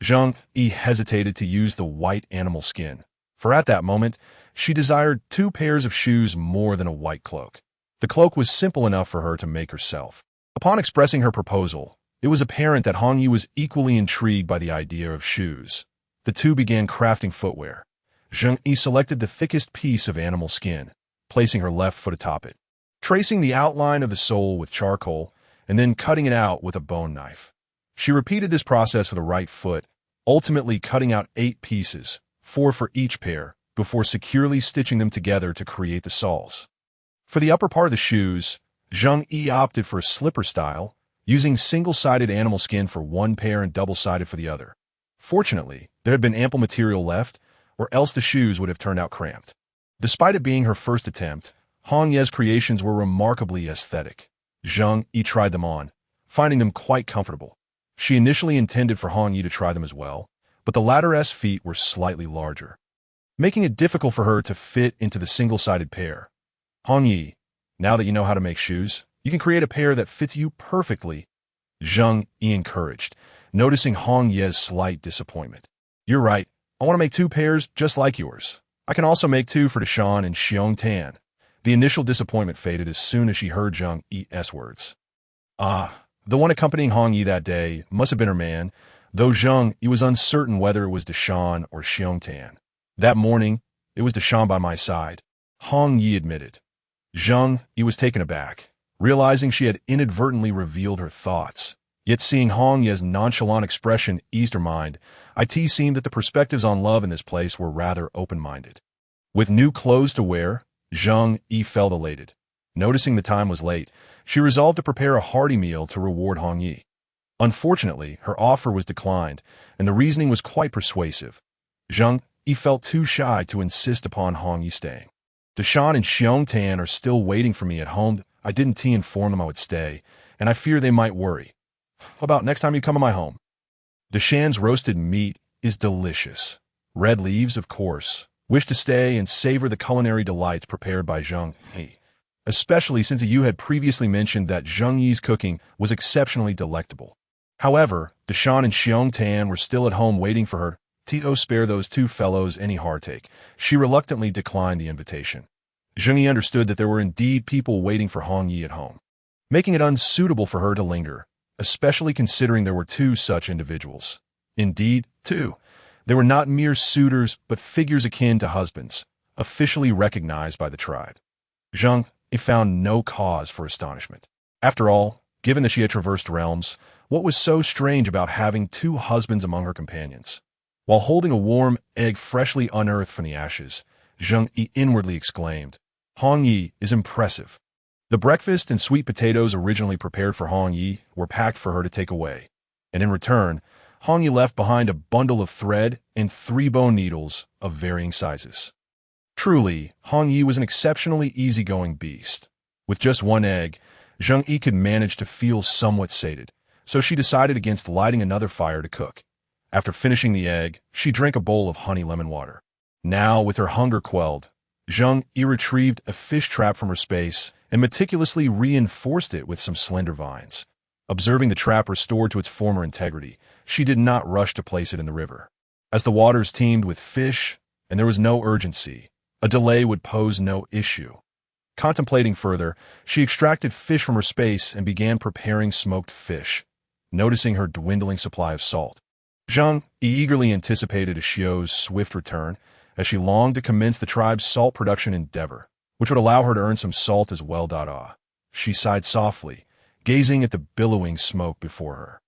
Zheng Yi hesitated to use the white animal skin, for at that moment, she desired 2 pairs of shoes more than a white cloak. The cloak was simple enough for her to make herself. Upon expressing her proposal, it was apparent that Hong Yi was equally intrigued by the idea of shoes. The 2 began crafting footwear. Zheng Yi selected the thickest piece of animal skin, placing her left foot atop it, tracing the outline of the sole with charcoal, and then cutting it out with a bone knife. She repeated this process for the right foot, ultimately cutting out 8 pieces, 4 for each pair, before securely stitching them together to create the soles. For the upper part of the shoes, Zheng Yi opted for a slipper style, using single-sided animal skin for one pair and double-sided for the other. Fortunately, there had been ample material left, or else the shoes would have turned out cramped. Despite it being her first attempt, Hong Ye's creations were remarkably aesthetic. Zheng Yi tried them on, finding them quite comfortable. She initially intended for Hong Yi to try them as well, but the latter's feet were slightly larger, making it difficult for her to fit into the single-sided pair. Hong Yi, now that you know how to make shoes, you can create a pair that fits you perfectly, Zheng Yi encouraged, noticing Hong Ye's slight disappointment. You're right, I want to make 2 pairs just like yours. I can also make 2 for Deshan and Xiong Tan. The initial disappointment faded as soon as she heard Zheng Yi's words. The one accompanying Hong Yi that day must have been her man, though Zheng Yi was uncertain whether it was Deshan or Xiong Tan. That morning, it was Deshan by my side, Hong Yi admitted. Zheng Yi was taken aback, realizing she had inadvertently revealed her thoughts. Yet seeing Hong Ye's nonchalant expression eased her mind. It seemed that the perspectives on love in this place were rather open-minded. With new clothes to wear, Zheng Yi felt elated. Noticing the time was late, she resolved to prepare a hearty meal to reward Hong Yi. Unfortunately, her offer was declined, and the reasoning was quite persuasive. Zheng Yi felt too shy to insist upon Hong Yi staying. Deshan and Xiong Tan are still waiting for me at home. I didn't inform them I would stay, and I fear they might worry. How about next time you come to my home? Deshan's roasted meat is delicious. Red leaves, of course, wish to stay and savor the culinary delights prepared by Zheng Yi, especially since you had previously mentioned that Zheng Yi's cooking was exceptionally delectable. However, Deshan and Xiong Tan were still at home waiting for her. To spare those 2 fellows any heartache, she reluctantly declined the invitation. Zheng Yi understood that there were indeed people waiting for Hong Yi at home, making it unsuitable for her to linger, especially considering there were 2 such individuals. Indeed, 2. They were not mere suitors, but figures akin to husbands, officially recognized by the tribe. Zheng Yi found no cause for astonishment. After all, given that she had traversed realms, what was so strange about having 2 husbands among her companions? While holding a warm egg freshly unearthed from the ashes, Zheng Yi inwardly exclaimed, Hong Yi is impressive. The breakfast and sweet potatoes originally prepared for Hong Yi were packed for her to take away, and in return, Hong Yi left behind a bundle of thread and 3 bone needles of varying sizes. Truly, Hong Yi was an exceptionally easygoing beast. With just 1 egg, Zheng Yu could manage to feel somewhat sated, so she decided against lighting another fire to cook. After finishing the egg, she drank a bowl of honey lemon water. Now, with her hunger quelled, Zheng Yu retrieved a fish trap from her space and meticulously reinforced it with some slender vines. Observing the trap restored to its former integrity, she did not rush to place it in the river. As the waters teemed with fish and there was no urgency, a delay would pose no issue. Contemplating further, she extracted fish from her space and began preparing smoked fish, noticing her dwindling supply of salt. Zheng eagerly anticipated Xiu's swift return, as she longed to commence the tribe's salt production endeavor, which would allow her to earn some salt as well. She sighed softly, gazing at the billowing smoke before her.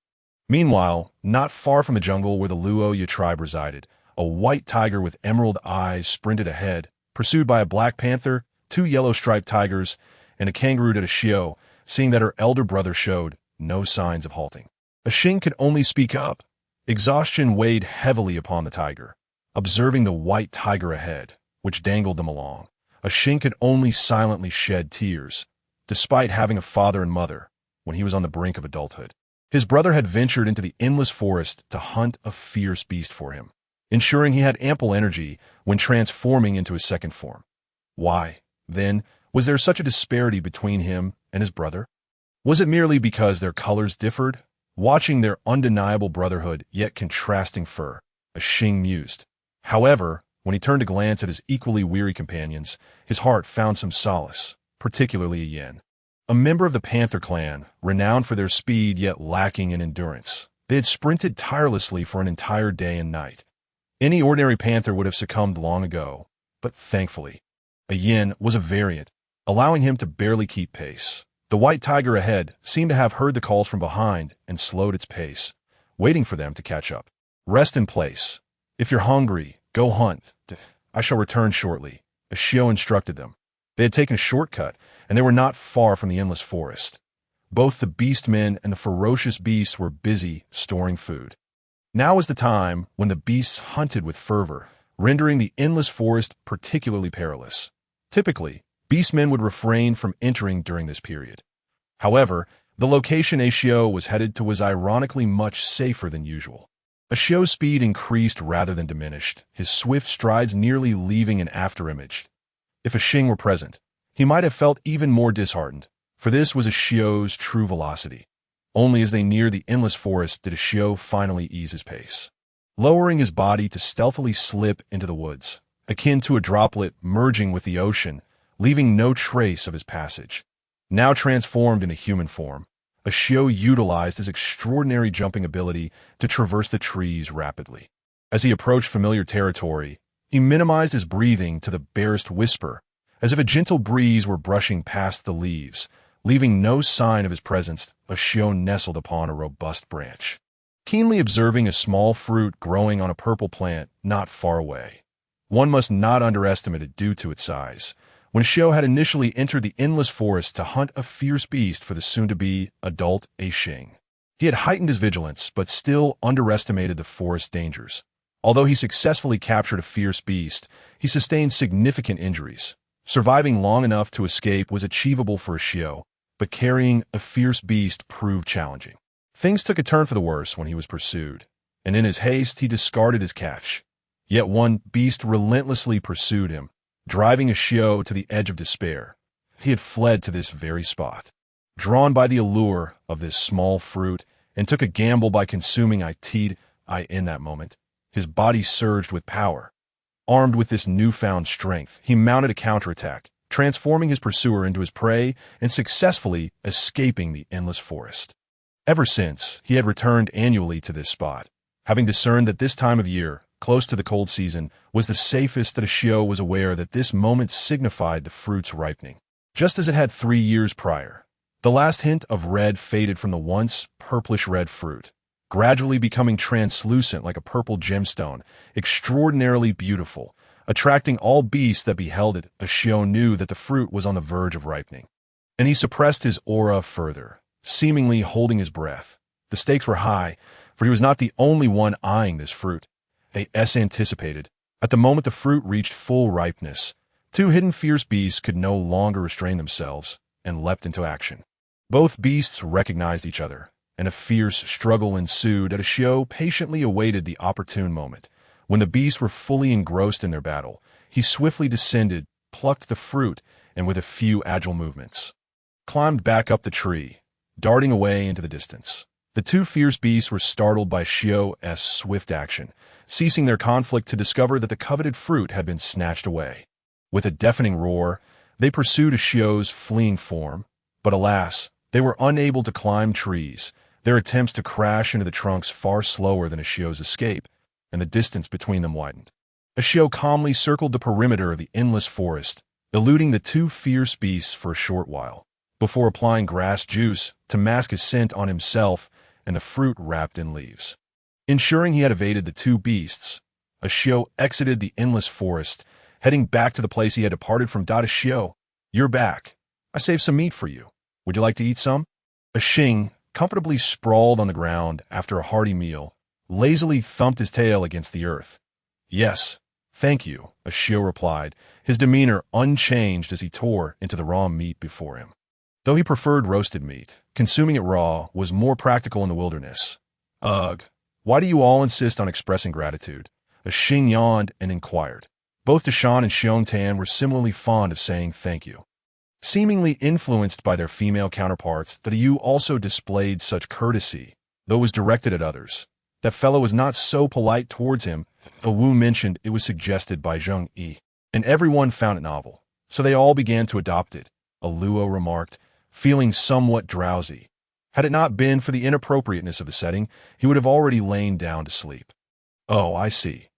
Meanwhile, not far from the jungle where the Luoya tribe resided, a white tiger with emerald eyes sprinted ahead, pursued by a black panther, 2 yellow-striped tigers, and a kangaroo that Xiu, seeing that her elder brother showed no signs of halting. Xing could only speak up. Exhaustion weighed heavily upon the tiger. Observing the white tiger ahead, which dangled them along, Xing could only silently shed tears, despite having a father and mother, when he was on the brink of adulthood. His brother had ventured into the endless forest to hunt a fierce beast for him, ensuring he had ample energy when transforming into his second form. Why, then, was there such a disparity between him and his brother? Was it merely because their colors differed? Watching their undeniable brotherhood yet contrasting fur, Xing mused. However, when he turned to glance at his equally weary companions, his heart found some solace, particularly Yin. A member of the Panther clan, renowned for their speed yet lacking in endurance. They had sprinted tirelessly for an entire day and night. Any ordinary panther would have succumbed long ago, but thankfully, a Yin was a variant, allowing him to barely keep pace. The white tiger ahead seemed to have heard the calls from behind and slowed its pace, waiting for them to catch up. Rest in place. If you're hungry, go hunt. I shall return shortly, Xiu instructed them. They had taken a shortcut, and they were not far from the endless forest. Both the beastmen and the ferocious beasts were busy storing food. Now was the time when the beasts hunted with fervor, rendering the endless forest particularly perilous. Typically, beastmen would refrain from entering during this period. However, the location Xiu was headed to was ironically much safer than usual. Xiu's speed increased rather than diminished, his swift strides nearly leaving an afterimage. If Xing were present, he might have felt even more disheartened, for this was Xiu's true velocity. Only as they neared the endless forest did Xiu finally ease his pace, lowering his body to stealthily slip into the woods, akin to a droplet merging with the ocean, leaving no trace of his passage. Now transformed into human form, Xiu utilized his extraordinary jumping ability to traverse the trees rapidly. As he approached familiar territory, he minimized his breathing to the barest whisper, as if a gentle breeze were brushing past the leaves, leaving no sign of his presence. Xiu nestled upon a robust branch, keenly observing a small fruit growing on a purple plant not far away. One must not underestimate it due to its size. When Xiu had initially entered the endless forest to hunt a fierce beast for the soon-to-be adult Xing, he had heightened his vigilance but still underestimated the forest's dangers. Although he successfully captured a fierce beast, he sustained significant injuries. Surviving long enough to escape was achievable for Xiu, but carrying a fierce beast proved challenging. Things took a turn for the worse when he was pursued, and in his haste he discarded his catch. Yet one beast relentlessly pursued him, driving Xiu to the edge of despair. He had fled to this very spot, drawn by the allure of this small fruit, and took a gamble by consuming it. In that moment, his body surged with power. Armed with this newfound strength, he mounted a counterattack, transforming his pursuer into his prey and successfully escaping the endless forest. Ever since, he had returned annually to this spot, having discerned that this time of year, close to the cold season, was the safest. That Xiu was aware that this moment signified the fruit's ripening, just as it had 3 years prior. The last hint of red faded from the once purplish-red fruit, gradually becoming translucent like a purple gemstone, extraordinarily beautiful, attracting all beasts that beheld it. Xiao knew that the fruit was on the verge of ripening, and he suppressed his aura further, seemingly holding his breath. The stakes were high, for he was not the only one eyeing this fruit. As anticipated, at the moment the fruit reached full ripeness, two hidden fierce beasts could no longer restrain themselves and leapt into action. Both beasts recognized each other, and a fierce struggle ensued. Xiao patiently awaited the opportune moment. When the beasts were fully engrossed in their battle, he swiftly descended, plucked the fruit, and with a few agile movements, climbed back up the tree, darting away into the distance. The two fierce beasts were startled by Xiao's swift action, ceasing their conflict to discover that the coveted fruit had been snatched away. With a deafening roar, they pursued Xiao's fleeing form, but alas, they were unable to climb trees, their attempts to crash into the trunks far slower than Xiao's escape, and the distance between them widened. Xiao calmly circled the perimeter of the endless forest, eluding the two fierce beasts for a short while, before applying grass juice to mask his scent on himself and the fruit wrapped in leaves. Ensuring he had evaded the two beasts, Xiao exited the endless forest, heading back to the place he had departed from. Xiao, you're back. I saved some meat for you. Would you like to eat some? Xing, comfortably sprawled on the ground after a hearty meal, lazily thumped his tail against the earth. Yes, thank you, Xiao replied, his demeanor unchanged as he tore into the raw meat before him. Though he preferred roasted meat, consuming it raw was more practical in the wilderness. Ugh, why do you all insist on expressing gratitude? Xing yawned and inquired. Both Deshan and Xiongtan were similarly fond of saying thank you. Seemingly influenced by their female counterparts, the Yu also displayed such courtesy, though it was directed at others. That fellow was not so polite towards him. Wu mentioned it was suggested by Zheng Yu, and everyone found it novel, so they all began to adopt it, Luo remarked, feeling somewhat drowsy. Had it not been for the inappropriateness of the setting, he would have already lain down to sleep. Oh, I see.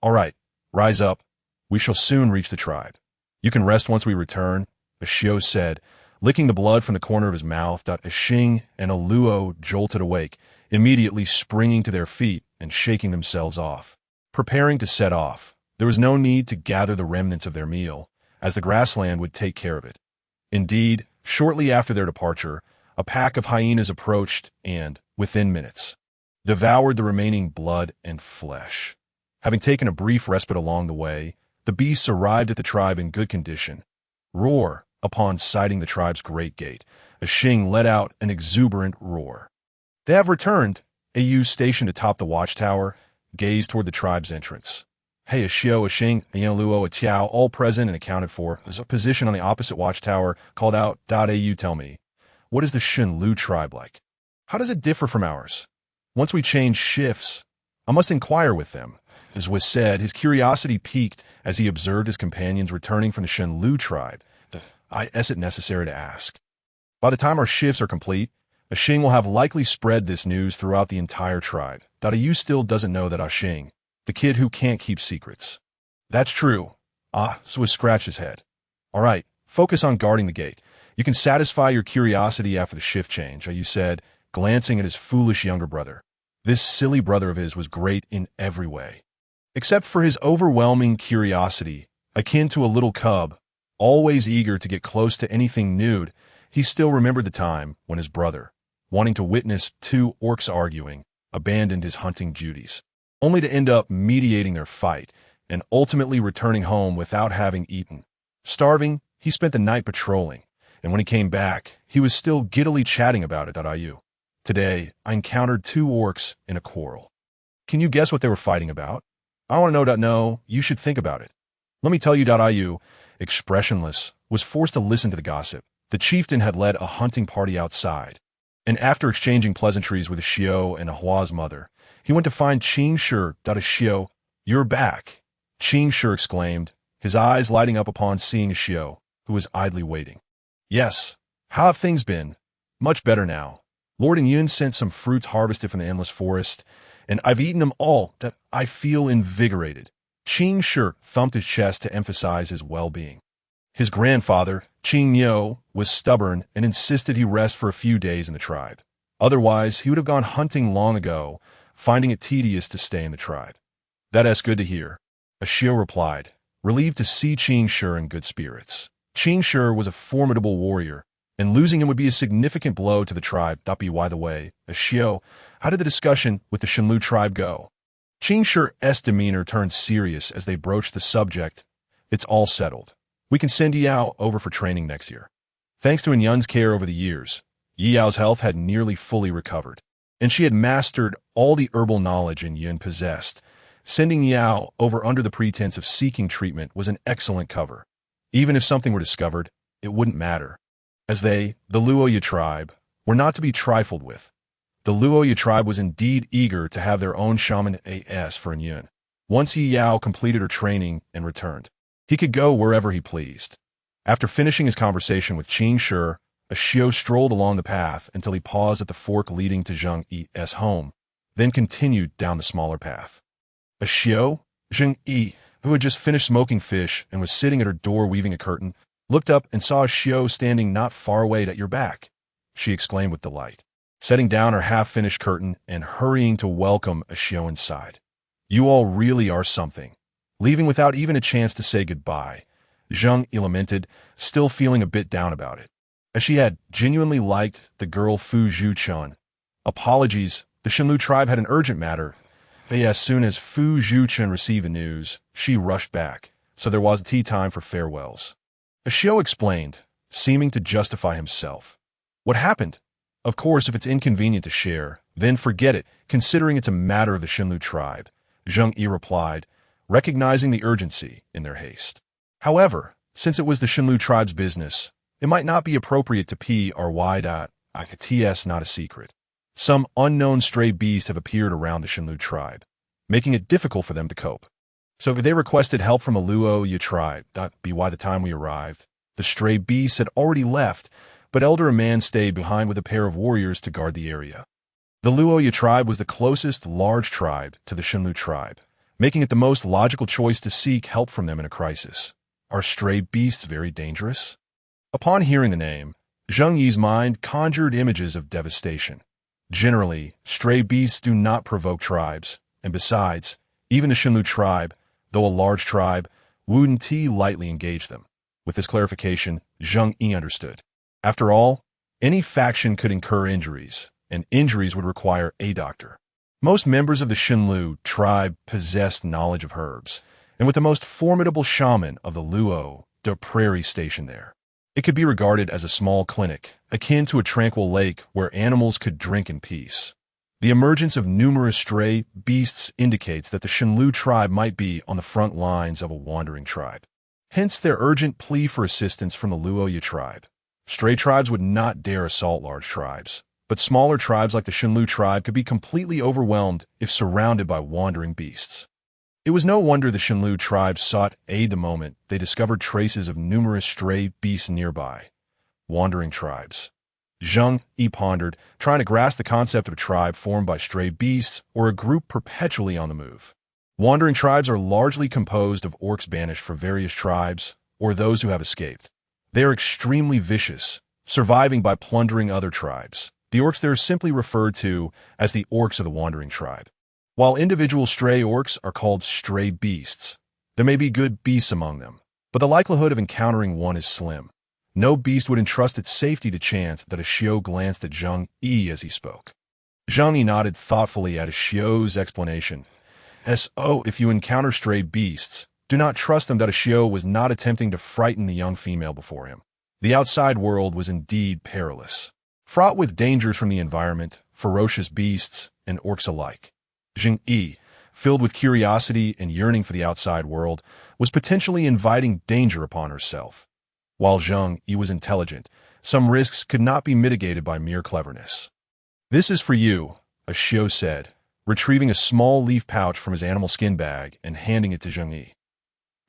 All right, rise up. We shall soon reach the tribe. You can rest once we return, Xiao said, licking the blood from the corner of his mouth. Xing and Luo jolted awake, immediately springing to their feet and shaking themselves off. Preparing to set off, there was no need to gather the remnants of their meal, as the grassland would take care of it. Indeed, shortly after their departure, a pack of hyenas approached and, within minutes, devoured the remaining blood and flesh. Having taken a brief respite along the way, the beasts arrived at the tribe in good condition. Roar, upon sighting the tribe's great gate, Xing let out an exuberant roar. They have returned. Yu, stationed atop the watchtower, gazed toward the tribe's entrance. Hey, Xiao, Xing, Luo, Tiao, all present and accounted for. There's a position on the opposite watchtower called out. Yu, tell me, what is the Shenlu tribe like? How does it differ from ours? Once we change shifts, I must inquire with them. As was said, his curiosity piqued as he observed his companions returning from the Shenlu tribe. Is it necessary to ask? By the time our shifts are complete, Xing will have likely spread this news throughout the entire tribe. Yu still doesn't know that Xing, the kid who can't keep secrets. That's true. So he scratched his head. All right, focus on guarding the gate. You can satisfy your curiosity after the shift change, Yu said, glancing at his foolish younger brother. This silly brother of his was great in every way, except for his overwhelming curiosity, akin to a little cub, always eager to get close to anything nude. He still remembered the time when his brother, wanting to witness two orcs arguing, abandoned his hunting duties, only to end up mediating their fight and ultimately returning home without having eaten. Starving, he spent the night patrolling, and when he came back, he was still giddily chatting about it. Yu. Today, I encountered two orcs in a quarrel. Can you guess what they were fighting about? I want to know. No, you should think about it. Let me tell you. Yu, expressionless, was forced to listen to the gossip. The chieftain had led a hunting party outside, and after exchanging pleasantries with Xiao and Hua's mother, he went to find Qing Shi. Xiao, you're back, Qing Shi exclaimed, his eyes lighting up upon seeing Xiao, who was idly waiting. Yes, how have things been? Much better now. Lord and Yun sent some fruits harvested from the endless forest, and I've eaten them all. I feel invigorated. Qing Shi thumped his chest to emphasize his well-being. His grandfather, Qing Yu, was stubborn and insisted he rest for a few days in the tribe. Otherwise, he would have gone hunting long ago, finding it tedious to stay in the tribe. That's good to hear, Xiao replied, relieved to see Qing Shi in good spirits. Qing Shi was a formidable warrior, and losing him would be a significant blow to the tribe. By the way, as Xiao, how did the discussion with the Shenlu tribe go? Qing Shi's demeanor turned serious as they broached the subject. It's all settled. We can send Yao over for training next year. Thanks to Yun's care over the years, Yao's health had nearly fully recovered, and she had mastered all the herbal knowledge Yun possessed. Sending Yao over under the pretense of seeking treatment was an excellent cover. Even if something were discovered, it wouldn't matter, as they, the Luoya tribe, were not to be trifled with. The Luoya tribe was indeed eager to have their own shaman as for Yun. Once Yao completed her training and returned, he could go wherever he pleased. After finishing his conversation with Qing Shi, Xiao strolled along the path until he paused at the fork leading to Zheng Yi's home, then continued down the smaller path. Xiao, Zheng Yu, who had just finished smoking fish and was sitting at her door weaving a curtain, looked up and saw Xiao standing not far away at your back. She exclaimed with delight, setting down her half-finished curtain and hurrying to welcome Xiao inside. You all really are something. Leaving without even a chance to say goodbye, Zheng Yu lamented, still feeling a bit down about it, as she had genuinely liked the girl Fu Zhuchun. Apologies, the Shenlu tribe had an urgent matter. As soon as Fu Zhuchun received the news, she rushed back, so there was tea time for farewells. Xiao explained, seeming to justify himself. What happened? Of course, if it's inconvenient to share, then forget it, considering it's a matter of the Shenlu tribe, Zheng Yu replied, recognizing the urgency in their haste. However, since it was the Shenlu tribe's business, it might not be appropriate to It's not a secret. Some unknown stray beasts have appeared around the Shenlu tribe, making it difficult for them to cope. So they requested help from a Luoya tribe. By the time we arrived, the stray beasts had already left, but Elder Man stayed behind with a pair of warriors to guard the area. The Luoya tribe was the closest large tribe to the Shenlu tribe, making it the most logical choice to seek help from them in a crisis. Are stray beasts very dangerous? Upon hearing the name, Zheng Yi's mind conjured images of devastation. Generally, stray beasts do not provoke tribes, and besides, even the Shenlu tribe, though a large tribe, wouldn't lightly engage them. With this clarification, Zheng Yi understood. After all, any faction could incur injuries, and injuries would require a doctor. Most members of the Shenlu tribe possessed knowledge of herbs, and with the most formidable shaman of the Luo, the prairie station there. It could be regarded as a small clinic, akin to a tranquil lake where animals could drink in peace. The emergence of numerous stray beasts indicates that the Shenlu tribe might be on the front lines of a wandering tribe. Hence their urgent plea for assistance from the Luoya tribe. Stray tribes would not dare assault large tribes, but smaller tribes like the Shenlu tribe could be completely overwhelmed if surrounded by wandering beasts. It was no wonder the Shenlu tribe sought aid the moment they discovered traces of numerous stray beasts nearby. Wandering tribes. Zheng Yi pondered, trying to grasp the concept of a tribe formed by stray beasts or a group perpetually on the move. Wandering tribes are largely composed of orcs banished from various tribes or those who have escaped. They are extremely vicious, surviving by plundering other tribes. The orcs there are simply referred to as the orcs of the wandering tribe. While individual stray orcs are called stray beasts, there may be good beasts among them, but the likelihood of encountering one is slim. No beast would entrust its safety to chance. That Xiao glanced at Zheng Yi as he spoke. Zheng Yi nodded thoughtfully at Xiao's explanation. If you encounter stray beasts, do not trust them. That Xiao was not attempting to frighten the young female before him. The outside world was indeed perilous, fraught with dangers from the environment, ferocious beasts, and orcs alike. Zheng Yi, filled with curiosity and yearning for the outside world, was potentially inviting danger upon herself. While Zheng Yi was intelligent, some risks could not be mitigated by mere cleverness. This is for you, Xiao said, retrieving a small leaf pouch from his animal skin bag and handing it to Zheng Yi.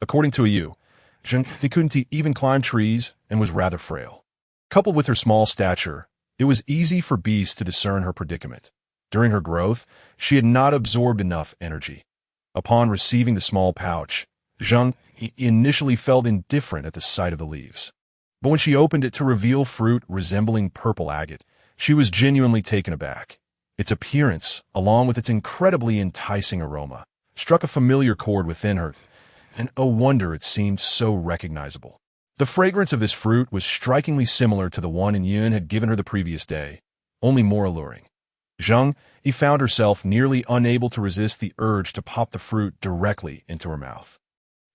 According to Yu, Zheng Yi couldn't even climb trees and was rather frail. Coupled with her small stature, it was easy for beasts to discern her predicament. During her growth, she had not absorbed enough energy. Upon receiving the small pouch, Zheng Yi initially felt indifferent at the sight of the leaves. But when she opened it to reveal fruit resembling purple agate, she was genuinely taken aback. Its appearance, along with its incredibly enticing aroma, struck a familiar chord within her. and oh wonder it seemed so recognizable. The fragrance of this fruit was strikingly similar to the one Yun had given her the previous day, only more alluring. Zheng Yu found herself nearly unable to resist the urge to pop the fruit directly into her mouth.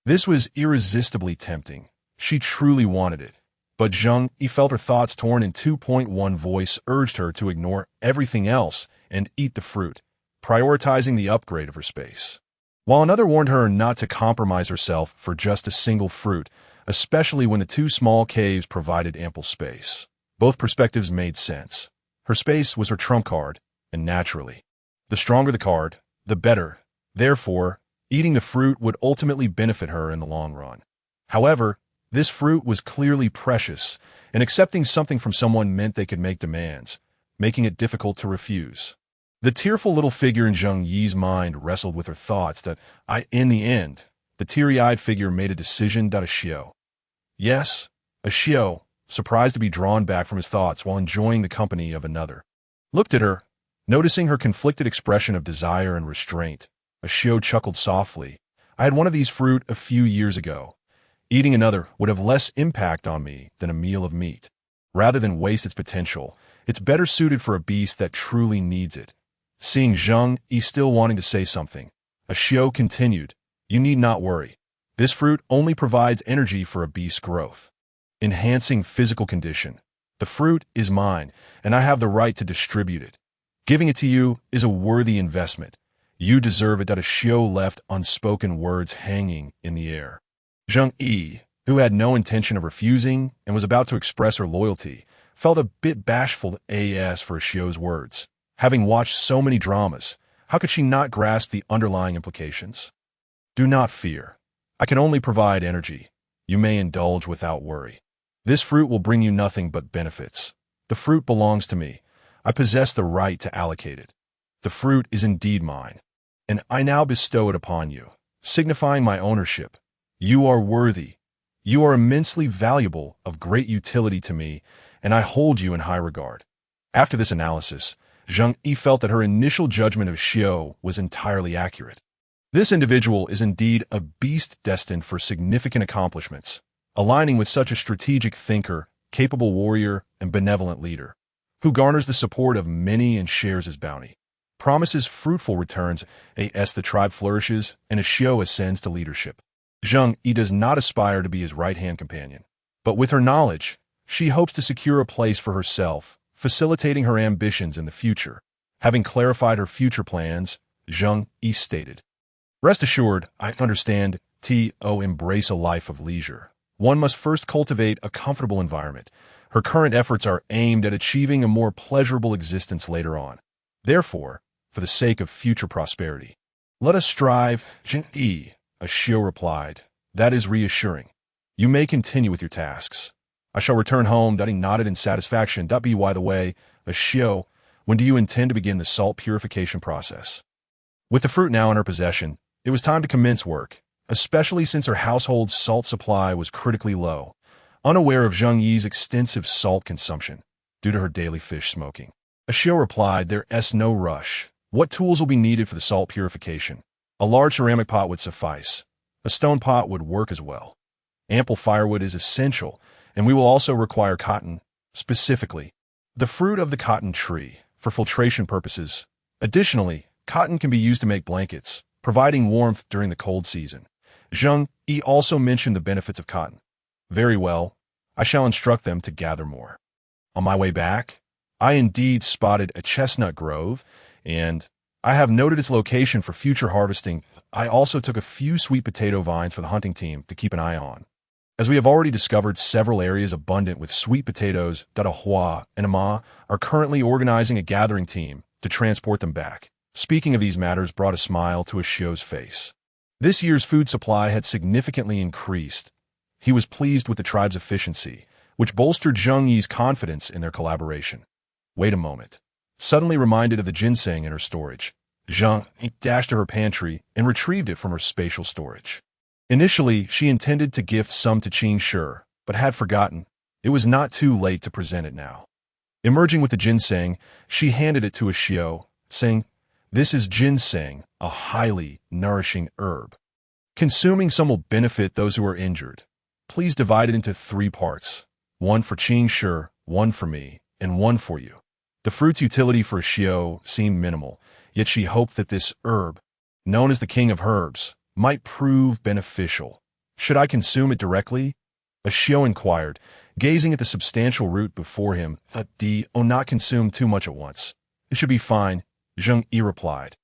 This was irresistibly tempting. She truly wanted it. But Zheng Yu felt her thoughts torn in 2.1 voice urged her to ignore everything else and eat the fruit, prioritizing the upgrade of her space. While another warned her not to compromise herself for just a single fruit, especially when the two small caves provided ample space. Both perspectives made sense. Her space was her trump card, and naturally, the stronger the card, the better. Therefore, eating the fruit would ultimately benefit her in the long run. However, this fruit was clearly precious, and accepting something from someone meant they could make demands, making it difficult to refuse. The tearful little figure in Zheng Yi's mind wrestled with her thoughts that, in the end, the teary-eyed figure made a decision that a Xiao. Yes, a Xiao, surprised to be drawn back from his thoughts while enjoying the company of another. Looked at her, noticing her conflicted expression of desire and restraint. A Xiao chuckled softly. I had one of these fruit a few years ago. Eating another would have less impact on me than a meal of meat. Rather than waste its potential, it's better suited for a beast that truly needs it. Seeing Zheng Yu still wanting to say something, a Xiao continued, You need not worry. This fruit only provides energy for a beast's growth, enhancing physical condition. The fruit is mine, and I have the right to distribute it. Giving it to you is a worthy investment. You deserve it. A Xiao left unspoken words hanging in the air. Zheng Yu, who had no intention of refusing and was about to express her loyalty, felt a bit bashful as for a Xiao's words. Having watched so many dramas, how could she not grasp the underlying implications? Do not fear. I can only provide energy. You may indulge without worry. This fruit will bring you nothing but benefits. The fruit belongs to me. I possess the right to allocate it. The fruit is indeed mine, and I now bestow it upon you, signifying my ownership. You are worthy. You are immensely valuable, of great utility to me, and I hold you in high regard. After this analysis, Zheng Yu felt that her initial judgment of Xiao was entirely accurate. This individual is indeed a beast destined for significant accomplishments, aligning with such a strategic thinker, capable warrior, and benevolent leader, who garners the support of many and shares his bounty, promises fruitful returns as the tribe flourishes and a Xiao ascends to leadership. Zheng Yu does not aspire to be his right-hand companion, but with her knowledge, she hopes to secure a place for herself, facilitating her ambitions in the future. Having clarified her future plans, Zheng Yu stated, Rest assured, I understand, embrace a life of leisure. One must first cultivate a comfortable environment. Her current efforts are aimed at achieving a more pleasurable existence later on. Therefore, for the sake of future prosperity, let us strive. Zheng Yu, a Xiao replied, That is reassuring. You may continue with your tasks. I shall return home. He nodded in satisfaction. By the way, a Xiao, when do you intend to begin the salt purification process? With the fruit now in her possession, it was time to commence work, especially since her household's salt supply was critically low, unaware of Zheng Yi's extensive salt consumption due to her daily fish smoking. A Xiao replied, There's no rush. What tools will be needed for the salt purification? A large ceramic pot would suffice. A stone pot would work as well. Ample firewood is essential, and we will also require cotton, specifically the fruit of the cotton tree, for filtration purposes. Additionally, cotton can be used to make blankets, providing warmth during the cold season. Zheng Yu also mentioned the benefits of cotton. Very well, I shall instruct them to gather more. On my way back, I indeed spotted a chestnut grove, and I have noted its location for future harvesting. I also took a few sweet potato vines for the hunting team to keep an eye on, as we have already discovered several areas abundant with sweet potatoes. Hua and Ama are currently organizing a gathering team to transport them back. Speaking of these matters brought a smile to a Xiao's face. This year's food supply had significantly increased. He was pleased with the tribe's efficiency, which bolstered Zheng Yi's confidence in their collaboration. Wait a moment. Suddenly reminded of the ginseng in her storage, Zheng Yu dashed to her pantry and retrieved it from her spatial storage. Initially, she intended to gift some to Qing Shi, but had forgotten. It was not too late to present it now. Emerging with the ginseng, she handed it to a Xiao, saying, This is ginseng, a highly nourishing herb. Consuming some will benefit those who are injured. Please divide it into 3 parts. 1 for Qing Shi, 1 for me, and 1 for you. The fruit's utility for Xiao seemed minimal, yet she hoped that this herb, known as the king of herbs, might prove beneficial. Should I consume it directly? Xiao inquired, gazing at the substantial root before him. Not consume too much at once. It should be fine, Zheng Yu replied,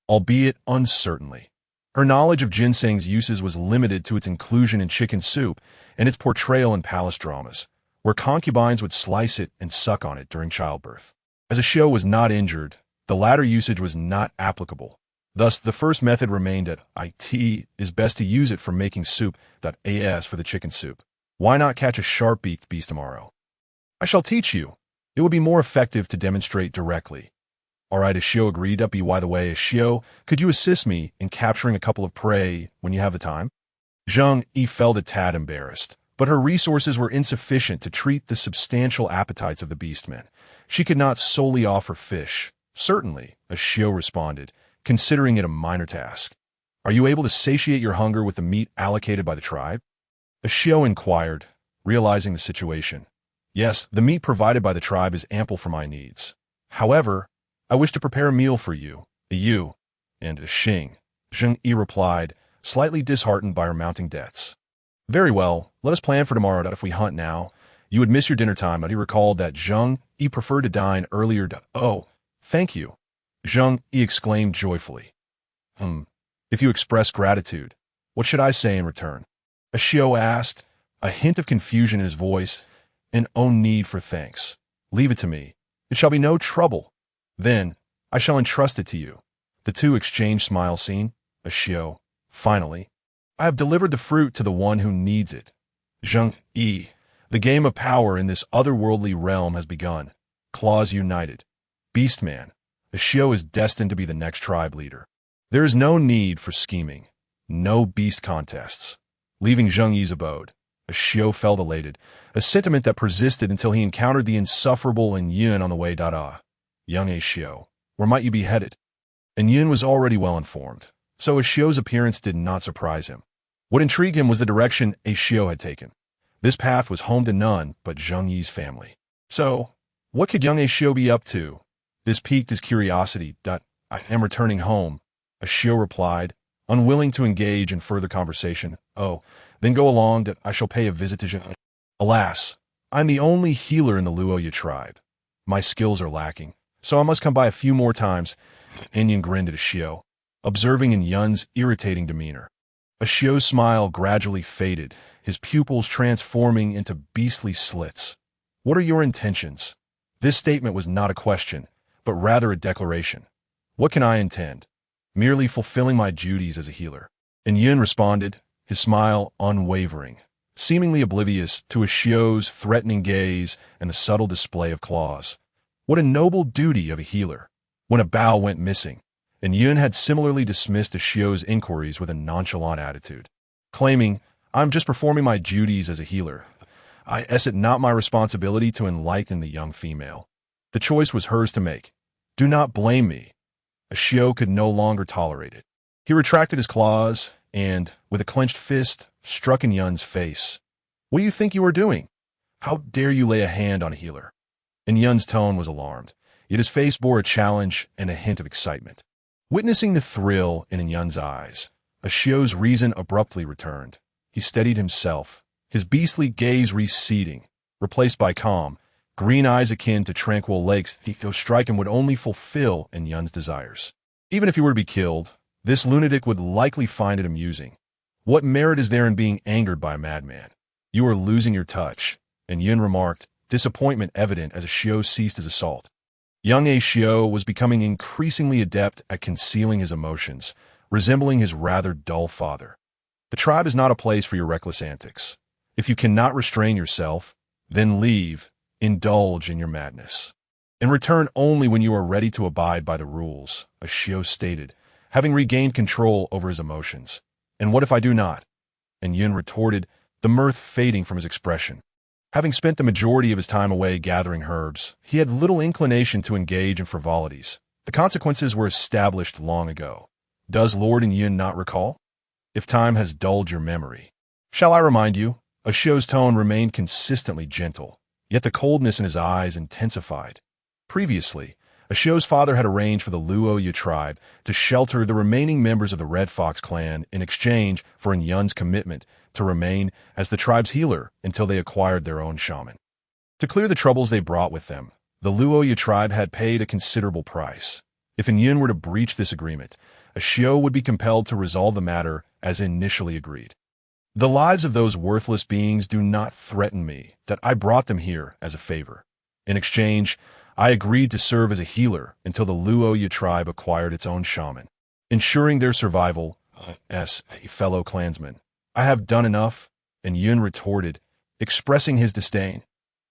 albeit uncertainly. Her knowledge of ginseng's uses was limited to its inclusion in chicken soup and its portrayal in palace dramas, where concubines would slice it and suck on it during childbirth. As Xiao was not injured, the latter usage was not applicable. Thus, the first method remained at it is best to use it for making soup. As for the chicken soup, why not catch a sharp-beaked beast tomorrow? I shall teach you. It would be more effective to demonstrate directly. All right, Xiao agreed. By the way, Xiao, could you assist me in capturing a couple of prey when you have the time? Zheng Yu felt a tad embarrassed, but her resources were insufficient to treat the substantial appetites of the beastmen. She could not solely offer fish. Certainly, Xiao responded, considering it a minor task. Are you able to satiate your hunger with the meat allocated by the tribe? Xiao inquired, realizing the situation. Yes, the meat provided by the tribe is ample for my needs. However, I wish to prepare a meal for you, and Xing. Zheng Yu replied, slightly disheartened by her mounting debts. Very well, let us plan for tomorrow. If we hunt now, you would miss your dinner time. He recalled that Zheng Yu preferred to dine earlier. Oh, thank you, Zheng Yu exclaimed joyfully. If you express gratitude, what should I say in return? Xiao asked, a hint of confusion in his voice, and no need for thanks. Leave it to me. It shall be no trouble. Then, I shall entrust it to you. The two exchanged smile scene. Xiao, finally, I have delivered the fruit to the one who needs it. Zheng Yu, the game of power in this otherworldly realm has begun. Claws united. Beastman, Xiao is destined to be the next tribe leader. There is no need for scheming. No beast contests. Leaving Zheng Yu's abode, Xiao felt elated, a sentiment that persisted until he encountered the insufferable Yun on the way. Young Xiao, where might you be headed? Yun was already well informed, so Xiao's appearance did not surprise him. What intrigued him was the direction Xiao had taken. This path was home to none but Zheng Yu's family. So, what could young Xiao be up to? This piqued his curiosity. I am returning home, Xiao replied, unwilling to engage in further conversation. Oh, then go along. I shall pay a visit to Zheng. Alas, I'm the only healer in the Luoya tribe. My skills are lacking, so I must come by a few more times. Yun grinned at Xiao, observing Yun's irritating demeanor. Xiao's smile gradually faded, his pupils transforming into beastly slits. What are your intentions? This statement was not a question, but rather a declaration. What can I intend? Merely fulfilling my duties as a healer. Yun responded, his smile unwavering, seemingly oblivious to Xiao's threatening gaze and the subtle display of claws. What a noble duty of a healer. When a bow went missing, Yun had similarly dismissed Xiao's inquiries with a nonchalant attitude, claiming, I'm just performing my duties as a healer. Is it not my responsibility to enlighten the young female? The choice was hers to make. Do not blame me. Xiao could no longer tolerate it. He retracted his claws and, with a clenched fist, struck Yun's face. What do you think you are doing? How dare you lay a hand on a healer? Yun's tone was alarmed, yet his face bore a challenge and a hint of excitement. Witnessing the thrill in Yun's eyes, Xiao's reason abruptly returned. He steadied himself, his beastly gaze receding, replaced by calm, green eyes akin to tranquil lakes. To strike him would only fulfill Yun's desires. Even if he were to be killed, this lunatic would likely find it amusing. What merit is there in being angered by a madman? You are losing your touch, Yun remarked, disappointment evident as Xiao ceased his assault. Young Xiao was becoming increasingly adept at concealing his emotions, resembling his rather dull father. The tribe is not a place for your reckless antics. If you cannot restrain yourself, then leave, indulge in your madness. And return only when you are ready to abide by the rules, Xiao stated, having regained control over his emotions. And what if I do not? Yun retorted, the mirth fading from his expression. Having spent the majority of his time away gathering herbs, he had little inclination to engage in frivolities. The consequences were established long ago. Does Lord Yun not recall? if time has dulled your memory. Shall I remind you? Ashio's tone remained consistently gentle, yet the coldness in his eyes intensified. Previously, Ashio's father had arranged for the Luo Yu tribe to shelter the remaining members of the Red Fox clan in exchange for Yun's commitment to remain as the tribe's healer until they acquired their own shaman. To clear the troubles they brought with them, the Luo Yu tribe had paid a considerable price. If Yun were to breach this agreement, Ashio would be compelled to resolve the matter as initially agreed. The lives of those worthless beings do not threaten me, that I brought them here as a favor. In exchange, I agreed to serve as a healer until the Luo Yu tribe acquired its own shaman, ensuring their survival as a fellow clansman. I have done enough, and Yun retorted, expressing his disdain.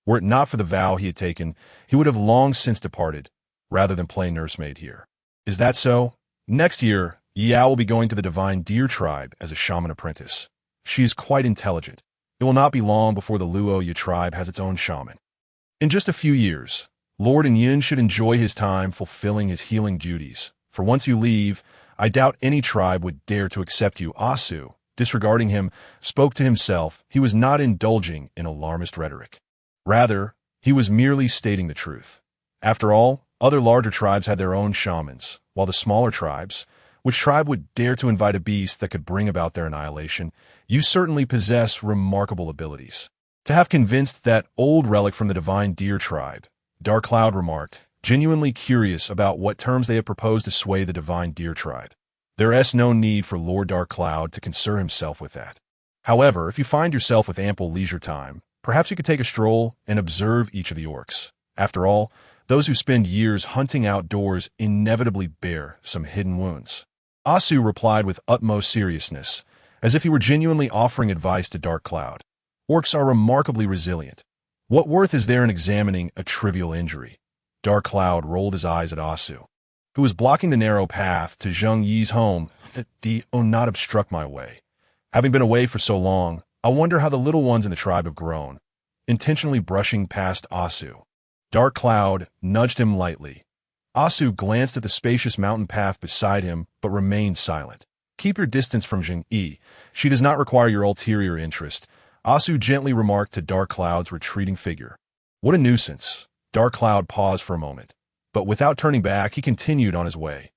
Were it not for the vow he had taken, he would have long since departed, rather than play nursemaid here. Is that so? Next year, Yao will be going to the Divine Deer tribe as a shaman apprentice. She is quite intelligent. It will not be long before the Luo Yu tribe has its own shaman. In just a few years, Lord Yun should enjoy his time fulfilling his healing duties, for once you leave, I doubt any tribe would dare to accept you. Asu, disregarding him, spoke to himself. He was not indulging in alarmist rhetoric. Rather, he was merely stating the truth. After all, other larger tribes had their own shamans, while the smaller tribes, which tribe would dare to invite a beast that could bring about their annihilation? You certainly possess remarkable abilities. To have convinced that old relic from the Divine Deer tribe, Dark Cloud remarked, genuinely curious about what terms they had proposed to sway the Divine Deer tribe. There is no need for Lord Dark Cloud to concern himself with that. However, if you find yourself with ample leisure time, perhaps you could take a stroll and observe each of the orcs. After all, those who spend years hunting outdoors inevitably bear some hidden wounds. Asu replied with utmost seriousness, as if he were genuinely offering advice to Dark Cloud. Orcs are remarkably resilient. What worth is there in examining a trivial injury? Dark Cloud rolled his eyes at Asu, who was blocking the narrow path to Zheng Yu's home. Not obstruct my way. Having been away for so long, I wonder how the little ones in the tribe have grown. Intentionally brushing past Asu, Dark Cloud nudged him lightly. Asu glanced at the spacious mountain path beside him, but remained silent. Keep your distance from Zheng Yu. She does not require your ulterior interest, Asu gently remarked to Dark Cloud's retreating figure. What a nuisance. Dark Cloud paused for a moment, but without turning back, he continued on his way.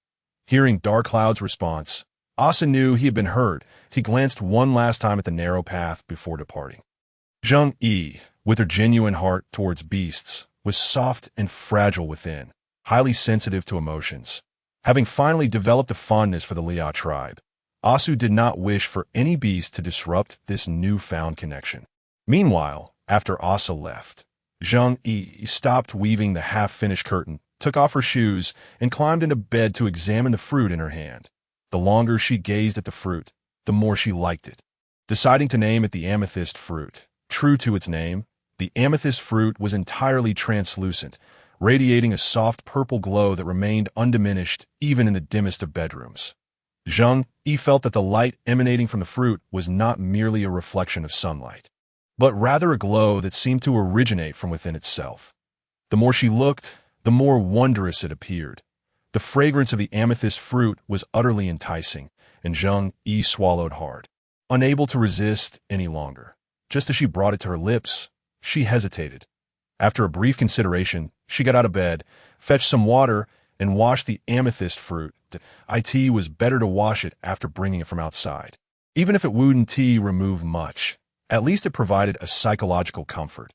Hearing Dark Cloud's response, Asu knew he had been heard. He glanced one last time at the narrow path before departing. Zheng Yu, with her genuine heart towards beasts, was soft and fragile within, highly sensitive to emotions. Having finally developed a fondness for the Liao tribe, Asu did not wish for any beast to disrupt this newfound connection. Meanwhile, after Asu left, Zheng Yu stopped weaving the half-finished curtain, took off her shoes, and climbed into bed to examine the fruit in her hand. The longer she gazed at the fruit, the more she liked it. Deciding to name it the amethyst fruit, true to its name, the amethyst fruit was entirely translucent, radiating a soft purple glow that remained undiminished even in the dimmest of bedrooms. Zheng Yu felt that the light emanating from the fruit was not merely a reflection of sunlight, but rather a glow that seemed to originate from within itself. The more she looked, the more wondrous it appeared. The fragrance of the amethyst fruit was utterly enticing, and Zheng Yu swallowed hard, unable to resist any longer. Just as she brought it to her lips, she hesitated. After a brief consideration, she got out of bed, fetched some water, and washed the amethyst fruit. It was better to wash it after bringing it from outside. Even if it wouldn't remove much, at least it provided a psychological comfort.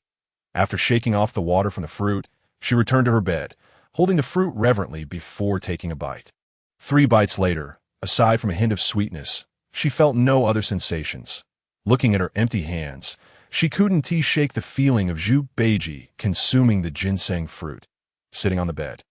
After shaking off the water from the fruit, she returned to her bed, holding the fruit reverently before taking a bite. 3 bites later, aside from a hint of sweetness, she felt no other sensations. Looking at her empty hands, she couldn't shake the feeling of Zhu Beiji consuming the ginseng fruit. Sitting on the bed,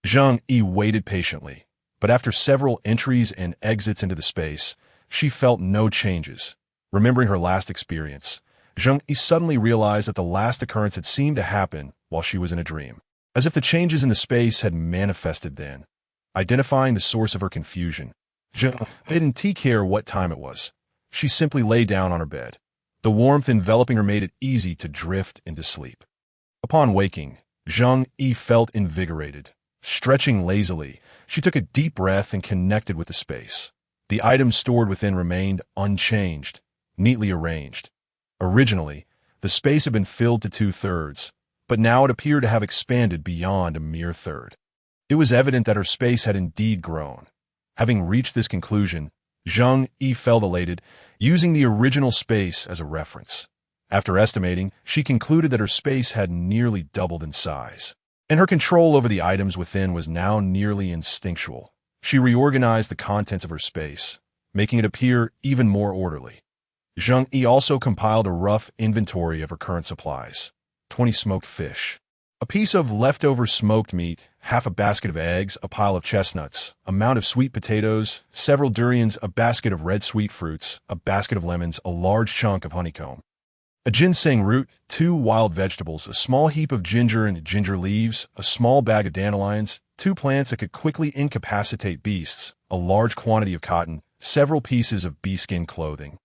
Zheng Yu waited patiently, but after several entries and exits into the space, she felt no changes. Remembering her last experience, Zheng Yu suddenly realized that the last occurrence had seemed to happen while she was in a dream, as if the changes in the space had manifested then. Identifying the source of her confusion, Zheng didn't care what time it was. She simply lay down on her bed. The warmth enveloping her made it easy to drift into sleep. Upon waking, Zheng Yu felt invigorated. Stretching lazily, she took a deep breath and connected with the space. The items stored within remained unchanged, neatly arranged. Originally, the space had been filled to 2/3, but now it appeared to have expanded beyond a mere third. It was evident that her space had indeed grown. Having reached this conclusion, Zheng Yu felt elated, using the original space as a reference. After estimating, she concluded that her space had nearly doubled in size, and her control over the items within was now nearly instinctual. She reorganized the contents of her space, making it appear even more orderly. Zheng Yu also compiled a rough inventory of her current supplies: 20 smoked fish, a piece of leftover smoked meat, half a basket of eggs, a pile of chestnuts, a mound of sweet potatoes, several durians, a basket of red sweet fruits, a basket of lemons, a large chunk of honeycomb, a ginseng root, 2 wild vegetables, a small heap of ginger and ginger leaves, a small bag of dandelions, 2 plants that could quickly incapacitate beasts, a large quantity of cotton, several pieces of bee skin clothing,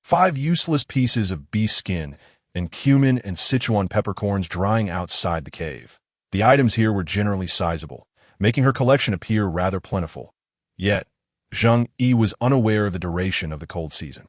5 useless pieces of bee skin, and cumin and Sichuan peppercorns drying outside the cave. The items here were generally sizable, making her collection appear rather plentiful. Yet, Zheng Yu was unaware of the duration of the cold season.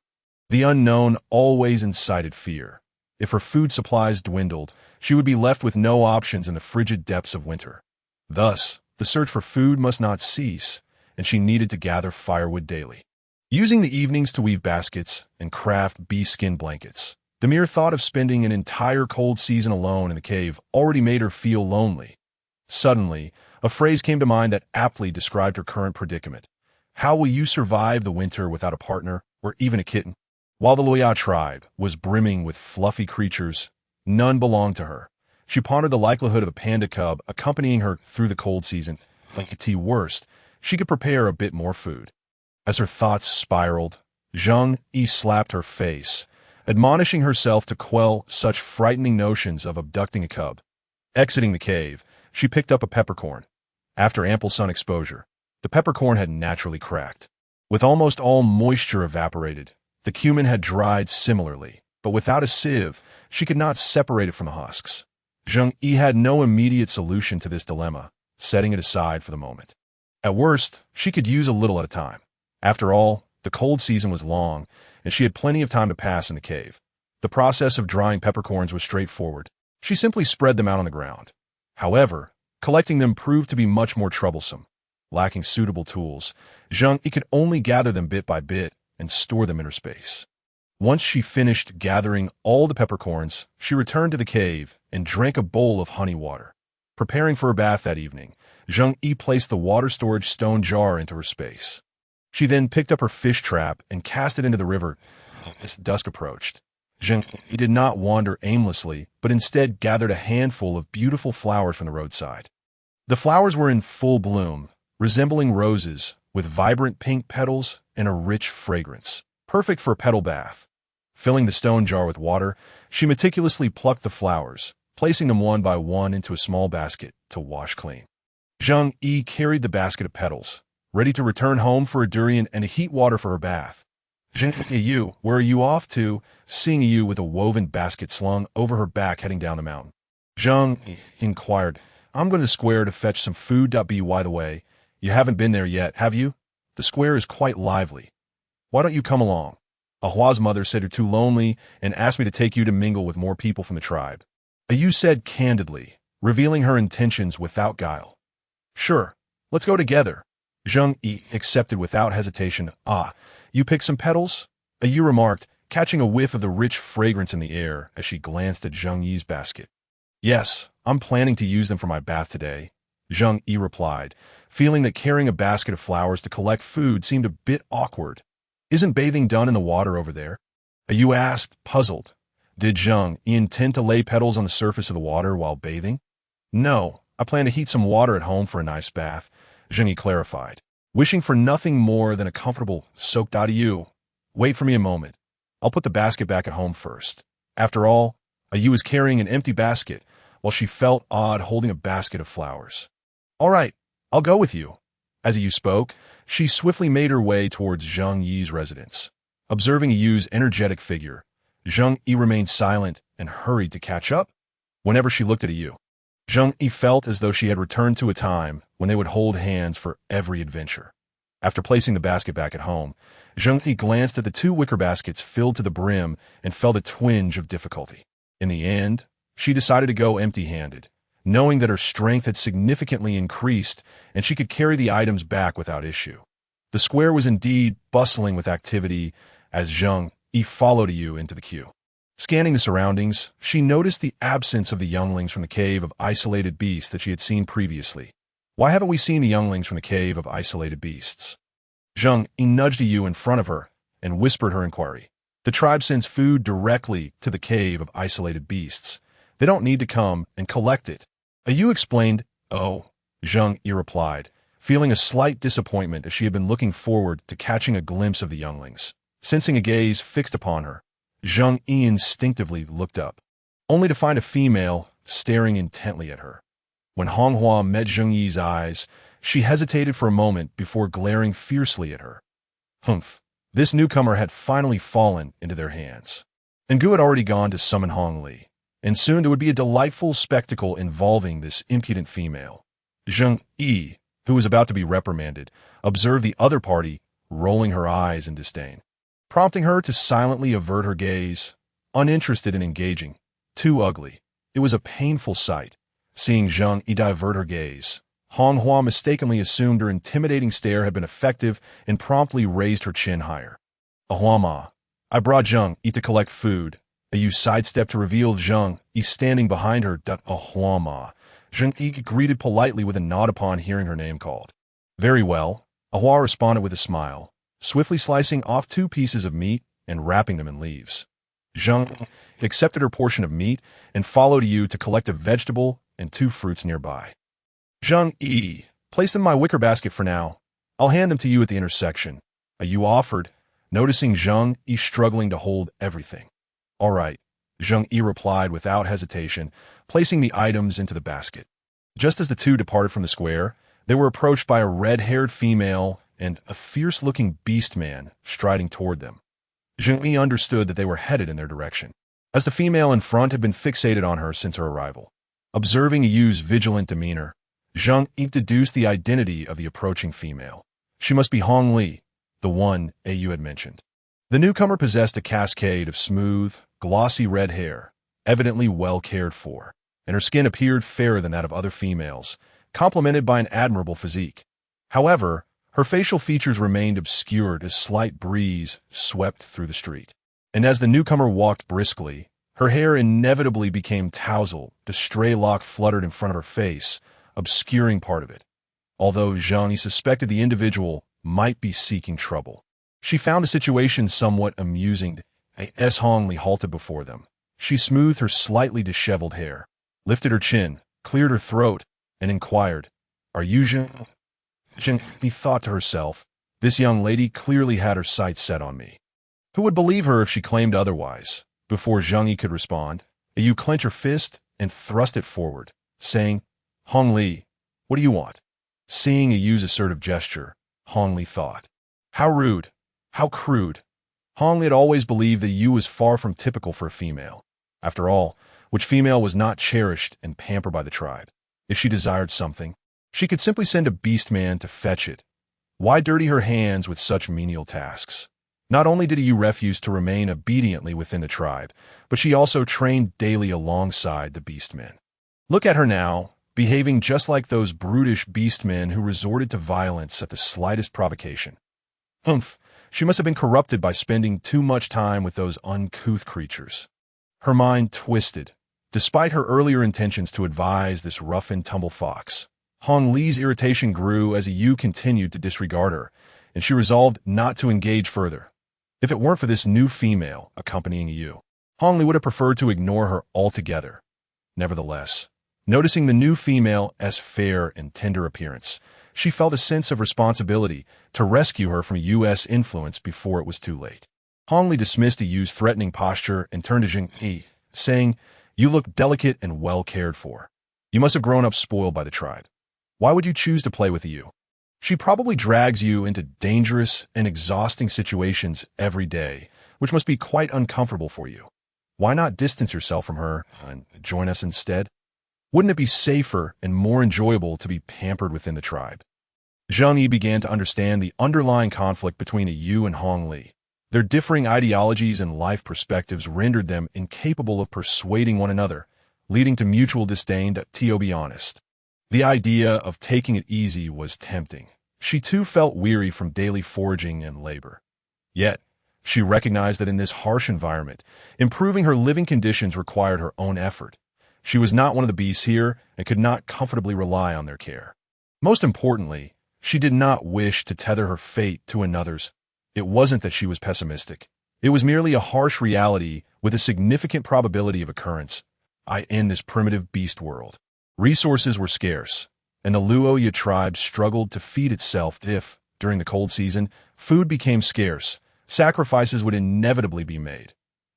The unknown always incited fear. If her food supplies dwindled, she would be left with no options in the frigid depths of winter. Thus, the search for food must not cease, and she needed to gather firewood daily, using the evenings to weave baskets and craft bee skin blankets. The mere thought of spending an entire cold season alone in the cave already made her feel lonely. Suddenly, a phrase came to mind that aptly described her current predicament. How will you survive the winter without a partner or even a kitten? While the Loya tribe was brimming with fluffy creatures, none belonged to her. She pondered the likelihood of a panda cub accompanying her through the cold season. Like at worst, she could prepare a bit more food. As her thoughts spiraled, Zheng Yu slapped her face, admonishing herself to quell such frightening notions of abducting a cub. Exiting the cave, she picked up a peppercorn. After ample sun exposure, the peppercorn had naturally cracked. With almost all moisture evaporated, the cumin had dried similarly, but without a sieve, she could not separate it from the husks. Zheng Yu had no immediate solution to this dilemma, setting it aside for the moment. At worst, she could use a little at a time. After all, the cold season was long, and she had plenty of time to pass in the cave. The process of drying peppercorns was straightforward. She simply spread them out on the ground. However, collecting them proved to be much more troublesome. Lacking suitable tools, Zheng Yu could only gather them bit by bit and store them in her space. Once she finished gathering all the peppercorns, she returned to the cave and drank a bowl of honey water. Preparing for her bath that evening, Zheng Yu placed the water storage stone jar into her space. She then picked up her fish trap and cast it into the river as dusk approached. Zheng Yu did not wander aimlessly, but instead gathered a handful of beautiful flowers from the roadside. The flowers were in full bloom, resembling roses, with vibrant pink petals and a rich fragrance, perfect for a petal bath. Filling the stone jar with water, she meticulously plucked the flowers, placing them one by one into a small basket to wash clean. Zheng Yu carried the basket of petals, ready to return home for a durian and a heat water for her bath. Zheng Yu, where are you off to? Seeing Yu with a woven basket slung over her back heading down the mountain, Zheng inquired, I'm going to the square to fetch some food. By the way, you haven't been there yet, have you? The square is quite lively. Why don't you come along? Ahua's mother said you're too lonely and asked me to take you to mingle with more people from the tribe. Yu said candidly, revealing her intentions without guile. Sure, let's go together. Zheng Yu accepted without hesitation. You picked some petals? Yu remarked, catching a whiff of the rich fragrance in the air as she glanced at Zheng Yu's basket. Yes, I'm planning to use them for my bath today, Zheng Yu replied, feeling that carrying a basket of flowers to collect food seemed a bit awkward. Isn't bathing done in the water over there? Yu asked, puzzled. Did Zheng Yu intend to lay petals on the surface of the water while bathing? No, I plan to heat some water at home for a nice bath, Zheng Yu clarified, wishing for nothing more than a comfortable soaked out of you. Wait for me a moment. I'll put the basket back at home first. After all, Yu was carrying an empty basket, while she felt odd holding a basket of flowers. All right, I'll go with you. As Yu spoke, she swiftly made her way towards Zheng Yu's residence. Observing Yu's energetic figure, Zheng Yu remained silent and hurried to catch up. Whenever she looked at Yu, Zheng Yu felt as though she had returned to a time when they would hold hands for every adventure. After placing the basket back at home, Zheng Yu glanced at the 2 wicker baskets filled to the brim and felt a twinge of difficulty. In the end, she decided to go empty-handed, knowing that her strength had significantly increased and she could carry the items back without issue. The square was indeed bustling with activity as Zheng Yu followed Yu into the queue. Scanning the surroundings, she noticed the absence of the younglings from the cave of isolated beasts that she had seen previously. Why haven't we seen the younglings from the cave of isolated beasts? Zheng Yu nudged Yu in front of her and whispered her inquiry. The tribe sends food directly to the cave of isolated beasts. They don't need to come and collect it. Yu explained. Oh, Zheng Yu replied, feeling a slight disappointment as she had been looking forward to catching a glimpse of the younglings. Sensing a gaze fixed upon her, Zheng Yu instinctively looked up, only to find a female staring intently at her. When Honghua met Zheng Yi's eyes, she hesitated for a moment before glaring fiercely at her. Humph! This newcomer had finally fallen into their hands. Ngu had already gone to summon Hong Li, and soon there would be a delightful spectacle involving this impudent female. Zheng Yu, who was about to be reprimanded, observed the other party rolling her eyes in disdain, prompting her to silently avert her gaze, uninterested in engaging. Too ugly. It was a painful sight. Seeing Zheng Yu divert her gaze, Honghua mistakenly assumed her intimidating stare had been effective and promptly raised her chin higher. Ahuama, I brought Zheng Yu to collect food. Yu sidestepped to reveal Zheng Yu standing behind her. Ahuama. Zheng Yu greeted politely with a nod upon hearing her name called. Very well, Ahua responded with a smile, swiftly slicing off 2 pieces of meat and wrapping them in leaves. Zheng accepted her portion of meat and followed Yu to collect a vegetable and 2 fruits nearby. Zheng Yu, place them in my wicker basket for now. I'll hand them to you at the intersection. Yu offered, noticing Zheng Yu struggling to hold everything. All right, Zheng Yu replied without hesitation, placing the items into the basket. Just as the 2 departed from the square, they were approached by a red-haired female and a fierce-looking beast man striding toward them. Zheng Yu understood that they were headed in their direction, as the female in front had been fixated on her since her arrival. Observing Yu's vigilant demeanor, Zheng Yu deduced the identity of the approaching female. She must be Hong Li, the one Yu had mentioned. The newcomer possessed a cascade of smooth, glossy red hair, evidently well cared for, and her skin appeared fairer than that of other females, complemented by an admirable physique. However, her facial features remained obscured as slight breeze swept through the street. And as the newcomer walked briskly, her hair inevitably became tousled, a stray lock fluttered in front of her face, obscuring part of it. Although Zheng Yu suspected the individual might be seeking trouble, she found the situation somewhat amusing. As Hong Li halted before them, she smoothed her slightly disheveled hair, lifted her chin, cleared her throat, and inquired, Are you Zheng? Zheng Yu thought to herself, this young lady clearly had her sights set on me. Who would believe her if she claimed otherwise? Before Zheng Yu could respond, Yu clenched her fist and thrust it forward, saying, Hong Li, what do you want? Seeing Yu's assertive gesture, Hong Li thought, how rude, how crude. Hong Li had always believed that Yu was far from typical for a female. After all, which female was not cherished and pampered by the tribe? If she desired something, she could simply send a beast man to fetch it. Why dirty her hands with such menial tasks? Not only did Yu refuse to remain obediently within the tribe, but she also trained daily alongside the beastmen. Look at her now, behaving just like those brutish beastmen who resorted to violence at the slightest provocation. Humph, she must have been corrupted by spending too much time with those uncouth creatures. Her mind twisted. Despite her earlier intentions to advise this rough-and-tumble fox, Hong Li's irritation grew as Yu continued to disregard her, and she resolved not to engage further. If it weren't for this new female accompanying Yu, Hong Li would have preferred to ignore her altogether. Nevertheless, noticing the new female's fair and tender appearance, she felt a sense of responsibility to rescue her from Yu's influence before it was too late. Hong Li dismissed Yu's threatening posture and turned to Zheng Yu, saying, You look delicate and well cared for. You must have grown up spoiled by the tribe. Why would you choose to play with Yu? She probably drags you into dangerous and exhausting situations every day, which must be quite uncomfortable for you. Why not distance yourself from her and join us instead? Wouldn't it be safer and more enjoyable to be pampered within the tribe? Zheng Yu began to understand the underlying conflict between Yu and Hong Li. Their differing ideologies and life perspectives rendered them incapable of persuading one another, leading to mutual disdain. To be honest, the idea of taking it easy was tempting. She too felt weary from daily foraging and labor. Yet, she recognized that in this harsh environment, improving her living conditions required her own effort. She was not one of the beasts here and could not comfortably rely on their care. Most importantly, she did not wish to tether her fate to another's. It wasn't that she was pessimistic. It was merely a harsh reality with a significant probability of occurrence. In this primitive beast world, resources were scarce, and the Luoya tribe struggled to feed itself. If, during the cold season, food became scarce, sacrifices would inevitably be made.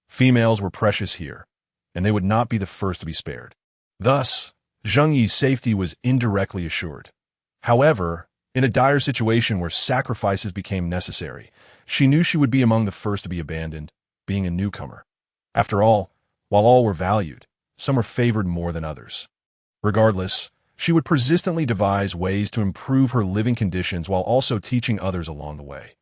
Females were precious here, and they would not be the first to be spared. Thus, Zheng Yi's safety was indirectly assured. However, in a dire situation where sacrifices became necessary, she knew she would be among the first to be abandoned, being a newcomer. After all, while all were valued, some were favored more than others. Regardless, she would persistently devise ways to improve her living conditions while also teaching others along the way.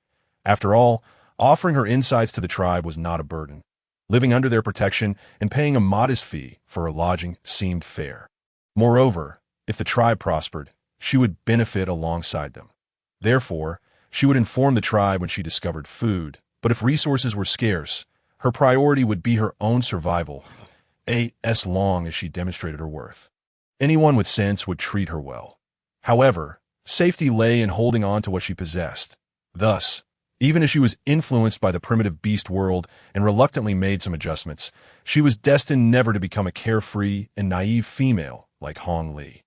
After all, offering her insights to the tribe was not a burden. Living under their protection and paying a modest fee for her lodging seemed fair. Moreover, if the tribe prospered, she would benefit alongside them. Therefore, she would inform the tribe when she discovered food, but if resources were scarce, her priority would be her own survival, as long as she demonstrated her worth. Anyone with sense would treat her well. However, safety lay in holding on to what she possessed. Thus, even as she was influenced by the primitive beast world and reluctantly made some adjustments, she was destined never to become a carefree and naive female like Hong Li.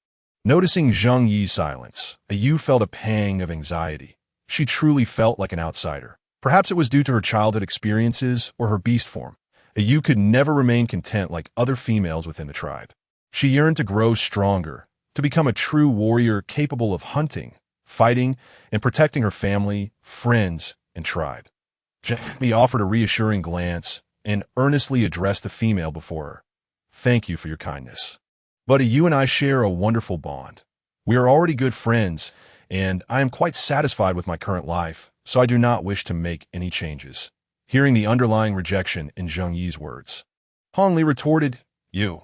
Noticing Zheng Yi's silence, Yu felt a pang of anxiety. She truly felt like an outsider. Perhaps it was due to her childhood experiences or her beast form. Yu could never remain content like other females within the tribe. She yearned to grow stronger, to become a true warrior capable of hunting, fighting, and protecting her family, friends, and tribe. He offered a reassuring glance and earnestly addressed the female before her. "Thank you for your kindness. But you and I share a wonderful bond. We are already good friends, and I am quite satisfied with my current life, so I do not wish to make any changes." Hearing the underlying rejection in Zheng Yi's words, Hong Li retorted, "You."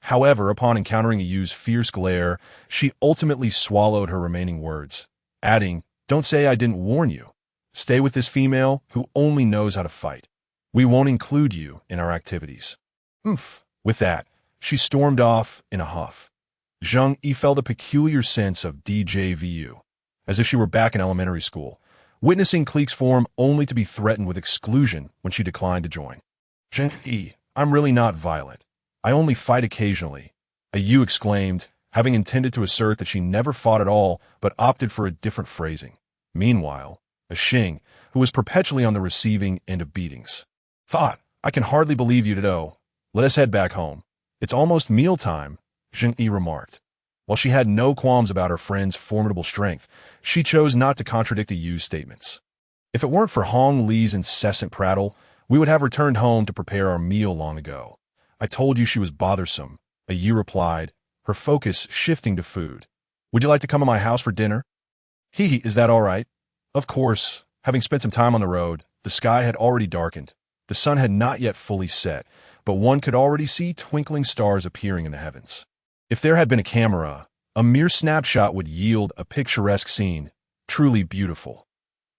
However, upon encountering Yu's fierce glare, she ultimately swallowed her remaining words, adding, "Don't say I didn't warn you. Stay with this female who only knows how to fight. We won't include you in our activities." With that, she stormed off in a huff. Zheng Yu felt a peculiar sense of deja vu, as if she were back in elementary school, witnessing cliques form only to be threatened with exclusion when she declined to join. "Zheng Yu, I'm really not violent. I only fight occasionally," Yu exclaimed, having intended to assert that she never fought at all but opted for a different phrasing. Meanwhile, Xing, who was perpetually on the receiving end of beatings, thought, "I can hardly believe you, Dado. Let us head back home. It's almost mealtime," Zheng Yu remarked. While she had no qualms about her friend's formidable strength, she chose not to contradict Yu's statements. "If it weren't for Hong Li's incessant prattle, we would have returned home to prepare our meal long ago. I told you she was bothersome," Yu replied, her focus shifting to food. "Would you like to come to my house for dinner?" Is that all right?" Of course, having spent some time on the road, the sky had already darkened. The sun had not yet fully set, but one could already see twinkling stars appearing in the heavens. If there had been a camera, a mere snapshot would yield a picturesque scene, truly beautiful.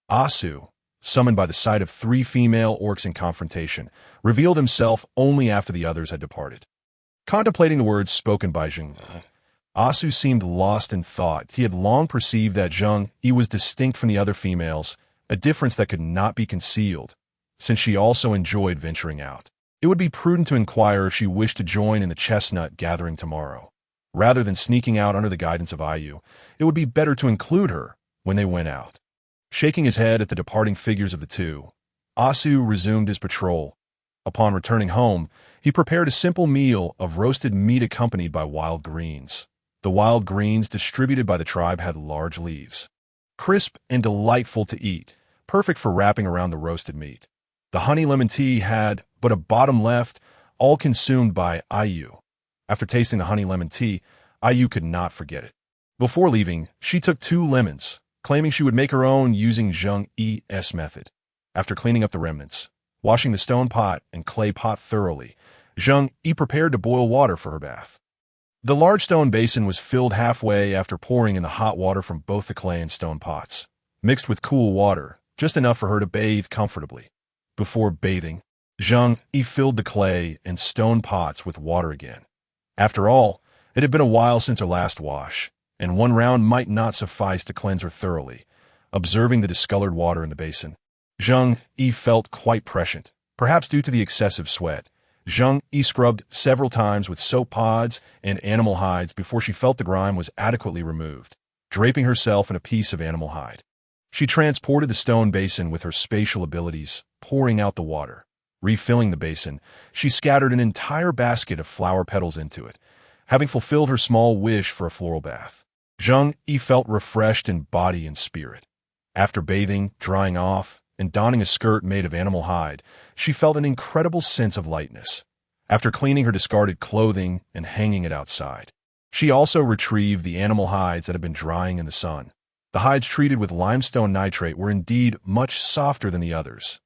Asu, summoned by the sight of 3 female orcs in confrontation, revealed himself only after the others had departed. Contemplating the words spoken by Zheng, Asu seemed lost in thought. He had long perceived that Zheng Yu was distinct from the other females, a difference that could not be concealed, since she also enjoyed venturing out. It would be prudent to inquire if she wished to join in the chestnut gathering tomorrow. Rather than sneaking out under the guidance of Yu, it would be better to include her when they went out. Shaking his head at the departing figures of the two, Asu resumed his patrol. Upon returning home, he prepared a simple meal of roasted meat accompanied by wild greens. The wild greens distributed by the tribe had large leaves, crisp and delightful to eat, perfect for wrapping around the roasted meat. The honey lemon tea had but a bottom left, all consumed by Yu. After tasting the honey lemon tea, Yu could not forget it. Before leaving, she took 2 lemons, claiming she would make her own using Zheng Yu's method. After cleaning up the remnants, washing the stone pot and clay pot thoroughly, Zheng Yu prepared to boil water for her bath. The large stone basin was filled halfway after pouring in the hot water from both the clay and stone pots, mixed with cool water, just enough for her to bathe comfortably. Before bathing, Zheng Yu filled the clay and stone pots with water again. After all, it had been a while since her last wash, and one round might not suffice to cleanse her thoroughly. Observing the discolored water in the basin, Zheng Yu felt quite prescient, perhaps due to the excessive sweat. Zheng Yu scrubbed several times with soap pods and animal hides before she felt the grime was adequately removed, draping herself in a piece of animal hide. She transported the stone basin with her spatial abilities, pouring out the water. Refilling the basin, she scattered an entire basket of flower petals into it, having fulfilled her small wish for a floral bath. Zheng Yu felt refreshed in body and spirit. After bathing, drying off, and donning a skirt made of animal hide, she felt an incredible sense of lightness. After cleaning her discarded clothing and hanging it outside, she also retrieved the animal hides that had been drying in the sun. The hides treated with limestone nitrate were indeed much softer than the others.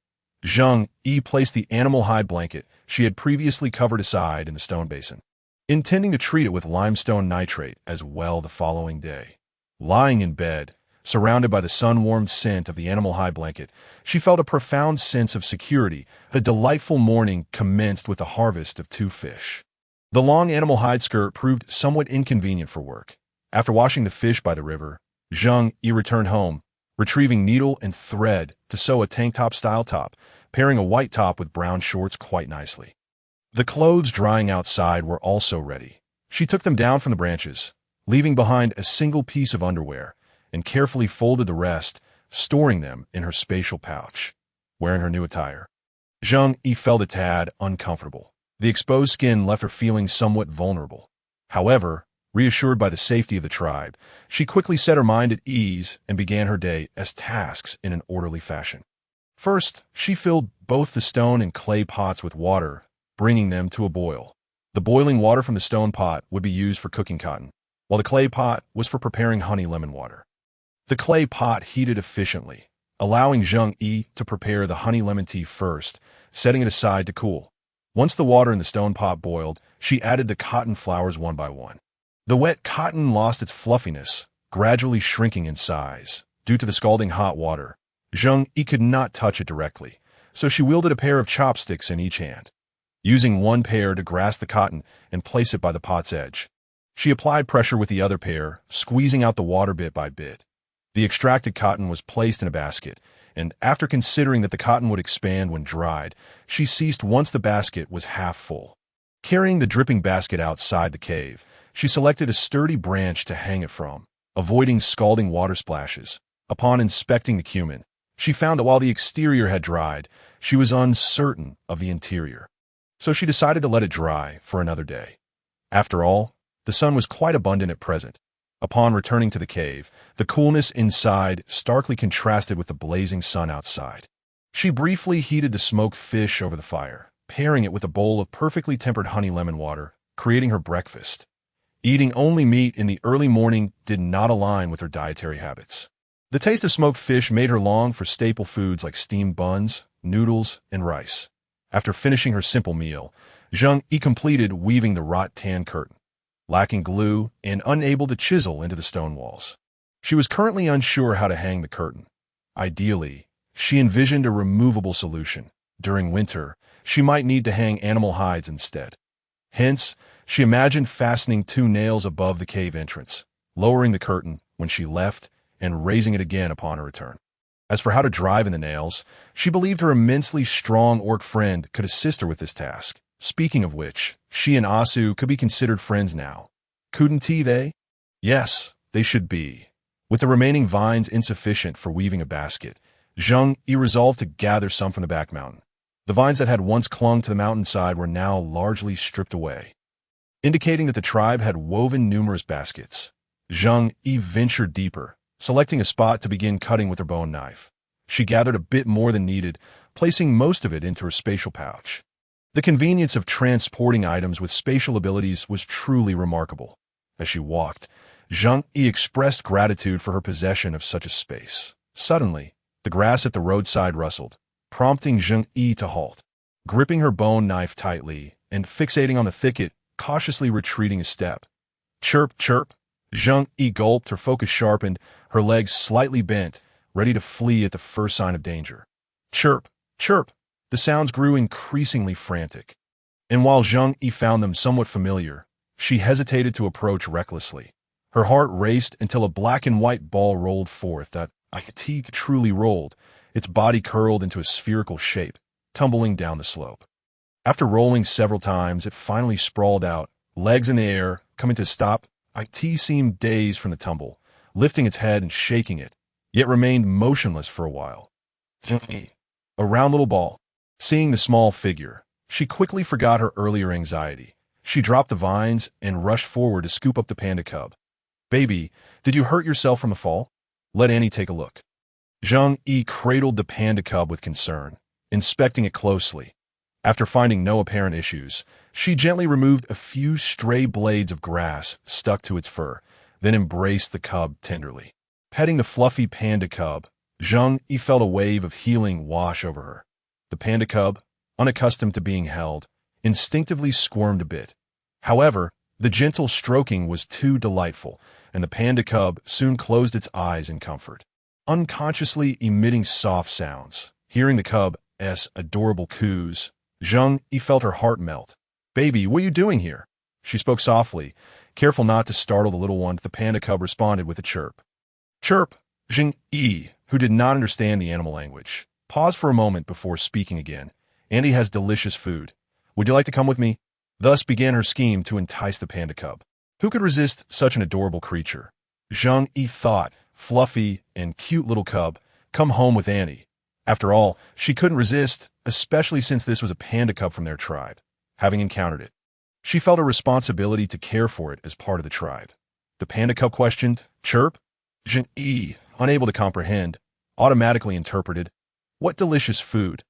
Zheng Yu placed the animal hide blanket she had previously covered aside in the stone basin, intending to treat it with limestone nitrate as well the following day. Lying in bed, surrounded by the sun-warmed scent of the animal hide blanket, she felt a profound sense of security. A delightful morning commenced with the harvest of 2 fish. The long animal hide skirt proved somewhat inconvenient for work. After washing the fish by the river, Zheng Yu returned home, retrieving needle and thread to sew a tank top style top, pairing a white top with brown shorts quite nicely. The clothes drying outside were also ready. She took them down from the branches, leaving behind a single piece of underwear, and carefully folded the rest, storing them in her spatial pouch. Wearing her new attire, Zheng Yu felt a tad uncomfortable. The exposed skin left her feeling somewhat vulnerable. However, reassured by the safety of the tribe, she quickly set her mind at ease and began her day as tasks in an orderly fashion. First, she filled both the stone and clay pots with water, bringing them to a boil. The boiling water from the stone pot would be used for cooking cotton, while the clay pot was for preparing honey lemon water. The clay pot heated efficiently, allowing Zheng Yu to prepare the honey lemon tea first, setting it aside to cool. Once the water in the stone pot boiled, she added the cotton flowers one by one. The wet cotton lost its fluffiness, gradually shrinking in size. Due to the scalding hot water, Zheng Yu could not touch it directly, so she wielded a pair of chopsticks in each hand, using one pair to grasp the cotton and place it by the pot's edge. She applied pressure with the other pair, squeezing out the water bit by bit. The extracted cotton was placed in a basket, and after considering that the cotton would expand when dried, she ceased once the basket was half full. Carrying the dripping basket outside the cave, she selected a sturdy branch to hang it from, avoiding scalding water splashes. Upon inspecting the cumin, she found that while the exterior had dried, she was uncertain of the interior. So she decided to let it dry for another day. After all, the sun was quite abundant at present. Upon returning to the cave, the coolness inside starkly contrasted with the blazing sun outside. She briefly heated the smoked fish over the fire, pairing it with a bowl of perfectly tempered honey lemon water, creating her breakfast. Eating only meat in the early morning did not align with her dietary habits. The taste of smoked fish made her long for staple foods like steamed buns, noodles, and rice. After finishing her simple meal, Zheng Yu completed weaving the wrought tan curtain, lacking glue and unable to chisel into the stone walls. She was currently unsure how to hang the curtain. Ideally, she envisioned a removable solution. During winter, she might need to hang animal hides instead. Hence, she imagined fastening 2 nails above the cave entrance, lowering the curtain when she left and raising it again upon her return. As for how to drive in the nails, she believed her immensely strong orc friend could assist her with this task. Speaking of which, she and Asu could be considered friends now. Couldn't they? Yes, they should be. With the remaining vines insufficient for weaving a basket, Zheng Yu resolved to gather some from the back mountain. The vines that had once clung to the mountainside were now largely stripped away, indicating that the tribe had woven numerous baskets. Zheng Yu ventured deeper, selecting a spot to begin cutting with her bone knife. She gathered a bit more than needed, placing most of it into her spatial pouch. The convenience of transporting items with spatial abilities was truly remarkable. As she walked, Zheng Yu expressed gratitude for her possession of such a space. Suddenly, the grass at the roadside rustled, prompting Zheng Yu to halt. Gripping her bone knife tightly and fixating on the thicket, cautiously retreating a step. Chirp, chirp. Zheng Yu gulped, her focus sharpened, her legs slightly bent, ready to flee at the first sign of danger. Chirp, chirp. The sounds grew increasingly frantic. And while Zheng Yu found them somewhat familiar, she hesitated to approach recklessly. Her heart raced until a black and white ball rolled forth that Ikatik truly rolled, its body curled into a spherical shape, tumbling down the slope. After rolling several times, it finally sprawled out, legs in the air, coming to a stop. It seemed dazed from the tumble, lifting its head and shaking it, yet remained motionless for a while. A round little ball. Seeing the small figure, she quickly forgot her earlier anxiety. She dropped the vines and rushed forward to scoop up the panda cub. "Baby, did you hurt yourself from the fall? Let Annie take a look." Zheng Yu cradled the panda cub with concern, inspecting it closely. After finding no apparent issues, she gently removed a few stray blades of grass stuck to its fur, then embraced the cub tenderly. Petting the fluffy panda cub, Zheng Yu felt a wave of healing wash over her. The panda cub, unaccustomed to being held, instinctively squirmed a bit. However, the gentle stroking was too delightful, and the panda cub soon closed its eyes in comfort, unconsciously emitting soft sounds. Hearing the cub's adorable coos, Zheng Yu felt her heart melt. "Baby, what are you doing here?" She spoke softly, careful not to startle the little one. The panda cub responded with a chirp. Chirp. Zheng Yu, who did not understand the animal language, paused for a moment before speaking again. "Andy has delicious food. Would you like to come with me?" Thus began her scheme to entice the panda cub. Who could resist such an adorable creature? Zheng Yu thought, fluffy and cute little cub, come home with Annie. After all, she couldn't resist, especially since this was a panda cub from their tribe. Having encountered it, she felt a responsibility to care for it as part of the tribe. The panda cub questioned, "Chirp?" Zheng Yu, unable to comprehend, automatically interpreted, "What delicious food!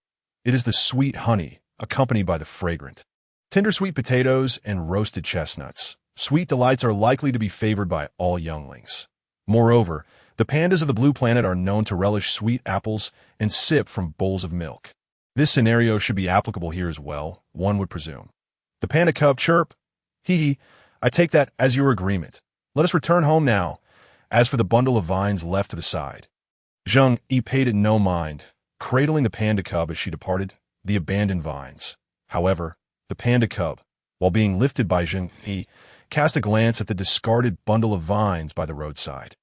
It is the sweet honey, accompanied by the fragrant, tender sweet potatoes and roasted chestnuts. Sweet delights are likely to be favored by all younglings. Moreover, the pandas of the Blue Planet are known to relish sweet apples and sip from bowls of milk. This scenario should be applicable here as well, one would presume." The panda cub chirp. "Hee, I take that as your agreement. Let us return home now. As for the bundle of vines left to the side." Zheng Yu paid it no mind, cradling the panda cub as she departed the abandoned vines. However, the panda cub, while being lifted by Zheng Yu, cast a glance at the discarded bundle of vines by the roadside.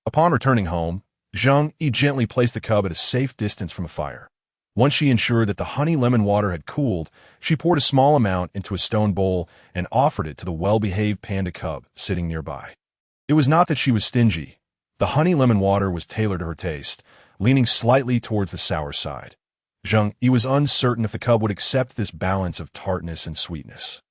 Upon returning home, Zheng Yu gently placed the cub at a safe distance from a fire. Once she ensured that the honey lemon water had cooled, she poured a small amount into a stone bowl and offered it to the well-behaved panda cub sitting nearby. It was not that she was stingy. The honey lemon water was tailored to her taste, leaning slightly towards the sour side. Zheng Yu was uncertain if the cub would accept this balance of tartness and sweetness,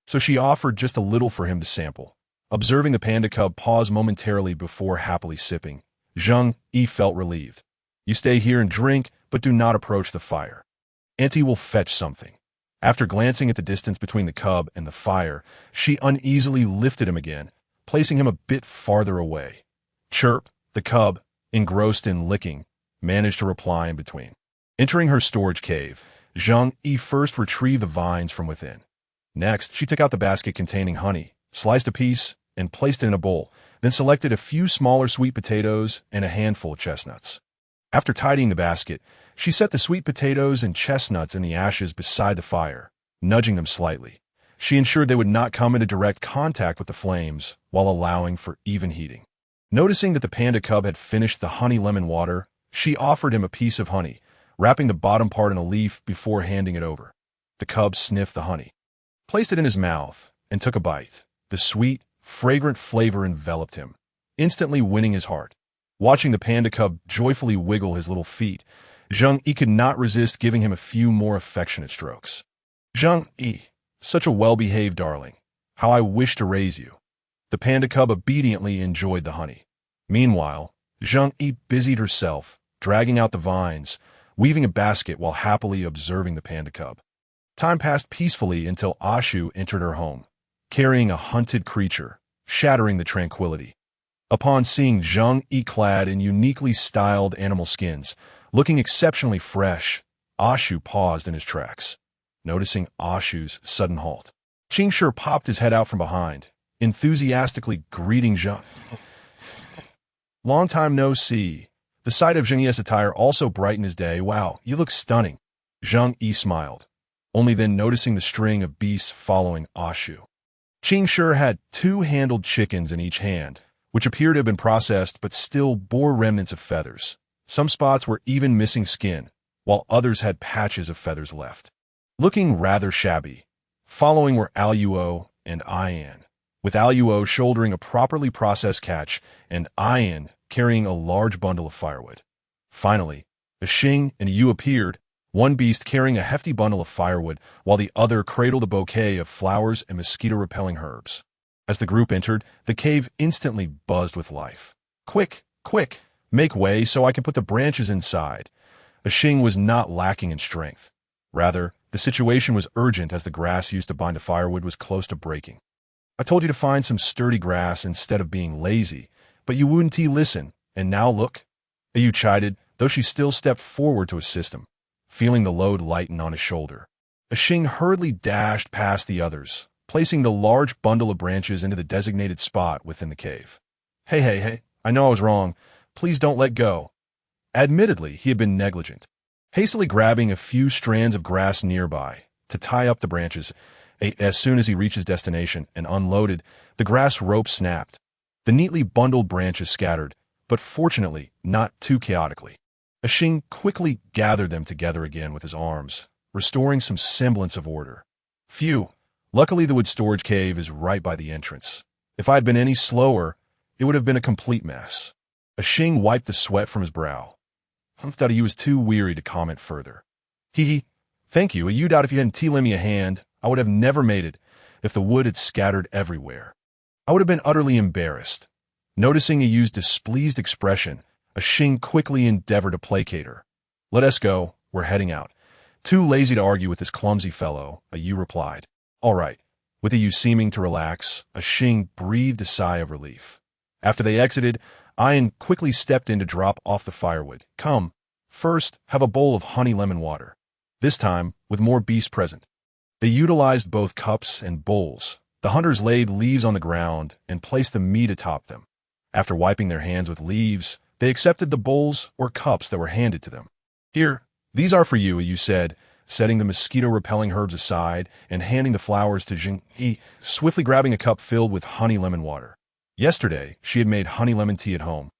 so she offered just a little for him to sample. Observing the panda cub pause momentarily before happily sipping, Zheng Yu felt relieved. "You stay here and drink, but do not approach the fire. Auntie will fetch something." After glancing at the distance between the cub and the fire, she uneasily lifted him again, placing him a bit farther away. Chirp. The cub, engrossed in licking, managed to reply in between. Entering her storage cave, Zheng Yu first retrieved the vines from within. Next, she took out the basket containing honey, sliced a piece, and placed it in a bowl, then selected a few smaller sweet potatoes and a handful of chestnuts. After tidying the basket, she set the sweet potatoes and chestnuts in the ashes beside the fire, nudging them slightly. She ensured they would not come into direct contact with the flames while allowing for even heating. Noticing that the panda cub had finished the honey lemon water, she offered him a piece of honey, wrapping the bottom part in a leaf before handing it over. The cub sniffed the honey, placed it in his mouth, and took a bite. The sweet, fragrant flavor enveloped him, instantly winning his heart. Watching the panda cub joyfully wiggle his little feet, Zheng Yu could not resist giving him a few more affectionate strokes. "Zheng Yu, such a well-behaved darling. How I wish to raise you." The panda cub obediently enjoyed the honey. Meanwhile, Zheng Yu busied herself, dragging out the vines, weaving a basket while happily observing the panda cub. Time passed peacefully until Ashu entered her home, carrying a hunted creature, shattering the tranquility. Upon seeing Zheng Yu clad in uniquely styled animal skins, looking exceptionally fresh, Ashu paused in his tracks, noticing Ashu's sudden halt. Qingshi popped his head out from behind, enthusiastically greeting Zheng. Long time no see. The sight of Zheng Yu's attire also brightened his day. Wow, you look stunning. Zheng Yu smiled, only then noticing the string of beasts following Ashu. Qingshi had two-handled chickens in each hand, which appeared to have been processed but still bore remnants of feathers. Some spots were even missing skin, while others had patches of feathers left. Looking rather shabby. Following were Aluo and Ian, with Aluo shouldering a properly processed catch and Ian carrying a large bundle of firewood. Finally, a Xing and a Yu appeared, one beast carrying a hefty bundle of firewood, while the other cradled a bouquet of flowers and mosquito-repelling herbs. As the group entered, the cave instantly buzzed with life. Quick, quick, make way so I can put the branches inside. A Xing was not lacking in strength. Rather, the situation was urgent as the grass used to bind the firewood was close to breaking. I told you to find some sturdy grass instead of being lazy, but you wouldn't listen, and now look. Yu chided, though she still stepped forward to assist him, feeling the load lighten on his shoulder. A Xing hurriedly dashed past the others, placing the large bundle of branches into the designated spot within the cave. Hey, I know I was wrong. Please don't let go. Admittedly, he had been negligent, hastily grabbing a few strands of grass nearby to tie up the branches. As soon as he reached his destination and unloaded, the grass rope snapped. The neatly bundled branches scattered, but fortunately not too chaotically. A Xing quickly gathered them together again with his arms, restoring some semblance of order. Phew! Luckily the wood storage cave is right by the entrance. If I had been any slower, it would have been a complete mess. A Xing wiped the sweat from his brow. Thought he was too weary to comment further. Thank you. You doubt if you hadn't lent me a hand, I would have never made it if the wood had scattered everywhere. I would have been utterly embarrassed. Noticing Yu's displeased expression, a Xing quickly endeavored to placate her. Let us go, we're heading out. Too lazy to argue with this clumsy fellow, a Yu replied. All right. With Yu seeming to relax, a Xing breathed a sigh of relief. After they exited, Ian quickly stepped in to drop off the firewood. Come, first, have a bowl of honey lemon water. This time, with more beasts present. They utilized both cups and bowls. The hunters laid leaves on the ground and placed the meat atop them. After wiping their hands with leaves, they accepted the bowls or cups that were handed to them. Here, these are for you, Yu said, setting the mosquito-repelling herbs aside and handing the flowers to Zheng Yu, swiftly grabbing a cup filled with honey lemon water. Yesterday, she had made honey lemon tea at home.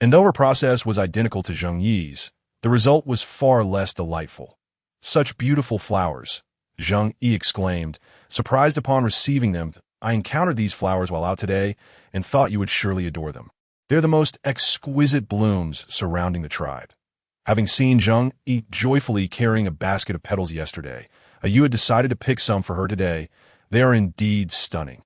And though her process was identical to Zheng Yi's, the result was far less delightful. Such beautiful flowers, Zheng Yu exclaimed, surprised upon receiving them. I encountered these flowers while out today and thought you would surely adore them. They're the most exquisite blooms surrounding the tribe. Having seen Zheng Yu joyfully carrying a basket of petals yesterday, Yu had decided to pick some for her today. They are indeed stunning.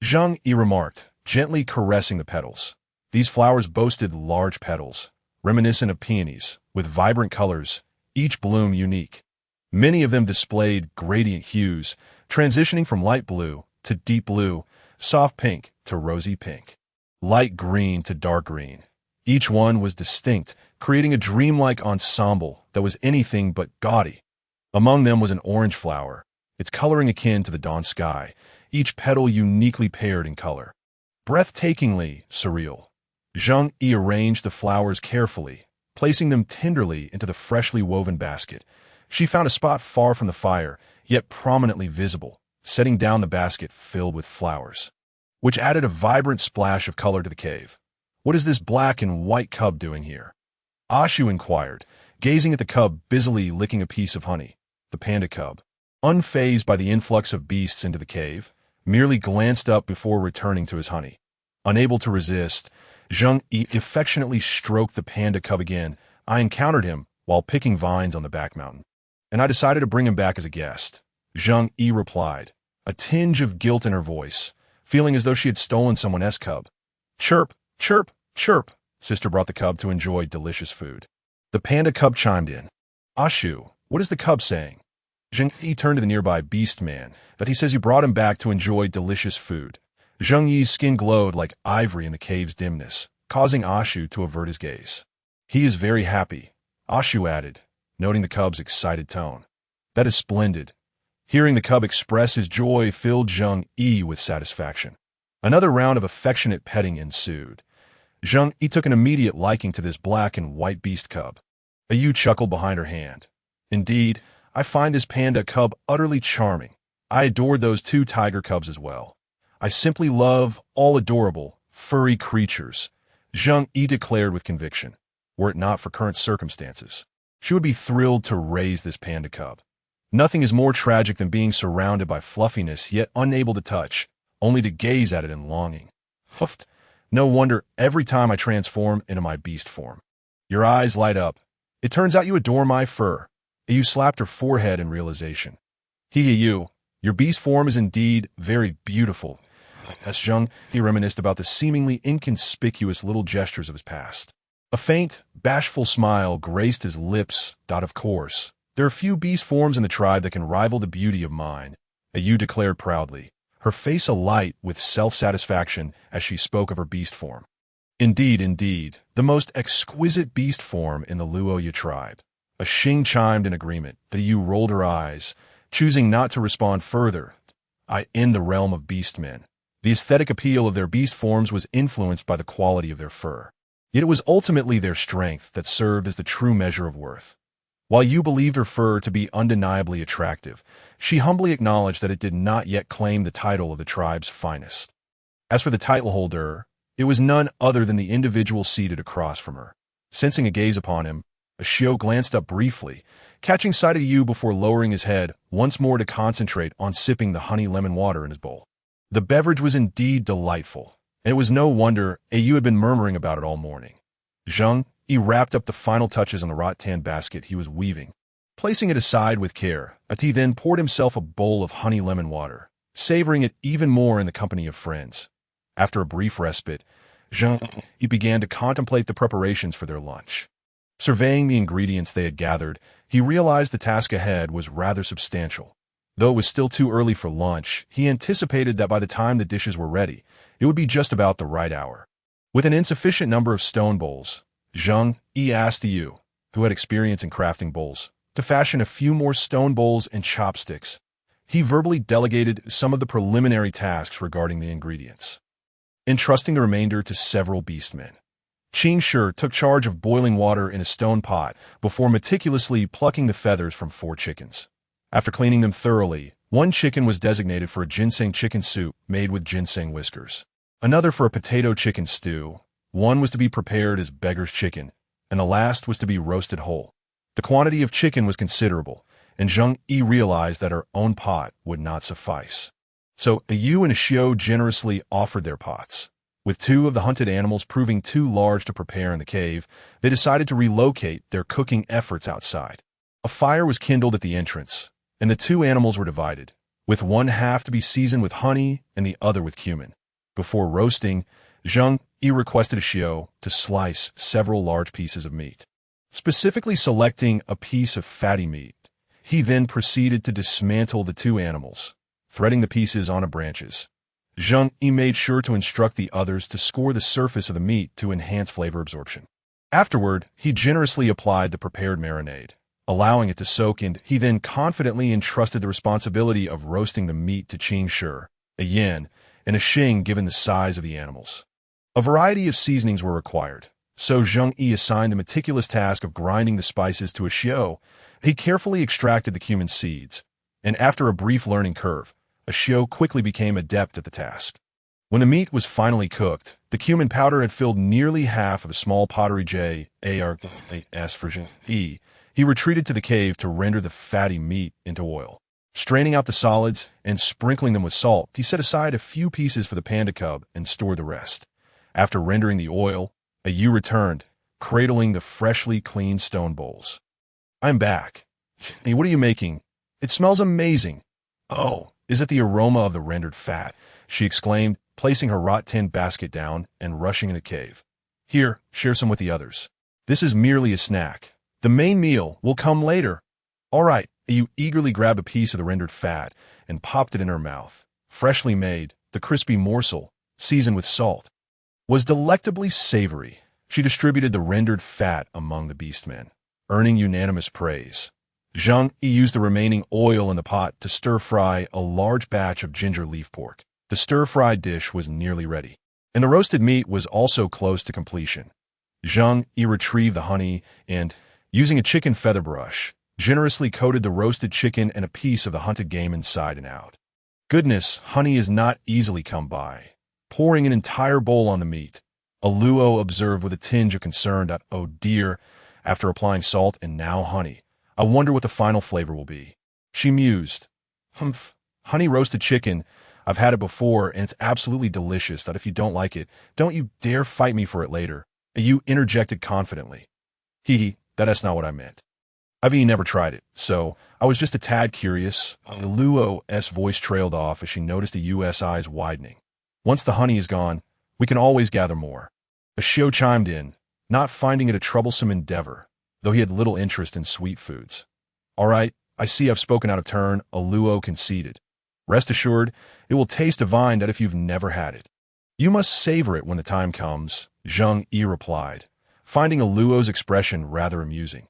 Zheng Yu remarked, gently caressing the petals. These flowers boasted large petals, reminiscent of peonies, with vibrant colors, each bloom unique. Many of them displayed gradient hues, transitioning from light blue to deep blue, soft pink to rosy pink, light green to dark green. Each one was distinct, creating a dreamlike ensemble that was anything but gaudy. Among them was an orange flower, its coloring akin to the dawn sky, each petal uniquely paired in color. Breathtakingly surreal. Zheng Yu arranged the flowers carefully, placing them tenderly into the freshly woven basket. She found a spot far from the fire, yet prominently visible, setting down the basket filled with flowers, which added a vibrant splash of color to the cave. What is this black and white cub doing here? Ashu inquired, gazing at the cub busily licking a piece of honey. The panda cub, unfazed by the influx of beasts into the cave, merely glanced up before returning to his honey. Unable to resist, Zheng Yu affectionately stroked the panda cub again. I encountered him while picking vines on the back mountain, and I decided to bring him back as a guest. Zheng Yu replied, a tinge of guilt in her voice, feeling as though she had stolen someone else's cub. Chirp, chirp, chirp, Sister brought the cub to enjoy delicious food. The panda cub chimed in. Ashu, what is the cub saying? Zheng Yu turned to the nearby beast man, but he says you brought him back to enjoy delicious food. Zheng Yi's skin glowed like ivory in the cave's dimness, causing Ashu to avert his gaze. He is very happy, Ashu added, noting the cub's excited tone. That is splendid. Hearing the cub express his joy filled Zheng Yi with satisfaction. Another round of affectionate petting ensued. Zheng Yi took an immediate liking to this black and white beast cub. Yu chuckled behind her hand. Indeed, I find this panda cub utterly charming. I adored those two tiger cubs as well. I simply love all adorable, furry creatures, Zheng Yi declared with conviction. Were it not for current circumstances, she would be thrilled to raise this panda cub. Nothing is more tragic than being surrounded by fluffiness yet unable to touch, only to gaze at it in longing. Huffed. No wonder every time I transform into my beast form. Your eyes light up. It turns out you adore my fur. Yu slapped her forehead in realization. Yu, your beast form is indeed very beautiful. As Zheng Yi reminisced about the seemingly inconspicuous little gestures of his past. A faint, bashful smile graced his lips. Of course, there are few beast forms in the tribe that can rival the beauty of mine, Yu declared proudly, her face alight with self-satisfaction as she spoke of her beast form. Indeed, the most exquisite beast form in the Luoya tribe. A Xing chimed in agreement. Yu rolled her eyes, choosing not to respond further. In the realm of beastmen, the aesthetic appeal of their beast forms was influenced by the quality of their fur. Yet it was ultimately their strength that served as the true measure of worth. While Yu believed her fur to be undeniably attractive, she humbly acknowledged that it did not yet claim the title of the tribe's finest. As for the title holder, it was none other than the individual seated across from her. Sensing a gaze upon him, Ashio glanced up briefly, catching sight of Yu before lowering his head once more to concentrate on sipping the honey lemon water in his bowl. The beverage was indeed delightful, and it was no wonder Yu had been murmuring about it all morning. Zheng Yi wrapped up the final touches on the rattan basket he was weaving. Placing it aside with care, he then poured himself a bowl of honey lemon water, savoring it even more in the company of friends. After a brief respite, Zheng Yi began to contemplate the preparations for their lunch. Surveying the ingredients they had gathered, he realized the task ahead was rather substantial. Though it was still too early for lunch, he anticipated that by the time the dishes were ready, it would be just about the right hour. With an insufficient number of stone bowls, Zheng Yi asked Yu, who had experience in crafting bowls, to fashion a few more stone bowls and chopsticks. He verbally delegated some of the preliminary tasks regarding the ingredients, entrusting the remainder to several beastmen. Qing Shi took charge of boiling water in a stone pot before meticulously plucking the feathers from 4 chickens. After cleaning them thoroughly, 1 chicken was designated for a ginseng chicken soup made with ginseng whiskers, another for a potato chicken stew, 1 was to be prepared as beggar's chicken, and the last was to be roasted whole. The quantity of chicken was considerable, and Zheng Yi realized that her own pot would not suffice. So Yu and Ashio generously offered their pots. With 2 of the hunted animals proving too large to prepare in the cave, they decided to relocate their cooking efforts outside. A fire was kindled at the entrance, and the 2 animals were divided, with one half to be seasoned with honey and the other with cumin. Before roasting, Zheng Yi requested Ashio to slice several large pieces of meat. Specifically selecting a piece of fatty meat, he then proceeded to dismantle the 2 animals, threading the pieces onto branches. Zheng Yi made sure to instruct the others to score the surface of the meat to enhance flavor absorption. Afterward, he generously applied the prepared marinade, allowing it to soak, and he then confidently entrusted the responsibility of roasting the meat to Qing Shi, a yin, and a Xing given the size of the animals. A variety of seasonings were required, so Zheng Yi assigned the meticulous task of grinding the spices to Ashio. He carefully extracted the cumin seeds, and after a brief learning curve, Ashio quickly became adept at the task. When the meat was finally cooked, the cumin powder had filled nearly half of a small pottery jas for Zheng Yi. He retreated to the cave to render the fatty meat into oil. Straining out the solids and sprinkling them with salt, he set aside a few pieces for the panda cub and stored the rest. After rendering the oil, Yu returned, cradling the freshly cleaned stone bowls. I'm back. Hey, what are you making? It smells amazing. Oh, is it the aroma of the rendered fat? She exclaimed, placing her rattan basket down and rushing in the cave. Here, share some with the others. This is merely a snack. The main meal will come later. All right, Yu eagerly grabbed a piece of the rendered fat and popped it in her mouth. Freshly made, the crispy morsel, seasoned with salt, was delectably savory. She distributed the rendered fat among the beastmen, earning unanimous praise. Zheng Yu used the remaining oil in the pot to stir-fry a large batch of ginger leaf pork. The stir-fried dish was nearly ready, and the roasted meat was also close to completion. Zheng Yu retrieved the honey and, using a chicken feather brush, generously coated the roasted chicken and a piece of the hunted game inside and out. Goodness, honey is not easily come by. Pouring an entire bowl on the meat, Luo observed with a tinge of concern that, oh dear, after applying salt and now honey, I wonder what the final flavor will be. She mused. Humph, honey roasted chicken, I've had it before and it's absolutely delicious that if you don't like it, don't you dare fight me for it later. Yu interjected confidently. That's not what I meant. I've never tried it, so I was just a tad curious. Luo's voice trailed off as she noticed the Yu's eyes widening. Once the honey is gone, we can always gather more. Xiao chimed in, not finding it a troublesome endeavor, though he had little interest in sweet foods. All right, I see I've spoken out of turn, Luo conceded. Rest assured, it will taste divine that if you've never had it. You must savor it when the time comes, Zheng Yu replied, finding Luo's expression rather amusing.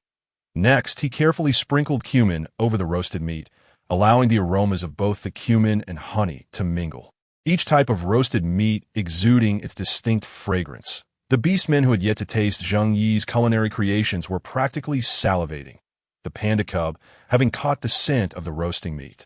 Next, he carefully sprinkled cumin over the roasted meat, allowing the aromas of both the cumin and honey to mingle, each type of roasted meat exuding its distinct fragrance. The beastmen who had yet to taste Zheng Yi's culinary creations were practically salivating. The panda cub, having caught the scent of the roasting meat,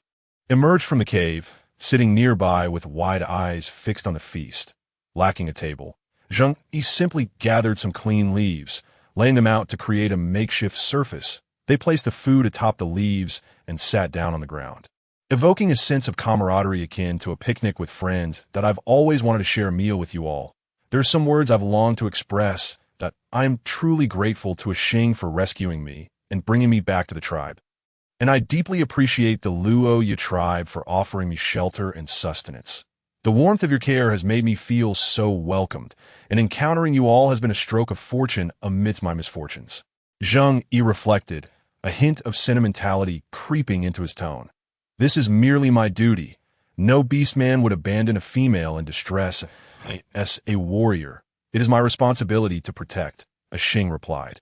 emerged from the cave, sitting nearby with wide eyes fixed on the feast. Lacking a table, Zheng Yi simply gathered some clean leaves, laying them out to create a makeshift surface. They placed the food atop the leaves and sat down on the ground, evoking a sense of camaraderie akin to a picnic with friends that I've always wanted to share a meal with you all. There are some words I've longed to express that I'm truly grateful to Xing for rescuing me and bringing me back to the tribe. And I deeply appreciate the Luo Yu tribe for offering me shelter and sustenance. The warmth of your care has made me feel so welcomed, and encountering you all has been a stroke of fortune amidst my misfortunes. Zheng Yu reflected, a hint of sentimentality creeping into his tone. This is merely my duty. No beastman would abandon a female in distress. As a warrior, it is my responsibility to protect, Xing replied,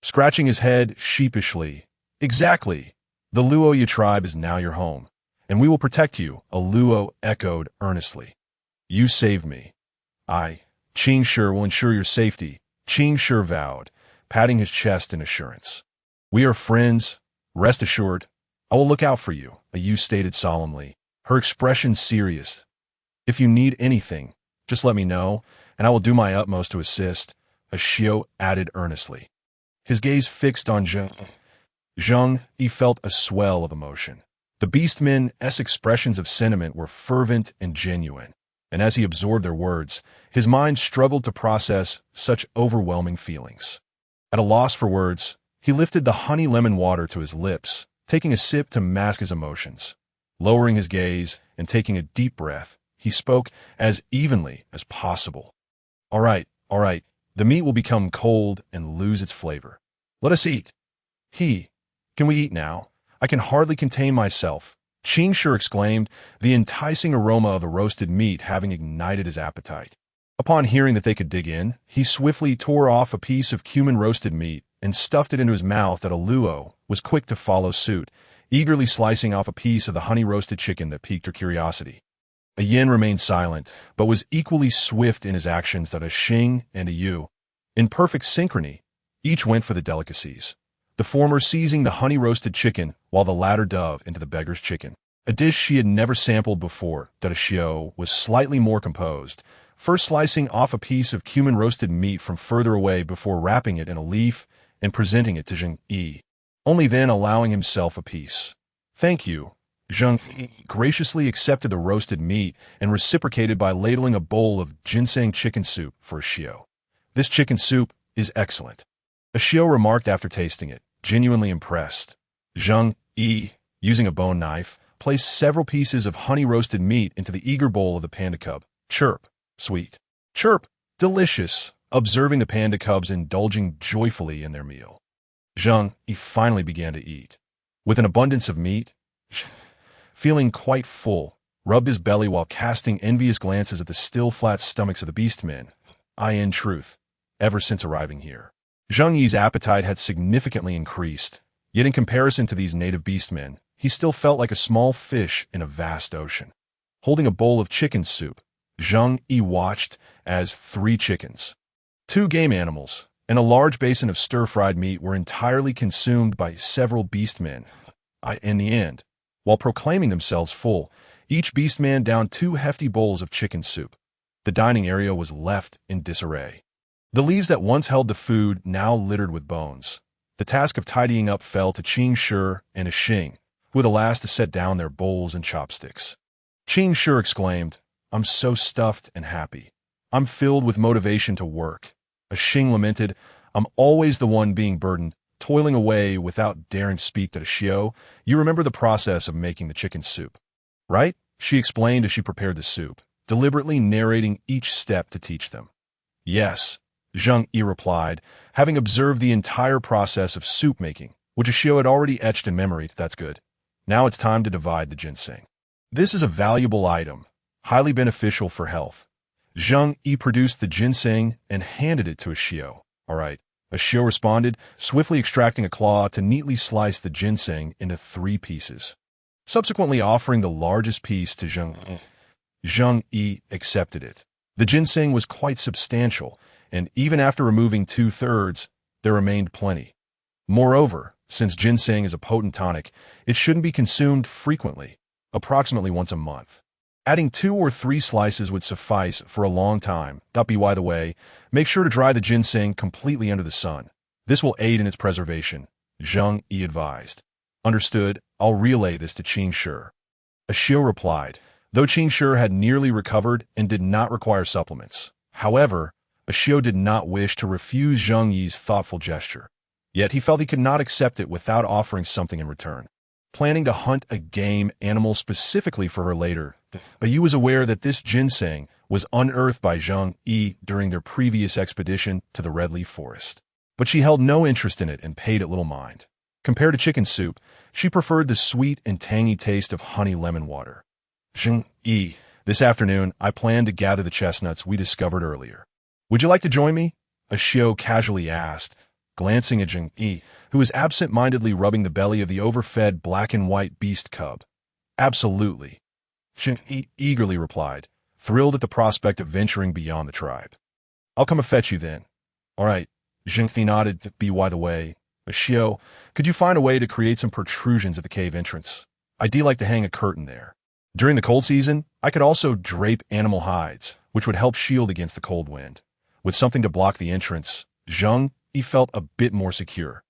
scratching his head sheepishly. Exactly. The Luo Yu tribe is now your home, and we will protect you, Luo echoed earnestly. You saved me. Qing Shi will ensure your safety, Qing Shi vowed, patting his chest in assurance. We are friends. Rest assured, I will look out for you, Yu stated solemnly, her expression serious. If you need anything, just let me know, and I will do my utmost to assist, Xiao added earnestly. His gaze fixed on Zheng Yi felt a swell of emotion. The beastmen's expressions of sentiment were fervent and genuine, and as he absorbed their words, his mind struggled to process such overwhelming feelings. At a loss for words, he lifted the honey lemon water to his lips, taking a sip to mask his emotions. Lowering his gaze and taking a deep breath, he spoke as evenly as possible. All right, the meat will become cold and lose its flavor. Let us eat. Can we eat now? I can hardly contain myself, Qing Shi exclaimed, the enticing aroma of the roasted meat having ignited his appetite. Upon hearing that they could dig in, he swiftly tore off a piece of cumin roasted meat and stuffed it into his mouth. That Luo was quick to follow suit, eagerly slicing off a piece of the honey-roasted chicken that piqued her curiosity. Yin remained silent, but was equally swift in his actions that Xing and Yu, in perfect synchrony, each went for the delicacies, the former seizing the honey-roasted chicken while the latter dove into the beggar's chicken. A dish she had never sampled before, that Xiao was slightly more composed, first slicing off a piece of cumin-roasted meat from further away before wrapping it in a leaf and presenting it to Zheng Yi, only then allowing himself a piece. Thank you. Zheng Yi graciously accepted the roasted meat and reciprocated by ladling a bowl of ginseng chicken soup for Xiao. This chicken soup is excellent, Xiao remarked after tasting it, genuinely impressed. Zheng Yi, using a bone knife, placed several pieces of honey-roasted meat into the eager bowl of the panda cub. Chirp, sweet. Chirp, delicious, observing the panda cubs indulging joyfully in their meal. Zheng Yi finally began to eat. With an abundance of meat, feeling quite full, rubbed his belly while casting envious glances at the still flat stomachs of the beastmen. In truth, ever since arriving here, Zheng Yu's appetite had significantly increased, yet in comparison to these native beastmen, he still felt like a small fish in a vast ocean. Holding a bowl of chicken soup, Zheng Yu watched as 3 chickens, 2 game animals, and a large basin of stir-fried meat were entirely consumed by several beastmen. In the end, while proclaiming themselves full, each beastman downed 2 hefty bowls of chicken soup. The dining area was left in disarray. The leaves that once held the food now littered with bones. The task of tidying up fell to Qing Shi and Xing, who were the last to set down their bowls and chopsticks. Qing Shi exclaimed, "I'm so stuffed and happy. I'm filled with motivation to work." Xing lamented, "I'm always the one being burdened, toiling away without daring to speak to Xiao. You remember the process of making the chicken soup, right?" She explained as she prepared the soup, deliberately narrating each step to teach them. "Yes," Zheng Yu replied, having observed the entire process of soup making, which Xiao had already etched in memory. "That's good. Now it's time to divide the ginseng. This is a valuable item, highly beneficial for health." Zheng Yu produced the ginseng and handed it to Xiao. "All right." Xiao responded, swiftly extracting a claw to neatly slice the ginseng into 3 pieces. Subsequently offering the largest piece to Zheng Yu accepted it. The ginseng was quite substantial, and even after removing 2/3, there remained plenty. Moreover, since ginseng is a potent tonic, it shouldn't be consumed frequently, approximately once a month. Adding 2 or 3 slices would suffice for a long time. By the way, make sure to dry the ginseng completely under the sun. This will aid in its preservation, Zheng Yu advised. "Understood, I'll relay this to Qing Shi." Xiao replied, though Qing Shi had nearly recovered and did not require supplements. However, Xiao did not wish to refuse Zheng Yu's thoughtful gesture. Yet he felt he could not accept it without offering something in return. Planning to hunt a game animal specifically for her later, Yu was aware that this ginseng was unearthed by Zheng Yu during their previous expedition to the Red Leaf Forest. But she held no interest in it and paid it little mind. Compared to chicken soup, she preferred the sweet and tangy taste of honey lemon water. "Zheng Yu, this afternoon I plan to gather the chestnuts we discovered earlier. Would you like to join me?" Xiao casually asked, glancing at Zheng Yu, who was absent-mindedly rubbing the belly of the overfed black and white beast cub. "Absolutely," Zheng Yu eagerly replied, thrilled at the prospect of venturing beyond the tribe. "I'll come and fetch you then." "All right," Zheng Yu nodded. By the way, Xiao, could you find a way to create some protrusions at the cave entrance? I'd like to hang a curtain there. During the cold season, I could also drape animal hides, which would help shield against the cold wind. With something to block the entrance, Zheng Yu felt a bit more secure.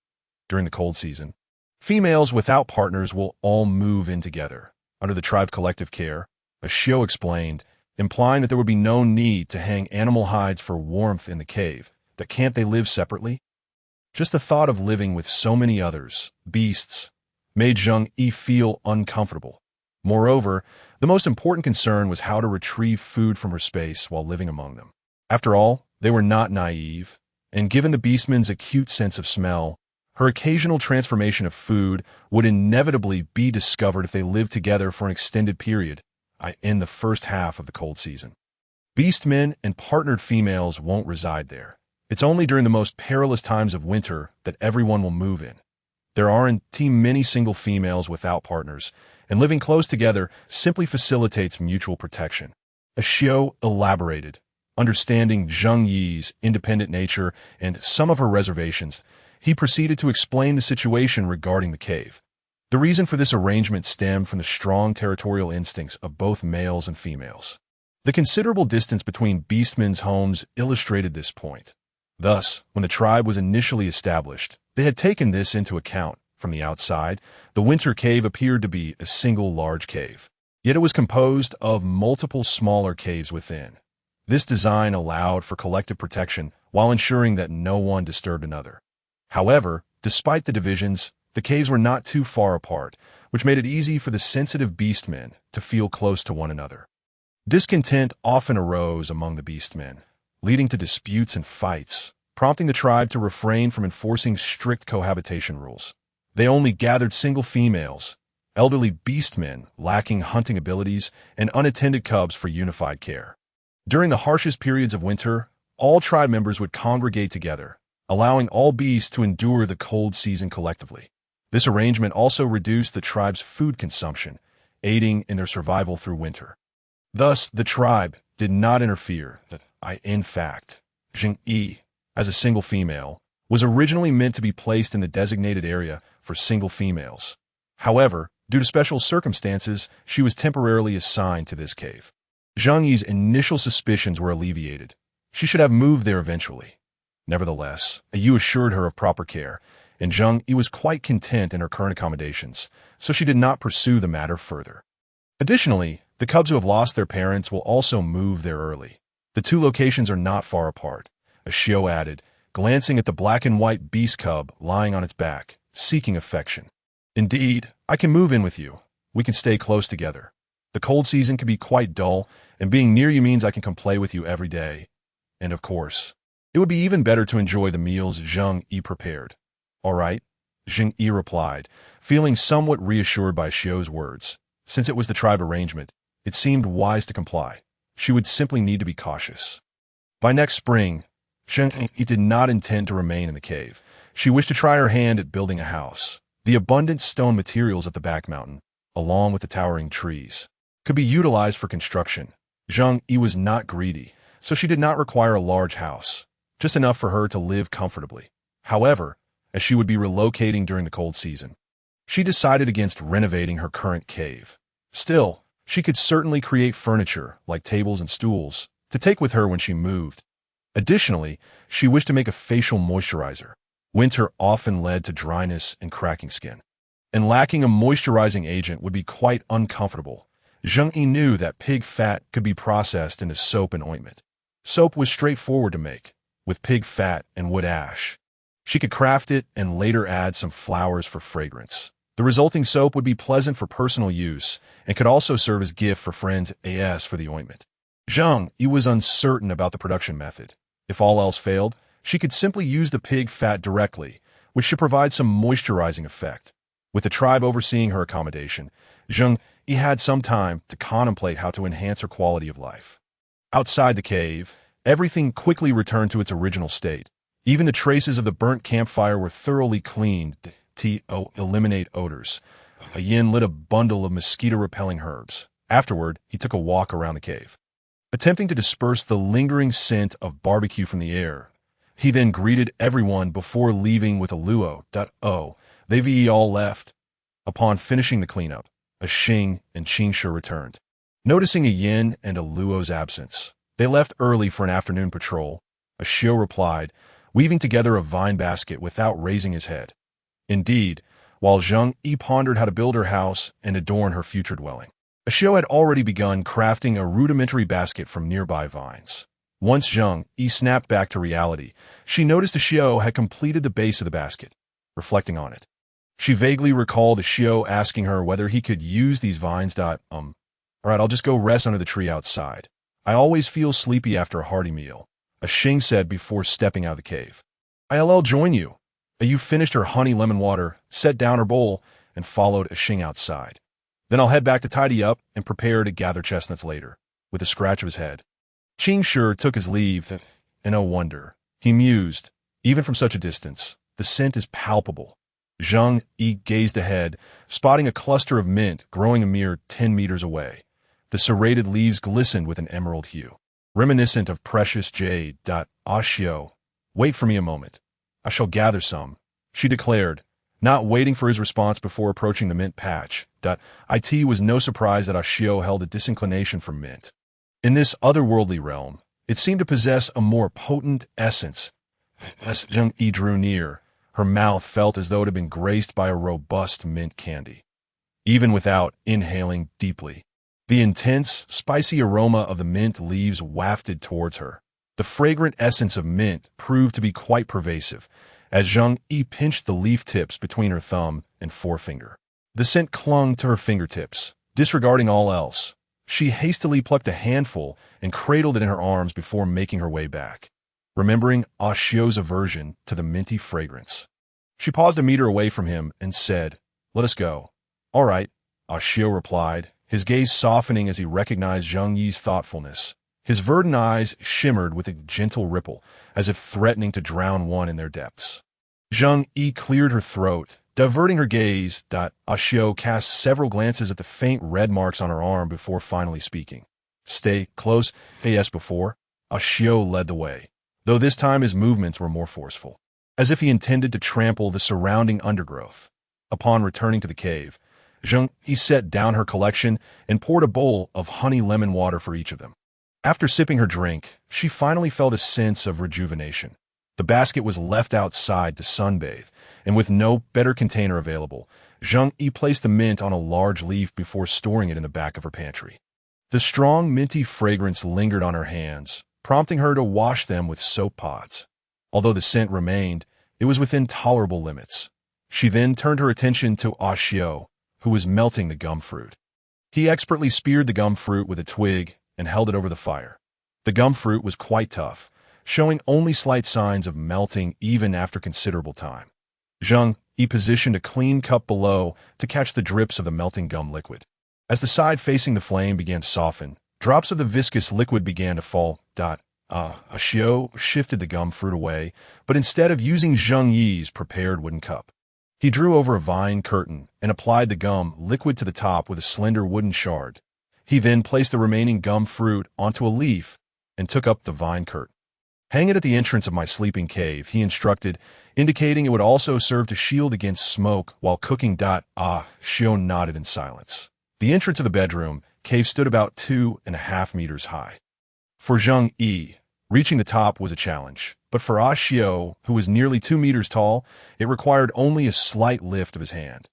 During the cold season, females without partners will all move in together, under the tribe's collective care, Xiao explained, implying that there would be no need to hang animal hides for warmth in the cave. That can't they live separately? Just the thought of living with so many others, beasts, made Zheng Yu feel uncomfortable. Moreover, the most important concern was how to retrieve food from her space while living among them. After all, they were not naive, and given the beastman's acute sense of smell, her occasional transformation of food would inevitably be discovered if they lived together for an extended period, in the first half of the cold season. Beastmen and partnered females won't reside there. It's only during the most perilous times of winter that everyone will move in. There aren't many single females without partners, and living close together simply facilitates mutual protection. Xiao elaborated. Understanding Zheng Yu's independent nature and some of her reservations, he proceeded to explain the situation regarding the cave. The reason for this arrangement stemmed from the strong territorial instincts of both males and females. The considerable distance between beastmen's homes illustrated this point. Thus, when the tribe was initially established, they had taken this into account. From the outside, the winter cave appeared to be a single large cave. Yet it was composed of multiple smaller caves within. This design allowed for collective protection while ensuring that no one disturbed another. However, despite the divisions, the caves were not too far apart, which made it easy for the sensitive beastmen to feel close to one another. Discontent often arose among the beastmen, leading to disputes and fights, prompting the tribe to refrain from enforcing strict cohabitation rules. They only gathered single females, elderly beastmen lacking hunting abilities, and unattended cubs for unified care. During the harshest periods of winter, all tribe members would congregate together, allowing all beasts to endure the cold season collectively. This arrangement also reduced the tribe's food consumption, aiding in their survival through winter. Thus, the tribe did not interfere. In fact, Zheng Yu, as a single female, was originally meant to be placed in the designated area for single females. However, due to special circumstances, she was temporarily assigned to this cave. Zheng Yu's initial suspicions were alleviated. She should have moved there eventually. Nevertheless, Yu assured her of proper care, and Zheng Yu was quite content in her current accommodations, so she did not pursue the matter further. Additionally, the cubs who have lost their parents will also move there early. The two locations are not far apart, Xiao added, glancing at the black and white beast cub lying on its back, seeking affection. Indeed, I can move in with you. We can stay close together. The cold season can be quite dull, and being near you means I can come play with you every day. And of course, it would be even better to enjoy the meals Zheng Yu prepared. All right, Zheng Yu replied, feeling somewhat reassured by Xiao's words. Since it was the tribe arrangement, it seemed wise to comply. She would simply need to be cautious. By next spring, Zheng Yu did not intend to remain in the cave. She wished to try her hand at building a house. The abundant stone materials at the back mountain, along with the towering trees, could be utilized for construction. Zheng Yu was not greedy, so she did not require a large house, just enough for her to live comfortably. However, as she would be relocating during the cold season, she decided against renovating her current cave. Still, she could certainly create furniture, like tables and stools, to take with her when she moved. Additionally, she wished to make a facial moisturizer. Winter often led to dryness and cracking skin, and lacking a moisturizing agent would be quite uncomfortable. Zheng Yu knew that pig fat could be processed into soap and ointment. Soap was straightforward to make, with pig fat and wood ash. She could craft it and later add some flowers for fragrance. The resulting soap would be pleasant for personal use and could also serve as gift for friends as for the ointment. Zheng Yu was uncertain about the production method. If all else failed, she could simply use the pig fat directly, which should provide some moisturizing effect. With the tribe overseeing her accommodation, Zheng Yu had some time to contemplate how to enhance her quality of life. Outside the cave, everything quickly returned to its original state. Even the traces of the burnt campfire were thoroughly cleaned to eliminate odors. Yin lit a bundle of mosquito-repelling herbs. Afterward, he took a walk around the cave, attempting to disperse the lingering scent of barbecue from the air. He then greeted everyone before leaving with a luo. They've all left. Upon finishing the cleanup, a Xing and Qingshu returned. Noticing a Yin and a Luo's absence, they left early for an afternoon patrol. A Xiu replied, weaving together a vine basket without raising his head. Indeed, while Zheng Yu pondered how to build her house and adorn her future dwelling, a Xiu had already begun crafting a rudimentary basket from nearby vines. Once Zheng Yu snapped back to reality, she noticed a Xiu had completed the base of the basket. Reflecting on it, she vaguely recalled a Xiu asking her whether he could use these vines. Alright, I'll just go rest under the tree outside. I always feel sleepy after a hearty meal, a Xing said before stepping out of the cave. I'll join you. Yu finished her honey lemon water, set down her bowl, and followed a Xing outside. Then I'll head back to tidy up and prepare to gather chestnuts later, with a scratch of his head. Qingshu took his leave, and oh wonder, he mused, even from such a distance, the scent is palpable. Zheng Yu gazed ahead, spotting a cluster of mint growing a mere 10 meters away. The serrated leaves glistened with an emerald hue, reminiscent of precious jade. Xiu, wait for me a moment. I shall gather some, she declared, not waiting for his response before approaching the mint patch. It was no surprise that Xiu held a disinclination for mint. In this otherworldly realm, it seemed to possess a more potent essence. As Zheng Yu drew near, her mouth felt as though it had been graced by a robust mint candy. Even without inhaling deeply, the intense, spicy aroma of the mint leaves wafted towards her. The fragrant essence of mint proved to be quite pervasive, as Zheng Yu pinched the leaf tips between her thumb and forefinger. The scent clung to her fingertips. Disregarding all else, she hastily plucked a handful and cradled it in her arms before making her way back, remembering Xiu's aversion to the minty fragrance. She paused a meter away from him and said, "Let us go." "All right." Xiao replied, his gaze softening as he recognized Zheng Yi's thoughtfulness. His verdant eyes shimmered with a gentle ripple, as if threatening to drown one in their depths. Zheng Yi cleared her throat, diverting her gaze. Xiao cast several glances at the faint red marks on her arm before finally speaking. Stay close, as before. Xiao led the way, though this time his movements were more forceful, as if he intended to trample the surrounding undergrowth. Upon returning to the cave, Zheng Yi set down her collection and poured a bowl of honey lemon water for each of them. After sipping her drink, she finally felt a sense of rejuvenation. The basket was left outside to sunbathe, and with no better container available, Zheng Yi placed the mint on a large leaf before storing it in the back of her pantry. The strong, minty fragrance lingered on her hands, prompting her to wash them with soap pods. Although the scent remained, it was within tolerable limits. She then turned her attention to Xiao, who was melting the gum fruit. He expertly speared the gum fruit with a twig and held it over the fire. The gum fruit was quite tough, showing only slight signs of melting even after considerable time. Zheng Yi positioned a clean cup below to catch the drips of the melting gum liquid. As the side facing the flame began to soften, drops of the viscous liquid began to fall. Xiao shifted the gum fruit away, but instead of using Zheng Yi's prepared wooden cup, he drew over a vine curtain and applied the gum liquid to the top with a slender wooden shard. He then placed the remaining gum fruit onto a leaf and took up the vine curtain. Hang it at the entrance of my sleeping cave, he instructed, indicating it would also serve to shield against smoke while cooking. Xiao nodded in silence. The entrance of the bedroom cave stood about 2.5 meters high. For Zheng Yi, reaching the top was a challenge, but for Xiao, who was nearly 2 meters tall, it required only a slight lift of his hand.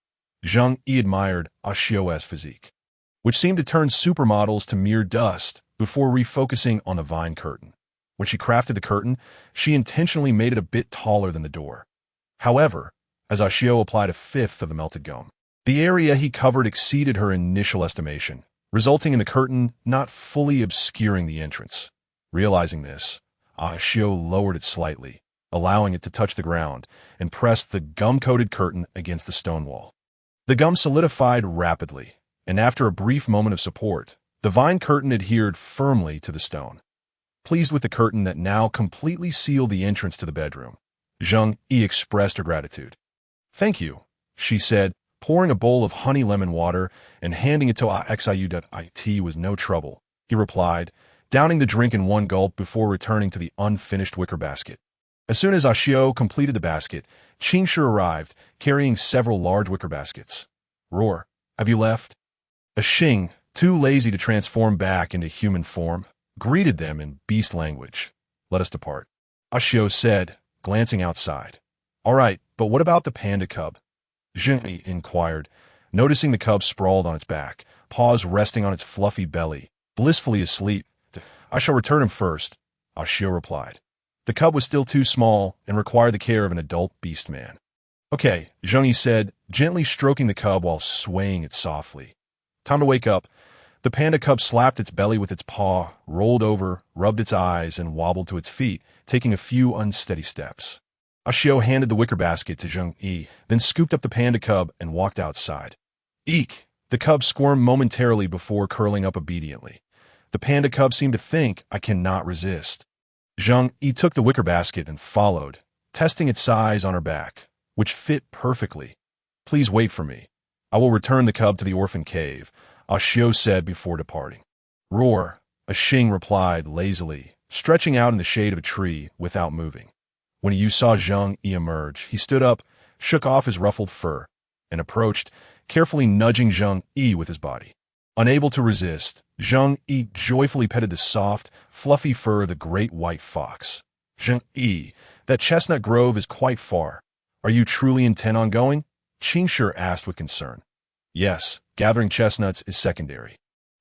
Zheng Yi admired Xiao's physique, which seemed to turn supermodels to mere dust before refocusing on the vine curtain. When she crafted the curtain, she intentionally made it a bit taller than the door. However, as Xiao applied a fifth of the melted gum, the area he covered exceeded her initial estimation, resulting in the curtain not fully obscuring the entrance. Realizing this, Xiao lowered it slightly, allowing it to touch the ground, and pressed the gum-coated curtain against the stone wall. The gum solidified rapidly, and after a brief moment of support, the vine curtain adhered firmly to the stone. Pleased with the curtain that now completely sealed the entrance to the bedroom, Zheng Yi expressed her gratitude. "Thank you," she said, pouring a bowl of honey lemon water and handing it to Xiu. "It was no trouble," he replied, downing the drink in one gulp before returning to the unfinished wicker basket. As soon as Xiao completed the basket, Qingshi arrived, carrying several large wicker baskets. "Roar, have you left?" Xing, too lazy to transform back into human form, greeted them in beast language. "Let us depart," Xiao said, glancing outside. "All right, but what about the panda cub?" Zheng inquired, noticing the cub sprawled on its back, paws resting on its fluffy belly, blissfully asleep. "I shall return him first," Xiao replied. The cub was still too small and required the care of an adult beast man. "Okay," Zheng Yi said, gently stroking the cub while swaying it softly. "Time to wake up." The panda cub slapped its belly with its paw, rolled over, rubbed its eyes, and wobbled to its feet, taking a few unsteady steps. Xiao handed the wicker basket to Zheng Yi, then scooped up the panda cub and walked outside. "Eek!" The cub squirmed momentarily before curling up obediently. The panda cub seemed to think, "I cannot resist." Zheng Yi took the wicker basket and followed, testing its size on her back, which fit perfectly. "Please wait for me. I will return the cub to the orphan cave," Xiao said before departing. "Roar," Xing replied lazily, stretching out in the shade of a tree without moving. When Yu saw Zheng Yi emerge, he stood up, shook off his ruffled fur, and approached, carefully nudging Zheng Yi with his body. Unable to resist, Zheng Yi joyfully petted the soft, fluffy fur of the great white fox. "Zheng Yi, that chestnut grove is quite far. Are you truly intent on going?" Qingshi asked with concern. "Yes, gathering chestnuts is secondary.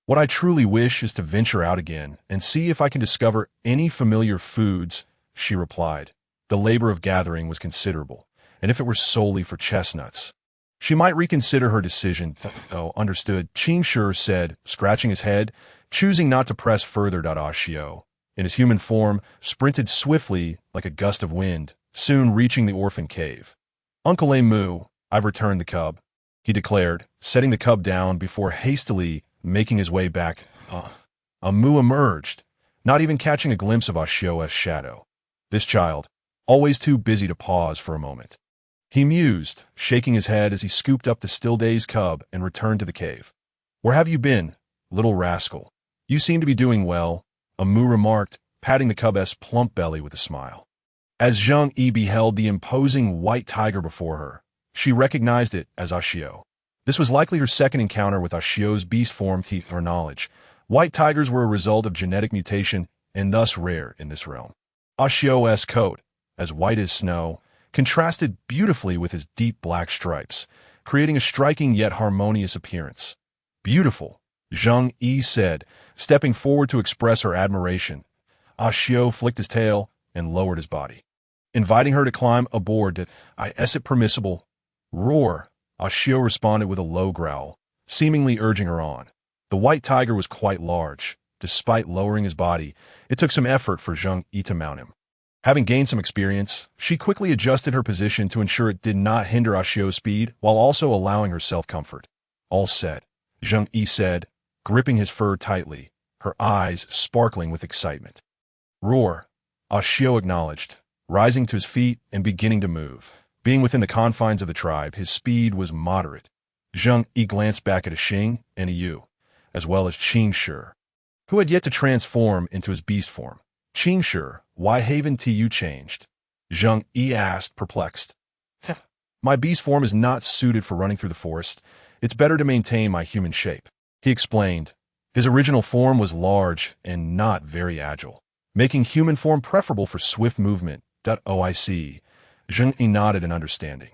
What I truly wish is to venture out again and see if I can discover any familiar foods," she replied. The labor of gathering was considerable, and if it were solely for chestnuts, she might reconsider her decision. "Oh, understood," Qingshi said, scratching his head, choosing not to press further. Xiao, in his human form, sprinted swiftly like a gust of wind, soon reaching the orphan cave. "Uncle Emu, I've returned the cub." he declared, setting the cub down before hastily making his way back. Amu emerged, not even catching a glimpse of Ashio's shadow. This child, always too busy to pause for a moment. He mused, shaking his head as he scooped up the still-dazed cub and returned to the cave. "Where have you been, little rascal? You seem to be doing well," Amu remarked, patting the cub's plump belly with a smile. As Zheng Yu beheld the imposing white tiger before her, she recognized it as Ashio. This was likely her second encounter with Ashio's beast form. To her knowledge, white tigers were a result of genetic mutation and thus rare in this realm. Ashio's coat, as white as snow, contrasted beautifully with his deep black stripes, creating a striking yet harmonious appearance. "Beautiful," Zheng Yu said, stepping forward to express her admiration. Ashio flicked his tail and lowered his body, inviting her to climb aboard. "Is it permissible?" "Roar," Ashio responded with a low growl, seemingly urging her on. The white tiger was quite large. Despite lowering his body, it took some effort for Zheng Yu to mount him. Having gained some experience, she quickly adjusted her position to ensure it did not hinder Ashio's speed while also allowing herself comfort. "All set," Zheng Yu said, gripping his fur tightly, her eyes sparkling with excitement. "Roar," Ashio acknowledged, rising to his feet and beginning to move. Being within the confines of the tribe, his speed was moderate. Zheng Yu glanced back at Xing and Yu, as well as Qing Shi, who had yet to transform into his beast form. "Qing Shi, why haven't you changed?" Zheng Yu asked, perplexed. "My beast form is not suited for running through the forest. It's better to maintain my human shape," he explained. His original form was large and not very agile, making human form preferable for swift movement. "OIC." Zheng Yu nodded in understanding.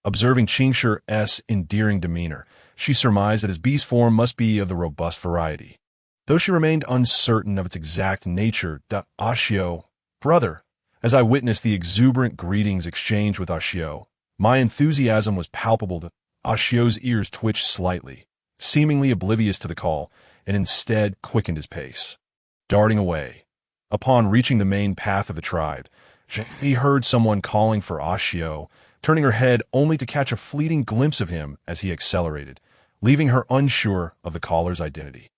Observing Qing Shi's endearing demeanor, she surmised that his beast form must be of the robust variety. Though she remained uncertain of its exact nature, Ashio, "Brother," as I witnessed the exuberant greetings exchanged with Ashio, my enthusiasm was palpable. Ashio's ears twitched slightly, seemingly oblivious to the call, and instead quickened his pace, darting away. Upon reaching the main path of the tribe, he heard someone calling for Ashio, turning her head only to catch a fleeting glimpse of him as he accelerated, leaving her unsure of the caller's identity.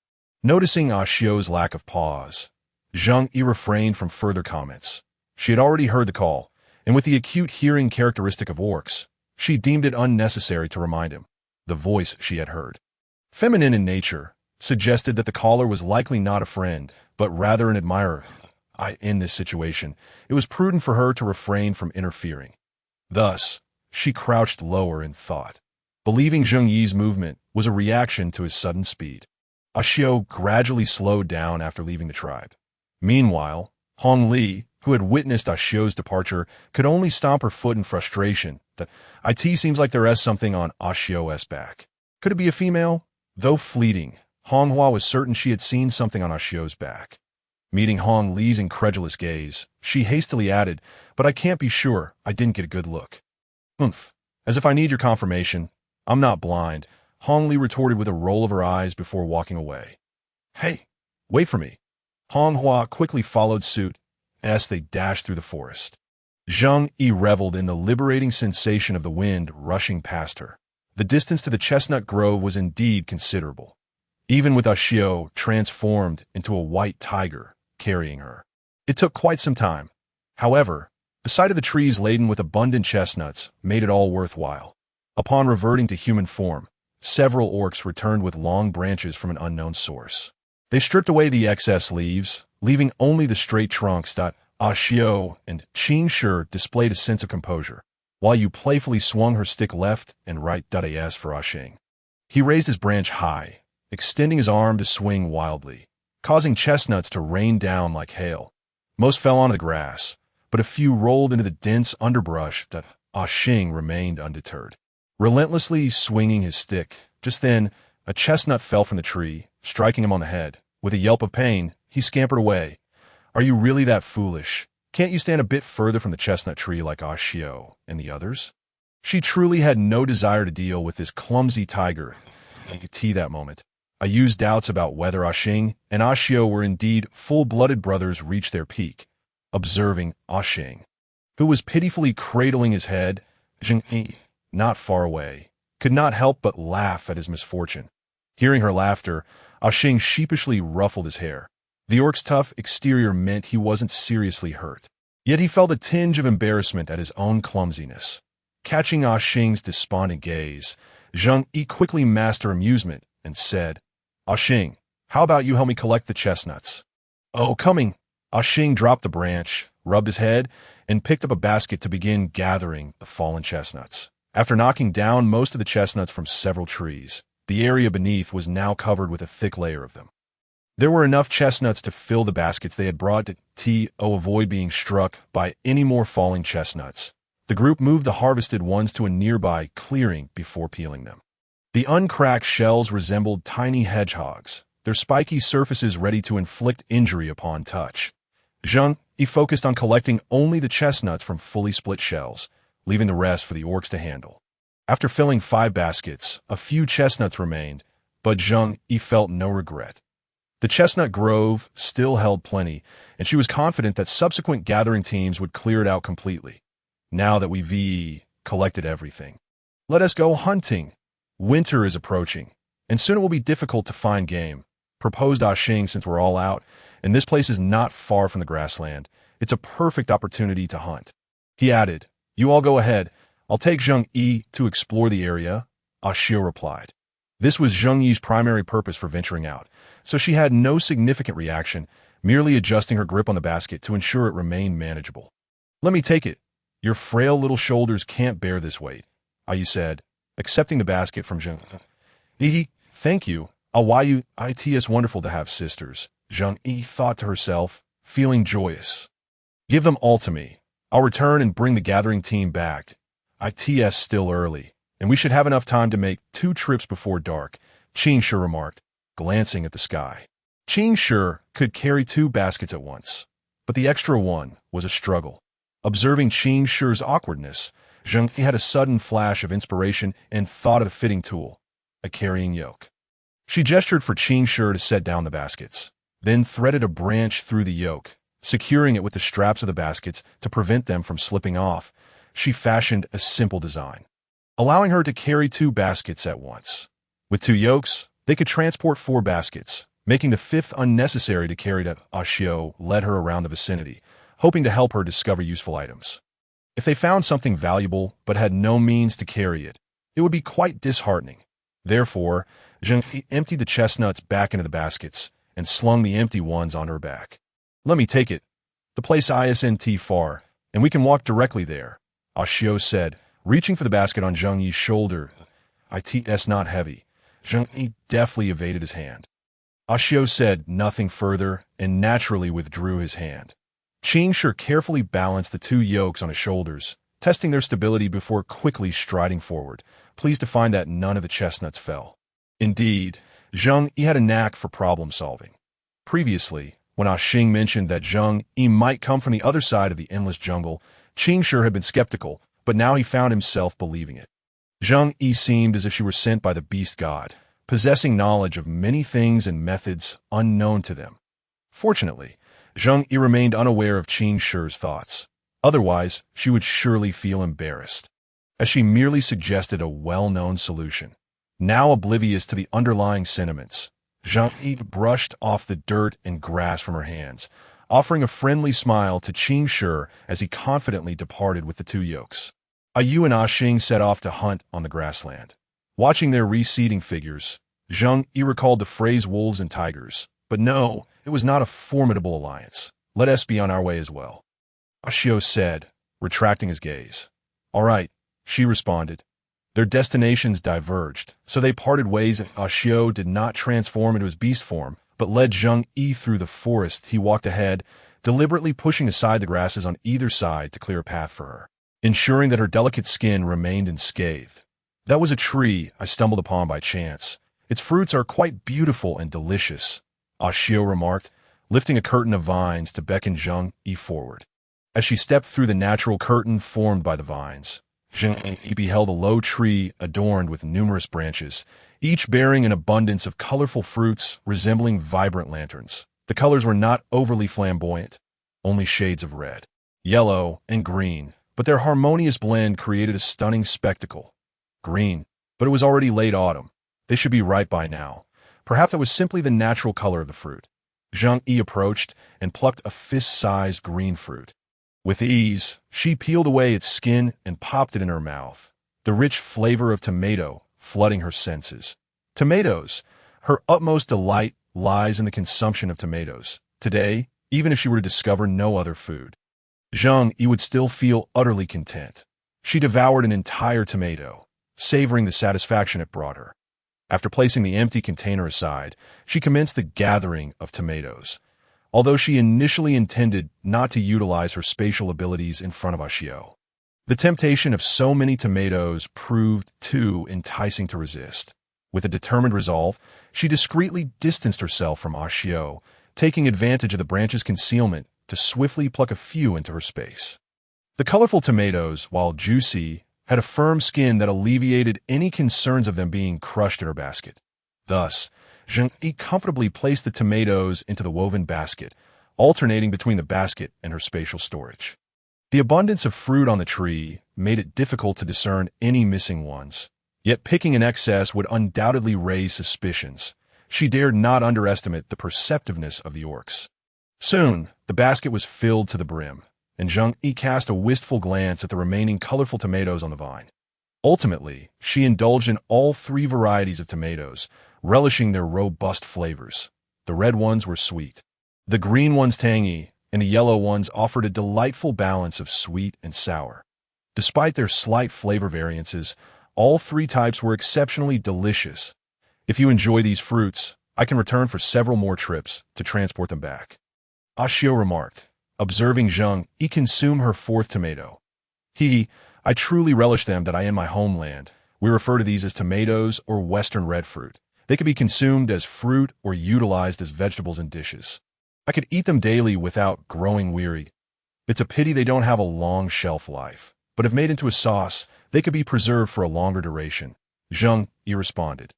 Noticing Ashio's lack of pause, Zheng Yu refrained from further comments. She had already heard the call, and with the acute hearing characteristic of orcs, she deemed it unnecessary to remind him. The voice she had heard, feminine in nature, suggested that the caller was likely not a friend, but rather an admirer. In this situation, it was prudent for her to refrain from interfering. Thus, she crouched lower in thought, believing Zheng Yu's movement was a reaction to his sudden speed. Ashio gradually slowed down after leaving the tribe. Meanwhile, Hong Li, who had witnessed Ashio's departure, could only stomp her foot in frustration. "It seems like there is something on Ashio's back. Could it be a female?" Though fleeting, Hong Hua was certain she had seen something on Ashio's back. Meeting Hong Li's incredulous gaze, she hastily added, "But I can't be sure. I didn't get a good look." "Humph. As if I need your confirmation. I'm not blind," Hong Li retorted with a roll of her eyes before walking away. "Hey, wait for me." Hong Hua quickly followed suit as they dashed through the forest. Zheng Yu reveled in the liberating sensation of the wind rushing past her. The distance to the chestnut grove was indeed considerable, even with Ashio transformed into a white tiger carrying her. It took quite some time. However, the sight of the trees laden with abundant chestnuts made it all worthwhile. Upon reverting to human form, several orcs returned with long branches from an unknown source. They stripped away the excess leaves, leaving only the straight trunks. Ashio and Qing Shi displayed a sense of composure, while Yu playfully swung her stick left and right. As for Ashing, he raised his branch high, extending his arm to swing wildly, causing chestnuts to rain down like hail. Most fell onto the grass, but a few rolled into the dense underbrush. Ashing remained undeterred, relentlessly swinging his stick. Just then, a chestnut fell from the tree, striking him on the head. With a yelp of pain, he scampered away. "Are you really that foolish? Can't you stand a bit further from the chestnut tree like Ashio and the others?" She truly had no desire to deal with this clumsy tiger. You could see that moment. Yu's doubts about whether Ashing and Ashio were indeed full-blooded brothers reached their peak. Observing Ashing, who was pitifully cradling his head, Zheng Yu, not far away, could not help but laugh at his misfortune. Hearing her laughter, Xing sheepishly ruffled his hair. The orc's tough exterior meant he wasn't seriously hurt. Yet he felt a tinge of embarrassment at his own clumsiness. Catching Xing's despondent gaze, Zheng Yu quickly masked her amusement and said, Xing, how about you help me collect the chestnuts? Oh, coming. Xing dropped the branch, rubbed his head, and picked up a basket to begin gathering the fallen chestnuts. After knocking down most of the chestnuts from several trees, the area beneath was now covered with a thick layer of them. There were enough chestnuts to fill the baskets they had brought to avoid being struck by any more falling chestnuts. The group moved the harvested ones to a nearby clearing before peeling them. The uncracked shells resembled tiny hedgehogs, their spiky surfaces ready to inflict injury upon touch. Zheng Yu focused on collecting only the chestnuts from fully split shells, leaving the rest for the orcs to handle. After filling 5 baskets, a few chestnuts remained, but Zheng Yu felt no regret. The chestnut grove still held plenty, and she was confident that subsequent gathering teams would clear it out completely. Now that we've collected everything, let us go hunting. Winter is approaching, and soon it will be difficult to find game, proposed Xing. Since we're all out, and this place is not far from the grassland, it's a perfect opportunity to hunt. He added, You all go ahead. I'll take Zheng Yu to explore the area, Xing replied. This was Zheng Yu's primary purpose for venturing out, so she had no significant reaction, merely adjusting her grip on the basket to ensure it remained manageable. Let me take it. Your frail little shoulders can't bear this weight, Yu said, accepting the basket from Zheng Yu. Thank you. It's wonderful to have sisters, Zheng Yu thought to herself, feeling joyous. Give them all to me. I'll return and bring the gathering team back. It's still early, and we should have enough time to make 2 trips before dark, Qing Shi remarked, glancing at the sky. Qing Shi could carry 2 baskets at once, but the extra one was a struggle. Observing Qing Shi's awkwardness, Zheng Yu had a sudden flash of inspiration and thought of a fitting tool, a carrying yoke. She gestured for Qing Shi to set down the baskets, then threaded a branch through the yoke, securing it with the straps of the baskets to prevent them from slipping off. She fashioned a simple design, allowing her to carry 2 baskets at once. With 2 yokes, they could transport 4 baskets, making the 5th unnecessary to carry. Xing led her around the vicinity, hoping to help her discover useful items. If they found something valuable but had no means to carry it, it would be quite disheartening. Therefore, Zheng Yu emptied the chestnuts back into the baskets and slung the empty ones on her back. Let me take it. The place isn't far, and we can walk directly there, Xing said, reaching for the basket on Zheng Yu's shoulder. It's not heavy. Zheng Yu deftly evaded his hand. Xing said nothing further and naturally withdrew his hand. Qing Shi carefully balanced the 2 yokes on his shoulders, testing their stability before quickly striding forward, pleased to find that none of the chestnuts fell. Indeed, Zheng Yu had a knack for problem-solving. Previously, when Xing mentioned that Zheng Yu might come from the other side of the endless jungle, Qing Shi had been skeptical, but now he found himself believing it. Zheng Yu seemed as if she were sent by the beast god, possessing knowledge of many things and methods unknown to them. Fortunately, Zheng Yu remained unaware of Qing Shi's thoughts. Otherwise, she would surely feel embarrassed, as she merely suggested a well-known solution. Now oblivious to the underlying sentiments, Zheng Yu brushed off the dirt and grass from her hands, offering a friendly smile to Qing Shi as he confidently departed with the 2 yokes. Yu and Xing set off to hunt on the grassland. Watching their receding figures, Zheng Yu recalled the phrase wolves and tigers, but no, it was not a formidable alliance. Let us be on our way as well, Xing said, retracting his gaze. All right, she responded. Their destinations diverged, so they parted ways and Xing did not transform into his beast form, but led Zheng Yu through the forest. He walked ahead, deliberately pushing aside the grasses on either side to clear a path for her, ensuring that her delicate skin remained unscathed. That was a tree I stumbled upon by chance. Its fruits are quite beautiful and delicious, Xing remarked, lifting a curtain of vines to beckon Zheng Yu forward. As she stepped through the natural curtain formed by the vines, Zheng Yu beheld a low tree adorned with numerous branches, each bearing an abundance of colorful fruits resembling vibrant lanterns. The colors were not overly flamboyant, only shades of red, yellow, and green, but their harmonious blend created a stunning spectacle. Green, But it was already late autumn. They should be ripe by now. Perhaps that was simply the natural color of the fruit. Zheng Yu approached and plucked a fist-sized green fruit. With ease, she peeled away its skin and popped it in her mouth, the rich flavor of tomato flooding her senses. Tomatoes! Her utmost delight lies in the consumption of tomatoes. Today, even if she were to discover no other food, Zheng Yu would still feel utterly content. She devoured an entire tomato, savoring the satisfaction it brought her. After placing the empty container aside, she commenced the gathering of tomatoes. Although she initially intended not to utilize her spatial abilities in front of Ashio, the temptation of so many tomatoes proved too enticing to resist. With a determined resolve, she discreetly distanced herself from Ashio, taking advantage of the branch's concealment to swiftly pluck a few into her space. The colorful tomatoes, while juicy, had a firm skin that alleviated any concerns of them being crushed in her basket. Thus, Zheng Yu comfortably placed the tomatoes into the woven basket, alternating between the basket and her spatial storage. The abundance of fruit on the tree made it difficult to discern any missing ones, yet picking in excess would undoubtedly raise suspicions. She dared not underestimate the perceptiveness of the orcs. Soon, the basket was filled to the brim, and Zheng Yu cast a wistful glance at the remaining colorful tomatoes on the vine. Ultimately, she indulged in all 3 varieties of tomatoes, relishing their robust flavors. The red ones were sweet, the green ones tangy, and the yellow ones offered a delightful balance of sweet and sour. Despite their slight flavor variances, all 3 types were exceptionally delicious. If you enjoy these fruits, I can return for several more trips to transport them back, Ashio remarked, observing Zheng Yu consume her 4th tomato. I truly relish them that I in my homeland. We refer to these as tomatoes or western red fruit. They could be consumed as fruit or utilized as vegetables in dishes. I could eat them daily without growing weary. It's a pity they don't have a long shelf life, but if made into a sauce, they could be preserved for a longer duration, Zheng Yu responded,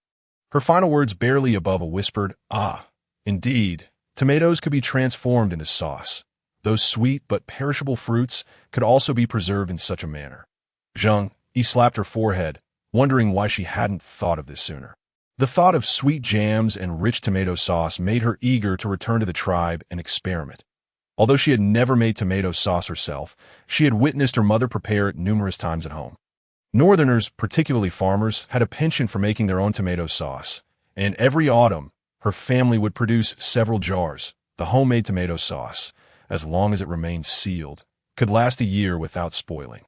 her final words barely above a whispered, "Ah, indeed, tomatoes could be transformed into sauce. Those sweet but perishable fruits could also be preserved in such a manner." Zheng Yu slapped her forehead, wondering why she hadn't thought of this sooner. The thought of sweet jams and rich tomato sauce made her eager to return to the tribe and experiment. Although she had never made tomato sauce herself, she had witnessed her mother prepare it numerous times at home. Northerners, particularly farmers, had a penchant for making their own tomato sauce, and every autumn, her family would produce several jars. The homemade tomato sauce, as long as it remained sealed, could last a year without spoiling.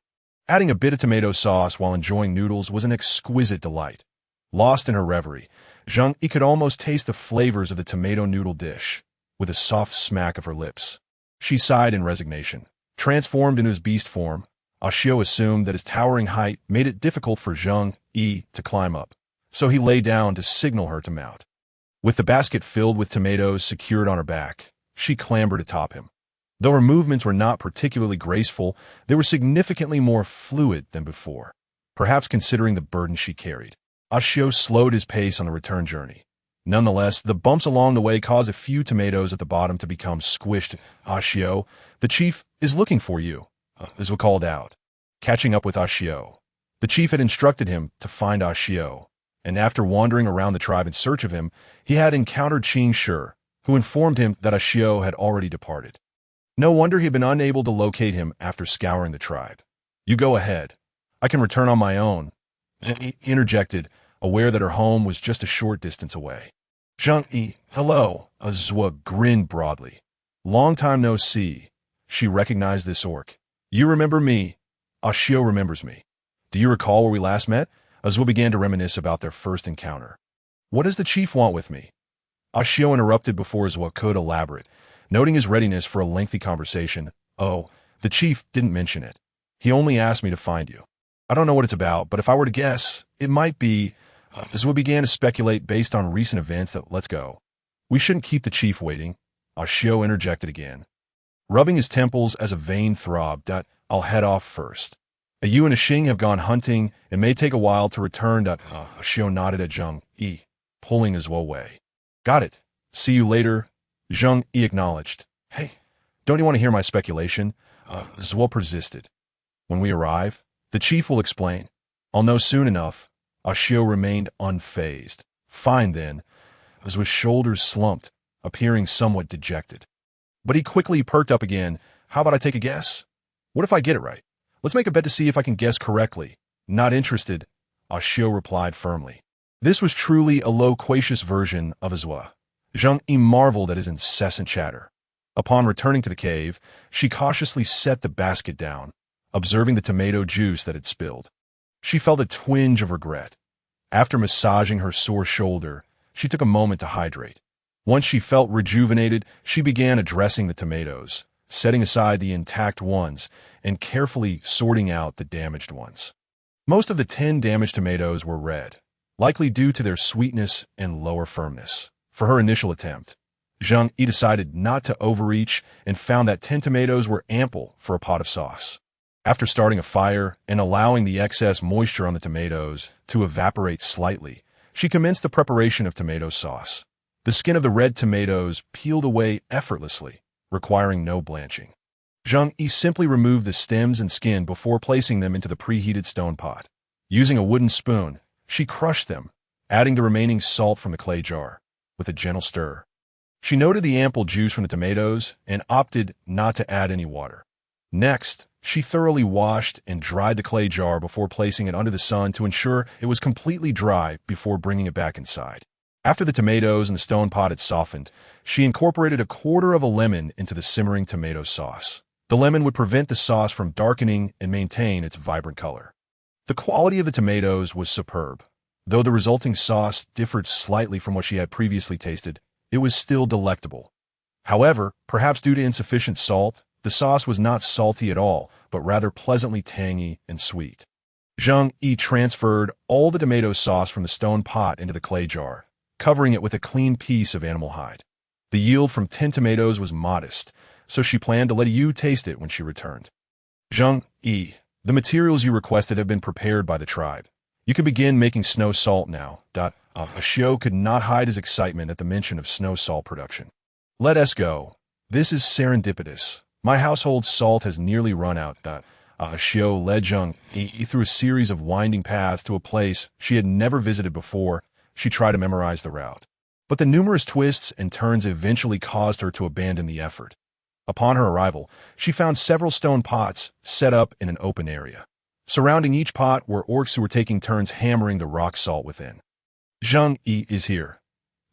Adding a bit of tomato sauce while enjoying noodles was an exquisite delight. Lost in her reverie, Zheng Yu could almost taste the flavors of the tomato noodle dish, with a soft smack of her lips. She sighed in resignation. Transformed into his beast form, Ashio assumed that his towering height made it difficult for Zheng Yu to climb up, so he lay down to signal her to mount. With the basket filled with tomatoes secured on her back, she clambered atop him. Though her movements were not particularly graceful, they were significantly more fluid than before, perhaps considering the burden she carried. Ashio slowed his pace on the return journey. Nonetheless, the bumps along the way caused a few tomatoes at the bottom to become squished. "Ashio, the chief is looking for you," Zhua called out. Catching up with Ashio, the chief had instructed him to find Ashio, and after wandering around the tribe in search of him, he had encountered Qing Shi, who informed him that Ashio had already departed. No wonder he had been unable to locate him after scouring the tribe. "You go ahead. I can return on my own," he interjected, aware that her home was just a short distance away. "Zheng Yu, hello," Zhua grinned broadly. "Long time no see." She recognized this orc. "You remember me?" "Ashio remembers me." "Do you recall where we last met?" Zhua began to reminisce about their first encounter. "What does the chief want with me?" Ashio interrupted before Zhua could elaborate, noting his readiness for a lengthy conversation. "Oh, the chief didn't mention it. He only asked me to find you. I don't know what it's about, but if I were to guess, it might be..." Zhua began to speculate based on recent events that let's go. "We shouldn't keep the chief waiting," Ashio interjected again, rubbing his temples as a vein throbbed. "I'll head off first. You and Xing have gone hunting and may take a while to return." Ashio nodded at Zheng Yu, pulling his woe away. "Got it. See you later," Zheng Yu acknowledged. "Hey, don't you want to hear my speculation?" Zhua persisted. "When we arrive, the chief will explain. I'll know soon enough," Ashio remained unfazed. Fine then, as with shoulders slumped, appearing somewhat dejected. But he quickly perked up again. How about I take a guess? What if I get it right? Let's make a bet to see if I can guess correctly. Not interested, Ashio replied firmly. This was truly a loquacious version of his wa. Zheng Yu marveled at his incessant chatter. Upon returning to the cave, she cautiously set the basket down, observing the tomato juice that had spilled. She felt a twinge of regret. After massaging her sore shoulder, she took a moment to hydrate. Once she felt rejuvenated, she began addressing the tomatoes, setting aside the intact ones and carefully sorting out the damaged ones. Most of the 10 damaged tomatoes were red, likely due to their sweetness and lower firmness. For her initial attempt, Zheng Yu decided not to overreach and found that 10 tomatoes were ample for a pot of sauce. After starting a fire and allowing the excess moisture on the tomatoes to evaporate slightly, she commenced the preparation of tomato sauce. The skin of the red tomatoes peeled away effortlessly, requiring no blanching. Zheng Yu simply removed the stems and skin before placing them into the preheated stone pot. Using a wooden spoon, she crushed them, adding the remaining salt from the clay jar, with a gentle stir. She noted the ample juice from the tomatoes and opted not to add any water. Next, she thoroughly washed and dried the clay jar before placing it under the sun to ensure it was completely dry before bringing it back inside. After the tomatoes and the stone pot had softened, she incorporated 1/4 of a lemon into the simmering tomato sauce. The lemon would prevent the sauce from darkening and maintain its vibrant color. The quality of the tomatoes was superb. Though the resulting sauce differed slightly from what she had previously tasted, it was still delectable. However, perhaps due to insufficient salt, the sauce was not salty at all, but rather pleasantly tangy and sweet. Zheng Yu transferred all the tomato sauce from the stone pot into the clay jar, covering it with a clean piece of animal hide. The yield from 10 tomatoes was modest, so she planned to let Yu taste it when she returned. Zheng Yu, the materials you requested have been prepared by the tribe. You can begin making snow salt now. Ashio could not hide his excitement at the mention of snow salt production. Let us go. This is serendipitous. My household salt has nearly run out. Ashio led Zheng Yu through a series of winding paths to a place she had never visited before. She tried to memorize the route, but the numerous twists and turns eventually caused her to abandon the effort. Upon her arrival, she found several stone pots set up in an open area. Surrounding each pot were orcs who were taking turns hammering the rock salt within. Zheng Yu is here.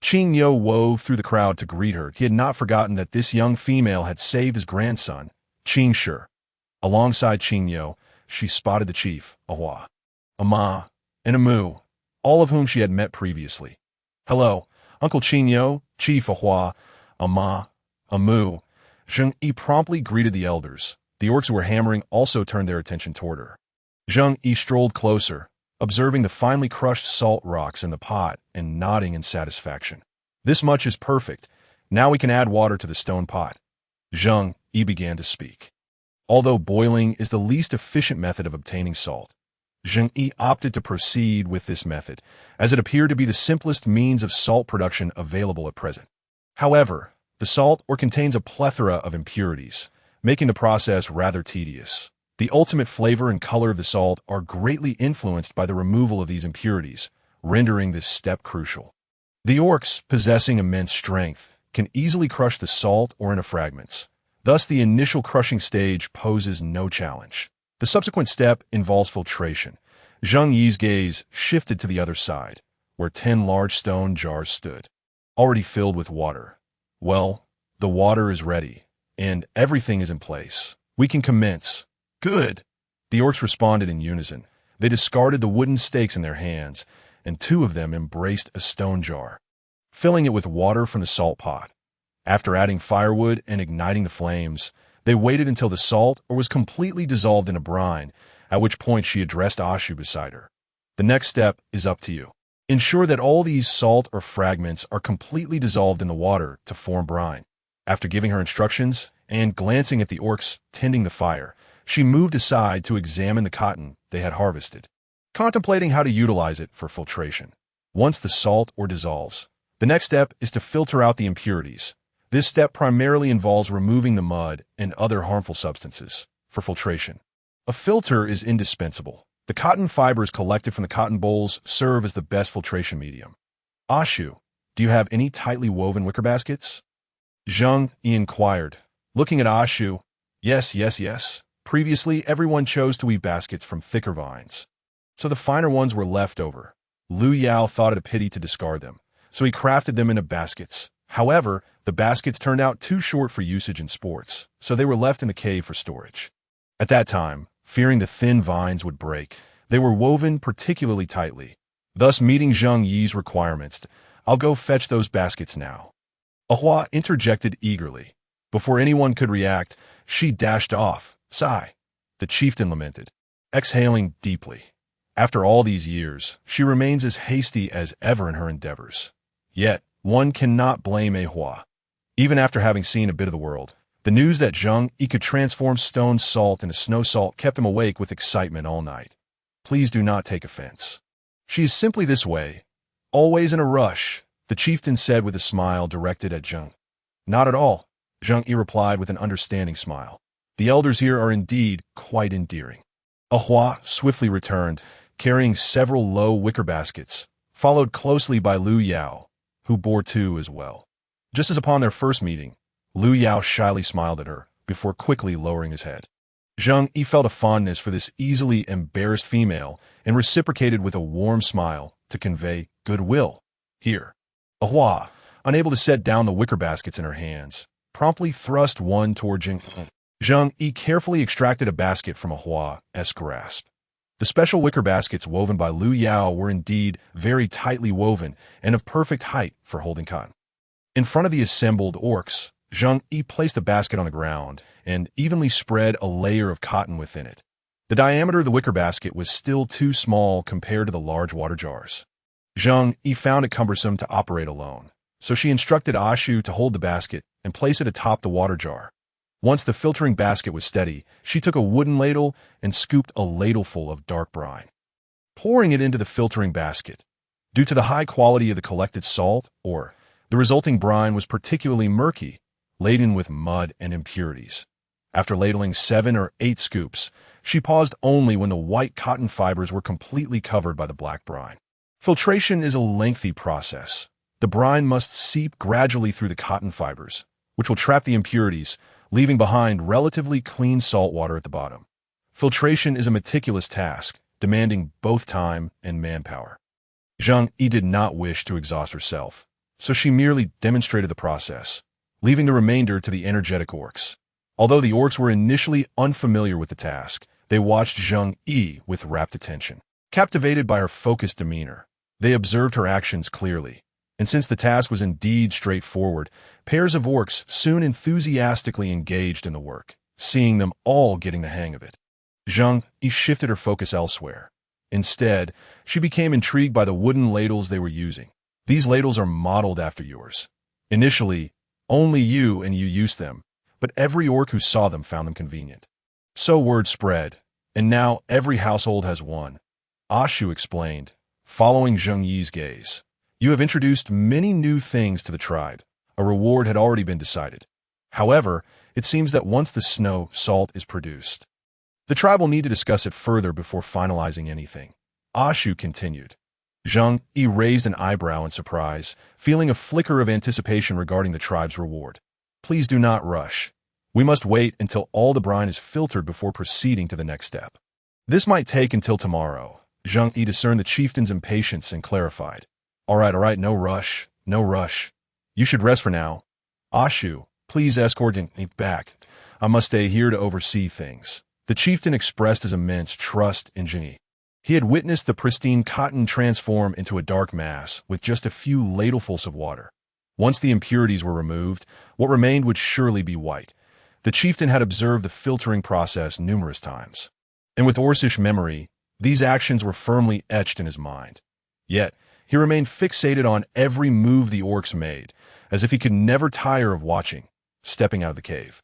Zheng Yu wove through the crowd to greet her. He had not forgotten that this young female had saved his grandson, Zheng Shi. Alongside Zheng Yu, she spotted the chief, Ahua, Ama, and Amu, all of whom she had met previously. Hello, Uncle Zheng Yu, Chief Ahua, Ama, Amu. Zheng Yu promptly greeted the elders. The orcs who were hammering also turned their attention toward her. Zheng Yu strolled closer, observing the finely crushed salt rocks in the pot and nodding in satisfaction. This much is perfect. Now we can add water to the stone pot. Zheng Yu began to speak. Although boiling is the least efficient method of obtaining salt, Zheng Yu opted to proceed with this method, as it appeared to be the simplest means of salt production available at present. However, the salt ore contains a plethora of impurities, making the process rather tedious. The ultimate flavor and color of the salt are greatly influenced by the removal of these impurities, rendering this step crucial. The orcs, possessing immense strength, can easily crush the salt ore into fragments. Thus, the initial crushing stage poses no challenge. The subsequent step involves filtration. Zheng Yu's gaze shifted to the other side, where 10 large stone jars stood, already filled with water. Well, the water is ready, and everything is in place. We can commence. Good. The orcs responded in unison. They discarded the wooden stakes in their hands, and 2 of them embraced a stone jar, filling it with water from the salt pot. After adding firewood and igniting the flames, they waited until the salt ore was completely dissolved in a brine, at which point she addressed Ashu beside her. The next step is up to you. Ensure that all these salt or fragments are completely dissolved in the water to form brine. After giving her instructions and glancing at the orcs tending the fire, she moved aside to examine the cotton they had harvested, contemplating how to utilize it for filtration. Once the salt ore dissolves, the next step is to filter out the impurities. This step primarily involves removing the mud and other harmful substances for filtration. A filter is indispensable. The cotton fibers collected from the cotton bolls serve as the best filtration medium. Ashu, do you have any tightly woven wicker baskets? Zheng Yu inquired, looking at Ashu. Yes, yes, yes. Previously, everyone chose to weave baskets from thicker vines, so the finer ones were left over. Lu Yao thought it a pity to discard them, so he crafted them into baskets. However, the baskets turned out too short for usage in sports, so they were left in the cave for storage. At that time, fearing the thin vines would break, they were woven particularly tightly, thus meeting Zheng Yi's requirements. I'll go fetch those baskets now. Ahua interjected eagerly. Before anyone could react, she dashed off. Sigh, the chieftain lamented, exhaling deeply. After all these years, she remains as hasty as ever in her endeavors. Yet, one cannot blame Ahua. Even after having seen a bit of the world, the news that Zheng Yu could transform stone salt into snow salt kept him awake with excitement all night. Please do not take offense. She is simply this way, always in a rush, the chieftain said with a smile directed at Zheng. Not at all, Zheng Yu replied with an understanding smile. The elders here are indeed quite endearing. Ahua swiftly returned, carrying several low wicker baskets, followed closely by Lu Yao, who bore two as well. Just as upon their first meeting, Lu Yao shyly smiled at her, before quickly lowering his head. Zheng Yu felt a fondness for this easily embarrassed female and reciprocated with a warm smile to convey goodwill. Here. Ahua, unable to set down the wicker baskets in her hands, promptly thrust one toward Zheng Yu. Zheng Yu carefully extracted a basket from Ahua's grasp. The special wicker baskets woven by Lu Yao were indeed very tightly woven and of perfect height for holding cotton. In front of the assembled orcs, Zheng Yu placed the basket on the ground and evenly spread a layer of cotton within it. The diameter of the wicker basket was still too small compared to the large water jars. Zheng Yu found it cumbersome to operate alone, so she instructed Ashu to hold the basket and place it atop the water jar. Once the filtering basket was steady, she took a wooden ladle and scooped a ladleful of dark brine, pouring it into the filtering basket. Due to the high quality of the collected salt, the resulting brine was particularly murky, laden with mud and impurities. After ladling 7 or 8 scoops, she paused only when the white cotton fibers were completely covered by the black brine. Filtration is a lengthy process. The brine must seep gradually through the cotton fibers, which will trap the impurities, leaving behind relatively clean salt water at the bottom. Filtration is a meticulous task, demanding both time and manpower. Zheng Yu did not wish to exhaust herself, so she merely demonstrated the process, leaving the remainder to the energetic orcs. Although the orcs were initially unfamiliar with the task, they watched Zheng Yu with rapt attention. Captivated by her focused demeanor, they observed her actions clearly, and since the task was indeed straightforward, pairs of orcs soon enthusiastically engaged in the work, seeing them all getting the hang of it. Zheng Yu shifted her focus elsewhere. Instead, she became intrigued by the wooden ladles they were using. These ladles are modeled after yours. Initially, only you used them, but every orc who saw them found them convenient. So word spread, and now every household has one. Ashu explained, following Zheng Yi's gaze. You have introduced many new things to the tribe. A reward had already been decided. However, it seems that once the snow salt is produced, the tribe will need to discuss it further before finalizing anything. Ashu continued. Zheng Yu raised an eyebrow in surprise, feeling a flicker of anticipation regarding the tribe's reward. Please do not rush. We must wait until all the brine is filtered before proceeding to the next step. This might take until tomorrow. Zheng Yu discerned the chieftain's impatience and clarified. All right, no rush, no rush. You should rest for now. Ashu, please escort me back. I must stay here to oversee things. The chieftain expressed his immense trust in Zheng Yu. He had witnessed the pristine cotton transform into a dark mass with just a few ladlefuls of water. Once the impurities were removed, what remained would surely be white. The chieftain had observed the filtering process numerous times, and with Orcish memory, these actions were firmly etched in his mind. Yet, he remained fixated on every move the orcs made, as if he could never tire of watching, stepping out of the cave.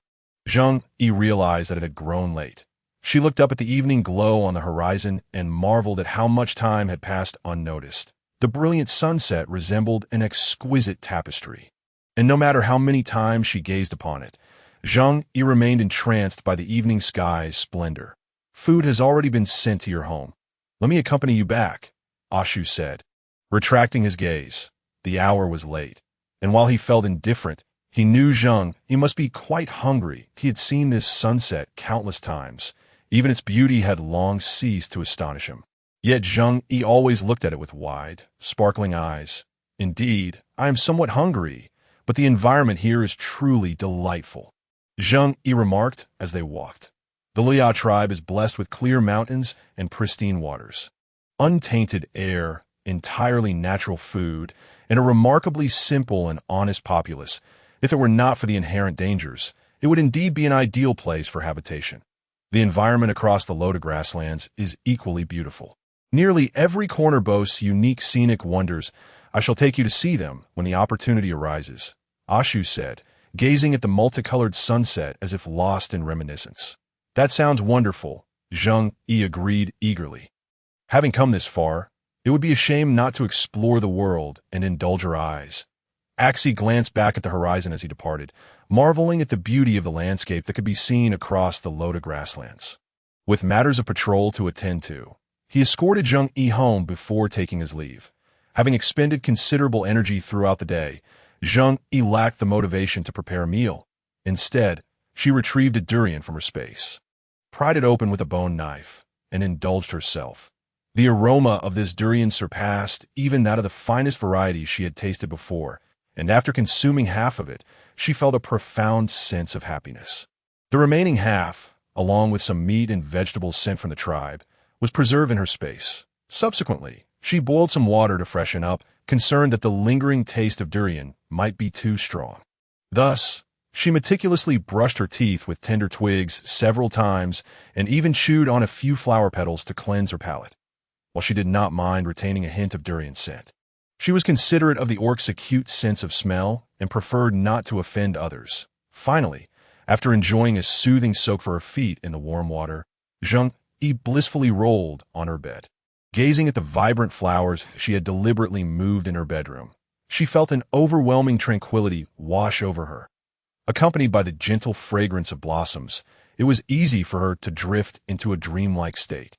Zheng Yu realized that it had grown late. She looked up at the evening glow on the horizon and marveled at how much time had passed unnoticed. The brilliant sunset resembled an exquisite tapestry, and no matter how many times she gazed upon it, Zheng Yu remained entranced by the evening sky's splendor. Food has already been sent to your home. Let me accompany you back, Ashu said, retracting his gaze. The hour was late, and while he felt indifferent, he knew Zheng Yu must be quite hungry. He had seen this sunset countless times. Even its beauty had long ceased to astonish him. Yet Zheng Yu always looked at it with wide, sparkling eyes. Indeed, I am somewhat hungry, but the environment here is truly delightful, Zheng Yu remarked as they walked. The Liao tribe is blessed with clear mountains and pristine waters, untainted air, entirely natural food, and a remarkably simple and honest populace. If it were not for the inherent dangers, it would indeed be an ideal place for habitation. The environment across the Loda grasslands is equally beautiful. Nearly every corner boasts unique scenic wonders. I shall take you to see them when the opportunity arises, Ashu said, gazing at the multicolored sunset as if lost in reminiscence. That sounds wonderful, Zheng Yu agreed eagerly. Having come this far, it would be a shame not to explore the world and indulge our eyes. Axie glanced back at the horizon as he departed, marveling at the beauty of the landscape that could be seen across the Loda grasslands. With matters of patrol to attend to, he escorted Zheng Yu home before taking his leave. Having expended considerable energy throughout the day, Zheng Yu lacked the motivation to prepare a meal. Instead, she retrieved a durian from her space, pried it open with a bone knife, and indulged herself. The aroma of this durian surpassed even that of the finest variety she had tasted before, and after consuming half of it, she felt a profound sense of happiness. The remaining half, along with some meat and vegetables sent from the tribe, was preserved in her space. Subsequently, she boiled some water to freshen up, concerned that the lingering taste of durian might be too strong. Thus, she meticulously brushed her teeth with tender twigs several times and even chewed on a few flower petals to cleanse her palate. While she did not mind retaining a hint of durian scent, she was considerate of the orc's acute sense of smell and preferred not to offend others. Finally, after enjoying a soothing soak for her feet in the warm water, Zheng Yu blissfully rolled on her bed. Gazing at the vibrant flowers she had deliberately moved in her bedroom, she felt an overwhelming tranquility wash over her. Accompanied by the gentle fragrance of blossoms, it was easy for her to drift into a dreamlike state.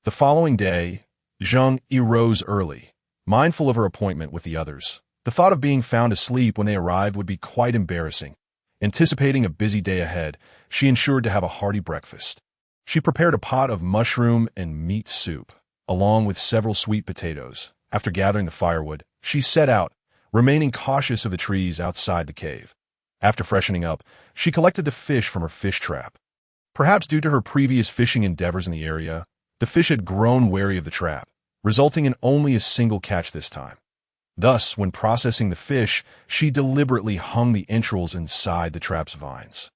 The following day, Zheng Yu rose early, mindful of her appointment with the others. The thought of being found asleep when they arrived would be quite embarrassing. Anticipating a busy day ahead, she ensured to have a hearty breakfast. She prepared a pot of mushroom and meat soup, along with several sweet potatoes. After gathering the firewood, she set out, remaining cautious of the trees outside the cave. After freshening up, she collected the fish from her fish trap. Perhaps due to her previous fishing endeavors in the area, the fish had grown wary of the trap, resulting in only a single catch this time. Thus, when processing the fish, she deliberately hung the entrails inside the trap's vines.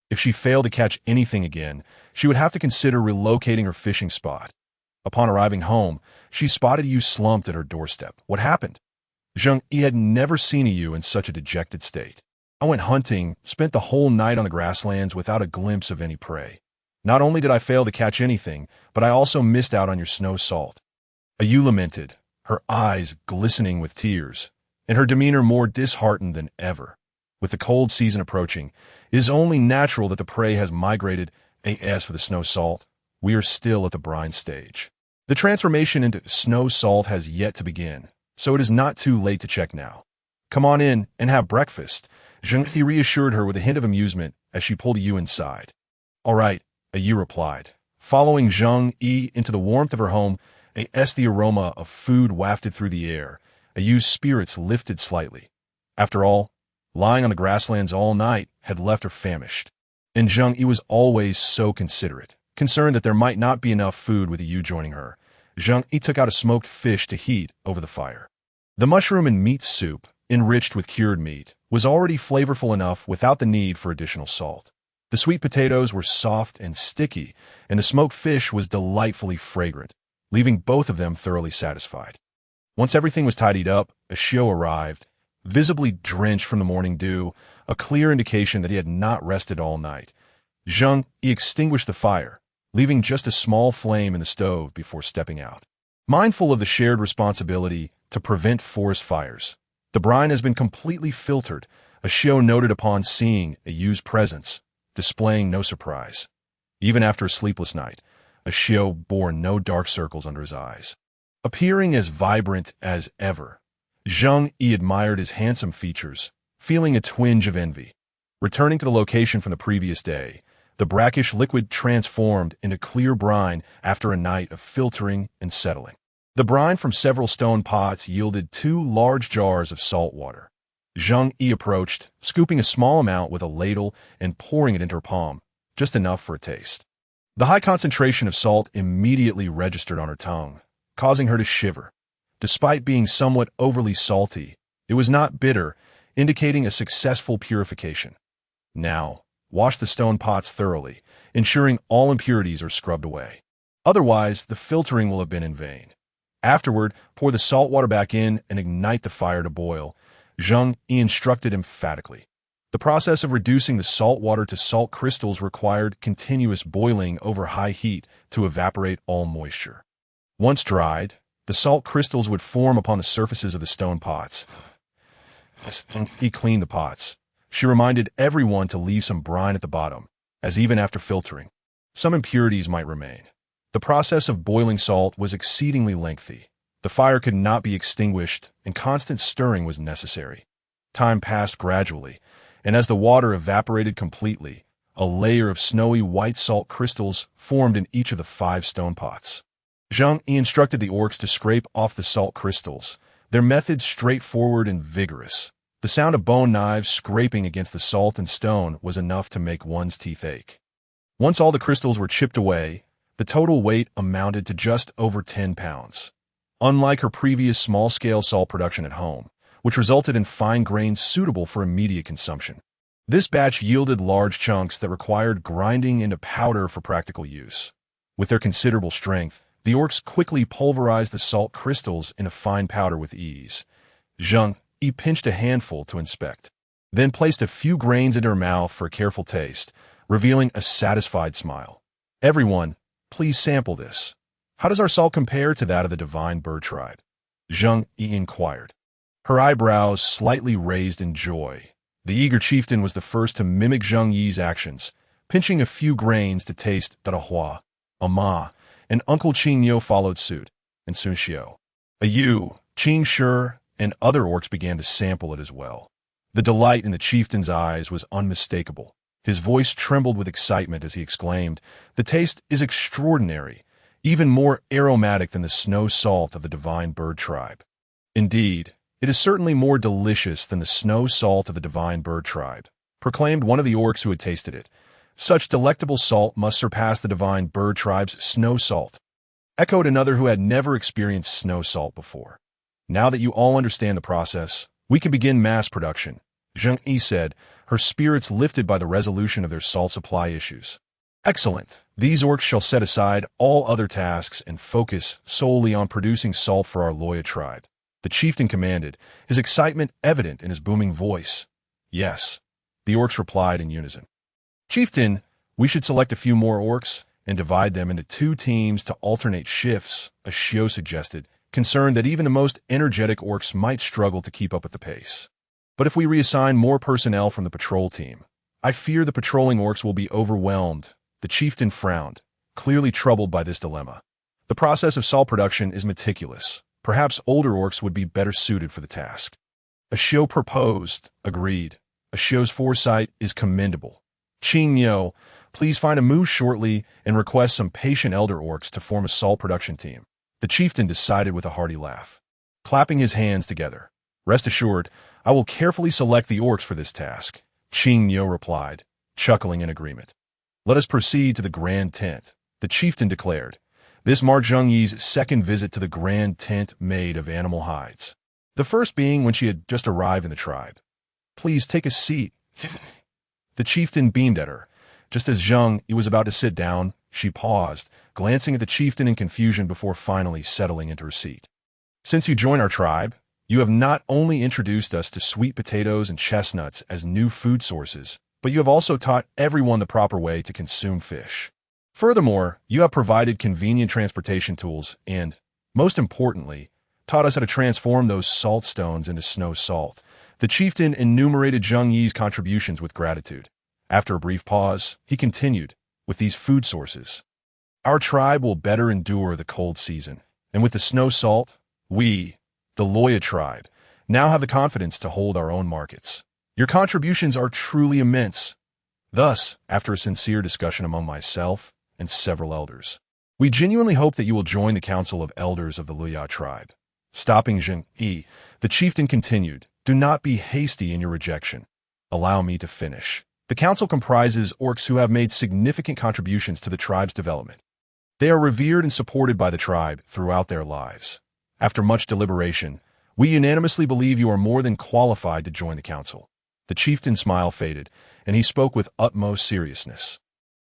If she failed to catch anything again, she would have to consider relocating her fishing spot. Upon arriving home, she spotted Yu slumped at her doorstep. What happened? Zheng Yu had never seen a Yu in such a dejected state. I went hunting, spent the whole night on the grasslands without a glimpse of any prey. Not only did I fail to catch anything, but I also missed out on your snow salt. A Yu lamented, her eyes glistening with tears, and her demeanor more disheartened than ever. With the cold season approaching, it is only natural that the prey has migrated. As for the snow salt, we are still at the brine stage. The transformation into snow salt has yet to begin, so it is not too late to check now. Come on in and have breakfast, Zheng Yu reassured her with a hint of amusement as she pulled a Yu inside. All right, a Yu replied. Following Zheng Yu into the warmth of her home, the aroma of food wafted through the air. A Yu's spirits lifted slightly. After all, lying on the grasslands all night had left her famished. And Zheng Yu was always so considerate, concerned that there might not be enough food with a Yu joining her. Zheng Yu took out a smoked fish to heat over the fire. The mushroom and meat soup, enriched with cured meat, was already flavorful enough without the need for additional salt. The sweet potatoes were soft and sticky, and the smoked fish was delightfully fragrant, leaving both of them thoroughly satisfied. Once everything was tidied up, a Shio arrived, visibly drenched from the morning dew, a clear indication that he had not rested all night. Zheng Yu extinguished the fire, leaving just a small flame in the stove before stepping out. Mindful of the shared responsibility to prevent forest fires, the brine has been completely filtered, a Shio noted upon seeing a Yu's presence, displaying no surprise. Even after a sleepless night, Ashio bore no dark circles under his eyes. Appearing as vibrant as ever, Zheng Yu admired his handsome features, feeling a twinge of envy. Returning to the location from the previous day, the brackish liquid transformed into clear brine after a night of filtering and settling. The brine from several stone pots yielded 2 large jars of salt water. Zheng Yu approached, scooping a small amount with a ladle and pouring it into her palm, just enough for a taste. The high concentration of salt immediately registered on her tongue, causing her to shiver. Despite being somewhat overly salty, it was not bitter, indicating a successful purification. Now, wash the stone pots thoroughly, ensuring all impurities are scrubbed away. Otherwise, the filtering will have been in vain. Afterward, pour the salt water back in and ignite the fire to boil, Zheng Yu instructed emphatically. The process of reducing the salt water to salt crystals required continuous boiling over high heat to evaporate all moisture. Once dried, the salt crystals would form upon the surfaces of the stone pots. As he cleaned the pots, she reminded everyone to leave some brine at the bottom, as even after filtering, some impurities might remain. The process of boiling salt was exceedingly lengthy. The fire could not be extinguished, and constant stirring was necessary. Time passed gradually, and as the water evaporated completely, a layer of snowy white salt crystals formed in each of the 5 stone pots. Zheng Yu instructed the orcs to scrape off the salt crystals, their methods straightforward and vigorous. The sound of bone knives scraping against the salt and stone was enough to make one's teeth ache. Once all the crystals were chipped away, the total weight amounted to just over 10 pounds. Unlike her previous small-scale salt production at home, which resulted in fine grains suitable for immediate consumption, this batch yielded large chunks that required grinding into powder for practical use. With their considerable strength, the orcs quickly pulverized the salt crystals into fine powder with ease. Zheng Yu pinched a handful to inspect, then placed a few grains into her mouth for a careful taste, revealing a satisfied smile. "Everyone, please sample this. How does our salt compare to that of the divine bird tribe?" Zheng Yu inquired, her eyebrows slightly raised in joy. The eager chieftain was the first to mimic Zheng Yi's actions, pinching a few grains to taste Dadahua, Ama, and Uncle Zheng Yu followed suit, and soon Xiao, Yu, Qing Shi, and other orcs began to sample it as well. The delight in the chieftain's eyes was unmistakable. His voice trembled with excitement as he exclaimed, "The taste is extraordinary, even more aromatic than the snow salt of the divine bird tribe. Indeed, it is certainly more delicious than the snow salt of the divine bird tribe," proclaimed one of the orcs who had tasted it. "Such delectable salt must surpass the divine bird tribe's snow salt," echoed another who had never experienced snow salt before. "Now that you all understand the process, we can begin mass production," Zheng Yu said, her spirits lifted by the resolution of their salt supply issues. "Excellent. These orcs shall set aside all other tasks and focus solely on producing salt for our Loya tribe," the chieftain commanded, his excitement evident in his booming voice. "Yes," the orcs replied in unison. "Chieftain, we should select a few more orcs and divide them into 2 teams to alternate shifts," Ashio suggested, concerned that even the most energetic orcs might struggle to keep up with the pace. "But if we reassign more personnel from the patrol team, I fear the patrolling orcs will be overwhelmed," the chieftain frowned, clearly troubled by this dilemma. "The process of salt production is meticulous. Perhaps older orcs would be better suited for the task." Ashio proposed, agreed. Ashio's foresight is commendable. "Qing Yu, please find a moose shortly and request some patient elder orcs to form a salt production team," the chieftain decided with a hearty laugh, clapping his hands together. "Rest assured, I will carefully select the orcs for this task," Qing Yu replied, chuckling in agreement. "Let us proceed to the grand tent," the chieftain declared. This marked Zheng Yi's second visit to the grand tent made of animal hides, the first being when she had just arrived in the tribe. "Please take a seat." The chieftain beamed at her. Just as Zheng Yu was about to sit down, she paused, glancing at the chieftain in confusion before finally settling into her seat. "Since you joined our tribe, you have not only introduced us to sweet potatoes and chestnuts as new food sources, but you have also taught everyone the proper way to consume fish. Furthermore, you have provided convenient transportation tools and, most importantly, taught us how to transform those salt stones into snow salt." The chieftain enumerated Zheng Yi's contributions with gratitude. After a brief pause, he continued, "With these food sources, Our tribe will better endure the cold season, and with the snow salt, we, the Loya tribe, now have the confidence to hold our own markets. Your contributions are truly immense. Thus, after a sincere discussion among myself and several elders, we genuinely hope that you will join the Council of Elders of the Loya tribe. Stopping Zheng Yu, the chieftain continued, do not be hasty in your rejection. Allow me to finish. The council comprises orcs who have made significant contributions to the tribe's development. They are revered and supported by the tribe throughout their lives. After much deliberation, we unanimously believe you are more than qualified to join the council. The chieftain's smile faded, and he spoke with utmost seriousness.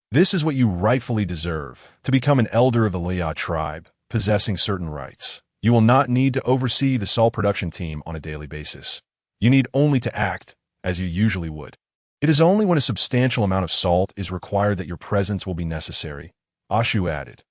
This is what you rightfully deserve, to become an elder of the Loya tribe, possessing certain rights. You will not need to oversee the salt production team on a daily basis. You need only to act as you usually would. It is only when a substantial amount of salt is required that your presence will be necessary. Ashu added.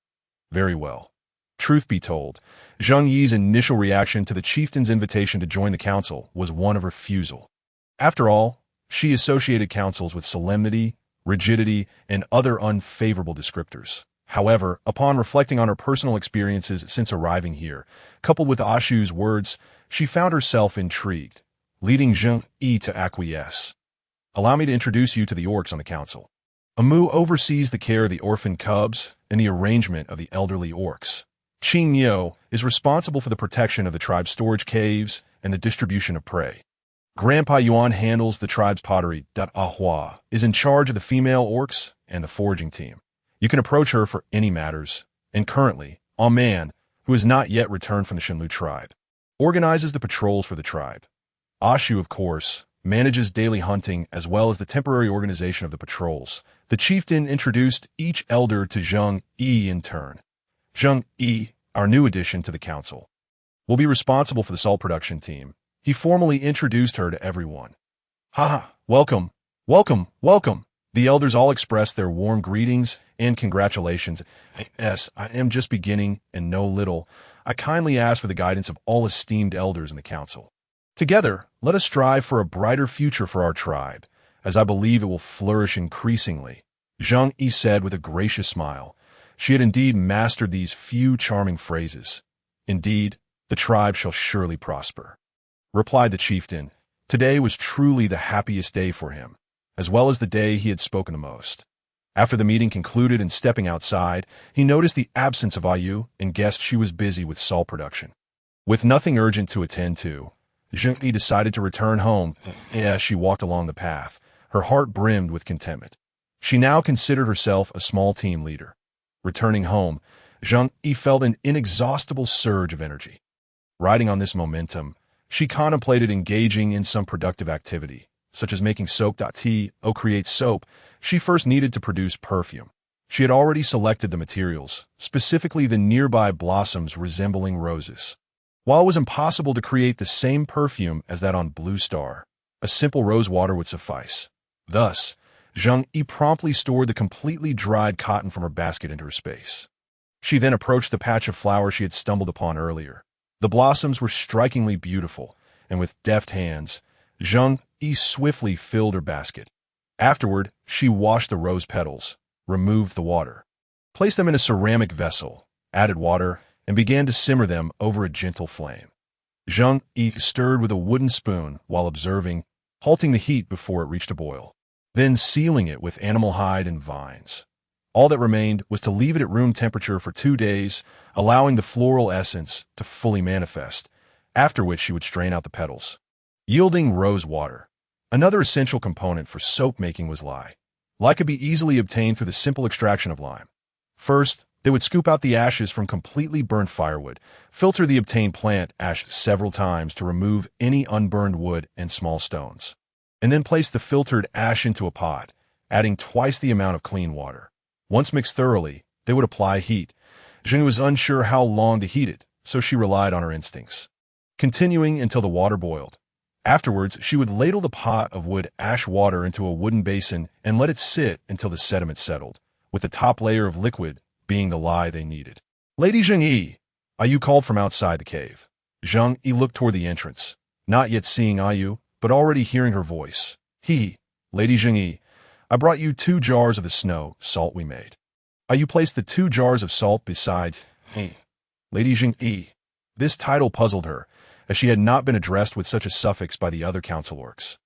Very well. Truth be told, Zheng Yi's initial reaction to the chieftain's invitation to join the council was one of refusal. After all, she associated councils with solemnity, rigidity, and other unfavorable descriptors. However, upon reflecting on her personal experiences since arriving here, coupled with Ashu's words, she found herself intrigued, leading Zheng Yu to acquiesce. Allow me to introduce you to the orcs on the council. Amu oversees the care of the orphan cubs and the arrangement of the elderly orcs. Qing Yo is responsible for the protection of the tribe's storage caves and the distribution of prey. Grandpa Yuan handles the tribe's pottery. Ahua is in charge of the female orcs and the foraging team. You can approach her for any matters, and currently, Man, who has not yet returned from the Shenlu tribe, organizes the patrols for the tribe. Ashu, of course, manages daily hunting as well as the temporary organization of the patrols. The chieftain introduced each elder to Zheng Yu in turn. Zheng Yu, our new addition to the council, will be responsible for the salt production team. He formally introduced her to everyone. Haha, welcome, welcome, welcome. The elders all expressed their warm greetings and congratulations. Yes, I am just beginning and know little. I kindly ask for the guidance of all esteemed elders in the council. Together, let us strive for a brighter future for our tribe, as I believe it will flourish increasingly. Zheng Yu said with a gracious smile. She had indeed mastered these few charming phrases. Indeed, the tribe shall surely prosper. Replied the chieftain. Today was truly the happiest day for him, as well as the day he had spoken the most. After the meeting concluded and stepping outside, he noticed the absence of Ayu and guessed she was busy with salt production. With nothing urgent to attend to, Zheng Yu decided to return home. As she walked along the path, her heart brimmed with contentment. She now considered herself a small team leader. Returning home, Zheng Yu felt an inexhaustible surge of energy. Riding on this momentum, she contemplated engaging in some productive activity, such as making soap. To create soap, she first needed to produce perfume. She had already selected the materials, specifically the nearby blossoms resembling roses. While it was impossible to create the same perfume as that on Blue Star, a simple rose water would suffice. Thus, Zheng Yu promptly stored the completely dried cotton from her basket into her space. She then approached the patch of flowers she had stumbled upon earlier. The blossoms were strikingly beautiful, and with deft hands, Zheng Yu swiftly filled her basket. Afterward, she washed the rose petals, removed the water, placed them in a ceramic vessel, added water, and began to simmer them over a gentle flame. Zheng Yu stirred with a wooden spoon while observing, halting the heat before it reached a boil, then sealing it with animal hide and vines. All that remained was to leave it at room temperature for 2 days, allowing the floral essence to fully manifest, after which she would strain out the petals, yielding rose water. Another essential component for soap making was lye. Lye could be easily obtained through the simple extraction of lime. First, they would scoop out the ashes from completely burnt firewood, filter the obtained plant ash several times to remove any unburned wood and small stones, and then place the filtered ash into a pot, adding twice the amount of clean water. Once mixed thoroughly, they would apply heat. Zheng was unsure how long to heat it, so she relied on her instincts, continuing until the water boiled. Afterwards, she would ladle the pot of wood ash water into a wooden basin and let it sit until the sediment settled, with the top layer of liquid being the lye they needed. Lady Zheng Yu, Ayu called from outside the cave. Zheng Yu looked toward the entrance, not yet seeing Ayu, but already hearing her voice. Lady Zheng Yu, I brought you 2 jars of the snow salt we made. You placed the 2 jars of salt beside Lady Zheng Yu. This title puzzled her, as she had not been addressed with such a suffix by the other council orcs.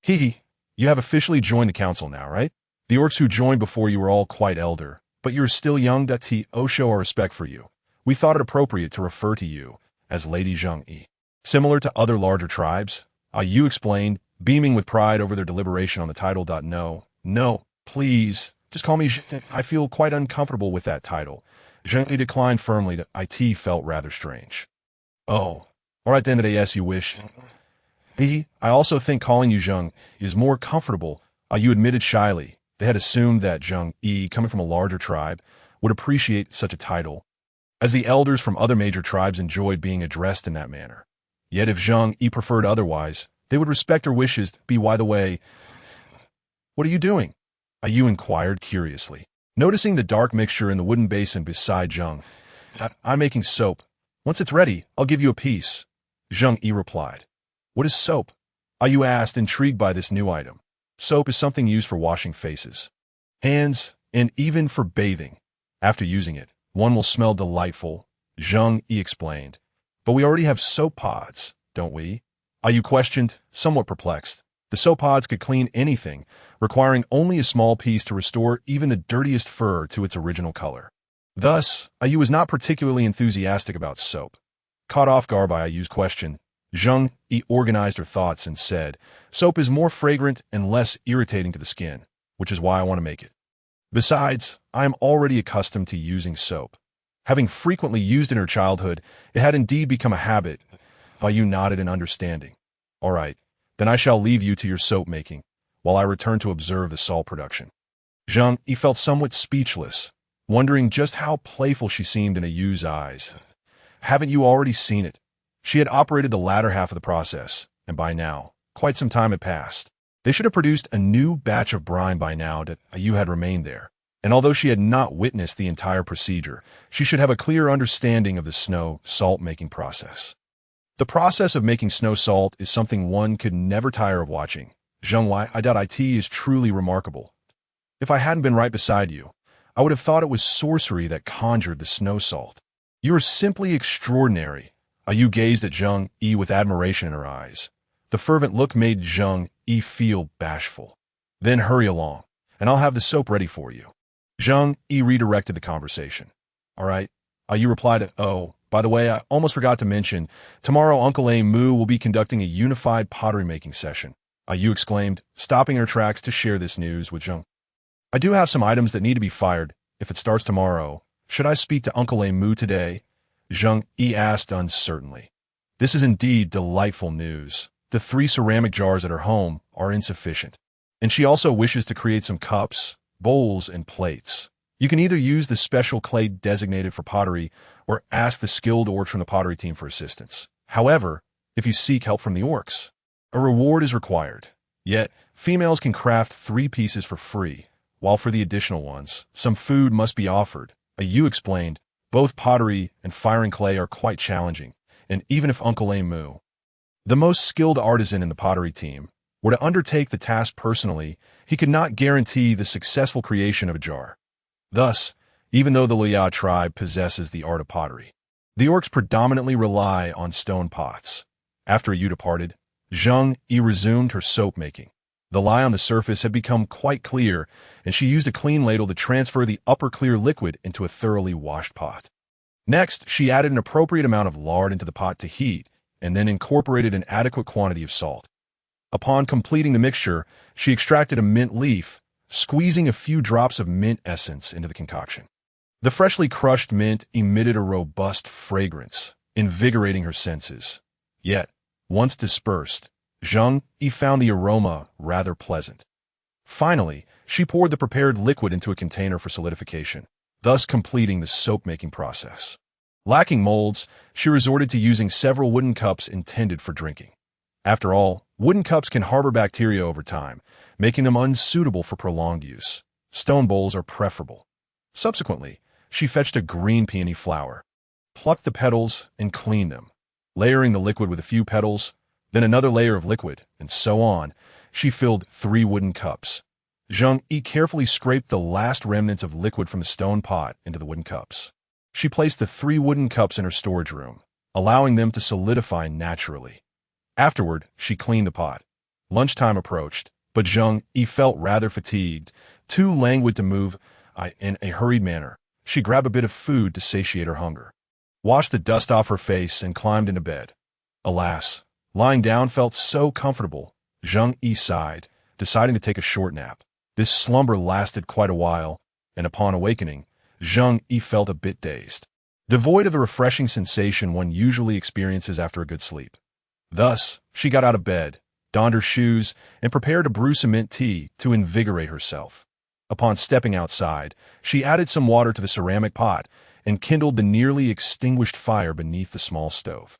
You have officially joined the council now, right? The orcs who joined before you were all quite elder, but you're still young to show our respect for you. We thought it appropriate to refer to you as Lady Zheng Yu. Similar to other larger tribes, Yu explained, beaming with pride over their deliberation on the title. No, please, just call me Zheng. I feel quite uncomfortable with that title. Zheng Yu declined firmly. It felt rather strange. Oh, all right then, as you wish. I also think calling you Zheng is more comfortable, Yu admitted shyly. They had assumed that Zheng Yu, coming from a larger tribe, would appreciate such a title, as the elders from other major tribes enjoyed being addressed in that manner. Yet if Zheng Yu preferred otherwise, they would respect her wishes. By the way, what are you doing? Yu inquired curiously, noticing the dark mixture in the wooden basin beside Zheng. I'm making soap. Once it's ready, I'll give you a piece. Zheng Yu replied. What is soap? Yu asked, intrigued by this new item. Soap is something used for washing faces, hands, and even for bathing. After using it, one will smell delightful, Zheng Yu explained. But we already have soap pods, don't we? Yu questioned, somewhat perplexed. The soap pods could clean anything, requiring only a small piece to restore even the dirtiest fur to its original color. Thus, Yu was not particularly enthusiastic about soap. Caught off guard by Yu's question, Zheng Yu organized her thoughts and said, soap is more fragrant and less irritating to the skin, which is why I want to make it. Besides, I am already accustomed to using soap. Having frequently used in her childhood, it had indeed become a habit. Yu nodded in understanding. All right, then I shall leave you to your soap making, while I return to observe the salt production. Zheng Yu felt somewhat speechless, wondering just how playful she seemed in Yu's eyes. Haven't you already seen it? She had operated the latter half of the process, and by now, quite some time had passed. They should have produced a new batch of brine by now that Yu had remained there, and although she had not witnessed the entire procedure, she should have a clear understanding of the snow salt making process. The process of making snow salt is something one could never tire of watching. Zheng Yu is truly remarkable. If I hadn't been right beside you, I would have thought it was sorcery that conjured the snow salt. You are simply extraordinary. Yu gazed at Zheng Yu with admiration in her eyes. The fervent look made Zheng Yu feel bashful. Then hurry along, and I'll have the soap ready for you. Zheng Yu redirected the conversation. All right. Yu replied, oh, by the way, I almost forgot to mention, tomorrow Uncle Moo will be conducting a unified pottery-making session. Yu exclaimed, stopping her tracks to share this news with Zheng. I do have some items that need to be fired. If it starts tomorrow, should I speak to Uncle Moo today? Zheng Yu asked uncertainly. This is indeed delightful news. The 3 ceramic jars at her home are insufficient, and she also wishes to create some cups, bowls, and plates. You can either use the special clay designated for pottery or ask the skilled orcs from the pottery team for assistance. However, if you seek help from the orcs, a reward is required. Yet, females can craft 3 pieces for free, while for the additional ones, some food must be offered. Yu explained, both pottery and firing clay are quite challenging, and even if Uncle Moo, the most skilled artisan in the pottery team, were to undertake the task personally, he could not guarantee the successful creation of a jar. Thus, even though the Liya tribe possesses the art of pottery, the orcs predominantly rely on stone pots. After Yu departed, Zheng Yu resumed her soap making. The lye on the surface had become quite clear, and she used a clean ladle to transfer the upper clear liquid into a thoroughly washed pot. Next, she added an appropriate amount of lard into the pot to heat, and then incorporated an adequate quantity of salt. Upon completing the mixture, she extracted a mint leaf, squeezing a few drops of mint essence into the concoction. The freshly crushed mint emitted a robust fragrance, invigorating her senses. Yet, once dispersed, Zheng Yu found the aroma rather pleasant. Finally, she poured the prepared liquid into a container for solidification, thus completing the soap-making process. Lacking molds, she resorted to using several wooden cups intended for drinking. After all, wooden cups can harbor bacteria over time, making them unsuitable for prolonged use. Stone bowls are preferable. Subsequently, she fetched a green peony flower, plucked the petals, and cleaned them. Layering the liquid with a few petals, then another layer of liquid, and so on, she filled 3 wooden cups. Zheng Yu carefully scraped the last remnants of liquid from the stone pot into the wooden cups. She placed the 3 wooden cups in her storage room, allowing them to solidify naturally. Afterward, she cleaned the pot. Lunchtime approached, but Zheng Yu felt rather fatigued, too languid to move in a hurried manner. She grabbed a bit of food to satiate her hunger, washed the dust off her face, and climbed into bed. Alas, lying down felt so comfortable. Zheng Yu sighed, deciding to take a short nap. This slumber lasted quite a while, and upon awakening, Zheng Yu felt a bit dazed, devoid of the refreshing sensation one usually experiences after a good sleep. Thus, she got out of bed, donned her shoes, and prepared to brew some mint tea to invigorate herself. Upon stepping outside, she added some water to the ceramic pot and kindled the nearly extinguished fire beneath the small stove.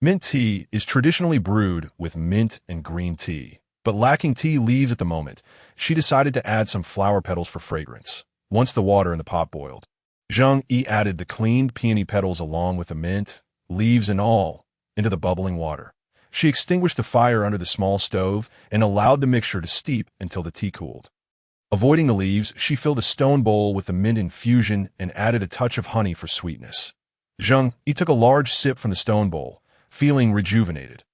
Mint tea is traditionally brewed with mint and green tea, but lacking tea leaves at the moment, she decided to add some flower petals for fragrance. Once the water in the pot boiled, Zheng Yu added the cleaned peony petals along with the mint, leaves and all, into the bubbling water. She extinguished the fire under the small stove and allowed the mixture to steep until the tea cooled. Avoiding the leaves, she filled a stone bowl with the mint infusion and added a touch of honey for sweetness. Zheng Yu took a large sip from the stone bowl, feeling rejuvenated.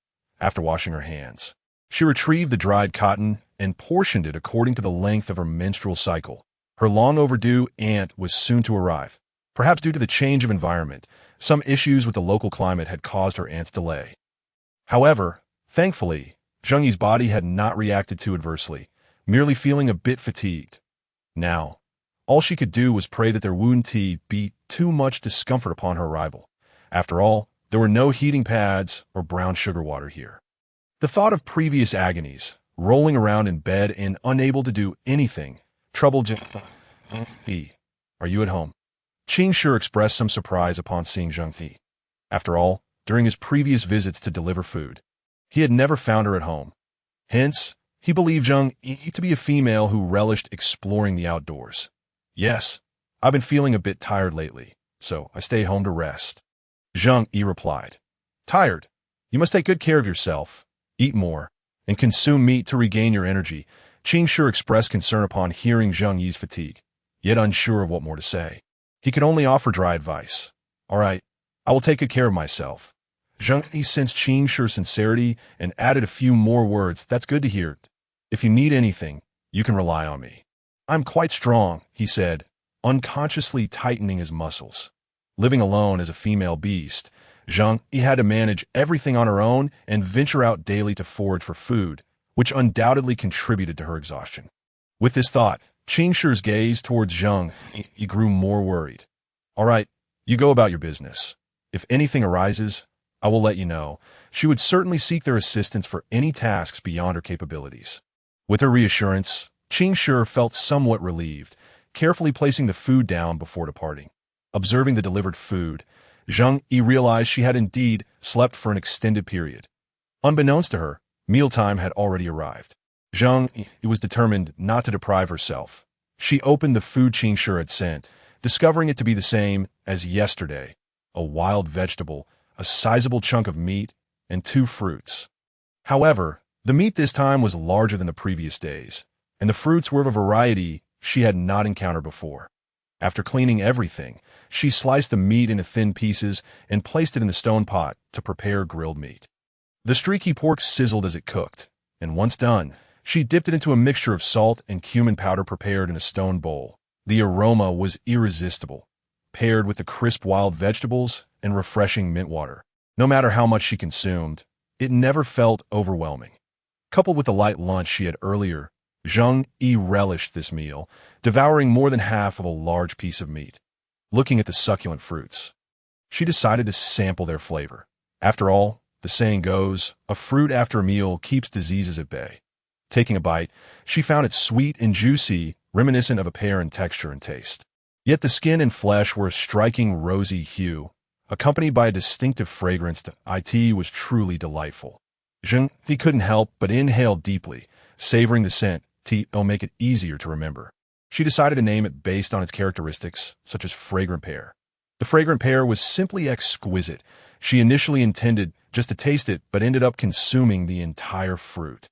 After washing her hands, she retrieved the dried cotton and portioned it according to the length of her menstrual cycle. Her long-overdue aunt was soon to arrive. Perhaps due to the change of environment, some issues with the local climate had caused her aunt's delay. However, thankfully, Zheng Yu's body had not reacted too adversely, merely feeling a bit fatigued. Now, all she could do was pray that their wound tea be too much discomfort upon her arrival. After all, there were no heating pads or brown sugar water here. The thought of previous agonies, rolling around in bed and unable to do anything, troubled Zheng Yu. Are you at home? Qing Shi expressed some surprise upon seeing Zheng Yu. After all, during his previous visits to deliver food, he had never found her at home. Hence, he believed Zheng Yu to be a female who relished exploring the outdoors. Yes, I've been feeling a bit tired lately, so I stay home to rest. Zheng Yu replied. Tired? You must take good care of yourself, eat more, and consume meat to regain your energy. Qing Shi expressed concern upon hearing Zheng Yu's fatigue, yet unsure of what more to say. He could only offer dry advice. All right, I will take good care of myself. Zheng Yu sensed Qing Shi's sincerity and added a few more words. That's good to hear. If you need anything, you can rely on me. I'm quite strong, he said, unconsciously tightening his muscles. Living alone as a female beast, Zheng Yu had to manage everything on her own and venture out daily to forage for food, which undoubtedly contributed to her exhaustion. With this thought, Qing Shi's gaze towards Zheng Yu grew more worried. All right, you go about your business. If anything arises, I will let you know. She would certainly seek their assistance for any tasks beyond her capabilities. With her reassurance, Qing Shi felt somewhat relieved, carefully placing the food down before departing. Observing the delivered food, Zheng Yu realized she had indeed slept for an extended period. Unbeknownst to her, mealtime had already arrived. Zheng Yu was determined not to deprive herself. She opened the food Qing Shi had sent, discovering it to be the same as yesterday, a wild vegetable, a sizable chunk of meat, and 2 fruits. However, the meat this time was larger than the previous days, and the fruits were of a variety she had not encountered before. After cleaning everything, she sliced the meat into thin pieces and placed it in the stone pot to prepare grilled meat. The streaky pork sizzled as it cooked, and once done, she dipped it into a mixture of salt and cumin powder prepared in a stone bowl. The aroma was irresistible, paired with the crisp wild vegetables and refreshing mint water. No matter how much she consumed, it never felt overwhelming. Coupled with the light lunch she had earlier, Zheng Yu relished this meal, devouring more than half of a large piece of meat. Looking at the succulent fruits, she decided to sample their flavor. After all, the saying goes, a fruit after a meal keeps diseases at bay. Taking a bite, she found it sweet and juicy, reminiscent of a pear in texture and taste. Yet the skin and flesh were a striking rosy hue, accompanied by a distinctive fragrance. It was truly delightful. Zheng Yu couldn't help but inhale deeply, savoring the scent to make it easier to remember. She decided to name it based on its characteristics, such as fragrant pear. The fragrant pear was simply exquisite. She initially intended just to taste it, but ended up consuming the entire fruit.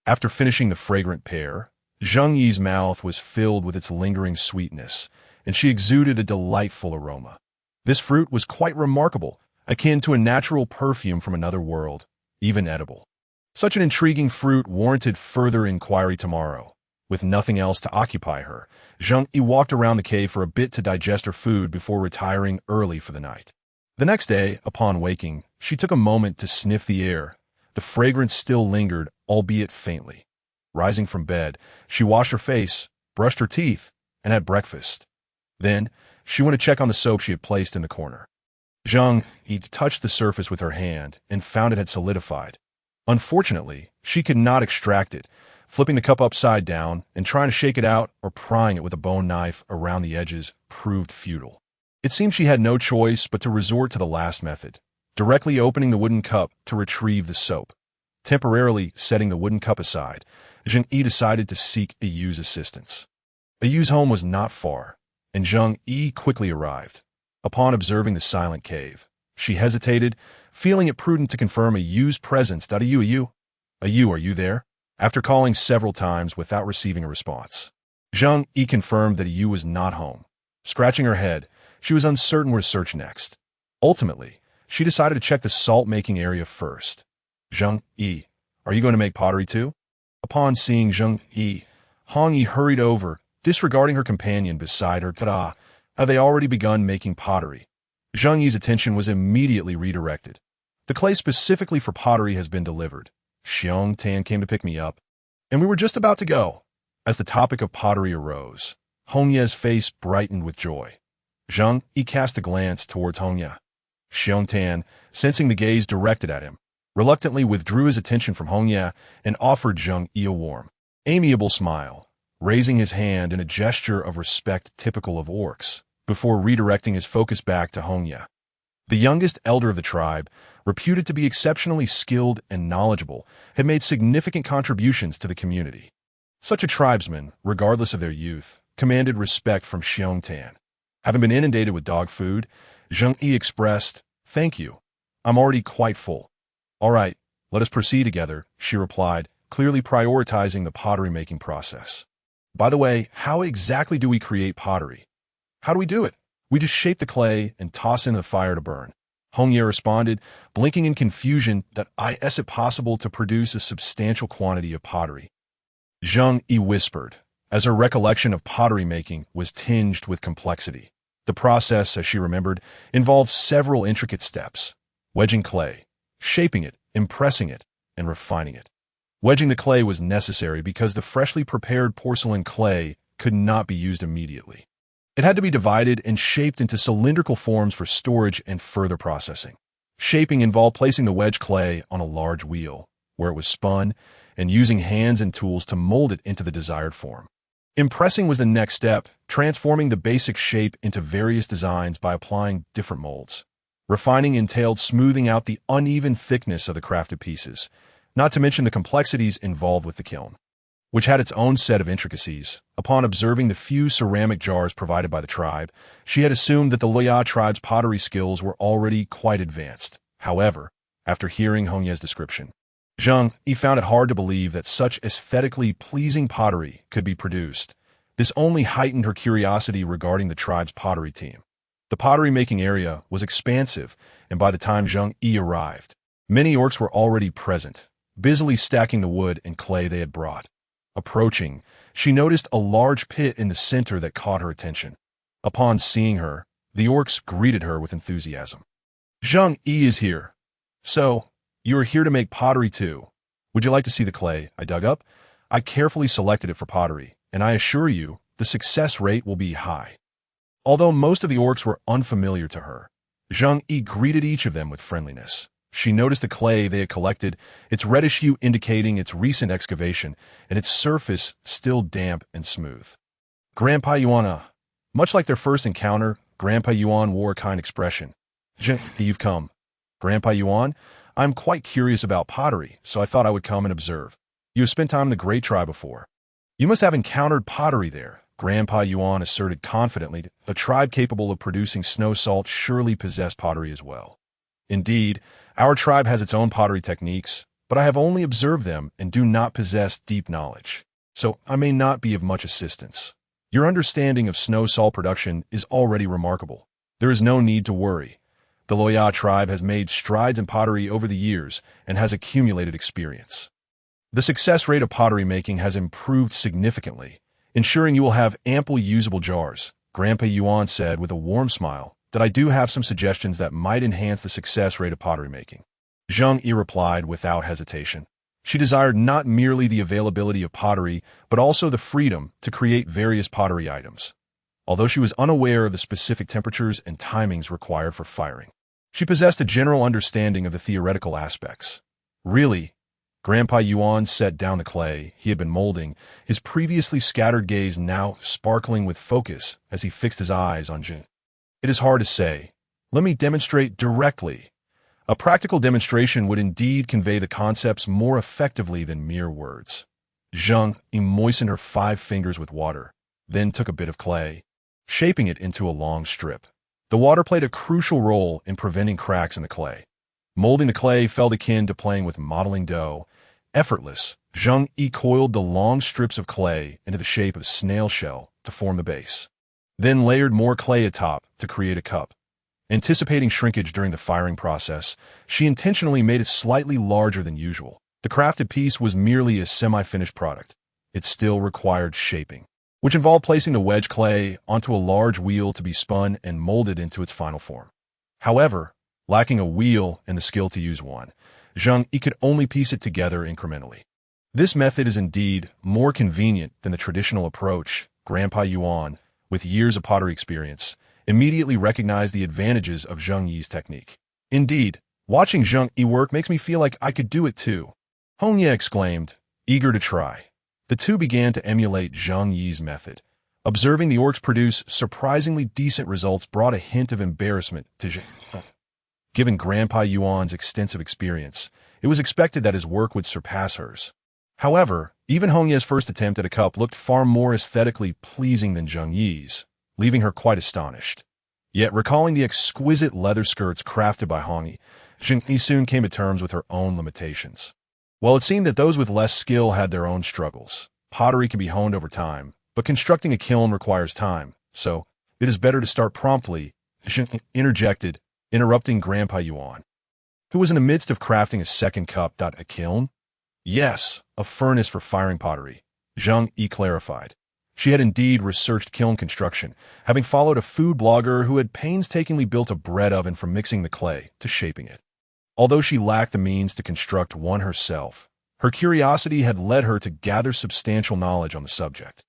After finishing the fragrant pear, Zheng Yi's mouth was filled with its lingering sweetness, and she exuded a delightful aroma. This fruit was quite remarkable, akin to a natural perfume from another world, even edible. Such an intriguing fruit warranted further inquiry tomorrow. With nothing else to occupy her, Zheng Yu walked around the cave for a bit to digest her food before retiring early for the night. The next day, upon waking, she took a moment to sniff the air. The fragrance still lingered, albeit faintly. Rising from bed, she washed her face, brushed her teeth, and had breakfast. Then, she went to check on the soap she had placed in the corner. Zheng Yu touched the surface with her hand and found it had solidified. Unfortunately, she could not extract it. Flipping the cup upside down and trying to shake it out or prying it with a bone knife around the edges proved futile. It seemed she had no choice but to resort to the last method, directly opening the wooden cup to retrieve the soap. Temporarily setting the wooden cup aside, Zheng Yu decided to seek Yu's assistance. Yu's home was not far, and Zheng Yu quickly arrived. Upon observing the silent cave, she hesitated, feeling it prudent to confirm Yu's presence. Yu, are you there? After calling several times without receiving a response, Zheng Yu confirmed that Yu was not home. Scratching her head, she was uncertain where to search next. Ultimately, she decided to check the salt-making area first. Zheng Yu, are you going to make pottery too? Upon seeing Zheng Yu, Hong Yi hurried over, disregarding her companion beside her. Have they already begun making pottery? Zheng Yu's attention was immediately redirected. The clay specifically for pottery has been delivered. Xiong Tan came to pick me up, and we were just about to go. As the topic of pottery arose, Hong Ye's face brightened with joy. Zheng Yu cast a glance towards Hong Ye. Xiong Tan, sensing the gaze directed at him, reluctantly withdrew his attention from Hong Ye and offered Zheng Yu a warm, amiable smile, raising his hand in a gesture of respect typical of orcs, before redirecting his focus back to Hong Ye. The youngest elder of the tribe, reputed to be exceptionally skilled and knowledgeable, had made significant contributions to the community. Such a tribesman, regardless of their youth, commanded respect from Xiong Tan. Having been inundated with dog food, Zheng Yu expressed, "Thank you. I'm already quite full." "All right, let us proceed together," she replied, clearly prioritizing the pottery-making process. "By the way, how exactly do we create pottery? How do we do it?" "We just shape the clay and toss it into the fire to burn," Hong Ye responded, blinking in confusion that is it possible to produce a substantial quantity of pottery. Zheng Yu whispered, as her recollection of pottery making was tinged with complexity. The process, as she remembered, involved several intricate steps: wedging clay, shaping it, impressing it, and refining it. Wedging the clay was necessary because the freshly prepared porcelain clay could not be used immediately. It had to be divided and shaped into cylindrical forms for storage and further processing. Shaping involved placing the wedged clay on a large wheel, where it was spun, and using hands and tools to mold it into the desired form. Impressing was the next step, transforming the basic shape into various designs by applying different molds. Refining entailed smoothing out the uneven thickness of the crafted pieces, not to mention the complexities involved with the kiln, which had its own set of intricacies. Upon observing the few ceramic jars provided by the tribe, she had assumed that the Loya tribe's pottery skills were already quite advanced. However, after hearing Hong Ye's description, Zheng Yu found it hard to believe that such aesthetically pleasing pottery could be produced. This only heightened her curiosity regarding the tribe's pottery team. The pottery-making area was expansive, and by the time Zheng Yu arrived, many orcs were already present, busily stacking the wood and clay they had brought. Approaching, she noticed a large pit in the center that caught her attention. Upon seeing her, the orcs greeted her with enthusiasm. "Zheng Yu is here. So, you are here to make pottery too. Would you like to see the clay I dug up? I carefully selected it for pottery, and I assure you, the success rate will be high." Although most of the orcs were unfamiliar to her, Zheng Yu greeted each of them with friendliness. She noticed the clay they had collected, its reddish hue indicating its recent excavation, and its surface still damp and smooth. "Grandpa Yuan," much like their first encounter, Grandpa Yuan wore a kind expression. "Zheng Yu, you've come. Grandpa Yuan, I'm quite curious about pottery, so I thought I would come and observe. You have spent time in the Great Tribe before. You must have encountered pottery there," Grandpa Yuan asserted confidently. "A tribe capable of producing snow salt surely possessed pottery as well." "Indeed, our tribe has its own pottery techniques, but I have only observed them and do not possess deep knowledge. so I may not be of much assistance. Your understanding of snow salt production is already remarkable. There is no need to worry. The Loya tribe has made strides in pottery over the years and has accumulated experience. The success rate of pottery making has improved significantly, ensuring you will have ample usable jars. Grandpa Yuan said with a warm smile that I do have some suggestions that might enhance the success rate of pottery making. Zheng Yu replied without hesitation. She desired not merely the availability of pottery, but also the freedom to create various pottery items. Although she was unaware of the specific temperatures and timings required for firing, she possessed a general understanding of the theoretical aspects. Really, Grandpa Yuan set down the clay he had been molding, his previously scattered gaze now sparkling with focus as he fixed his eyes on Zheng. It is hard to say. Let me demonstrate directly. A practical demonstration would indeed convey the concepts more effectively than mere words. Zheng moistened her 5 fingers with water, then took a bit of clay, shaping it into a long strip. The water played a crucial role in preventing cracks in the clay. Molding the clay felt akin to playing with modeling dough. Effortless, Zheng coiled the long strips of clay into the shape of a snail shell to form the base, then layered more clay atop to create a cup. Anticipating shrinkage during the firing process, she intentionally made it slightly larger than usual. The crafted piece was merely a semi-finished product. It still required shaping, which involved placing the wedge clay onto a large wheel to be spun and molded into its final form. However, lacking a wheel and the skill to use one, Zheng could only piece it together incrementally. This method is indeed more convenient than the traditional approach. Grandpa Yuan, with years of pottery experience, immediately recognized the advantages of Zheng Yi's technique. Indeed, watching Zheng Yi work makes me feel like I could do it too, Hong Ye exclaimed, eager to try. The two began to emulate Zheng Yi's method. Observing the orcs produce surprisingly decent results brought a hint of embarrassment to Zheng. Given Grandpa Yuan's extensive experience, it was expected that his work would surpass hers. However, even Hong Ye's first attempt at a cup looked far more aesthetically pleasing than Zheng Yi's, leaving her quite astonished. Yet, recalling the exquisite leather skirts crafted by Hong Yi, Zheng Yi soon came to terms with her own limitations. While it seemed that those with less skill had their own struggles, pottery can be honed over time, but constructing a kiln requires time, so it is better to start promptly, Zheng interjected, interrupting Grandpa Yuan, who was in the midst of crafting a second cup. A kiln? Yes, a furnace for firing pottery, Zheng Yi clarified. She had indeed researched kiln construction, having followed a food blogger who had painstakingly built a bread oven from mixing the clay to shaping it. Although she lacked the means to construct one herself, her curiosity had led her to gather substantial knowledge on the subject.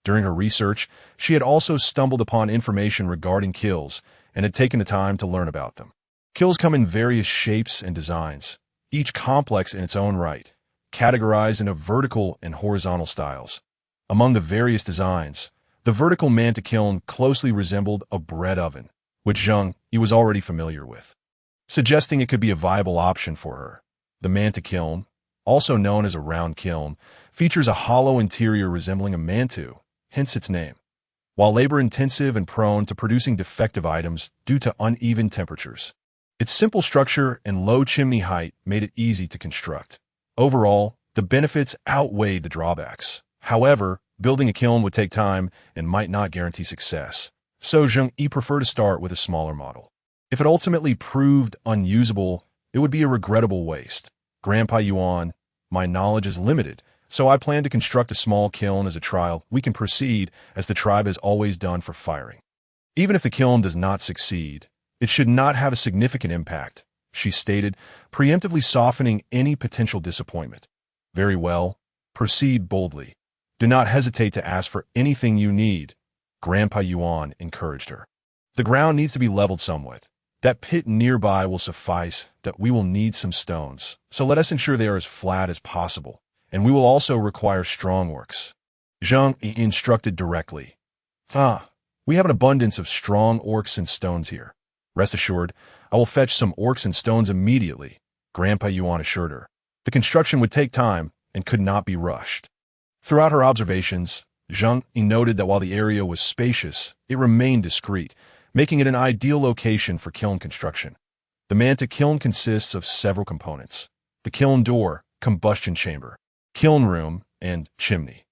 During her research, she had also stumbled upon information regarding kilns and had taken the time to learn about them. Kilns come in various shapes and designs, each complex in its own right, categorized into vertical and horizontal styles. Among the various designs, the vertical manta kiln closely resembled a bread oven, which Zheng Yi was already familiar with, suggesting it could be a viable option for her. The manta kiln, also known as a round kiln, features a hollow interior resembling a mantu, hence its name. While labor-intensive and prone to producing defective items due to uneven temperatures, its simple structure and low chimney height made it easy to construct. Overall, the benefits outweighed the drawbacks. However, building a kiln would take time and might not guarantee success, so Zheng Yi preferred to start with a smaller model. If it ultimately proved unusable, it would be a regrettable waste. Grandpa Yuan, my knowledge is limited, so I plan to construct a small kiln as a trial. We can proceed as the tribe has always done for firing. Even if the kiln does not succeed, it should not have a significant impact, she stated, preemptively softening any potential disappointment. Very well, proceed boldly. Do not hesitate to ask for anything you need, Grandpa Yuan encouraged her. The ground needs to be leveled somewhat. That pit nearby will suffice. That we will need some stones, so let us ensure they are as flat as possible, and we will also require strong orcs. Zheng Yi instructed directly. We have an abundance of strong orcs and stones here. Rest assured, I will fetch some orcs and stones immediately, Grandpa Yuan assured her. The construction would take time and could not be rushed. Throughout her observations, Zheng Yi noted that while the area was spacious, it remained discreet, making it an ideal location for kiln construction. The manta kiln consists of several components: the kiln door, combustion chamber, kiln room, and chimney.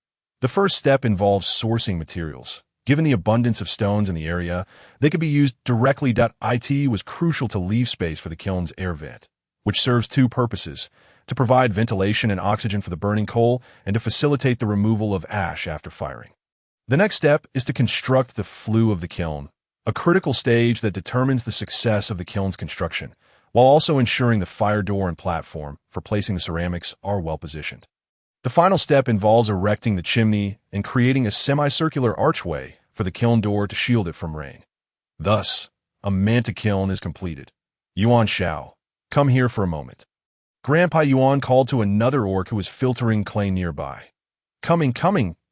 The first step involves sourcing materials. Given the abundance of stones in the area, they could be used directly. It was crucial to leave space for the kiln's air vent, which serves two purposes: to provide ventilation and oxygen for the burning coal, and to facilitate the removal of ash after firing. The next step is to construct the flue of the kiln, a critical stage that determines the success of the kiln's construction, while also ensuring the fire door and platform for placing the ceramics are well positioned. The final step involves erecting the chimney and creating a semicircular archway for the kiln door to shield it from rain. Thus, a manta kiln is completed. Yuan Shao, come here for a moment. Grandpa Yuan called to another orc who was filtering clay nearby. Coming.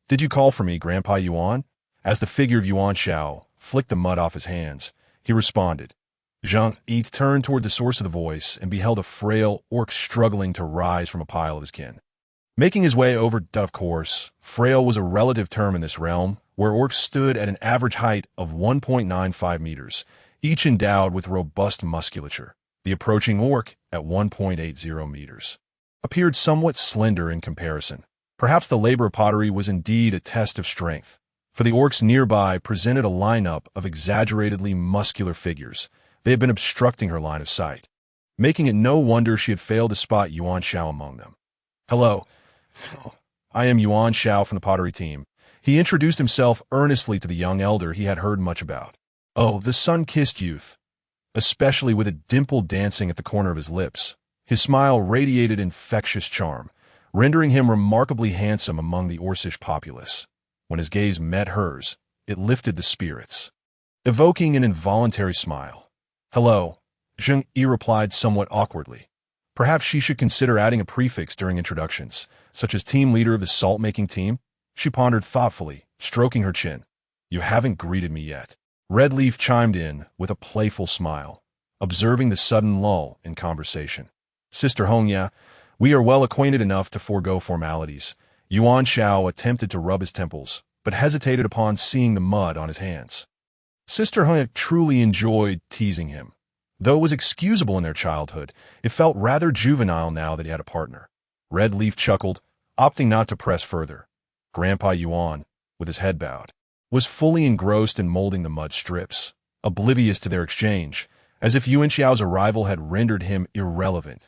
Did you call for me, Grandpa Yuan? As the figure of Yuan Shao flicked the mud off his hands, he responded. Zheng Yu turned toward the source of the voice and beheld a frail orc struggling to rise from a pile of his kin. Making his way over, of course, frail was a relative term in this realm, where orcs stood at an average height of 1.95 meters, each endowed with robust musculature. The approaching orc, at 1.80 meters, appeared somewhat slender in comparison. Perhaps the labor of pottery was indeed a test of strength, for the orcs nearby presented a lineup of exaggeratedly muscular figures. They had been obstructing her line of sight, making it no wonder she had failed to spot Yuan Shao among them. Hello. I am Yuan Shao from the pottery team. He introduced himself earnestly to the young elder he had heard much about. Oh, the sun-kissed youth, especially with a dimple dancing at the corner of his lips. His smile radiated infectious charm, rendering him remarkably handsome among the Orcish populace. When his gaze met hers, it lifted the spirits, evoking an involuntary smile. Hello, Zheng Yu replied somewhat awkwardly. Perhaps she should consider adding a prefix during introductions, such as team leader of the salt-making team. She pondered thoughtfully, stroking her chin. You haven't greeted me yet. Red Leaf chimed in with a playful smile, observing the sudden lull in conversation. Sister Hongya, we are well acquainted enough to forego formalities. Yuan Shao attempted to rub his temples, but hesitated upon seeing the mud on his hands. Sister Hongya truly enjoyed teasing him. Though it was excusable in their childhood, it felt rather juvenile now that he had a partner. Red Leaf chuckled, opting not to press further. Grandpa Yuan, with his head bowed, was fully engrossed in molding the mud strips, oblivious to their exchange, as if Yuan Xiao's arrival had rendered him irrelevant.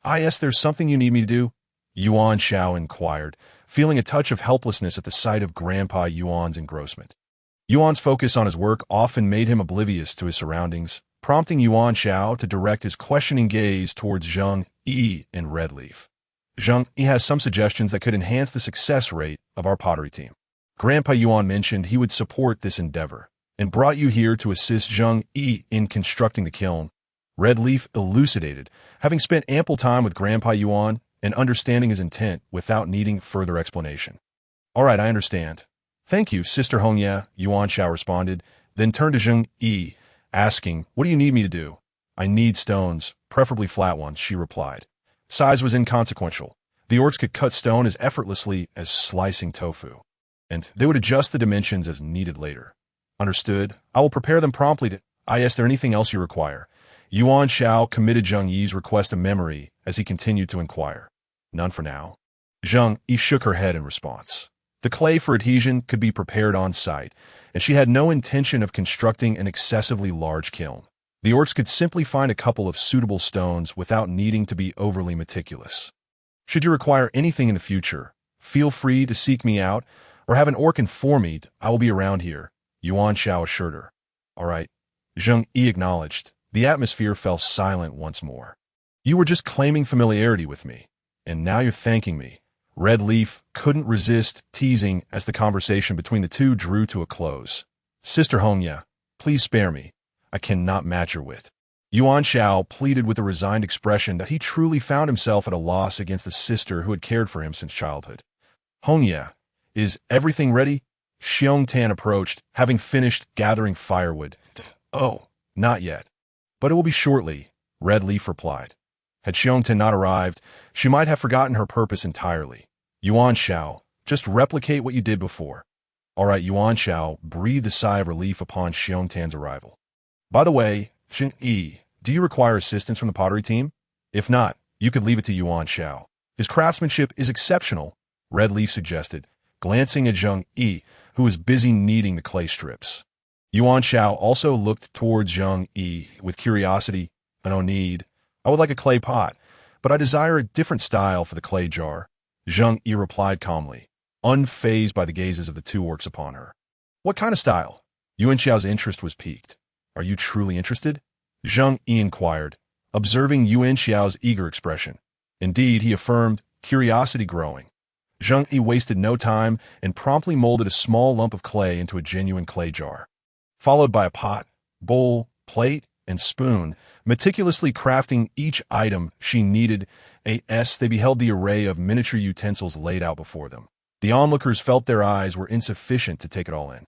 Yes, there's something you need me to do? Yuan Shao inquired, feeling a touch of helplessness at the sight of Grandpa Yuan's engrossment. Yuan's focus on his work often made him oblivious to his surroundings, prompting Yuan Shao to direct his questioning gaze towards Zheng Yu and Red Leaf. Zheng Yu has some suggestions that could enhance the success rate of our pottery team. Grandpa Yuan mentioned he would support this endeavor, and brought you here to assist Zheng Yu in constructing the kiln. Red Leaf elucidated, having spent ample time with Grandpa Yuan and understanding his intent without needing further explanation. All right, I understand. Thank you, Sister Hongya, Yuan Shao responded, then turned to Zheng Yu, asking, what do you need me to do? I need stones, preferably flat ones, she replied. Size was inconsequential. The orcs could cut stone as effortlessly as slicing tofu, and they would adjust the dimensions as needed later. Understood. I will prepare them promptly to... Is there anything else you require? Yuan Shao committed Zheng Yi's request to memory as he continued to inquire. None for now. Zheng Yi shook her head in response. The clay for adhesion could be prepared on site, and she had no intention of constructing an excessively large kiln. The orcs could simply find a couple of suitable stones without needing to be overly meticulous. Should you require anything in the future, feel free to seek me out or have an orc inform me I will be around here, Yuan Shao assured her. All right. Zheng Yi acknowledged. The atmosphere fell silent once more. You were just claiming familiarity with me, and now you're thanking me. Red Leaf couldn't resist teasing as the conversation between the two drew to a close. Sister Hongya, please spare me. I cannot match your wit. Yuan Shao pleaded with a resigned expression that he truly found himself at a loss against the sister who had cared for him since childhood. Hongya, is everything ready? Xiong Tan approached, having finished gathering firewood. Oh, not yet. But it will be shortly, Red Leaf replied. Had Xiong Tan not arrived, she might have forgotten her purpose entirely. Yuan Shao, just replicate what you did before. All right, Yuan Shao breathed a sigh of relief upon Xiong Tan's arrival. By the way, Zheng Yu, do you require assistance from the pottery team? If not, you could leave it to Yuan Shao. His craftsmanship is exceptional, Red Leaf suggested, glancing at Zheng Yu, who was busy kneading the clay strips. Yuan Shao also looked towards Zheng Yu with curiosity. "I don't need. I would like a clay pot, but I desire a different style for the clay jar," Zheng Yu replied calmly, unfazed by the gazes of the two orcs upon her. "What kind of style?" Yuan Shao's interest was piqued. "Are you truly interested?" Zheng Yu inquired, observing Yuan Xiao's eager expression. Indeed, he affirmed, curiosity growing. Zheng Yu wasted no time and promptly molded a small lump of clay into a genuine clay jar. Followed by a pot, bowl, plate, and spoon, meticulously crafting each item she needed, they beheld the array of miniature utensils laid out before them. The onlookers felt their eyes were insufficient to take it all in.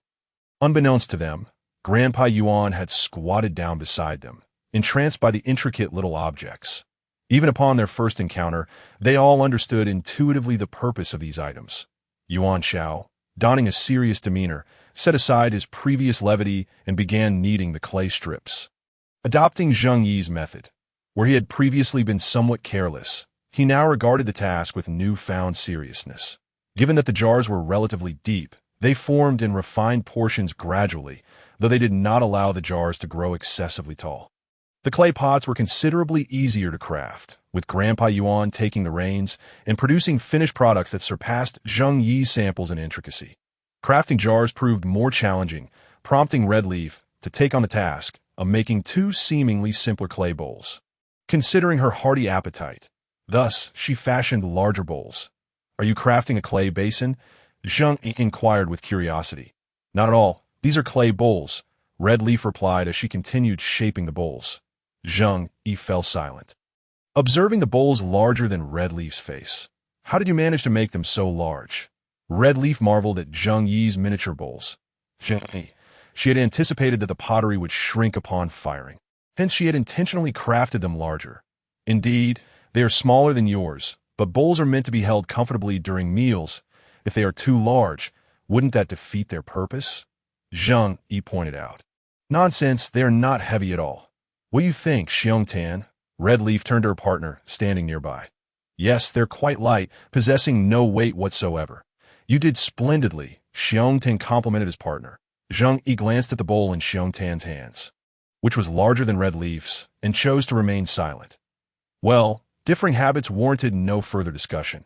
Unbeknownst to them, Grandpa Yuan had squatted down beside them, entranced by the intricate little objects. Even upon their first encounter, they all understood intuitively the purpose of these items. Yuan Shao, donning a serious demeanor, set aside his previous levity and began kneading the clay strips. Adopting Zheng Yi's method, where he had previously been somewhat careless, he now regarded the task with newfound seriousness. Given that the jars were relatively deep, they formed in refined portions gradually, though they did not allow the jars to grow excessively tall. The clay pots were considerably easier to craft, with Grandpa Yuan taking the reins and producing finished products that surpassed Zheng Yi's samples in intricacy. Crafting jars proved more challenging, prompting Red Leaf to take on the task of making two seemingly simpler clay bowls. Considering her hearty appetite, thus she fashioned larger bowls. "Are you crafting a clay basin?" Zheng Yu inquired with curiosity. "Not at all. These are clay bowls," Red Leaf replied as she continued shaping the bowls. Zheng Yu fell silent, observing the bowls larger than Red Leaf's face. "How did you manage to make them so large?" Red Leaf marveled at Zheng Yi's miniature bowls. She had anticipated that the pottery would shrink upon firing. Hence she had intentionally crafted them larger. "Indeed, they are smaller than yours, but bowls are meant to be held comfortably during meals. If they are too large, wouldn't that defeat their purpose?" Zheng Yu pointed out. "Nonsense, they are not heavy at all. What do you think, Xiong Tan?" Red Leaf turned to her partner, standing nearby. "Yes, they're quite light, possessing no weight whatsoever." "You did splendidly," Xiong Tan complimented his partner. Zheng Yu glanced at the bowl in Xiong Tan's hands, which was larger than Red Leaf's, and chose to remain silent. Well, differing habits warranted no further discussion.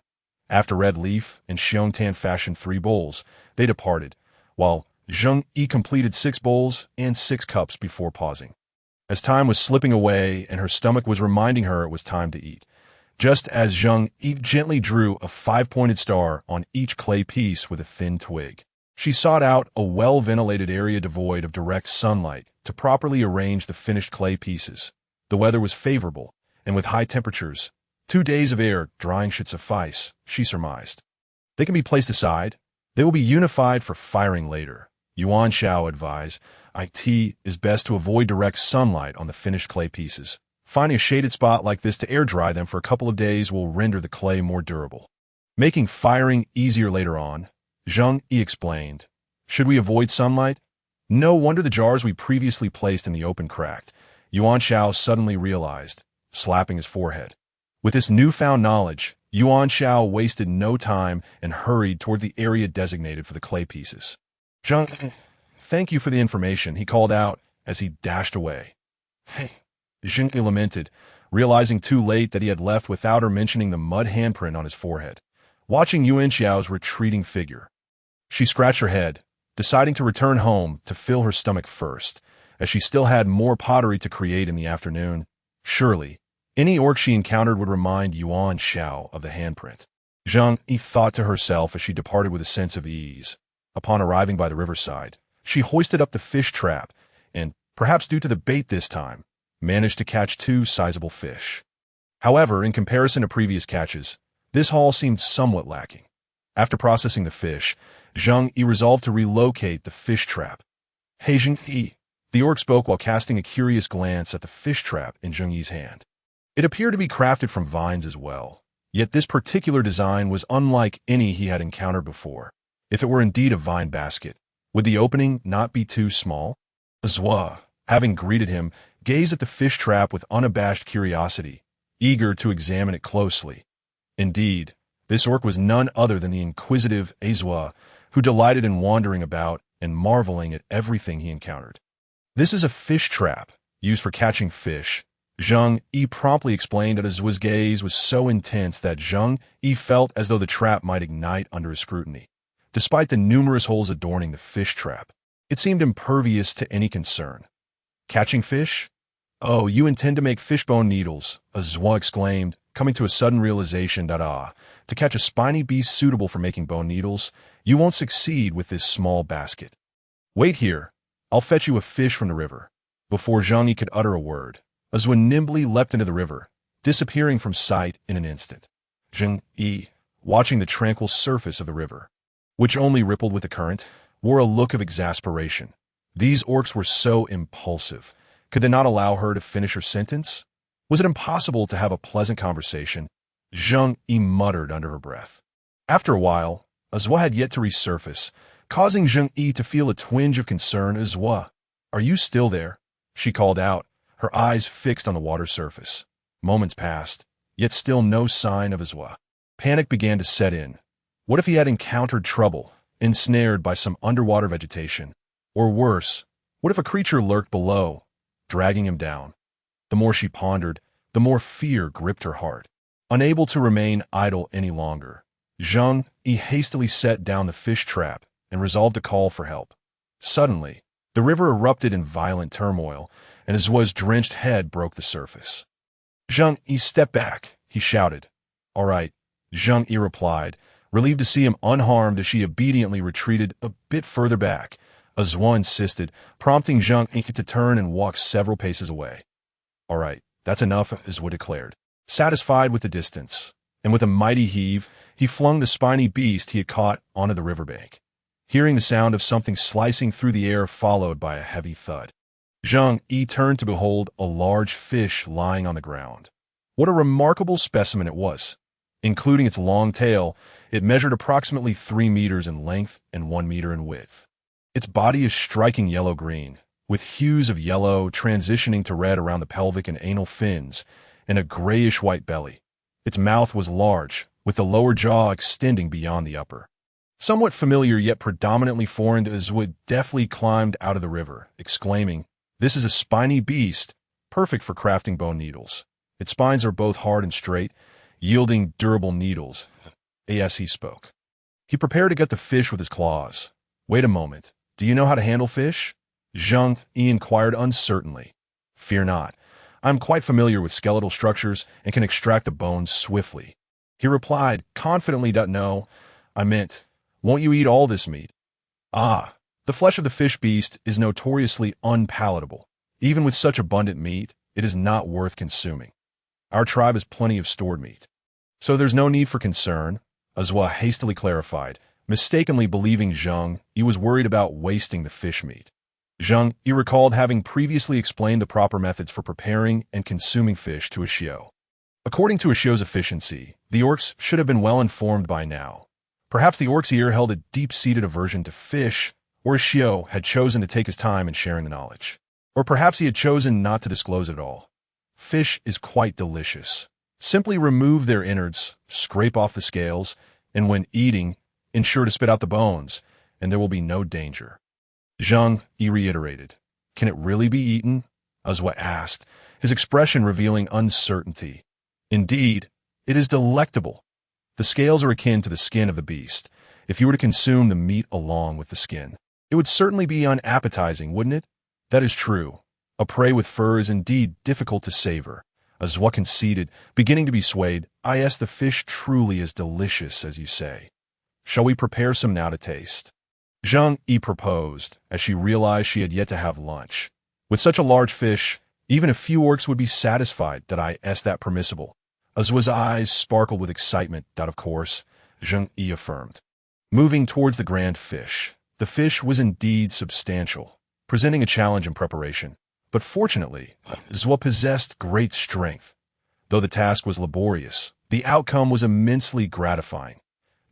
After Red Leaf and Xiong Tan fashioned 3 bowls, they departed, while Zheng Yu completed 6 bowls and 6 cups before pausing. As time was slipping away and her stomach was reminding her it was time to eat, just as Zheng Yu gently drew a 5-pointed star on each clay piece with a thin twig. She sought out a well-ventilated area devoid of direct sunlight to properly arrange the finished clay pieces. The weather was favorable, and with high temperatures, 2 days of air drying should suffice, she surmised. They can be placed aside. They will be unified for firing later, Yuan Shao advised. "It is best to avoid direct sunlight on the finished clay pieces. Finding a shaded spot like this to air dry them for a couple of days will render the clay more durable, making firing easier later on," Zheng Yu explained. "Should we avoid sunlight? No wonder the jars we previously placed in the open cracked," Yuan Shao suddenly realized, slapping his forehead. With this newfound knowledge, Yuan Shao wasted no time and hurried toward the area designated for the clay pieces. "Zheng, thank you for the information," he called out as he dashed away. "Hey," Zheng Yu lamented, realizing too late that he had left without her mentioning the mud handprint on his forehead. Watching Yuan Xiao's retreating figure, she scratched her head, deciding to return home to fill her stomach first, as she still had more pottery to create in the afternoon. Surely, any orc she encountered would remind Yuan Shao of the handprint. Zheng Yu thought to herself as she departed with a sense of ease. Upon arriving by the riverside, she hoisted up the fish trap and, perhaps due to the bait this time, managed to catch 2 sizable fish. However, in comparison to previous catches, this haul seemed somewhat lacking. After processing the fish, Zheng Yu resolved to relocate the fish trap. "Hey Zheng Yu," the orc spoke while casting a curious glance at the fish trap in Zheng Yi's hand. It appeared to be crafted from vines as well, yet this particular design was unlike any he had encountered before. If it were indeed a vine basket, would the opening not be too small? Zhua, having greeted him, gazed at the fish trap with unabashed curiosity, eager to examine it closely. Indeed, This orc was none other than the inquisitive Azwa, who delighted in wandering about and marveling at everything he encountered. "This is a fish trap, used for catching fish," Zheng Yu promptly explained, as Azwa's gaze was so intense that Zheng Yu felt as though the trap might ignite under his scrutiny. Despite the numerous holes adorning the fish trap, it seemed impervious to any concern. "Catching fish? Oh, you intend to make fishbone needles," Azwa exclaimed, coming to a sudden realization that, to catch a spiny beast suitable for making bone needles, you won't succeed with this small basket. "Wait here. I'll fetch you a fish from the river." Before Zheng Yu could utter a word, Azwa nimbly leapt into the river, disappearing from sight in an instant. Zheng Yu, watching the tranquil surface of the river, which only rippled with the current, wore a look of exasperation. These orcs were so impulsive. Could they not allow her to finish her sentence? Was it impossible to have a pleasant conversation? Zheng Yu muttered under her breath. After a while, Azwa had yet to resurface, causing Zheng Yu to feel a twinge of concern. "Azwa, are you still there?" she called out, her eyes fixed on the water's surface. Moments passed, yet still no sign of Azwa. Panic began to set in. What if he had encountered trouble, ensnared by some underwater vegetation? Or worse, what if a creature lurked below, dragging him down? The more she pondered, the more fear gripped her heart. Unable to remain idle any longer, Zheng Yu hastily set down the fish trap and resolved to call for help. Suddenly, the river erupted in violent turmoil, and Azwa's drenched head broke the surface. "Zheng Yu, step back," he shouted. "All right," Zheng Yu replied, relieved to see him unharmed as she obediently retreated a bit further back. Azwa insisted, prompting Zheng Yu to turn and walk several paces away. "All right, that's enough," Azwa declared, satisfied with the distance, and with a mighty heave, he flung the spiny beast he had caught onto the riverbank. Hearing the sound of something slicing through the air followed by a heavy thud, Zheng Yu turned to behold a large fish lying on the ground. What a remarkable specimen it was! Including its long tail, it measured approximately 3 meters in length and 1 meter in width. Its body is striking yellow-green, with hues of yellow transitioning to red around the pelvic and anal fins, and a grayish-white belly. Its mouth was large, with the lower jaw extending beyond the upper. Somewhat familiar yet predominantly foreign to Azwa deftly climbed out of the river, exclaiming, "This is a spiny beast, perfect for crafting bone needles. Its spines are both hard and straight, yielding durable needles." As he spoke, he prepared to gut the fish with his claws. "Wait a moment. Do you know how to handle fish?" Zheng Yu inquired uncertainly. "Fear not. I'm quite familiar with skeletal structures and can extract the bones swiftly," he replied, confidently. "No, I meant, won't you eat all this meat?" "Ah, the flesh of the fish beast is notoriously unpalatable. Even with such abundant meat, it is not worth consuming. Our tribe has plenty of stored meat. So there's no need for concern," Azwa hastily clarified, mistakenly believing Zheng Yu was worried about wasting the fish meat. Zheng Yu recalled having previously explained the proper methods for preparing and consuming fish to a Xiao. According to a Xiao's efficiency, the orcs should have been well informed by now. Perhaps the orc's ear held a deep-seated aversion to fish, or a Xiao had chosen to take his time in sharing the knowledge. Or perhaps he had chosen not to disclose it at all. Fish is quite delicious. Simply remove their innards, scrape off the scales, and when eating, ensure to spit out the bones, and there will be no danger. Zheng Yu reiterated. "Can it really be eaten?" Azwa asked, his expression revealing uncertainty. "Indeed, it is delectable. The scales are akin to the skin of the beast. If you were to consume the meat along with the skin, it would certainly be unappetizing, wouldn't it?" "That is true. A prey with fur is indeed difficult to savor," Azwa conceded, beginning to be swayed. "The fish truly is delicious, as you say. Shall we prepare some now to taste?" Zheng Yu proposed, as she realized she had yet to have lunch. With such a large fish, even a few orcs would be satisfied. That permissible? Azwa's eyes sparkled with excitement. "That of course," Zheng Yu affirmed. Moving towards the grand fish, the fish was indeed substantial, presenting a challenge in preparation. But fortunately, Azwa possessed great strength. Though the task was laborious, the outcome was immensely gratifying.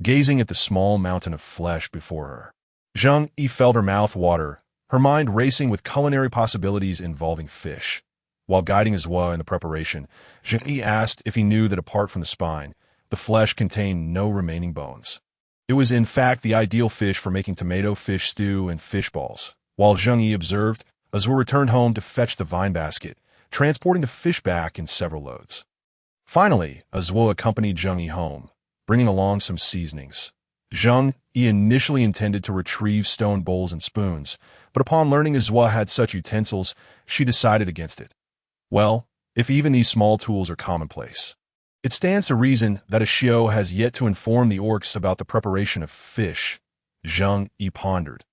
Gazing at the small mountain of flesh before her, Zheng Yu felt her mouth water, her mind racing with culinary possibilities involving fish. While guiding Azwa in the preparation, Zheng Yu asked if he knew that apart from the spine, the The flesh contained no remaining bones. It was in fact the ideal fish for making tomato fish stew and fish balls. While Zheng Yu observed, Azwa returned home to fetch the vine basket, transporting the fish back in several loads. Finally, Azwa accompanied Zheng Yu home, bringing along some seasonings. Zheng Yu initially intended to retrieve stone bowls and spoons, but upon learning Azwa had such utensils, she decided against it. Well, if even these small tools are commonplace, it stands to reason that a Xiao has yet to inform the orcs about the preparation of fish. Zheng Yu pondered.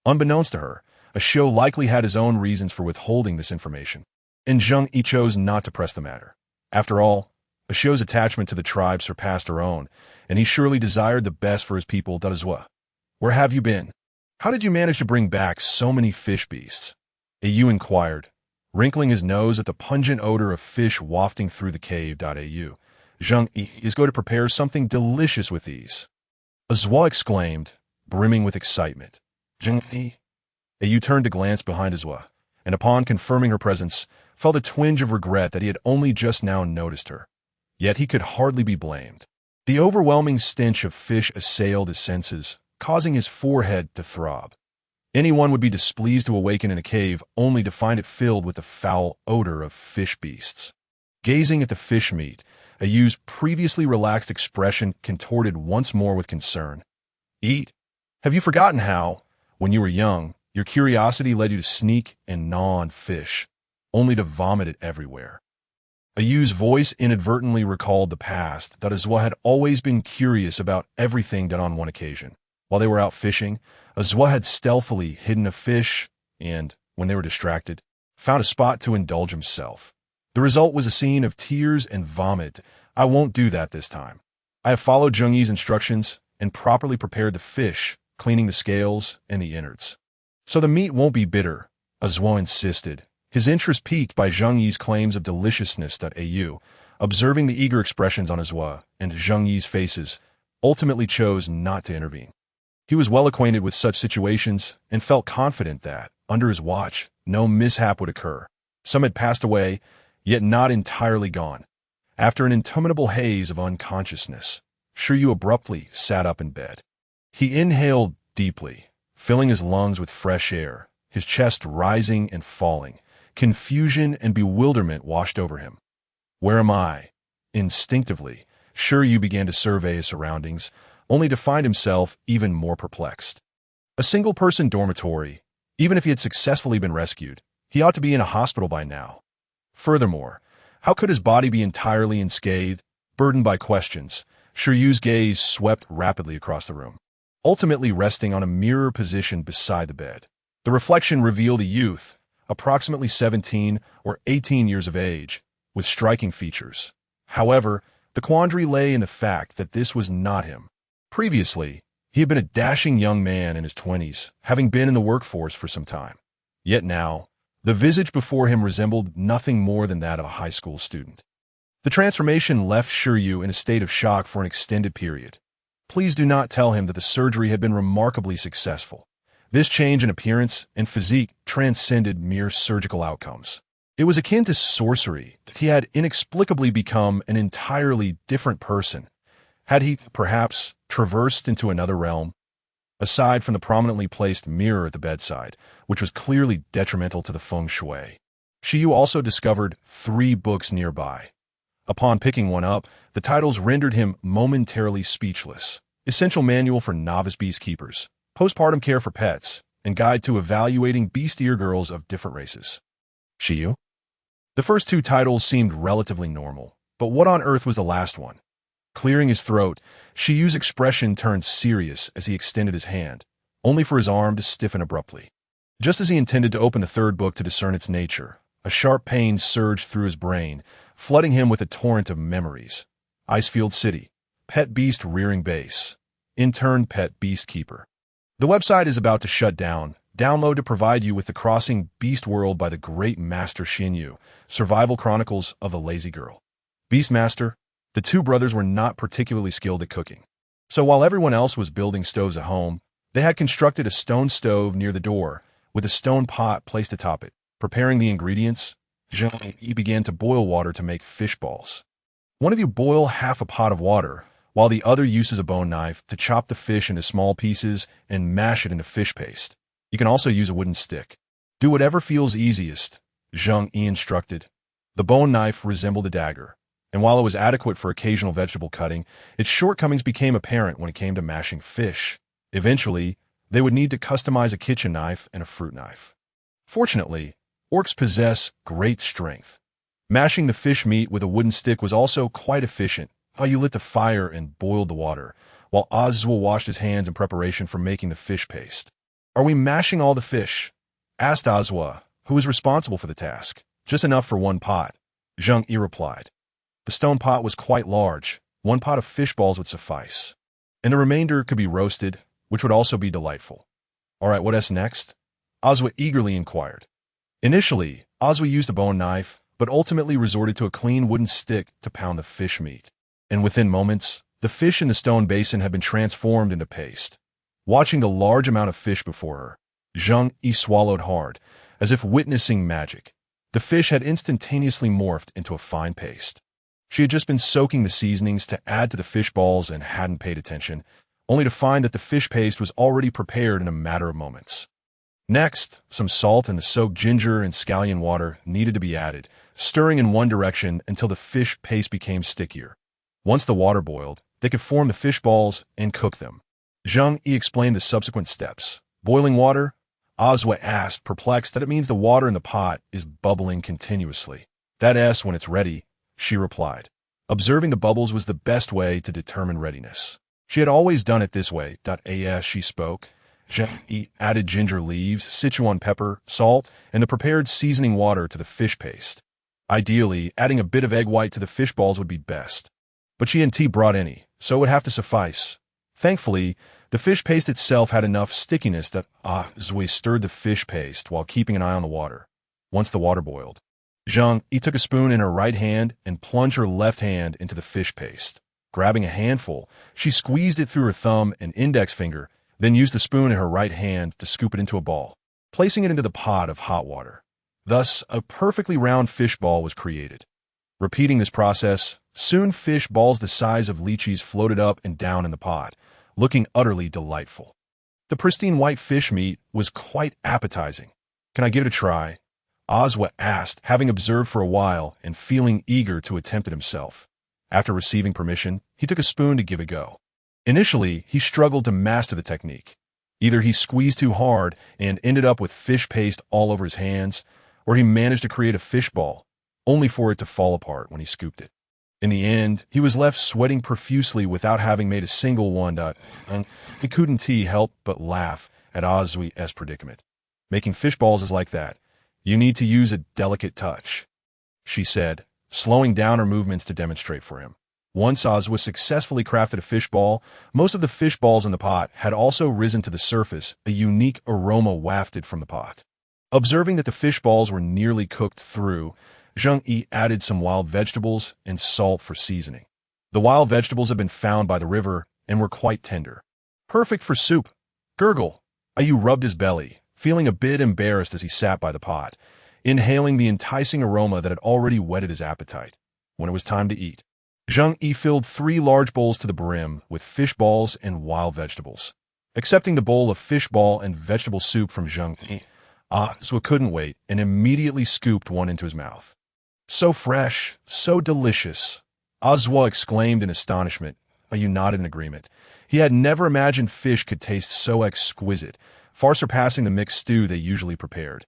Unbeknownst to her, a Xiao likely had his own reasons for withholding this information, and Zheng Yu chose not to press the matter. After all, a Xiao's attachment to the tribe surpassed her own, and he surely desired the best for his people. Azwa, where have you been? How did you manage to bring back so many fish beasts? Yu inquired, wrinkling his nose at the pungent odor of fish wafting through the cave. Zheng Yu is going to prepare something delicious with these. Azwa exclaimed, brimming with excitement. Zheng Yu? Yu turned to glance behind Azwa, and upon confirming her presence, felt a twinge of regret that he had only just now noticed her. Yet he could hardly be blamed. The overwhelming stench of fish assailed his senses, causing his forehead to throb. Anyone would be displeased to awaken in a cave only to find it filled with the foul odor of fish beasts. Gazing at the fish meat, Yu's previously relaxed expression contorted once more with concern. Eat? Have you forgotten how, when you were young, your curiosity led you to sneak and gnaw on fish, only to vomit it everywhere? Yu's voice inadvertently recalled the past that Azwa had always been curious about everything done on one occasion. While they were out fishing, Azwa had stealthily hidden a fish and, when they were distracted, found a spot to indulge himself. The result was a scene of tears and vomit. I won't do that this time. I have followed Zheng Yu's instructions and properly prepared the fish, cleaning the scales and the innards. So the meat won't be bitter, Azwa insisted, his interest piqued by Zheng Yu's claims of deliciousness. Yu, observing the eager expressions on Azwa and Zheng Yu's faces, ultimately chose not to intervene. He was well acquainted with such situations and felt confident that, under his watch, no mishap would occur. Some had passed away, yet not entirely gone. After an interminable haze of unconsciousness, Zheng Yu abruptly sat up in bed. He inhaled deeply, filling his lungs with fresh air, his chest rising and falling. Confusion and bewilderment washed over him. Where am I? Instinctively, Zheng Yu began to survey his surroundings, only to find himself even more perplexed. A single-person dormitory. Even if he had successfully been rescued, he ought to be in a hospital by now. Furthermore, how could his body be entirely unscathed, burdened by questions? Zheng Yu's gaze swept rapidly across the room, ultimately resting on a mirror positioned beside the bed. The reflection revealed a youth, approximately 17 or 18 years of age, with striking features. However, the quandary lay in the fact that this was not him. Previously, he had been a dashing young man in his 20s, having been in the workforce for some time. Yet now, the visage before him resembled nothing more than that of a high school student. The transformation left Zheng Yu in a state of shock for an extended period. Please do not tell him that the surgery had been remarkably successful. This change in appearance and physique transcended mere surgical outcomes. It was akin to sorcery. He had inexplicably become an entirely different person. Had he, perhaps, traversed into another realm? Aside from the prominently placed mirror at the bedside, which was clearly detrimental to the feng shui, Zheng Yu also discovered 3 books nearby. Upon picking one up, the titles rendered him momentarily speechless. Essential Manual for Novice Beastkeepers, Postpartum Care for Pets, and Guide to Evaluating Beast Ear Girls of Different Races. Zheng Yu? The first 2 titles seemed relatively normal, but what on earth was the last one? Clearing his throat, Zheng Yu's expression turned serious as he extended his hand, only for his arm to stiffen abruptly. Just as he intended to open the 3rd book to discern its nature, a sharp pain surged through his brain, flooding him with a torrent of memories. Icefield City, Pet Beast Rearing Base, Intern Pet Beastkeeper. The website is about to shut down. Download to provide you with the Crossing Beast World by the Great Master Zheng Yu, Survival Chronicles of a Lazy Girl. Beastmaster, the 2 brothers were not particularly skilled at cooking. So while everyone else was building stoves at home, they had constructed a stone stove near the door, with a stone pot placed atop it. Preparing the ingredients, Zheng Yu began to boil water to make fish balls. One of you boil half a pot of water, while the other uses a bone knife to chop the fish into small pieces and mash it into fish paste. You can also use a wooden stick. Do whatever feels easiest, Zheng Yu instructed. The bone knife resembled a dagger, and while it was adequate for occasional vegetable cutting, its shortcomings became apparent when it came to mashing fish. Eventually, they would need to customize a kitchen knife and a fruit knife. Fortunately, orcs possess great strength. Mashing the fish meat with a wooden stick was also quite efficient. While you lit the fire and boiled the water, while Oswald washed his hands in preparation for making the fish paste. "Are we mashing all the fish?" asked Oswald, who was responsible for the task. "Just enough for one pot," Zheng Yu replied. The stone pot was quite large. One pot of fish balls would suffice, and the remainder could be roasted, which would also be delightful. "All right, what else next?" Oswald eagerly inquired. Initially, Oswald used a bone knife, but ultimately resorted to a clean wooden stick to pound the fish meat. And within moments, the fish in the stone basin had been transformed into paste. Watching the large amount of fish before her, Zheng Yu swallowed hard, as if witnessing magic. The fish had instantaneously morphed into a fine paste. She had just been soaking the seasonings to add to the fish balls and hadn't paid attention, only to find that the fish paste was already prepared in a matter of moments. Next, some salt and the soaked ginger and scallion water needed to be added, stirring in one direction until the fish paste became stickier. Once the water boiled, they could form the fish balls and cook them. Zheng Yu explained the subsequent steps. "Boiling water?" Oswald asked, perplexed that it means the water in the pot is bubbling continuously. "That's when it's ready," she replied. Observing the bubbles was the best way to determine readiness. She had always done it this way. As she spoke, Zheng Yu added ginger leaves, Sichuan pepper, salt, and the prepared seasoning water to the fish paste. Ideally, adding a bit of egg white to the fish balls would be best. But she hadn't brought any, so it would have to suffice. Thankfully, the fish paste itself had enough stickiness that Oswald stirred the fish paste while keeping an eye on the water. Once the water boiled, Zheng Yu took a spoon in her right hand and plunged her left hand into the fish paste. Grabbing a handful, she squeezed it through her thumb and index finger, then used the spoon in her right hand to scoop it into a ball, placing it into the pot of hot water. Thus, a perfectly round fish ball was created. Repeating this process, soon fish balls the size of lychees floated up and down in the pot, looking utterly delightful. The pristine white fish meat was quite appetizing. "Can I give it a try?" Oswald asked, having observed for a while and feeling eager to attempt it himself. After receiving permission, he took a spoon to give it a go. Initially, he struggled to master the technique. Either he squeezed too hard and ended up with fish paste all over his hands, or he managed to create a fish ball, only for it to fall apart when he scooped it. In the end, he was left sweating profusely without having made a single one. He couldn't help but laugh at Oswald's predicament. "Making fish balls is like that. You need to use a delicate touch," she said, slowing down her movements to demonstrate for him. Once Oswald successfully crafted a fish ball, most of the fish balls in the pot had also risen to the surface, a unique aroma wafted from the pot. Observing that the fish balls were nearly cooked through, Zheng Yu added some wild vegetables and salt for seasoning. The wild vegetables had been found by the river and were quite tender. "Perfect for soup." "Gurgle." Yu rubbed his belly, feeling a bit embarrassed as he sat by the pot, inhaling the enticing aroma that had already whetted his appetite. When it was time to eat, Zheng Yu filled 3 large bowls to the brim with fish balls and wild vegetables. Accepting the bowl of fish ball and vegetable soup from Zheng Yu, Oswald couldn't wait and immediately scooped one into his mouth. "So fresh, so delicious," Oswald exclaimed in astonishment. Yu nodded in agreement. He had never imagined fish could taste so exquisite, far surpassing the mixed stew they usually prepared.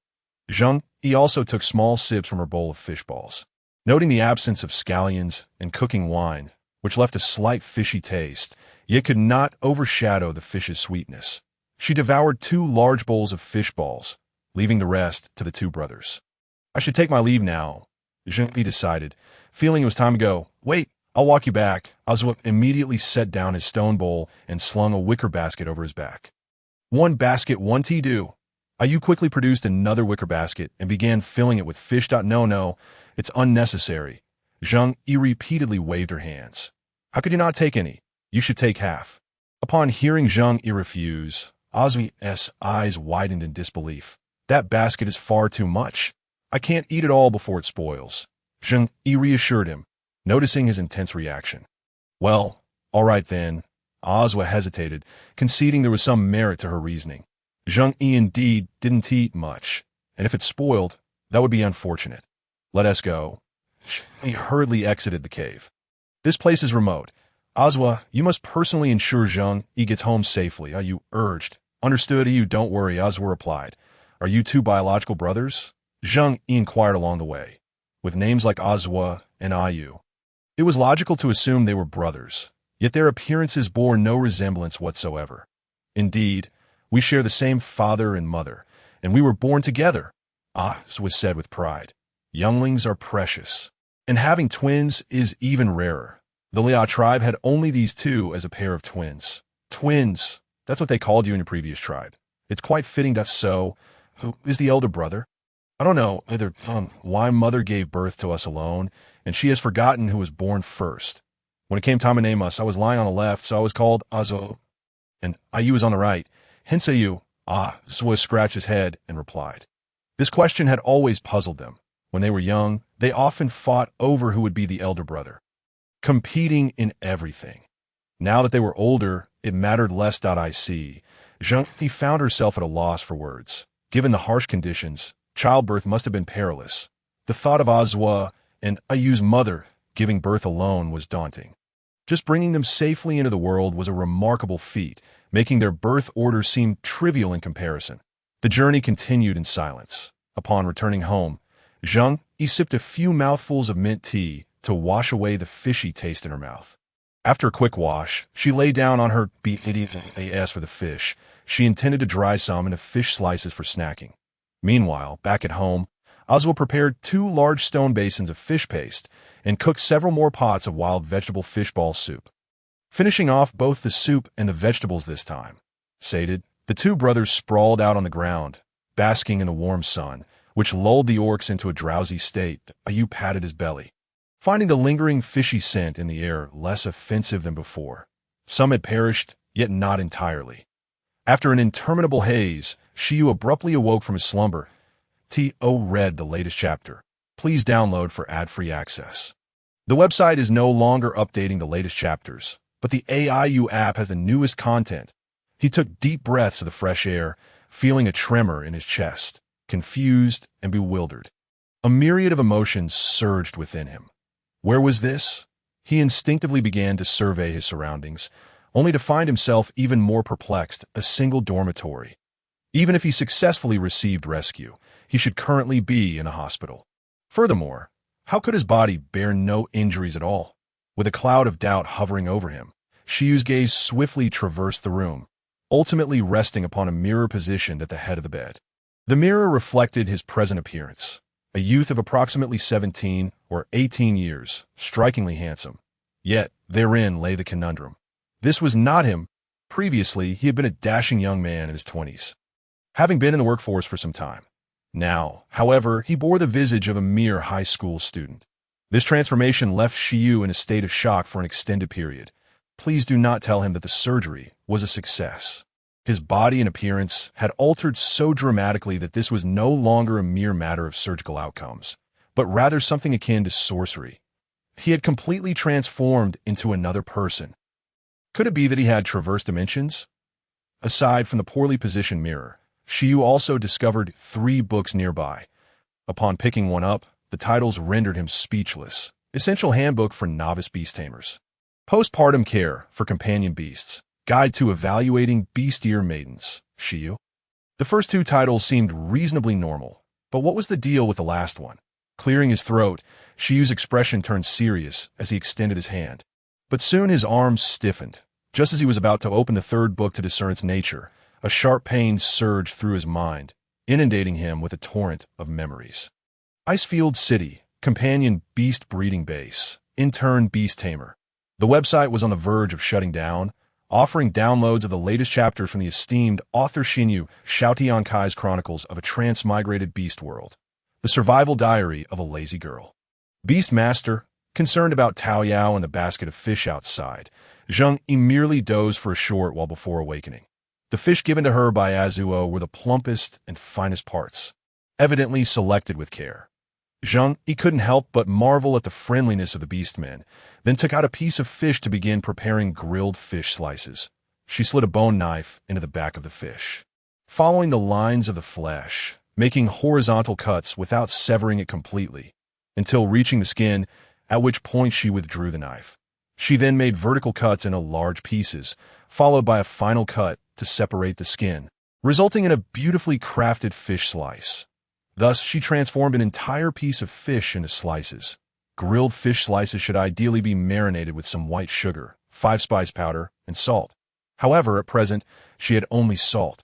Zheng Yu also took small sips from her bowl of fish balls. Noting the absence of scallions and cooking wine, which left a slight fishy taste, yet could not overshadow the fish's sweetness, she devoured 2 large bowls of fish balls, leaving the rest to the 2 brothers. "I should take my leave now," Zheng Yu decided, feeling it was time to go. "Wait, I'll walk you back." Oswald immediately set down his stone bowl and slung a wicker basket over his back. "One basket, one tea do." Yu quickly produced another wicker basket and began filling it with fish. No, it's unnecessary." Zheng Yu repeatedly waved her hands. "How could you not take any? You should take half." Upon hearing Zheng Yu refuse, Oswald's eyes widened in disbelief. "That basket is far too much. I can't eat it all before it spoils." Zheng Yu reassured him. noticing his intense reaction. Well, all right then. Azwa hesitated, conceding there was some merit to her reasoning. Zheng Yu indeed didn't eat much, and if it spoiled, that would be unfortunate. Let us go. He hurriedly exited the cave. This place is remote. Azwa, you must personally ensure Zheng Yu gets home safely, Yu urged. Understood, Yu, don't worry, Azwa replied. Are you two biological brothers? Zheng Yu inquired along the way. With names like Azwa and Yu, it was logical to assume they were brothers, yet their appearances bore no resemblance whatsoever. Indeed, we share the same father and mother, and we were born together, was said with pride. Younglings are precious, and having twins is even rarer. The Liao tribe had only these two as a pair of twins. Twins, that's what they called you in your previous tribe. It's quite fitting that so. Who is the elder brother? I don't know either why mother gave birth to us alone, and she has forgotten who was born first. When it came time to name us, I was lying on the left, so I was called Azo, and Yu was on the right. Hence Yu. Zwa scratched his head and replied. This question had always puzzled them. When they were young, they often fought over who would be the elder brother, competing in everything. Now that they were older, it mattered less. Zheng Yu found herself at a loss for words. Given the harsh conditions, childbirth must have been perilous. The thought of Azwa and Yu's mother giving birth alone was daunting. Just bringing them safely into the world was a remarkable feat, making their birth order seem trivial in comparison. The journey continued in silence. Upon returning home, Zheng Yu sipped a few mouthfuls of mint tea to wash away the fishy taste in her mouth. After a quick wash, she lay down on her BAS for the fish. She intended to dry some into fish slices for snacking. Meanwhile, back at home, Azwa prepared 2 large stone basins of fish paste and cooked several more pots of wild vegetable fishball soup. Finishing off both the soup and the vegetables this time. Sated, the 2 brothers sprawled out on the ground, basking in the warm sun, which lulled the orcs into a drowsy state. Yu patted his belly, finding the lingering fishy scent in the air less offensive than before. Some had perished, yet not entirely. After an interminable haze, Yu abruptly awoke from his slumber. Read the latest chapter. Please download for ad-free access. The website is no longer updating the latest chapters, but the AIU app has the newest content. He took deep breaths of the fresh air, feeling a tremor in his chest, confused and bewildered. A myriad of emotions surged within him. Where was this? He instinctively began to survey his surroundings, only to find himself even more perplexed. A single dormitory. Even if he successfully received rescue, he should currently be in a hospital. Furthermore, how could his body bear no injuries at all? With a cloud of doubt hovering over him, Shiyu's gaze swiftly traversed the room, ultimately resting upon a mirror positioned at the head of the bed. The mirror reflected his present appearance, a youth of approximately 17 or 18 years, strikingly handsome. Yet, therein lay the conundrum. This was not him. Previously, he had been a dashing young man in his 20s, having been in the workforce for some time. Now, however, he bore the visage of a mere high school student. This transformation left Shiyu in a state of shock for an extended period. Please do not tell him that the surgery was a success. His body and appearance had altered so dramatically that this was no longer a mere matter of surgical outcomes, but rather something akin to sorcery. He had completely transformed into another person. Could it be that he had traversed dimensions? Aside from the poorly positioned mirror, Shiyu also discovered 3 books nearby. Upon picking one up, the titles rendered him speechless. Essential Handbook for Novice Beast Tamers. Postpartum Care for Companion Beasts. Guide to Evaluating Beast-Ear Maidens. Shiyu. The first 2 titles seemed reasonably normal, but what was the deal with the last one? Clearing his throat, Shiyu's expression turned serious as he extended his hand. But soon his arms stiffened. Just as he was about to open the 3rd book to discern its nature, a sharp pain surged through his mind, inundating him with a torrent of memories. Icefield City, Companion Beast Breeding Base, Intern Beast Tamer. The website was on the verge of shutting down, offering downloads of the latest chapters from the esteemed author Xinyu Xiaotiankai's Chronicles of a Transmigrated Beast World, the survival diary of a lazy girl. Beastmaster, concerned about Tao Yao and the basket of fish outside, Zheng Yu merely dozed for a short while before awakening. The fish given to her by Azuo were the plumpest and finest parts, evidently selected with care. Zheng Yu couldn't help but marvel at the friendliness of the beastmen, then took out a piece of fish to begin preparing grilled fish slices. She slid a bone knife into the back of the fish, following the lines of the flesh, making horizontal cuts without severing it completely, until reaching the skin, at which point she withdrew the knife. She then made vertical cuts into large pieces, followed by a final cut to separate the skin, resulting in a beautifully crafted fish slice. Thus, she transformed an entire piece of fish into slices. Grilled fish slices should ideally be marinated with some white sugar, 5-spice powder, and salt. However, at present, she had only salt,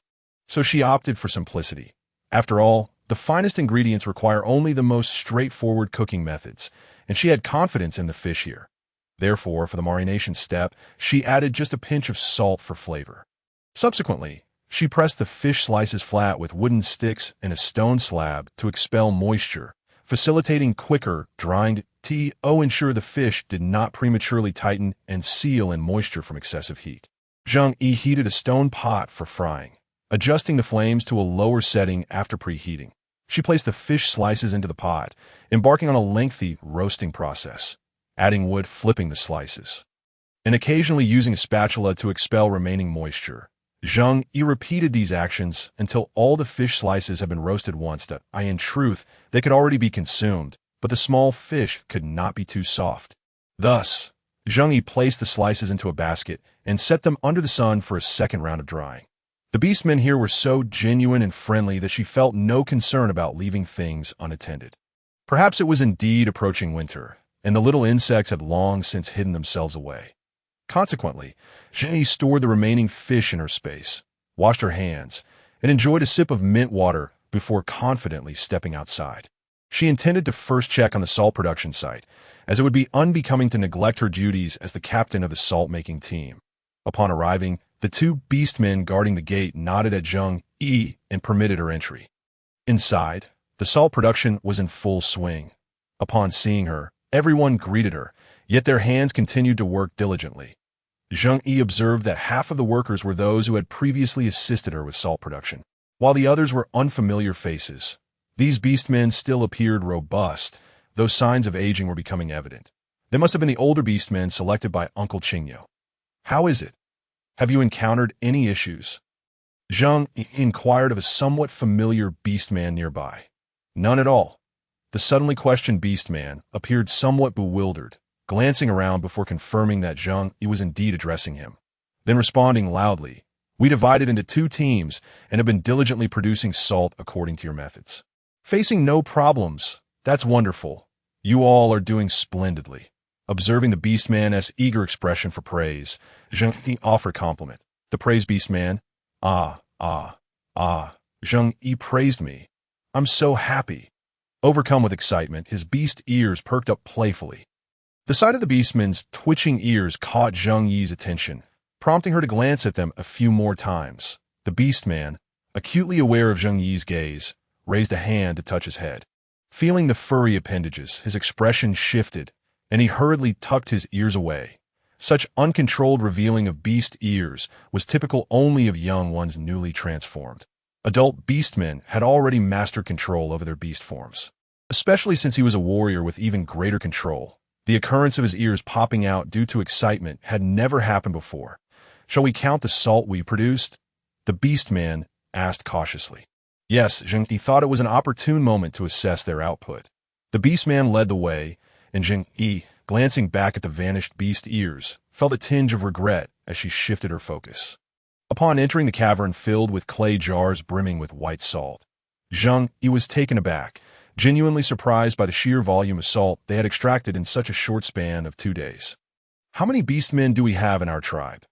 so she opted for simplicity. After all, the finest ingredients require only the most straightforward cooking methods, and she had confidence in the fish here. Therefore, for the marination step, she added just a pinch of salt for flavor. Subsequently, she pressed the fish slices flat with wooden sticks and a stone slab to expel moisture, facilitating quicker drying to ensure the fish did not prematurely tighten and seal in moisture from excessive heat. Zheng Yu heated a stone pot for frying, adjusting the flames to a lower setting after preheating. She placed the fish slices into the pot, embarking on a lengthy roasting process, adding wood, flipping the slices, and occasionally using a spatula to expel remaining moisture. Zheng Yu repeated these actions until all the fish slices had been roasted once that, in truth, they could already be consumed, but the small fish could not be too soft. Thus, Zheng Yu placed the slices into a basket and set them under the sun for a second round of drying. The beastmen here were so genuine and friendly that she felt no concern about leaving things unattended. Perhaps it was indeed approaching winter, and the little insects had long since hidden themselves away. Consequently, Zheng Yu stored the remaining fish in her space, washed her hands, and enjoyed a sip of mint water before confidently stepping outside. She intended to first check on the salt production site, as it would be unbecoming to neglect her duties as the captain of the salt-making team. Upon arriving, the two beastmen guarding the gate nodded at Zheng Yu and permitted her entry. Inside, the salt production was in full swing. Upon seeing her, everyone greeted her, yet their hands continued to work diligently. Zheng Yu observed that half of the workers were those who had previously assisted her with salt production, while the others were unfamiliar faces. These beastmen still appeared robust, though signs of aging were becoming evident. They must have been the older beastmen selected by Uncle Zheng Yu. "How is it? Have you encountered any issues?" Zheng inquired of a somewhat familiar beastman nearby. "None at all." The suddenly questioned beastman appeared somewhat bewildered, glancing around before confirming that Zheng Yu was indeed addressing him. Then responding loudly, "We divided into 2 teams and have been diligently producing salt according to your methods. Facing no problems. That's wonderful. You all are doing splendidly." Observing the beastman's eager expression for praise, Zheng Yu offered compliment. The praised beastman, Zheng Yu praised me. I'm so happy." Overcome with excitement, his beast ears perked up playfully. The sight of the beastman's twitching ears caught Zheng Yu's attention, prompting her to glance at them a few more times. The beastman, acutely aware of Zheng Yu's gaze, raised a hand to touch his head. Feeling the furry appendages, his expression shifted, and he hurriedly tucked his ears away. Such uncontrolled revealing of beast ears was typical only of young ones newly transformed. Adult beastmen had already mastered control over their beast forms, especially since he was a warrior with even greater control. The occurrence of his ears popping out due to excitement had never happened before. "Shall we count the salt we produced?" the beastman asked cautiously. Yes, Zheng Yu thought it was an opportune moment to assess their output. The beastman led the way, and Zheng Yu, glancing back at the vanished beast ears, felt a tinge of regret as she shifted her focus. Upon entering the cavern filled with clay jars brimming with white salt, Zheng Yu was taken aback, genuinely surprised by the sheer volume of salt they had extracted in such a short span of 2 days. "How many beastmen do we have in our tribe?"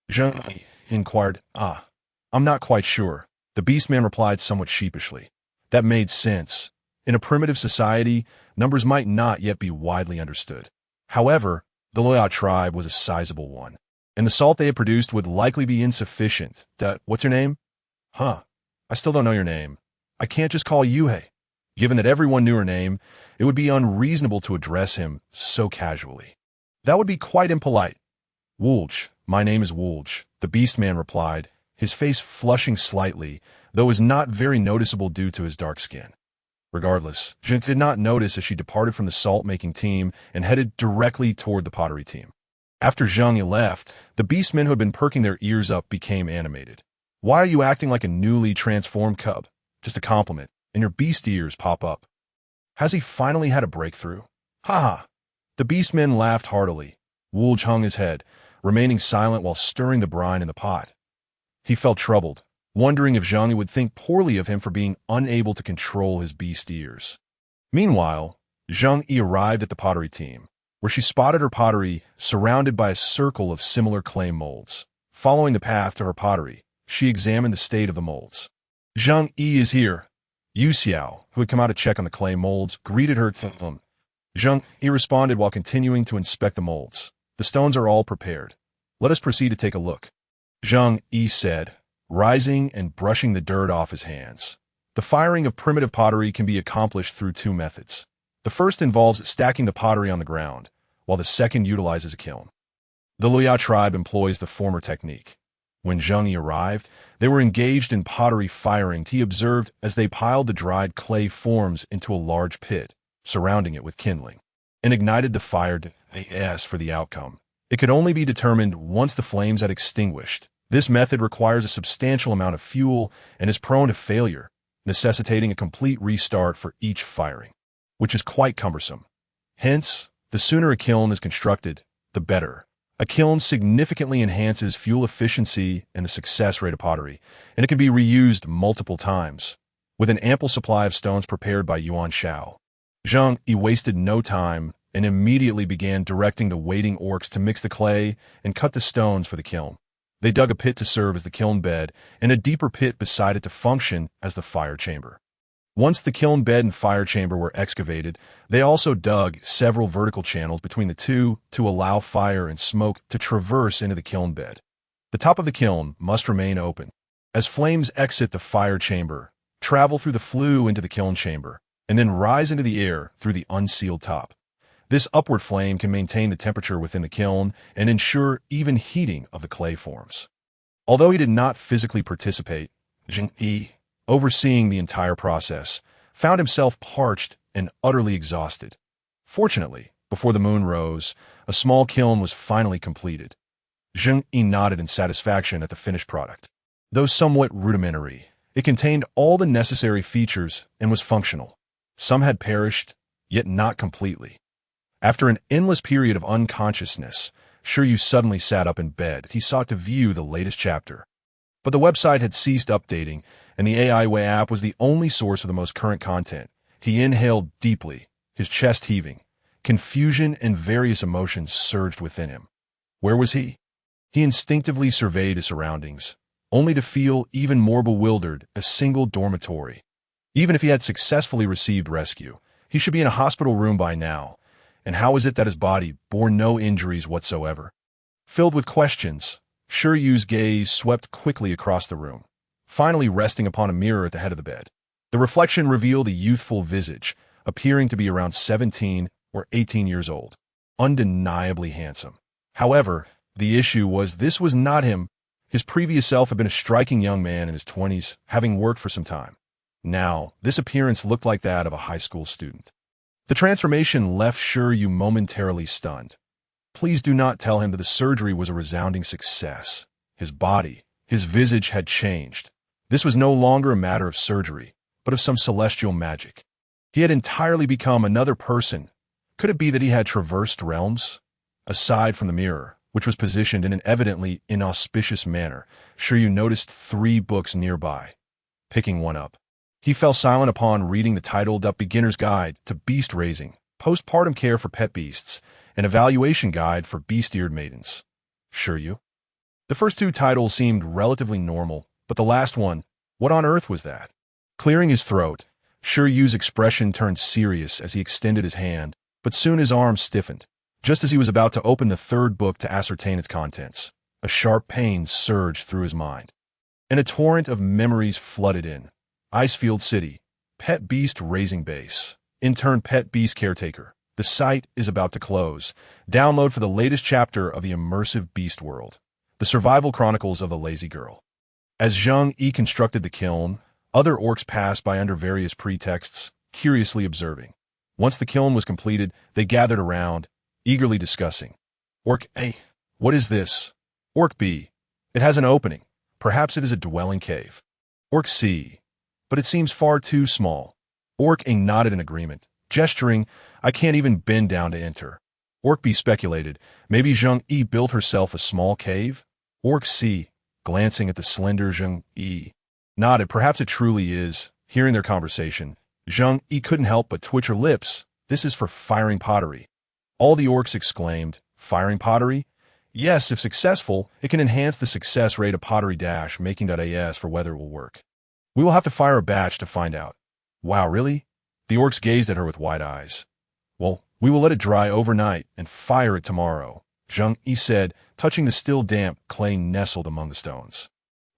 Zheng Yu inquired. I'm not quite sure," the beastman replied somewhat sheepishly. That made sense. In a primitive society, numbers might not yet be widely understood. However, the Loya tribe was a sizable one, and the salt they had produced would likely be insufficient. What's your name?" I still don't know your name. I can't just call you Hey." Given that everyone knew her name, it would be unreasonable to address him so casually. "That would be quite impolite." "Wulj, my name is Wulj," the beastman replied, his face flushing slightly, though it was not very noticeable due to his dark skin. Regardless, Zheng did not notice as she departed from the salt-making team and headed directly toward the pottery team. After Zheng Yu left, the beastmen who had been perking their ears up became animated. "Why are you acting like a newly transformed cub? Just a compliment, and your beast ears pop up. Has he finally had a breakthrough? Ha ha!" The beastmen laughed heartily. Wulj hung his head, remaining silent while stirring the brine in the pot. He felt troubled, wondering if Zheng Yu would think poorly of him for being unable to control his beast ears. Meanwhile, Zheng Yu arrived at the pottery team, where she spotted her pottery surrounded by a circle of similar clay molds. Following the path to her pottery, she examined the state of the molds. "Zheng Yu is here." Yu Xiao, who had come out to check on the clay molds, greeted her. Zheng Yu responded while continuing to inspect the molds. "The stones are all prepared. Let us proceed to take a look," Zheng Yu said, rising and brushing the dirt off his hands. The firing of primitive pottery can be accomplished through two methods. The first involves stacking the pottery on the ground, while the second utilizes a kiln. The Luya tribe employs the former technique. When Zheng Yu arrived, they were engaged in pottery firing. He observed as they piled the dried clay forms into a large pit, surrounding it with kindling, and ignited the fire for the outcome. It could only be determined once the flames had extinguished. This method requires a substantial amount of fuel and is prone to failure, necessitating a complete restart for each firing, which is quite cumbersome. Hence, the sooner a kiln is constructed, the better. A kiln significantly enhances fuel efficiency and the success rate of pottery, and it can be reused multiple times. With an ample supply of stones prepared by Yuan Shao, Zheng Yu wasted no time and immediately began directing the waiting orcs to mix the clay and cut the stones for the kiln. They dug a pit to serve as the kiln bed, and a deeper pit beside it to function as the fire chamber. Once the kiln bed and fire chamber were excavated, they also dug several vertical channels between the two to allow fire and smoke to traverse into the kiln bed. The top of the kiln must remain open. As flames exit the fire chamber, travel through the flue into the kiln chamber, and then rise into the air through the unsealed top. This upward flame can maintain the temperature within the kiln and ensure even heating of the clay forms. Although he did not physically participate, Zheng Yu, overseeing the entire process, found himself parched and utterly exhausted. Fortunately, before the moon rose, a small kiln was finally completed. Zheng Yu nodded in satisfaction at the finished product. Though somewhat rudimentary, it contained all the necessary features and was functional. Some had perished, yet not completely. After an endless period of unconsciousness, Zheng Yu suddenly sat up in bed. He sought to view the latest chapter. But the website had ceased updating, and the AI Way app was the only source of the most current content. He inhaled deeply, his chest heaving. Confusion and various emotions surged within him. Where was he? He instinctively surveyed his surroundings, only to feel even more bewildered. A single dormitory. Even if he had successfully received rescue, he should be in a hospital room by now. And how is it that his body bore no injuries whatsoever? Filled with questions, Zheng Yu's gaze swept quickly across the room, finally resting upon a mirror at the head of the bed. The reflection revealed a youthful visage, appearing to be around 17 or 18 years old, undeniably handsome. However, the issue was this was not him. His previous self had been a striking young man in his 20s, having worked for some time. Now, this appearance looked like that of a high school student. The transformation left Zheng Yu momentarily stunned. Please do not tell him that the surgery was a resounding success. His body, his visage had changed. This was no longer a matter of surgery, but of some celestial magic. He had entirely become another person. Could it be that he had traversed realms? Aside from the mirror, which was positioned in an evidently inauspicious manner, Zheng Yu noticed 3 books nearby. Picking one up, he fell silent upon reading the titled Up Beginner's Guide to Beast Raising, Postpartum Care for Pet Beasts, and Evaluation Guide for Beast-Eared Maidens. Zheng Yu? The first 2 titles seemed relatively normal, but the last one, what on earth was that? Clearing his throat, Zheng Yu's expression turned serious as he extended his hand, but soon his arm stiffened. Just as he was about to open the 3rd book to ascertain its contents, a sharp pain surged through his mind, and a torrent of memories flooded in. Icefield City, Pet Beast Raising Base, Intern Pet Beast Caretaker. The site is about to close. Download for the latest chapter of the immersive beast world, The Survival Chronicles of the Lazy Girl. As Zheng Yu constructed the kiln, other orcs passed by under various pretexts, curiously observing. Once the kiln was completed, they gathered around, eagerly discussing. Orc A. What is this? Orc B. It has an opening. Perhaps it is a dwelling cave. Orc C. But it seems far too small. Orc A nodded in agreement, gesturing, I can't even bend down to enter. Orc B speculated, maybe Zheng Yu built herself a small cave? Orc C, glancing at the slender Zheng Yu, nodded, perhaps it truly is. Hearing their conversation, Zheng Yu couldn't help but twitch her lips. This is for firing pottery. All the orcs exclaimed, firing pottery? Yes, if successful, it can enhance the success rate of pottery-making.as for whether it will work. We will have to fire a batch to find out. Wow, really? The orcs gazed at her with wide eyes. Well, we will let it dry overnight and fire it tomorrow, Zheng Yu said, touching the still damp clay nestled among the stones.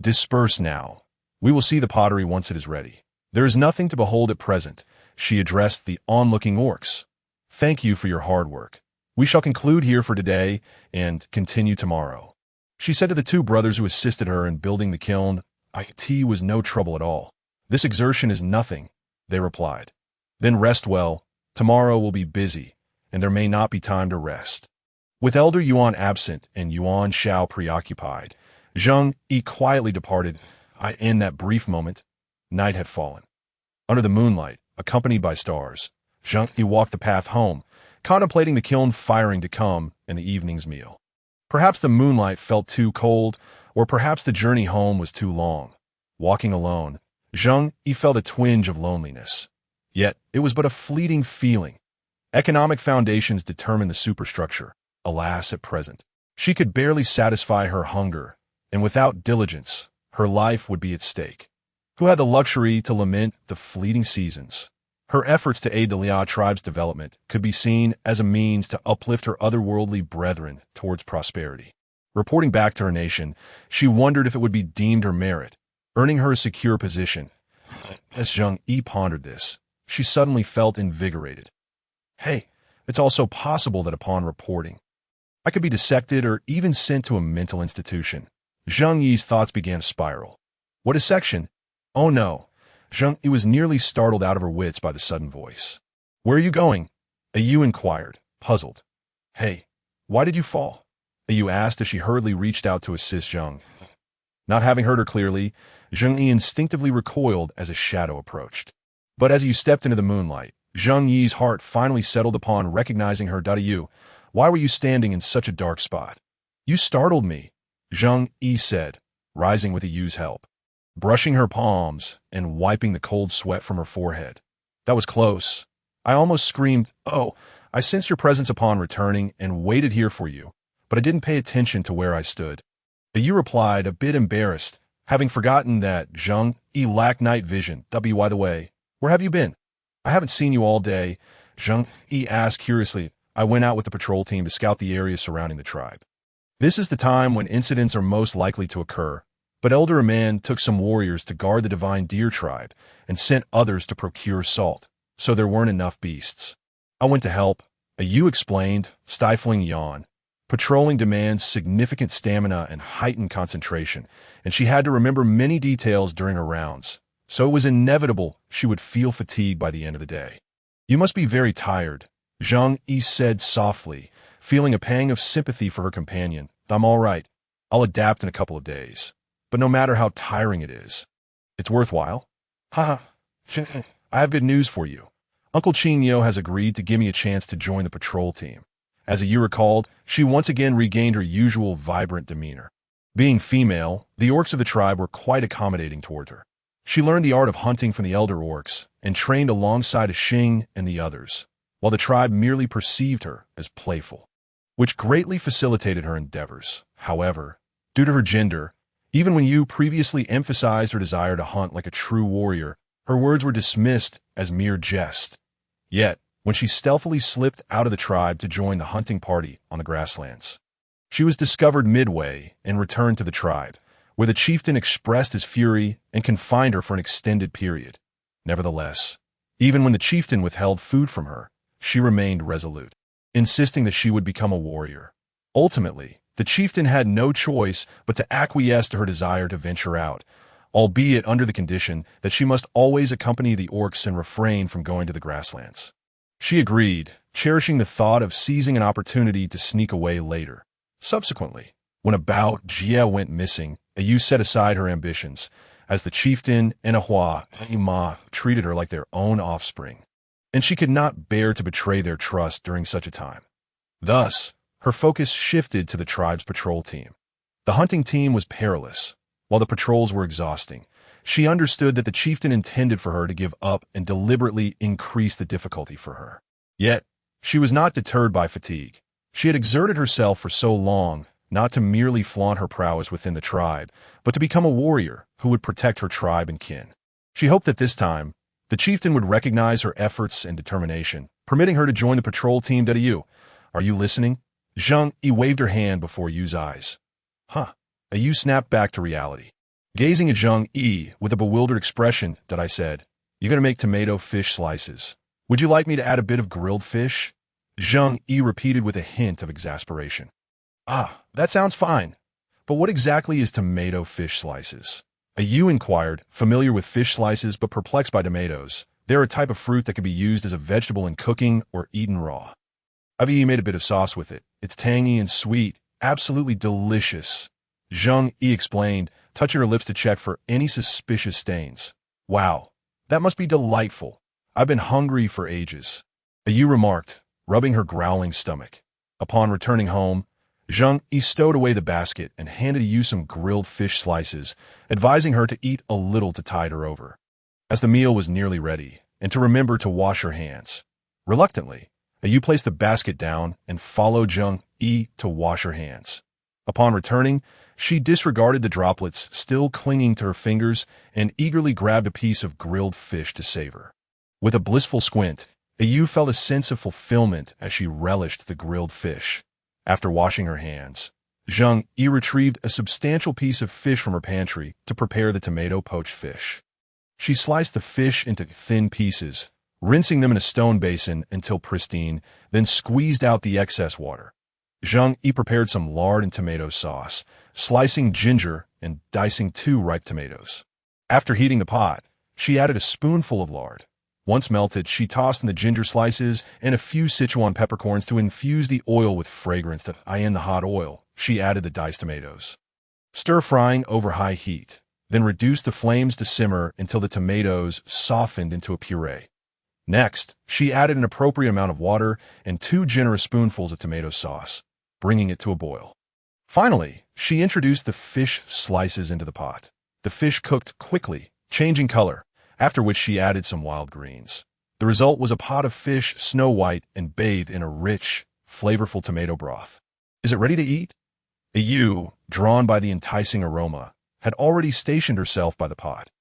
Disperse now. We will see the pottery once it is ready. There is nothing to behold at present, she addressed the onlooking orcs. Thank you for your hard work. We shall conclude here for today and continue tomorrow. She said to the two brothers who assisted her in building the kiln. It was no trouble at all. This exertion is nothing, they replied. Then rest well. Tomorrow will be busy, and there may not be time to rest. With Elder Yuan absent and Yuan Shao preoccupied, Zheng Yu quietly departed. In that brief moment, night had fallen. Under the moonlight, accompanied by stars, Zheng Yu walked the path home, contemplating the kiln firing to come and the evening's meal. Perhaps the moonlight felt too cold, or perhaps the journey home was too long. Walking alone, Zheng Yu felt a twinge of loneliness. Yet, it was but a fleeting feeling. Economic foundations determine the superstructure. Alas, at present, she could barely satisfy her hunger, and without diligence, her life would be at stake. Who had the luxury to lament the fleeting seasons? Her efforts to aid the Liao tribe's development could be seen as a means to uplift her otherworldly brethren towards prosperity. Reporting back to her nation, she wondered if it would be deemed her merit, earning her a secure position. As Zheng Yu pondered this, she suddenly felt invigorated. Hey, it's also possible that upon reporting, I could be dissected or even sent to a mental institution. Zheng Yu's thoughts began to spiral. What dissection? Oh no. Zheng Yu was nearly startled out of her wits by the sudden voice. Where are you going? Yu inquired, puzzled. Hey, why did you fall? Yu asked as she hurriedly reached out to assist Zheng. Not having heard her clearly, Zheng Yu instinctively recoiled as a shadow approached. But as Yu stepped into the moonlight, Zheng Yu's heart finally settled upon recognizing her. Yu, why were you standing in such a dark spot? You startled me, Zheng Yu said, rising with Yu's help, brushing her palms and wiping the cold sweat from her forehead. That was close. I almost screamed, oh, I sensed your presence upon returning and waited here for you, but I didn't pay attention to where I stood. Yu replied, a bit embarrassed, having forgotten that Zheng Yu lacked night vision. By the way, where have you been? I haven't seen you all day, Zheng Yu asked curiously. I went out with the patrol team to scout the area surrounding the tribe. This is the time when incidents are most likely to occur, but Elder Aman took some warriors to guard the divine deer tribe and sent others to procure salt, so there weren't enough beasts. I went to help, Yu explained, stifling yawn. Patrolling demands significant stamina and heightened concentration, and she had to remember many details during her rounds, so it was inevitable she would feel fatigued by the end of the day. You must be very tired, Zheng Yu said softly, feeling a pang of sympathy for her companion. I'm all right. I'll adapt in a couple of days. But no matter how tiring it is, it's worthwhile. Haha, I have good news for you. Uncle Qingyou has agreed to give me a chance to join the patrol team. As Yu recalled, she once again regained her usual vibrant demeanor. Being female, the orcs of the tribe were quite accommodating toward her. She learned the art of hunting from the elder orcs and trained alongside a Xing and the others, while the tribe merely perceived her as playful, which greatly facilitated her endeavors. However, due to her gender, even when Yu previously emphasized her desire to hunt like a true warrior, her words were dismissed as mere jest. Yet, when she stealthily slipped out of the tribe to join the hunting party on the grasslands, she was discovered midway and returned to the tribe, where the chieftain expressed his fury and confined her for an extended period. Nevertheless, even when the chieftain withheld food from her, she remained resolute, insisting that she would become a warrior. Ultimately, the chieftain had no choice but to acquiesce to her desire to venture out, albeit under the condition that she must always accompany the orcs and refrain from going to the grasslands. She agreed, cherishing the thought of seizing an opportunity to sneak away later. Subsequently, when about Jie went missing, Yu set aside her ambitions, as the chieftain and Ahua Ma treated her like their own offspring, and she could not bear to betray their trust during such a time. Thus, her focus shifted to the tribe's patrol team. The hunting team was perilous, while the patrols were exhausting. She understood that the chieftain intended for her to give up and deliberately increase the difficulty for her. Yet, she was not deterred by fatigue. She had exerted herself for so long, not to merely flaunt her prowess within the tribe, but to become a warrior who would protect her tribe and kin. She hoped that this time, the chieftain would recognize her efforts and determination, permitting her to join the patrol team. Yu, are you listening? Zheng Yu waved her hand before Yu's eyes. Huh. Yu snapped back to reality. Gazing at Zheng Yu with a bewildered expression, I said, "You're going to make tomato fish slices. Would you like me to add a bit of grilled fish?" Zheng Yu repeated with a hint of exasperation. "Ah, that sounds fine. But what exactly is tomato fish slices?" Yu inquired, familiar with fish slices but perplexed by tomatoes. They're a type of fruit that can be used as a vegetable in cooking or eaten raw. I've made a bit of sauce with it. It's tangy and sweet, absolutely delicious. Zheng Yu explained, touching her lips to check for any suspicious stains. Wow, that must be delightful. I've been hungry for ages. Yu remarked, rubbing her growling stomach. Upon returning home, Zheng Yu stowed away the basket and handed Yu some grilled fish slices, advising her to eat a little to tide her over. As the meal was nearly ready, and to remember to wash her hands. Reluctantly, Yu placed the basket down and followed Zheng Yu to wash her hands. Upon returning, she disregarded the droplets still clinging to her fingers and eagerly grabbed a piece of grilled fish to savor. With a blissful squint, Yu felt a sense of fulfillment as she relished the grilled fish. After washing her hands, Zheng Yu retrieved a substantial piece of fish from her pantry to prepare the tomato poached fish. She sliced the fish into thin pieces, rinsing them in a stone basin until pristine, then squeezed out the excess water. Zheng Yu prepared some lard and tomato sauce, slicing ginger and dicing 2 ripe tomatoes. After heating the pot, she added a spoonful of lard. Once melted, she tossed in the ginger slices and a few Sichuan peppercorns to infuse the oil with fragrance. In the hot oil, she added the diced tomatoes. Stir-frying over high heat, then reduced the flames to simmer until the tomatoes softened into a puree. Next, she added an appropriate amount of water and 2 generous spoonfuls of tomato sauce, bringing it to a boil. Finally, she introduced the fish slices into the pot. The fish cooked quickly, changing color, after which she added some wild greens. The result was a pot of fish snow white and bathed in a rich, flavorful tomato broth. "Is it ready to eat?" Yu, drawn by the enticing aroma, had already stationed herself by the pot.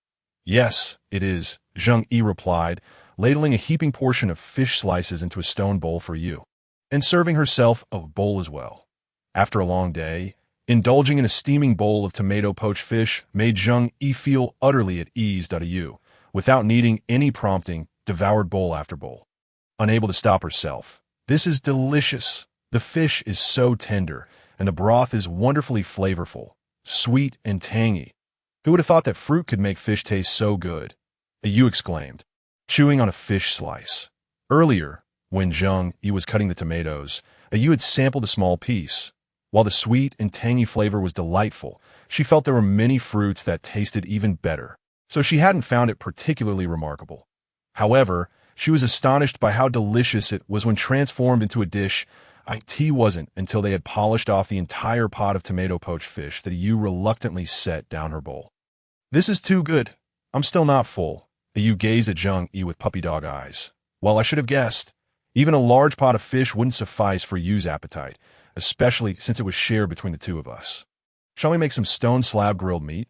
"Yes, it is," Zheng Yu replied, ladling a heaping portion of fish slices into a stone bowl for Yu, and serving herself a bowl as well. After a long day, indulging in a steaming bowl of tomato poached fish made Zheng Yu feel utterly at ease. Yu, without needing any prompting, devoured bowl after bowl. Unable to stop herself. "This is delicious. The fish is so tender, and the broth is wonderfully flavorful, sweet and tangy. Who would have thought that fruit could make fish taste so good?" Yu exclaimed, chewing on a fish slice. Earlier, when Zheng Yu was cutting the tomatoes, Yu had sampled a small piece. While the sweet and tangy flavor was delightful, she felt there were many fruits that tasted even better, so she hadn't found it particularly remarkable. However, she was astonished by how delicious it was when transformed into a dish. It wasn't until they had polished off the entire pot of tomato poached fish that Yu reluctantly set down her bowl. "This is too good. I'm still not full." Yu gazed at Zheng Yu with puppy dog eyes. "Well, I should have guessed. Even a large pot of fish wouldn't suffice for Yu's appetite, especially since it was shared between the 2 of us. Shall we make some stone slab grilled meat?"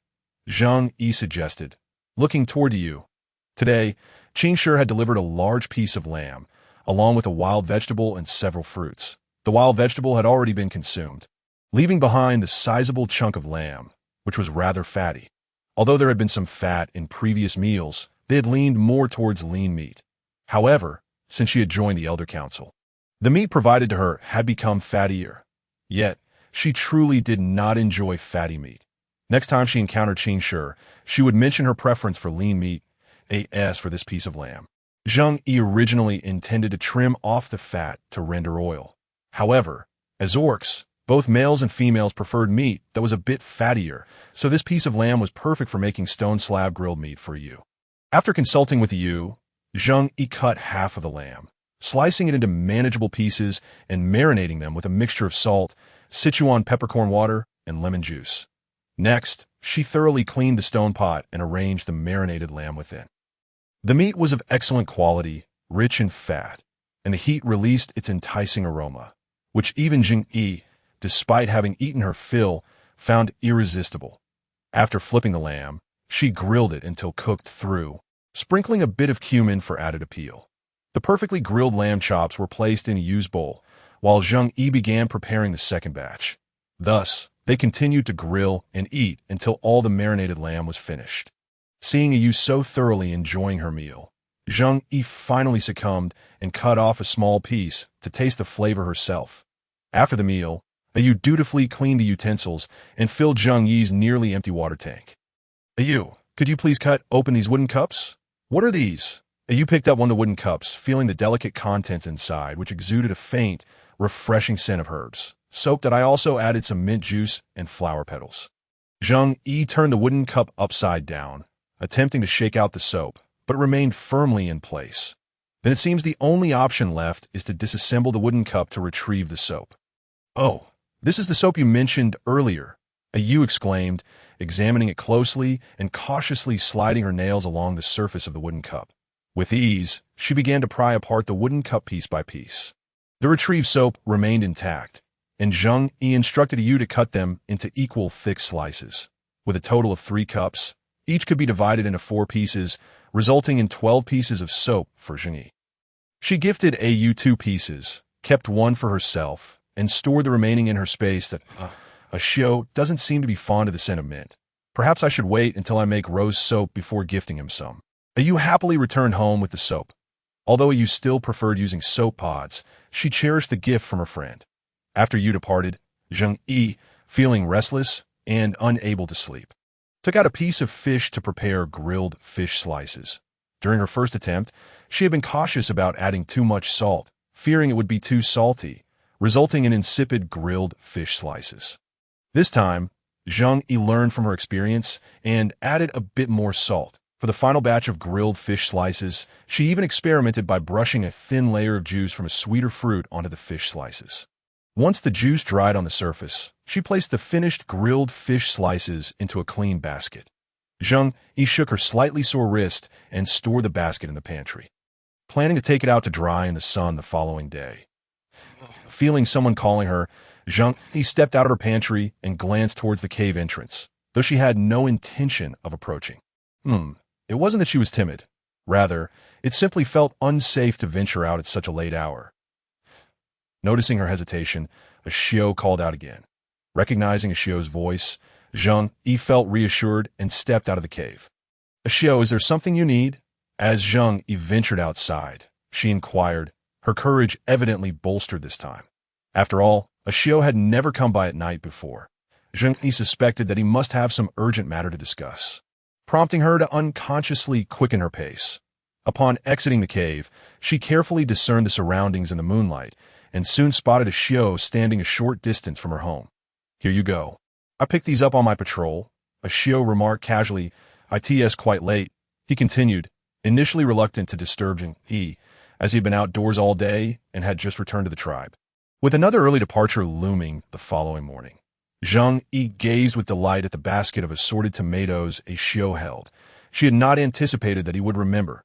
Zheng Yu suggested, looking toward Yu. Today, Qingshi had delivered a large piece of lamb, along with a wild vegetable and several fruits. The wild vegetable had already been consumed, leaving behind the sizable chunk of lamb, which was rather fatty. Although there had been some fat in previous meals, they had leaned more towards lean meat. However, since she had joined the Elder Council, the meat provided to her had become fattier. Yet, she truly did not enjoy fatty meat. Next time she encountered Qing Shi, she would mention her preference for lean meat, as for this piece of lamb. Zheng Yu originally intended to trim off the fat to render oil. However, as orcs, both males and females preferred meat that was a bit fattier, so this piece of lamb was perfect for making stone slab grilled meat for Yu. After consulting with Yu, Zheng Yu cut half of the lamb, slicing it into manageable pieces and marinating them with a mixture of salt, Sichuan peppercorn water, and lemon juice. Next, she thoroughly cleaned the stone pot and arranged the marinated lamb within. The meat was of excellent quality, rich in fat, and the heat released its enticing aroma, which even Zheng Yu, despite having eaten her fill, found irresistible. After flipping the lamb, she grilled it until cooked through, sprinkling a bit of cumin for added appeal. The perfectly grilled lamb chops were placed in a Yu's bowl, while Zheng Yu began preparing the second batch. Thus, they continued to grill and eat until all the marinated lamb was finished. Seeing Yu so thoroughly enjoying her meal, Zheng Yu finally succumbed and cut off a small piece to taste the flavor herself. After the meal, Yu dutifully cleaned the utensils and filled Zheng Yu's nearly empty water tank. Yu, could you please cut open these wooden cups? What are these? Yu picked up one of the wooden cups, feeling the delicate contents inside, which exuded a faint, refreshing scent of herbs. Soap that I also added some mint juice and flower petals. Zheng Yu turned the wooden cup upside down, attempting to shake out the soap, but remained firmly in place. Then it seems the only option left is to disassemble the wooden cup to retrieve the soap. Oh, this is the soap you mentioned earlier, Yu exclaimed, examining it closely and cautiously sliding her nails along the surface of the wooden cup. With ease, she began to pry apart the wooden cup piece by piece. The retrieved soap remained intact, and Zheng Yu instructed Yu to cut them into equal thick slices. With a total of 3 cups, each could be divided into 4 pieces, resulting in 12 pieces of soap for Zheng Yu. She gifted Yu 2 pieces, kept one for herself, and stored the remaining in her space that, Xiao doesn't seem to be fond of the scent of mint. Perhaps I should wait until I make rose soap before gifting him some. Yu happily returned home with the soap. Although Yu still preferred using soap pods, she cherished the gift from her friend. After Yu departed, Zheng Yu, feeling restless and unable to sleep, took out a piece of fish to prepare grilled fish slices. During her first attempt, she had been cautious about adding too much salt, fearing it would be too salty, resulting in insipid grilled fish slices. This time, Zheng Yu learned from her experience and added a bit more salt. For the final batch of grilled fish slices, she even experimented by brushing a thin layer of juice from a sweeter fruit onto the fish slices. Once the juice dried on the surface, she placed the finished grilled fish slices into a clean basket. Zheng Yu shook her slightly sore wrist and stored the basket in the pantry, planning to take it out to dry in the sun the following day. Feeling someone calling her, Zheng Yu stepped out of her pantry and glanced towards the cave entrance, though she had no intention of approaching. It wasn't that she was timid. Rather, it simply felt unsafe to venture out at such a late hour. Noticing her hesitation, Xiao called out again. Recognizing Xiao's voice, Zheng Yu felt reassured and stepped out of the cave. Xiao, is there something you need? As Zheng Yu ventured outside, she inquired, her courage evidently bolstered this time. After all, Xiao had never come by at night before. Zheng Yu suspected that he must have some urgent matter to discuss, prompting her to unconsciously quicken her pace. Upon exiting the cave, she carefully discerned the surroundings in the moonlight and soon spotted Xiao standing a short distance from her home. Here you go. I picked these up on my patrol, Xiao remarked casually. It's quite late, he continued, initially reluctant to disturb Zheng Yu, as he had been outdoors all day and had just returned to the tribe. With another early departure looming the following morning, Zheng Yu gazed with delight at the basket of assorted tomatoes Xiao held. She had not anticipated that he would remember.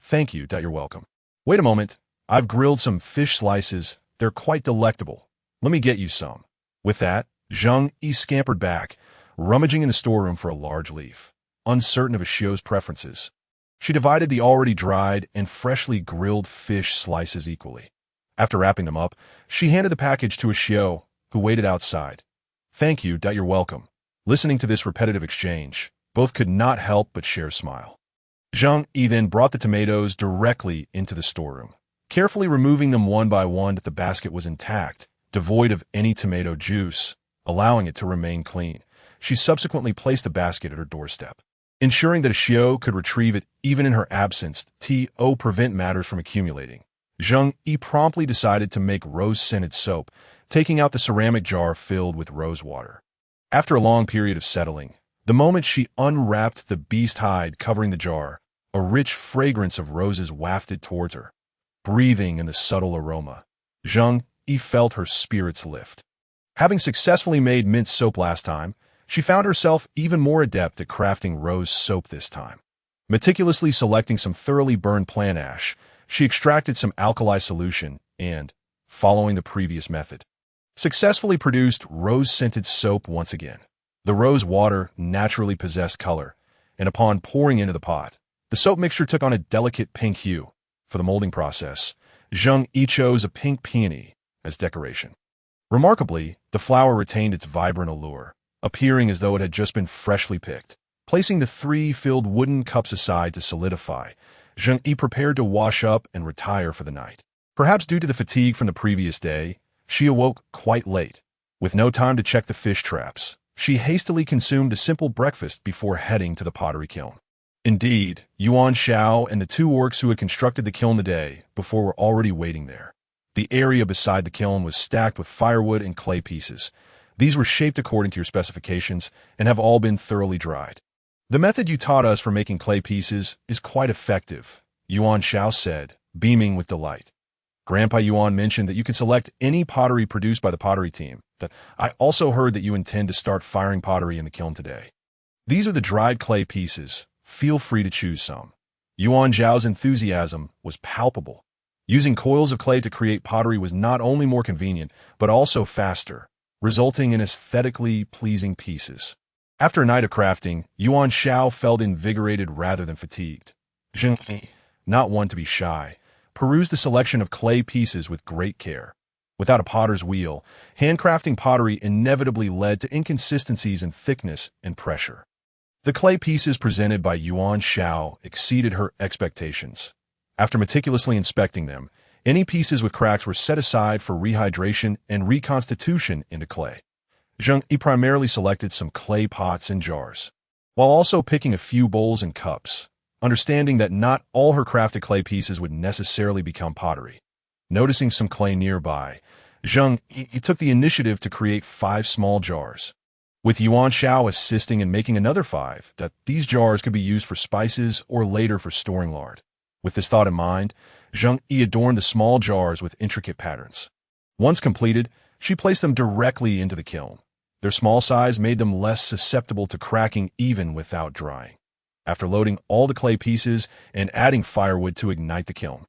Thank you, you're welcome. Wait a moment, I've grilled some fish slices. They're quite delectable. Let me get you some. With that, Zheng Yu scampered back, rummaging in the storeroom for a large leaf. Uncertain of Xiao's preferences, she divided the already dried and freshly grilled fish slices equally. After wrapping them up, she handed the package to Xiao, who waited outside. Thank you, you're welcome. Listening to this repetitive exchange, both could not help but share a smile. Zheng Yu then brought the tomatoes directly into the storeroom, carefully removing them one by one that the basket was intact, devoid of any tomato juice, allowing it to remain clean. she subsequently placed the basket at her doorstep. Ensuring that Xiao could retrieve it even in her absence to prevent matters from accumulating, Zheng Yu promptly decided to make rose-scented soap, taking out the ceramic jar filled with rose water. After a long period of settling, the moment she unwrapped the beast hide covering the jar, a rich fragrance of roses wafted towards her. Breathing in the subtle aroma, Zheng Yu felt her spirits lift. Having successfully made mint soap last time, she found herself even more adept at crafting rose soap this time. Meticulously selecting some thoroughly burned plant ash, she extracted some alkali solution and, following the previous method, successfully produced rose-scented soap once again. The rose water naturally possessed color, and upon pouring into the pot, the soap mixture took on a delicate pink hue. For the molding process, Zheng Yu chose a pink peony as decoration. Remarkably, the flower retained its vibrant allure, appearing as though it had just been freshly picked. Placing the 3 filled wooden cups aside to solidify, Zheng Yu prepared to wash up and retire for the night. Perhaps due to the fatigue from the previous day, she awoke quite late. With no time to check the fish traps, she hastily consumed a simple breakfast before heading to the pottery kiln. Indeed, Yuan Xiao and the 2 orcs who had constructed the kiln the day before were already waiting there. The area beside the kiln was stacked with firewood and clay pieces. These were shaped according to your specifications and have all been thoroughly dried. The method you taught us for making clay pieces is quite effective, Yuan Xiao said, beaming with delight. Grandpa Yuan mentioned that you could select any pottery produced by the pottery team. I also heard that you intend to start firing pottery in the kiln today. These are the dried clay pieces. Feel free to choose some. Yuan Zhao's enthusiasm was palpable. Using coils of clay to create pottery was not only more convenient, but also faster, resulting in aesthetically pleasing pieces. After a night of crafting, Yuan Xiao felt invigorated rather than fatigued. Zheng Yu, not one to be shy, perused the selection of clay pieces with great care. Without a potter's wheel, handcrafting pottery inevitably led to inconsistencies in thickness and pressure. The clay pieces presented by Yuan Xiao exceeded her expectations. After meticulously inspecting them, any pieces with cracks were set aside for rehydration and reconstitution into clay. Zheng Yu primarily selected some clay pots and jars, while also picking a few bowls and cups, understanding that not all her crafted clay pieces would necessarily become pottery. Noticing some clay nearby, Zheng Yu took the initiative to create 5 small jars. With Yuan Xiao assisting in making another 5, that these jars could be used for spices or later for storing lard. With this thought in mind, Zheng Yu adorned the small jars with intricate patterns. Once completed, she placed them directly into the kiln. Their small size made them less susceptible to cracking even without drying. After loading all the clay pieces and adding firewood to ignite the kiln,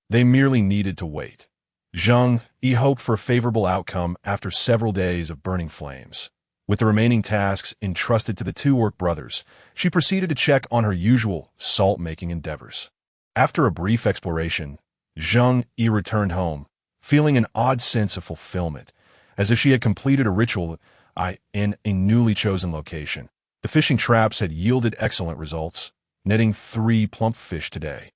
they merely needed to wait. Zheng Yu hoped for a favorable outcome after several days of burning flames. With the remaining tasks entrusted to the 2 orc brothers, she proceeded to check on her usual salt-making endeavors. After a brief exploration, Zheng Yu returned home, feeling an odd sense of fulfillment, as if she had completed a ritual in a newly chosen location. The fishing traps had yielded excellent results, netting 3 plump fish today.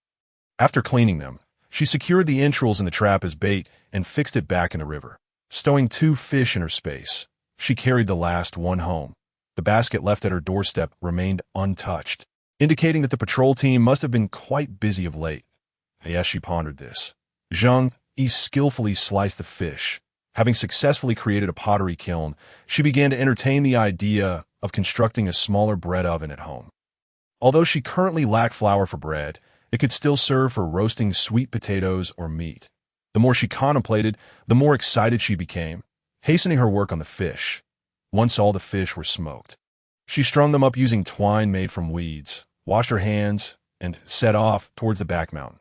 After cleaning them, she secured the entrails in the trap as bait and fixed it back in the river. Stowing 2 fish in her space, she carried the last one home. The basket left at her doorstep remained untouched, indicating that the patrol team must have been quite busy of late. As she pondered this, Zheng Yu skillfully sliced the fish. Having successfully created a pottery kiln, she began to entertain the idea of constructing a smaller bread oven at home. Although she currently lacked flour for bread, it could still serve for roasting sweet potatoes or meat. The more she contemplated, the more excited she became, hastening her work on the fish. Once all the fish were smoked, she strung them up using twine made from weeds, washed her hands, and set off towards the back mountain.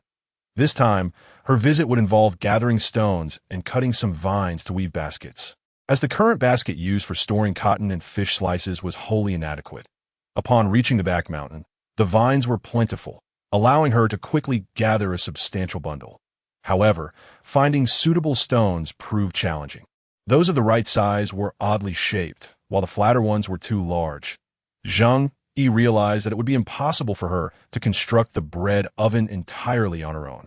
This time, her visit would involve gathering stones and cutting some vines to weave baskets, as the current basket used for storing cotton and fish slices was wholly inadequate. Upon reaching the back mountain, the vines were plentiful, allowing her to quickly gather a substantial bundle. However, finding suitable stones proved challenging. Those of the right size were oddly shaped, while the flatter ones were too large. Zheng Yu realized that it would be impossible for her to construct the bread oven entirely on her own.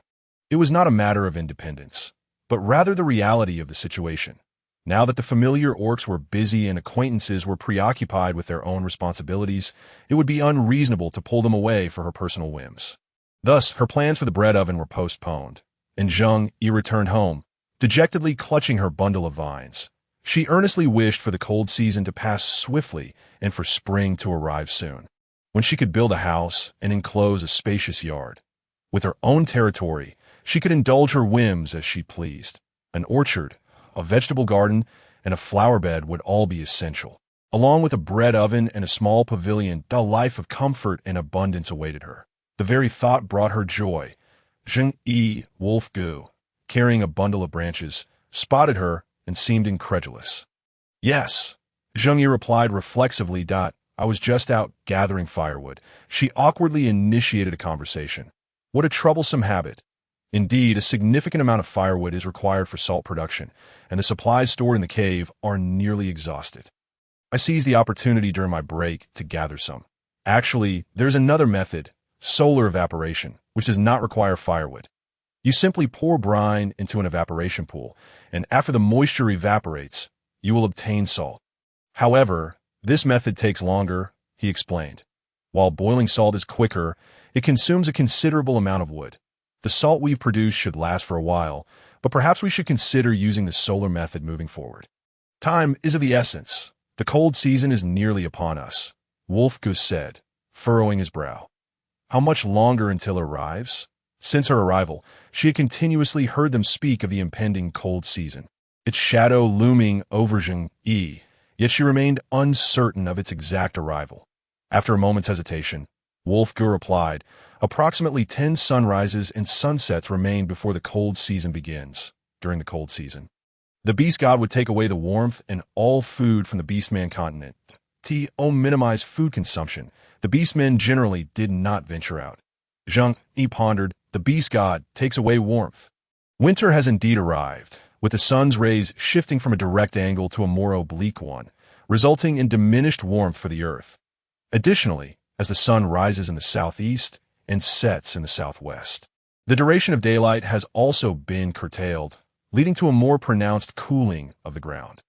It was not a matter of independence, but rather the reality of the situation. Now that the familiar orcs were busy and acquaintances were preoccupied with their own responsibilities, it would be unreasonable to pull them away for her personal whims. Thus, her plans for the bread oven were postponed, and Zheng Yu returned home, dejectedly clutching her bundle of vines. She earnestly wished for the cold season to pass swiftly and for spring to arrive soon, when she could build a house and enclose a spacious yard. With her own territory, she could indulge her whims as she pleased. An orchard, a vegetable garden, and a flower bed would all be essential. Along with a bread oven and a small pavilion, a life of comfort and abundance awaited her. The very thought brought her joy. Zheng Yu, Wolf Gu, carrying a bundle of branches, spotted her and seemed incredulous. "Yes," Zheng Yu replied reflexively. "I was just out gathering firewood." She awkwardly initiated a conversation. What a troublesome habit. Indeed, a significant amount of firewood is required for salt production, and the supplies stored in the cave are nearly exhausted. I seized the opportunity during my break to gather some. Actually, there's another method, solar evaporation, which does not require firewood. You simply pour brine into an evaporation pool, and after the moisture evaporates, you will obtain salt. However, this method takes longer, he explained. While boiling salt is quicker, it consumes a considerable amount of wood. The salt we've produced should last for a while, but perhaps we should consider using the solar method moving forward. Time is of the essence. The cold season is nearly upon us, Wolfgang said, furrowing his brow. How much longer until it arrives? Since her arrival, she had continuously heard them speak of the impending cold season, its shadow looming over Zheng Yu, yet she remained uncertain of its exact arrival. After a moment's hesitation, Wolfgang replied, "Approximately 10 sunrises and sunsets remain before the cold season begins. During the cold season, the beast god would take away the warmth and all food from the beastman continent. To minimize food consumption, the beastmen generally did not venture out." Zheng Yu pondered. The beast god takes away warmth. Winter has indeed arrived, with the sun's rays shifting from a direct angle to a more oblique one, resulting in diminished warmth for the earth. Additionally, as the sun rises in the southeast and sets in the southwest, the duration of daylight has also been curtailed, leading to a more pronounced cooling of the ground.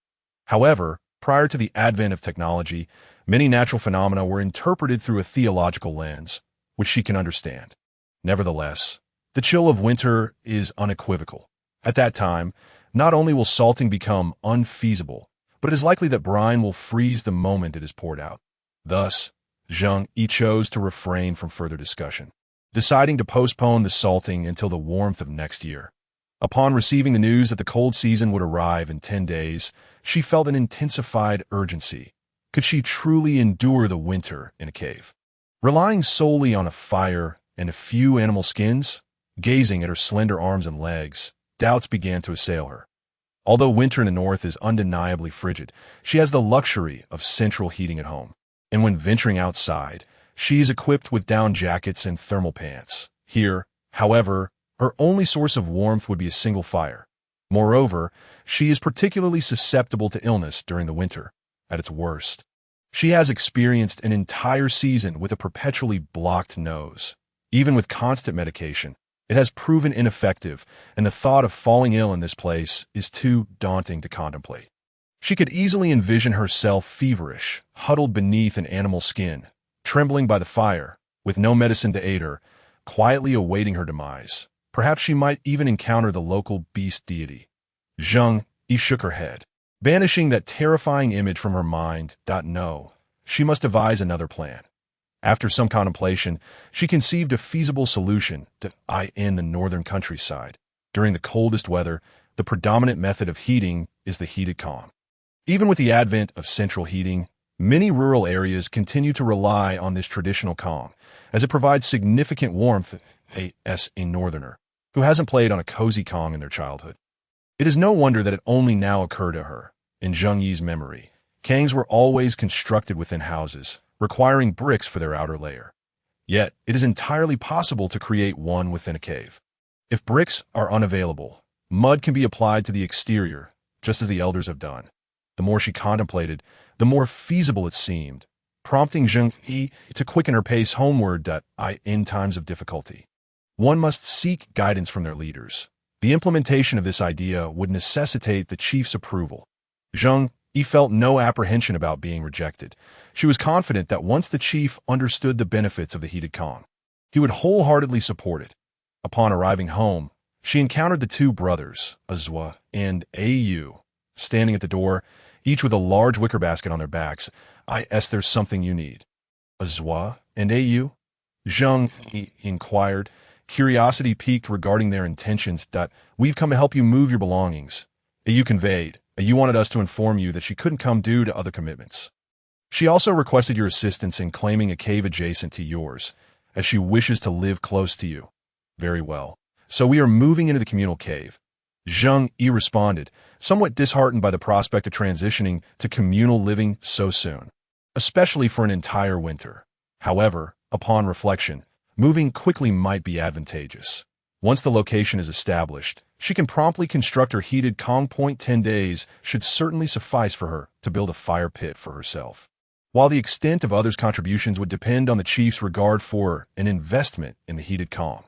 However, prior to the advent of technology, many natural phenomena were interpreted through a theological lens, which she can understand. Nevertheless, the chill of winter is unequivocal. At that time, not only will salting become unfeasible, but it is likely that brine will freeze the moment it is poured out. Thus, Zheng Yu chose to refrain from further discussion, deciding to postpone the salting until the warmth of next year. Upon receiving the news that the cold season would arrive in 10 days, she felt an intensified urgency. Could she truly endure the winter in a cave? Relying solely on a fire and a few animal skins, gazing at her slender arms and legs, doubts began to assail her. Although winter in the north is undeniably frigid, she has the luxury of central heating at home. And when venturing outside, she is equipped with down jackets and thermal pants. Here, however, her only source of warmth would be a single fire. Moreover, she is particularly susceptible to illness during the winter, at its worst. She has experienced an entire season with a perpetually blocked nose. Even with constant medication, it has proven ineffective, and the thought of falling ill in this place is too daunting to contemplate. She could easily envision herself feverish, huddled beneath an animal skin, trembling by the fire, with no medicine to aid her, quietly awaiting her demise. Perhaps she might even encounter the local beast deity. Zheng Yu shook her head, banishing that terrifying image from her mind. No, she must devise another plan. After some contemplation, she conceived a feasible solution in the northern countryside. During the coldest weather, the predominant method of heating is the heated calm. Even with the advent of central heating, many rural areas continue to rely on this traditional calm, as it provides significant warmth as a northerner who hasn't played on a cozy Kong in their childhood. It is no wonder that it only now occurred to her. In Zheng Yu's memory, Kangs were always constructed within houses, requiring bricks for their outer layer. Yet, it is entirely possible to create one within a cave. If bricks are unavailable, mud can be applied to the exterior, just as the elders have done. The more she contemplated, the more feasible it seemed, prompting Zheng Yu to quicken her pace homeward in times of difficulty. One must seek guidance from their leaders. The implementation of this idea would necessitate the chief's approval. Zheng Yu felt no apprehension about being rejected. She was confident that once the chief understood the benefits of the heated calm, he would wholeheartedly support it. Upon arriving home, she encountered the two brothers, Azwa and Yu, standing at the door, each with a large wicker basket on their backs. There's something you need. Azwa and Yu? Zheng Yu inquired, curiosity piqued regarding their intentions. We've come to help you move your belongings. Yu conveyed. You wanted us to inform you that she couldn't come due to other commitments. She also requested your assistance in claiming a cave adjacent to yours, as she wishes to live close to you. Very well. So we are moving into the communal cave. Zheng Yu responded, somewhat disheartened by the prospect of transitioning to communal living so soon, especially for an entire winter. However, upon reflection, moving quickly might be advantageous. Once the location is established, she can promptly construct her heated Kong Point. 10 days should certainly suffice for her to build a fire pit for herself. While the extent of others' contributions would depend on the chief's regard for an investment in the heated Kong,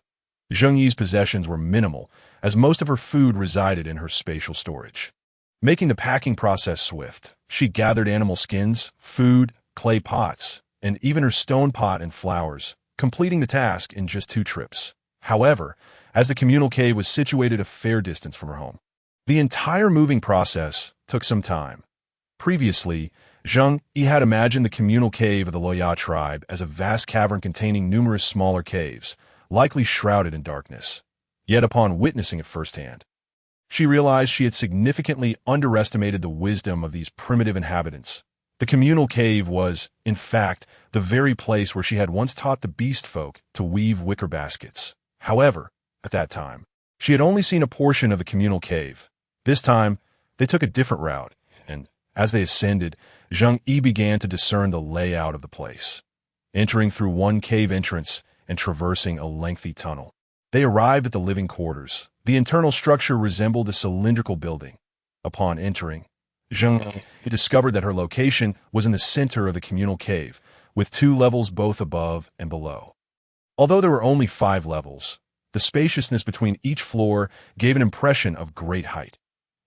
Zheng Yu's possessions were minimal, as most of her food resided in her spatial storage. Making the packing process swift, she gathered animal skins, food, clay pots, and even her stone pot and flowers, completing the task in just 2 trips. However, as the communal cave was situated a fair distance from her home, the entire moving process took some time. Previously, Zheng Yu had imagined the communal cave of the Loya tribe as a vast cavern containing numerous smaller caves, likely shrouded in darkness. Yet upon witnessing it firsthand, she realized she had significantly underestimated the wisdom of these primitive inhabitants. The communal cave was, in fact, the very place where she had once taught the beast folk to weave wicker baskets. However, at that time, she had only seen a portion of the communal cave. This time, they took a different route, and as they ascended, Zheng Yu began to discern the layout of the place. Entering through one cave entrance and traversing a lengthy tunnel, they arrived at the living quarters. The internal structure resembled a cylindrical building. Upon entering, Zheng Yu discovered that her location was in the center of the communal cave, with 2 levels both above and below. Although there were only 5 levels, the spaciousness between each floor gave an impression of great height.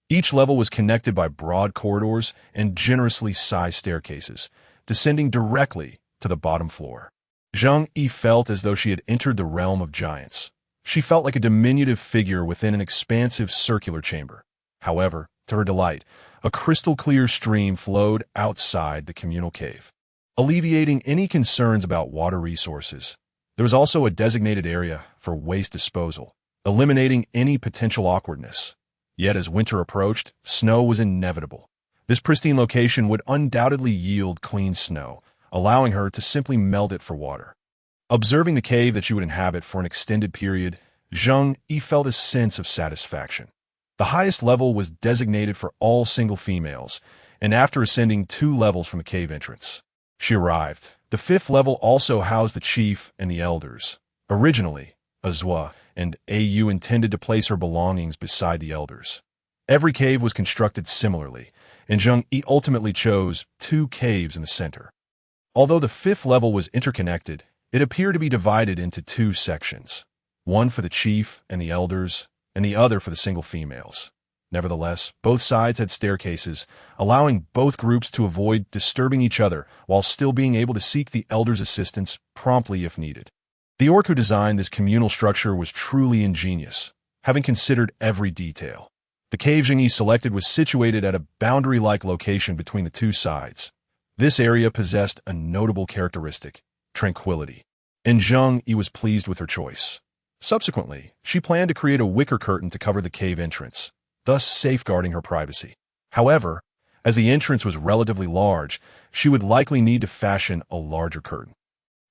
Each level was connected by broad corridors and generously sized staircases, descending directly to the bottom floor. Zheng Yu felt as though she had entered the realm of giants. She felt like a diminutive figure within an expansive circular chamber. However, to her delight, a crystal-clear stream flowed outside the communal cave, alleviating any concerns about water resources. There was also a designated area for waste disposal, eliminating any potential awkwardness. Yet as winter approached, snow was inevitable. This pristine location would undoubtedly yield clean snow, allowing her to simply melt it for water. Observing the cave that she would inhabit for an extended period, Zheng Yu felt a sense of satisfaction. The highest level was designated for all single females, and after ascending 2 levels from the cave entrance, she arrived. The 5th level also housed the chief and the elders. Originally, Azwa and Yu intended to place her belongings beside the elders. Every cave was constructed similarly, and Zheng Yu ultimately chose 2 caves in the center. Although the 5th level was interconnected, it appeared to be divided into 2 sections, one for the chief and the elders, and the other for the single females. Nevertheless, both sides had staircases, allowing both groups to avoid disturbing each other while still being able to seek the elders' assistance promptly if needed. The orc who designed this communal structure was truly ingenious, having considered every detail. The cave Zheng Yu selected was situated at a boundary-like location between the 2 sides. This area possessed a notable characteristic: tranquility, and Zheng Yu was pleased with her choice. Subsequently, she planned to create a wicker curtain to cover the cave entrance, thus safeguarding her privacy. However, as the entrance was relatively large, she would likely need to fashion a larger curtain.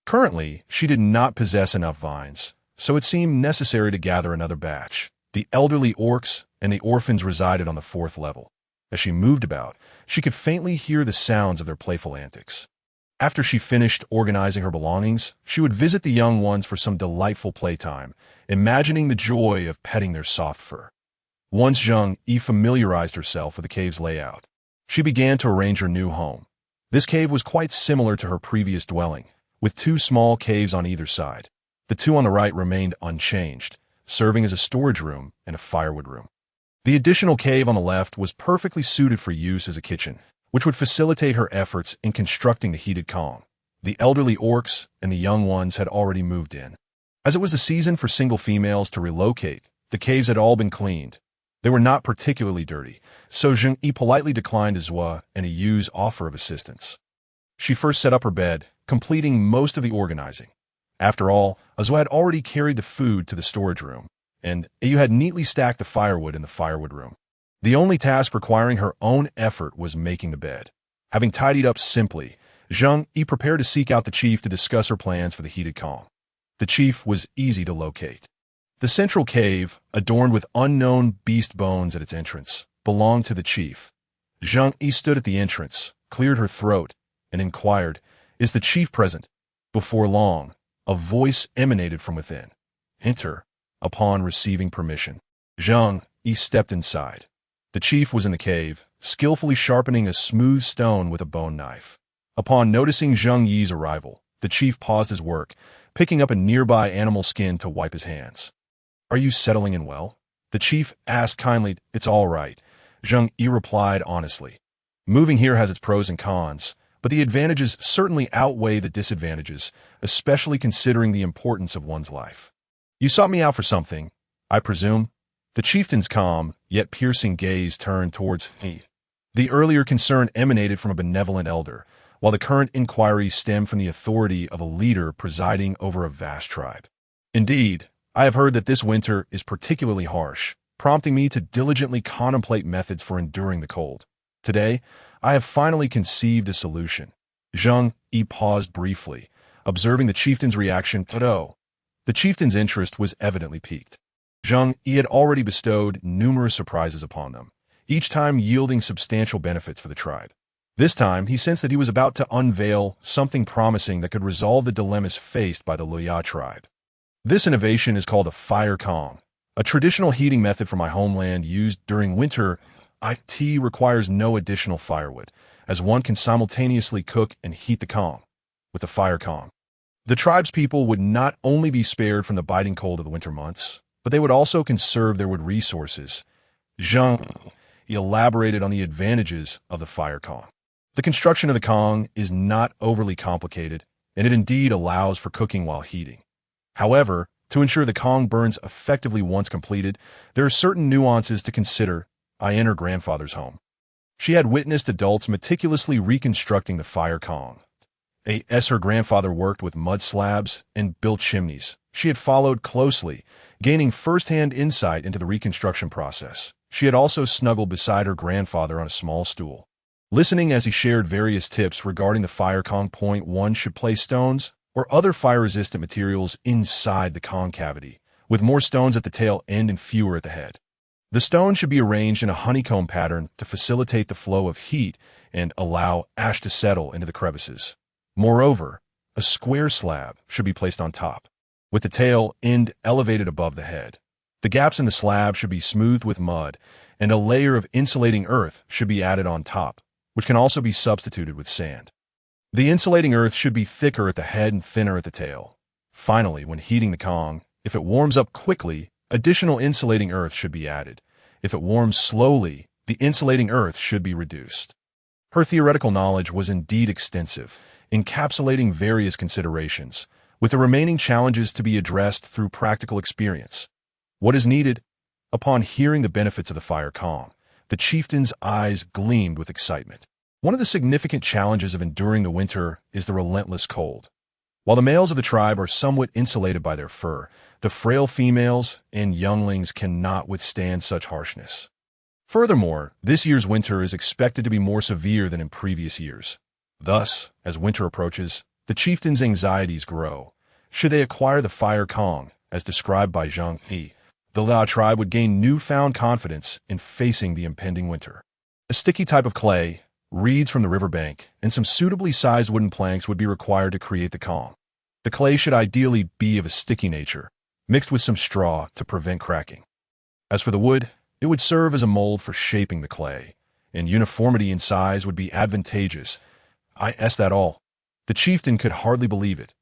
Currently, she did not possess enough vines, so it seemed necessary to gather another batch. The elderly orcs and the orphans resided on the 4th level. As she moved about, she could faintly hear the sounds of their playful antics. After she finished organizing her belongings, she would visit the young ones for some delightful playtime, imagining the joy of petting their soft fur. Once Zheng Yu familiarized herself with the cave's layout, she began to arrange her new home. This cave was quite similar to her previous dwelling, with 2 small caves on either side. The 2 on the right remained unchanged, serving as a storage room and a firewood room. The additional cave on the left was perfectly suited for use as a kitchen, which would facilitate her efforts in constructing the heated Kong. The elderly orcs and the young ones had already moved in. As it was the season for single females to relocate, the caves had all been cleaned. They were not particularly dirty, so Zheng Yu politely declined Azua and Yu's offer of assistance. She first set up her bed, completing most of the organizing. After all, Azua had already carried the food to the storage room, and Yu had neatly stacked the firewood in the firewood room. The only task requiring her own effort was making the bed. Having tidied up simply, Zheng Yu prepared to seek out the chief to discuss her plans for the heated Kong. The chief was easy to locate. The central cave, adorned with unknown beast bones at its entrance, belonged to the chief. Zheng Yu stood at the entrance, cleared her throat, and inquired, "Is the chief present?" Before long, a voice emanated from within. "Enter." Upon receiving permission, Zheng Yu stepped inside. The chief was in the cave, skillfully sharpening a smooth stone with a bone knife. Upon noticing Zheng Yi's arrival, the chief paused his work, picking up a nearby animal skin to wipe his hands. "Are you settling in well?" The chief asked kindly. "It's all right," Zheng Yu replied honestly. "Moving here has its pros and cons, but the advantages certainly outweigh the disadvantages, especially considering the importance of one's life." "You sought me out for something, I presume?" The chieftain's calm, yet piercing gaze turned towards me. The earlier concern emanated from a benevolent elder, while the current inquiry stemmed from the authority of a leader presiding over a vast tribe. "Indeed, I have heard that this winter is particularly harsh, prompting me to diligently contemplate methods for enduring the cold. Today, I have finally conceived a solution." Zheng Yu paused briefly, observing the chieftain's reaction. The chieftain's interest was evidently piqued. Zheng Yu had already bestowed numerous surprises upon them, each time yielding substantial benefits for the tribe. This time, he sensed that he was about to unveil something promising that could resolve the dilemmas faced by the Luya tribe. This innovation is called a fire Kong, a traditional heating method from my homeland used during winter. It requires no additional firewood, as one can simultaneously cook and heat the Kong. With the fire Kong, the tribe's people would not only be spared from the biting cold of the winter months, but they would also conserve their wood resources. Zheng elaborated on the advantages of the fire Kong. The construction of the Kong is not overly complicated, and it indeed allows for cooking while heating. However, to ensure the Kong burns effectively once completed, there are certain nuances to consider. I enter grandfather's home. She had witnessed adults meticulously reconstructing the fire Kong. As her grandfather worked with mud slabs and built chimneys, she had followed closely, gaining first-hand insight into the reconstruction process. She had also snuggled beside her grandfather on a small stool, listening as he shared various tips regarding the fire Kong. One should place stones or other fire-resistant materials inside the Kong cavity, with more stones at the tail end and fewer at the head. The stones should be arranged in a honeycomb pattern to facilitate the flow of heat and allow ash to settle into the crevices. Moreover, a square slab should be placed on top, with the tail end elevated above the head. The gaps in the slab should be smoothed with mud, and a layer of insulating earth should be added on top, which can also be substituted with sand. The insulating earth should be thicker at the head and thinner at the tail. Finally, when heating the Kong, if it warms up quickly, additional insulating earth should be added. If it warms slowly, the insulating earth should be reduced. Her theoretical knowledge was indeed extensive, encapsulating various considerations, with the remaining challenges to be addressed through practical experience. What is needed? Upon hearing the benefits of the fire Kong, the chieftain's eyes gleamed with excitement. One of the significant challenges of enduring the winter is the relentless cold. While the males of the tribe are somewhat insulated by their fur, the frail females and younglings cannot withstand such harshness. Furthermore, this year's winter is expected to be more severe than in previous years. Thus, as winter approaches, the chieftain's anxieties grow. Should they acquire the fire Kong, as described by Zheng Yu, the Lao tribe would gain newfound confidence in facing the impending winter. A sticky type of clay, reeds from the riverbank, and some suitably sized wooden planks would be required to create the Kong. The clay should ideally be of a sticky nature, mixed with some straw to prevent cracking. As for the wood, it would serve as a mold for shaping the clay, and uniformity in size would be advantageous. That all. The chieftain could hardly believe it.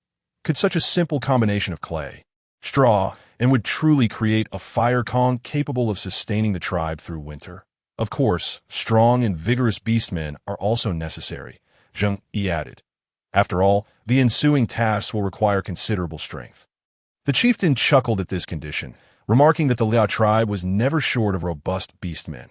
Could such a simple combination of clay, straw, and would truly create a fire kong capable of sustaining the tribe through winter. Of course, strong and vigorous beastmen are also necessary, Zheng Yu added. After all, the ensuing tasks will require considerable strength. The chieftain chuckled at this condition, remarking that the Liao tribe was never short of robust beastmen.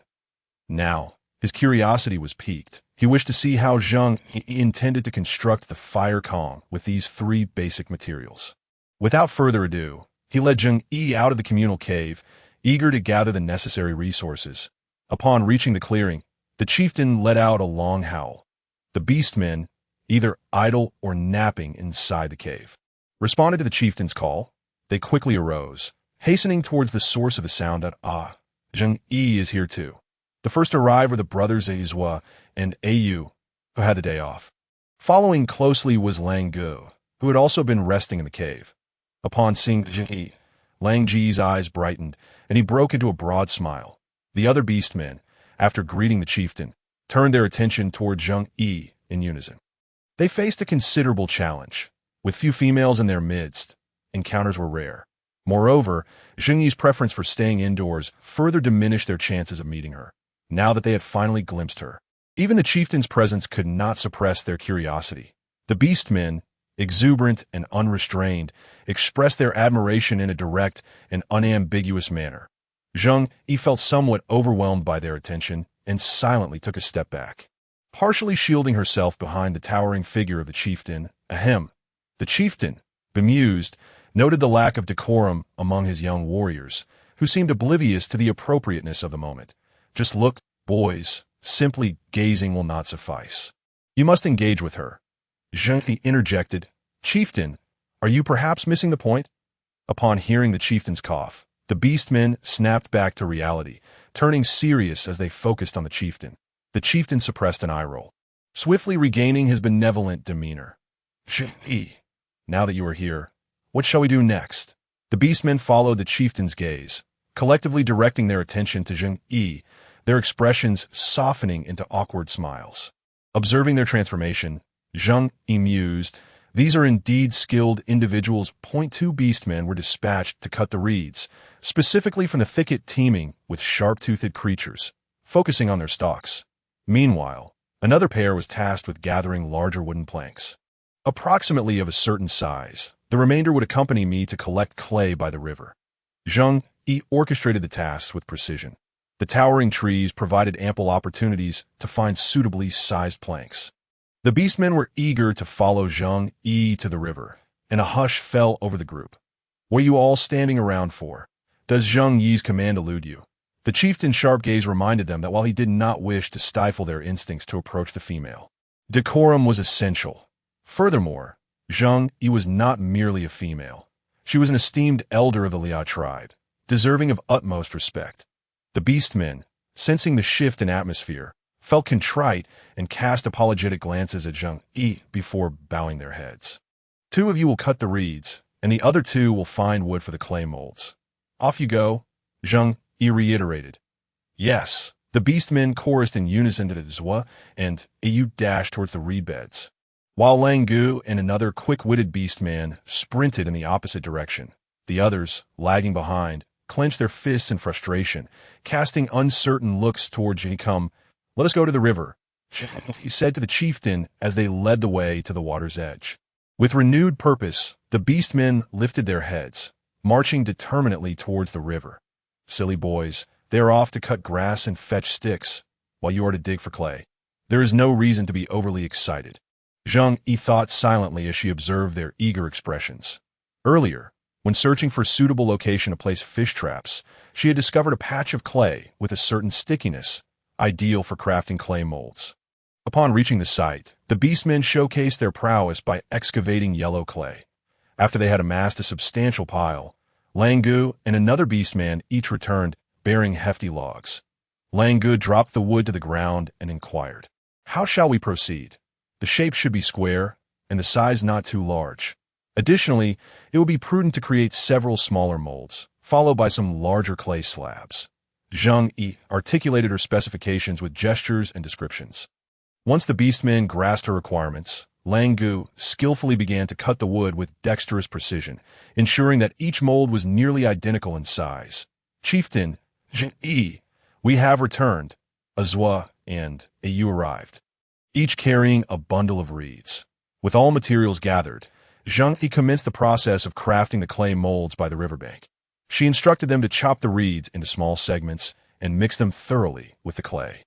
Now, his curiosity was piqued. He wished to see how Zheng Yu intended to construct the fire kong with these three basic materials. Without further ado, he led Zheng Yu out of the communal cave, eager to gather the necessary resources. Upon reaching the clearing, the chieftain let out a long howl. The beastmen, either idle or napping inside the cave, responded to the chieftain's call. They quickly arose, hastening towards the source of the sound. Zheng Yu is here too. The first to arrive were the brothers Aizhua and Yu, who had the day off. Following closely was Lang Gu, who had also been resting in the cave. Upon seeing Zheng Yu, Lang Ji's eyes brightened, and he broke into a broad smile. The other beastmen, after greeting the chieftain, turned their attention toward Zheng Yu in unison. They faced a considerable challenge. With few females in their midst, encounters were rare. Moreover, Zheng Yu's preference for staying indoors further diminished their chances of meeting her, now that they had finally glimpsed her. Even the chieftain's presence could not suppress their curiosity. The beastmen, exuberant and unrestrained, expressed their admiration in a direct and unambiguous manner. Zheng Yu felt somewhat overwhelmed by their attention and silently took a step back, partially shielding herself behind the towering figure of the chieftain. Ahem. The chieftain, bemused, noted the lack of decorum among his young warriors, who seemed oblivious to the appropriateness of the moment. Just look, boys, simply gazing will not suffice. You must engage with her. Zheng Yu interjected. Chieftain, are you perhaps missing the point? Upon hearing the chieftain's cough, the beastmen snapped back to reality, turning serious as they focused on the chieftain. The chieftain suppressed an eye roll, swiftly regaining his benevolent demeanor. Zheng Yu, now that you are here, what shall we do next? The beastmen followed the chieftain's gaze, collectively directing their attention to Zheng Yu, their expressions softening into awkward smiles. Observing their transformation, Zheng Yu mused, these are indeed skilled individuals. 2 beastmen were dispatched to cut the reeds, specifically from the thicket teeming with sharp-toothed creatures, focusing on their stalks. Meanwhile, another pair was tasked with gathering larger wooden planks, approximately of a certain size. The remainder would accompany me to collect clay by the river. Zheng Yu orchestrated the tasks with precision. The towering trees provided ample opportunities to find suitably sized planks. The beastmen were eager to follow Zheng Yu to the river, and a hush fell over the group. What are you all standing around for? Does Zheng Yu's command elude you? The chieftain's sharp gaze reminded them that while he did not wish to stifle their instincts to approach the female, decorum was essential. Furthermore, Zheng Yu was not merely a female. She was an esteemed elder of the Liao tribe, deserving of utmost respect. The beastmen, sensing the shift in atmosphere, felt contrite and cast apologetic glances at Zheng Yu before bowing their heads. 2 of you will cut the reeds, and the other 2 will find wood for the clay molds. Off you go, Zheng Yu reiterated. Yes, the beastmen chorused in unison to Zhua, and Yu dashed towards the reed beds, while Lang Gu and another quick-witted beastman sprinted in the opposite direction. The others, lagging behind, clenched their fists in frustration, casting uncertain looks toward Zheng. Come, let us go to the river, he said to the chieftain as they led the way to the water's edge. With renewed purpose, the beastmen lifted their heads, marching determinedly towards the river. Silly boys, they are off to cut grass and fetch sticks, while you are to dig for clay. There is no reason to be overly excited. Zheng Yu thought silently as she observed their eager expressions. Earlier, when searching for a suitable location to place fish traps, she had discovered a patch of clay with a certain stickiness, ideal for crafting clay molds. Upon reaching the site, the beastmen showcased their prowess by excavating yellow clay. After they had amassed a substantial pile, Lang Gu and another beastman each returned, bearing hefty logs. Lang Gu dropped the wood to the ground and inquired, "How shall we proceed? The shape should be square, and the size not too large. Additionally, it will be prudent to create several smaller molds, followed by some larger clay slabs." Zheng Yu articulated her specifications with gestures and descriptions. Once the beastmen grasped her requirements, Zheng Yu skillfully began to cut the wood with dexterous precision, ensuring that each mold was nearly identical in size. Chieftain Zheng Yu, we have returned. Azwa and Yu arrived, each carrying a bundle of reeds. With all materials gathered, Zheng Yu commenced the process of crafting the clay molds by the riverbank. She instructed them to chop the reeds into small segments and mix them thoroughly with the clay,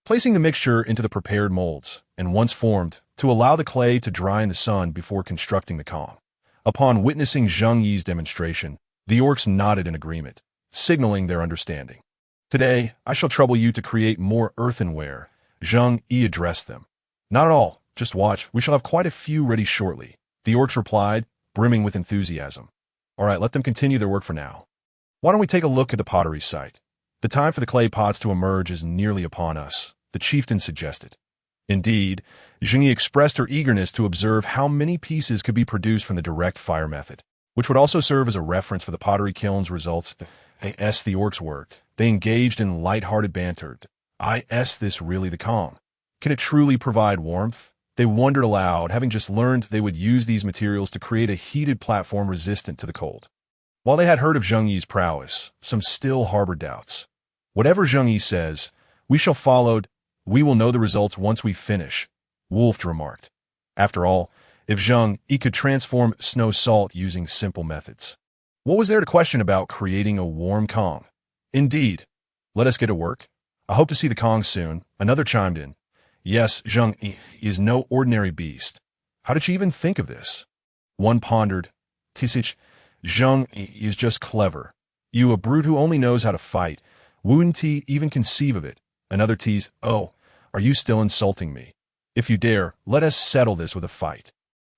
placing the mixture into the prepared molds, and once formed, to allow the clay to dry in the sun before constructing the Kong. Upon witnessing Zheng Yi's demonstration, the orcs nodded in agreement, signaling their understanding. Today, I shall trouble you to create more earthenware, Zheng Yi addressed them. Not at all, just watch, we shall have quite a few ready shortly, the orcs replied, brimming with enthusiasm. All right, let them continue their work for now. Why don't we take a look at the pottery site? The time for the clay pots to emerge is nearly upon us, the chieftain suggested. Indeed, Zheng Yi expressed her eagerness to observe how many pieces could be produced from the direct fire method, which would also serve as a reference for the pottery kiln's results. As the orcs worked, they engaged in light-hearted banter. Is this really the Kong? Can it truly provide warmth? They wondered aloud, having just learned they would use these materials to create a heated platform resistant to the cold. While they had heard of Zheng Yi's prowess, some still harbored doubts. Whatever Zheng Yi says, we shall follow. We will know the results once we finish, Wolf remarked. After all, if Zheng Yi could transform snow salt using simple methods, what was there to question about creating a warm Kong? Indeed. Let us get to work. I hope to see the Kong soon, another chimed in. Yes, Zheng Yi is no ordinary beast. How did she even think of this? One pondered. Tisich, Zheng Yi is just clever. You, a brute who only knows how to fight. Wouldn't he even conceive of it? Another teased, oh, are you still insulting me? If you dare, let us settle this with a fight.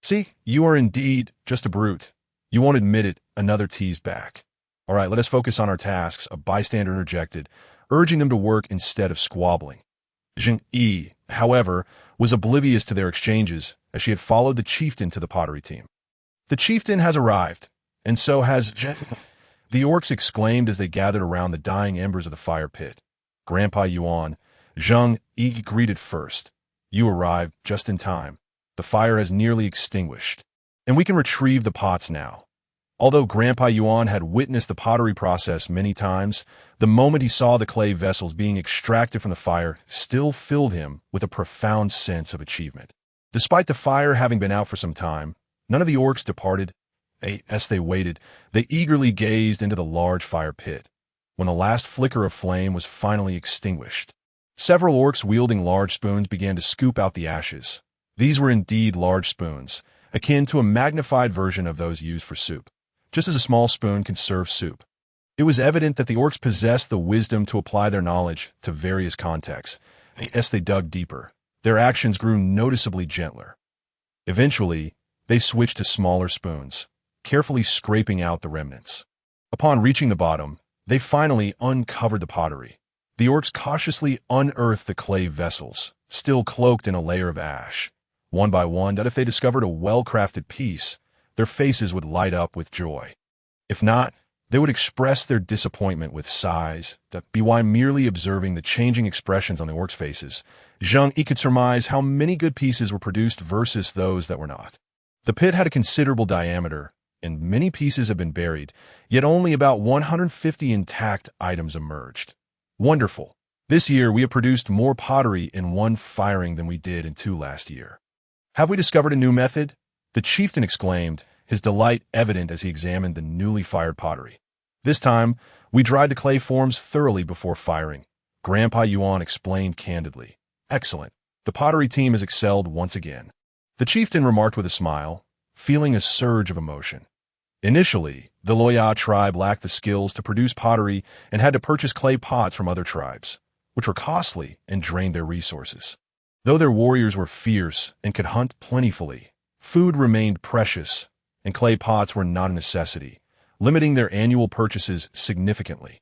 See, you are indeed just a brute. You won't admit it, another teased back. All right, let us focus on our tasks, a bystander interjected, urging them to work instead of squabbling. Zheng Yi, however, was oblivious to their exchanges, as she had followed the chieftain to the pottery team. The chieftain has arrived, and so has Zheng. The orcs exclaimed as they gathered around the dying embers of the fire pit. Grandpa Yuan, Zheng Yi greeted first. You arrived just in time. The fire has nearly extinguished, and we can retrieve the pots now. Although Grandpa Yuan had witnessed the pottery process many times, the moment he saw the clay vessels being extracted from the fire still filled him with a profound sense of achievement. Despite the fire having been out for some time, none of the orcs departed. As they waited, they eagerly gazed into the large fire pit. When the last flicker of flame was finally extinguished, several orcs wielding large spoons began to scoop out the ashes. These were indeed large spoons, akin to a magnified version of those used for soup, just as a small spoon can serve soup. It was evident that the orcs possessed the wisdom to apply their knowledge to various contexts. As they dug deeper, their actions grew noticeably gentler. Eventually, they switched to smaller spoons, carefully scraping out the remnants. Upon reaching the bottom, they finally uncovered the pottery. The orcs cautiously unearthed the clay vessels, still cloaked in a layer of ash. One by one, that if they discovered a well-crafted piece, their faces would light up with joy. If not, they would express their disappointment with sighs. That be why merely observing the changing expressions on the orcs' faces, Zheng Yi could surmise how many good pieces were produced versus those that were not. The pit had a considerable diameter, and many pieces had been buried, yet only about 150 intact items emerged. Wonderful. This year we have produced more pottery in one firing than we did in 2 last year. Have we discovered a new method? The chieftain exclaimed, his delight evident as he examined the newly fired pottery. This time, we dried the clay forms thoroughly before firing. Grandpa Yuan explained candidly. Excellent. The pottery team has excelled once again. The chieftain remarked with a smile, feeling a surge of emotion. Initially, the Loya tribe lacked the skills to produce pottery and had to purchase clay pots from other tribes, which were costly and drained their resources. Though their warriors were fierce and could hunt plentifully, food remained precious, and clay pots were not a necessity, limiting their annual purchases significantly.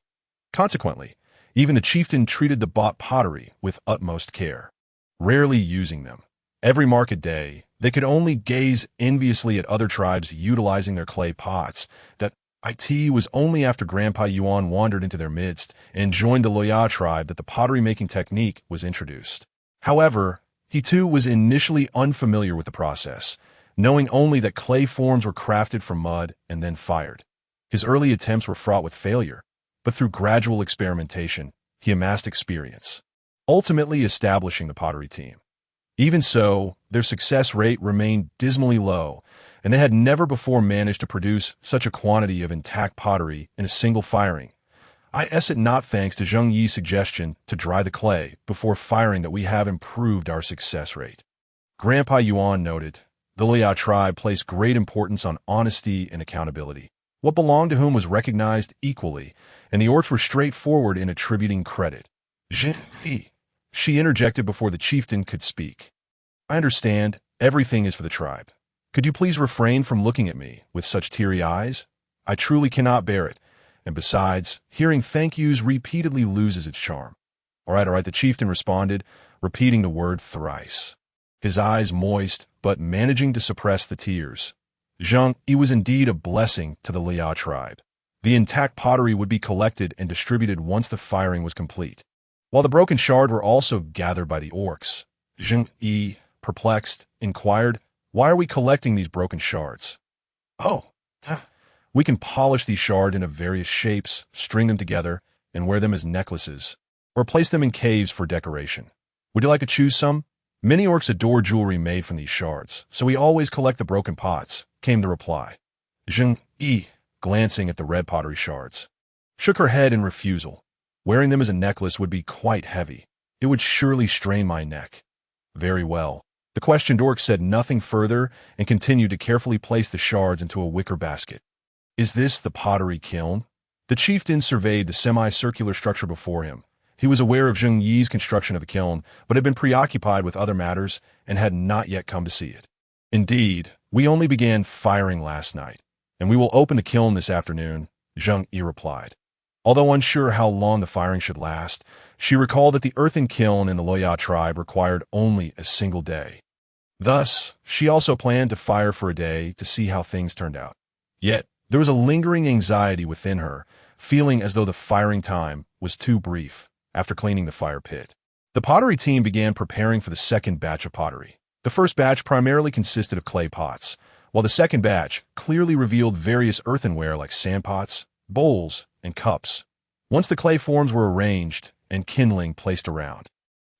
Consequently, even the chieftain treated the bought pottery with utmost care, rarely using them. Every market day, they could only gaze enviously at other tribes utilizing their clay pots. That it was only after Grandpa Yuan wandered into their midst and joined the Loya tribe that the pottery-making technique was introduced. However, He too was initially unfamiliar with the process, knowing only that clay forms were crafted from mud and then fired. His early attempts were fraught with failure, but through gradual experimentation, he amassed experience, ultimately establishing the pottery team. Even so, their success rate remained dismally low, and they had never before managed to produce such a quantity of intact pottery in a single firing. Is it not thanks to Zheng Yu's suggestion to dry the clay before firing that we have improved our success rate? Grandpa Yuan noted, the Liao tribe placed great importance on honesty and accountability. What belonged to whom was recognized equally, and the orcs were straightforward in attributing credit. Zheng Yu, she interjected before the chieftain could speak. I understand, everything is for the tribe. Could you please refrain from looking at me with such teary eyes? I truly cannot bear it, and besides, hearing thank yous repeatedly loses its charm. All right, the chieftain responded, repeating the word thrice. His eyes moist, but managing to suppress the tears. Zheng Yu was indeed a blessing to the Liao tribe. The intact pottery would be collected and distributed once the firing was complete, while the broken shard were also gathered by the orcs. Zheng Yu, perplexed, inquired, why are we collecting these broken shards? Oh, we can polish these shards into various shapes, string them together, and wear them as necklaces, or place them in caves for decoration. Would you like to choose some? Many orcs adore jewelry made from these shards, so we always collect the broken pots, came the reply. Zheng Yu, glancing at the red pottery shards, shook her head in refusal. Wearing them as a necklace would be quite heavy. It would surely strain my neck. Very well. The questioned orc said nothing further and continued to carefully place the shards into a wicker basket. Is this the pottery kiln? The chieftain surveyed the semicircular structure before him. He was aware of Zheng Yu's construction of the kiln, but had been preoccupied with other matters and had not yet come to see it. Indeed, we only began firing last night, and we will open the kiln this afternoon, Zheng Yu replied. Although unsure how long the firing should last, she recalled that the earthen kiln in the Liao tribe required only a single day. Thus, she also planned to fire for a day to see how things turned out. Yet, there was a lingering anxiety within her, feeling as though the firing time was too brief. After cleaning the fire pit, the pottery team began preparing for the second batch of pottery. The first batch primarily consisted of clay pots, while the second batch clearly revealed various earthenware like sandpots, bowls, and cups. Once the clay forms were arranged and kindling placed around,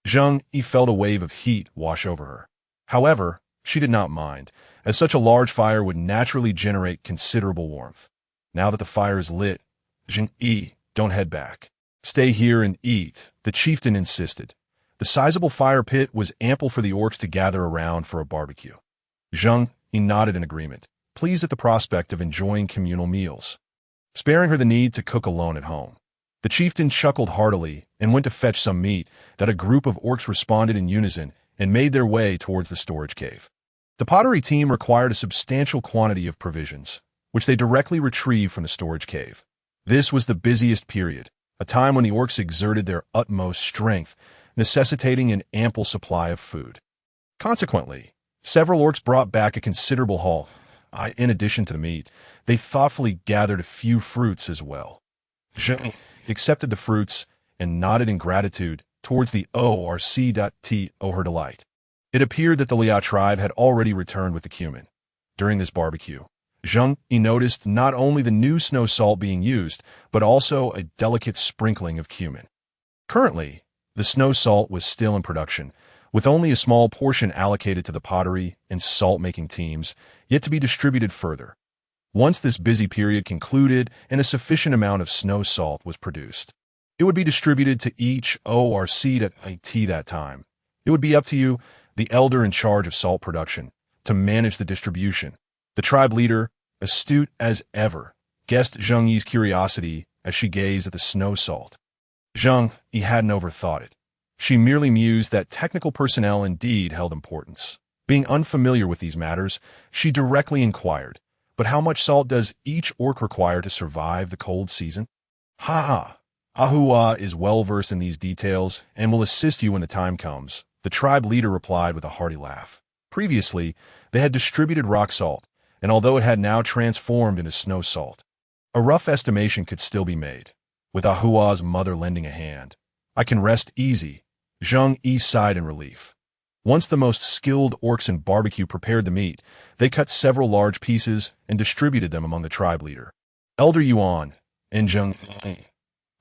Zheng Yu felt a wave of heat wash over her. However, she did not mind, as such a large fire would naturally generate considerable warmth. Now that the fire is lit, Zheng Yu, don't head back. Stay here and eat, the chieftain insisted. The sizable fire pit was ample for the orcs to gather around for a barbecue. Zheng Yu nodded in agreement, pleased at the prospect of enjoying communal meals, sparing her the need to cook alone at home. The chieftain chuckled heartily and went to fetch some meat that a group of orcs responded in unison and made their way towards the storage cave. The pottery team required a substantial quantity of provisions, which they directly retrieved from the storage cave. This was the busiest period, a time when the orcs exerted their utmost strength, necessitating an ample supply of food. Consequently, several orcs brought back a considerable haul. In addition to the meat, they thoughtfully gathered a few fruits as well. Zheng accepted the fruits and nodded in gratitude towards the ORC.T. her delight. It appeared that the Liao tribe had already returned with the cumin. During this barbecue, Zheng Yu noticed not only the new snow salt being used, but also a delicate sprinkling of cumin. Currently, the snow salt was still in production, with only a small portion allocated to the pottery and salt-making teams, yet to be distributed further. Once this busy period concluded and a sufficient amount of snow salt was produced, it would be distributed to each ORC.IT that time. It would be up to you, the elder in charge of salt production, to manage the distribution. The tribe leader, astute as ever, guessed Zheng Yu's curiosity as she gazed at the snow salt. Zheng Yu hadn't overthought it. She merely mused that technical personnel indeed held importance. Being unfamiliar with these matters, she directly inquired, but how much salt does each orc require to survive the cold season? Ha! Ahua is well-versed in these details and will assist you when the time comes, the tribe leader replied with a hearty laugh. Previously, they had distributed rock salt, and although it had now transformed into snow salt, a rough estimation could still be made, with Ahua's mother lending a hand. I can rest easy, Zheng Yu sighed in relief. Once the most skilled orcs in barbecue prepared the meat, they cut several large pieces and distributed them among the tribe leader, Elder Yuan, and Zheng Yu.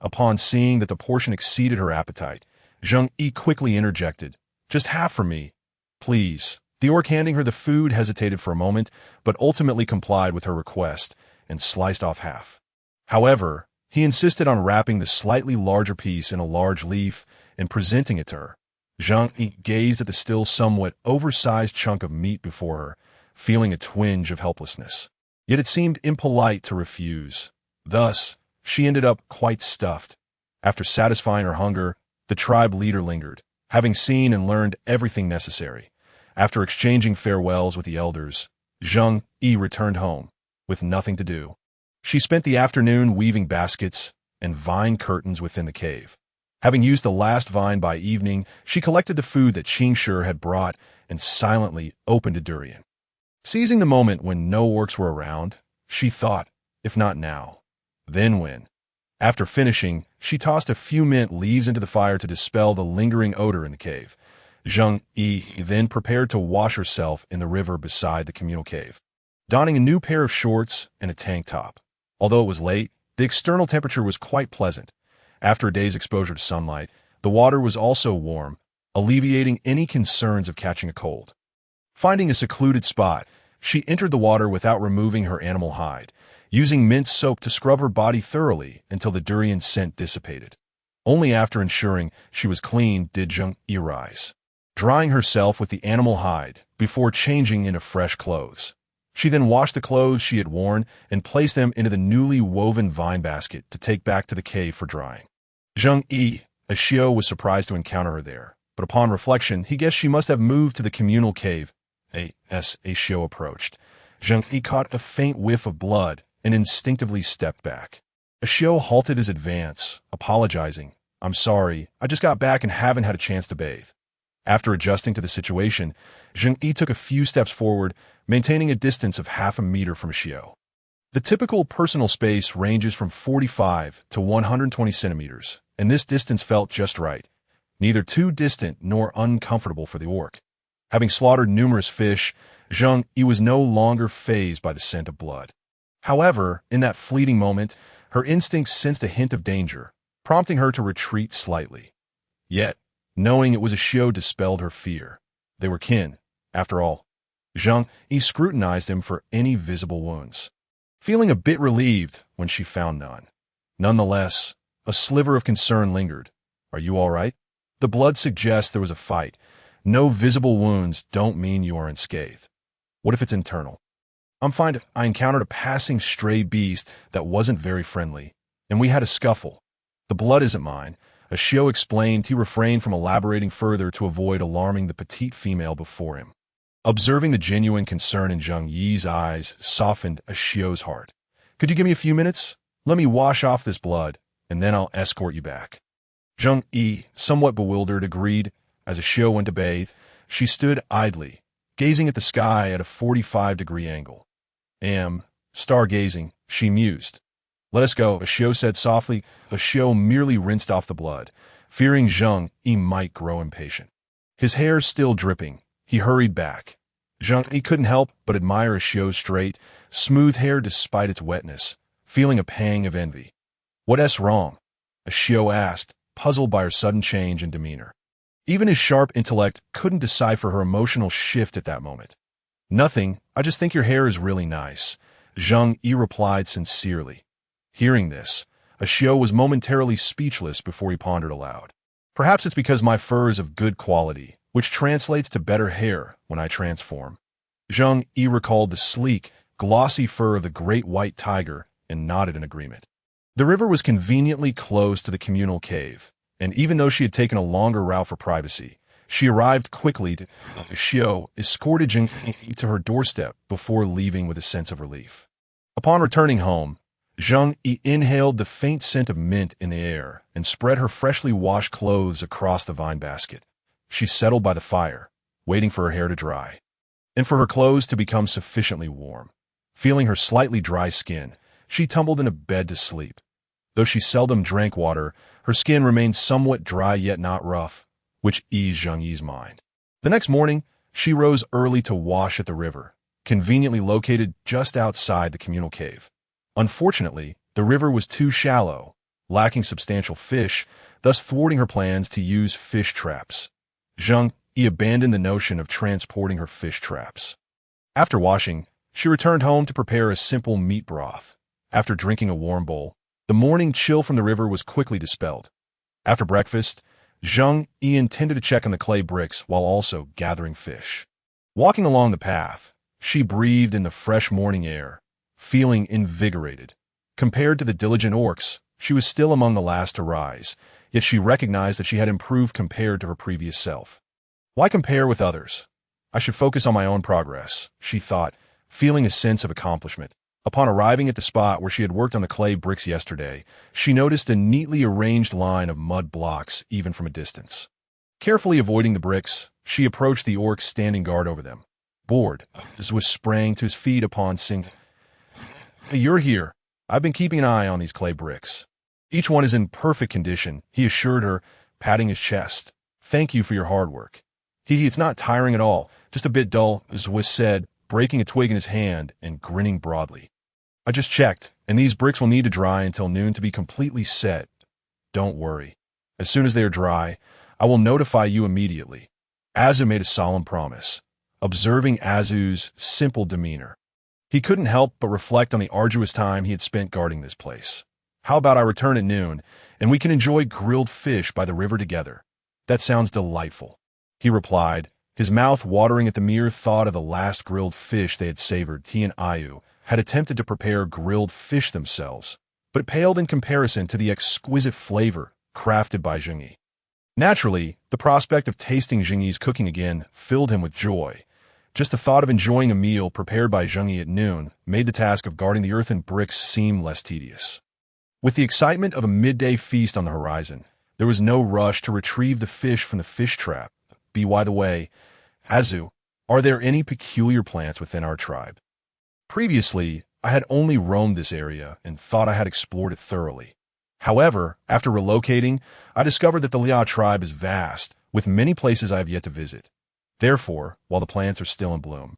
Upon seeing that the portion exceeded her appetite, Zheng Yu quickly interjected, "Just half for me, please." The orc handing her the food hesitated for a moment, but ultimately complied with her request and sliced off half. However, he insisted on wrapping the slightly larger piece in a large leaf and presenting it to her. Zheng Yu gazed at the still somewhat oversized chunk of meat before her, feeling a twinge of helplessness. Yet it seemed impolite to refuse. Thus, she ended up quite stuffed. After satisfying her hunger, the tribe leader lingered, having seen and learned everything necessary. After exchanging farewells with the elders, Zheng Yu returned home, with nothing to do. She spent the afternoon weaving baskets and vine curtains within the cave. Having used the last vine by evening, she collected the food that Qingshi had brought and silently opened a durian. Seizing the moment when no orcs were around, she thought, if not now, then when? After finishing, she tossed a few mint leaves into the fire to dispel the lingering odor in the cave. Zheng Yu then prepared to wash herself in the river beside the communal cave, donning a new pair of shorts and a tank top. Although it was late, the external temperature was quite pleasant. After a day's exposure to sunlight, the water was also warm, alleviating any concerns of catching a cold. Finding a secluded spot, she entered the water without removing her animal hide, using mint soap to scrub her body thoroughly until the durian scent dissipated. Only after ensuring she was clean did Zheng Yu rise, drying herself with the animal hide before changing into fresh clothes. She then washed the clothes she had worn and placed them into the newly woven vine basket to take back to the cave for drying. Zheng Yu, as Xiao was surprised to encounter her there, but upon reflection, he guessed she must have moved to the communal cave. As Xiao approached, Zheng Yu caught a faint whiff of blood and instinctively stepped back. Xiao halted his advance, apologizing. "I'm sorry, I just got back and haven't had a chance to bathe." After adjusting to the situation, Zheng Yu took a few steps forward, maintaining a distance of half a meter from Xiao. The typical personal space ranges from 45 to 120 centimeters, and this distance felt just right, neither too distant nor uncomfortable for the orc. Having slaughtered numerous fish, Zheng Yu was no longer fazed by the scent of blood. However, in that fleeting moment, her instincts sensed a hint of danger, prompting her to retreat slightly. Yet, knowing it was a Xiao dispelled her fear. They were kin, after all. Zheng Yu scrutinized him for any visible wounds, feeling a bit relieved when she found none. Nonetheless, a sliver of concern lingered. "Are you all right? The blood suggests there was a fight. No visible wounds don't mean you are unscathed. What if it's internal?" "I'm fine. I encountered a passing stray beast that wasn't very friendly, and we had a scuffle. The blood isn't mine." As Xiao explained, he refrained from elaborating further to avoid alarming the petite female before him. Observing the genuine concern in Zheng Yi's eyes softened Xiao's heart. "Could you give me a few minutes? Let me wash off this blood, and then I'll escort you back." Zheng Yu, somewhat bewildered, agreed. As Xiao went to bathe, she stood idly, gazing at the sky at a 45-degree angle. Stargazing, she mused. "Let us go," Xiao said softly. Xiao merely rinsed off the blood, fearing Zheng Yu might grow impatient. His hair still dripping, he hurried back. Zheng Yu couldn't help but admire Xiao's straight, smooth hair despite its wetness, feeling a pang of envy. "What's wrong?" Xiao asked, puzzled by her sudden change in demeanor. Even his sharp intellect couldn't decipher her emotional shift at that moment. "Nothing, I just think your hair is really nice," Zheng Yu replied sincerely. Hearing this, Xiao was momentarily speechless before he pondered aloud. "Perhaps it's because my fur is of good quality, which translates to better hair when I transform." Zheng Yu recalled the sleek, glossy fur of the great white tiger and nodded in agreement. The river was conveniently close to the communal cave, and even though she had taken a longer route for privacy, she arrived quickly. Xiao escorted Zheng Yu to her doorstep before leaving with a sense of relief. Upon returning home, Zheng Yu inhaled the faint scent of mint in the air and spread her freshly washed clothes across the vine basket. She settled by the fire, waiting for her hair to dry, and for her clothes to become sufficiently warm. Feeling her slightly dry skin, she tumbled into bed to sleep. Though she seldom drank water, her skin remained somewhat dry yet not rough, which eased Zheng Yi's mind. The next morning, she rose early to wash at the river, conveniently located just outside the communal cave. Unfortunately, the river was too shallow, lacking substantial fish, thus thwarting her plans to use fish traps. Zheng Yu abandoned the notion of transporting her fish traps. After washing, she returned home to prepare a simple meat broth. After drinking a warm bowl, the morning chill from the river was quickly dispelled. After breakfast, Zheng Yu intended to check on the clay bricks while also gathering fish. Walking along the path, she breathed in the fresh morning air, feeling invigorated. Compared to the diligent orcs, she was still among the last to rise, yet she recognized that she had improved compared to her previous self. Why compare with others? I should focus on my own progress, she thought, feeling a sense of accomplishment. Upon arriving at the spot where she had worked on the clay bricks yesterday, she noticed a neatly arranged line of mud blocks even from a distance. Carefully avoiding the bricks, she approached the orc standing guard over them. Bored, Zheng sprang to his feet upon seeing, "You're here. I've been keeping an eye on these clay bricks. Each one is in perfect condition," he assured her, patting his chest. "Thank you for your hard work." It's not tiring at all, just a bit dull," Zheng said, breaking a twig in his hand and grinning broadly. "I just checked, and these bricks will need to dry until noon to be completely set. Don't worry. As soon as they are dry, I will notify you immediately." Azu made a solemn promise, observing Azu's simple demeanor. He couldn't help but reflect on the arduous time he had spent guarding this place. "How about I return at noon, and we can enjoy grilled fish by the river together?" "That sounds delightful," he replied, his mouth watering at the mere thought of the last grilled fish they had savored. He and Ayu had attempted to prepare grilled fish themselves, but it paled in comparison to the exquisite flavor crafted by Zheng Yu. Naturally, the prospect of tasting Zheng Yu's cooking again filled him with joy. Just the thought of enjoying a meal prepared by Zheng Yu at noon made the task of guarding the earthen bricks seem less tedious. With the excitement of a midday feast on the horizon, there was no rush to retrieve the fish from the fish trap. By the way, Azu, are there any peculiar plants within our tribe? Previously, I had only roamed this area and thought I had explored it thoroughly. However, after relocating, I discovered that the Liao tribe is vast, with many places I have yet to visit. Therefore, while the plants are still in bloom,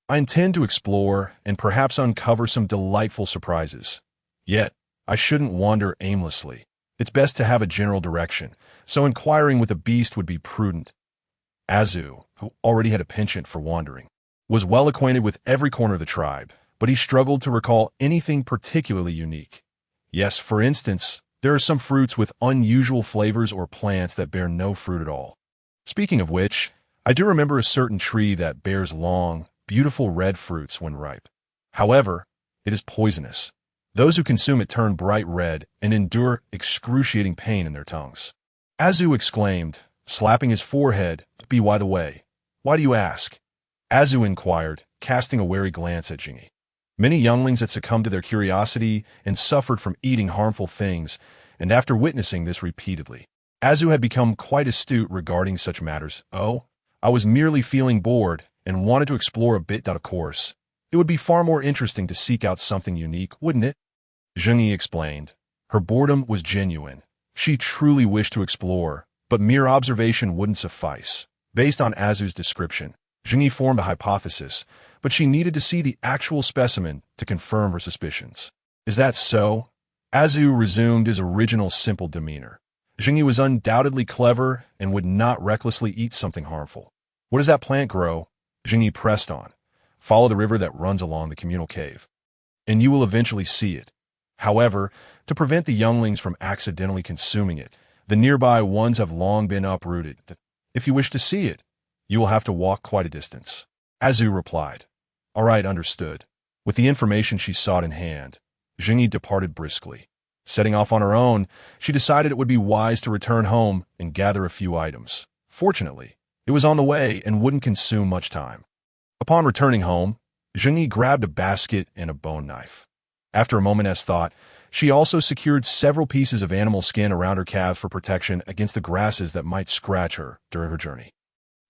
I intend to explore and perhaps uncover some delightful surprises. Yet, I shouldn't wander aimlessly. It's best to have a general direction, so inquiring with a beast would be prudent. Azu, who already had a penchant for wandering, was well acquainted with every corner of the tribe, but he struggled to recall anything particularly unique. Yes, for instance, there are some fruits with unusual flavors or plants that bear no fruit at all. Speaking of which, I do remember a certain tree that bears long, beautiful red fruits when ripe. However, it is poisonous. Those who consume it turn bright red and endure excruciating pain in their tongues. Azu exclaimed, slapping his forehead. By the way, why do you ask?" Azu inquired, casting a wary glance at Zheng Yu. Many younglings had succumbed to their curiosity and suffered from eating harmful things, and after witnessing this repeatedly, Azu had become quite astute regarding such matters. "Oh, I was merely feeling bored and wanted to explore a bit. Of course, it would be far more interesting to seek out something unique, wouldn't it?" Zheng Yu explained. Her boredom was genuine. She truly wished to explore, but mere observation wouldn't suffice. Based on Azu's description, Zheng Yu formed a hypothesis, but she needed to see the actual specimen to confirm her suspicions. "Is that so?" Azu resumed his original simple demeanor. Zheng Yu was undoubtedly clever and would not recklessly eat something harmful. "Where does that plant grow?" Zheng Yu pressed on. "Follow the river that runs along the communal cave, and you will eventually see it. However, to prevent the younglings from accidentally consuming it, the nearby ones have long been uprooted. If you wish to see it, you will have to walk quite a distance." Azu replied. "All right, understood." With the information she sought in hand, Zheng Yu departed briskly. Setting off on her own, she decided it would be wise to return home and gather a few items. Fortunately, it was on the way and wouldn't consume much time. Upon returning home, Zheng Yu grabbed a basket and a bone knife. After a moment's thought, she also secured several pieces of animal skin around her calves for protection against the grasses that might scratch her during her journey.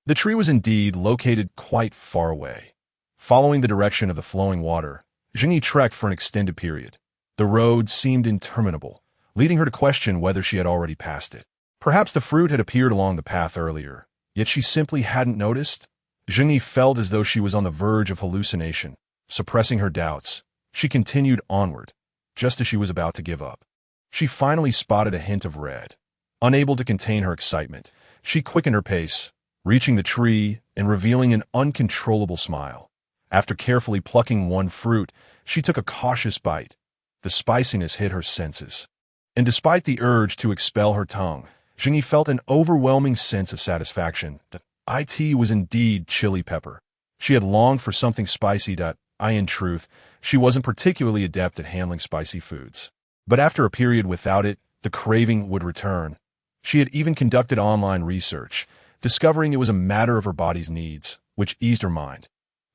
The tree was indeed located quite far away. Following the direction of the flowing water, Zheng Yu trekked for an extended period. The road seemed interminable, leading her to question whether she had already passed it. Perhaps the fruit had appeared along the path earlier, Yet she simply hadn't noticed. Zheng Yu felt as though she was on the verge of hallucination. Suppressing her doubts, she continued onward, just as she was about to give up. She finally spotted a hint of red. Unable to contain her excitement, she quickened her pace, reaching the tree and revealing an uncontrollable smile. After carefully plucking one fruit, she took a cautious bite. The spiciness hit her senses. And despite the urge to expel her tongue, Zheng Yu felt an overwhelming sense of satisfaction. It was indeed chili pepper. She had longed for something spicy. In truth, she wasn't particularly adept at handling spicy foods. But after a period without it, the craving would return. She had even conducted online research, discovering it was a matter of her body's needs, which eased her mind.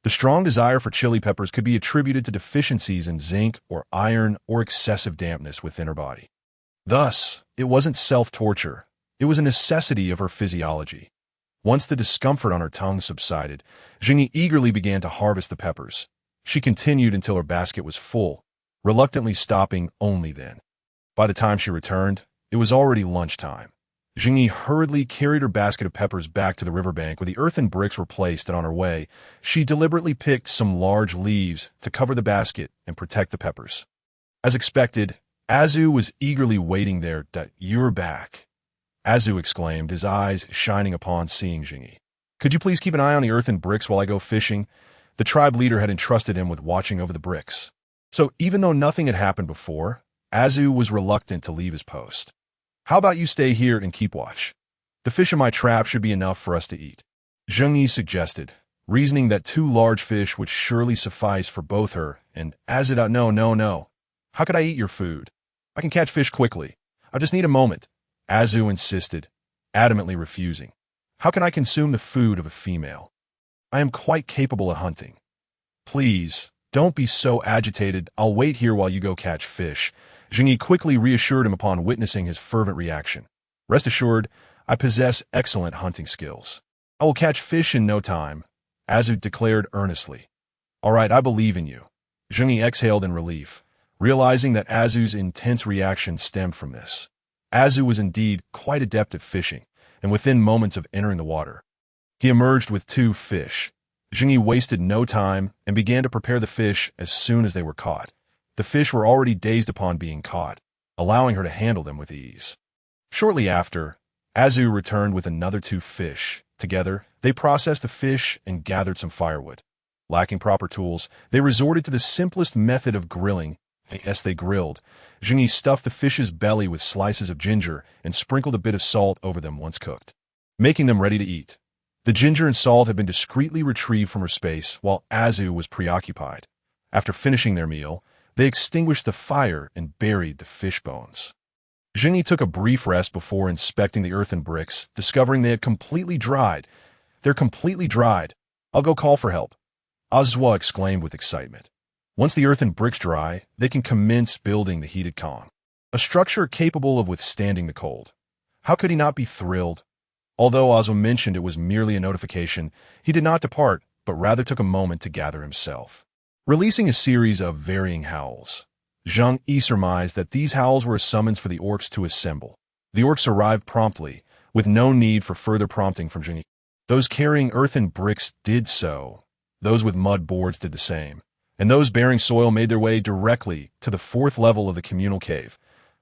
The strong desire for chili peppers could be attributed to deficiencies in zinc or iron or excessive dampness within her body. Thus, it wasn't self-torture. It was a necessity of her physiology. Once the discomfort on her tongue subsided, Zheng Yu eagerly began to harvest the peppers. She continued until her basket was full, reluctantly stopping only then. By the time she returned, it was already lunchtime. Zheng Yu hurriedly carried her basket of peppers back to the riverbank where the earthen bricks were placed, and on her way, she deliberately picked some large leaves to cover the basket and protect the peppers. As expected, Azu was eagerly waiting there. "You're back," Azu exclaimed, his eyes shining upon seeing Zheng Yu. "Could you please keep an eye on the earthen bricks while I go fishing?" The tribe leader had entrusted him with watching over the bricks. So even though nothing had happened before, Azu was reluctant to leave his post. "How about you stay here and keep watch? The fish in my trap should be enough for us to eat," Zheng Yu suggested, reasoning that 2 large fish would surely suffice for both her and Azu. No. How could I eat your food? I can catch fish quickly. I just need a moment," Azu insisted, adamantly refusing. "How can I consume the food of a female? I am quite capable of hunting. Please, don't be so agitated. I'll wait here while you go catch fish," Zheng Yu quickly reassured him upon witnessing his fervent reaction. "Rest assured, I possess excellent hunting skills. I will catch fish in no time," Azu declared earnestly. "All right, I believe in you." Zheng Yu exhaled in relief, realizing that Azu's intense reaction stemmed from this. Azu was indeed quite adept at fishing, and within moments of entering the water, he emerged with 2 fish. Zheng Yu wasted no time and began to prepare the fish as soon as they were caught. The fish were already dazed upon being caught, allowing her to handle them with ease. Shortly after, Azu returned with another 2 fish. Together, they processed the fish and gathered some firewood. Lacking proper tools, they resorted to the simplest method of grilling. As they grilled, Zheng Yu stuffed the fish's belly with slices of ginger and sprinkled a bit of salt over them once cooked, making them ready to eat. The ginger and salt had been discreetly retrieved from her space while Azu was preoccupied. After finishing their meal, they extinguished the fire and buried the fish bones. Zheng Yu took a brief rest before inspecting the earthen bricks, discovering they had completely dried. "They're completely dried. I'll go call for help," Azwa exclaimed with excitement. Once the earthen bricks dry, they can commence building the heated kong, a structure capable of withstanding the cold. How could he not be thrilled? Although Azwa mentioned it was merely a notification, he did not depart, but rather took a moment to gather himself. Releasing a series of varying howls, Zheng Yu surmised that these howls were a summons for the orcs to assemble. The orcs arrived promptly, with no need for further prompting from Zheng Yu. Those carrying earthen bricks did so, those with mud boards did the same, and those bearing soil made their way directly to the 4th level of the communal cave,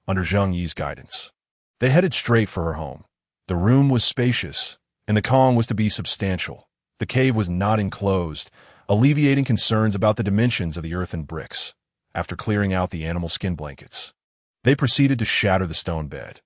under Zheng Yu's guidance. They headed straight for her home. The room was spacious, and the kong was to be substantial. The cave was not enclosed, alleviating concerns about the dimensions of the earthen bricks. After clearing out the animal skin blankets, they proceeded to shatter the stone bed.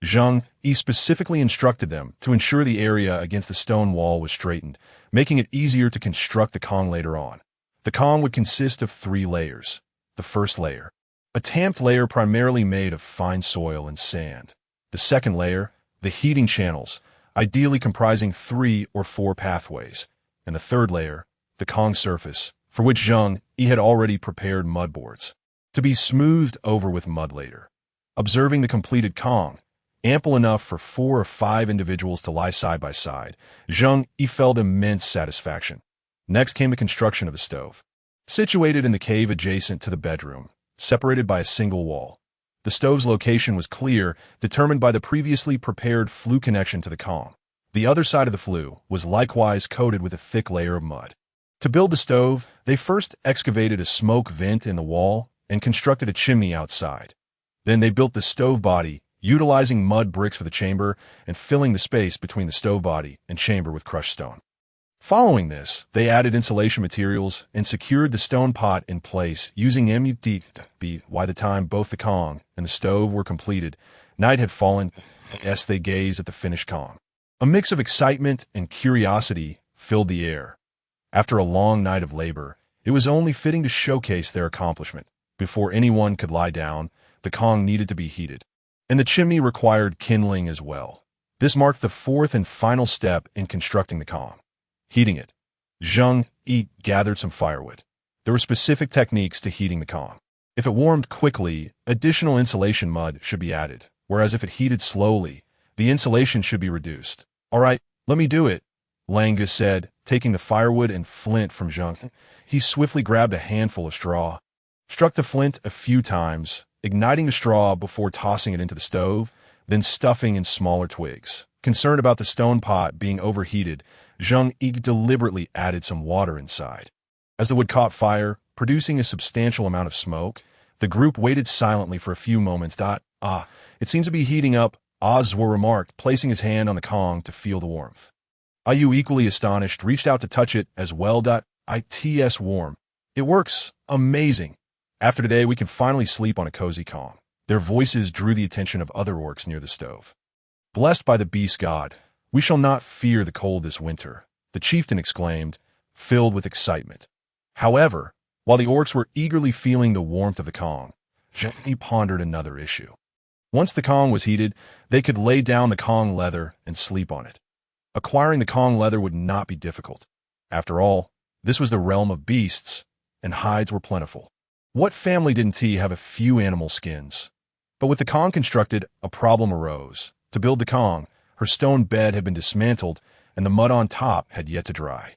Zheng Yu specifically instructed them to ensure the area against the stone wall was straightened, making it easier to construct the kong later on. The kong would consist of 3 layers. The first layer, a tamped layer primarily made of fine soil and sand. The second layer, the heating channels, ideally comprising 3 or 4 pathways. And the third layer, the kong surface, for which Zheng Yu had already prepared mud boards, to be smoothed over with mud later. Observing the completed kong, ample enough for 4 or 5 individuals to lie side by side, Zheng Yu felt immense satisfaction. Next came the construction of a stove, situated in the cave adjacent to the bedroom, separated by a single wall. The stove's location was clear, determined by the previously prepared flue connection to the kong. The other side of the flue was likewise coated with a thick layer of mud. To build the stove, they first excavated a smoke vent in the wall and constructed a chimney outside. Then they built the stove body, utilizing mud bricks for the chamber and filling the space between the stove body and chamber with crushed stone. Following this, they added insulation materials and secured the stone pot in place using MUD. By the time both the Kong and the stove were completed, night had fallen as they gazed at the finished Kong. A mix of excitement and curiosity filled the air. After a long night of labor, it was only fitting to showcase their accomplishment. Before anyone could lie down, the Kong needed to be heated. And the chimney required kindling as well. This marked the fourth and final step in constructing the Kong. Heating it. Zheng Yu gathered some firewood. There were specific techniques to heating the Kong. If it warmed quickly, additional insulation mud should be added, whereas if it heated slowly, the insulation should be reduced. "All right, let me do it," Langus said, taking the firewood and flint from Zheng. He swiftly grabbed a handful of straw, struck the flint a few times, igniting the straw before tossing it into the stove, then stuffing in smaller twigs. Concerned about the stone pot being overheated, Zheng Yu deliberately added some water inside. As the wood caught fire, producing a substantial amount of smoke, the group waited silently for a few moments. It seems to be heating up, Ozwar remarked, placing his hand on the Kong to feel the warmth. Ayu, equally astonished, reached out to touch it as well. It's warm. It works. Amazing. After today, we can finally sleep on a cozy Kong. Their voices drew the attention of other orcs near the stove. "Blessed by the beast god, we shall not fear the cold this winter," the chieftain exclaimed, filled with excitement. However, while the orcs were eagerly feeling the warmth of the Kong, Zheng Yu pondered another issue. Once the Kong was heated, they could lay down the Kong leather and sleep on it. Acquiring the Kong leather would not be difficult. After all, this was the realm of beasts, and hides were plentiful. What family didn't have a few animal skins? But with the Kong constructed, a problem arose. To build the Kong, her stone bed had been dismantled, and the mud on top had yet to dry.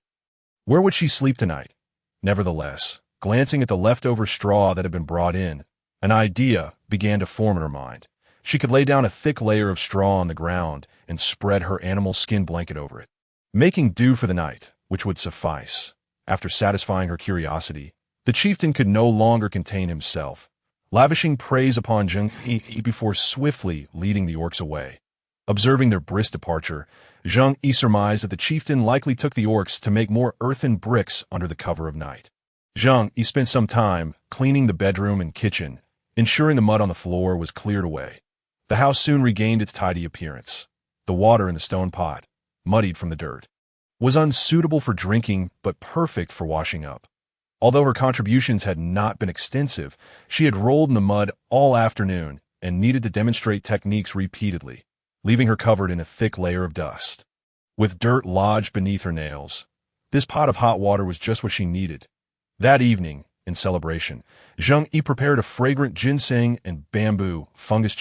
Where would she sleep tonight? Nevertheless, glancing at the leftover straw that had been brought in, an idea began to form in her mind. She could lay down a thick layer of straw on the ground and spread her animal skin blanket over it, making do for the night, which would suffice. After satisfying her curiosity, the chieftain could no longer contain himself, lavishing praise upon Zheng Yu before swiftly leading the orcs away. Observing their brisk departure, Zheng Yu surmised that the chieftain likely took the orcs to make more earthen bricks under the cover of night. Zheng Yu spent some time cleaning the bedroom and kitchen, ensuring the mud on the floor was cleared away. The house soon regained its tidy appearance. The water in the stone pot, muddied from the dirt, was unsuitable for drinking but perfect for washing up. Although her contributions had not been extensive, she had rolled in the mud all afternoon and needed to demonstrate techniques repeatedly, leaving her covered in a thick layer of dust. With dirt lodged beneath her nails, this pot of hot water was just what she needed. That evening, in celebration, Zheng Yu prepared a fragrant ginseng and bamboo fungus chicken